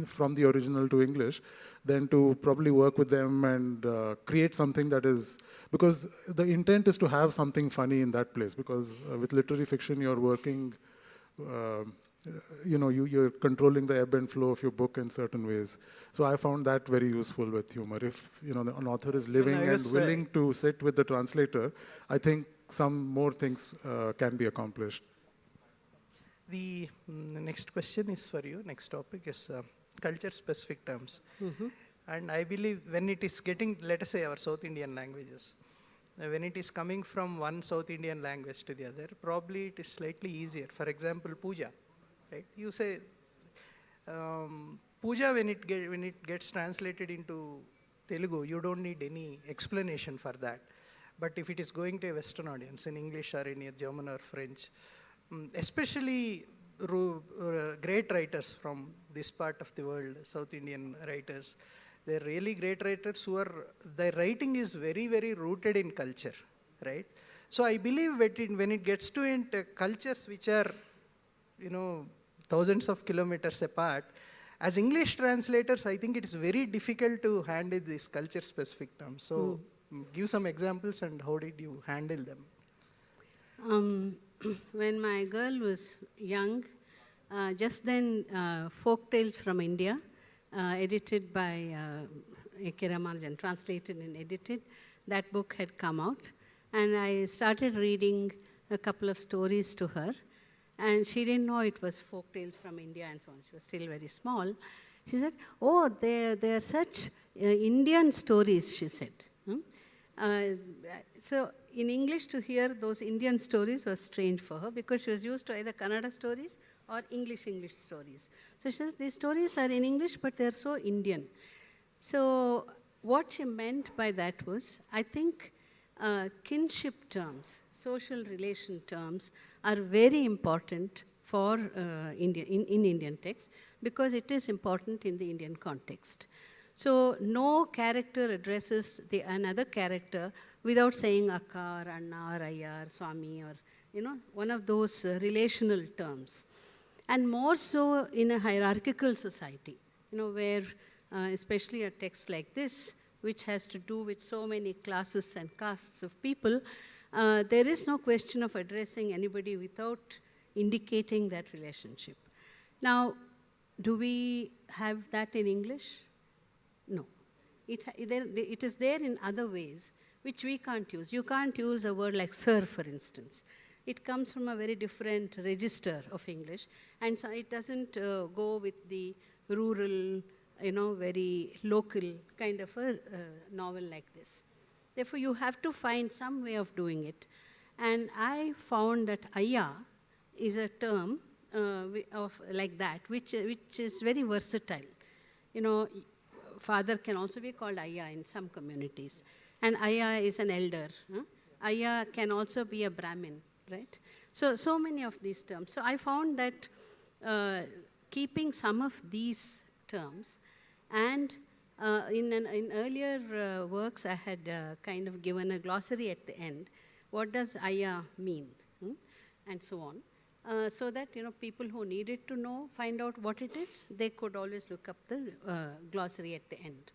from the original to English, then to probably work with them and create something that is, because the intent is to have something funny in that place, because with literary fiction you're working, you're controlling the ebb and flow of your book in certain ways. So I found that very useful with humor. If an author is living and willing to sit with the translator, I think some more things can be accomplished. The next question is for you. Next topic is culture-specific terms. And I believe when it is getting, let us say, our South Indian languages, when it is coming from one South Indian language to the other, probably it is slightly easier. For example, puja, right? You say puja, when it gets translated into Telugu, you don't need any explanation for that. But if it is going to a Western audience in English or in German or French, especially great writers from this part of the world, South Indian writers, they're really great writers who are, their writing is very, very rooted in culture, right? So I believe when it gets to cultures which are, thousands of kilometers apart, as English translators, I think it is very difficult to handle these culture-specific terms. So give some examples and how did you handle them? When my girl was young, just then Folk Tales from India, edited by A.K. Ramanujan, translated and edited, that book had come out. And I started reading a couple of stories to her. And she didn't know it was Folk Tales from India and so on. She was still very small. She said, oh, they are such Indian stories, she said. So in English, to hear those Indian stories was strange for her because she was used to either Kannada stories or English stories. So she says, these stories are in English, but they're so Indian. So what she meant by that was, I think kinship terms, social relation terms are very important for in Indian texts because it is important in the Indian context. So no character addresses another character without saying Akka or Anna or Ayya or Swami or, one of those relational terms. And more so in a hierarchical society, where especially a text like this, which has to do with so many classes and castes of people, there is no question of addressing anybody without indicating that relationship. Now, do we have that in English? No. It is there in other ways, which we can't use. You can't use a word like sir, for instance. It comes from a very different register of English, and so it doesn't go with the rural, very local kind of a novel like this. Therefore, you have to find some way of doing it. And I found that Ayya is a term of like that, which is very versatile. Father can also be called Ayya in some communities. And Ayya is an elder. Ayya can also be a Brahmin, right? So many of these terms. So I found that keeping some of these terms, and in earlier works I had kind of given a glossary at the end. What does Ayya mean? And so on. So that people who needed to know, find out what it is, they could always look up the glossary at the end.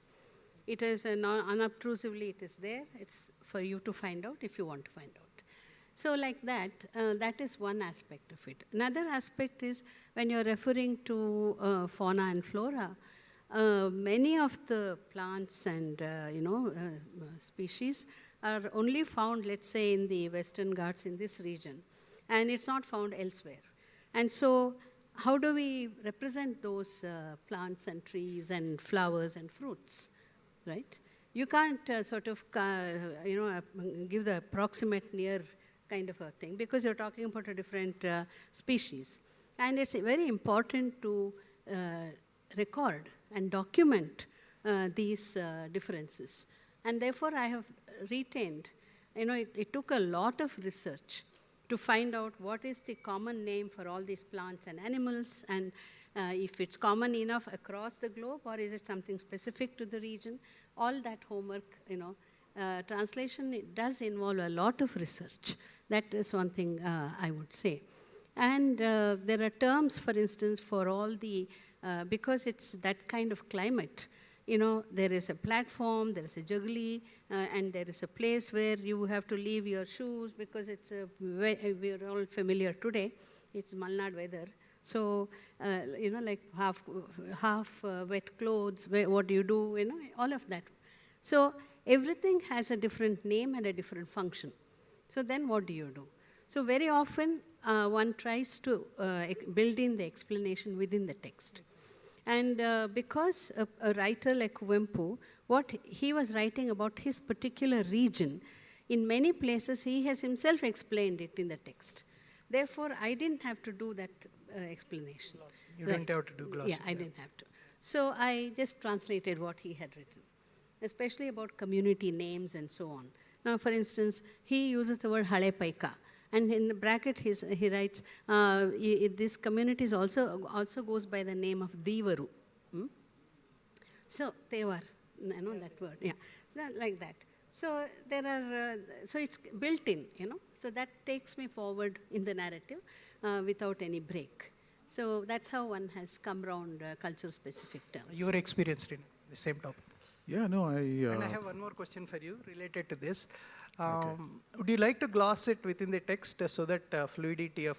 It is unobtrusively, it is there. It's for you to find out if you want to find out. So like that, that is one aspect of it. Another aspect is when you're referring to fauna and flora, many of the plants and species are only found, let's say, in the Western Ghats in this region, and it's not found elsewhere. And so how do we represent those plants and trees and flowers and fruits, right? You can't sort of, give the approximate near kind of a thing because you're talking about a different species. And it's very important to record and document these differences. And therefore, I have retained, it took a lot of research to find out what is the common name for all these plants and animals, and if it's common enough across the globe, or is it something specific to the region. All that homework, translation, it does involve a lot of research. That is one thing I would say. And there are terms, for instance, for all the, because it's that kind of climate, there is a platform, there is a juggly, and there is a place where you have to leave your shoes because it's we're all familiar today. It's Malnad weather. So, like half wet clothes, what do you do, all of that. So everything has a different name and a different function. So then what do you do? So very often one tries to build in the explanation within the text. And because a writer like Kuvempu, what he was writing about his particular region, in many places he has himself explained it in the text. Therefore, I didn't have to do that explanation. You didn't have to do glossary. Yeah, I didn't have to. So I just translated what he had written, especially about community names and so on. Now, for instance, he uses the word Hale Paika. And in the bracket, he writes, this community also goes by the name of Devaru. So, Tevar, that word, yeah, so like that. So there are, so it's built in, so that takes me forward in the narrative without any break. So that's how one has come around culture-specific terms. You are experienced in the same topic. Yeah, no, And I have one more question for you related to this. Would you like to gloss it within the text so that fluidity of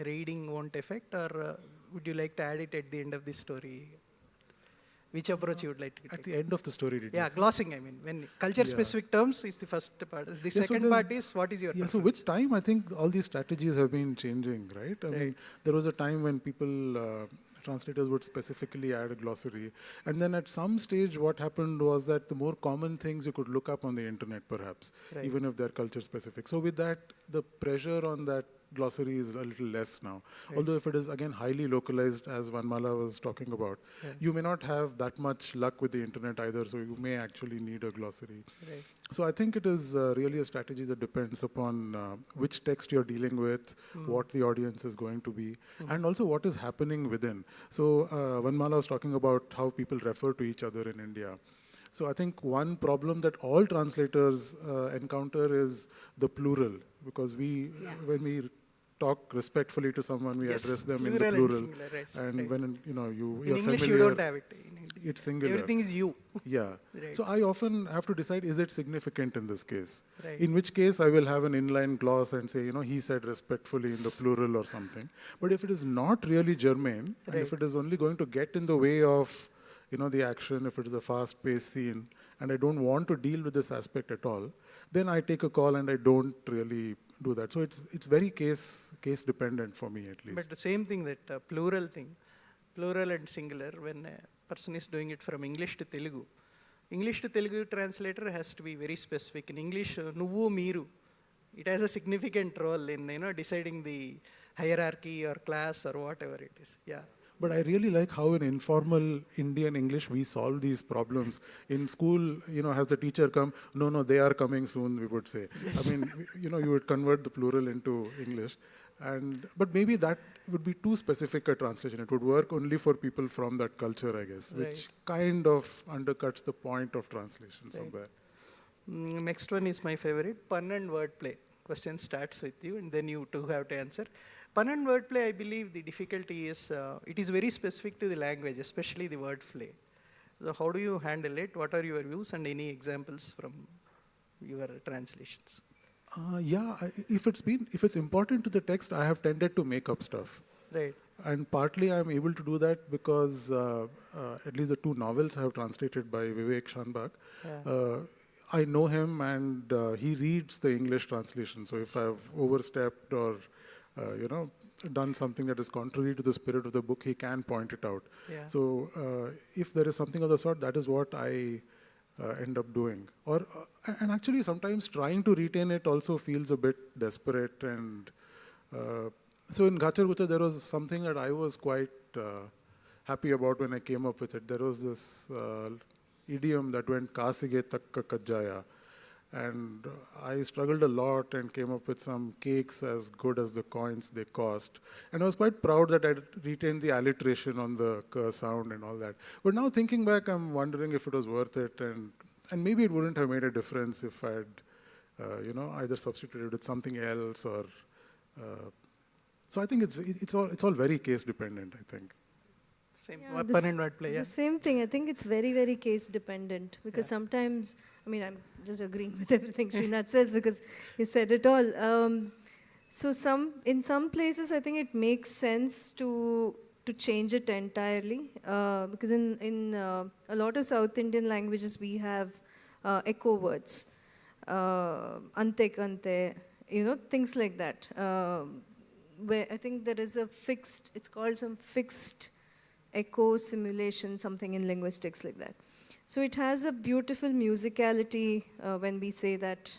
reading won't affect, or would you like to add it at the end of the story? Which approach you would like to take? At the end of the story, did you say? Glossing, I mean. When culture-specific terms is the first part. The second part is, what is your so with time, I think all these strategies have been changing, right? I mean, there was a time when people, translators would specifically add a glossary. And then at some stage, what happened was that the more common things you could look up on the internet, perhaps, even if they're culture-specific. So with that, the pressure on that glossary is a little less now. Although if it is, again, highly localized, as Vanmala was talking about, you may not have that much luck with the internet either, so you may actually need a glossary. So I think it is really a strategy that depends upon which text you're dealing with, what the audience is going to be, and also what is happening within. So Vanmala was talking about how people refer to each other in India. So I think one problem that all translators encounter is the plural, because when we talk respectfully to someone, we address them in the plural. And when you're English, familiar, you don't have it. It's singular. Everything is you. Yeah. So I often have to decide, is it significant in this case? Right. In which case I will have an inline clause and say, he said respectfully in the plural or something. But if it is not really germane, and if it is only going to get in the way of the action, if it is a fast-paced scene, and I don't want to deal with this aspect at all, then I take a call and I don't really do that. So it's very case dependent for me, at least. But the same thing, that plural thing, plural and singular, when a person is doing it from English to Telugu translator has to be very specific. In English, nuvu meeru, it has a significant role in deciding the hierarchy or class or whatever it is. Yeah. But I really like how in informal Indian English we solve these problems. In school, has the teacher come? No, they are coming soon, we would say. Yes. I mean, you would convert the plural into English. But maybe that would be too specific a translation. It would work only for people from that culture, I guess, which kind of undercuts the point of translation somewhere. Next one is my favorite, pun and wordplay. Question starts with you, and then you two have to answer. Pun and wordplay, I believe the difficulty is, it is very specific to the language, especially the wordplay. So how do you handle it? What are your views and any examples from your translations? If it's important to the text, I have tended to make up stuff. Right. And partly I'm able to do that because at least the two novels I have translated by Vivek Shanbag, I know him and he reads the English translation. So if I've overstepped or done something that is contrary to the spirit of the book, he can point it out. Yeah. So if there is something of the sort, that is what I end up doing. And actually sometimes trying to retain it also feels a bit desperate. And so in Gachar Gucha, there was something that I was quite happy about when I came up with it. There was this idiom that went Kasige takka kajjaya. And I struggled a lot and came up with some cakes as good as the coins they cost. And I was quite proud that I retained the alliteration on the k sound and all that. But now thinking back, I'm wondering if it was worth it. And maybe it wouldn't have made a difference if I'd, either substituted with something else or... so I think it's all very case dependent, I think. Same pun and wordplay. The same thing. I think it's very, very case dependent because sometimes, I'm just agreeing with everything Srinath says because he said it all. So in some places, I think it makes sense to change it entirely because in a lot of South Indian languages we have echo words, ante kante, things like that. Where I think there is it's called some fixed echo simulation, something in linguistics like that. So it has a beautiful musicality when we say that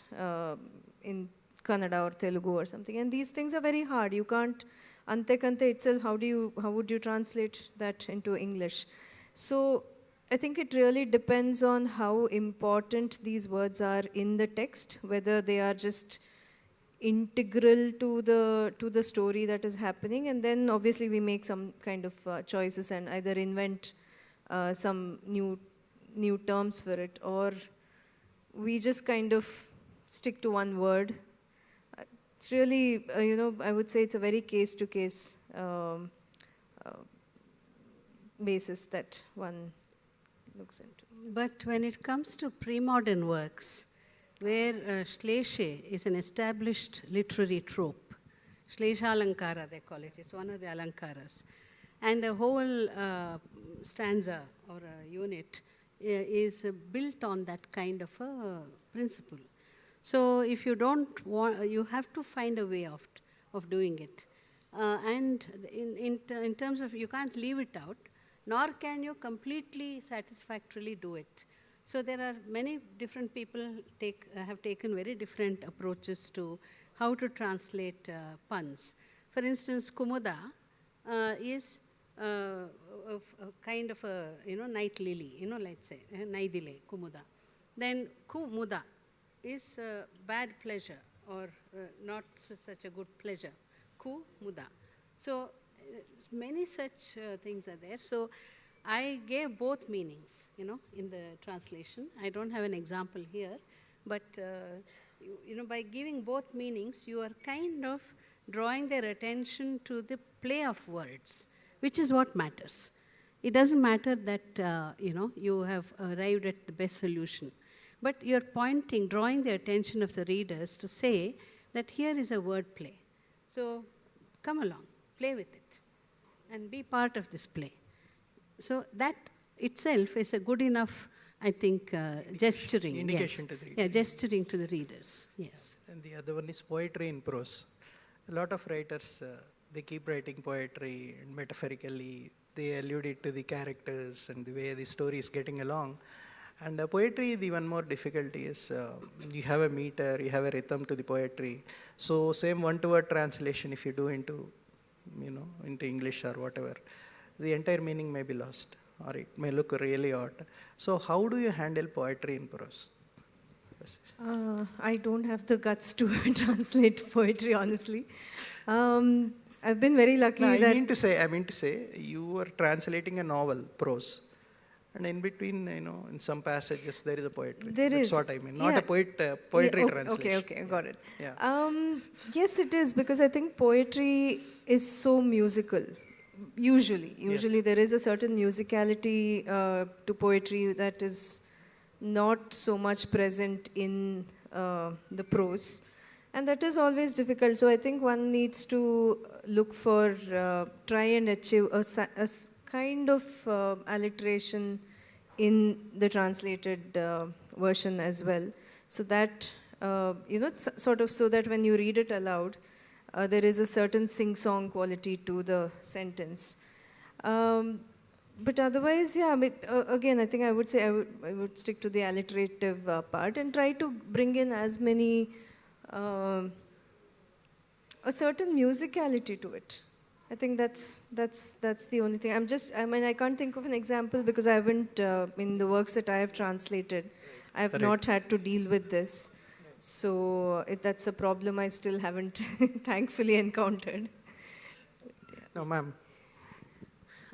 in Kannada or Telugu or something. And these things are very hard. You can't, ante kante itself, how would you translate that into English? So I think it really depends on how important these words are in the text, whether they are just integral to the story that is happening, and then obviously we make some kind of choices and either invent some new terms for it, or we just kind of stick to one word. It's really, I would say it's a very case-to-case basis that one looks into. But when it comes to pre-modern works, where Shleshe is an established literary trope, Shleshalankara they call it, it's one of the Alankaras, and a whole stanza or a unit is built on that kind of a principle. So if you don't want, you have to find a way of doing it. And in terms of, you can't leave it out, nor can you completely satisfactorily do it. So there are many different people have taken very different approaches to how to translate puns. For instance, Kumuda is a kind of a night lily, let's say, Naidile, Kumuda. Then Kumuda is bad pleasure or not such a good pleasure, Kumuda. So many such things are there. So I gave both meanings, in the translation. I don't have an example here, but by giving both meanings, you are kind of drawing their attention to the play of words, which is what matters. It doesn't matter that, you have arrived at the best solution, but you're drawing the attention of the readers to say that here is a word play. So come along, play with it, and be part of this play. So that itself is a good enough, I think, gesturing. Indication to the reader. Yeah, gesturing to the readers, yes. And the other one is poetry in prose. A lot of writers, they keep writing poetry, and metaphorically, they allude it to the characters and the way the story is getting along. And poetry, the one more difficulty is you have a meter, you have a rhythm to the poetry. So same one-to-word translation, if you do into English or whatever, the entire meaning may be lost, or it may look really odd. So how do you handle poetry in prose? I don't have the guts to translate poetry, honestly. I've been very lucky I that... mean to say, you were translating a novel, prose, and in between, in some passages, there is a poetry. That's what I mean. Not a poetry translation. Okay, got it. Yeah. Yes, it is, because I think poetry is so musical. Usually yes. There is a certain musicality to poetry that is not so much present in the prose, and that is always difficult. So I think one needs to look for, try and achieve a kind of alliteration in the translated version as well, so that sort of so that when you read it aloud, there is a certain sing-song quality to the sentence. But otherwise, yeah, again, I think I would say I would stick to the alliterative part and try to bring in as many, a certain musicality to it. I think that's the only thing. I can't think of an example because I haven't, in the works that I have translated, I have not had to deal with this. So that's a problem I still haven't thankfully encountered. No, ma'am.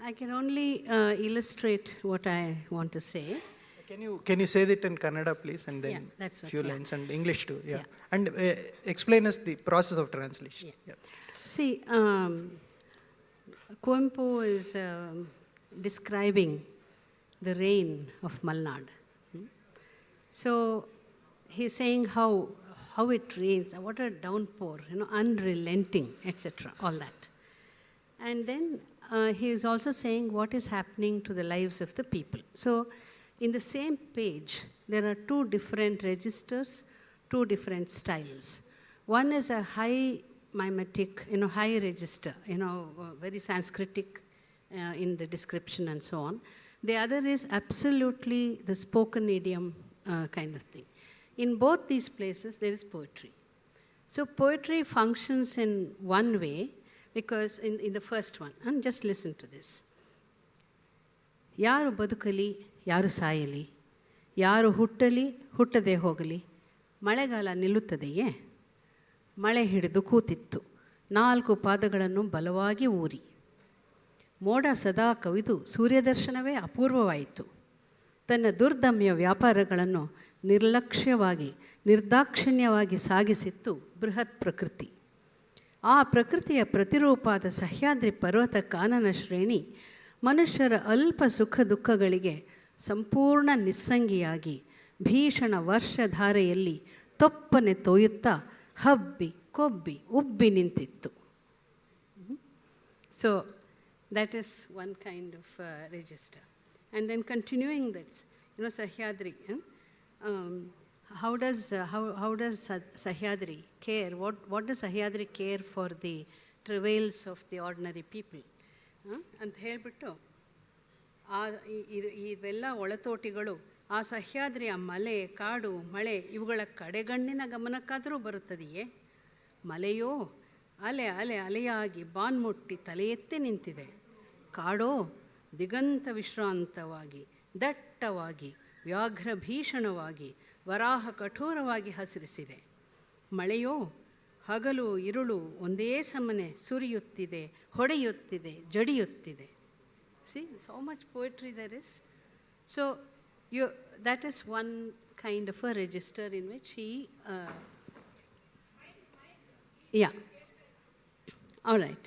I can only illustrate what I want to say. Can you say that in Kannada, please, and then few lines, and English too, and explain us the process of translation. Yeah. See, Kuempu is describing the rain of Malnad. So he's saying how it rains, what a downpour, unrelenting, etc., all that. And then he is also saying what is happening to the lives of the people. So in the same page, there are two different registers, two different styles. One is a high mimetic, high register, very Sanskritic in the description and so on. The other is absolutely the spoken idiom kind of thing. In both these places, there is poetry. So poetry functions in one way, because in the first one, and just listen to this. Yaru badukali, yaru sayali, yaru huttali, huttade hogali, ಮಳೆಗಾಲ ನಿಲ್ಲುತ್ತದೆಯೇ ಮಳೆ ಹಿಡಿದು ಕೂತಿತ್ತು 4 ಪಾದಗಳನ್ನು ಬಲವಾಗಿ ಊರಿ ಮೋಡ ಸದಾ ಕವಿದು ಸೂರ್ಯದರ್ಶನವೇ ಅಪೂರ್ವವಾಯಿತು ತನ್ನ ದುರ್ದಮ್ಯ ವ್ಯಾಪಾರಗಳನ್ನು ನಿರ್ಲಕ್ಷ್ಯವಾಗಿ ನಿರ್ದಾಕ್ಷಿಣ್ಯವಾಗಿ ಸಾಗಿಸಿತ್ತು ಬೃಹತ್ ಪ್ರಕೃತಿ. ಆ ಪ್ರಕೃತಿಯ ಪ್ರತಿರೂಪಾದ ಸಹ್ಯಾದ್ರಿ ಪರ್ವತ ಕಾನನ ಶ್ರೇಣಿ ಮನುಷ್ಯರ ಅಲ್ಪ ಸುಖ ದುಃಖಗಳಿಗೆ ಸಂಪೂರ್ಣ ನಿಸ್ಸಂಗಿಯಾಗಿ ಭೀಷಣ ವರ್ಷಧಾರೆಯಲ್ಲಿ ತೊಪ್ಪನೆ ತೋಯುತ್ತಾ ಹಬ್ಬಿ ಕೊಬ್ಬಿ ಉಬ್ಬಿ ನಿಂತಿತ್ತು. So that is one kind of register. And then continuing that, Sahyadri, how does Sahyadri care? What does Sahyadri care for the travails of the ordinary people? ಅಂತ ಹೇಳಿಬಿಟ್ಟು ಇವೆಲ್ಲ ಒಳತೋಟಿಗಳು ಆ ಸಹ್ಯಾದ್ರಿಯ ಮಲೆ ಕಾಡು ಮಳೆ ಇವುಗಳ ಕಡೆಗಣ್ಣಿನ ಗಮನಕ್ಕಾದರೂ ಬರುತ್ತದೆಯೇ? ಮಲೆಯೋ ಅಲೆ ಅಲೆ ಅಲೆಯಾಗಿ ಬಾನ್ಮುಟ್ಟಿ ತಲೆ ಎತ್ತಿ ನಿಂತಿದೆ. ಕಾಡೋ ದಿಗಂತ ವಿಶ್ರಾಂತವಾಗಿ ದಟ್ಟವಾಗಿ ವ್ಯಾಘ್ರ ಭೀಷಣವಾಗಿ ವರಾಹ ಕಠೋರವಾಗಿ ಹಸಿರಿಸಿದೆ. ಮಳೆಯೋ ಹಗಲು ಇರುಳು ಒಂದೇ ಸಮನೆ ಸುರಿಯುತ್ತಿದೆ, ಹೊಡೆಯುತ್ತಿದೆ, ಜಡಿಯುತ್ತಿದೆ. See, so much poetry there is. So that is one kind of a register in which he yeah. All right.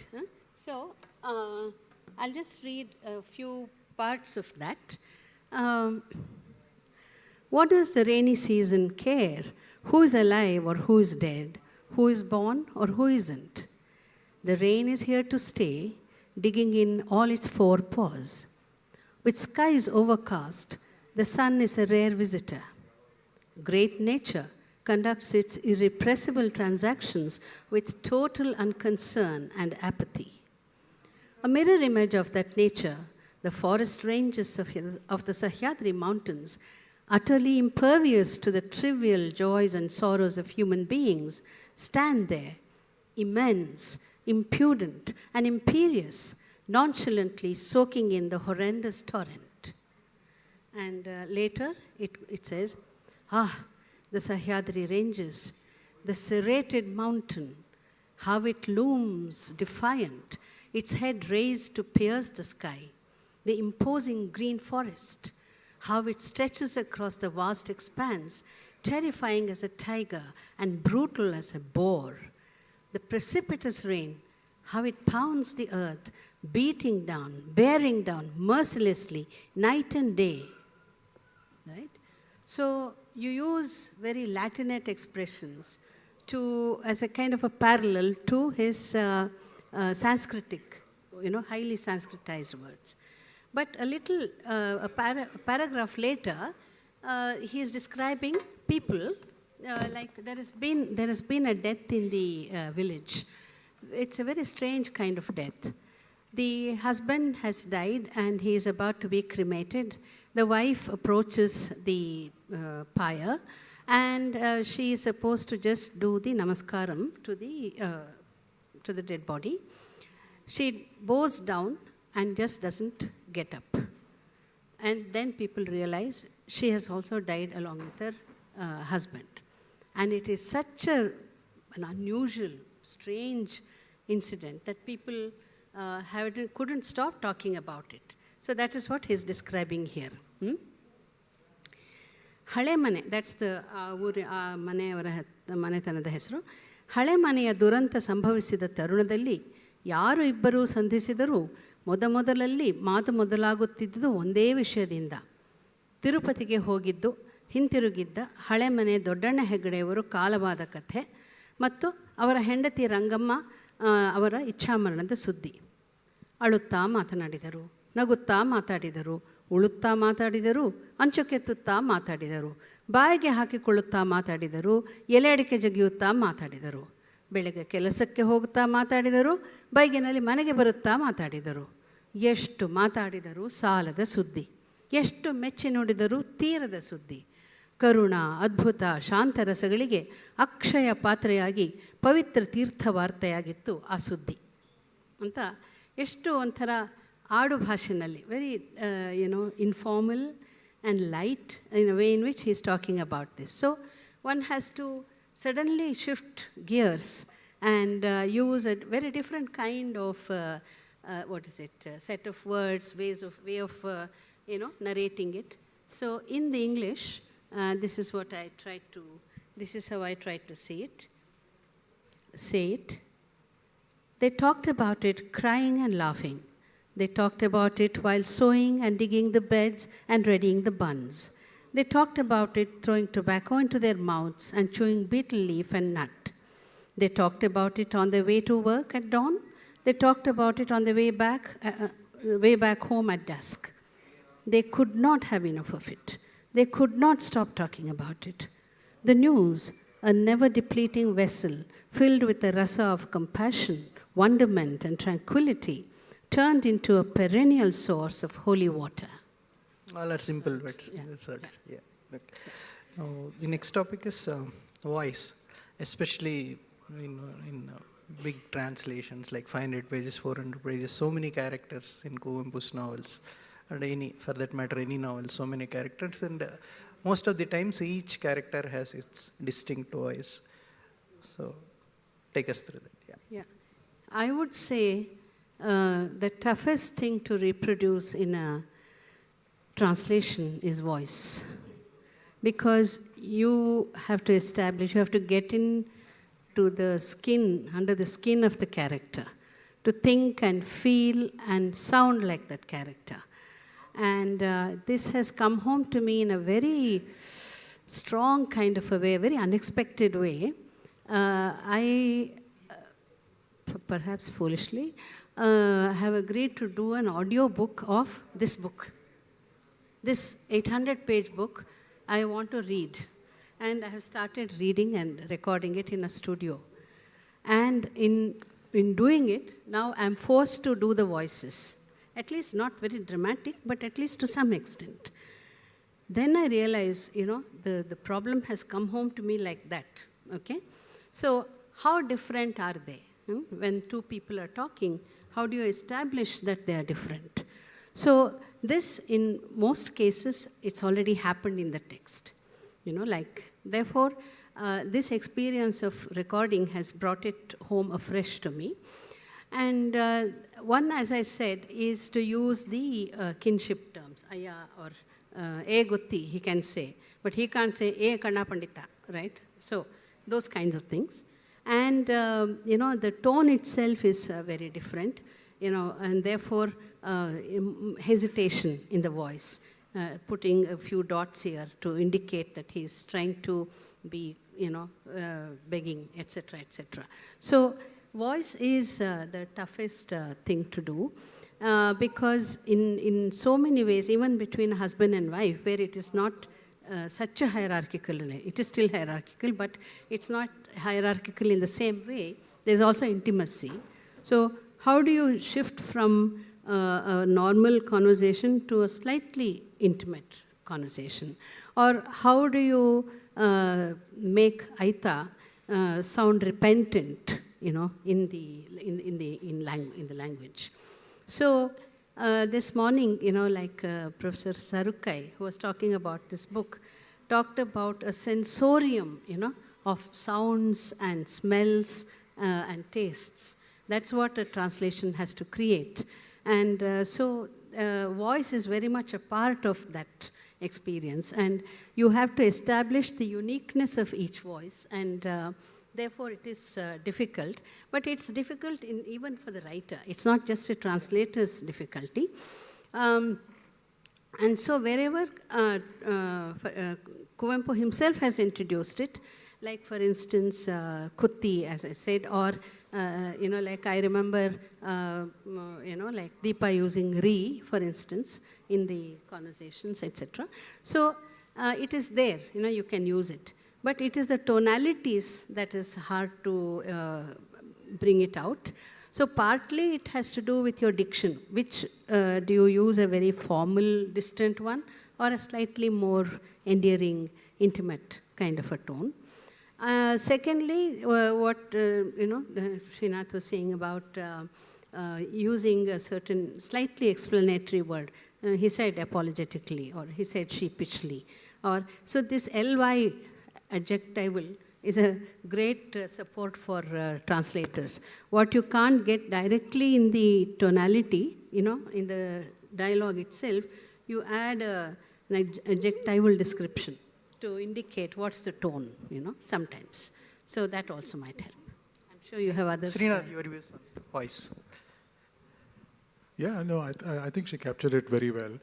So I'll just read a few parts of that. What does the rainy season care? Who is alive or who is dead? Who is born or who isn't? The rain is here to stay, digging in all its four paws. With skies overcast, the sun is a rare visitor. Great nature conducts its irrepressible transactions with total unconcern and apathy. A mirror image of that nature, the forest ranges of the Sahyadri mountains, utterly impervious to the trivial joys and sorrows of human beings, stand there, immense, impudent, and imperious, nonchalantly soaking in the horrendous torrent. And later it says, the Sahyadri ranges, the serrated mountain, how it looms defiant, its head raised to pierce the sky, the imposing green forest, how it stretches across the vast expanse, terrifying as a tiger and brutal as a boar. The precipitous rain, how it pounds the earth, beating down, bearing down mercilessly, night and day. Right? So you use very Latinate expressions as a kind of a parallel to his Sanskritic, highly Sanskritized words. But a little, a paragraph later, he is describing people, like there has been a death in the village. It's a very strange kind of death. The husband has died and he is about to be cremated. The wife approaches the pyre and she is supposed to just do the namaskaram to the dead body. She bows down and just doesn't get up. And then people realize she has also died along with her husband. And it is such an unusual, strange incident that people couldn't stop talking about it. So that is what he is describing here. ಹಳೆ ಮನೆ, that's the ಮನೆಯವರ ಮನೆತನದ ಹೆಸರು. ಹಳೆ ಮನೆಯ ದುರಂತ ಸಂಭವಿಸಿದ ತರುಣದಲ್ಲಿ ಯಾರು ಇಬ್ಬರೂ ಸಂಧಿಸಿದರೂ ಮೊದಲಲ್ಲಿ ಮಾತು ಮೊದಲಾಗುತ್ತಿದ್ದುದು ಒಂದೇ ವಿಷಯದಿಂದ. ತಿರುಪತಿಗೆ ಹೋಗಿದ್ದು ಹಿಂತಿರುಗಿದ್ದ ಹಳೆ ಮನೆ ದೊಡ್ಡಣ್ಣ ಹೆಗ್ಗಡೆಯವರು ಕಾಲವಾದ ಕಥೆ ಮತ್ತು ಅವರ ಹೆಂಡತಿ ರಂಗಮ್ಮ ಅವರ ಇಚ್ಛಾಮರಣದ ಸುದ್ದಿ. ಅಳುತ್ತಾ ಮಾತನಾಡಿದರು, ನಗುತ್ತಾ ಮಾತಾಡಿದರು, ಉಳುತ್ತಾ ಮಾತಾಡಿದರು, ಅಂಚು ಕೆತ್ತುತ್ತಾ ಮಾತಾಡಿದರು, ಬಾಯಿಗೆ ಹಾಕಿಕೊಳ್ಳುತ್ತಾ ಮಾತಾಡಿದರು, ಎಲೆ ಅಡಿಕೆ ಜಗಿಯುತ್ತಾ ಮಾತಾಡಿದರು, ಬೆಳಗ್ಗೆ ಕೆಲಸಕ್ಕೆ ಹೋಗುತ್ತಾ ಮಾತಾಡಿದರು, ಬೈಗಿನಲ್ಲಿ ಮನೆಗೆ ಬರುತ್ತಾ ಮಾತಾಡಿದರು. ಎಷ್ಟು ಮಾತಾಡಿದರೂ ಸಾಲದ ಸುದ್ದಿ, ಎಷ್ಟು ಮೆಚ್ಚಿ ನೋಡಿದರೂ ತೀರದ ಸುದ್ದಿ. ಕರುಣ, ಅದ್ಭುತ, ಶಾಂತರಸಗಳಿಗೆ ಅಕ್ಷಯ ಪಾತ್ರೆಯಾಗಿ ಪವಿತ್ರ ತೀರ್ಥವಾರ್ತೆಯಾಗಿತ್ತು ಆ ಸುದ್ದಿ ಅಂತ ಎಷ್ಟು ಒಂಥರ ಆಡು ಭಾಷೆಯಲ್ಲಿ very informal and light in a way in which he is talking about this. So one has to suddenly shift gears and use a very different kind of set of words, way of narrating it. So in the English, This is what I tried to, this is how I tried to say it. They talked about it crying and laughing. They talked about it while sewing and digging the beds and readying the buns. They talked about it throwing tobacco into their mouths and chewing betel leaf and nut. They talked about it on their way to work at dawn. They talked about it on the way back home at dusk. They could not have enough of it. They could not stop talking about it. The news, a never-depleting vessel filled with the rasa of compassion, wonderment, and tranquility, turned into a perennial source of holy water. All are simple words. Yeah. That's what, yeah. Okay. Now, the next topic is voice, especially in big translations like 500 pages, 400 pages, so many characters in Kuvempu's novels, and any, for that matter, any novel, so many characters, and most of the times each character has its distinct voice. So, take us through that. Yeah. I would say the toughest thing to reproduce in a translation is voice. Because you have to establish, you have to get into the skin, under the skin of the character, to think and feel and sound like that character. And this has come home to me in a very strong kind of a way, a very unexpected way. I, perhaps foolishly, have agreed to do an audio book of this book. This 800-page book, I want to read. And I have started reading and recording it in a studio. And in doing it, now I'm forced to do the voices. At least not very dramatic, but at least to some extent. Then I realize, the problem has come home to me like that, okay? So how different are they? When two people are talking, how do you establish that they are different? So this, in most cases, it's already happened in the text. Therefore, this experience of recording has brought it home afresh to me. And one, as I said, is to use the kinship terms, aya or e gutti, he can say. But he can't say e kanna pandita, right? So those kinds of things. And, the tone itself is very different, and therefore hesitation in the voice, putting a few dots here to indicate that he's trying to be, begging, etc., etc. So voice is the toughest thing to do because in so many ways, even between husband and wife, where it is not such a hierarchical, it is still hierarchical, but it's not hierarchical in the same way. There's also intimacy. So how do you shift from a normal conversation to a slightly intimate conversation? Or how do you make Aita sound repentant, in the language? So this morning, Professor Sarukai, who was talking about this book, talked about a sensorium, of sounds and smells and tastes. That's what a translation has to create. And so voice is very much a part of that experience. And you have to establish the uniqueness of each voice. And therefore, it is difficult. But it's difficult even for the writer. It's not just a translator's difficulty. And so wherever Kuvempu himself has introduced it, like for instance, Kutti, as I said, or I remember, like Deepa using re, for instance, in the conversations, etc. So it is there, you can use it. But it is the tonalities that is hard to bring it out. So partly it has to do with your diction. Which do you use a very formal, distant one, or a slightly more endearing, intimate kind of a tone? Secondly, what Srinath was saying about using a certain slightly explanatory word. He said apologetically, or he said sheepishly. So this ly adjectival is a great support for translators. What you can't get directly in the tonality, in the dialogue itself, you add an adjectival description to indicate what's the tone, sometimes. So that also might help. I'm sure you have others. Srinath, your views on voice. Yeah, no, I think she captured it very well.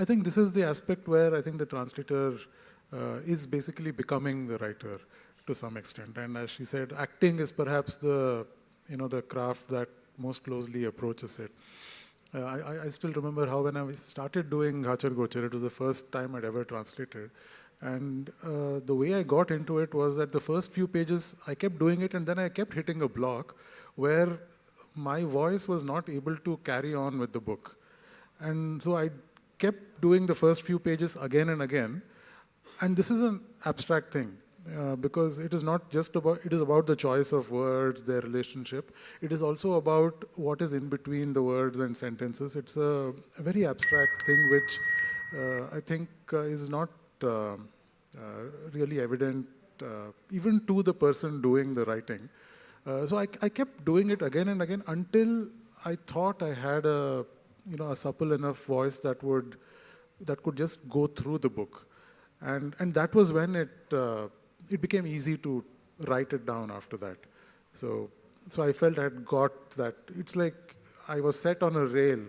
I think this is the aspect where I think the translator is basically becoming the writer to some extent. And as she said, acting is perhaps the craft that most closely approaches it. I still remember how when I started doing Ghachar Gochar, it was the first time I'd ever translated. And the way I got into it was that the first few pages, I kept doing it and then I kept hitting a block where my voice was not able to carry on with the book. And so I kept doing the first few pages again and again. And this is an abstract thing because it is not just about, it is about the choice of words, their relationship. It is also about what is in between the words and sentences. It's a very abstract thing which I think is not really evident even to the person doing the writing. So I kept doing it again and again until I thought I had a supple enough voice that could just go through the book, and that was when it became easy to write it down after that. So I felt I had got that. It's like I was set on a rail,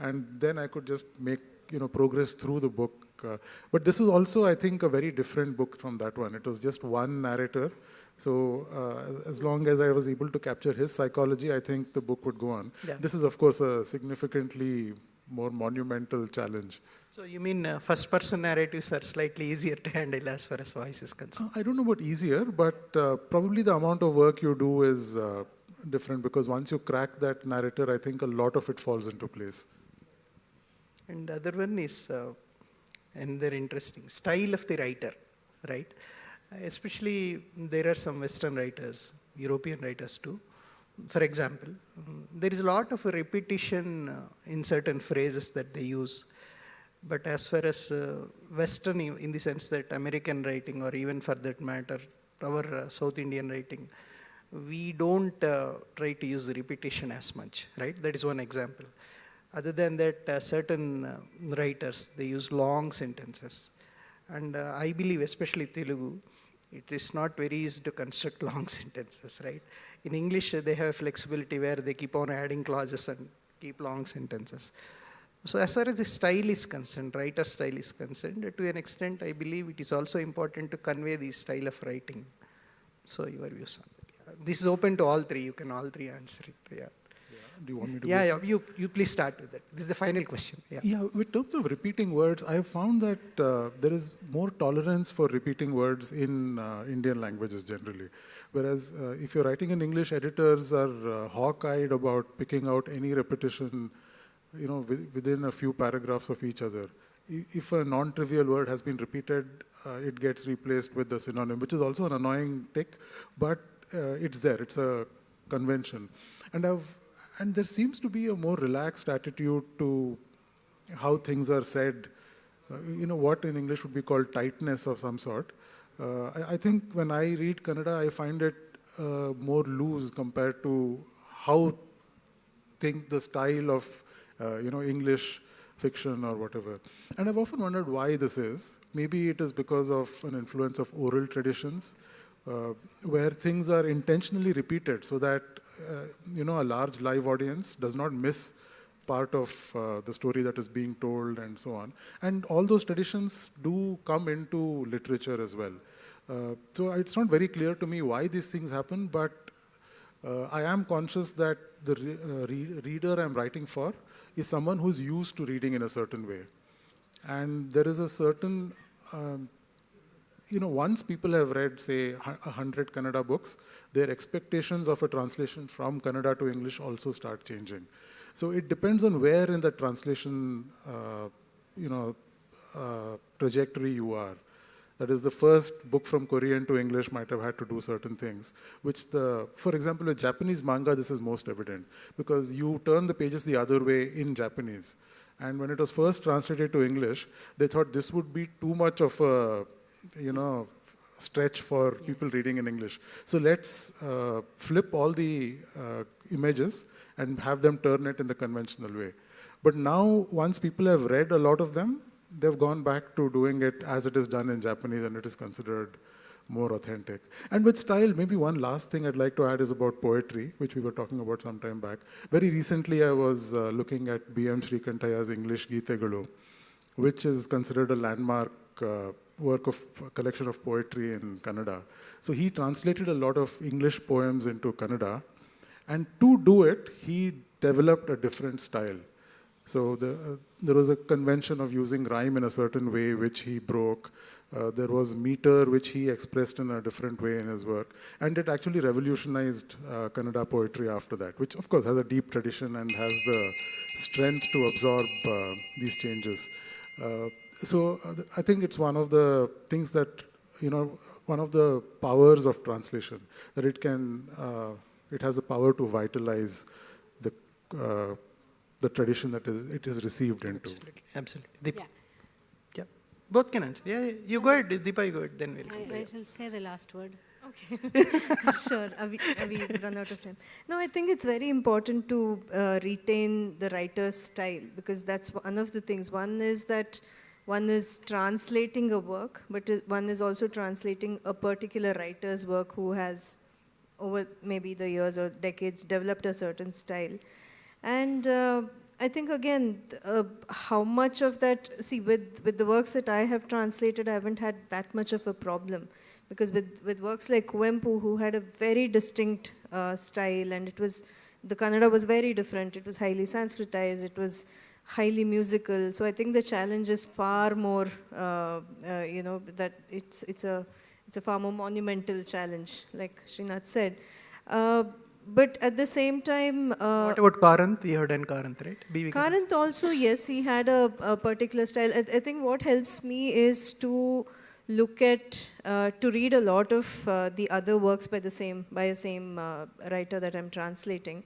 and then I could just make progress through the book. But this is also, I think, a very different book from that one. It was just one narrator. So as long as I was able to capture his psychology, I think the book would go on. Yeah. This is, of course, a significantly more monumental challenge. So you mean first-person narratives are slightly easier to handle as far as voice is concerned? I don't know about easier, but probably the amount of work you do is different because once you crack that narrator, I think a lot of it falls into place. And the other one is another interesting style of the writer, right? Especially there are some Western writers, European writers too. For example, there is a lot of repetition in certain phrases that they use. But as far as Western, in the sense that American writing, or even for that matter, our South Indian writing, we don't try to use repetition as much, right? That is one example. Other than that, certain writers, they use long sentences. And I believe, especially Telugu, it is not very easy to construct long sentences, right? In English, they have flexibility where they keep on adding clauses and keep long sentences. So as far as the style is concerned, writer style is concerned, to an extent, I believe it is also important to convey the style of writing. So your views on it. This is open to all three. You can all three answer it. Yeah. Do you want me to? Yeah. You please start with that. This is the final question. Yeah. In terms of repeating words, I have found that there is more tolerance for repeating words in Indian languages generally. Whereas if you're writing in English, editors are hawk-eyed about picking out any repetition, within a few paragraphs of each other. If a non-trivial word has been repeated, it gets replaced with the synonym, which is also an annoying tick, but it's there. It's a convention. And there seems to be a more relaxed attitude to how things are said, what in English would be called tightness of some sort. I think when I read Kannada, I find it more loose compared to how the style of English fiction or whatever. And I've often wondered why this is. Maybe it is because of an influence of oral traditions, where things are intentionally repeated so that a large live audience does not miss part of the story that is being told and so on. And all those traditions do come into literature as well. So it's not very clear to me why these things happen, but I am conscious that the reader I'm writing for is someone who's used to reading in a certain way. And there is a certain, once people have read, say, 100 Kannada books, their expectations of a translation from Kannada to English also start changing. So it depends on where in the translation, trajectory you are. That is, the first book from Korean to English might have had to do certain things, for example, with Japanese manga, this is most evident, because you turn the pages the other way in Japanese. And when it was first translated to English, they thought this would be too much of a, stretch for people reading in English. So let's flip all the images and have them turn it in the conventional way. But now, once people have read a lot of them, they've gone back to doing it as it is done in Japanese, and it is considered more authentic. And with style, maybe one last thing I'd like to add is about poetry, which we were talking about some time back. Very recently, I was looking at B.M. Srikantaya's English Geetegalu, which is considered a landmark work of collection of poetry in Kannada. So he translated a lot of English poems into Kannada, and to do it, he developed a different style. So there was a convention of using rhyme in a certain way, which he broke. There was meter, which he expressed in a different way in his work. And it actually revolutionized Kannada poetry after that, which of course has a deep tradition and has the strength to absorb these changes. So I think it's one of the things that, one of the powers of translation, that it has the power to vitalize the tradition that it is received into. Absolutely. Deepa. Yeah. Both can answer. Yeah, you go ahead, Deepa, you go ahead, then we'll I shall say the last word. Okay. Sure. We run out of time. No, I think it's very important to retain the writer's style, because that's one of the things. One is that one is translating a work, but one is also translating a particular writer's work who has, over maybe the years or decades, developed a certain style. And I think, again, how much of that, see, with the works that I have translated, I haven't had that much of a problem. Because with works like Kuvempu, who had a very distinct style, and the Kannada was very different. It was highly Sanskritized, it was highly musical. So I think the challenge is far more, that it's a far more monumental challenge, like Srinath said. But at the same time... what about Karanth? You heard in Karanth, right? Karanth also, yes, he had a particular style. I think what helps me is to look at, to read a lot of the other works by a same writer that I'm translating.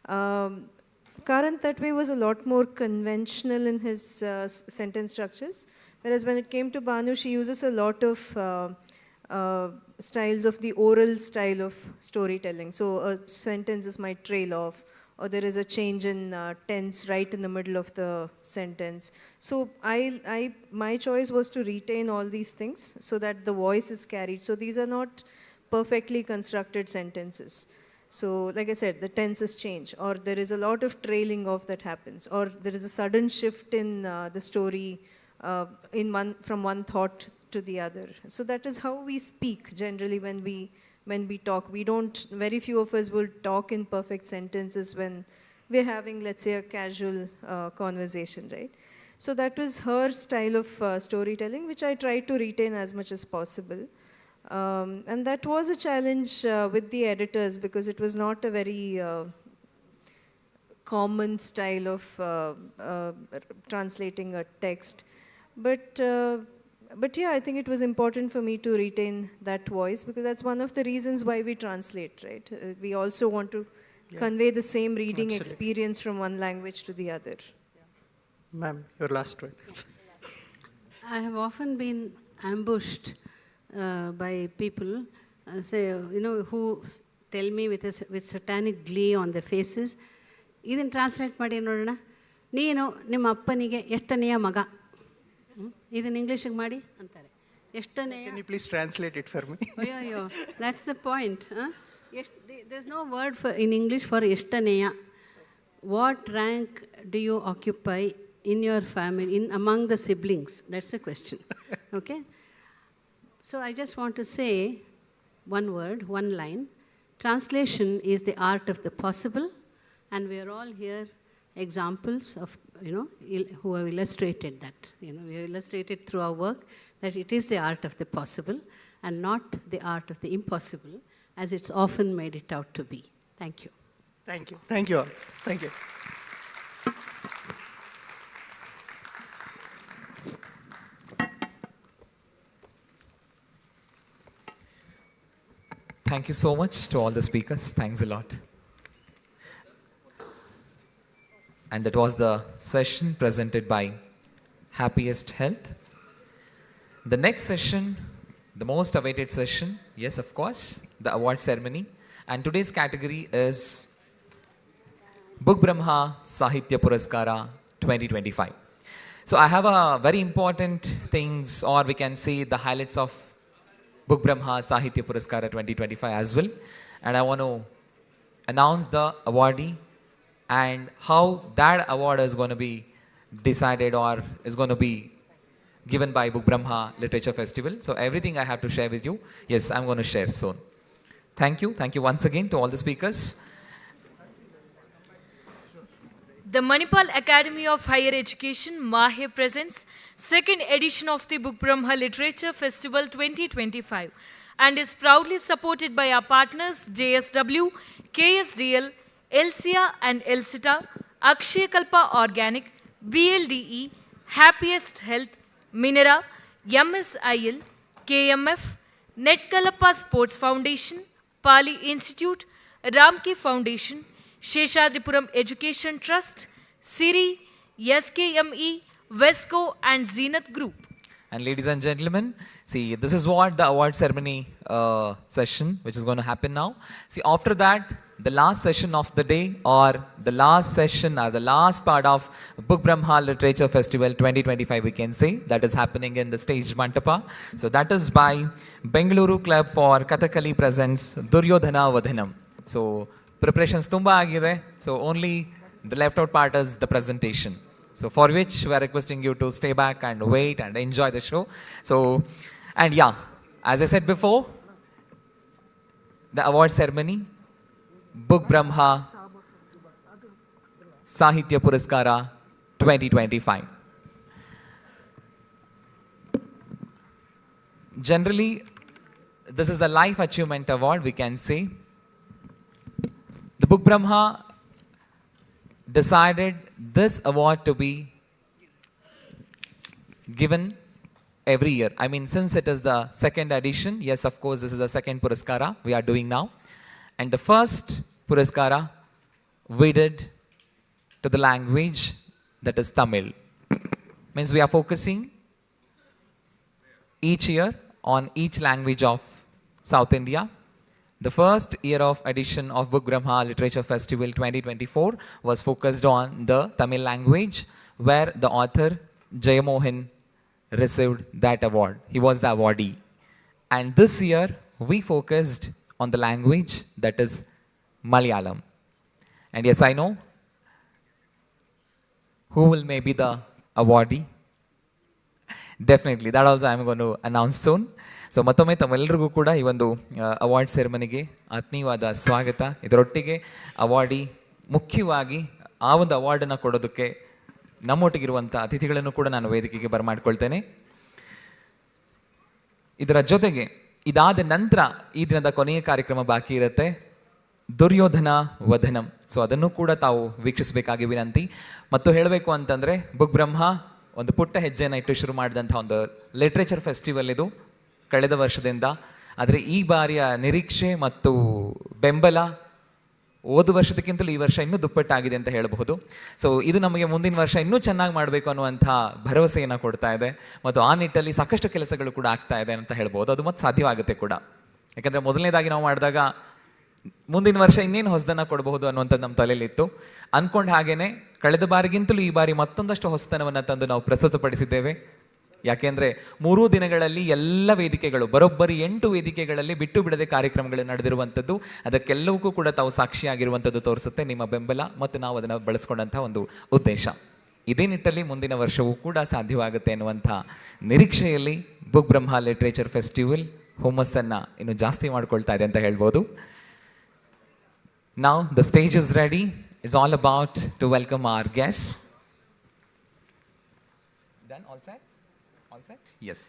Karanth that way was a lot more conventional in his sentence structures, whereas when it came to Banu, she uses a lot of styles of the oral style of storytelling. So sentences might trail off, or there is a change in tense right in the middle of the sentence. So my choice was to retain all these things so that the voice is carried. So these are not perfectly constructed sentences. So like I said, the tenses change, or there is a lot of trailing off that happens, or there is a sudden shift in the story from one thought to the other. So that is how we speak generally when we talk. Very few of us will talk in perfect sentences when we're having, let's say, a casual conversation, right? So that was her style of storytelling, which I tried to retain as much as possible. And that was a challenge with the editors, because it was not a very common style of translating a text. But yeah, I think it was important for me to retain that voice, because that's one of the reasons why we translate, right? We also want to convey the same reading experience from one language to the other. Ma'am, your last word. I have often been ambushed by people, who tell me with satanic glee on their faces, "Idin translate ಮಾಡಿ ನೋಡೋಣ, ನೀನು ನಿಮ್ಮ ಅಪ್ಪನಿಗೆ ಎಷ್ಟನೆಯ ಮಗ, ಇದನ್ನ ಇಂಗ್ಲೀಷಿಗೆ ಮಾಡಿ ಅಂತಾರೆ, ಎಷ್ಟನೆಯ." Can you please translate it for me? ಅಯ್ಯೋ, that's the point. There's no word in English for ಎಷ್ಟನೆಯ. What rank do you occupy in your family, among the siblings? That's the question. Okay? So I just want to say one word, one line. Translation is the art of the possible, and we are all here examples of, who have illustrated that. We have illustrated through our work that it is the art of the possible and not the art of the impossible, as it's often made it out to be. Thank you. Thank you. Thank you all. Thank you. Thank you so much to all the speakers. Thanks a lot. And that was the session presented by Happiest Health. The next session, the most awaited session, yes, of course, the award ceremony. And today's category is Book Brahma Sahitya Puraskara 2025. So I have a very important things, or we can say the highlights of Book Brahma Sahitya Puraskara 2025 as well. And I want to announce the awardee and how that award is going to be decided or is going to be given by Book Brahma Literature Festival. So everything I have to share with you, yes, I'm going to share soon. Thank you. Thank you once again to all the speakers. The Manipal Academy of Higher Education, Mahe, presents second edition of the Book Brahma Literature Festival 2025 and is proudly supported by our partners JSW, KSDL, Elsia and Elsita, Akshay Kalpa Organic, BLDE, Happiest Health, Minera, MSIL, KMF, Netkalappa Sports Foundation, Pali Institute, Ramki Foundation, Sheshadripuram Education Trust, Siri, SKME, Vesco and Zenith Group. And ladies and gentlemen, see, this is what the award ceremony session, which is going to happen now. See, after that, the last session of the day or the last session or the last part of Book Brahma Literature Festival 2025, we can say, that is happening in the stage Mantapa. So that is by Bengaluru Club for Kathakali presents Duryodhana Vadhanam. So preparations tumba agide. So only the left out part is the presentation. So for which we are requesting you to stay back and wait and enjoy the show. So, and yeah, as I said before, the award ceremony, Book Brahma Sahitya Puraskara 2025. Generally, this is the Life Achievement Award, we can say. The Book Brahma decided this award to be given every year. I mean, since it is the second edition, yes, of course, this is the second Puraskara we are doing now. And the first Puraskara we did to the language that is Tamil. Means we are focusing each year on each language of South India. The first year of edition of Book Brahma Literature Festival 2024 was focused on the Tamil language, where the author Jayamohan received that award. He was the awardee. And this year, we focused on the language that is Malayalam. And yes, I know who will maybe the awardee. Definitely, that also I am going to announce soon. So ಮತ್ತೊಮ್ಮೆ ತಮ್ಮೆಲ್ಲರಿಗೂ ಕೂಡ ಈ ಒಂದು award ಸೆರೆಮನಿಗೆ ಆತ್ಮೀಯವಾದ ಸ್ವಾಗತ. ಇದರೊಟ್ಟಿಗೆ awardee ಮುಖ್ಯವಾಗಿ ಆ ಒಂದು ಅವಾರ್ಡನ್ನು ಕೊಡೋದಕ್ಕೆ ನಮ್ಮೊಟ್ಟಿಗಿರುವಂಥ ಅತಿಥಿಗಳನ್ನು ಕೂಡ ನಾನು ವೇದಿಕೆಗೆ ಬರಮಾಡ್ಕೊಳ್ತೇನೆ. ಇದರ ಜೊತೆಗೆ ಇದಾದ ನಂತರ ಈ ದಿನದ ಕೊನೆಯ ಕಾರ್ಯಕ್ರಮ ಬಾಕಿ ಇರುತ್ತೆ, ದುರ್ಯೋಧನ ವಧನಂ. ಸೊ ಅದನ್ನು ಕೂಡ ತಾವು ವೀಕ್ಷಿಸಬೇಕಾಗಿ ವಿನಂತಿ. ಮತ್ತು ಹೇಳಬೇಕು ಅಂತಂದರೆ, ಬುಕ್ ಬ್ರಹ್ಮ ಒಂದು ಪುಟ್ಟ ಹೆಜ್ಜೆಯನ್ನು ಇಟ್ಟು ಶುರು ಮಾಡಿದಂಥ ಒಂದು ಲಿಟ್ರೇಚರ್ ಫೆಸ್ಟಿವಲ್ ಇದು ಕಳೆದ ವರ್ಷದಿಂದ. ಆದರೆ ಈ ಬಾರಿಯ ನಿರೀಕ್ಷೆ ಮತ್ತು ಬೆಂಬಲ ಹೋದ ವರ್ಷದಕ್ಕಿಂತಲೂ ಈ ವರ್ಷ ಇನ್ನೂ ದುಪ್ಪಟ್ಟಾಗಿದೆ ಅಂತ ಹೇಳಬಹುದು. ಸೊ ಇದು ನಮಗೆ ಮುಂದಿನ ವರ್ಷ ಇನ್ನೂ ಚೆನ್ನಾಗಿ ಮಾಡಬೇಕು ಅನ್ನುವಂಥ ಭರವಸೆಯನ್ನು ಕೊಡ್ತಾ ಇದೆ. ಮತ್ತು ಆ ನಿಟ್ಟಲ್ಲಿ ಸಾಕಷ್ಟು ಕೆಲಸಗಳು ಕೂಡ ಆಗ್ತಾ ಇದೆ ಅಂತ ಹೇಳ್ಬೋದು. ಅದು ಮತ್ತೆ ಸಾಧ್ಯವಾಗುತ್ತೆ ಕೂಡ. ಯಾಕಂದರೆ ಮೊದಲನೇದಾಗಿ ನಾವು ಮಾಡಿದಾಗ ಮುಂದಿನ ವರ್ಷ ಇನ್ನೇನು ಹೊಸದನ್ನು ಕೊಡಬಹುದು ಅನ್ನುವಂಥದ್ದು ನಮ್ಮ ತಲೆಯಲ್ಲಿತ್ತು. ಅಂದ್ಕೊಂಡು ಹಾಗೇನೆ ಕಳೆದ ಬಾರಿಗಿಂತಲೂ ಈ ಬಾರಿ ಮತ್ತೊಂದಷ್ಟು ಹೊಸತನವನ್ನು ತಂದು ನಾವು ಪ್ರಸ್ತುತಪಡಿಸಿದ್ದೇವೆ. ಯಾಕೆಂದರೆ 3 ದಿನಗಳಲ್ಲಿ ಎಲ್ಲ ವೇದಿಕೆಗಳು, ಬರೋಬ್ಬರಿ 8 ವೇದಿಕೆಗಳಲ್ಲಿ ಬಿಟ್ಟು ಬಿಡದೆ ಕಾರ್ಯಕ್ರಮಗಳು ನಡೆದಿರುವಂಥದ್ದು, ಅದಕ್ಕೆಲ್ಲವಕ್ಕೂ ಕೂಡ ತಾವು ಸಾಕ್ಷಿಯಾಗಿರುವಂಥದ್ದು ತೋರಿಸುತ್ತೆ ನಿಮ್ಮ ಬೆಂಬಲ ಮತ್ತು ನಾವು ಅದನ್ನು ಬಳಸ್ಕೊಂಡಂಥ ಒಂದು ಉದ್ದೇಶ. ಇದೇ ನಿಟ್ಟಲ್ಲಿ ಮುಂದಿನ ವರ್ಷವೂ ಕೂಡ ಸಾಧ್ಯವಾಗುತ್ತೆ ಎನ್ನುವಂಥ ನಿರೀಕ್ಷೆಯಲ್ಲಿ ಬುಕ್ ಬ್ರಹ್ಮ ಲಿಟ್ರೇಚರ್ ಫೆಸ್ಟಿವಲ್ ಹುಮ್ಮಸ್ಸನ್ನು ಇನ್ನು ಜಾಸ್ತಿ ಮಾಡ್ಕೊಳ್ತಾ ಇದೆ ಅಂತ ಹೇಳ್ಬೋದು. Now the stage is ready. It's all about to welcome our guests. Done? All set? All set? Yes.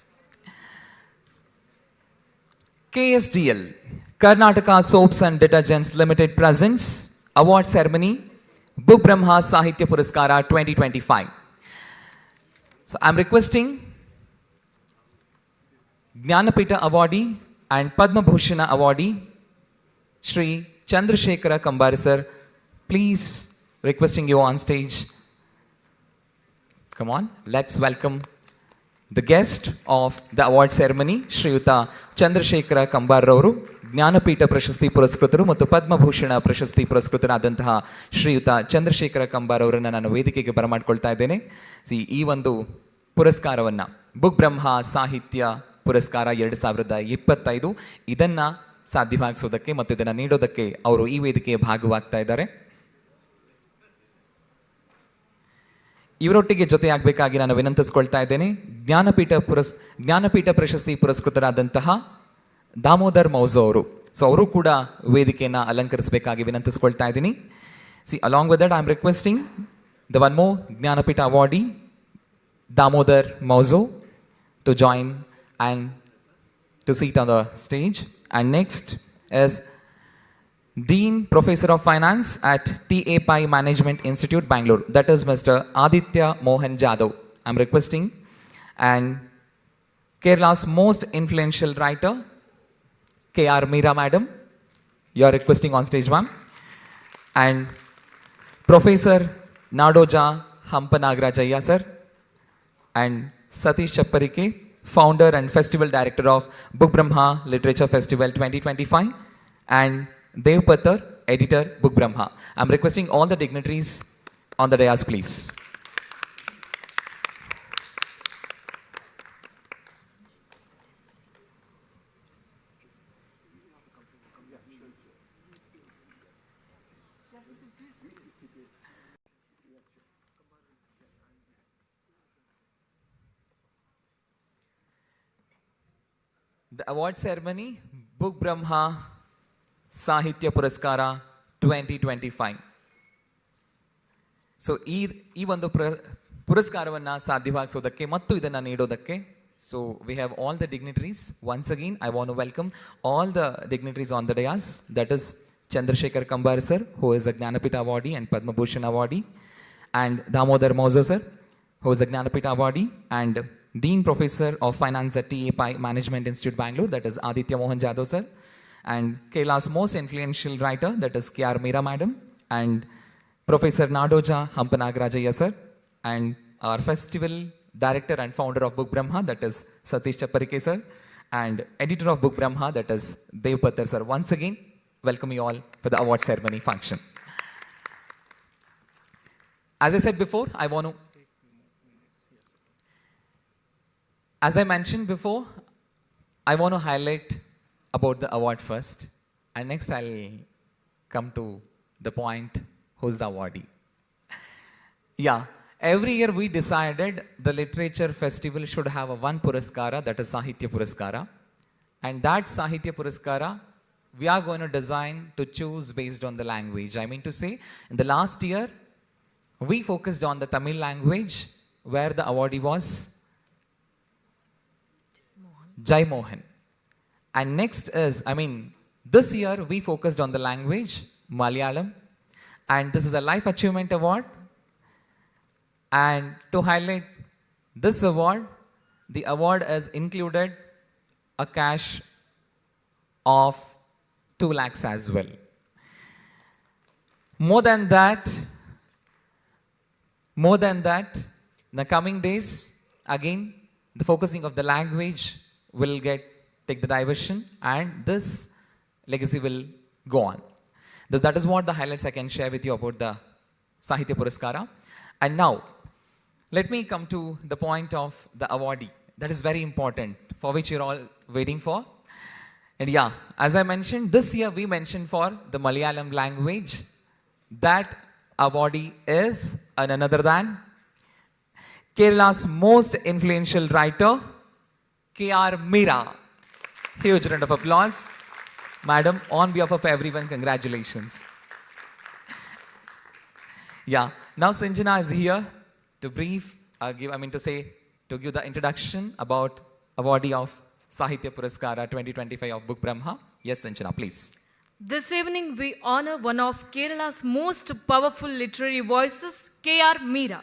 KSDL, Karnataka Soaps and Detergents Limited presents award ceremony, Book Brahma Sahitya Puraskara 2025. So I'm requesting Ganapati awardee and Padma Bhushana awardee, Shri Chandrasekhara Kambari sir, please requesting you on stage. Come on, let's welcome The guest of the award ceremony, ಶ್ರೀಯುತ ಚಂದ್ರಶೇಖರ ಕಂಬಾರರವರು ಜ್ಞಾನಪೀಠ ಪ್ರಶಸ್ತಿ ಪುರಸ್ಕೃತರು ಮತ್ತು ಪದ್ಮಭೂಷಣ ಪ್ರಶಸ್ತಿ ಪುರಸ್ಕೃತರಾದಂತಹ ಶ್ರೀಯುತ ಚಂದ್ರಶೇಖರ ಕಂಬಾರವರನ್ನು ನಾನು ವೇದಿಕೆಗೆ ಬರಮಾಡ್ಕೊಳ್ತಾ ಇದ್ದೇನೆ. ಈ ಒಂದು ಪುರಸ್ಕಾರವನ್ನು ಬುಕ್ ಬ್ರಹ್ಮ ಸಾಹಿತ್ಯ ಪುರಸ್ಕಾರ 2025 ಇದನ್ನು ಸಾಧ್ಯವಾಗಿಸೋದಕ್ಕೆ ಮತ್ತು ಇದನ್ನು ನೀಡೋದಕ್ಕೆ ಅವರು ಈ ವೇದಿಕೆಯ ಭಾಗವಾಗ್ತಾ ಇದ್ದಾರೆ. ಇವರೊಟ್ಟಿಗೆ ಜೊತೆಯಾಗಬೇಕಾಗಿ ನಾನು ವಿನಂತಿಸ್ಕೊಳ್ತಾ ಇದ್ದೇನೆ. ಜ್ಞಾನಪೀಠ ಪ್ರಶಸ್ತಿ ಪುರಸ್ಕೃತರಾದಂತಹ ದಾಮೋದರ್ ಮೌಜೋ ಅವರು. ಸೊ ಅವರು ಕೂಡ ವೇದಿಕೆಯನ್ನು ಅಲಂಕರಿಸಬೇಕಾಗಿ ವಿನಂತಿಸ್ಕೊಳ್ತಾ ಇದ್ದೀನಿ. Along with that I am requesting the one more Jnanpith awardee Damodar Mauzo to join and to sit on the stage. And next is Dean Professor of Finance at TAPI Management Institute, Bengaluru. That is Mr. Aditya Mohan Jadhav. I'm requesting. And Kerala's most influential writer, K.R. Meera Madam. You are requesting on stage, ma'am. And Professor Nadoja Hampanagrajaya, sir. And Satish Chapparike, founder and festival director of Book Brahma Literature Festival 2025, and Dev Patar, editor, Book Brahma. I'm requesting all the dignitaries on the dais, please. The award ceremony, Book Brahma Sahitya Puraskara 2025. So ಈ ಒಂದು ಪುರಸ್ಕಾರವನ್ನು ಸಾಧ್ಯವಾಗಿಸೋದಕ್ಕೆ ಮತ್ತು ಇದನ್ನು ನೀಡೋದಕ್ಕೆ so we have all the dignitaries. Once again I want to welcome all the dignitaries on the dais. That is Chandrasekhar Kambar sir, who is a Gnanapita awardee and Padma Bhushan awardee, and Damodar Mauzo sir, who is a Gnanapita awardee and Dean Professor of Finance at TAPI Management Institute, Bangalore, that is Aditya Mohan Jadhav sir, and Kerala's most influential writer, that is K.R. Meera Madam, and Professor Nadoja Hampanagrajaya sir, and our festival director and founder of Book Brahma, that is Satish Chapparike sir, and editor of Book Brahma, that is Dev Patar sir. Once again, welcome you all for the award ceremony function. As I said before, as I mentioned before, I want to highlight about the award first, and next I'll come to the point, who's the awardee. Yeah, every year we decided the literature festival should have a one Puraskara, that is Sahitya Puraskara, and that Sahitya Puraskara we are going to design to choose based on the language. I mean to say, in the last year, we focused on the Tamil language, where the awardee was Jai Mohan. And next is, this year we focused on the language, Malayalam, and this is a Life Achievement Award. And to highlight this award, the award has included a cash of 2 lakhs as well. More than that, in the coming days, again, the focusing of the language will take the diversion, and this legacy will go on. That is what the highlights I can share with you about the Sahitya Puraskara. And now, let me come to the point of the awardee. That is very important, for which you're all waiting for. And yeah, as I mentioned, this year we mentioned for the Malayalam language. That awardee is none other than Kerala's most influential writer, K.R. Meera. Huge round of applause. Madam, on behalf of everyone, congratulations. Yeah, now Sanjana is here to give the introduction about awardee of Sahitya Puraskara 2025 of Book Brahma. Yes, Sanjana, please. This evening we honor one of Kerala's most powerful literary voices, K.R. Meera,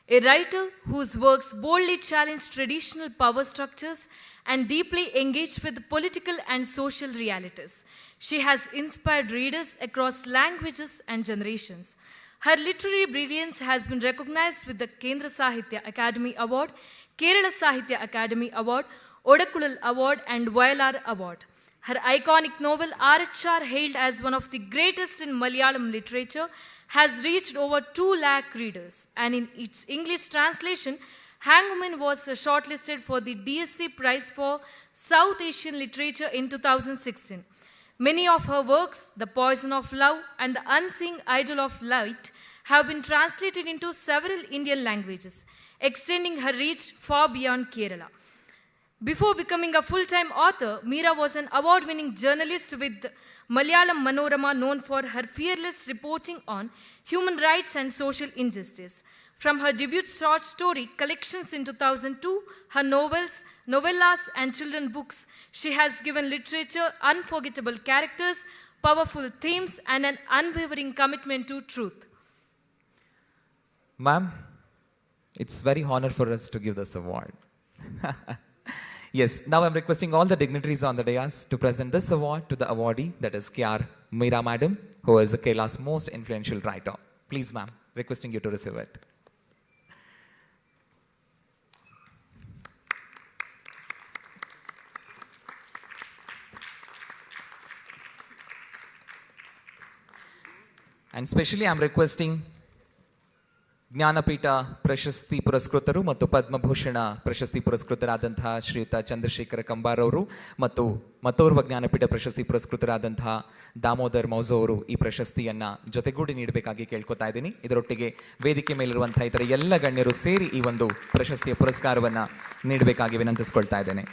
a writer whose works boldly challenge traditional power structures and deeply engage with political and social realities. She has inspired readers across languages and generations. Her literary brilliance has been recognized with the Kendra Sahitya Academy Award, Kerala Sahitya Academy Award, Odakulal Award and Vayalar Award. Her iconic novel Arachar, hailed as one of the greatest in Malayalam literature, has reached over 2 lakh readers, and in its English translation, Hangwoman was shortlisted for the DSC Prize for South Asian Literature in 2016. Many of her works, The Poison of Love and The Unseen Idol of Light, have been translated into several Indian languages, extending her reach far beyond Kerala. Before becoming a full-time author, Meera was an award-winning journalist with Malayalam Manorama, known for her fearless reporting on human rights and social injustice. From her debut short story collections in 2002, her novels, novellas and children's books, she has given literature unforgettable characters, powerful themes and an unwavering commitment to truth. Ma'am, it's very honor for us to give this award. Yes, now I'm requesting all the dignitaries on the dais to present this award to the awardee, that is K.R. Meera Madam, who is Kerala's most influential writer. Please, ma'am, requesting you to receive it. And specially I'm requesting Jnanpith ಪ್ರಶಸ್ತಿ ಪುರಸ್ಕೃತರು ಮತ್ತು ಪದ್ಮಭೂಷಣ ಪ್ರಶಸ್ತಿ ಪುರಸ್ಕೃತರಾದಂತಹ ಶ್ರೀಯುತ ಚಂದ್ರಶೇಖರ ಕಂಬಾರ್ ಅವರು ಮತ್ತು ಮತ್ತೋರ್ವ ಜ್ಞಾನಪೀಠ ಪ್ರಶಸ್ತಿ ಪುರಸ್ಕೃತರಾದಂತಹ ದಾಮೋದರ್ ಮೌಜೋ ಅವರು ಈ ಪ್ರಶಸ್ತಿಯನ್ನು ಜೊತೆಗೂಡಿ ನೀಡಬೇಕಾಗಿ ಕೇಳ್ಕೊತಾ ಇದ್ದೀನಿ. ಇದರೊಟ್ಟಿಗೆ ವೇದಿಕೆ ಮೇಲಿರುವಂತಹ ಇತರ ಎಲ್ಲ ಗಣ್ಯರು ಸೇರಿ ಈ ಒಂದು ಪ್ರಶಸ್ತಿಯ ಪುರಸ್ಕಾರವನ್ನು ನೀಡಬೇಕಾಗಿ ವಿನಂತಿಸ್ಕೊಳ್ತಾ ಇದ್ದೇನೆ.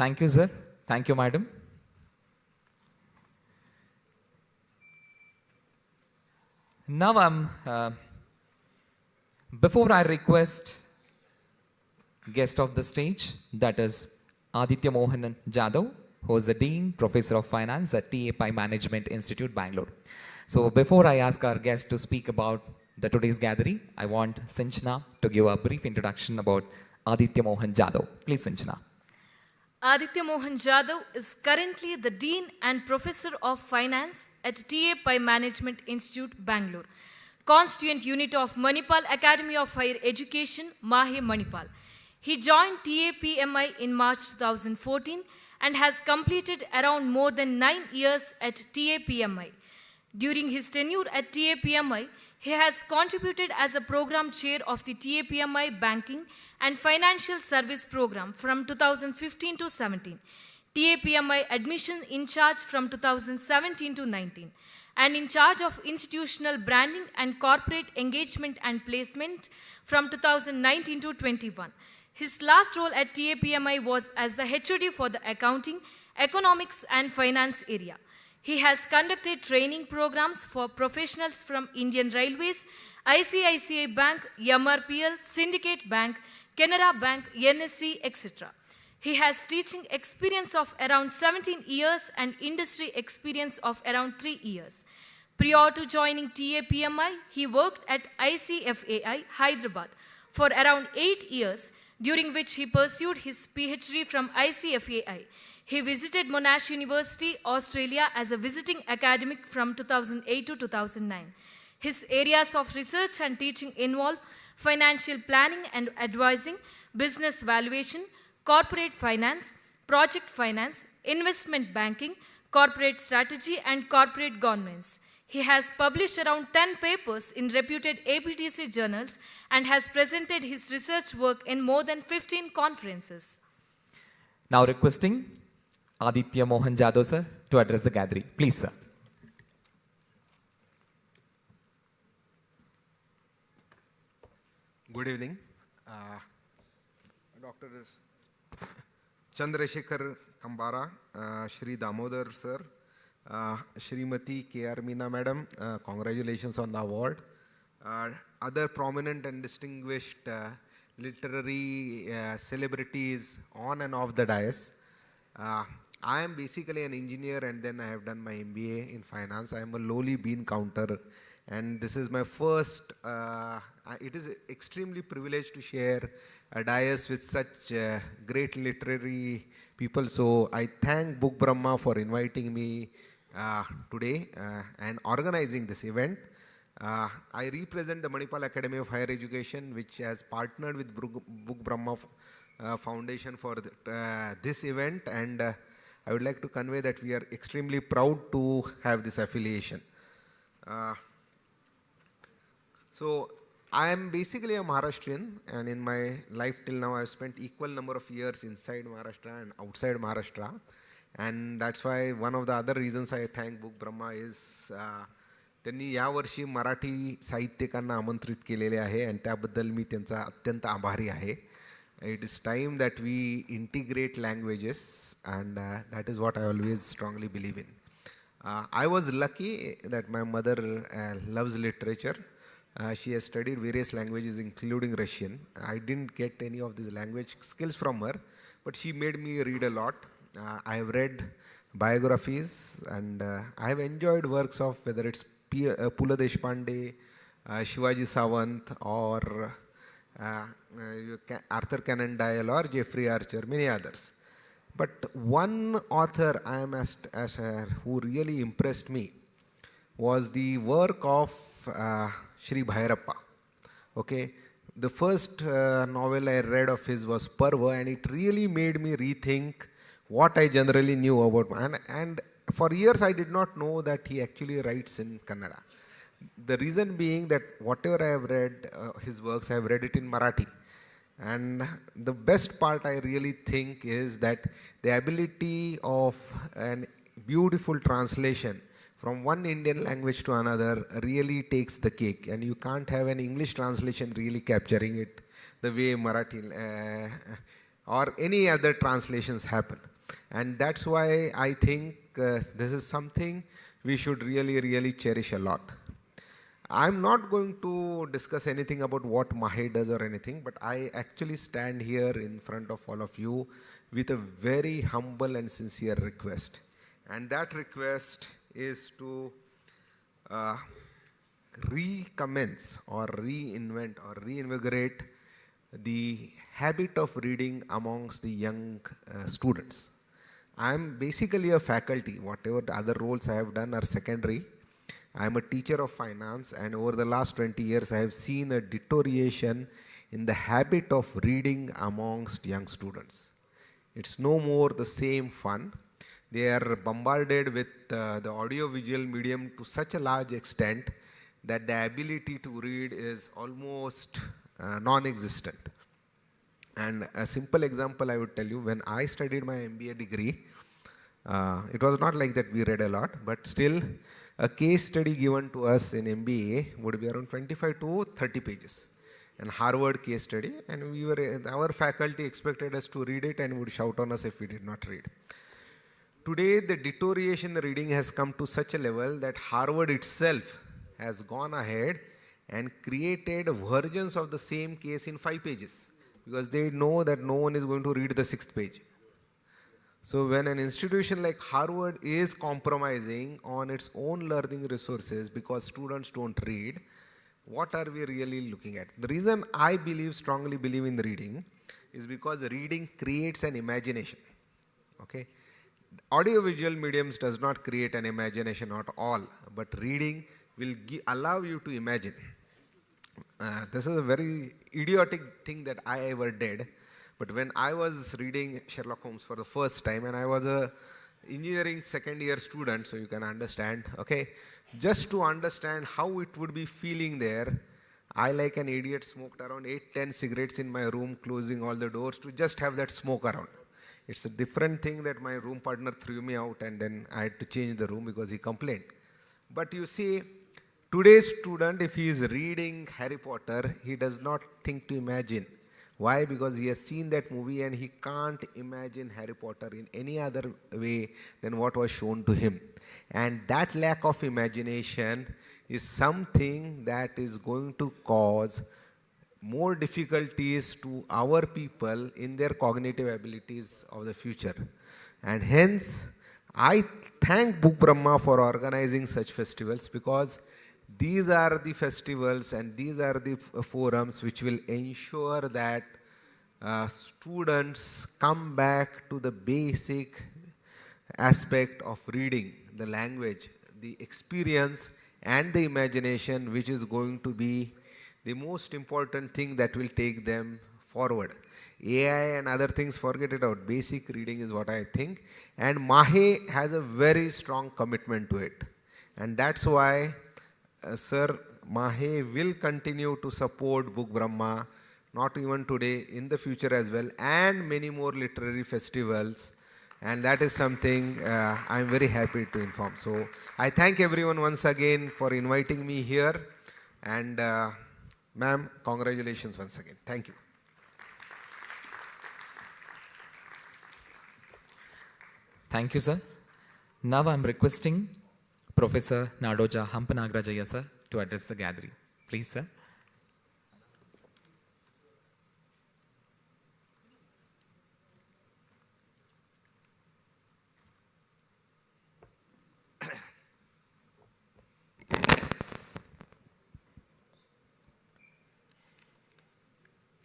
Thank you, sir. Thank you, madam. Now before I request guest of the stage, that is Aditya Mohan Jadhav, who is the Dean, Professor of Finance at TAPI Management Institute, Bangalore. So before I ask our guest to speak about the today's gathering, I want Sinchna to give a brief introduction about Aditya Mohan Jadhav. Please, Sinchna. Aditya Mohan Jadhav is currently the Dean and Professor of Finance at TAPI Management Institute, Bangalore, constituent unit of Manipal Academy of Higher Education, Mahe, Manipal. He joined TAPMI in March 2014 and has completed around more than 9 years at TAPMI. During his tenure at TAPMI, he has contributed as a program chair of the TAPMI Banking and Financial Service Program from 2015 to 17, TAPMI Admission in Charge from 2017 to 19, and in charge of institutional branding and corporate engagement and placement from 2019 to 21. His last role at TAPMI was as the HOD for the accounting, economics and finance area. He has conducted training programs for professionals from Indian Railways, ICICI Bank, MRPL, Syndicate Bank, Canara Bank, NSC, etc. He has teaching experience of around 17 years and industry experience of around 3 years. Prior to joining TAPMI, he worked at ICFAI, Hyderabad, for around 8 years, during which he pursued his PhD from ICFAI. He visited Monash University, Australia as a visiting academic from 2008 to 2009. His areas of research and teaching involve financial planning and advising, business valuation, corporate finance, project finance, investment banking, corporate strategy, and corporate governance. He has published around 10 papers in reputed APTC journals and has presented his research work in more than 15 conferences. Now requesting Aditya Mohan Jadhav sir to address the gathering. Please, sir. Good evening. Dr. Chandrasekhar Kambara, Shri Damodar sir, Shrimati K.R. Meena madam, congratulations on the award. Other prominent and distinguished literary celebrities on and off the dais. I am basically an engineer and then I have done my MBA in finance. I am a lowly bean counter and this is my first, it is extremely privileged to share a dais with such great literary people. So I thank Book Brahma for inviting me today and organizing this event. I represent the Manipal Academy of Higher Education, which has partnered with Book Brahma Foundation for this event, and I would like to convey that we are extremely proud to have this affiliation. So I am basically a Maharashtrian, and in my life till now I have spent equal number of years inside Maharashtra and outside Maharashtra, and that's why one of the other reasons I thank Book Brahma is त्यांनी यावर्षी मराठी साहित्यिकांना आमंत्रित केलेले आहे आणि त्याबद्दल मी त्यांचा अत्यंत आभारी आहे. It is time that we integrate languages and that is what I always strongly believe in. I was lucky that my mother loves literature. She has studied various languages including Russian. I didn't get any of these language skills from her, but she made me read a lot. I have read biographies and I have enjoyed works of whether it's Pula Deshpande, Shivaji Sawant or Arthur Conan Doyle or Jeffrey Archer, many others. But one author I am who really impressed me was the work of Sri Bhairappa. Okay, the first novel I read of his was Parva, and it really made me rethink what I generally knew about and for years I did not know that he actually writes in Kannada. The reason being that whatever I have read his works, I have read it in Marathi. And the best part I really think is that the ability of a beautiful translation from one Indian language to another really takes the cake, and you can't have an English translation really capturing it the way Marathi or any other translations happen. And that's why I think this is something we should really cherish a lot. I'm not going to discuss anything about what Mahe does or anything, but I actually stand here in front of all of you with a very humble and sincere request. And that request is to recommence or reinvent or reinvigorate the habit of reading amongst the young students. I'm basically a faculty. Whatever the other roles I have done are secondary. I'm a teacher of finance, and over the last 20 years I have seen a deterioration in the habit of reading amongst young students. It's no more the same fun. They are bombarded with the audio-visual medium to such a large extent that the ability to read is almost non-existent. And a simple example I would tell you, when I studied my MBA degree, it was not like that we read a lot, but still a case study given to us in MBA would be around 25 to 30 pages. And Harvard case study, and our faculty expected us to read it and would shout on us if we did not read. Today, the deterioration in the reading has come to such a level that Harvard itself has gone ahead and created versions of the same case in 5 pages because they know that no one is going to read the 6th page. So when an institution like Harvard is compromising on its own learning resources because students don't read, what are we really looking at? The reason I strongly believe in reading is because reading creates an imagination. Okay? Audio-visual mediums does not create an imagination at all, but reading will allow you to imagine. This is a very idiotic thing that I ever did. But when I was reading Sherlock Holmes for the first time, and I was a engineering second year student, so you can understand, okay, just to understand how it would be feeling there, I like an idiot smoked around 8-10 cigarettes in my room, closing all the doors to just have that smoke around. It's a different thing that my room partner threw me out and then I had to change the room because he complained. But you see, Today's student, if he is reading Harry Potter, he does not think to imagine. Why? Because he has seen that movie and he can't imagine Harry Potter in any other way than what was shown to him. And that lack of imagination is something that is going to cause more difficulties to our people in their cognitive abilities of the future. And hence, I thank Book Brahma for organizing such festivals, because these are the festivals and these are the forums which will ensure that students come back to the basic aspect of reading, the language, the experience and the imagination, which is going to be the most important thing that will take them forward. AI and other things, forget it out. Basic reading is what I think. And Mahe has a very strong commitment to it. And that's why Sir Mahe will continue to support Book Brahma, not even today, in the future as well, and many more literary festivals. And that is something I'm very happy to inform. So I thank everyone once again for inviting me here. And ma'am, congratulations once again. Thank you. Thank you, sir. Now I'm requesting Professor Nadoja Hampanagrajaya, sir, to address the gathering. Please, sir.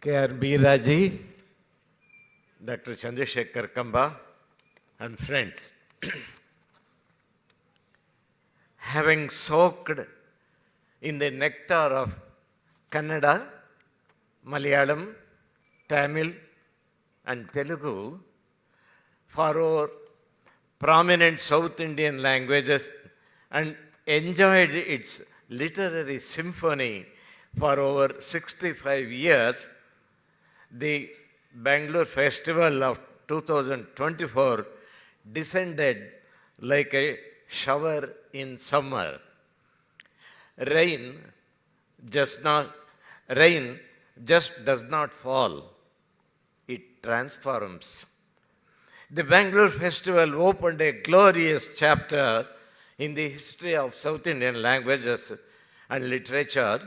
K.R. Biraji, Dr. Chandrasekhar Kamba, and friends. Having soaked in the nectar of Kannada, Malayalam, Tamil, and Telugu for our prominent South Indian languages and enjoyed its literary symphony for over 65 years, the Bengaluru Festival of 2024 descended like a shower in summer. Rain just does not fall, it transforms. The Bengaluru Festival opened a glorious chapter in the history of South Indian languages and literature,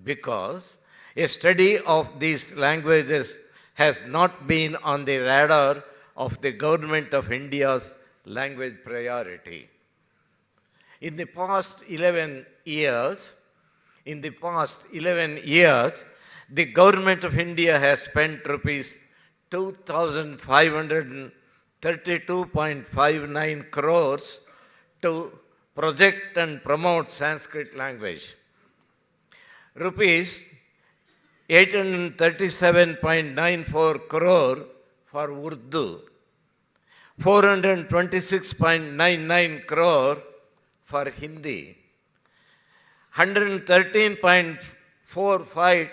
because a study of these languages has not been on the radar of the Government of India's language priority. In the past 11 years, the Government of India has spent rupees 2,532.59 crores to project and promote Sanskrit language. Rupees 837.94 crore for Urdu, 426.99 crore for Hindi, 113.45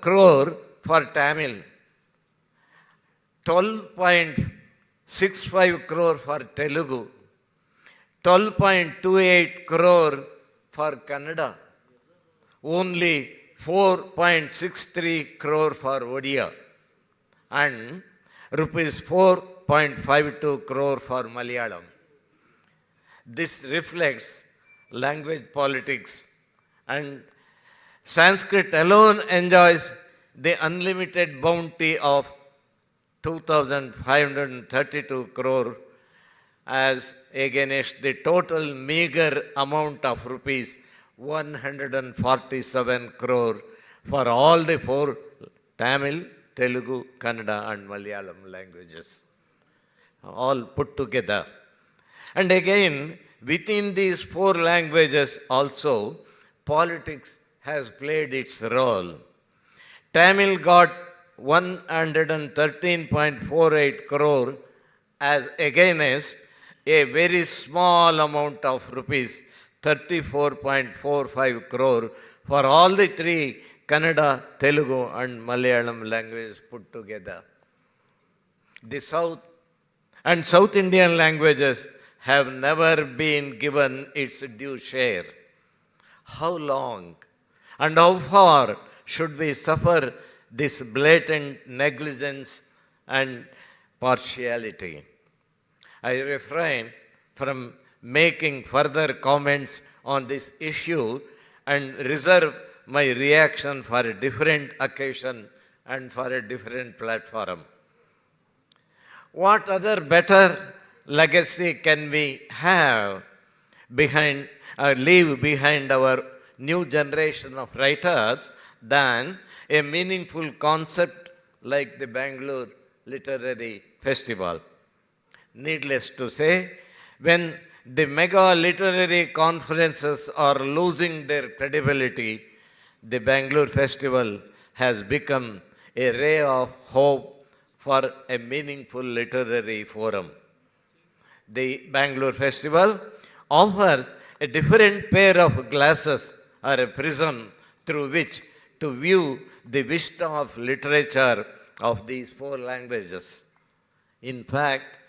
crore for Tamil, 12.65 crore for Telugu, 12.28 crore for Kannada, only 4.63 crore for Odia, and rupees 4.52 crore for Malayalam. This reflects language politics, and Sanskrit alone enjoys the unlimited bounty of 2,532 crore as against the total meager amount of rupees 147 crore for all the four Tamil, Telugu, Kannada and Malayalam languages, all put together. And again, within these four languages also, politics has played its role. Tamil got 113.48 crore as against a very small amount of rupees 34.45 crore for all the three Kannada, Telugu and Malayalam languages put together. The South and South Indian languages have never been given its due share. how long and how far should we suffer this blatant negligence and partiality? I refrain from making further comments on this issue and reserve my reaction for a different occasion and for a different platform. What other better legacy can we have behind leave behind our new generation of writers than a meaningful concept like the Bengaluru Literary Festival? Needless to say, when the mega literary conferences are losing their credibility, the Bengaluru Festival has become a ray of hope for a meaningful literary forum. The Bengaluru Festival offers a different pair of glasses or a prism through which to view the vista of literature of these 4 languages. In fact,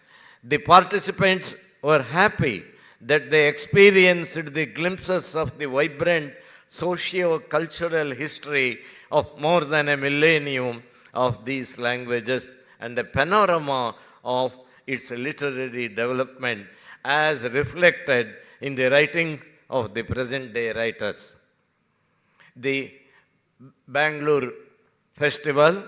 the participants were happy that they experienced the glimpses of the vibrant socio-cultural history of more than a millennium of these languages and a panorama of its literary development as reflected in the writing of the present-day writers. The Bengaluru Festival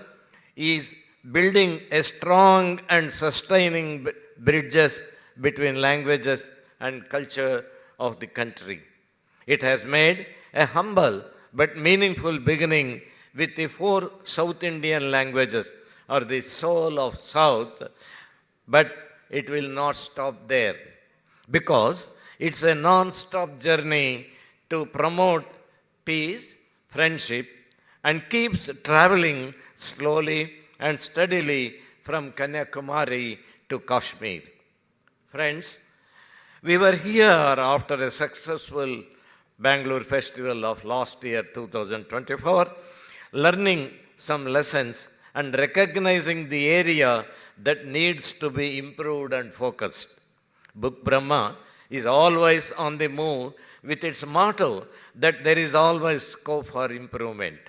is building a strong and sustaining bridges between languages and culture of the country. It has made a humble but meaningful beginning with the 4 South Indian languages, or the soul of South, but it will not stop there, because it's a non-stop journey to promote peace, friendship, and keeps traveling slowly and steadily from Kanyakumari to Kashmir. Friends, we were here after a successful Bengaluru Festival of last year, 2024, learning some lessons and recognizing the area that needs to be improved and focused. Book Brahma is always on the move with its motto that there is always scope for improvement.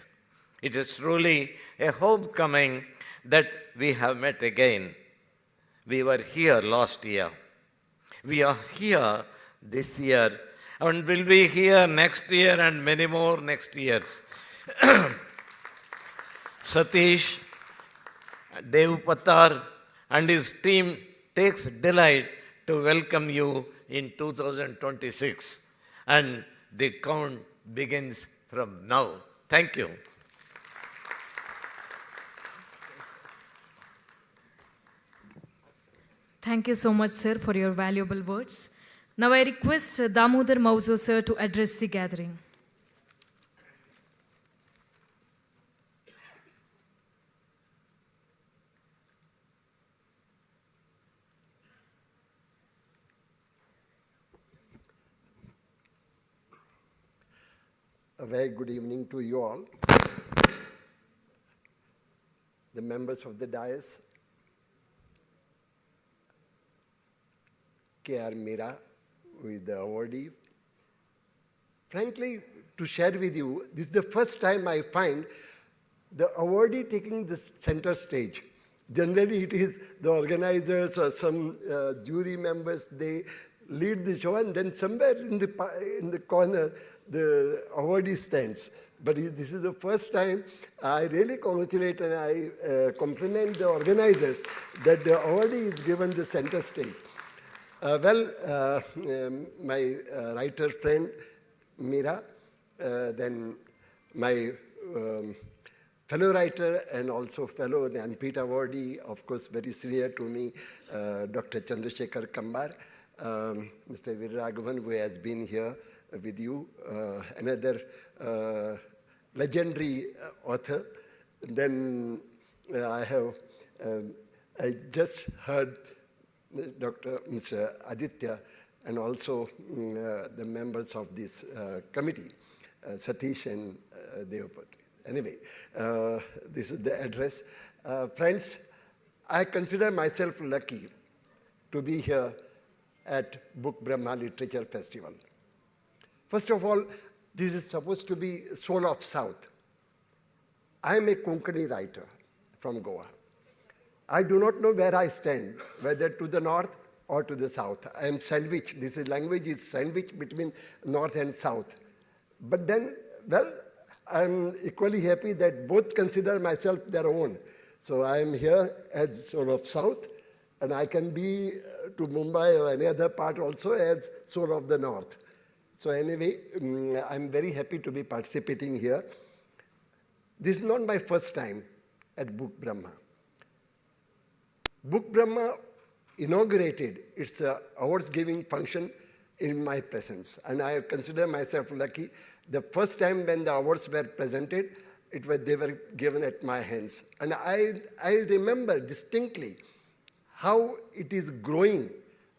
It is truly a homecoming that we have met again. We were here last year. We are here this year and will be here next year and many more next years. Satish, Dev Patar and his team takes delight to welcome you in 2026, and the count begins from now. Thank you. Thank you so much, sir, for your valuable words. Now I request Damodar Mauzo, sir, to address the gathering. A very good evening to you all, the members of the dais, K.R. Meera, who is the awardee. Frankly, to share with you, this is the first time I find the awardee taking the center stage. Generally, it is the organizers or some jury members, they lead the show, and then somewhere in the corner, the awardee stands. But this is the first time. I really congratulate and I compliment the organizers that the awardee is given the center stage. My writer friend Meera, then my fellow writer and also fellow Jnanpith awardee, of course very senior to me, Dr. Chandrasekhar Kambar, Mr. Virraghavan, who has been here with you, another legendary author. Then I just heard Mr. Aditya and also the members of this committee, Satish and Devapati. Anyway, this is the address. Friends, I consider myself lucky to be here at Book Brahma Literature Festival. First of all, This is supposed to be Soul of South. I am a Konkani writer from Goa. I do not know where I stand, whether to the north or to the south. I am sandwiched. This language is sandwiched between north and south. But then, well, I am equally happy that both consider myself their own. So I am here as Soul of South, and I can be to Mumbai or any other part also as Soul of the North. So anyway, I'm very happy to be participating here. This is not my first time at Book Brahma. Book Brahma inaugurated its awards-giving function in my presence, and I consider myself lucky. The first time when the awards were presented, they were given at my hands. And I remember distinctly how it is growing.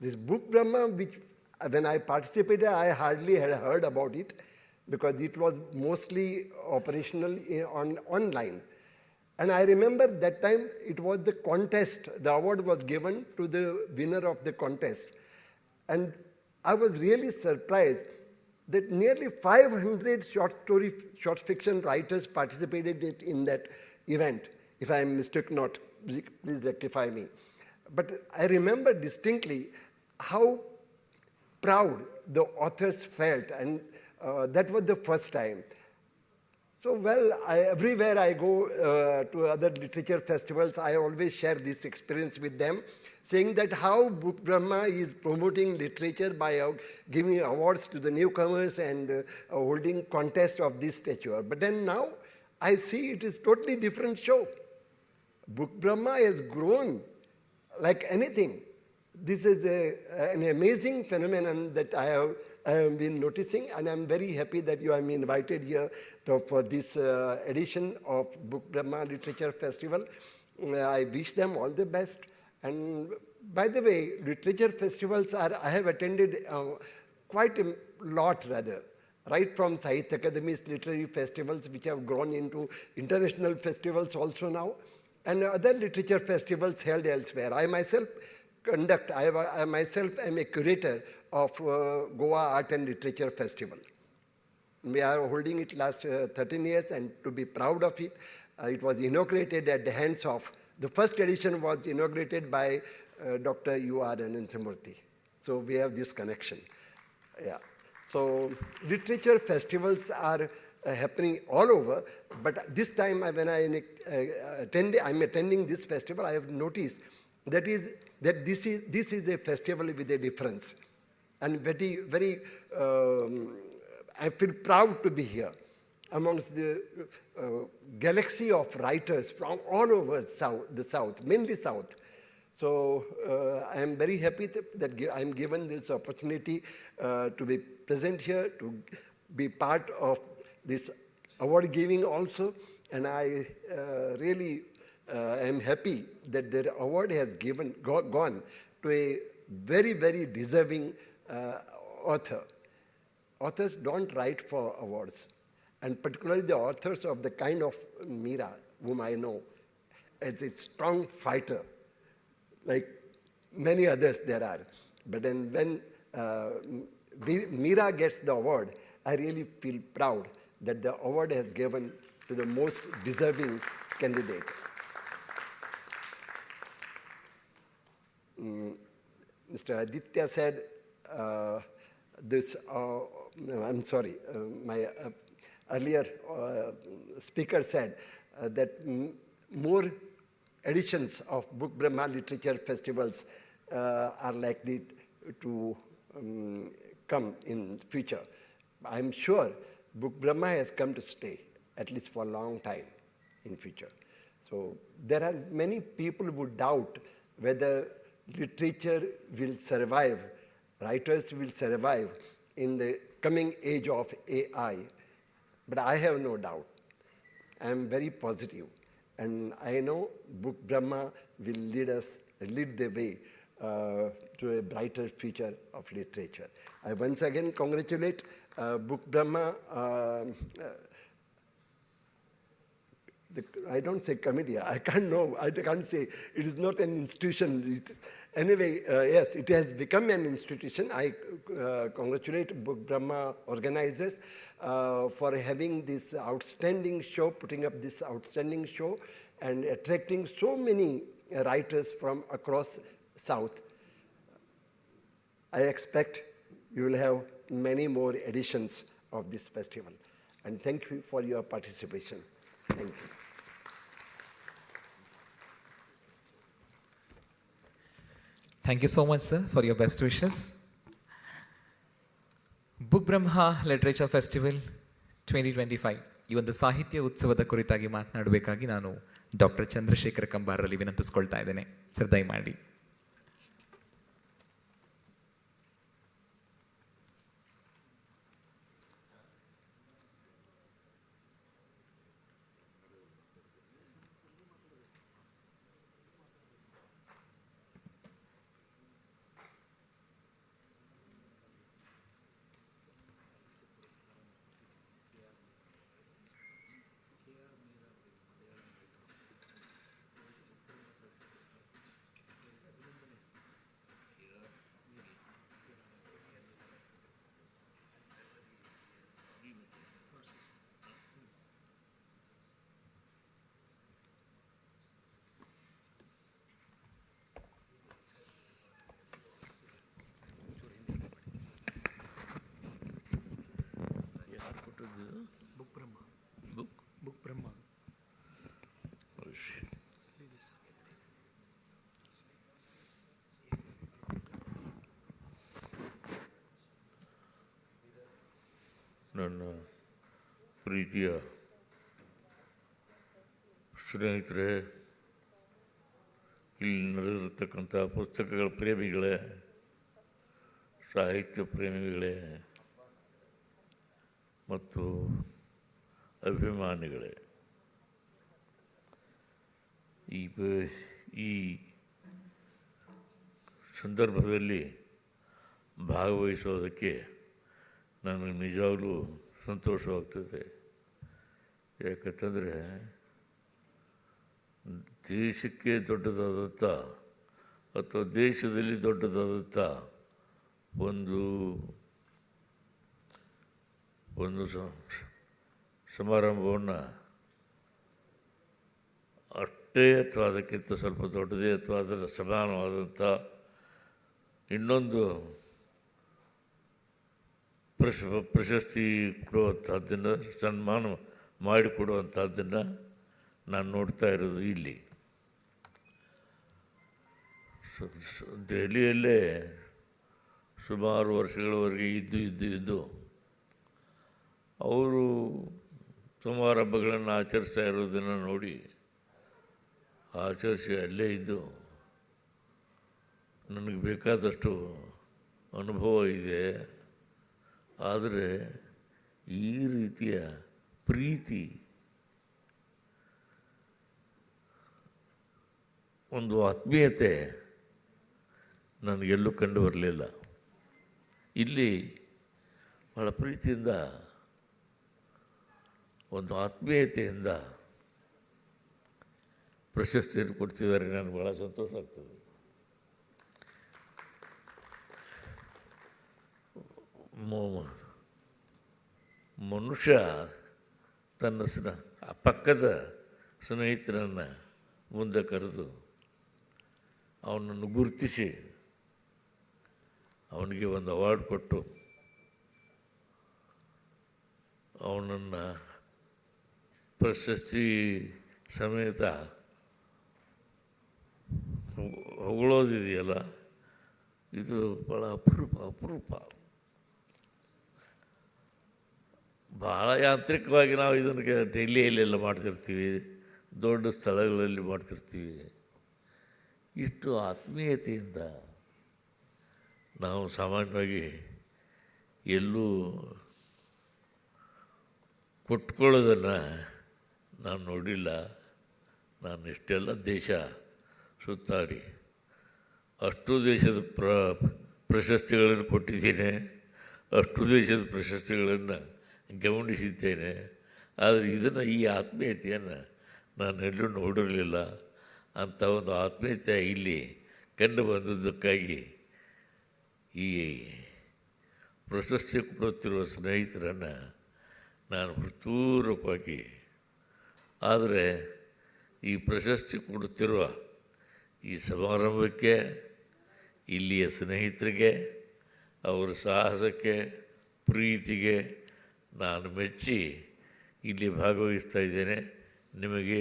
This Book Brahma, which when I participated, I hardly had heard about it because it was mostly operational online. And I remember that time it was the contest. The award was given to the winner of the contest. And I was really surprised that nearly 500 short fiction writers participated in that event. If I am mistaken not, please rectify me. But I remember distinctly how proud the authors felt, and that was the first time. So, well, everywhere I go to other literature festivals, I always share this experience with them, saying that how Book Brahma is promoting literature by giving awards to the newcomers and holding contests of this stature. But then now I see it is totally different show. Book Brahma has grown like anything. This is an amazing phenomenon that I have been noticing, and I'm very happy that you have been invited here for this edition of Book Brahma Literature Festival. I wish them all the best. And by the way, literature festivals I have attended quite a lot rather, right from Sahitya Academy's literary festivals, which have grown into international festivals also now, and other literature festivals held elsewhere. I myself I myself am a curator of Goa Art and Literature Festival. We are holding it last 13 years, and to be proud of it, it was inaugurated at the hands of, the first edition was inaugurated by Dr. U.R. Ananthamurthy. So we have this connection. Yeah. So literature festivals are happening all over, but this time when I'm attending this festival, I have noticed that this is a festival with a difference. And very, I feel proud to be here amongst the galaxy of writers from all over the South, mainly South. So I am very happy that I am given this opportunity to be present here, to be part of this award giving also. And I really am happy that the award has gone to a very, very deserving author. Authors don't write for awards, and particularly the authors of the kind of Meera, whom I know, as a strong fighter, like many others there are. But then when Meera gets the award, I really feel proud that the award has given to the most deserving candidate. Mr. Aditya said I'm sorry, my earlier speaker said that more editions of Book Brahma Literature Festivals are likely to come in future. I'm sure Book Brahma has come to stay, at least for a long time in future. So there are many people who doubt whether literature will survive, writers will survive in the coming age of AI. But I have no doubt. I am very positive. And I know Book Brahma will lead the way to a brighter future of literature. I once again congratulate I don't say committee, I can't say, it is not an institution. Anyway, yes, it has become an institution. I congratulate Book Brahma organizers for having this outstanding show, putting up this outstanding show and attracting so many writers from across South. I expect you will have many more editions of this festival. And thank you for your participation. Thank you. Thank you so much, sir, for your best wishes. Book Brahma literature festival 2025 ಈ ಒಂದು ಸಾಹಿತ್ಯ ಉತ್ಸವದ ಕುರಿತಾಗಿ ಮಾತನಾಡಬೇಕಾಗಿ ನಾನು doctor Chandrashekhar ಕಂಬಾರಲ್ಲಿ ವಿನಂತಿಸ್ಕೊಳ್ತಾ ಇದ್ದೇನೆ. Sir ದಯಮಾಡಿ. Book Brahma. ನನ್ನ ಪ್ರೀತಿಯ ಸ್ನೇಹಿತರೆ, ಇಲ್ಲಿ ನಡೆದಿರತಕ್ಕಂಥ ಪುಸ್ತಕಗಳ ಪ್ರೇಮಿಗಳೇ, ಸಾಹಿತ್ಯ ಪ್ರೇಮಿಗಳೇ ಮತ್ತು ಅಭಿಮಾನಿಗಳೇ, ಈ ಸಂದರ್ಭದಲ್ಲಿ ಭಾಗವಹಿಸೋದಕ್ಕೆ ನನಗೆ ನಿಜವಾಗ್ಲೂ ಸಂತೋಷವಾಗ್ತದೆ. ಯಾಕಂತಂದರೆ ದೇಶಕ್ಕೆ ದೊಡ್ಡದಾದಂಥ ಅಥವಾ ದೇಶದಲ್ಲಿ ದೊಡ್ಡದಾದಂಥ ಒಂದು ಸಮಾರಂಭವನ್ನು ಅಷ್ಟೇ ಅಥವಾ ಅದಕ್ಕಿಂತ ಸ್ವಲ್ಪ ದೊಡ್ಡದೇ ಅಥವಾ ಅದರ ಸಮಾನವಾದಂಥ ಇನ್ನೊಂದು ಪ್ರಶಸ್ತಿ ಕೊಡುವಂಥದ್ದನ್ನು, ಸನ್ಮಾನ ಮಾಡಿಕೊಡುವಂಥದ್ದನ್ನು ನಾನು ನೋಡ್ತಾ ಇರೋದು ಇಲ್ಲಿ. ದೆಹಲಿಯಲ್ಲೇ ಸುಮಾರು ವರ್ಷಗಳವರೆಗೆ ಇದ್ದು ಅವರು ಸಮಾರಂಭಗಳನ್ನು ಆಚರಿಸ್ತಾ ಇರೋದನ್ನು ನೋಡಿ ಆಚರಿಸಿ ಅಲ್ಲೇ ಇದ್ದು ನನಗೆ ಬೇಕಾದಷ್ಟು ಅನುಭವ ಇದೆ. ಆದರೆ ಈ ರೀತಿಯ ಪ್ರೀತಿ, ಒಂದು ಆತ್ಮೀಯತೆ ನನಗೆಲ್ಲೂ ಕಂಡು ಬರಲಿಲ್ಲ. ಇಲ್ಲಿ ಭಾಳ ಪ್ರೀತಿಯಿಂದ, ಒಂದು ಆತ್ಮೀಯತೆಯಿಂದ ಪ್ರಶಸ್ತಿಯನ್ನು ಕೊಡ್ತಿದ್ದಾರೆ. ನನಗೆ ಭಾಳ ಸಂತೋಷ ಆಗ್ತದೆ. ಮನುಷ್ಯ ತನ್ನ ಪಕ್ಕದ ಸ್ನೇಹಿತರನ್ನು ಮುಂದೆ ಕರೆದು ಅವನನ್ನು ಗುರುತಿಸಿ ಅವನಿಗೆ ಒಂದು ಅವಾರ್ಡ್ ಕೊಟ್ಟು ಅವನನ್ನು ಪ್ರಶಸ್ತಿ ಸಮೇತ ಹೊಗಳೋದಿದೆಯಲ್ಲ, ಇದು ಭಾಳ ಅಪರೂಪ. ಭಾಳ ಯಾಂತ್ರಿಕವಾಗಿ ನಾವು ಇದನ್ನು ಡೆಲ್ಲಿಯಲ್ಲೆಲ್ಲ ಮಾಡ್ತಿರ್ತೀವಿ, ದೊಡ್ಡ ಸ್ಥಳಗಳಲ್ಲಿ ಮಾಡ್ತಿರ್ತೀವಿ. ಇಷ್ಟು ಆತ್ಮೀಯತೆಯಿಂದ ನಾವು ಸಾಮಾನ್ಯವಾಗಿ ಎಲ್ಲೂ ಕೊಟ್ಕೊಳ್ಳೋದನ್ನು ನಾನು ನೋಡಿಲ್ಲ. ನಾನು ಇಷ್ಟೆಲ್ಲ ದೇಶ ಸುತ್ತಾಡಿ ಅಷ್ಟು ದೇಶದ ಪ್ರಶಸ್ತಿಗಳನ್ನು ಕೊಟ್ಟಿದ್ದೇನೆ, ಅಷ್ಟು ದೇಶದ ಪ್ರಶಸ್ತಿಗಳನ್ನು ಗಮನಿಸಿದ್ದೇನೆ. ಆದರೆ ಈ ಆತ್ಮೀಯತೆಯನ್ನು ನಾನೆಲ್ಲೂ ನೋಡಿರಲಿಲ್ಲ ಅಂಥ ಒಂದು ಆತ್ಮೀಯತೆ ಇಲ್ಲಿ ಕಂಡು ಬಂದದ್ದಕ್ಕಾಗಿ ಈ ಪ್ರಶಸ್ತಿ ಕೊಡುತ್ತಿರುವ ಸ್ನೇಹಿತರನ್ನು ನಾನು ಹೃತ್ಪೂರ್ವಕವಾಗಿ, ಆದರೆ ಈ ಪ್ರಶಸ್ತಿ ಕೊಡುತ್ತಿರುವ ಈ ಸಮಾರಂಭಕ್ಕೆ, ಇಲ್ಲಿಯ ಸ್ನೇಹಿತರಿಗೆ, ಅವರ ಸಾಹಸಕ್ಕೆ, ಪ್ರೀತಿಗೆ ನಾನು ಮೆಚ್ಚಿ ಇಲ್ಲಿ ಭಾಗವಹಿಸ್ತಾ ಇದ್ದೇನೆ. ನಿಮಗೆ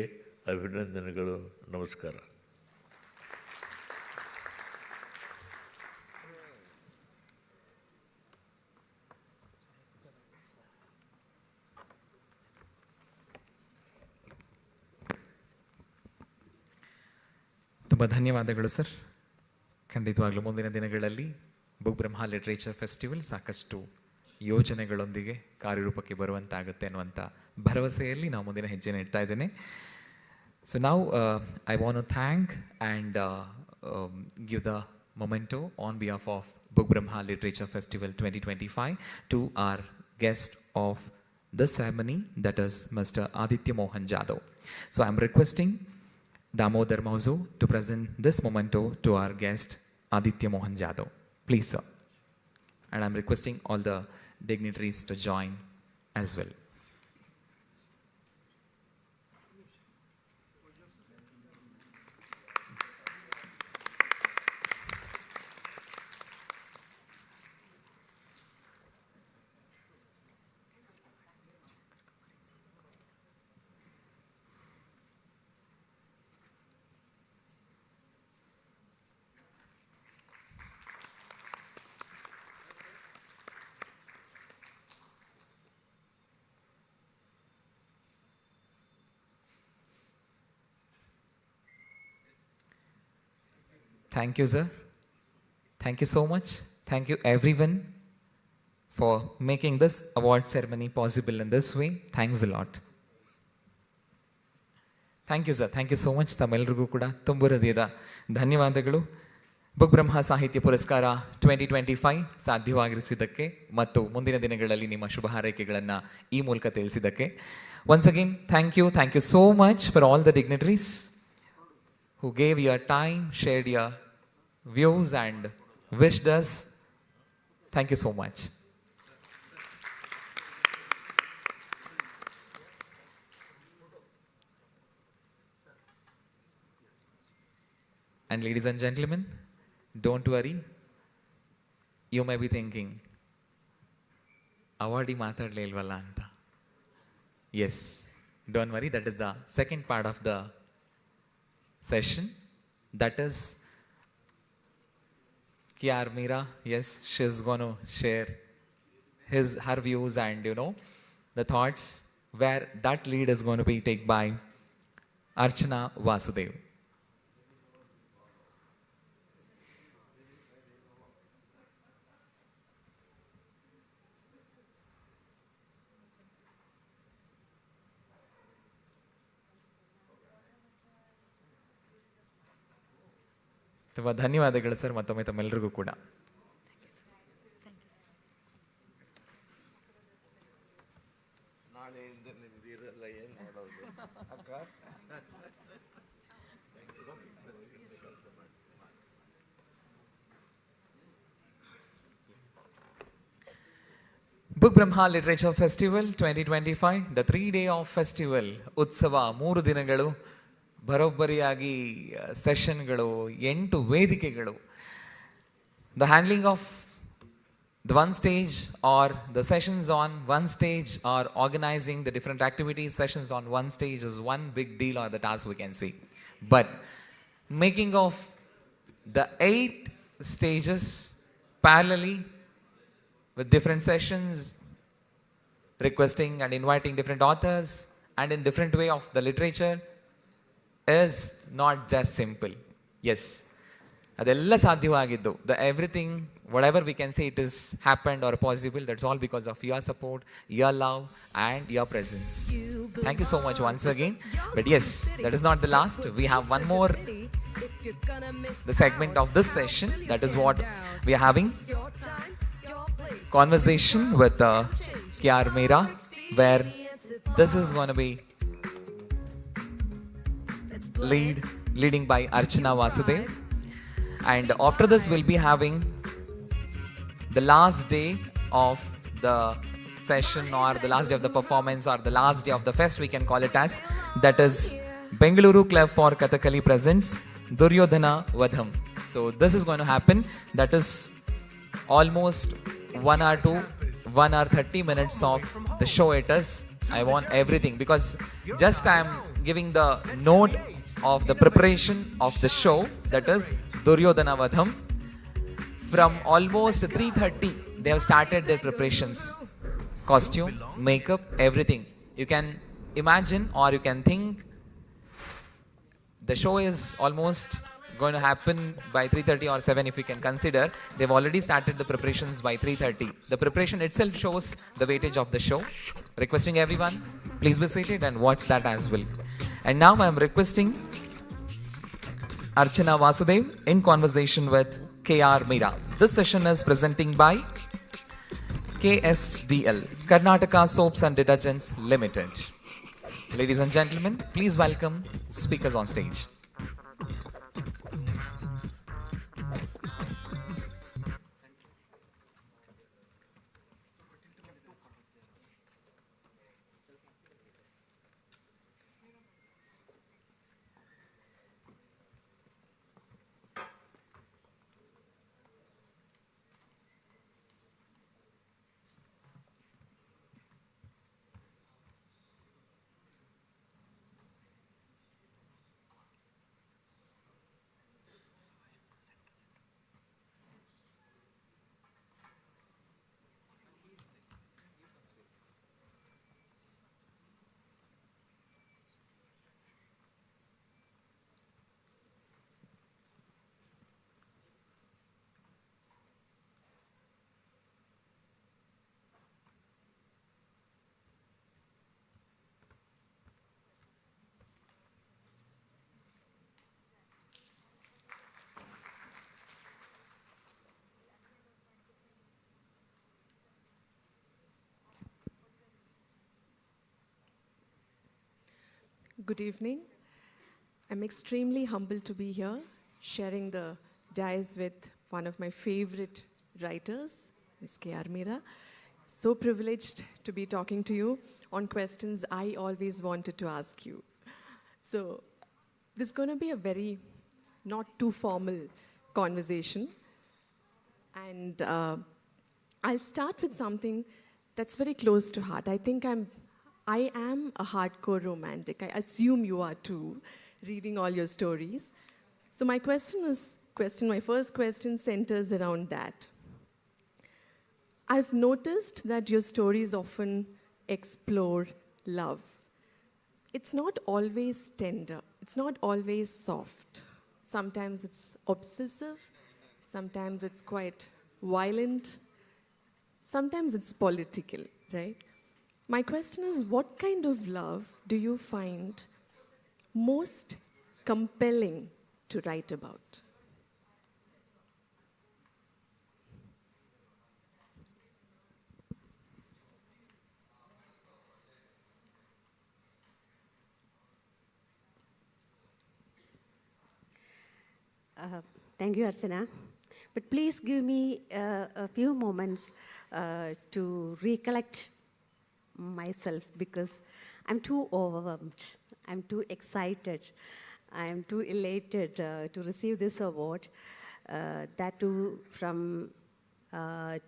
ಅಭಿನಂದನೆಗಳು. ನಮಸ್ಕಾರ. ತುಂಬ ಧನ್ಯವಾದಗಳು ಸರ್. ಖಂಡಿತವಾಗ್ಲೂ ಮುಂದಿನ ದಿನಗಳಲ್ಲಿ ಬುಕ್ ಬ್ರಹ್ಮ ಲಿಟ್ರೇಚರ್ ಫೆಸ್ಟಿವಲ್ ಸಾಕಷ್ಟು ಯೋಜನೆಗಳೊಂದಿಗೆ ಕಾರ್ಯರೂಪಕ್ಕೆ ಬರುವಂತಾಗುತ್ತೆ ಅನ್ನುವಂಥ ಭರವಸೆಯಲ್ಲಿ ನಾವು ಮುಂದಿನ ಹೆಜ್ಜೆನ ಇಡ್ತಾ ಇದ್ದೇನೆ. ಸೊ ನಾವು I want to thank and give the memento on behalf of Book Brahma Literature Festival 2025 to our guest of the ceremony, that is Mr. Aditya Mohan Jadhav. So I'm requesting Damodar Mauzu to present this memento to our guest Aditya Mohan Jadhav. Please, sir. And I'm requesting all the dignitaries to join as well. Thank you, sir. Thank you so much. Thank you, everyone, for making this award ceremony possible in this way. Thanks a lot. Thank you, sir. Thank you so much. ತಮ್ಮೆಲ್ಲರಿಗೂ ಕೂಡ ತುಂಬ ಹೃದಯದ ಧನ್ಯವಾದಗಳು. Book ಬ್ರಹ್ಮ ಸಾಹಿತ್ಯ ಪುರಸ್ಕಾರ 2025 ಸಾಧ್ಯವಾಗಿರಿಸಿದ್ದಕ್ಕೆ ಮತ್ತು ಮುಂದಿನ ದಿನಗಳಲ್ಲಿ ನಿಮ್ಮ ಶುಭ ಹಾರೈಕೆಗಳನ್ನು ಈ ಮೂಲಕ ತಿಳಿಸಿದ್ದಕ್ಕೆ. Once again, thank you so much for all the dignitaries who gave your time, shared your views and wished us. Thank you so much. And ladies and gentlemen, don't worry. You may be thinking, awadi matadle ilvalla anta. Yes, don't worry. That is the second part of the session. That is Kyar Meera. Yes, she's going to share her views and the thoughts, where that lead is going to be taken by Archana Vasudev. ತುಂಬ ಧನ್ಯವಾದಗಳು sir. ಮತ್ತೊಮ್ಮೆ ತಮ್ಮೆಲ್ಲರಿಗೂ ಕೂಡ ನಾಳೆಯಿಂದ ನಿಮ್ದಿರಲ್ಲ, ಏನು ಮಾಡೋದು ಅಕ್ಕ? Book Brahma Literature Festival 2025, the 3-day of festival, ಉತ್ಸವ, 3 ದಿನಗಳು, ಬರೋಬ್ಬರಿಯಾಗಿ ಸೆಷನ್ಗಳು, 8 ವೇದಿಕೆಗಳು. The handling of the one stage or the sessions on one stage or organizing the different activities, sessions on one stage is one big deal or the task we can see. But making of the 8 stages parallelly with different sessions, requesting and inviting different authors and in different way of the literature is not just simple. Yes, adella sadhyavagidu. The everything, whatever we can say, it is happened or possible. That's all because of your support, your love and your presence. Thank you so much once again. But yes, that is not the last. We have one more the segment of this session. That is what we are having. Conversation with Kyar Meera, where this is going to be leading by Archana Vasudev. And after this, we'll be having the last day of the session, or the last day of the performance, or the last day of the fest, we can call it as. That is Bengaluru Club for Kathakali presents Duryodhana Vadham. So this is going to happen. That is almost 1 hour to 1 hour 30 minutes of the show it is. I want everything, because just I am giving the note of the preparation of the show, that is Duryodhana Vadham. From almost 3:30 they have started their preparations. Costume, makeup, everything. You can imagine, or you can think, the show is almost going to happen by 3:30 or 7 if we can consider. They've already started the preparations by 3:30. The preparation itself shows the weightage of the show. Requesting everyone, please be seated and watch that as well. And now I am requesting Archana Vasudev in conversation with K.R. Meera. This session is presenting by KSDL, Karnataka Soaps and Detergents Limited. Ladies and gentlemen, please welcome speakers on stage. Good evening. I'm extremely humbled to be here, sharing the dais with one of my favorite writers, Ms. K.R. Meera. So privileged to be talking to you on questions I always wanted to ask you. So this is going to be a very not too formal conversation. And I'll start with something that's very close to heart. I am a hardcore romantic. I assume you are too, reading all your stories. So my first question centers around that. I've noticed that your stories often explore love. It's not always tender. It's not always soft. Sometimes it's obsessive. Sometimes it's quite violent. Sometimes it's political, right? My question is, what kind of love do you find most compelling to write about? Thank you, Archana. But please give me a few moments to recollect myself, because I'm too overwhelmed, I'm too excited, I'm too elated to receive this award, that too from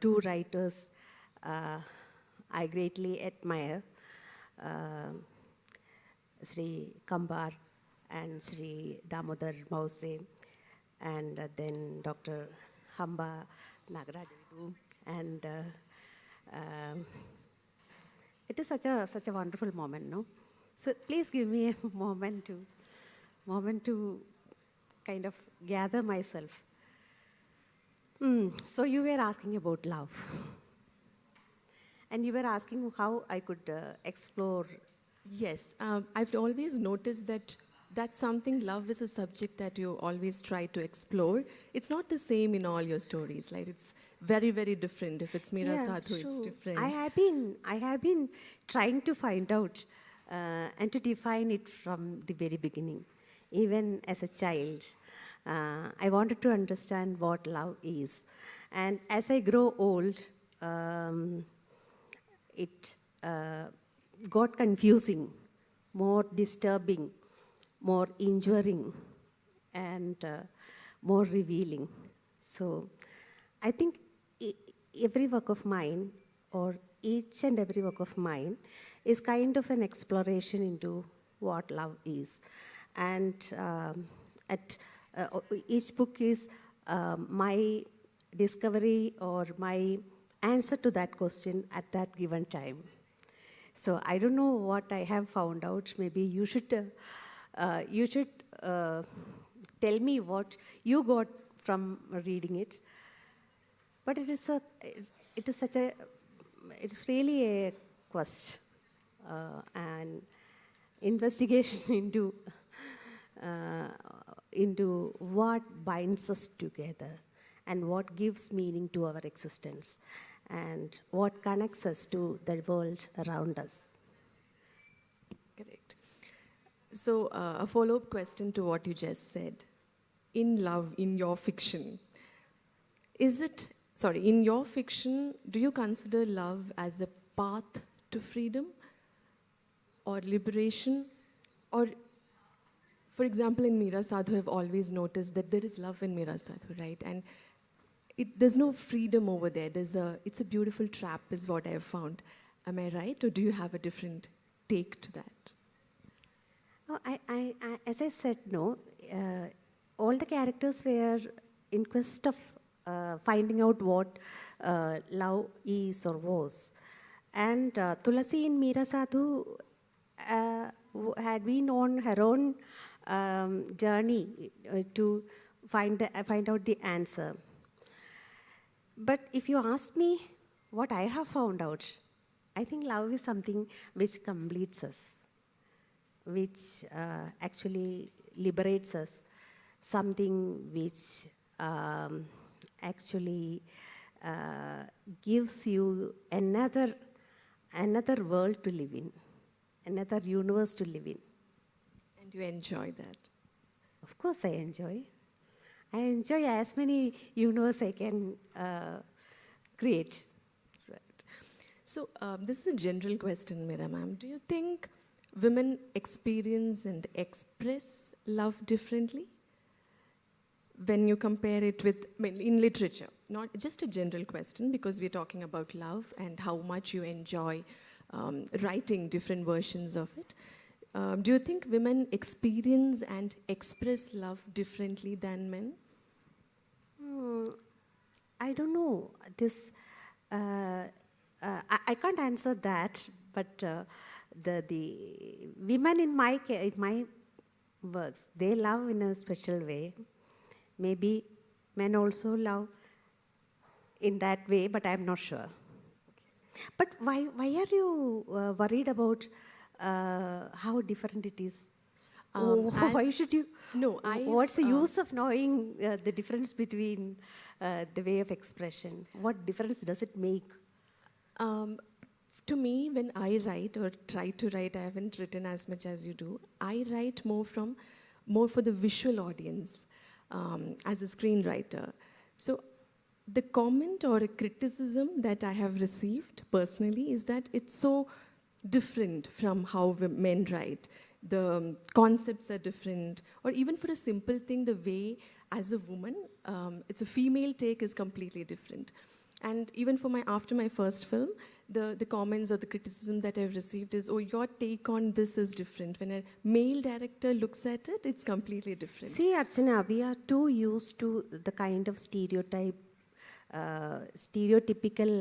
two writers I greatly admire, Sri Kambar and Sri Damodar Mause, and then Dr. Hamba Nagaraju, and it is such a wonderful moment, no? So please give me a moment to kind of gather myself. So you were asking about love, and you were asking how I could explore. Yes, I've always noticed that that's something, love is a subject that you always try to explore. It's not the same in all your stories, like it's very, very different. If it's Meera Sadhu, it's different. I have been trying to find out and to define it from the very beginning. even as a child. I wanted to understand what love is. And as I grow old, it got confusing, more disturbing, more injuring, and more revealing. So I think every work of mine, or each and every work of mine, is kind of an exploration into what love is. And each book is my discovery or my answer to that question at that given time. So I don't know what I have found out. Maybe you should tell me what you got from reading it. But it's really a quest, an investigation into what binds us together and what gives meaning to our existence and what connects us to the world around us. Correct. So a follow-up question to what you just said. In love, in your fiction, in your fiction, do you consider love as a path to freedom or liberation? Or, for example, in Meera Sadhu, I've always noticed that there is love in Meera Sadhu, right? And there's no freedom over there. It's a beautiful trap is what I have found. Am I right? Or do you have a different take to that? Oh, as I said, no. All the characters were in quest of finding out what love is or was. And Tulasi in Meera Sadhu had been on her own journey to find out the answer. But if you ask me what I have found out, I think love is something which completes us, which actually liberates us, something which actually gives you another world to live in, another universe to live in. And you enjoy that? Of course I enjoy. I enjoy as many universes I can create. Right. So this is a general question, Meera ma'am. Do you think women experience and express love differently when you compare it with, in literature? Not just a general question, because we're talking about love and how much you enjoy writing different versions of it. Do you think women experience and express love differently than men? I don't know. I can't answer that, but the women in my works, they love in a special way. Maybe men also love in that way, but I'm not sure. Okay. But why are you worried about how different it is? Why should you? No, what's the use of knowing the difference between the way of expression? What difference does it make? To me, when I write or try to write, I haven't written as much as you do. I write more for the visual audience as a screenwriter. So the comment or a criticism that I have received personally is that it's so different from how men write. The concepts are different, or even for a simple thing, the way as a woman, it's a female take is completely different. And even for after my first film, the comments or the criticism that I've received is, oh, your take on this is different. When a male director looks at it, it's completely different. See, Archana, we are too used to the kind of stereotypical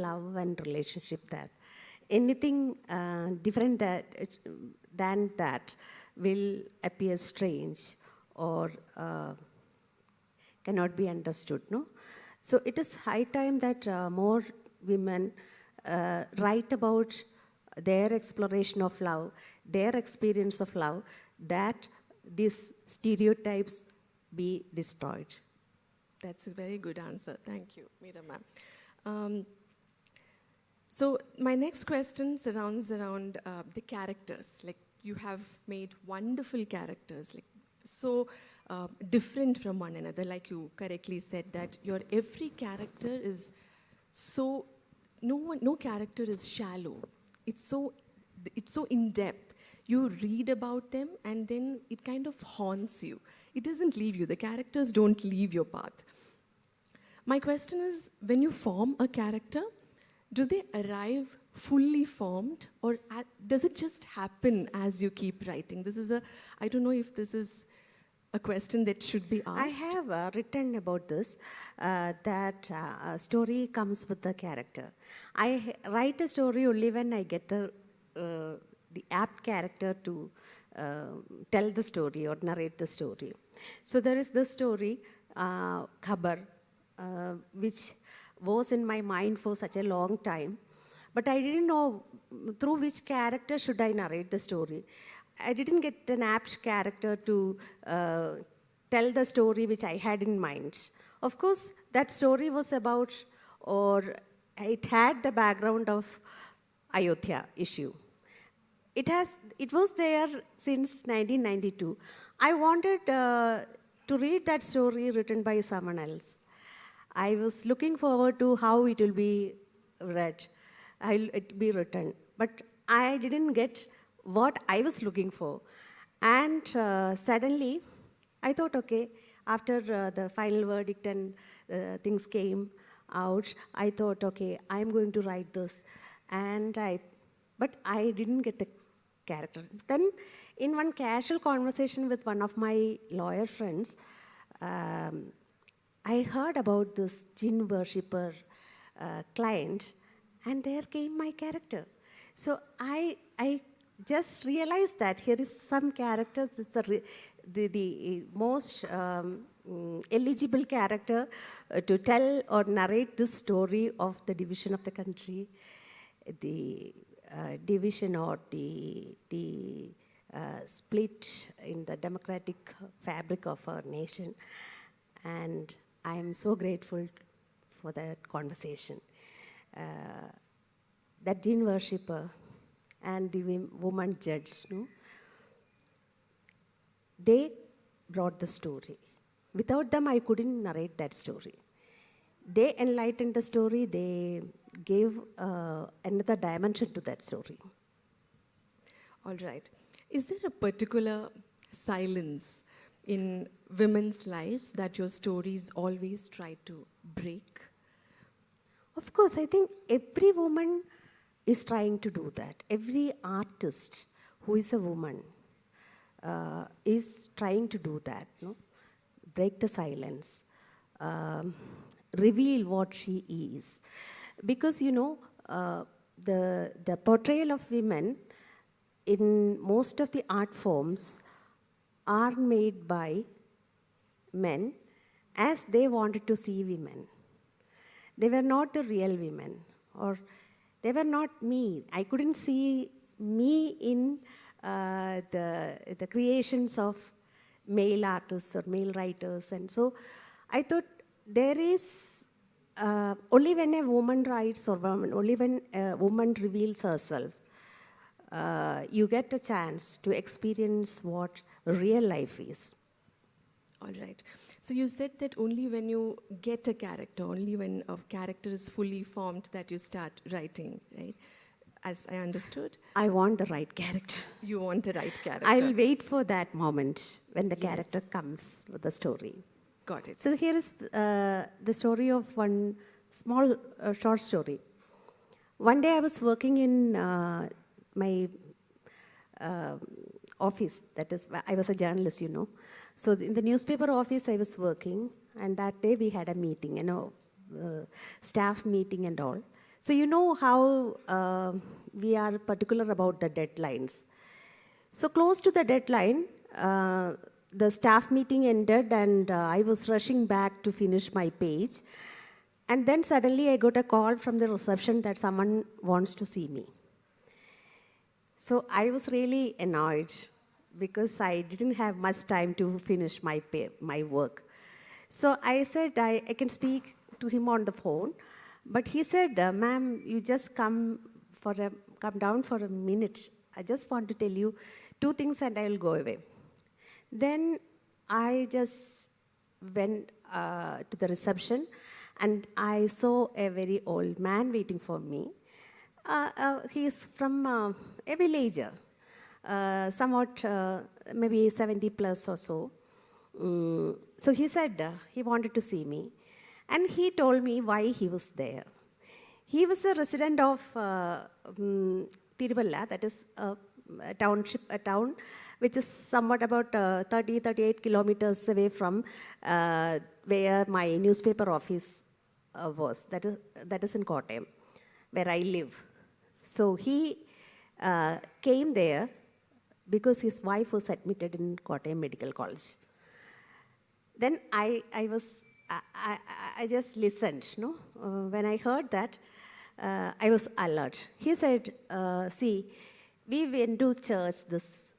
love and relationship that anything different than that will appear strange or cannot be understood, no? So it is high time that more women write about their exploration of love, their experience of love, that these stereotypes be destroyed. That's a very good answer. Thank you, Meera ma'am. So my next question surrounds around the characters. Like, you have made wonderful characters, like so different from one another. Like you correctly said, that your every character is so, no character is shallow. It's so in depth. You read about them and then it kind of haunts you. It doesn't leave you. The characters don't leave your path. My question is, when you form a character, do they arrive fully formed, or does it just happen as you keep writing? I don't know if this is a question that should be asked. I have written about this, that a story comes with the character. I write a story only when I get the apt character to tell the story or narrate the story. So there is this story, Khabar, which was in my mind for such a long time, but I didn't know through which character should I narrate the story. I didn't get an apt character to tell the story which I had in mind. Of course, that story was about, or it had the background of Ayodhya issue. It was there since 1992. I wanted to read that story written by someone else. I was looking forward to how it will be read, it be written, but I didn't get what I was looking for. And suddenly, I thought, okay, after the final verdict and things came out, I thought, okay, I'm going to write this. But I didn't get the character. Then, in one casual conversation with one of my lawyer friends, I heard about this jinn worshipper client, and there came my character. So I just realized that here is some characters. It's the most eligible character to tell or narrate this story of the division of the country, the division or the split in the democratic fabric of our nation. And I am so grateful for that conversation. That jinn worshipper and the woman judge, no? They brought the story. Without them, I couldn't narrate that story. They enlightened the story. They gave another dimension to that story. All right. Is there a particular silence in women's lives that your stories always try to break? Of course, I think every woman is trying to do that. Every artist who is a woman is trying to do that, no? Break the silence, reveal what she is. Because, you know, the portrayal of women in most of the art forms are made by men as they wanted to see women. They were not the real women, or they were not me. I couldn't see me in the creations of male artists or male writers. And so I thought there is, only when a woman writes or only when a woman reveals herself, you get a chance to experience what real life is. All right. So you said that only when you get a character, only when a character is fully formed that you start writing, right? As I understood. I want the right character. You want the right character. I'll wait for that moment when the character comes with the story. Got it. So here is the story of one small short story. One day I was working in my office. That is, I was a journalist, you know. So in the newspaper office I was working, and that day we had a meeting, you know, staff meeting and all. So you know how we are particular about the deadlines. So close to the deadline, the staff meeting ended, and I was rushing back to finish my page. And then suddenly I got a call from the reception that someone wants to see me. So I was really annoyed because I didn't have much time to finish my work. So I said I can speak to him on the phone, but he said, "Ma'am, you just come down for a minute. I just want to tell you 2 things and I will go away." Then I just went to the reception and I saw a very old man waiting for me. He is from a villager, somewhat maybe 70 plus or so. So he said he wanted to see me, and he told me why he was there. He was a resident of Tiruvalla, that is a town which is somewhat about 38 kilometers away from where my newspaper office was. That is in Kottayam, where I live. So he came there because his wife was admitted in Kottayam Medical College. Then I just listened. No, when I heard that, I was alert. He said, "See, we went to church this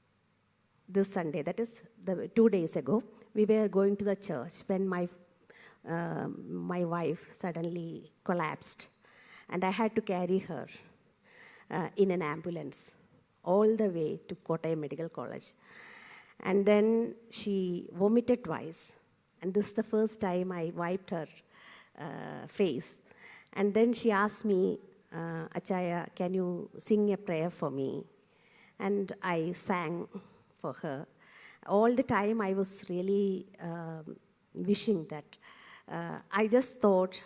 Sunday. That is 2 days ago. We were going to the church when my wife suddenly collapsed, and I had to carry her in an ambulance all the way to Kottayam Medical College. And then she vomited twice. And this is the first time I wiped her face. And then she asked me, Achaya, can you sing a prayer for me? And I sang for her. All the time I was really wishing that. I just thought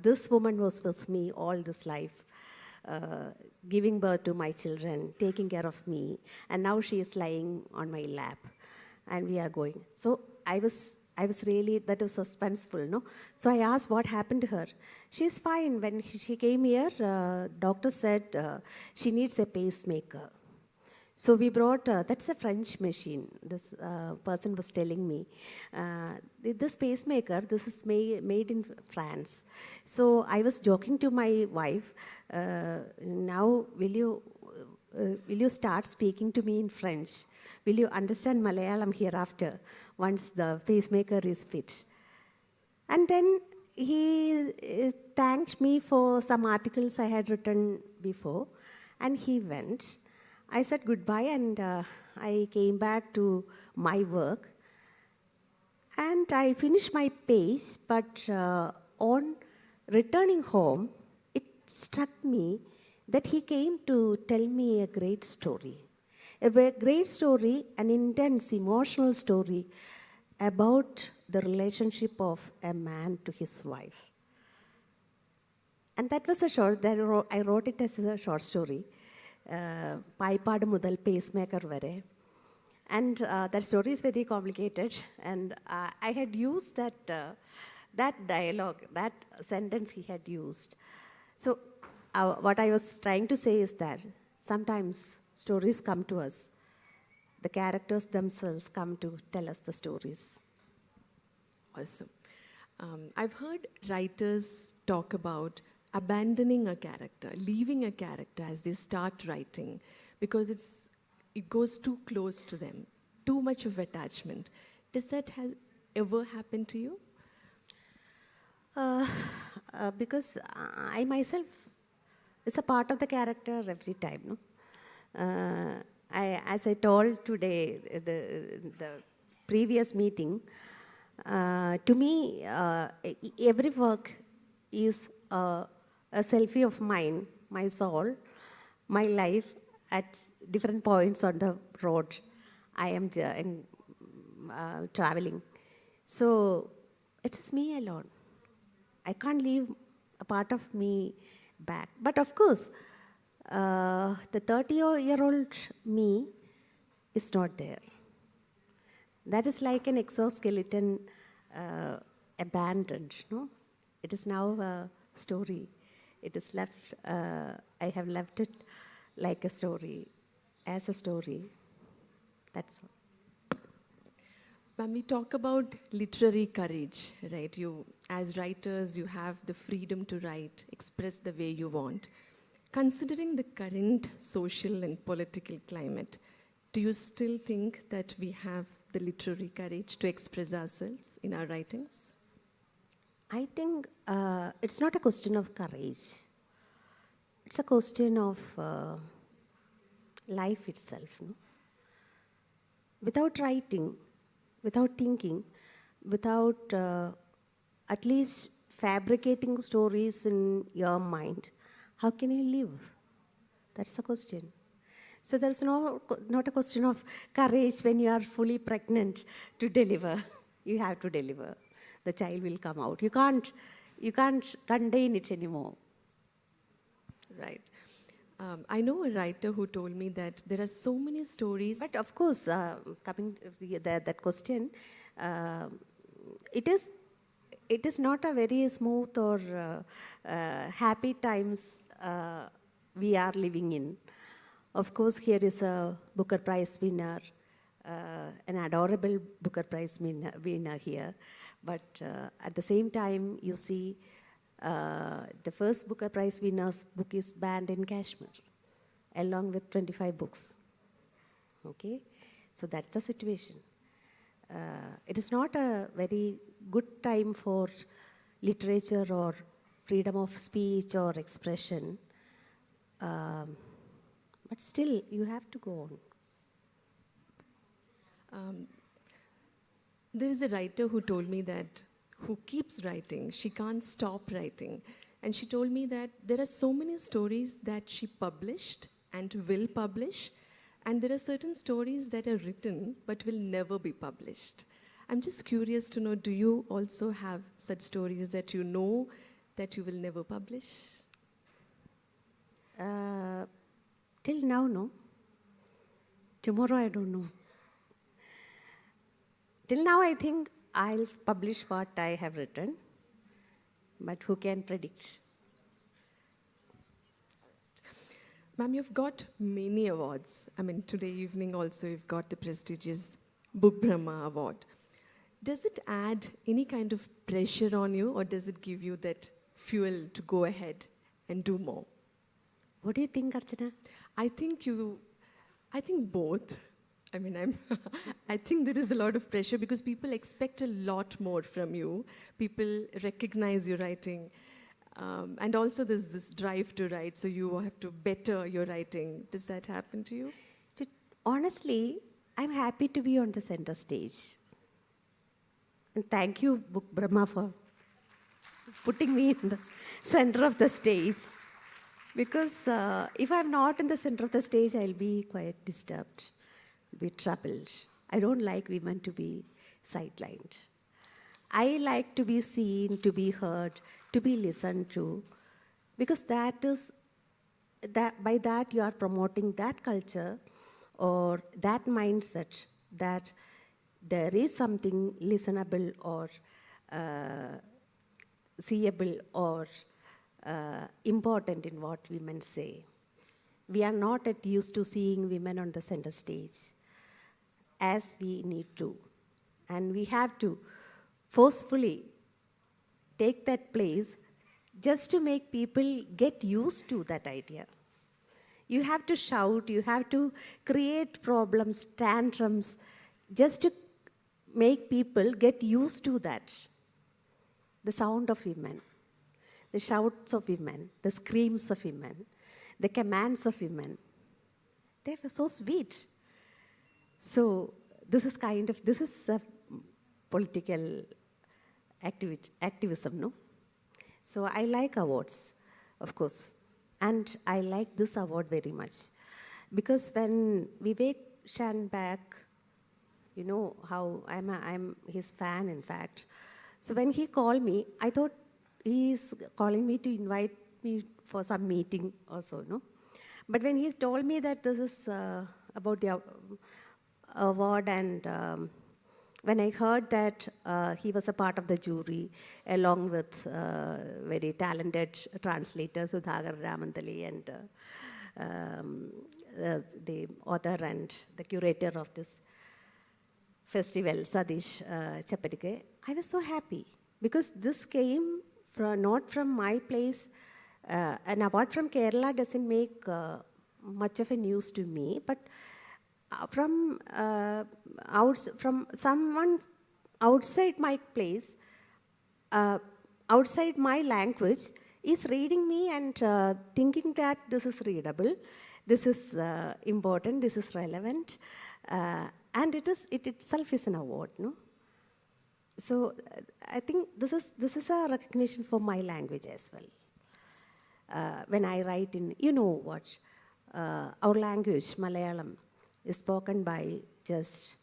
this woman was with me all this life, giving birth to my children, taking care of me, and now she is lying on my lap, and we are going. So I was really, that was suspenseful, no? So I asked what happened to her. She's fine. When she came here, doctor said she needs a pacemaker. So we brought, that's a French machine, this person was telling me. This pacemaker, this is made in France. So I was joking to my wife, now will you start speaking to me in French? Will you understand Malayalam hereafter once the pacemaker is fit? And then he thanked me for some articles I had written before, and he went. I said goodbye, and I came back to my work. And I finished my page, but on returning home, it struck me that he came to tell me a great story. A great story, an intense, emotional story about the relationship of a man to his wife. And that was I wrote it as a short story. Paipad Mudal pacemaker vare. And that story is very complicated. And I had used that dialogue, that sentence he had used. So what I was trying to say is that sometimes stories come to us. The characters themselves come to tell us the stories. Awesome. I've heard writers talk about abandoning a character, leaving a character as they start writing because it goes too close to them, too much of attachment. Does that ever happen to you? Because I myself is a part of the character every time. No? As I told today, the previous meeting, to me, every work is a selfie of mine, my soul, my life at different points on the road I am traveling. So it is me alone. I can't leave a part of me back. But of course, the 30-year-old me is not there. That is like an exoskeleton abandoned, no? It is now a story. It is left, I have left it like a story, as a story. That's all. When we talk about literary courage, right? You, as writers, you have the freedom to write, express the way you want. Considering the current social and political climate, do you still think that we have the literary courage to express ourselves in our writings? I think it's not a question of courage. It's a question of life itself. No? Without writing, without thinking, without at least fabricating stories in your mind, how can you live? That's the question. So there's not a question of courage when you are fully pregnant to deliver. You have to deliver. The child will come out. You can't contain it anymore. Right. I know a writer who told me that there are so many stories. But of course, coming to that question, it is not a very smooth or happy times we are living in. Of course, here is a Booker Prize winner, an adorable Booker Prize winner here. But at the same time, you see the first Booker Prize winner's book is banned in Kashmir, along with 25 books. Okay? So that's the situation. It is not a very good time for literature or freedom of speech or expression. But still, you have to go on. There is a writer who told me that, who keeps writing, she can't stop writing. And she told me that there are so many stories that she published and will publish, and there are certain stories that are written but will never be published. I'm just curious to know, do you also have such stories that you know that you will never publish? Till now, no. Tomorrow, I don't know. Till now, I think I'll publish what I have written, but who can predict? Ma'am, you've got many awards. I mean, today evening also you've got the prestigious Book Brahma Award. Does it add any kind of pressure on you, or does it give you that fuel to go ahead and do more? What do you think, Archana? I think both. I mean, I think there is a lot of pressure because people expect a lot more from you. People recognize your writing. And also there's this drive to write, so you have to better your writing. Does that happen to you? Honestly, I'm happy to be on the center stage. And thank you, Book Brahma, for putting me in the center of the stage. Because if I'm not in the center of the stage, I'll be quite disturbed, be troubled. I don't like women to be sidelined. I like to be seen, to be heard, to be listened to, because by that you are promoting that culture or that mindset that there is something listenable or seeable or important in what women say. We are not yet used to seeing women on the center stage as we need to. And we have to forcefully take that place just to make people get used to that idea. You have to shout, you have to create problems, tantrums, just to make people get used to that. The sound of women, the shouts of women, the screams of women, the commands of women. They were so sweet. So this is a political activism, no? So I like awards, of course. And I like this award very much. Because when Vivek Shanbag, you know how I'm his fan, in fact. So when he called me, I thought he's calling me to invite me for some meeting also, no? But when he told me that this is about the award, and when I heard that he was a part of the jury, along with very talented translator Sudhagar Ramandali and the author and the curator of this festival, Sadish Chapadike, I was so happy because this came not from my place. An award from Kerala doesn't make much of a news to me, but from someone outside my place, outside my language, is reading me and thinking that this is readable, this is important, this is relevant, and it itself is an award, no? So I think this is a recognition for my language as well. When I write in, you know what, our language, Malayalam, is spoken by just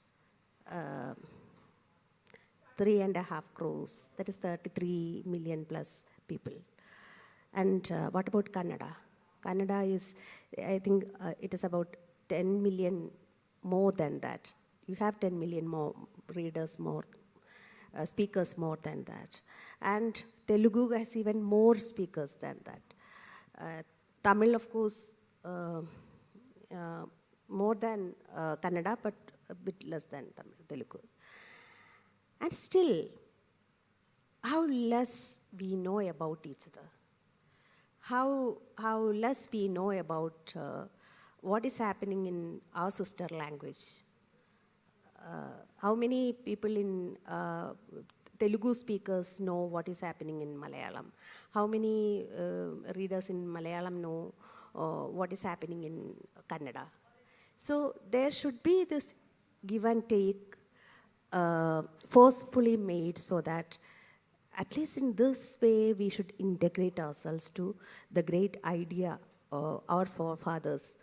3.5 crores, that is 33 million plus people. And what about Kannada? Kannada is, I think it is about 10 million more than that. You have 10 million more readers, more speakers more than that. And Telugu has even more speakers than that. Tamil, of course, more than Kannada, but a bit less than Telugu. And still, how less we know about each other. How less we know about what is happening in our sister language. How many people in Telugu speakers know what is happening in Malayalam? How many readers in Malayalam know what is happening in Kannada? So there should be this give and take forcefully made so that at least in this way we should integrate ourselves to the great idea our forefathers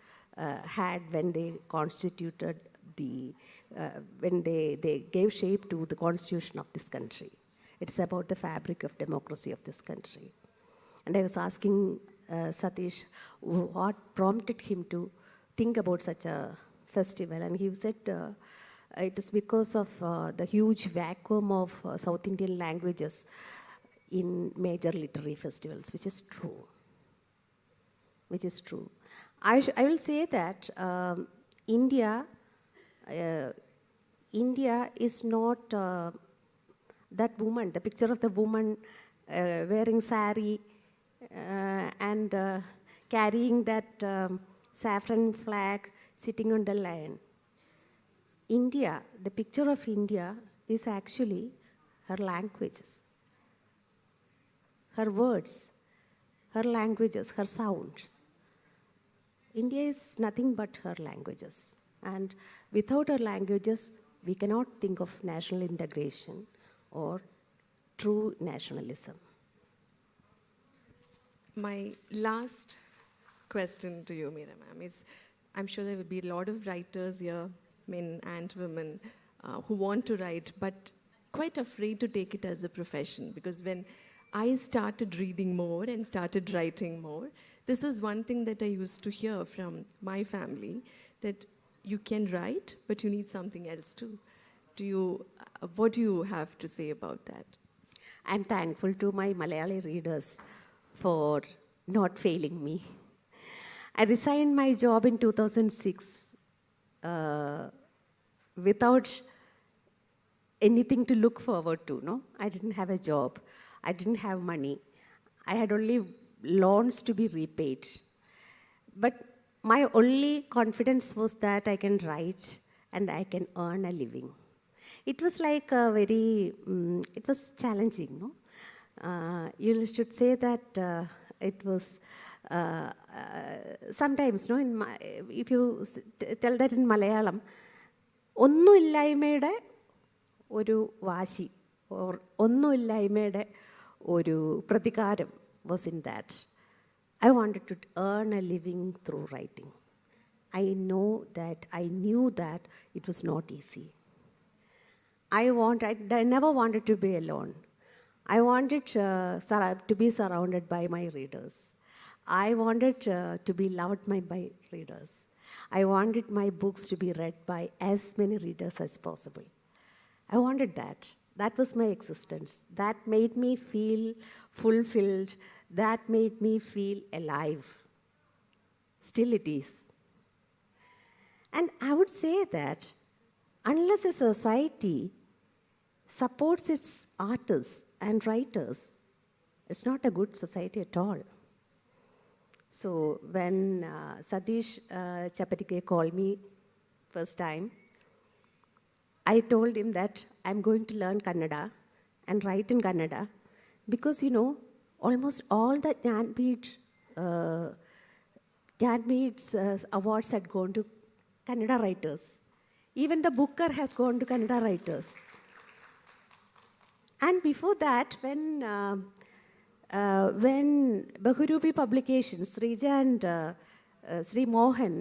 had when they constituted when they gave shape to the constitution of this country. It's about the fabric of democracy of this country. And I was asking Satish what prompted him to think about such a festival, and he said it is because of the huge vacuum of South Indian languages in major literary festivals, which is true. Which is true. I will say that India is not that woman, the picture of the woman wearing sari and carrying that saffron flag sitting on the lion. India, the picture of India is actually her languages, her words, her languages, her sounds. India is nothing but her languages. And without our languages, we cannot think of national integration or true nationalism. My last question to you, Meera ma'am, is I'm sure there will be a lot of writers here, men and women, who want to write, but quite afraid to take it as a profession. Because when I started reading more and started writing more, this was one thing that I used to hear from my family, that you can write, but you need something else too. What do you have to say about that? I'm thankful to my Malayali readers for not failing me. I resigned my job in 2006 without anything to look forward to. No, I didn't have a job. I didn't have money. I had only loans to be repaid. But my only confidence was that I can write and I can earn a living. It was like a very, it was challenging, no? You should say that it was, sometimes, no, if you tell that in Malayalam, ഒന്നും ഇല്ലായ്മയുടെ ഒരു വാശി or ഒന്നും ഇല്ലായ്മയുടെ ഒരു പ്രതികാരം was in that. I wanted to earn a living through writing. I knew that it was not easy. I never wanted to be alone. I wanted to be surrounded by my readers. I wanted to be loved by my readers. I wanted my books to be read by as many readers as possible. I wanted that. That was my existence. That made me feel fulfilled. That made me feel alive. Still it is. And I would say that unless a society supports its artists and writers, it's not a good society at all. So when Satish Chapatike called me first time, I told him that I'm going to learn Kannada and write in Kannada because, you know, almost all the Jnanpeeth's awards had gone to Kannada writers. Even the Booker has gone to Kannada writers. And before that, when Bahurupi Publications, Srija and Sri Mohan,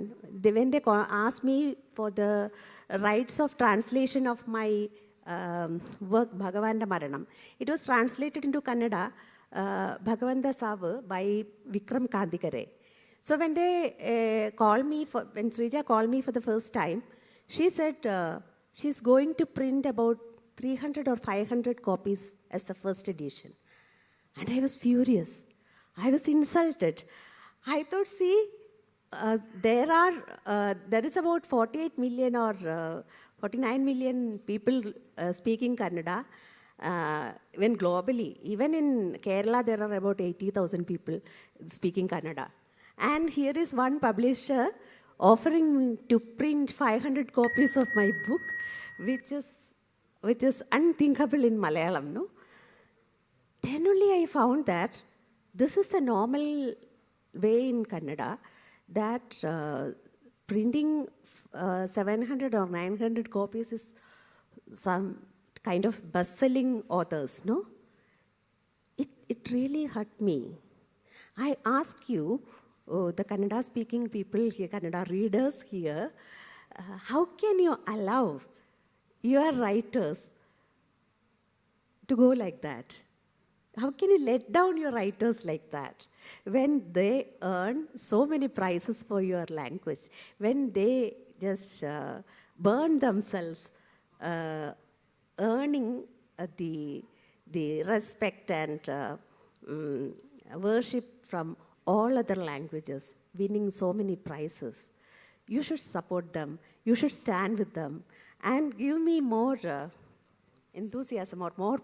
when they asked me for the rights of translation of my work, Bhagavanda Maranam, it was translated into Kannada, Bhagavanda Savu, by Vikram Kandikare. So when they when Srija called me for the first time, she said she's going to print about 300 or 500 copies as the first edition. And I was furious. I was insulted. I thought, see, there is about 48 million or 49 million people speaking Kannada. When globally, even in Kerala, there are about 80,000 people speaking Kannada. And here is one publisher offering to print 500 copies of my book, which is unthinkable in Malayalam, no? Then only I found that this is the normal way in Kannada, that printing 700 or 900 copies is some kind of best-selling authors, no? It really hurt me. I ask you, the Kannada-speaking people here, Kannada readers here, how can you allow your writers to go like that? How can you let down your writers like that when they earn so many prizes for your language, when they just burn themselves earning the respect and worship from all other languages, winning so many prizes? You should support them. You should stand with them and give me more enthusiasm or more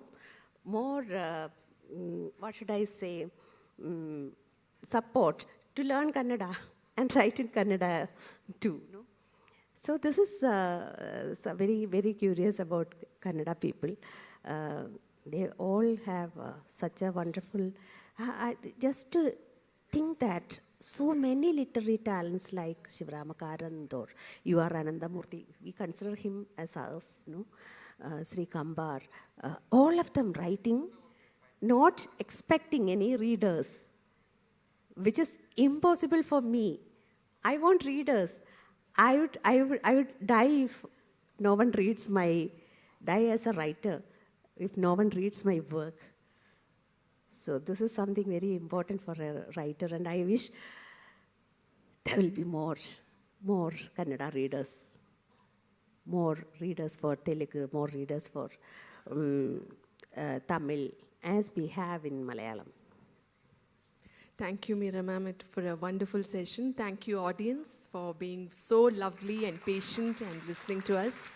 what should I say, support to learn Kannada and write in Kannada too. No? So this is very, very curious about Kannada people. They all have such a wonderful, just to think that so many literary talents like Shivarama Karand or U.R. Anandamurthy, we consider him as us, no? Sri Kambar, all of them writing, not expecting any readers, which is impossible for me. I want readers. I would die if no one reads die as a writer if no one reads my work. So this is something very important for a writer, and I wish there will be more Kannada readers, more readers for Telugu, more readers for Tamil, as we have in Malayalam. Thank you, Meera ma'am, for a wonderful session. Thank you, audience, for being so lovely and patient and listening to us.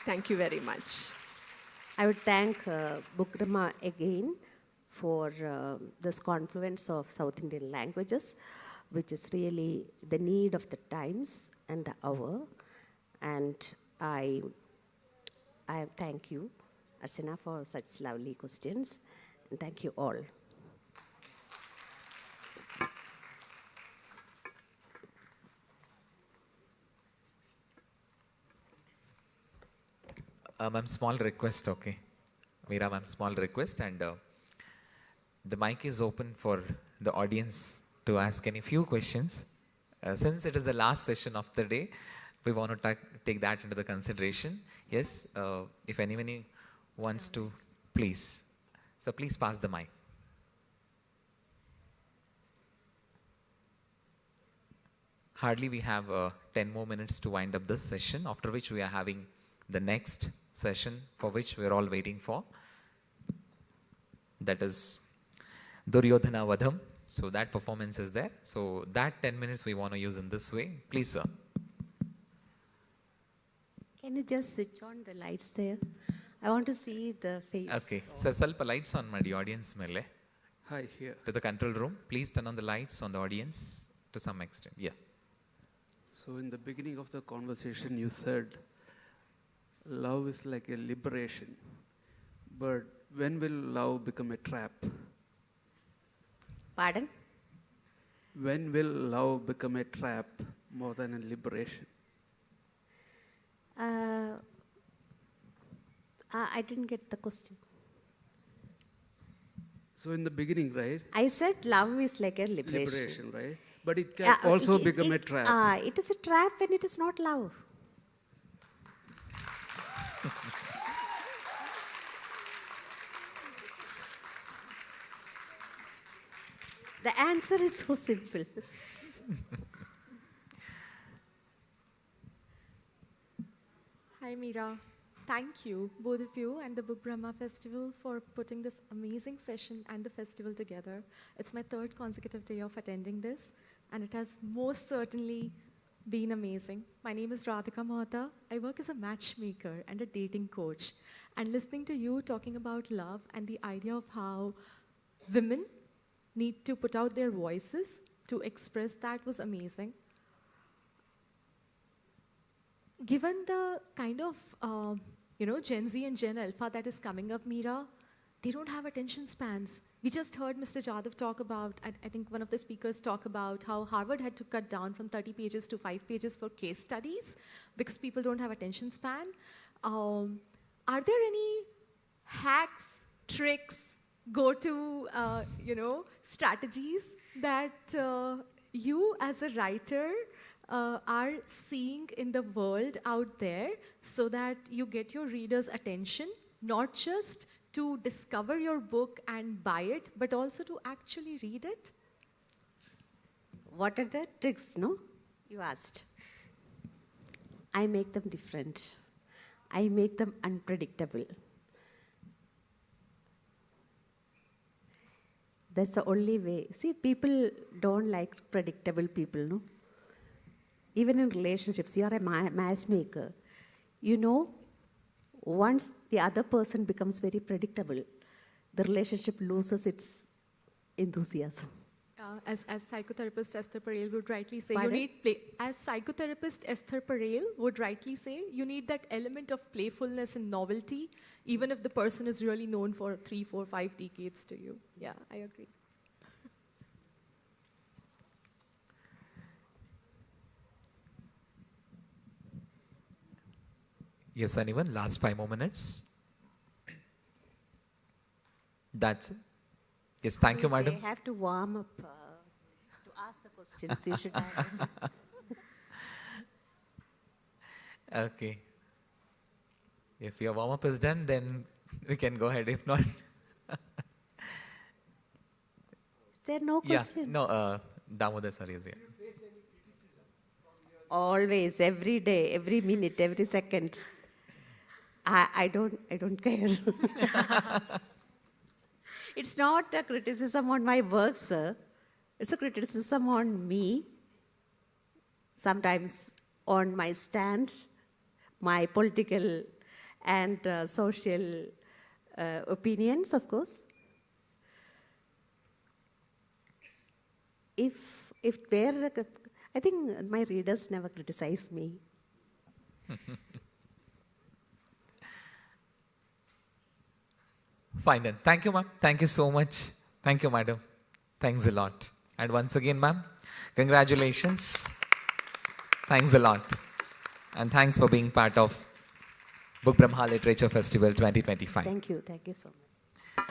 Thank you very much. I would thank Book Brahma again for this confluence of South Indian languages, which is really the need of the times and the hour. And I thank you, Archana, for such lovely questions. And thank you all. Ma'am, small request, okay? Meera ma'am, small request, and the mic is open for the audience to ask any few questions. Since it is the last session of the day, we want to take that into the consideration. Yes, if anyone wants to, please. So please pass the mic. Hardly we have 10 more minutes to wind up this session, after which we are having the next session for which we are all waiting for. That is Duryodhana Vadham. So that performance is there. So that 10 minutes we want to use in this way. Please, sir. Can you just switch on the lights there? I want to see the face. Okay. So ಸ್ವಲ್ಪ lights on ಮಾಡಿ audience ಮೇಲೆ. Hi, here. To the control room. Please turn on the lights on the audience to some extent. Yeah. So in the beginning of the conversation, you said love is like a liberation. But when will love become a trap? Pardon? When will love become a trap more than a liberation? I didn't get the question. So in the beginning, right? I said love is like a liberation. Liberation, right? But it can also become a trap. It is a trap when it is not love. The answer is so simple. Hi, Meera. Thank you, both of you, and the Book Brahma Festival for putting this amazing session and the festival together. It's my third consecutive day of attending this, and it has most certainly been amazing. My name is Radhika Mahata. I work as a matchmaker and a dating coach. And listening to you talking about love and the idea of how women need to put out their voices to express that was amazing. Given the kind of, Gen Z and Gen Alpha that is coming up, Meera, they don't have attention spans. We just heard Mr. Jadhav talk about, I think one of the speakers talk about how Harvard had to cut down from 30 pages to 5 pages for case studies because people don't have attention span. Are there any hacks, tricks, go-to, strategies that you as a writer are seeing in the world out there so that you get your readers' attention, not just to discover your book and buy it, but also to actually read it? What are the tricks, no? You asked. I make them different. I make them unpredictable. That's the only way. See, people don't like predictable people, no? Even in relationships, you are a matchmaker. You know, once the other person becomes very predictable, the relationship loses its enthusiasm. As psychotherapist Esther Perel would rightly say, Pardon? you need play. As psychotherapist Esther Perel would rightly say, you need that element of playfulness and novelty, even if the person is really known for 3, 4, 5 decades to you. Yeah, I agree. Yes, anyone? Last 5 more minutes. That's it. Yes, thank you, madam. They have to warm up to ask the questions. You should have. Okay. If your warm-up is done, then we can go ahead. If not... Is there no question? Yeah, no, Damodar sir is here. Always, every day, every minute, every second. I don't care. It's not a criticism on my work, sir. It's a criticism on me, sometimes on my stand, my political and social opinions, of course. If there, I think my readers never criticize me. Fine then. Thank you, ma'am. Thank you so much. Thank you, madam. Thanks a lot. And once again, ma'am, congratulations. Thanks a lot. And thanks for being part of Book Brahma Literature Festival 2025. Thank you so much.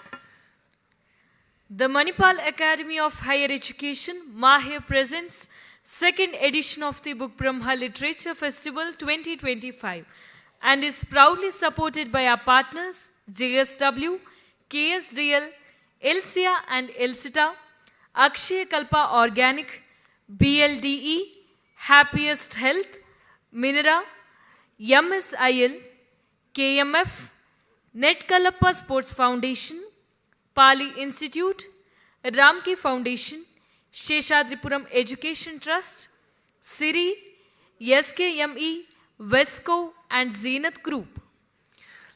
The Manipal Academy of Higher Education, Mahe presents second edition of the Book Brahma Literature Festival 2025 and is proudly supported by our partners JSW, KSDL, Elsia and Elsita, Akshay Kalpa Organic, BLDE, Happiest Health, Minera, MSIL, KMF, Netkalappa Sports Foundation, Pali Institute, Ramki Foundation, Sheshadripuram Education Trust, Siri, SKME, Vesco and Zenith Group.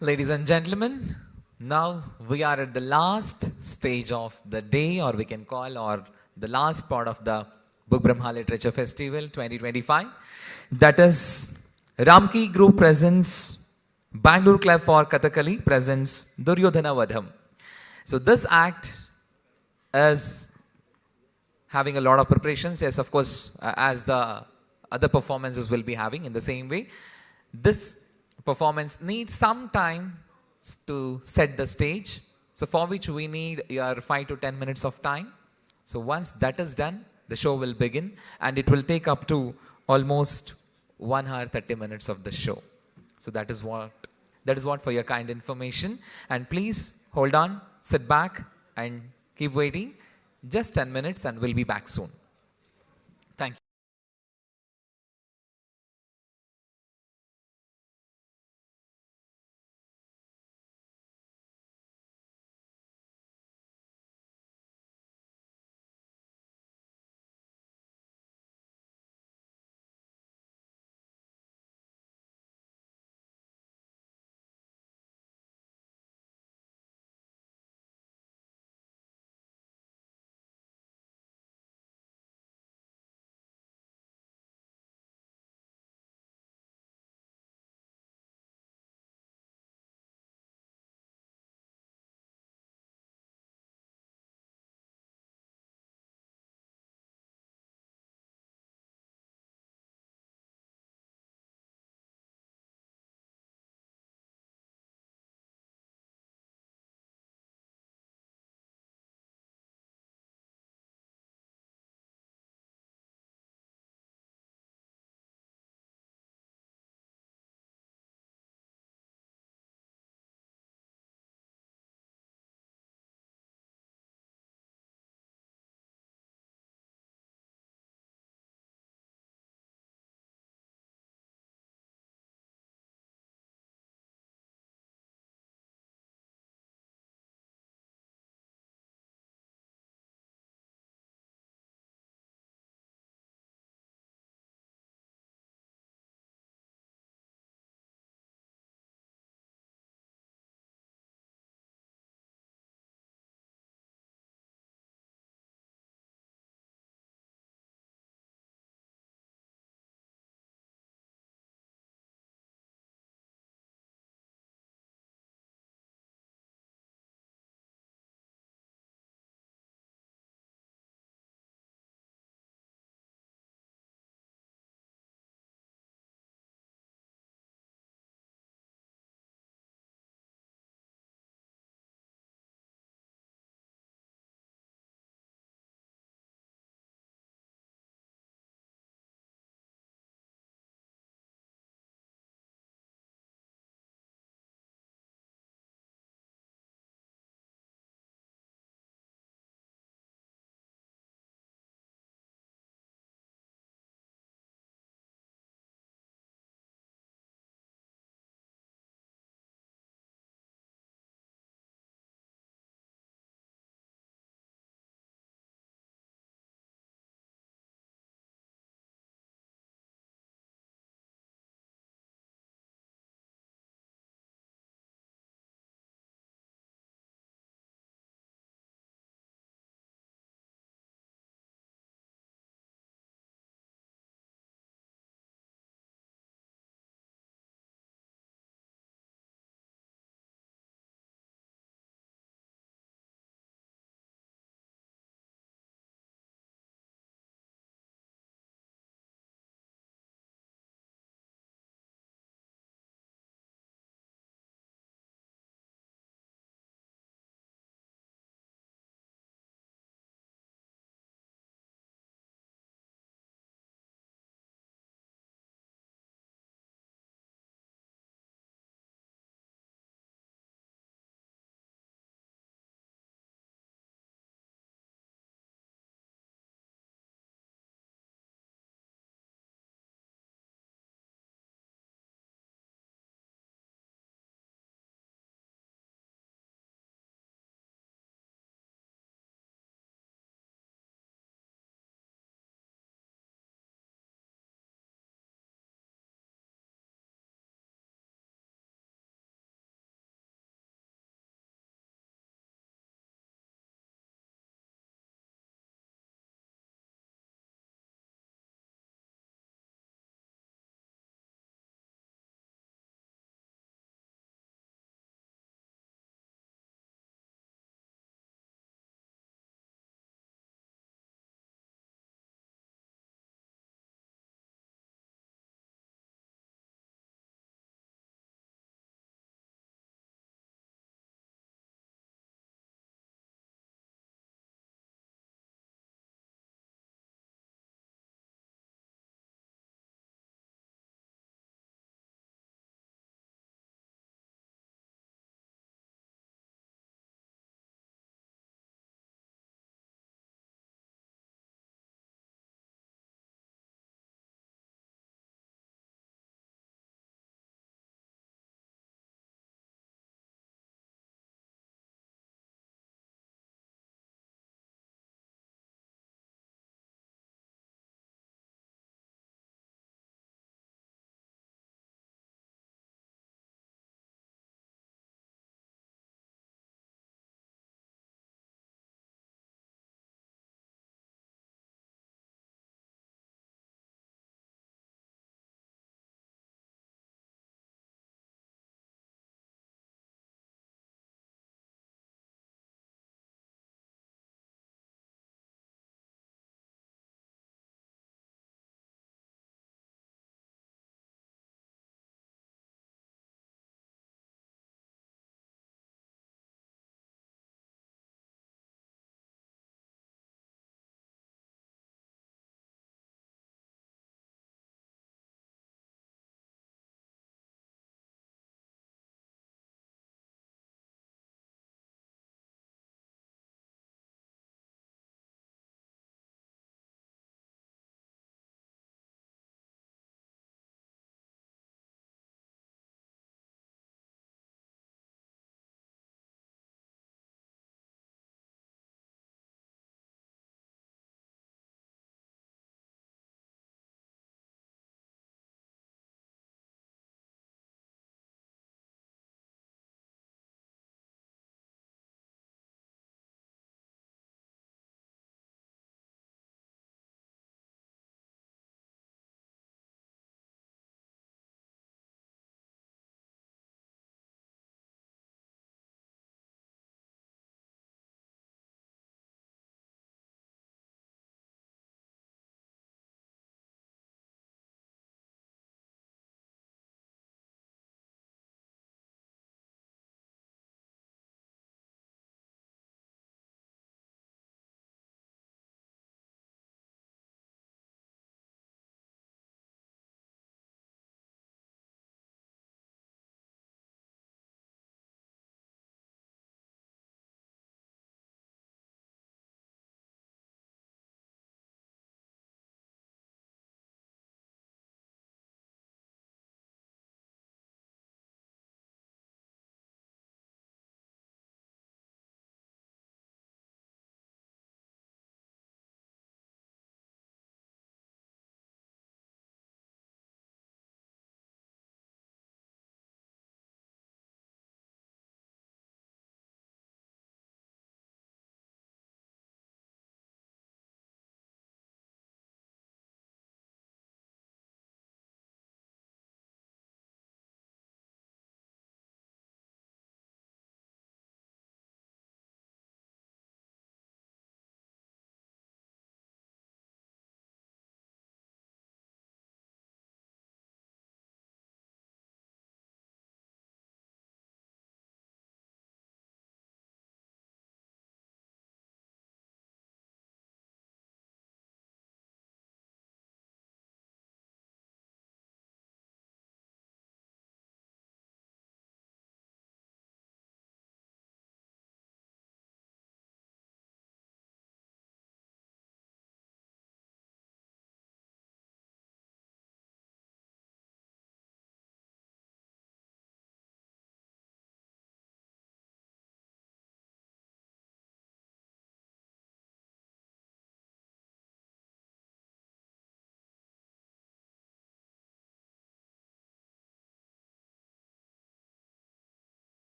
Ladies and gentlemen, now we are at the last stage of the day, or we can call, or the last part of the Book Brahma Literature Festival 2025. That is Ramki Group presents Bangalore Club for Kathakali presents Duryodhana Vadham. So this act is having a lot of preparations. Yes, of course, as the other performances will be having in the same way. This performance needs some time to set the stage. So for which we need your 5 to 10 minutes of time. So once that is done, the show will begin and it will take up to almost 1 hour 30 minutes of the show. So that is what for your kind information. And please hold on, sit back and keep waiting. Just 10 minutes and we'll be back soon. Thank you.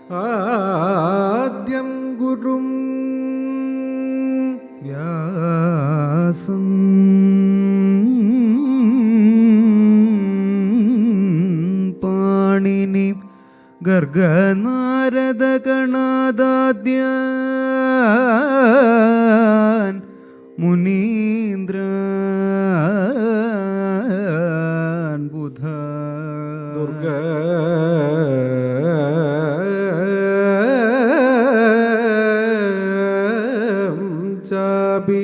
आद्यं गुरुं व्यासं पाणिनि गर्गनारदगणादाद्यान् मुनीन्द्रान् बुधा चापि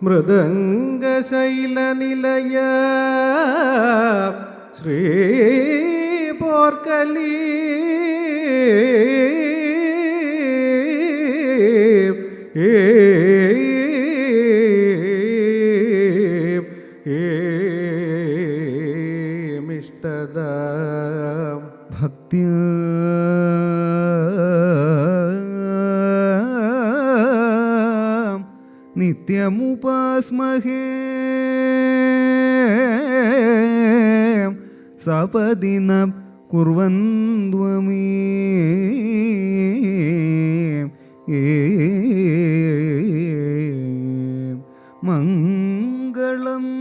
मृदङ्गशैलनिलय श्रीपोर्कली मिष्टदा भक्त्या नित्यमुपास्महे सपदिनं कुर्वन्द्वमे मङ्गलम्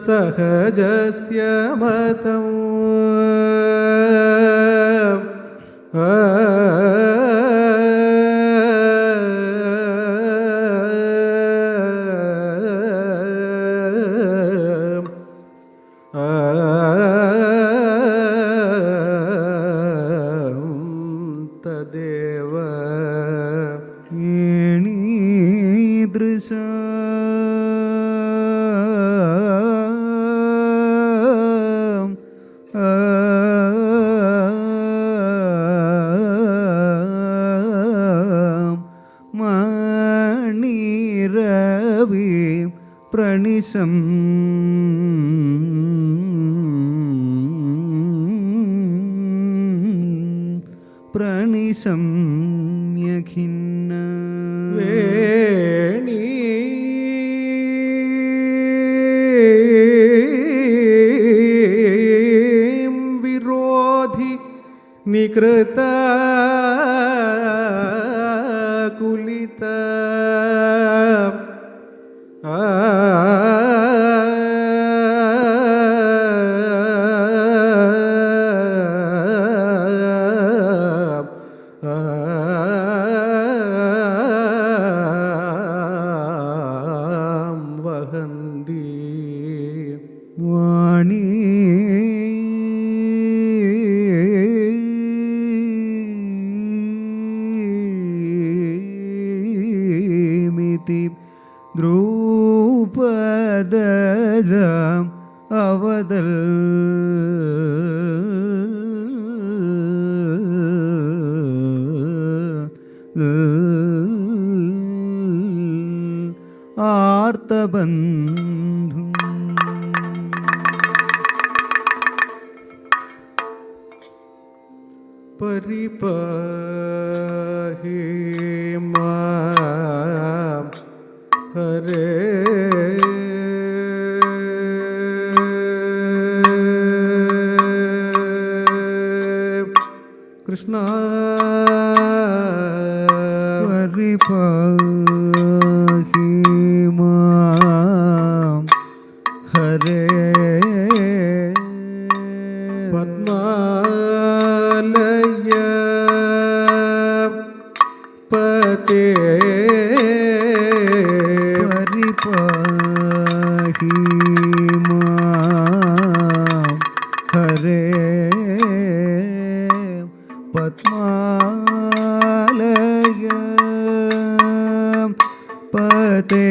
सहजस्य मतं तदेव ईदृशा प्रणिशं प्रणिशं यखिन्न वेणी विरोधि निकृता कुलिता ആർത്തബന്ധു പരിപാഹി മാം ഹരേ കൃഷ്ണ പരിപാഹി മാം ഹരേ പദ്മാലയ പതേ പരിപാഹി മാം ഹരേ പദ്മാലയ പതേ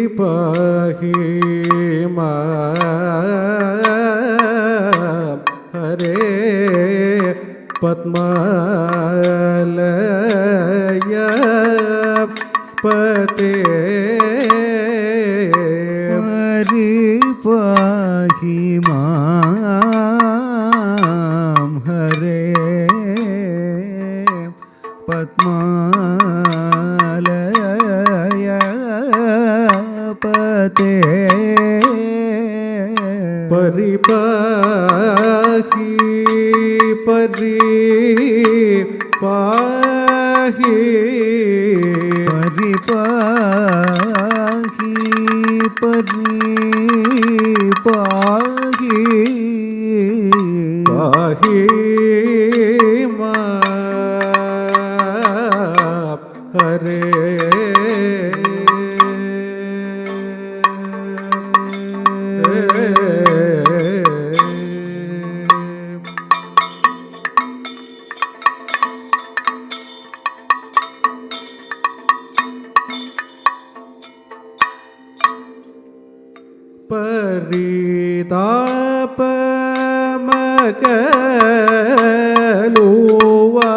പരിപാഹി മാം ഹരേ പദ്മാലയ പതേ പരിപാഹി മാം ഹരേ പദ്മാലയ പതേ പരിപാഹി പരിപാഹി പരിപാഹി പരിപാഹി പാഹി മാം ഹരേ പരിതാപമകലുവാ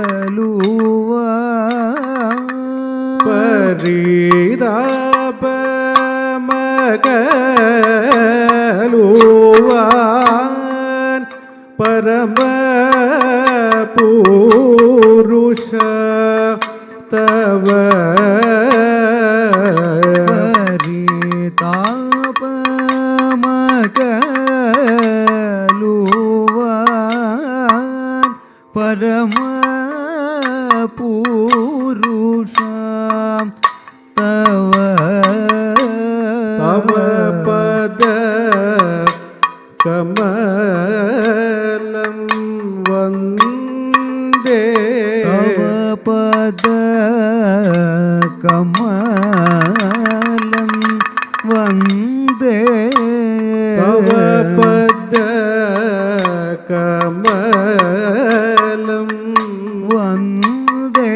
പരിതാപമകലുവാ പരിതാപമകലുവാൻ പരമപുരുഷ തവ പരിതാപമകലുവാൻ പരമപുരുഷ തവ തവ പദ കമലം വന്ദേ തവ പദ കമലം വന്ദേ തവ പദ കമലം വന്ദേ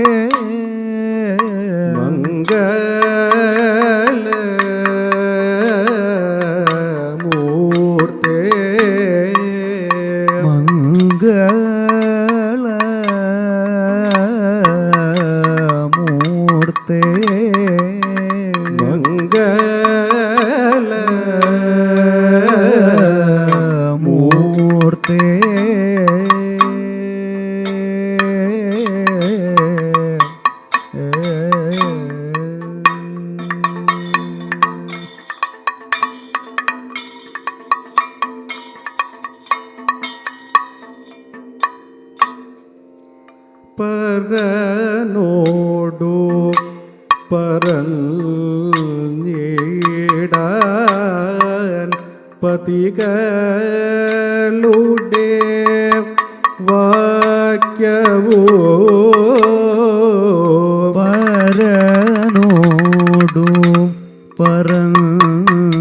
മംഗളമൂർത്തേ മംഗളമൂർത്തേ മംഗളമൂർത്തേ പരനോടു പറഞ്ഞിടാൻ പതികളുടെ വാക്യവോ പരനോടു പറഞ്ഞിടാൻ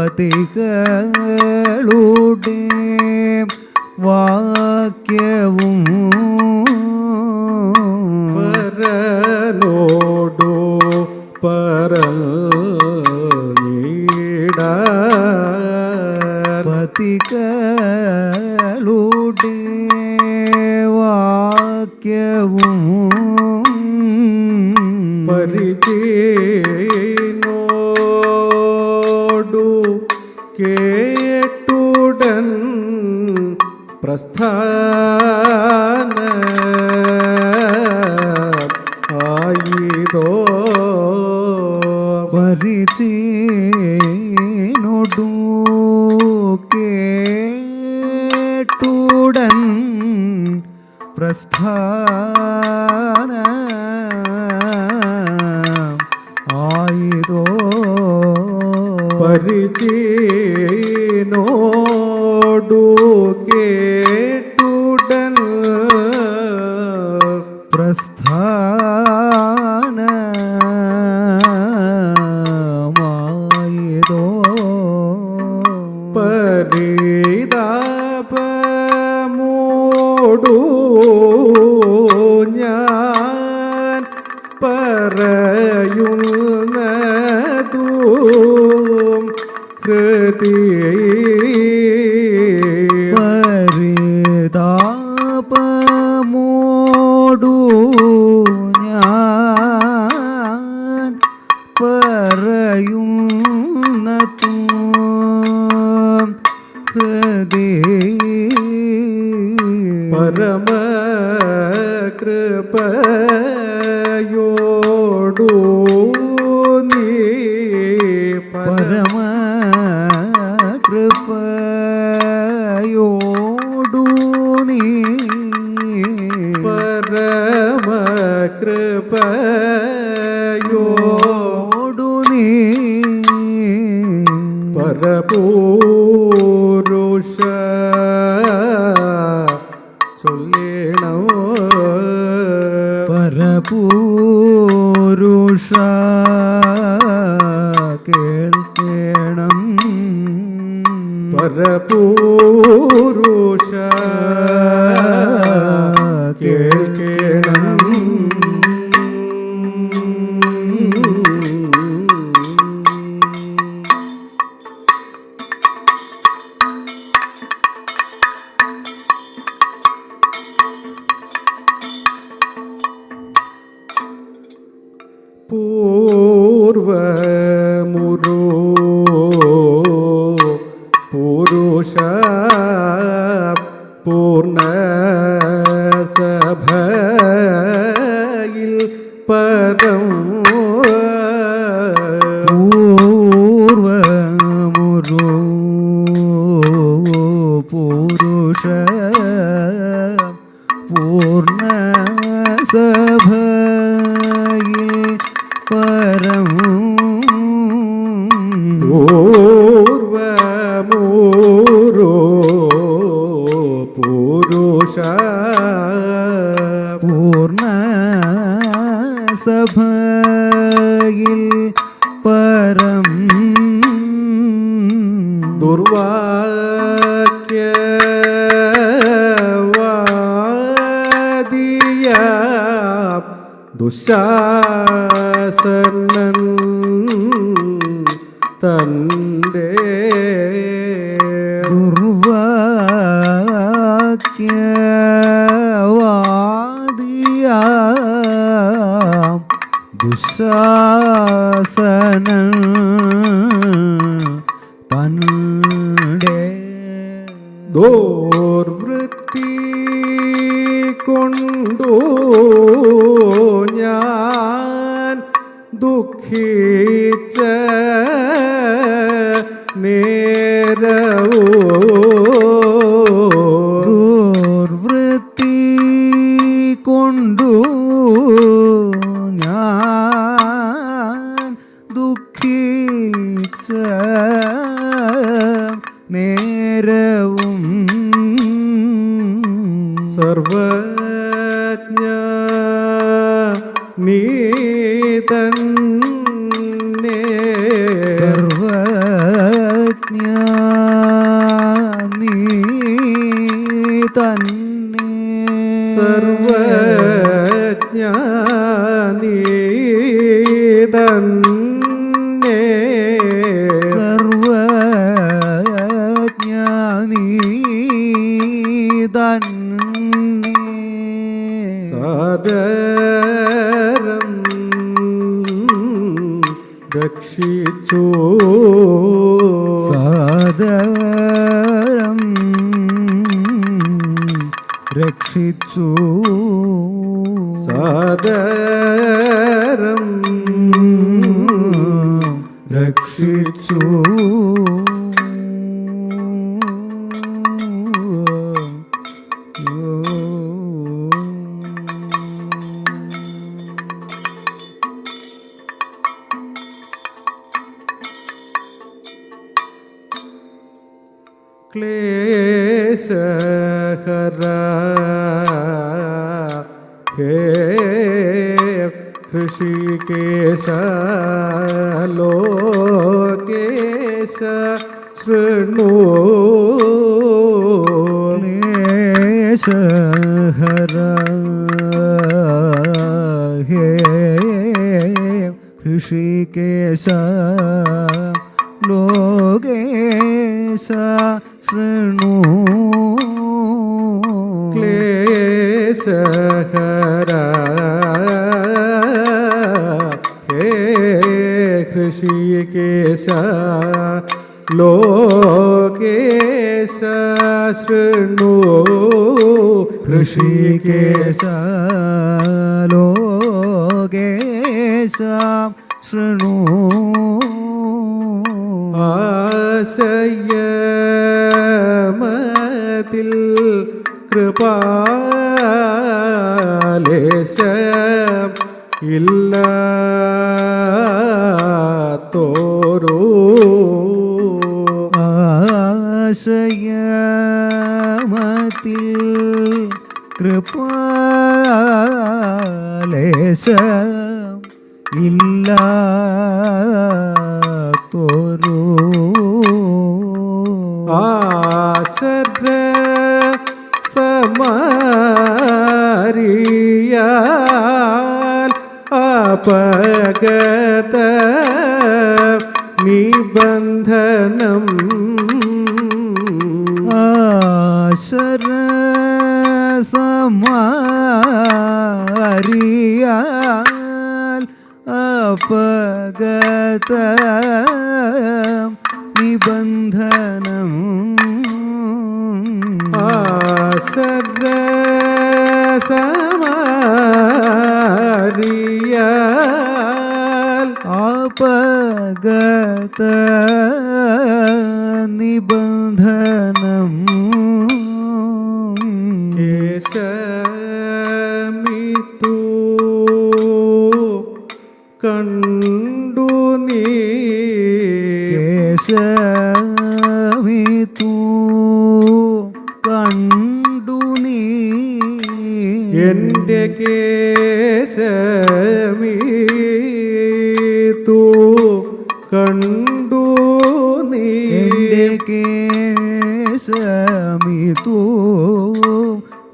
പതികളുടെ വാക്യവും പരനോടു പറഞ്ഞിട പതികളുടെ വാക്യവും പരിചയനോടു കേട്ടുടൻ പ്രസ്ഥാന ആയിതോ പരിചയനോടു കേട്ടുടൻ പ്രസ്ഥാന ആയിതോ പരിചയനോടു കേട്ടുടൻ പ്രസ്ഥാനമായിതോ പരിതാപമോടു ഞാൻ പറയുന്നതും ഹൃദയ പരിതാപമോടു ഞാൻ പറയുന്നതും ഹൃദയ പരമകൃപയോടു നീ പരമകൃപയോടു നീ പരമകൃപയോടു നീ പരപുരുഷ ചൊല്ലേണോ പരപുരുഷ കേൾക്കണം പരപുരുഷ കേൾക്കണം പൂർവമുരു പുരുഷ പൂർണ്ണ സഭയിൽ പരം പൂർവമുരു പുരുഷ പൂർണ്ണ സഭയിൽ പരം പൂർവമുരു പുരുഷ പൂർണ്ണ സഭയിൽ പരം ദുർവാക്യവാദിയ ദുശാസനൻ തൻ്റെ ദുർവാക്യവാദിയ ദുശാസനൻ തൻ്റെ ദുർവൃത്തി കൊണ്ടു ഞാൻ ദുഃഖിച്ച നേരവോ ദുർവൃത്തി കൊണ്ടു ഞാൻ ദുഃഖിച്ച നേരവും സർവജ്ഞ നീ തന്നെ സർവജ്ഞ തന്നെ സർവജ്ഞാനി തന്നെ സാദരം രക്ഷിച്ചു സാദരം രക്ഷിച്ചു സാദരം രക്ഷിച്ചു क्लेशहरा हे ऋषिकेश लोकेश शृणु क्लेशहरा हे ऋषिकेश लोकेश शृणु क्लेशहरा हे ऋषिकेश लोकेश शृणु ऋषिकेश लोकेश शृणु ആശയമതിൽ കൃപാലേശം ഇല്ലാത്തോരോ ആശയമതിൽ കൃപാലേശം ഇല്ലാത്തോരോ ആസര സമാരിയാൽ അപഗത നിബന്ധനം ആസര സമാരിയാൽ അപഗത നിബന്ധനം ആസര സമാരിയാൽ അപഗത നിബന്ധനം കേശമിതു കണ്ടു നീ കേശമിതു കണ്ടു നീ എൻ്റെ കേശമിതു കണ്ടു നീ എൻ്റെ കേശമിതു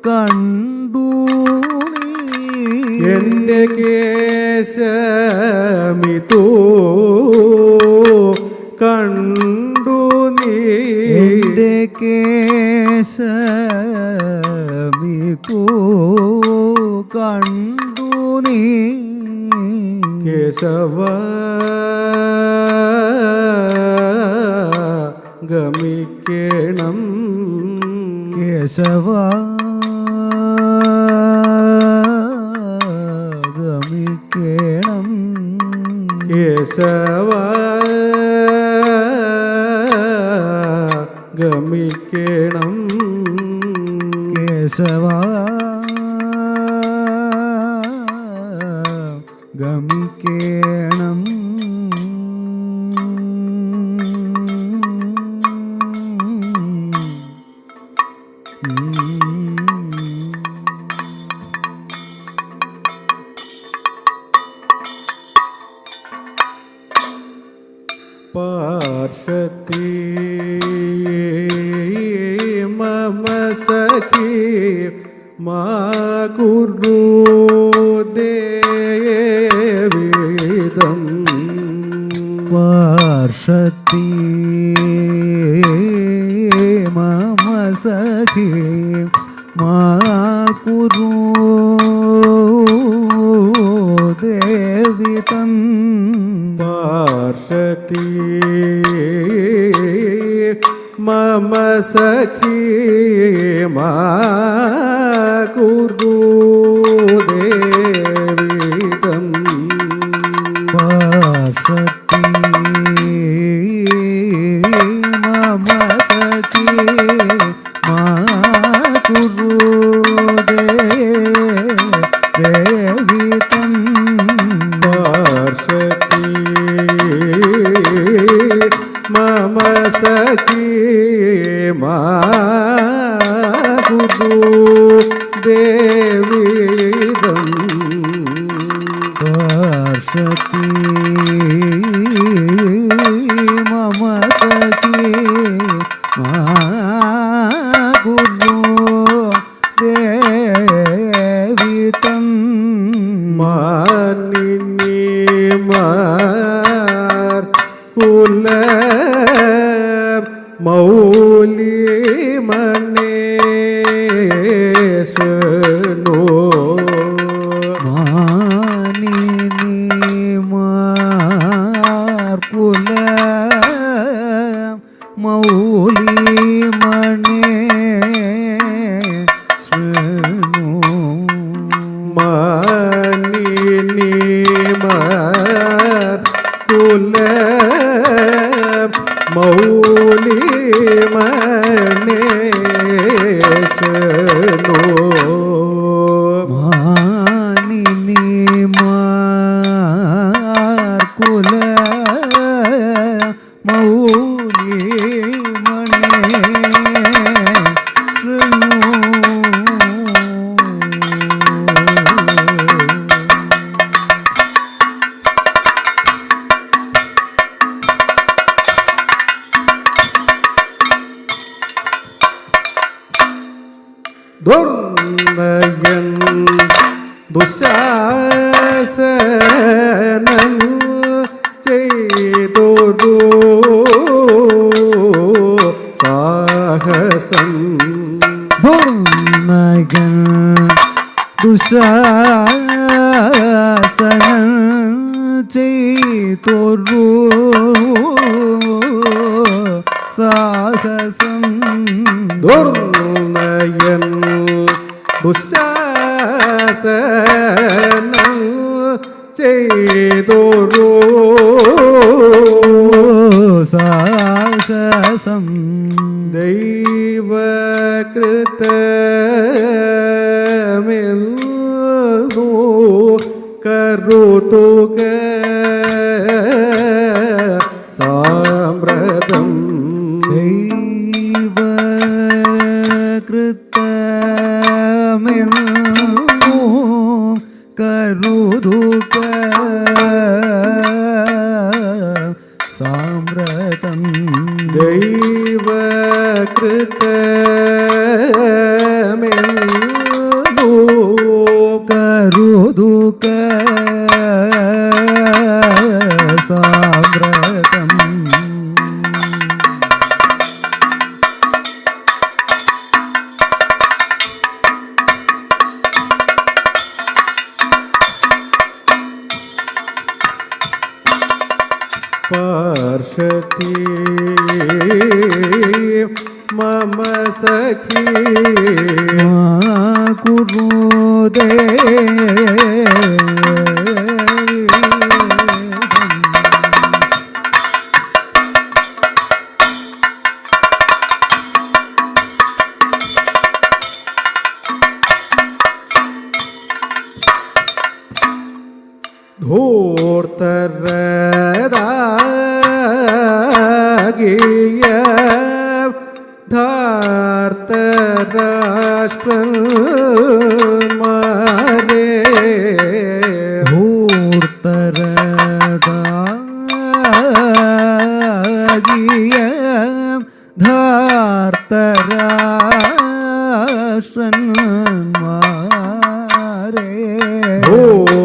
കണ്ടു നീ എൻ്റെ കേശമിതു കണ്ടു നീ എൻ്റെ കേശമിതു കണ്ടു നീ കേശവ ഗമിക്കണം കേശവ ഗമിക്കണം കേശവ ഗമിക്കണം കേശവ ഗമിക്കണം പാർഷത്തി മമ സഖി മാ കുരു ദേവിദം पार्षती मम सखी मा कुरु देवी तं पार्षती मम सखी मा कुरु देवी तं पार्षती मम सखी मा कुरु देवी तं पार्षती मम सखी मा कुरु देवी तं पार्षती मम सखी मा कुरु देवी तं मानिनी मार कुल मौली मने स्नो मानिनी मार कुल मौली मने स्नो मानिनी मार कुल मौली मने स्नो मानिनी मार कुल मौली मने स्नो दुर्नयन दुःशासनं चेदोदो साहसं दुर्नयन दुःशासनं चेदोदो साहसं दुर्नयन दुःशासनं चेदोरो साहसं दैवकृतमिल्नु करोतु साम्प्रतं दैवकृतमिल्नु करुदुक साम्प्रतं दैवकृतमिल्नु करुदुक साम्प्रतं पार्षती मम सखी मा कुरु देवी धूर्तरदागिय धार्तराष्ट्रं मारे धूर्तरदागिय धार्तराष्ट्रं मारे धूर्तरदागिय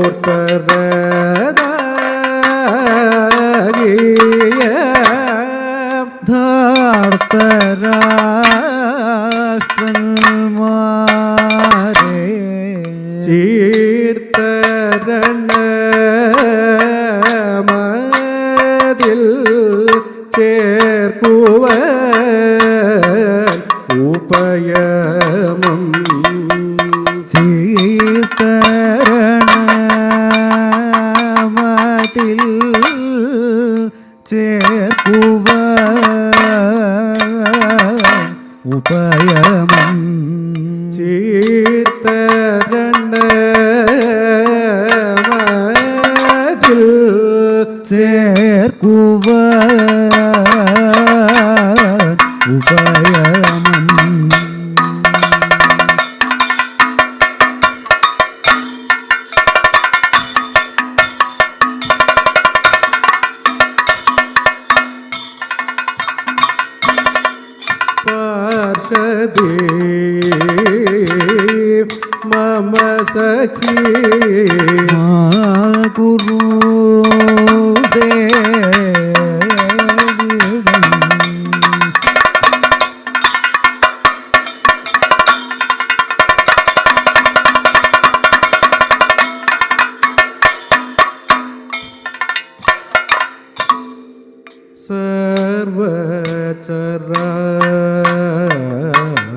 ധാർത്തരാഷ്ട്രന്മാരെ ചീർത്തരണമതിൽ ചേർക്കുവാൻ ഉപയമം ചീർത്തരണമതിൽ ചേർക്കുവാൻ ഉപയമം ചീർത്തരണമതിൽ ചേർക്കുവാൻ ഉപയമം പാർഷദേ മമ സഖി ഗുരു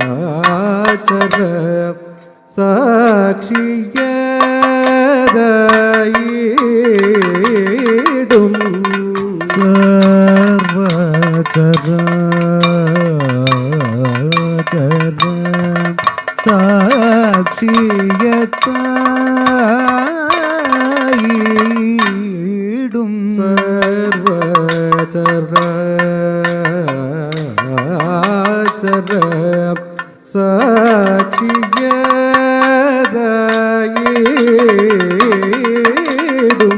സർവചരാചര സാക്ഷിയതായിടും സർവചരാചര സാക്ഷിയതായിടും സർവചരാചര സാക്ഷിയതായിടും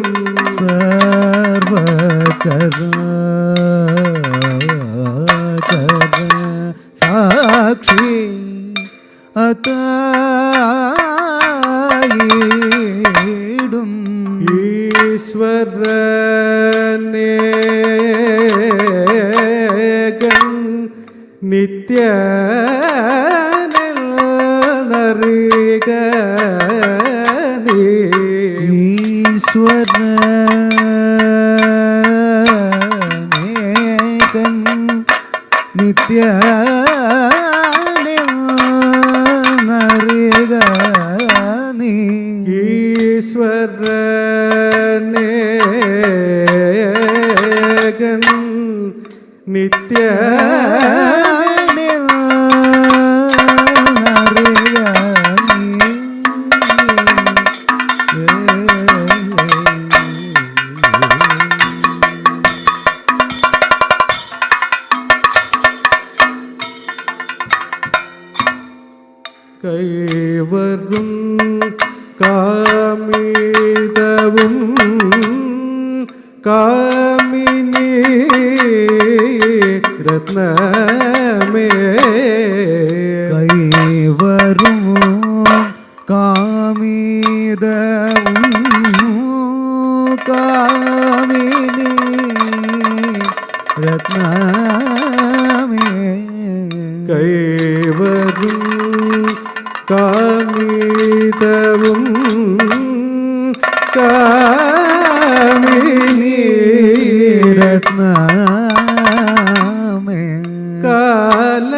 സർവചരാചര സാക്ഷി അതായിടും ഈശ്വരനേകൻ നിത്യ ഈശ്വരനേകൻ നിത്യ ഈശ്വരനേകൻ നിത്യ കൈവരും കാമിതവും കാമിനി രത്നമേ കൈവരും കാമിതവും കാമിനി രത്നമേ കൈവരും കാമിതവും കാമിനി രത്നമേ കാല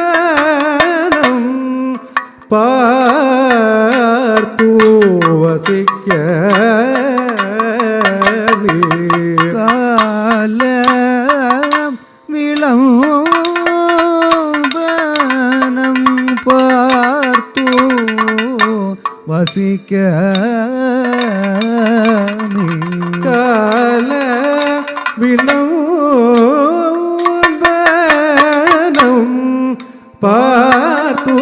വിളംബനം പാർത്തു വസിക്ക കാല വിളംബനം പാർത്തു വസിക്ക കാല വിളംബനം പാർത്തു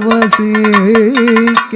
വസിക്ക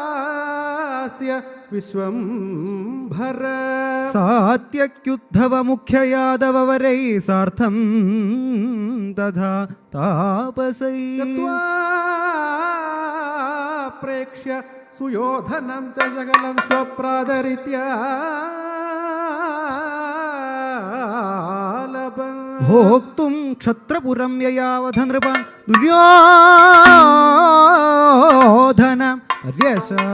आश्वास्य विश्वंभर सात्यक्युद्धव मुख्य यादव वरै सार्थं तथा तापसै प्रेक्ष्य सुयोधनं च सकलं स्वप्रादरित्या भोक्तुं क्षत्रपुरं ययावध नृपान् दुर्योधनं अर्यशा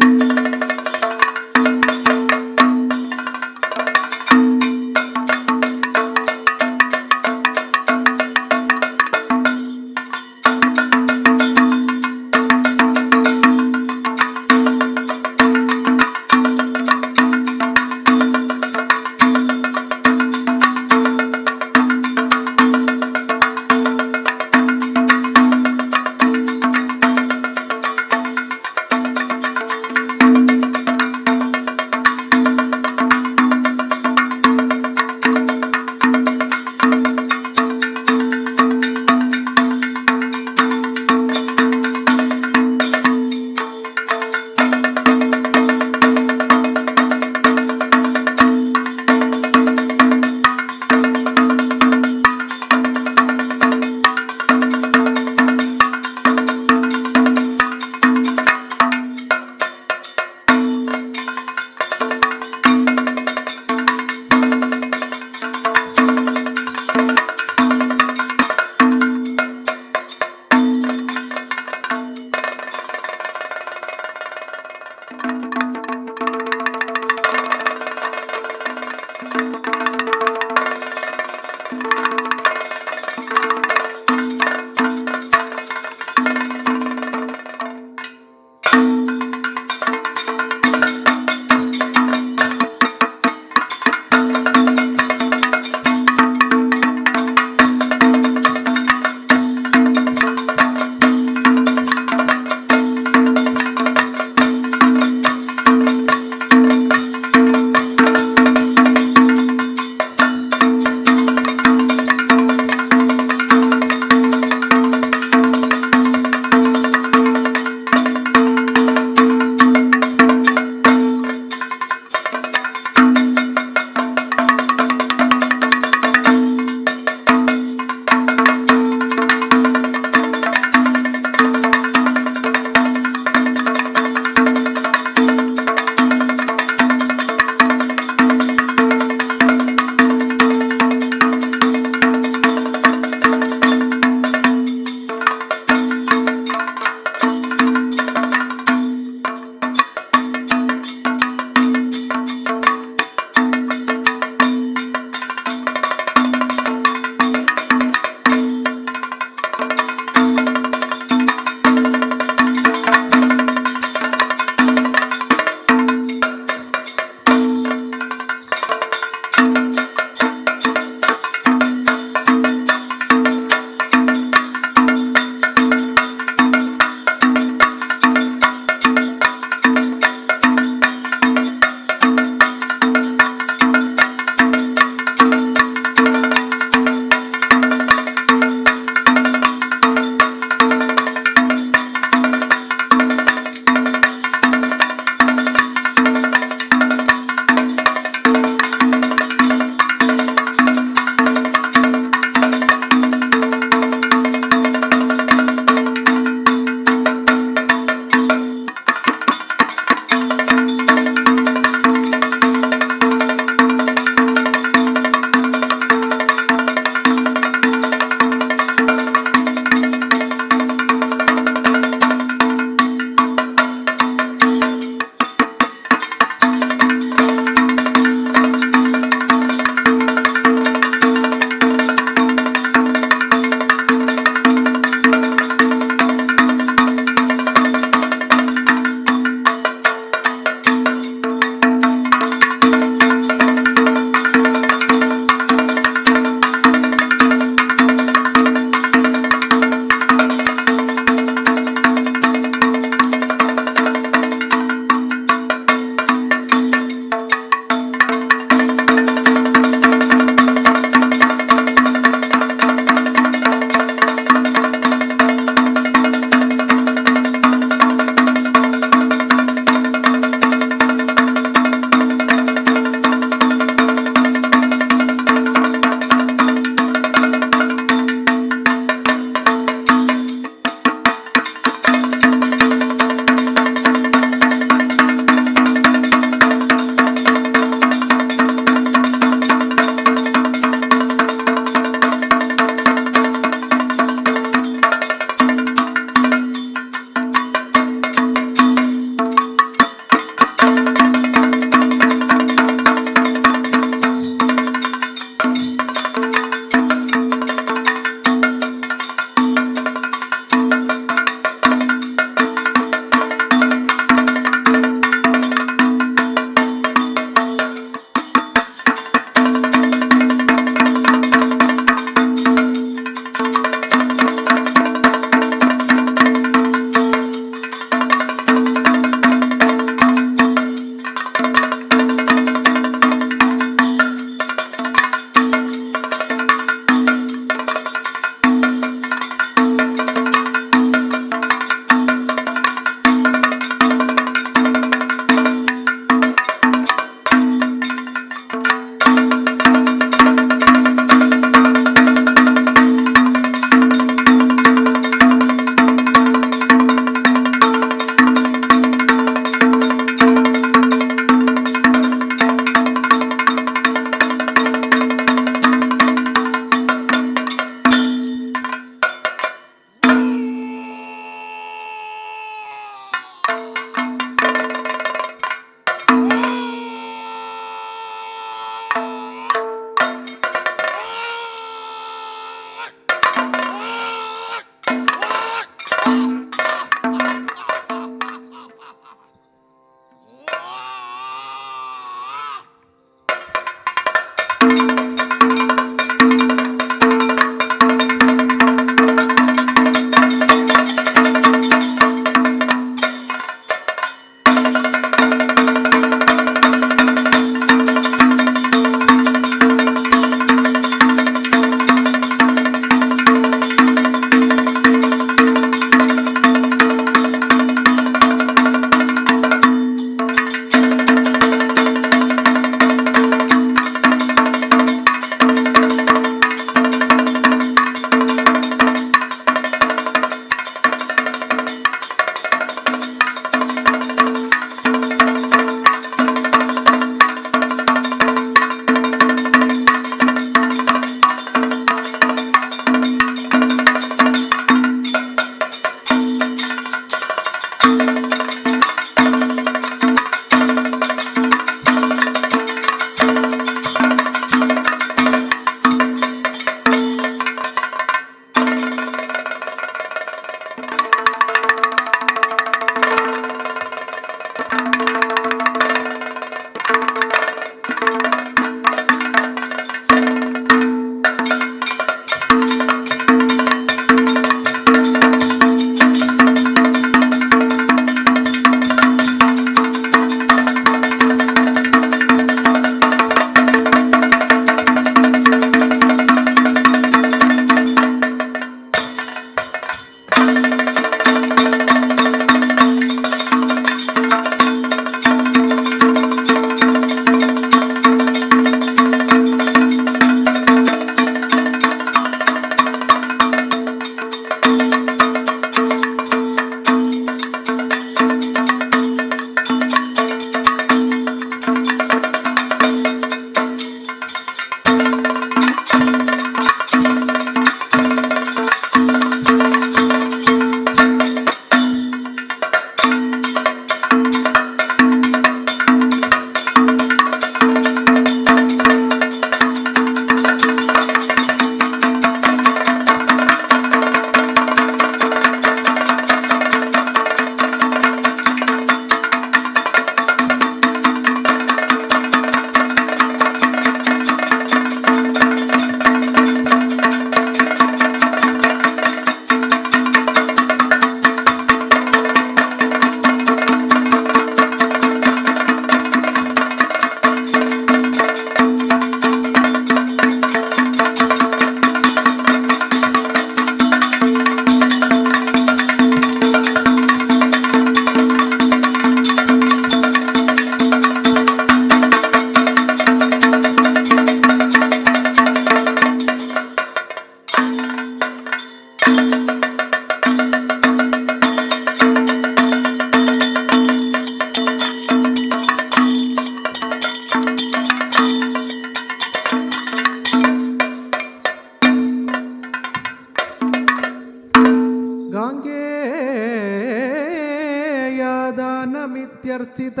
ഗാംഗേയാദാനമിത്യർച്ചിത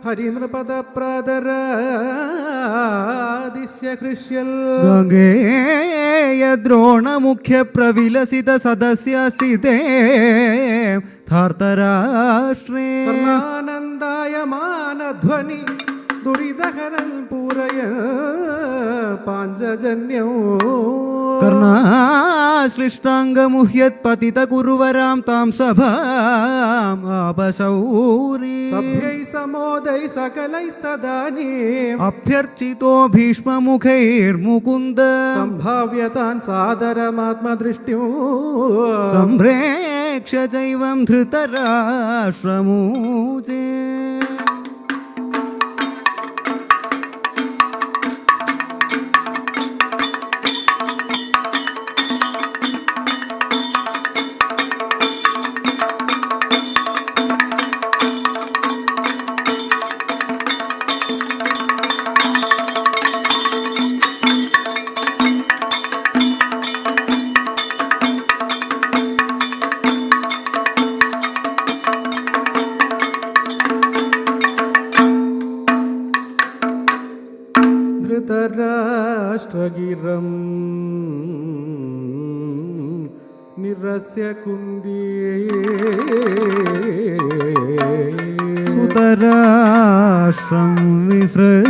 ഹരിനൃപദപ്രാദരാദിശ്യ ഹൃഷ്യൽ ഗംഗേയ ദ്രോണമുഖ്യ പ്രവിലസിത സദസ്യ സ്ഥിതേ ധാർത്തരാഷ്ട്രേ കർണാനന്ദായമാനധ്വനി ദുരിതഹരൻ പൂരയ പാഞ്ചജന്യോ കർണാശ്ലിഷ്ടാംഗമുഹ്യത് പതിത കുരുവരാം താം സഭാം ആപശൗരി സഭ്യൈ സമോദൈ സകലൈസ്തദാനീം അഭ്യർച്ചിതോ ഭീഷ്മമുഖൈർമുകുന്ദ സംഭാവ്യതാൻ സാദരമാത്മദൃഷ്ട്യോ സംപ്രേക്ഷ്യ ചൈവം ധൃതരാഷ്ട്രമൂചേ. रस्य कुन्दी सुतराष्ट्रं विसृजामि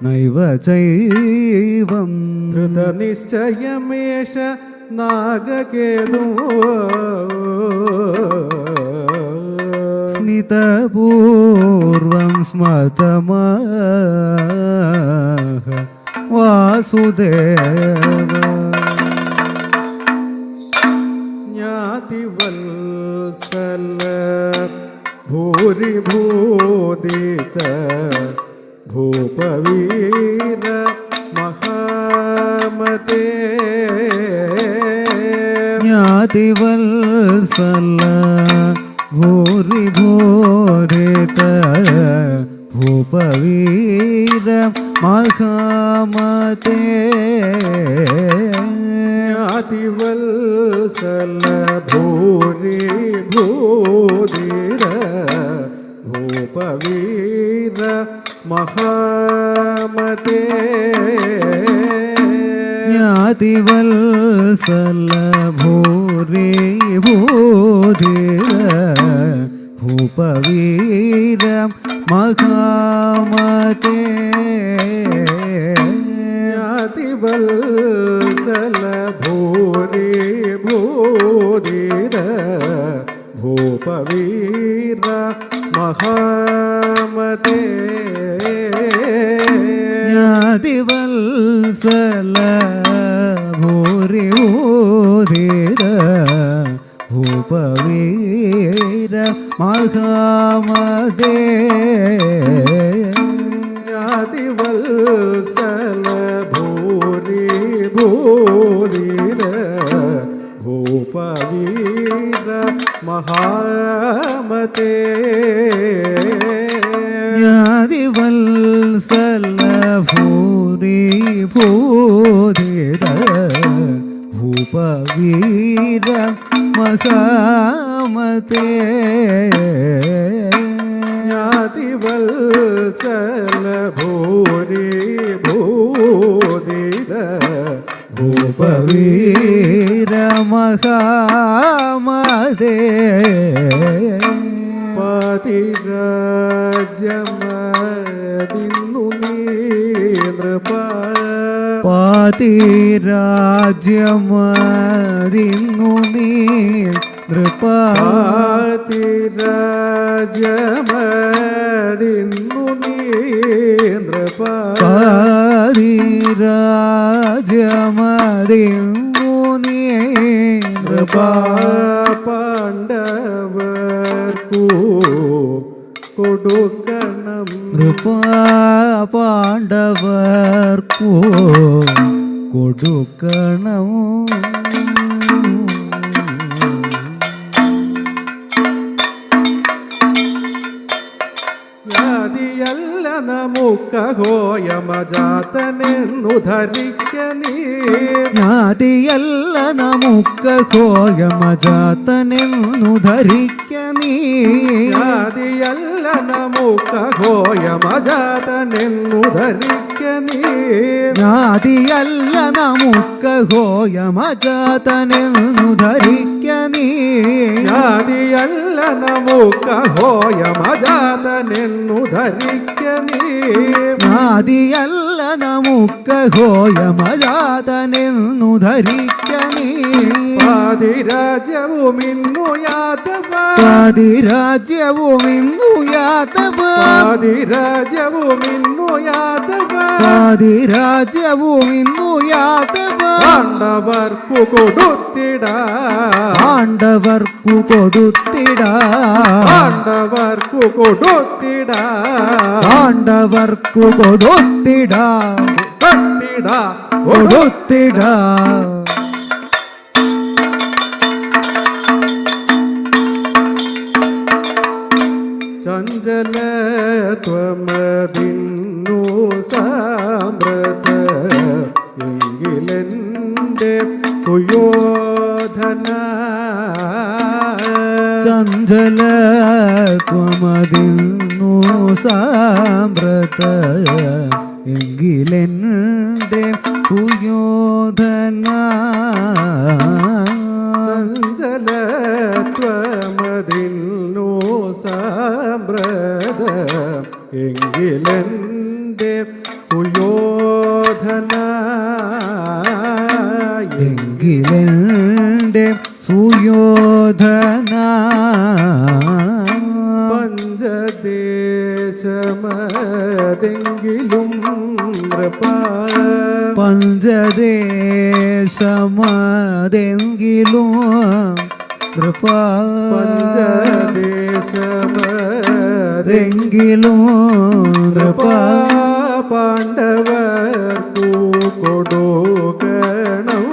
नैव चैवं धृतनिश्चयमेष नागकेतु स्मितपूर्वं स्मतमः वासुदेव ज्ञातिवत्सल भूरिभूदित भूपवीर महामते ज्ञातिवत्सल भूरिभूदित भूपवीर महामते ज्ञातिवत्सल भूरिभूदिर भूपवीर महामते ज्ञातिवत्सल भूरिभूदिर भूपवीर महामते ज्ञातिवत्सल भूरिभूदिर भूपवीर महामते ज्ञातिवत्सल भूरिभूदिर भूपवीर महामते ज्ञातिवत्सल भूरिभूदिर भूपवीर महामते ज्ञातिवत्सल भूरिभूदिर भूपवीर महामते ज्ञातिवत्सल भूरिभूदिर भूपवीर महामते പാതിരാജ്യമതിന്നു നീ നൃപ പാതിരാജ്യമതിന്നു നീ നൃപ പാതിരാജ്യമതിന്നു നീ നൃപ പാതിരാജ്യമതിന്നു നീ നൃപ പാണ്ഡവർക്കു കൊടുക്കണം നൃപ പാണ്ഡവർക്കു കൊടുക്കണം യാതിയല്ല നമുക്കഹോയമജാതനെന്നു ധരിക്ക നീ ജ്ഞാതിയല്ല നമുക്കഹോയമജാതനെന്നു ധരിക്ക നീ യാതിയല്ല നമുക്കഹോയമജാതനെന്നു ധരിക്ക നീ ജ്ഞാതിയല്ല നമുക്കഹോയമജാതനെന്നു ധരിക്ക നീ യാതിയല്ല നമുക്കഹോയമജാതനെന്നു ധരിക്ക നീ ജ്ഞാതിയല്ല നമുക്കഹോയമജാതനെന്നു ധരിക്ക നീ പാതിരാജ്യവുമിന്നു യാദവ പാതിരാജ്യവുമിന്നു യാദവ പാതിരാജ്യവുമിന്നു യാദവ പാതിരാജ്യവുമിന്നു യാദവ പാണ്ഡവർക്കു കൊടുത്തിടാ പാണ്ഡവർക്കു കൊടുത്തിടാ പാണ്ഡവർക്കു കൊടുത്തിടാ പാണ്ഡവർക്കു കൊടുത്തിടാ കൊടുത്തിടാ കൊടുത്തിടാ ചഞ്ചലത്വമതിന്നു സാമ്രത എങ്കിലെന്റെ സുയോധന ചഞ്ചലത്വമതിന്നു സാമ്രത എങ്കിലെന്റെ സുയോധന എങ്കിലെൻ്റെ സുയോധന പഞ്ചദേശമതെങ്കിലും പഞ്ചദേശമതെങ്കിലും പഞ്ചദേശമതെങ്കിലും പാണ്ഡവർക്കു കൊടുക്കണം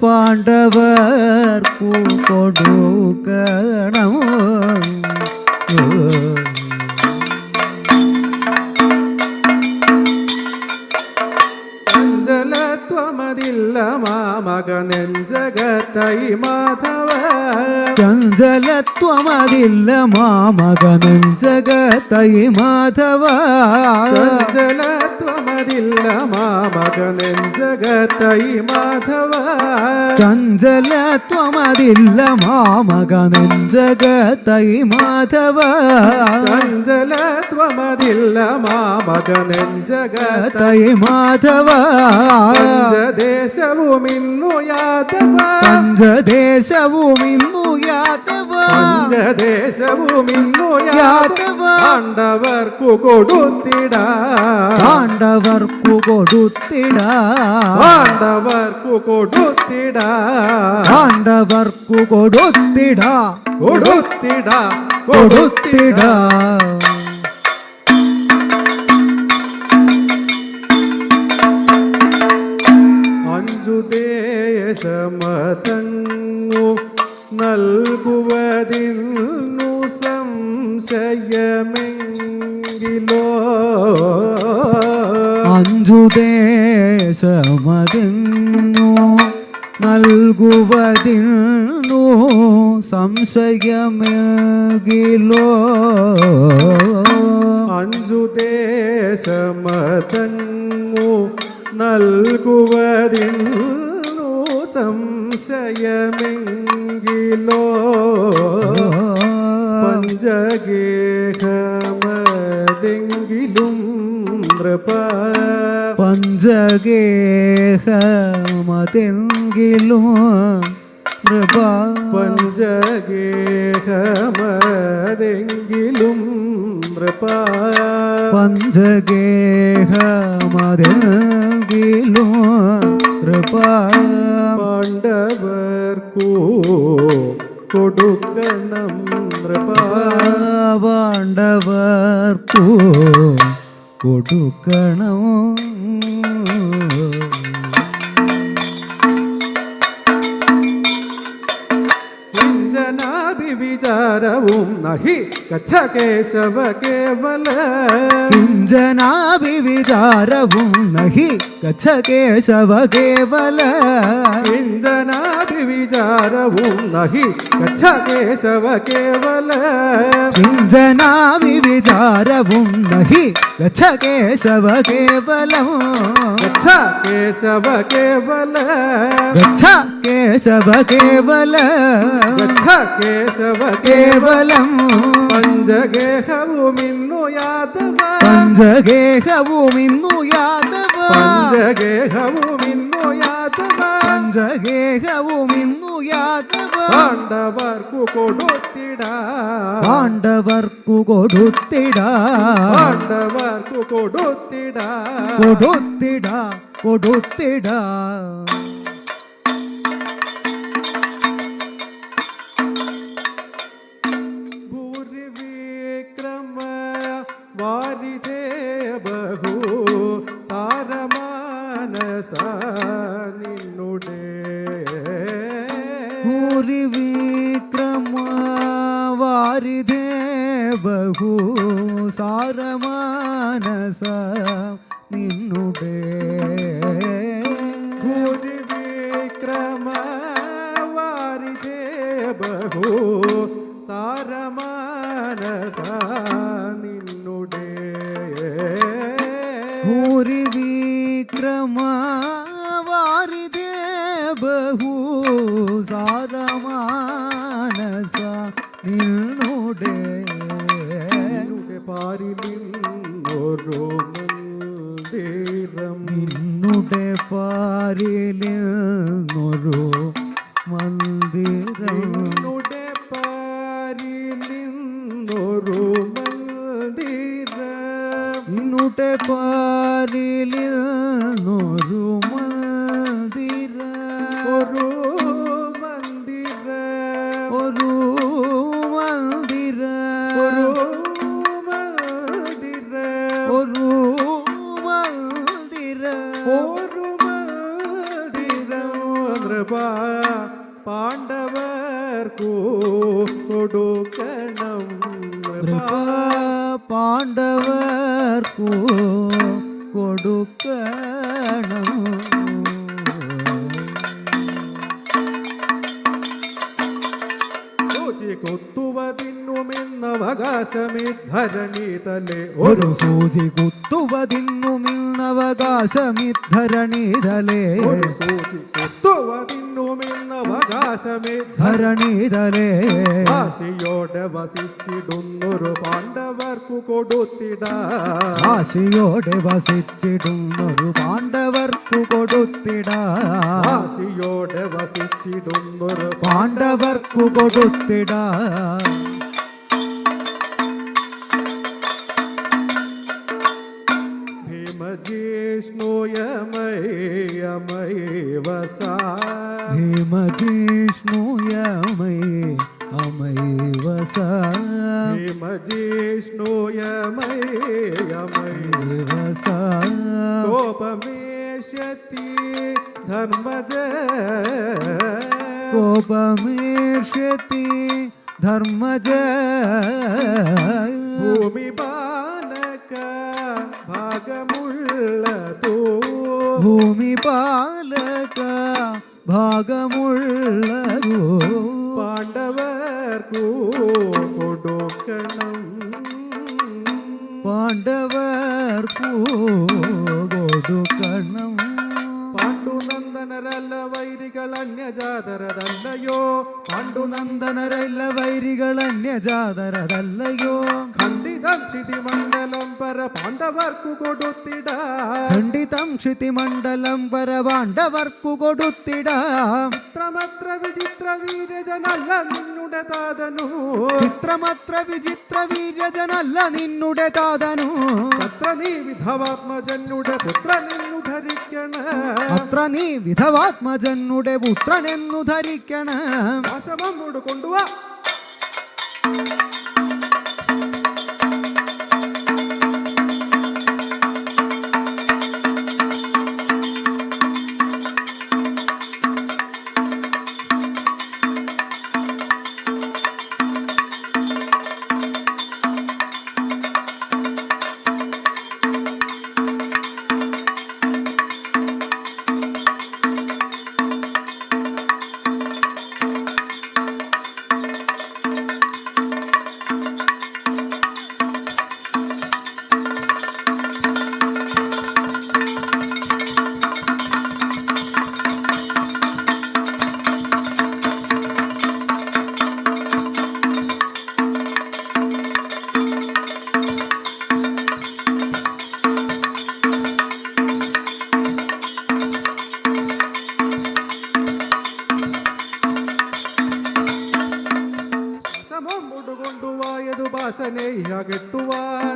പാണ്ഡവർക്കു കൊടുക്കണം ചഞ്ചലത്വമതില്ല മാമകനെഞ്ചകത്തൈ മാധവ ചഞ്ചലത്വമതില്ല മാമകനെഞ്ചകത്തൈ മാധവ ചഞ്ചലത്വമതില്ല മാമകനെഞ്ചകത്തൈ മാധവ ചഞ്ചലത്വമതില്ല മാമകനെഞ്ചകത്തൈ മാധവ ചഞ്ചലത്വമതില്ല മാമകനെഞ്ചകത്തൈ മാധവ പഞ്ചദേശവുമിന്നു യാദവ പഞ്ചദേശവുമിന്നു യാദവ പഞ്ചദേശവുമിന്നു യാദവ പാണ്ഡവർക്കു കൊടുത്തിടാ പാണ്ഡവർക്കു കൊടുത്തിടാ പാണ്ഡവർക്കു കൊടുത്തിടാ പാണ്ഡവർക്കു കൊടുത്തിടാ കൊടുത്തിടാ കൊടുത്തിടാ അഞ്ചുദേശമതങ്ങു നൽകുവതിന്നു സംശയമെങ്കിലോ അഞ്ചുദേശമതിന്നു നൽകുവതിന്നു സംശയമെങ്കിലോ അഞ്ചുദേശമതങ്ങു നൽകുവതിന്നു സംശയമെങ്കിലോ പഞ്ചഗേഹമതെങ്കിലും പഞ്ചഗേഹമതെങ്കിലും പഞ്ചഗേഹമതെങ്കിലും പഞ്ചഗേഹമതെങ്കിലും പാണ്ഡവർക്കു കൊടുക്കണം പാണ്ഡവർക്കു കൊടുക്കണം കിഞ്ചനാഭിവിചാരവും നഹി കച്ഛ കേശവ കേവല കിഞ്ചനാഭിവിചാരവും നഹി കച്ഛ കേശവ കേവല കിഞ്ചനാഭിവിചാരവും നഹി കച്ഛ കേശവ കേവല കിഞ്ചനാഭിവിചാരവും നഹി ഗച്ഛ കേശവ കേവലം ഗച്ഛ കേശവ കേവല ഗച്ഛ കേശവ കേവല ഗച്ഛ കേശവ കേവലം പഞ്ചഗേഹവുമിന്നു യാദവ പഞ്ചഗേഹവുമിന്നു യാദവ പഞ്ചഗേഹവുമിന്നു യാദവ പഞ്ചഗേഹവുമിന്നു യാദവ പാണ്ഡവർക്കു കൊടുത്തിടാ പാണ്ഡവർക്കു കൊടുത്തിടാ പാണ്ഡവർക്കു കൊടുത്തിടാ കൊടുത്തിടാ കൊടുത്തിടാ ഭൂരിവിക്രമ വാരിധേ ബഹു സാരമാനസ നിന്നുടേ ഭൂരിവിക്രമ വാരിധേ ബഹു സാരമാനസ നിന്നുടേ ഭൂരിവിക്രമ വാരിധേ ബഹു സാരമാനസ നിന്നുടേ ഭൂരിവിക്രമ വാരിധേ ബഹു സാരമാനസ നിന്നുടേ പാരിലിന്നൊരു മന്ദിരം നിന്നുടെ പാരിലിന്നൊരു പാരിലിന്നൊരു മന്ദിരം നിന്നുടെ പാരിലിന്നൊരു മന്ദിരം നിന്നുടെ പാരിലിന്നൊരു മന്ദിരം ഒരു മന്ദിരം ഒരു മന്ദിരം ഒരു മന്ദിരം ഒരു മന്ദിരം ഒരു മന്ദിരം നൃപ പാണ്ഡവർക്കു കൊടുക്കണം നൃപ പാണ്ഡവർക്കു കൊടുക്കണം കുത്തുവതിന്നുമെന്നവകാശമിദ്ധരണീതലേ ഒരു സൂചി കുത്തുവതിന്നുമിന്നവകാശമിദ്ധരണീതലേ ഒരു സൂചി കുത്തുവതിന്നുമെന്നവകാശമിദ്ധരണീതലേ ആശയോടെ വസിച്ചിടുന്നൊരു പാണ്ഡവർക്കു കൊടുത്തിടാ ആശയോടെ വസിച്ചിടുന്നൊരു പാണ്ഡവർക്കു കൊടുത്തിടാ ആശയോടെ വസിച്ചിടുന്നൊരു പാണ്ഡവർക്കു കൊടുത്തിടാ ഭീമജിഷ്ണുയമയവസാ ഭീമജിഷ്ണുയമയവസാ ഭീമജിഷ്ണുയമയവസാ കോപമേഷ്യത്തി ധർമ്മജ കോപമേഷ്യത്തി ധർമ്മജ ഭൂമി ബാലക ഭാഗമുള്ളതോ ഭൂമി പാലക ഭാഗമുള്ളതോ പാണ്ഡവർക്കു കൊടുക്കണം പാണ്ഡവർക്കു കൊടുക്കണം പാണ്ഡുനന്ദനരല്ല വൈരികൾ അന്യജാതരതല്ലയോ പാണ്ഡുനന്ദനരല്ല വൈരികൾ അന്യജാതരതല്ലയോ ഖണ്ഡിതം ക്ഷിതിമണ്ഡലം പര പാണ്ഡവർക്കു കൊടുത്തിടാ ഖണ്ഡിതം ക്ഷിതിമണ്ഡലം പര പാണ്ഡവർക്കു കൊടുത്തിടാ ചിത്രമത്ര വിചിത്ര വീരജനല്ല നിന്നുടെ താതനു ചിത്രമത്ര വിചിത്ര വീര്യജനല്ല നിന്നുടെ താതനു അത്ര നീ വിധവാത്മജനുടെ പുത്രനെന്നു ധരിക്കണ അത്ര നീ വിധവാത്മജനുടെ പുത്രനെന്നു ധരിക്കണം ആശമോട് കൊണ്ടുവാ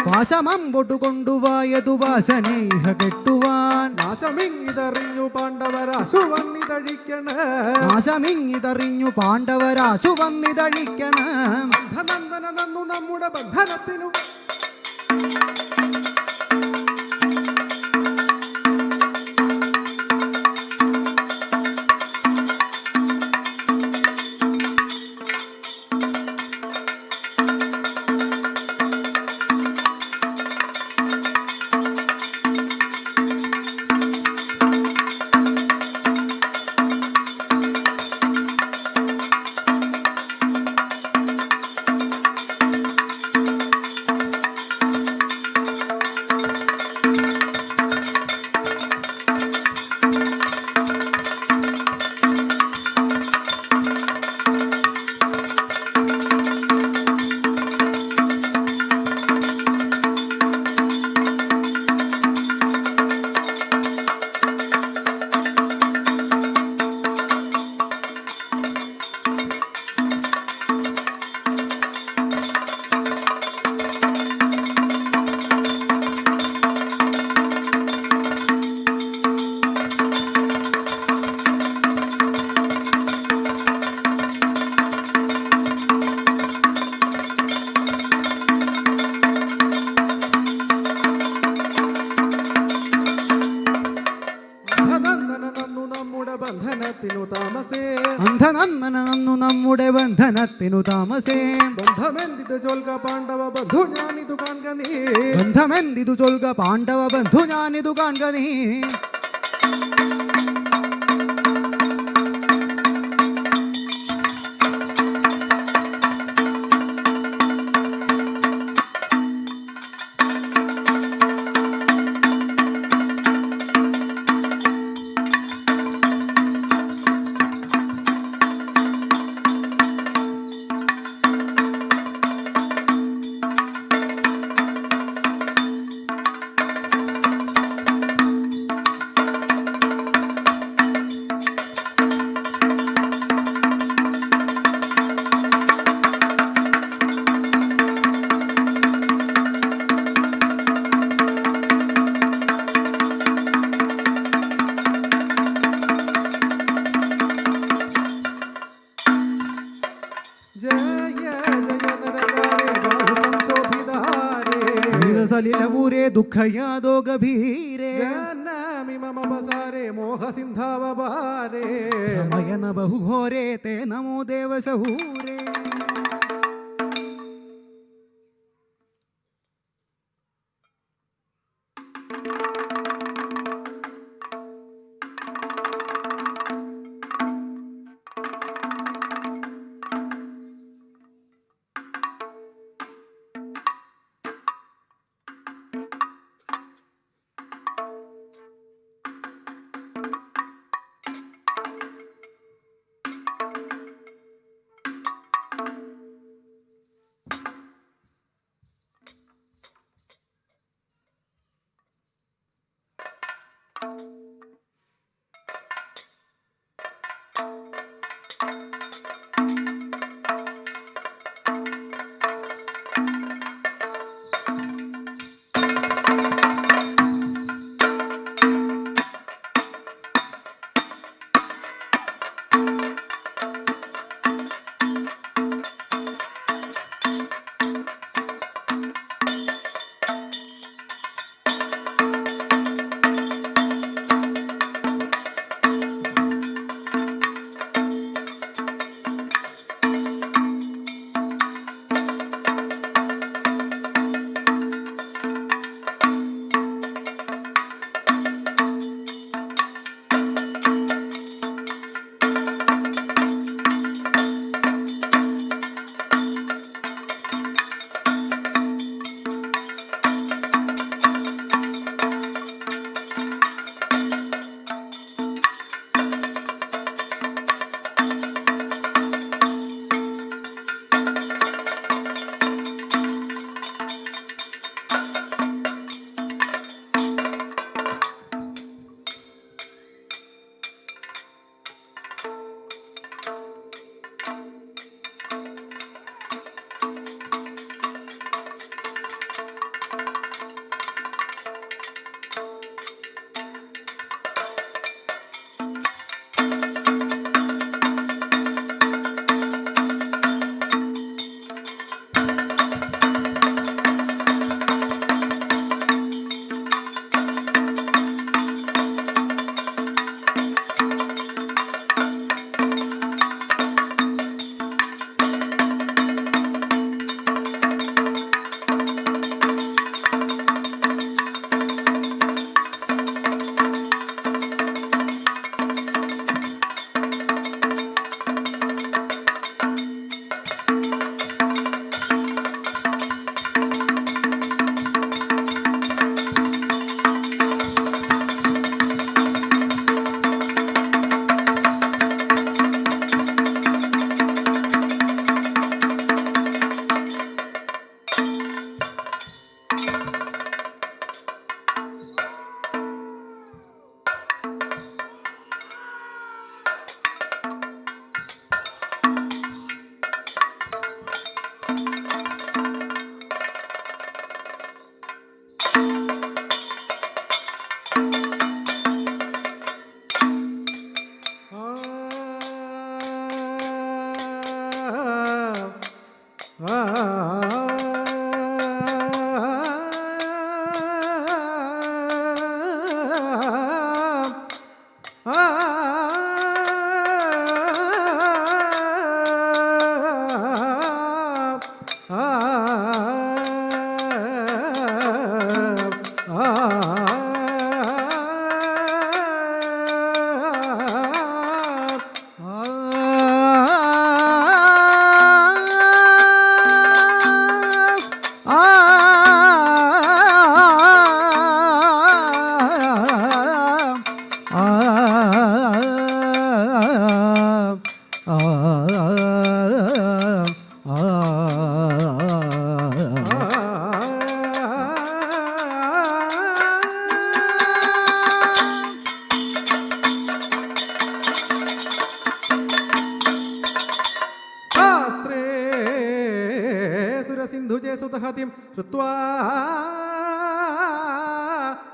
പാശമമ്പൊട്ടു കൊണ്ടുവായതു വാസനേഹ കെട്ടുവാൻ നാശമിങ്ങിതറിഞ്ഞു പാണ്ഡവരാശു വന്നിതഴിക്കണ നാശമിങ്ങിതറിഞ്ഞു പാണ്ഡവരാശു വന്നിതഴിക്കണം ബന്ധനന്ദന നന്നു നമ്മുടെ ബന്ധനത്തിനു നന്നു നമ്മുടെ ബന്ധനത്തിനു താമസേ അന്ധനന്നു നമ്മുടെ ബന്ധനത്തിനു താമസേ ബന്ധമെന്തിതു ചൊൽക പാണ്ഡവ ബന്ധു ഞാനിതു കാൺക നീ ബന്ധമെന്തിതു ചൊൽക പാണ്ഡവ ബന്ധു ഞാനിതു കാൺക നീ സലിലപൂരേ ദുഃഖയാദോ ഗഭീരേ മമ ബസാരേ മോഹ സിന്ധാവപാരേ മയന ബഹുഘോരേ തേ നമോ ദേവസഹൂരേ श्रुत्वा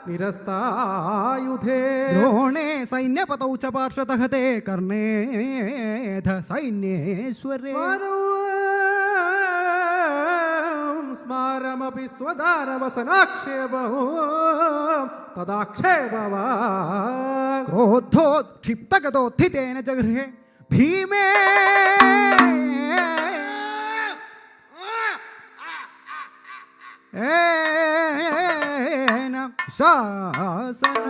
निरस्तायुधे द्रोणे सैन्यपतौ च पार्श्वतः ते कर्णेऽथ सैन्येश्वरे स्मारमपि स्वदारवसनाक्षेपौ तदाक्षेपवा क्रोद्धोत्क्षिप्तगतोत्थितेन च गृहे भीमे शासन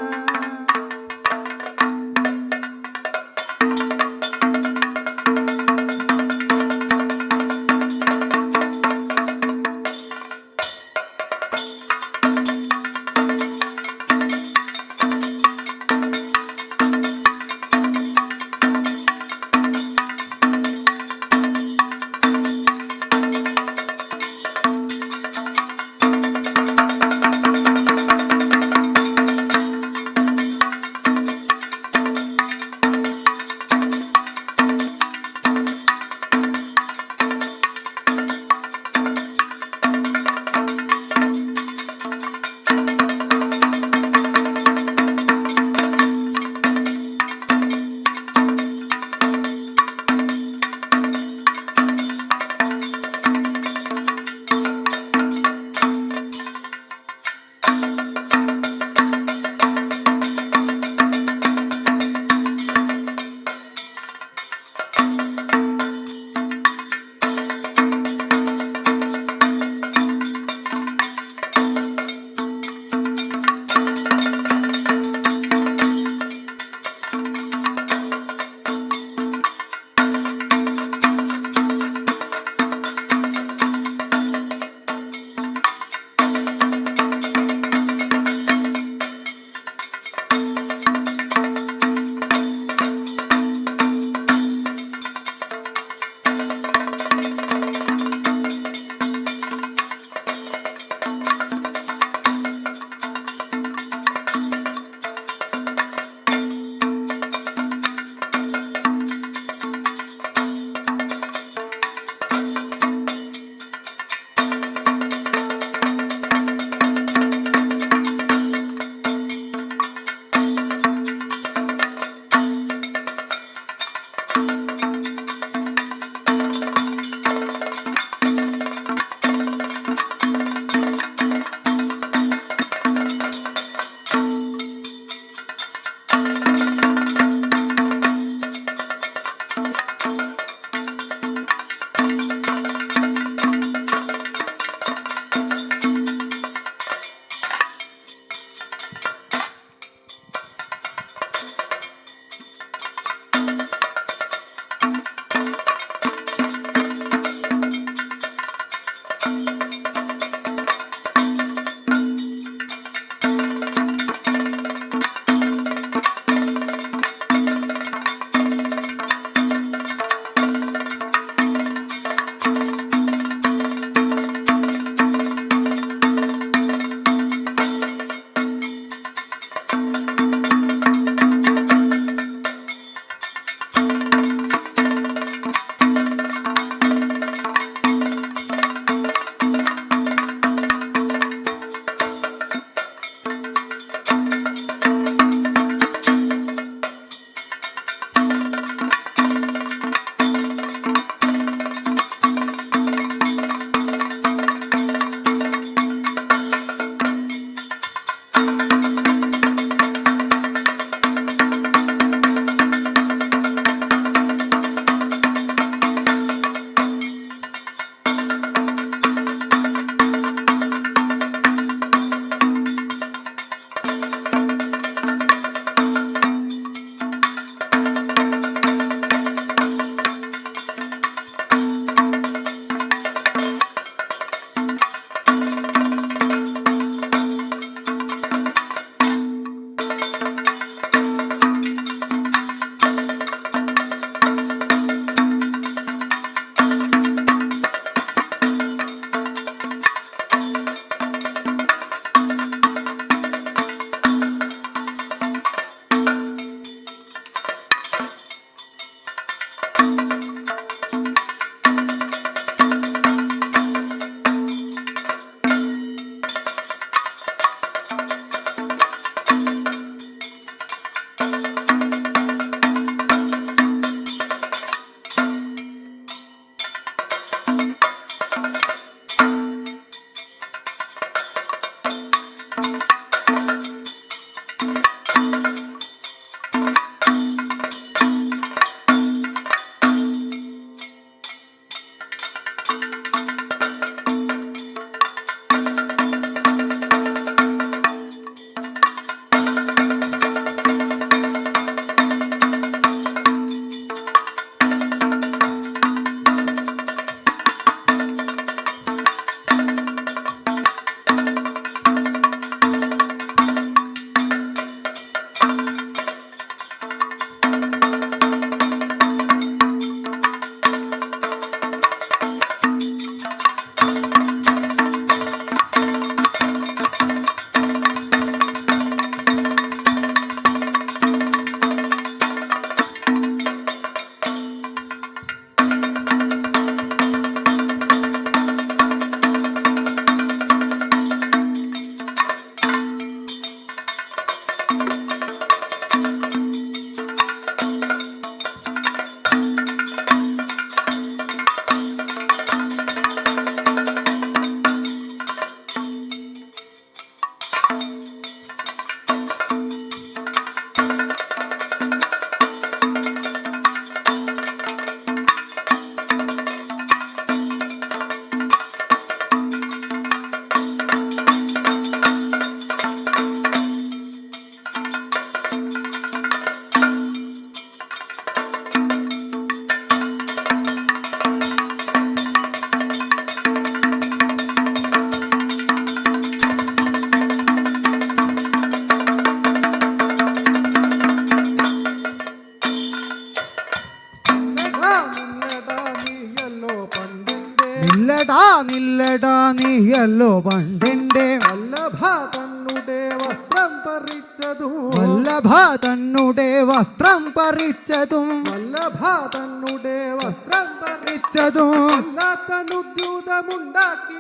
ചൊല്ലടാ നീയല്ലോ പണ്ടെൻ്റെ വല്ലഭ തന്നുടെ വസ്ത്രം പറിച്ചതും വല്ലഭ തന്നുടെ വസ്ത്രം പറിച്ചതും വല്ലഭ തന്നുടെ വസ്ത്രം പറിച്ചതും വല്ലാത്തനുദ്യൂതമുണ്ടാക്കി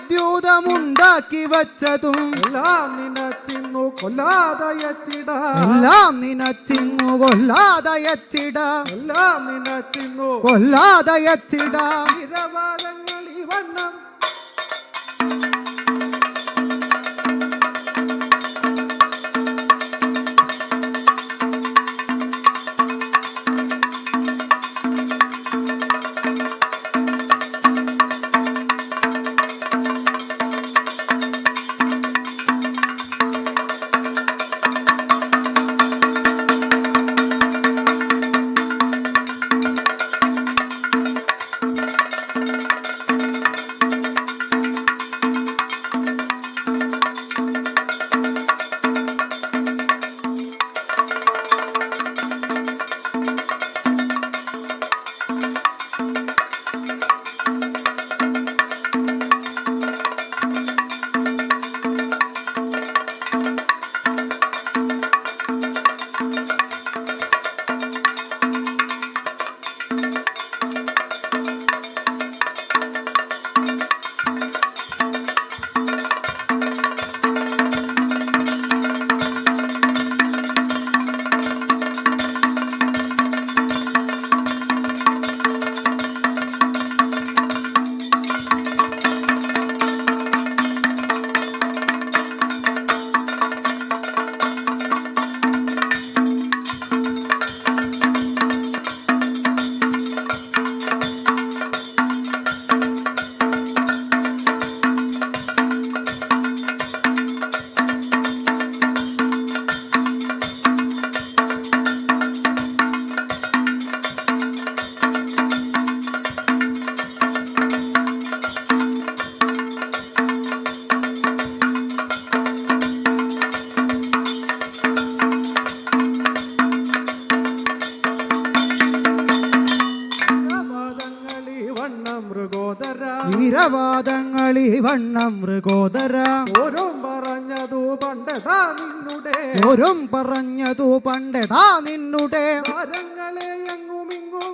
വല്ലാത്തനുദ്യൂതമുണ്ടാക്കി വച്ചതും എല്ലാം നിനച്ചിന്നു കൊല്ലാതയച്ചിട എല്ലാം നിനച്ചിങ്ങു കൊല്ലാതയച്ചിട എല്ലാം നിനച്ചിന്നു കൊല്ലാതയച്ചിട നിരവാദങ്ങൾ ഇവണ്ണം വീരവാദങ്ങളി വണ്ണം മൃഗോദര ഓരോം പറഞ്ഞതു പണ്ടതാ നിന്നുടെ ഓരോം പറഞ്ഞതു പണ്ടടാ നിന്നുടെ താരങ്ങളെ എങ്ങുമിങ്ങും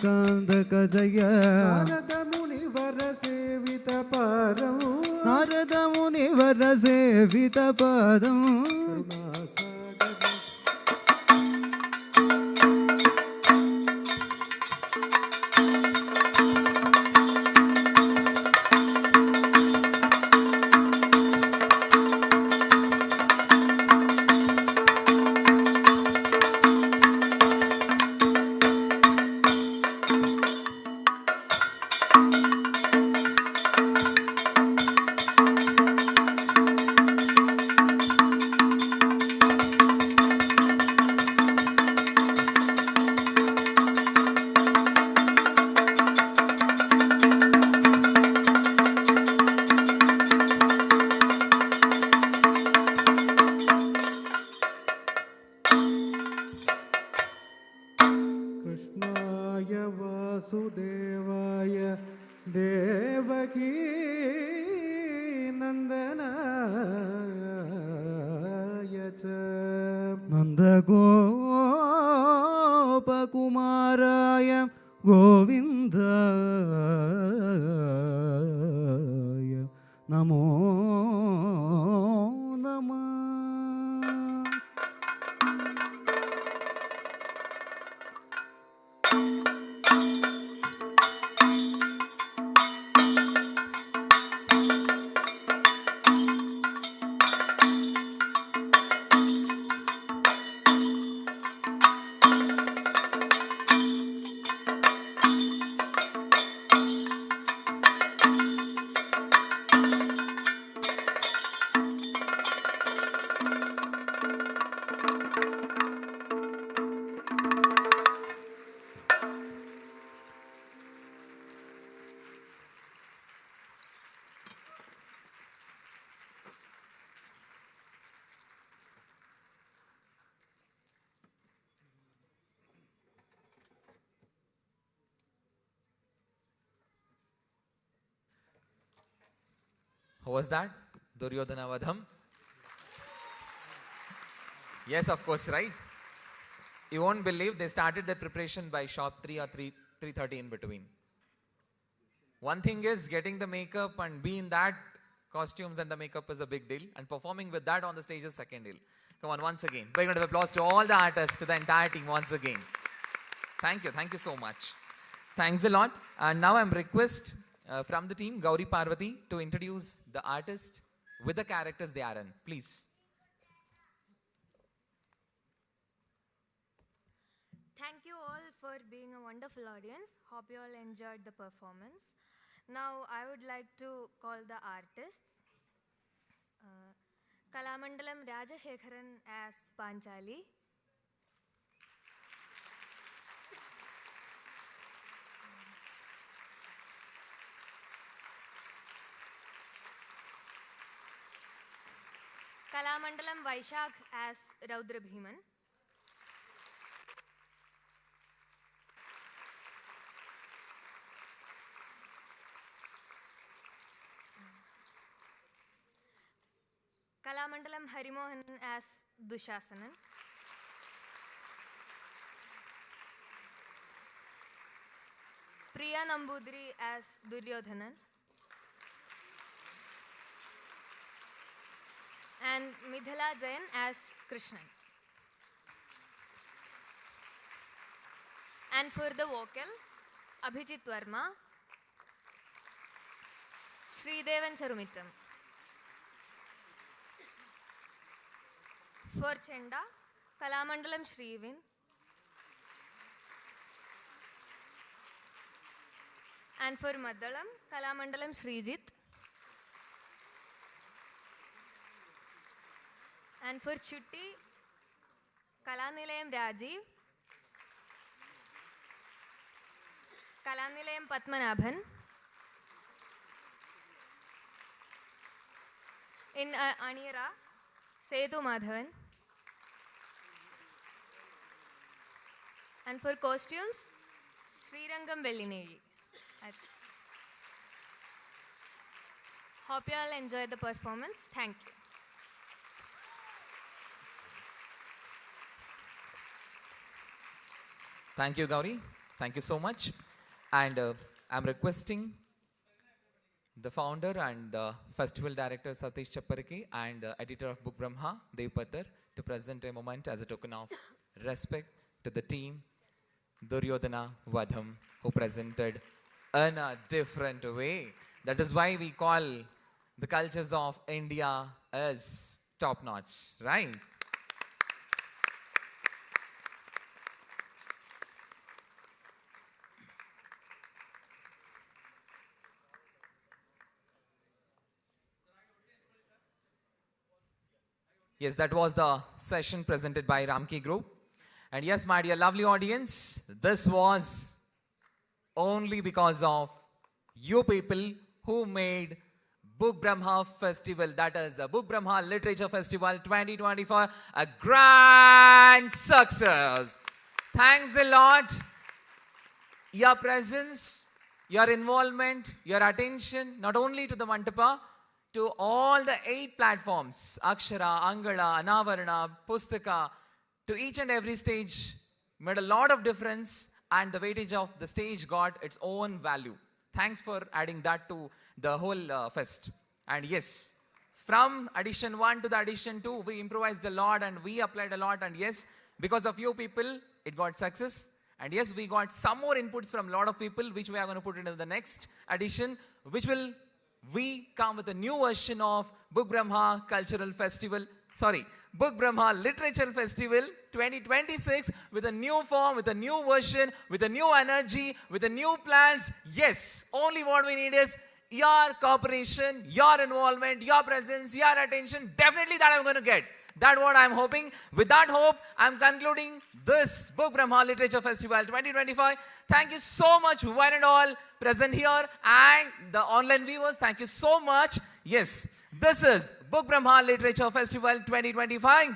కందక జయ నారద మునివర సేవిత పాదం నారద మునివర సేవిత పాదం कृष्णाय वासुदेवाय देवकी नन्दनाय च नन्दगोपकुमाराय गोविन्दाय नमो नमः How was that? Duryodhana Vadham? Yes, of course, right? You won't believe they started their preparation by shop 3 or 3:30 in between. One thing is getting the makeup and be in that costumes and the makeup is a big deal, and performing with that on the stage is second deal. Come on, once again. Big round of applause to all the artists, to the entire team once again. Thank you so much. Thanks a lot. And now I'm request from the team, Gauri Parvati, to introduce the artist with the characters they are in. Please. Thank you all for being a wonderful audience. Hope you all enjoyed the performance. Now I would like to call the artists. Kalamandalam Rajashekharan as Panchali. Kalamandalam Vaishak as Raudra Bhiman. Kalamandalam Harimohan as Dushasanan. Priya Nambudri as Duryodhanan. And Midhala Jain as Krishnan. And for the vocals, Abhijit Verma, Sridevan Charumittam. For Chenda, Kalamandalam Shrivin. And for Maddalam, Kalamandalam Srijit. And for Chutti, Kalanilayam Rajiv, Kalanilayam Patmanabhan. In Anira, Setu Madhavan. And for costumes, Srirangam Bellineri. Hope you all enjoyed the performance. Thank you. Thank you, Gauri. Thank you so much. And I'm requesting the founder and the festival director Satish Chappariki and editor of Book Brahma, Dev Patar, to present a moment as a token of respect to the team Duryodhana Vadham, who presented in a different way. That is why we call the cultures of India as top notch, right? Yes, that was the session presented by Ramki Group. And yes, my dear lovely audience, this was only because of you people who made Book Brahma Festival, that is Book Brahma Literature Festival 2025, a grand success. Thanks a lot. Your presence, your involvement, your attention, not only to the Mantapa, to all the 8 platforms, Akshara, Angala, Anavarana, Pustaka, to each and every stage made a lot of difference, and the weightage of the stage got its own value. Thanks for adding that to the whole fest. And yes, from edition 1 to the edition 2, we improvised a lot and we applied a lot. And yes, because of you people, it got success. And yes, we got some more inputs from a lot of people, which we are going to put into the next edition, which will we come with a new version of Book Brahma Cultural Festival. Book Brahma Literature Festival 2026 with a new form, with a new version, with a new energy, with a new plans. Yes, only what we need is your cooperation, your involvement, your presence, your attention. Definitely that I'm going to get. That's what I'm hoping. With that hope, I'm concluding this Book Brahma Literature Festival 2025. Thank you so much, one and all present here, and the online viewers. Thank you so much. Yes, this is Book Brahma Literature Festival 2025.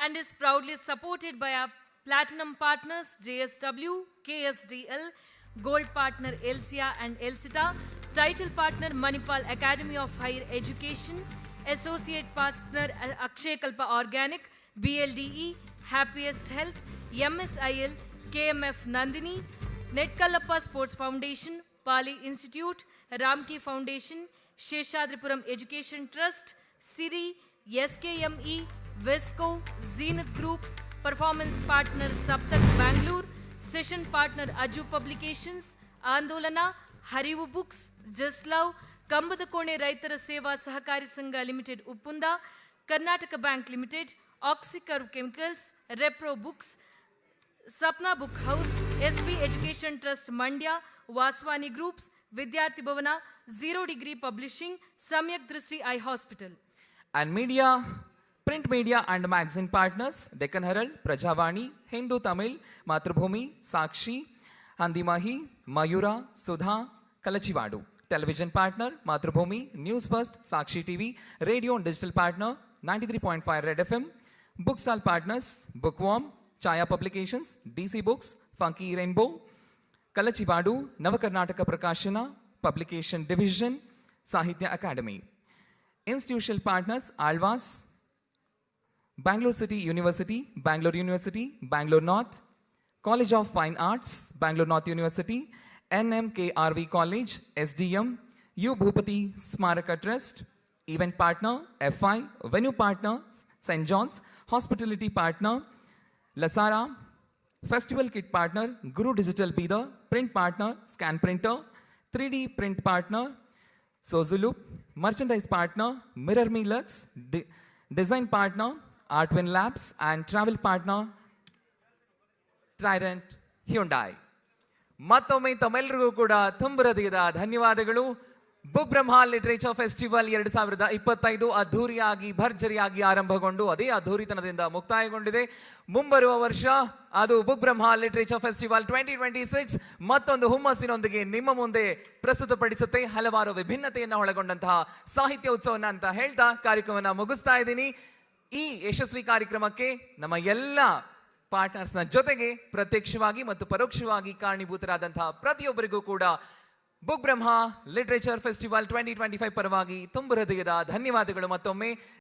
And is proudly supported by our platinum partners JSW, KSDL, gold partner Elsia and Elsita, title partner Manipal Academy of Higher Education, associate partner Akshay Kalpa Organic, BLDE, Happiest Health, MSIL, KMF Nandini, Netkalappa Sports Foundation, Pali Institute, Ramki Foundation, Sheshadripuram Education Trust, Siri, SKME, Vesco, Zenith Group, performance partner Saptak Bangalore, session partner Aju Publications, Andolana, Harivu Books, Just Love, Kambadakone Raitara Seva Sahakari Sangha Limited Uppunda, Karnataka Bank Limited, Oxycarb Chemicals, Repro Books, Sapna Book House, SB Education Trust Mandya, Vaswani Groups, Vidyarthi Bhavana, Zero Degree Publishing, Samyak Drishti Eye Hospital. And media, print media and magazine partners, Deccan Herald, Prajavani, Hindu Tamil, Matrubhumi, Sakshi, Handimahi, Mayura, Sudha, Kalachivadu. Television partner, Matrubhumi, News First, Sakshi TV, radio and digital partner, 93.5 Red FM, bookstall partners, Bookworm, Chaya Publications, DC Books, Funky Rainbow, Kalachivadu, Navakarnataka Prakashana, Publication Division, Sahitya Academy. Institutional partners, Alvas, Bangalore City University, Bangalore North, College of Fine Arts, Bangalore North University, NMKRV College, SDM, U Bhupati Smaraka Trust, event partner, FI, venue partner, St. John's, hospitality partner, Lasara, festival kit partner, Guru Digital Beader, print partner, Scan Printer, 3D print partner, Sozulu, merchandise partner, Mirror Me Lux, design partner, Artwin Labs, and travel partner, Trident Hyundai. ಮತ್ತೊಮ್ಮೆ ತಮ್ಮೆಲ್ಲರಿಗೂ ಕೂಡ ತುಂಬ ಹೃದಯದ ಧನ್ಯವಾದಗಳು. Book ಬ್ರಹ್ಮ literature festival 2025 ಅದ್ಧೂರಿಯಾಗಿ ಭರ್ಜರಿಯಾಗಿ ಆರಂಭಗೊಂಡು ಅದೇ ಅದ್ಧೂರಿತನದಿಂದ ಮುಕ್ತಾಯಗೊಂಡಿದೆ. ಮುಂಬರುವ ವರ್ಷ ಅದು ಬುಕ್ ಬ್ರಹ್ಮ ಲಿಟರೇಚರ್ ಫೆಸ್ಟಿವಲ್ 2026 ಮತ್ತೊಂದು ಹುಮ್ಮಸ್ಸಿನೊಂದಿಗೆ ನಿಮ್ಮ ಮುಂದೆ ಪ್ರಸ್ತುತಪಡಿಸುತ್ತೆ ಹಲವಾರು ವಿಭಿನ್ನತೆಯನ್ನು ಒಳಗೊಂಡಂತಹ ಸಾಹಿತ್ಯ ಉತ್ಸವನ ಅಂತ ಹೇಳ್ತಾ ಕಾರ್ಯಕ್ರಮನ ಮುಗಿಸ್ತಾ ಇದ್ದೀನಿ. ಈ ಯಶಸ್ವಿ ಕಾರ್ಯಕ್ರಮಕ್ಕೆ ನಮ್ಮ ಎಲ್ಲ ಪಾರ್ಟ್ನರ್ಸ್ನ ಜೊತೆಗೆ ಪ್ರತ್ಯಕ್ಷವಾಗಿ ಮತ್ತು ಪರೋಕ್ಷವಾಗಿ ಕಾರಣೀಭೂತರಾದಂತಹ ಪ್ರತಿಯೊಬ್ಬರಿಗೂ ಕೂಡ ಬುಕ್ ಬ್ರಹ್ಮ ಲಿಟರೇಚರ್ ಫೆಸ್ಟಿವಲ್ 2025 ಪರವಾಗಿ ತುಂಬ ಹೃದಯದ ಧನ್ಯವಾದಗಳು ಮತ್ತೊಮ್ಮೆ.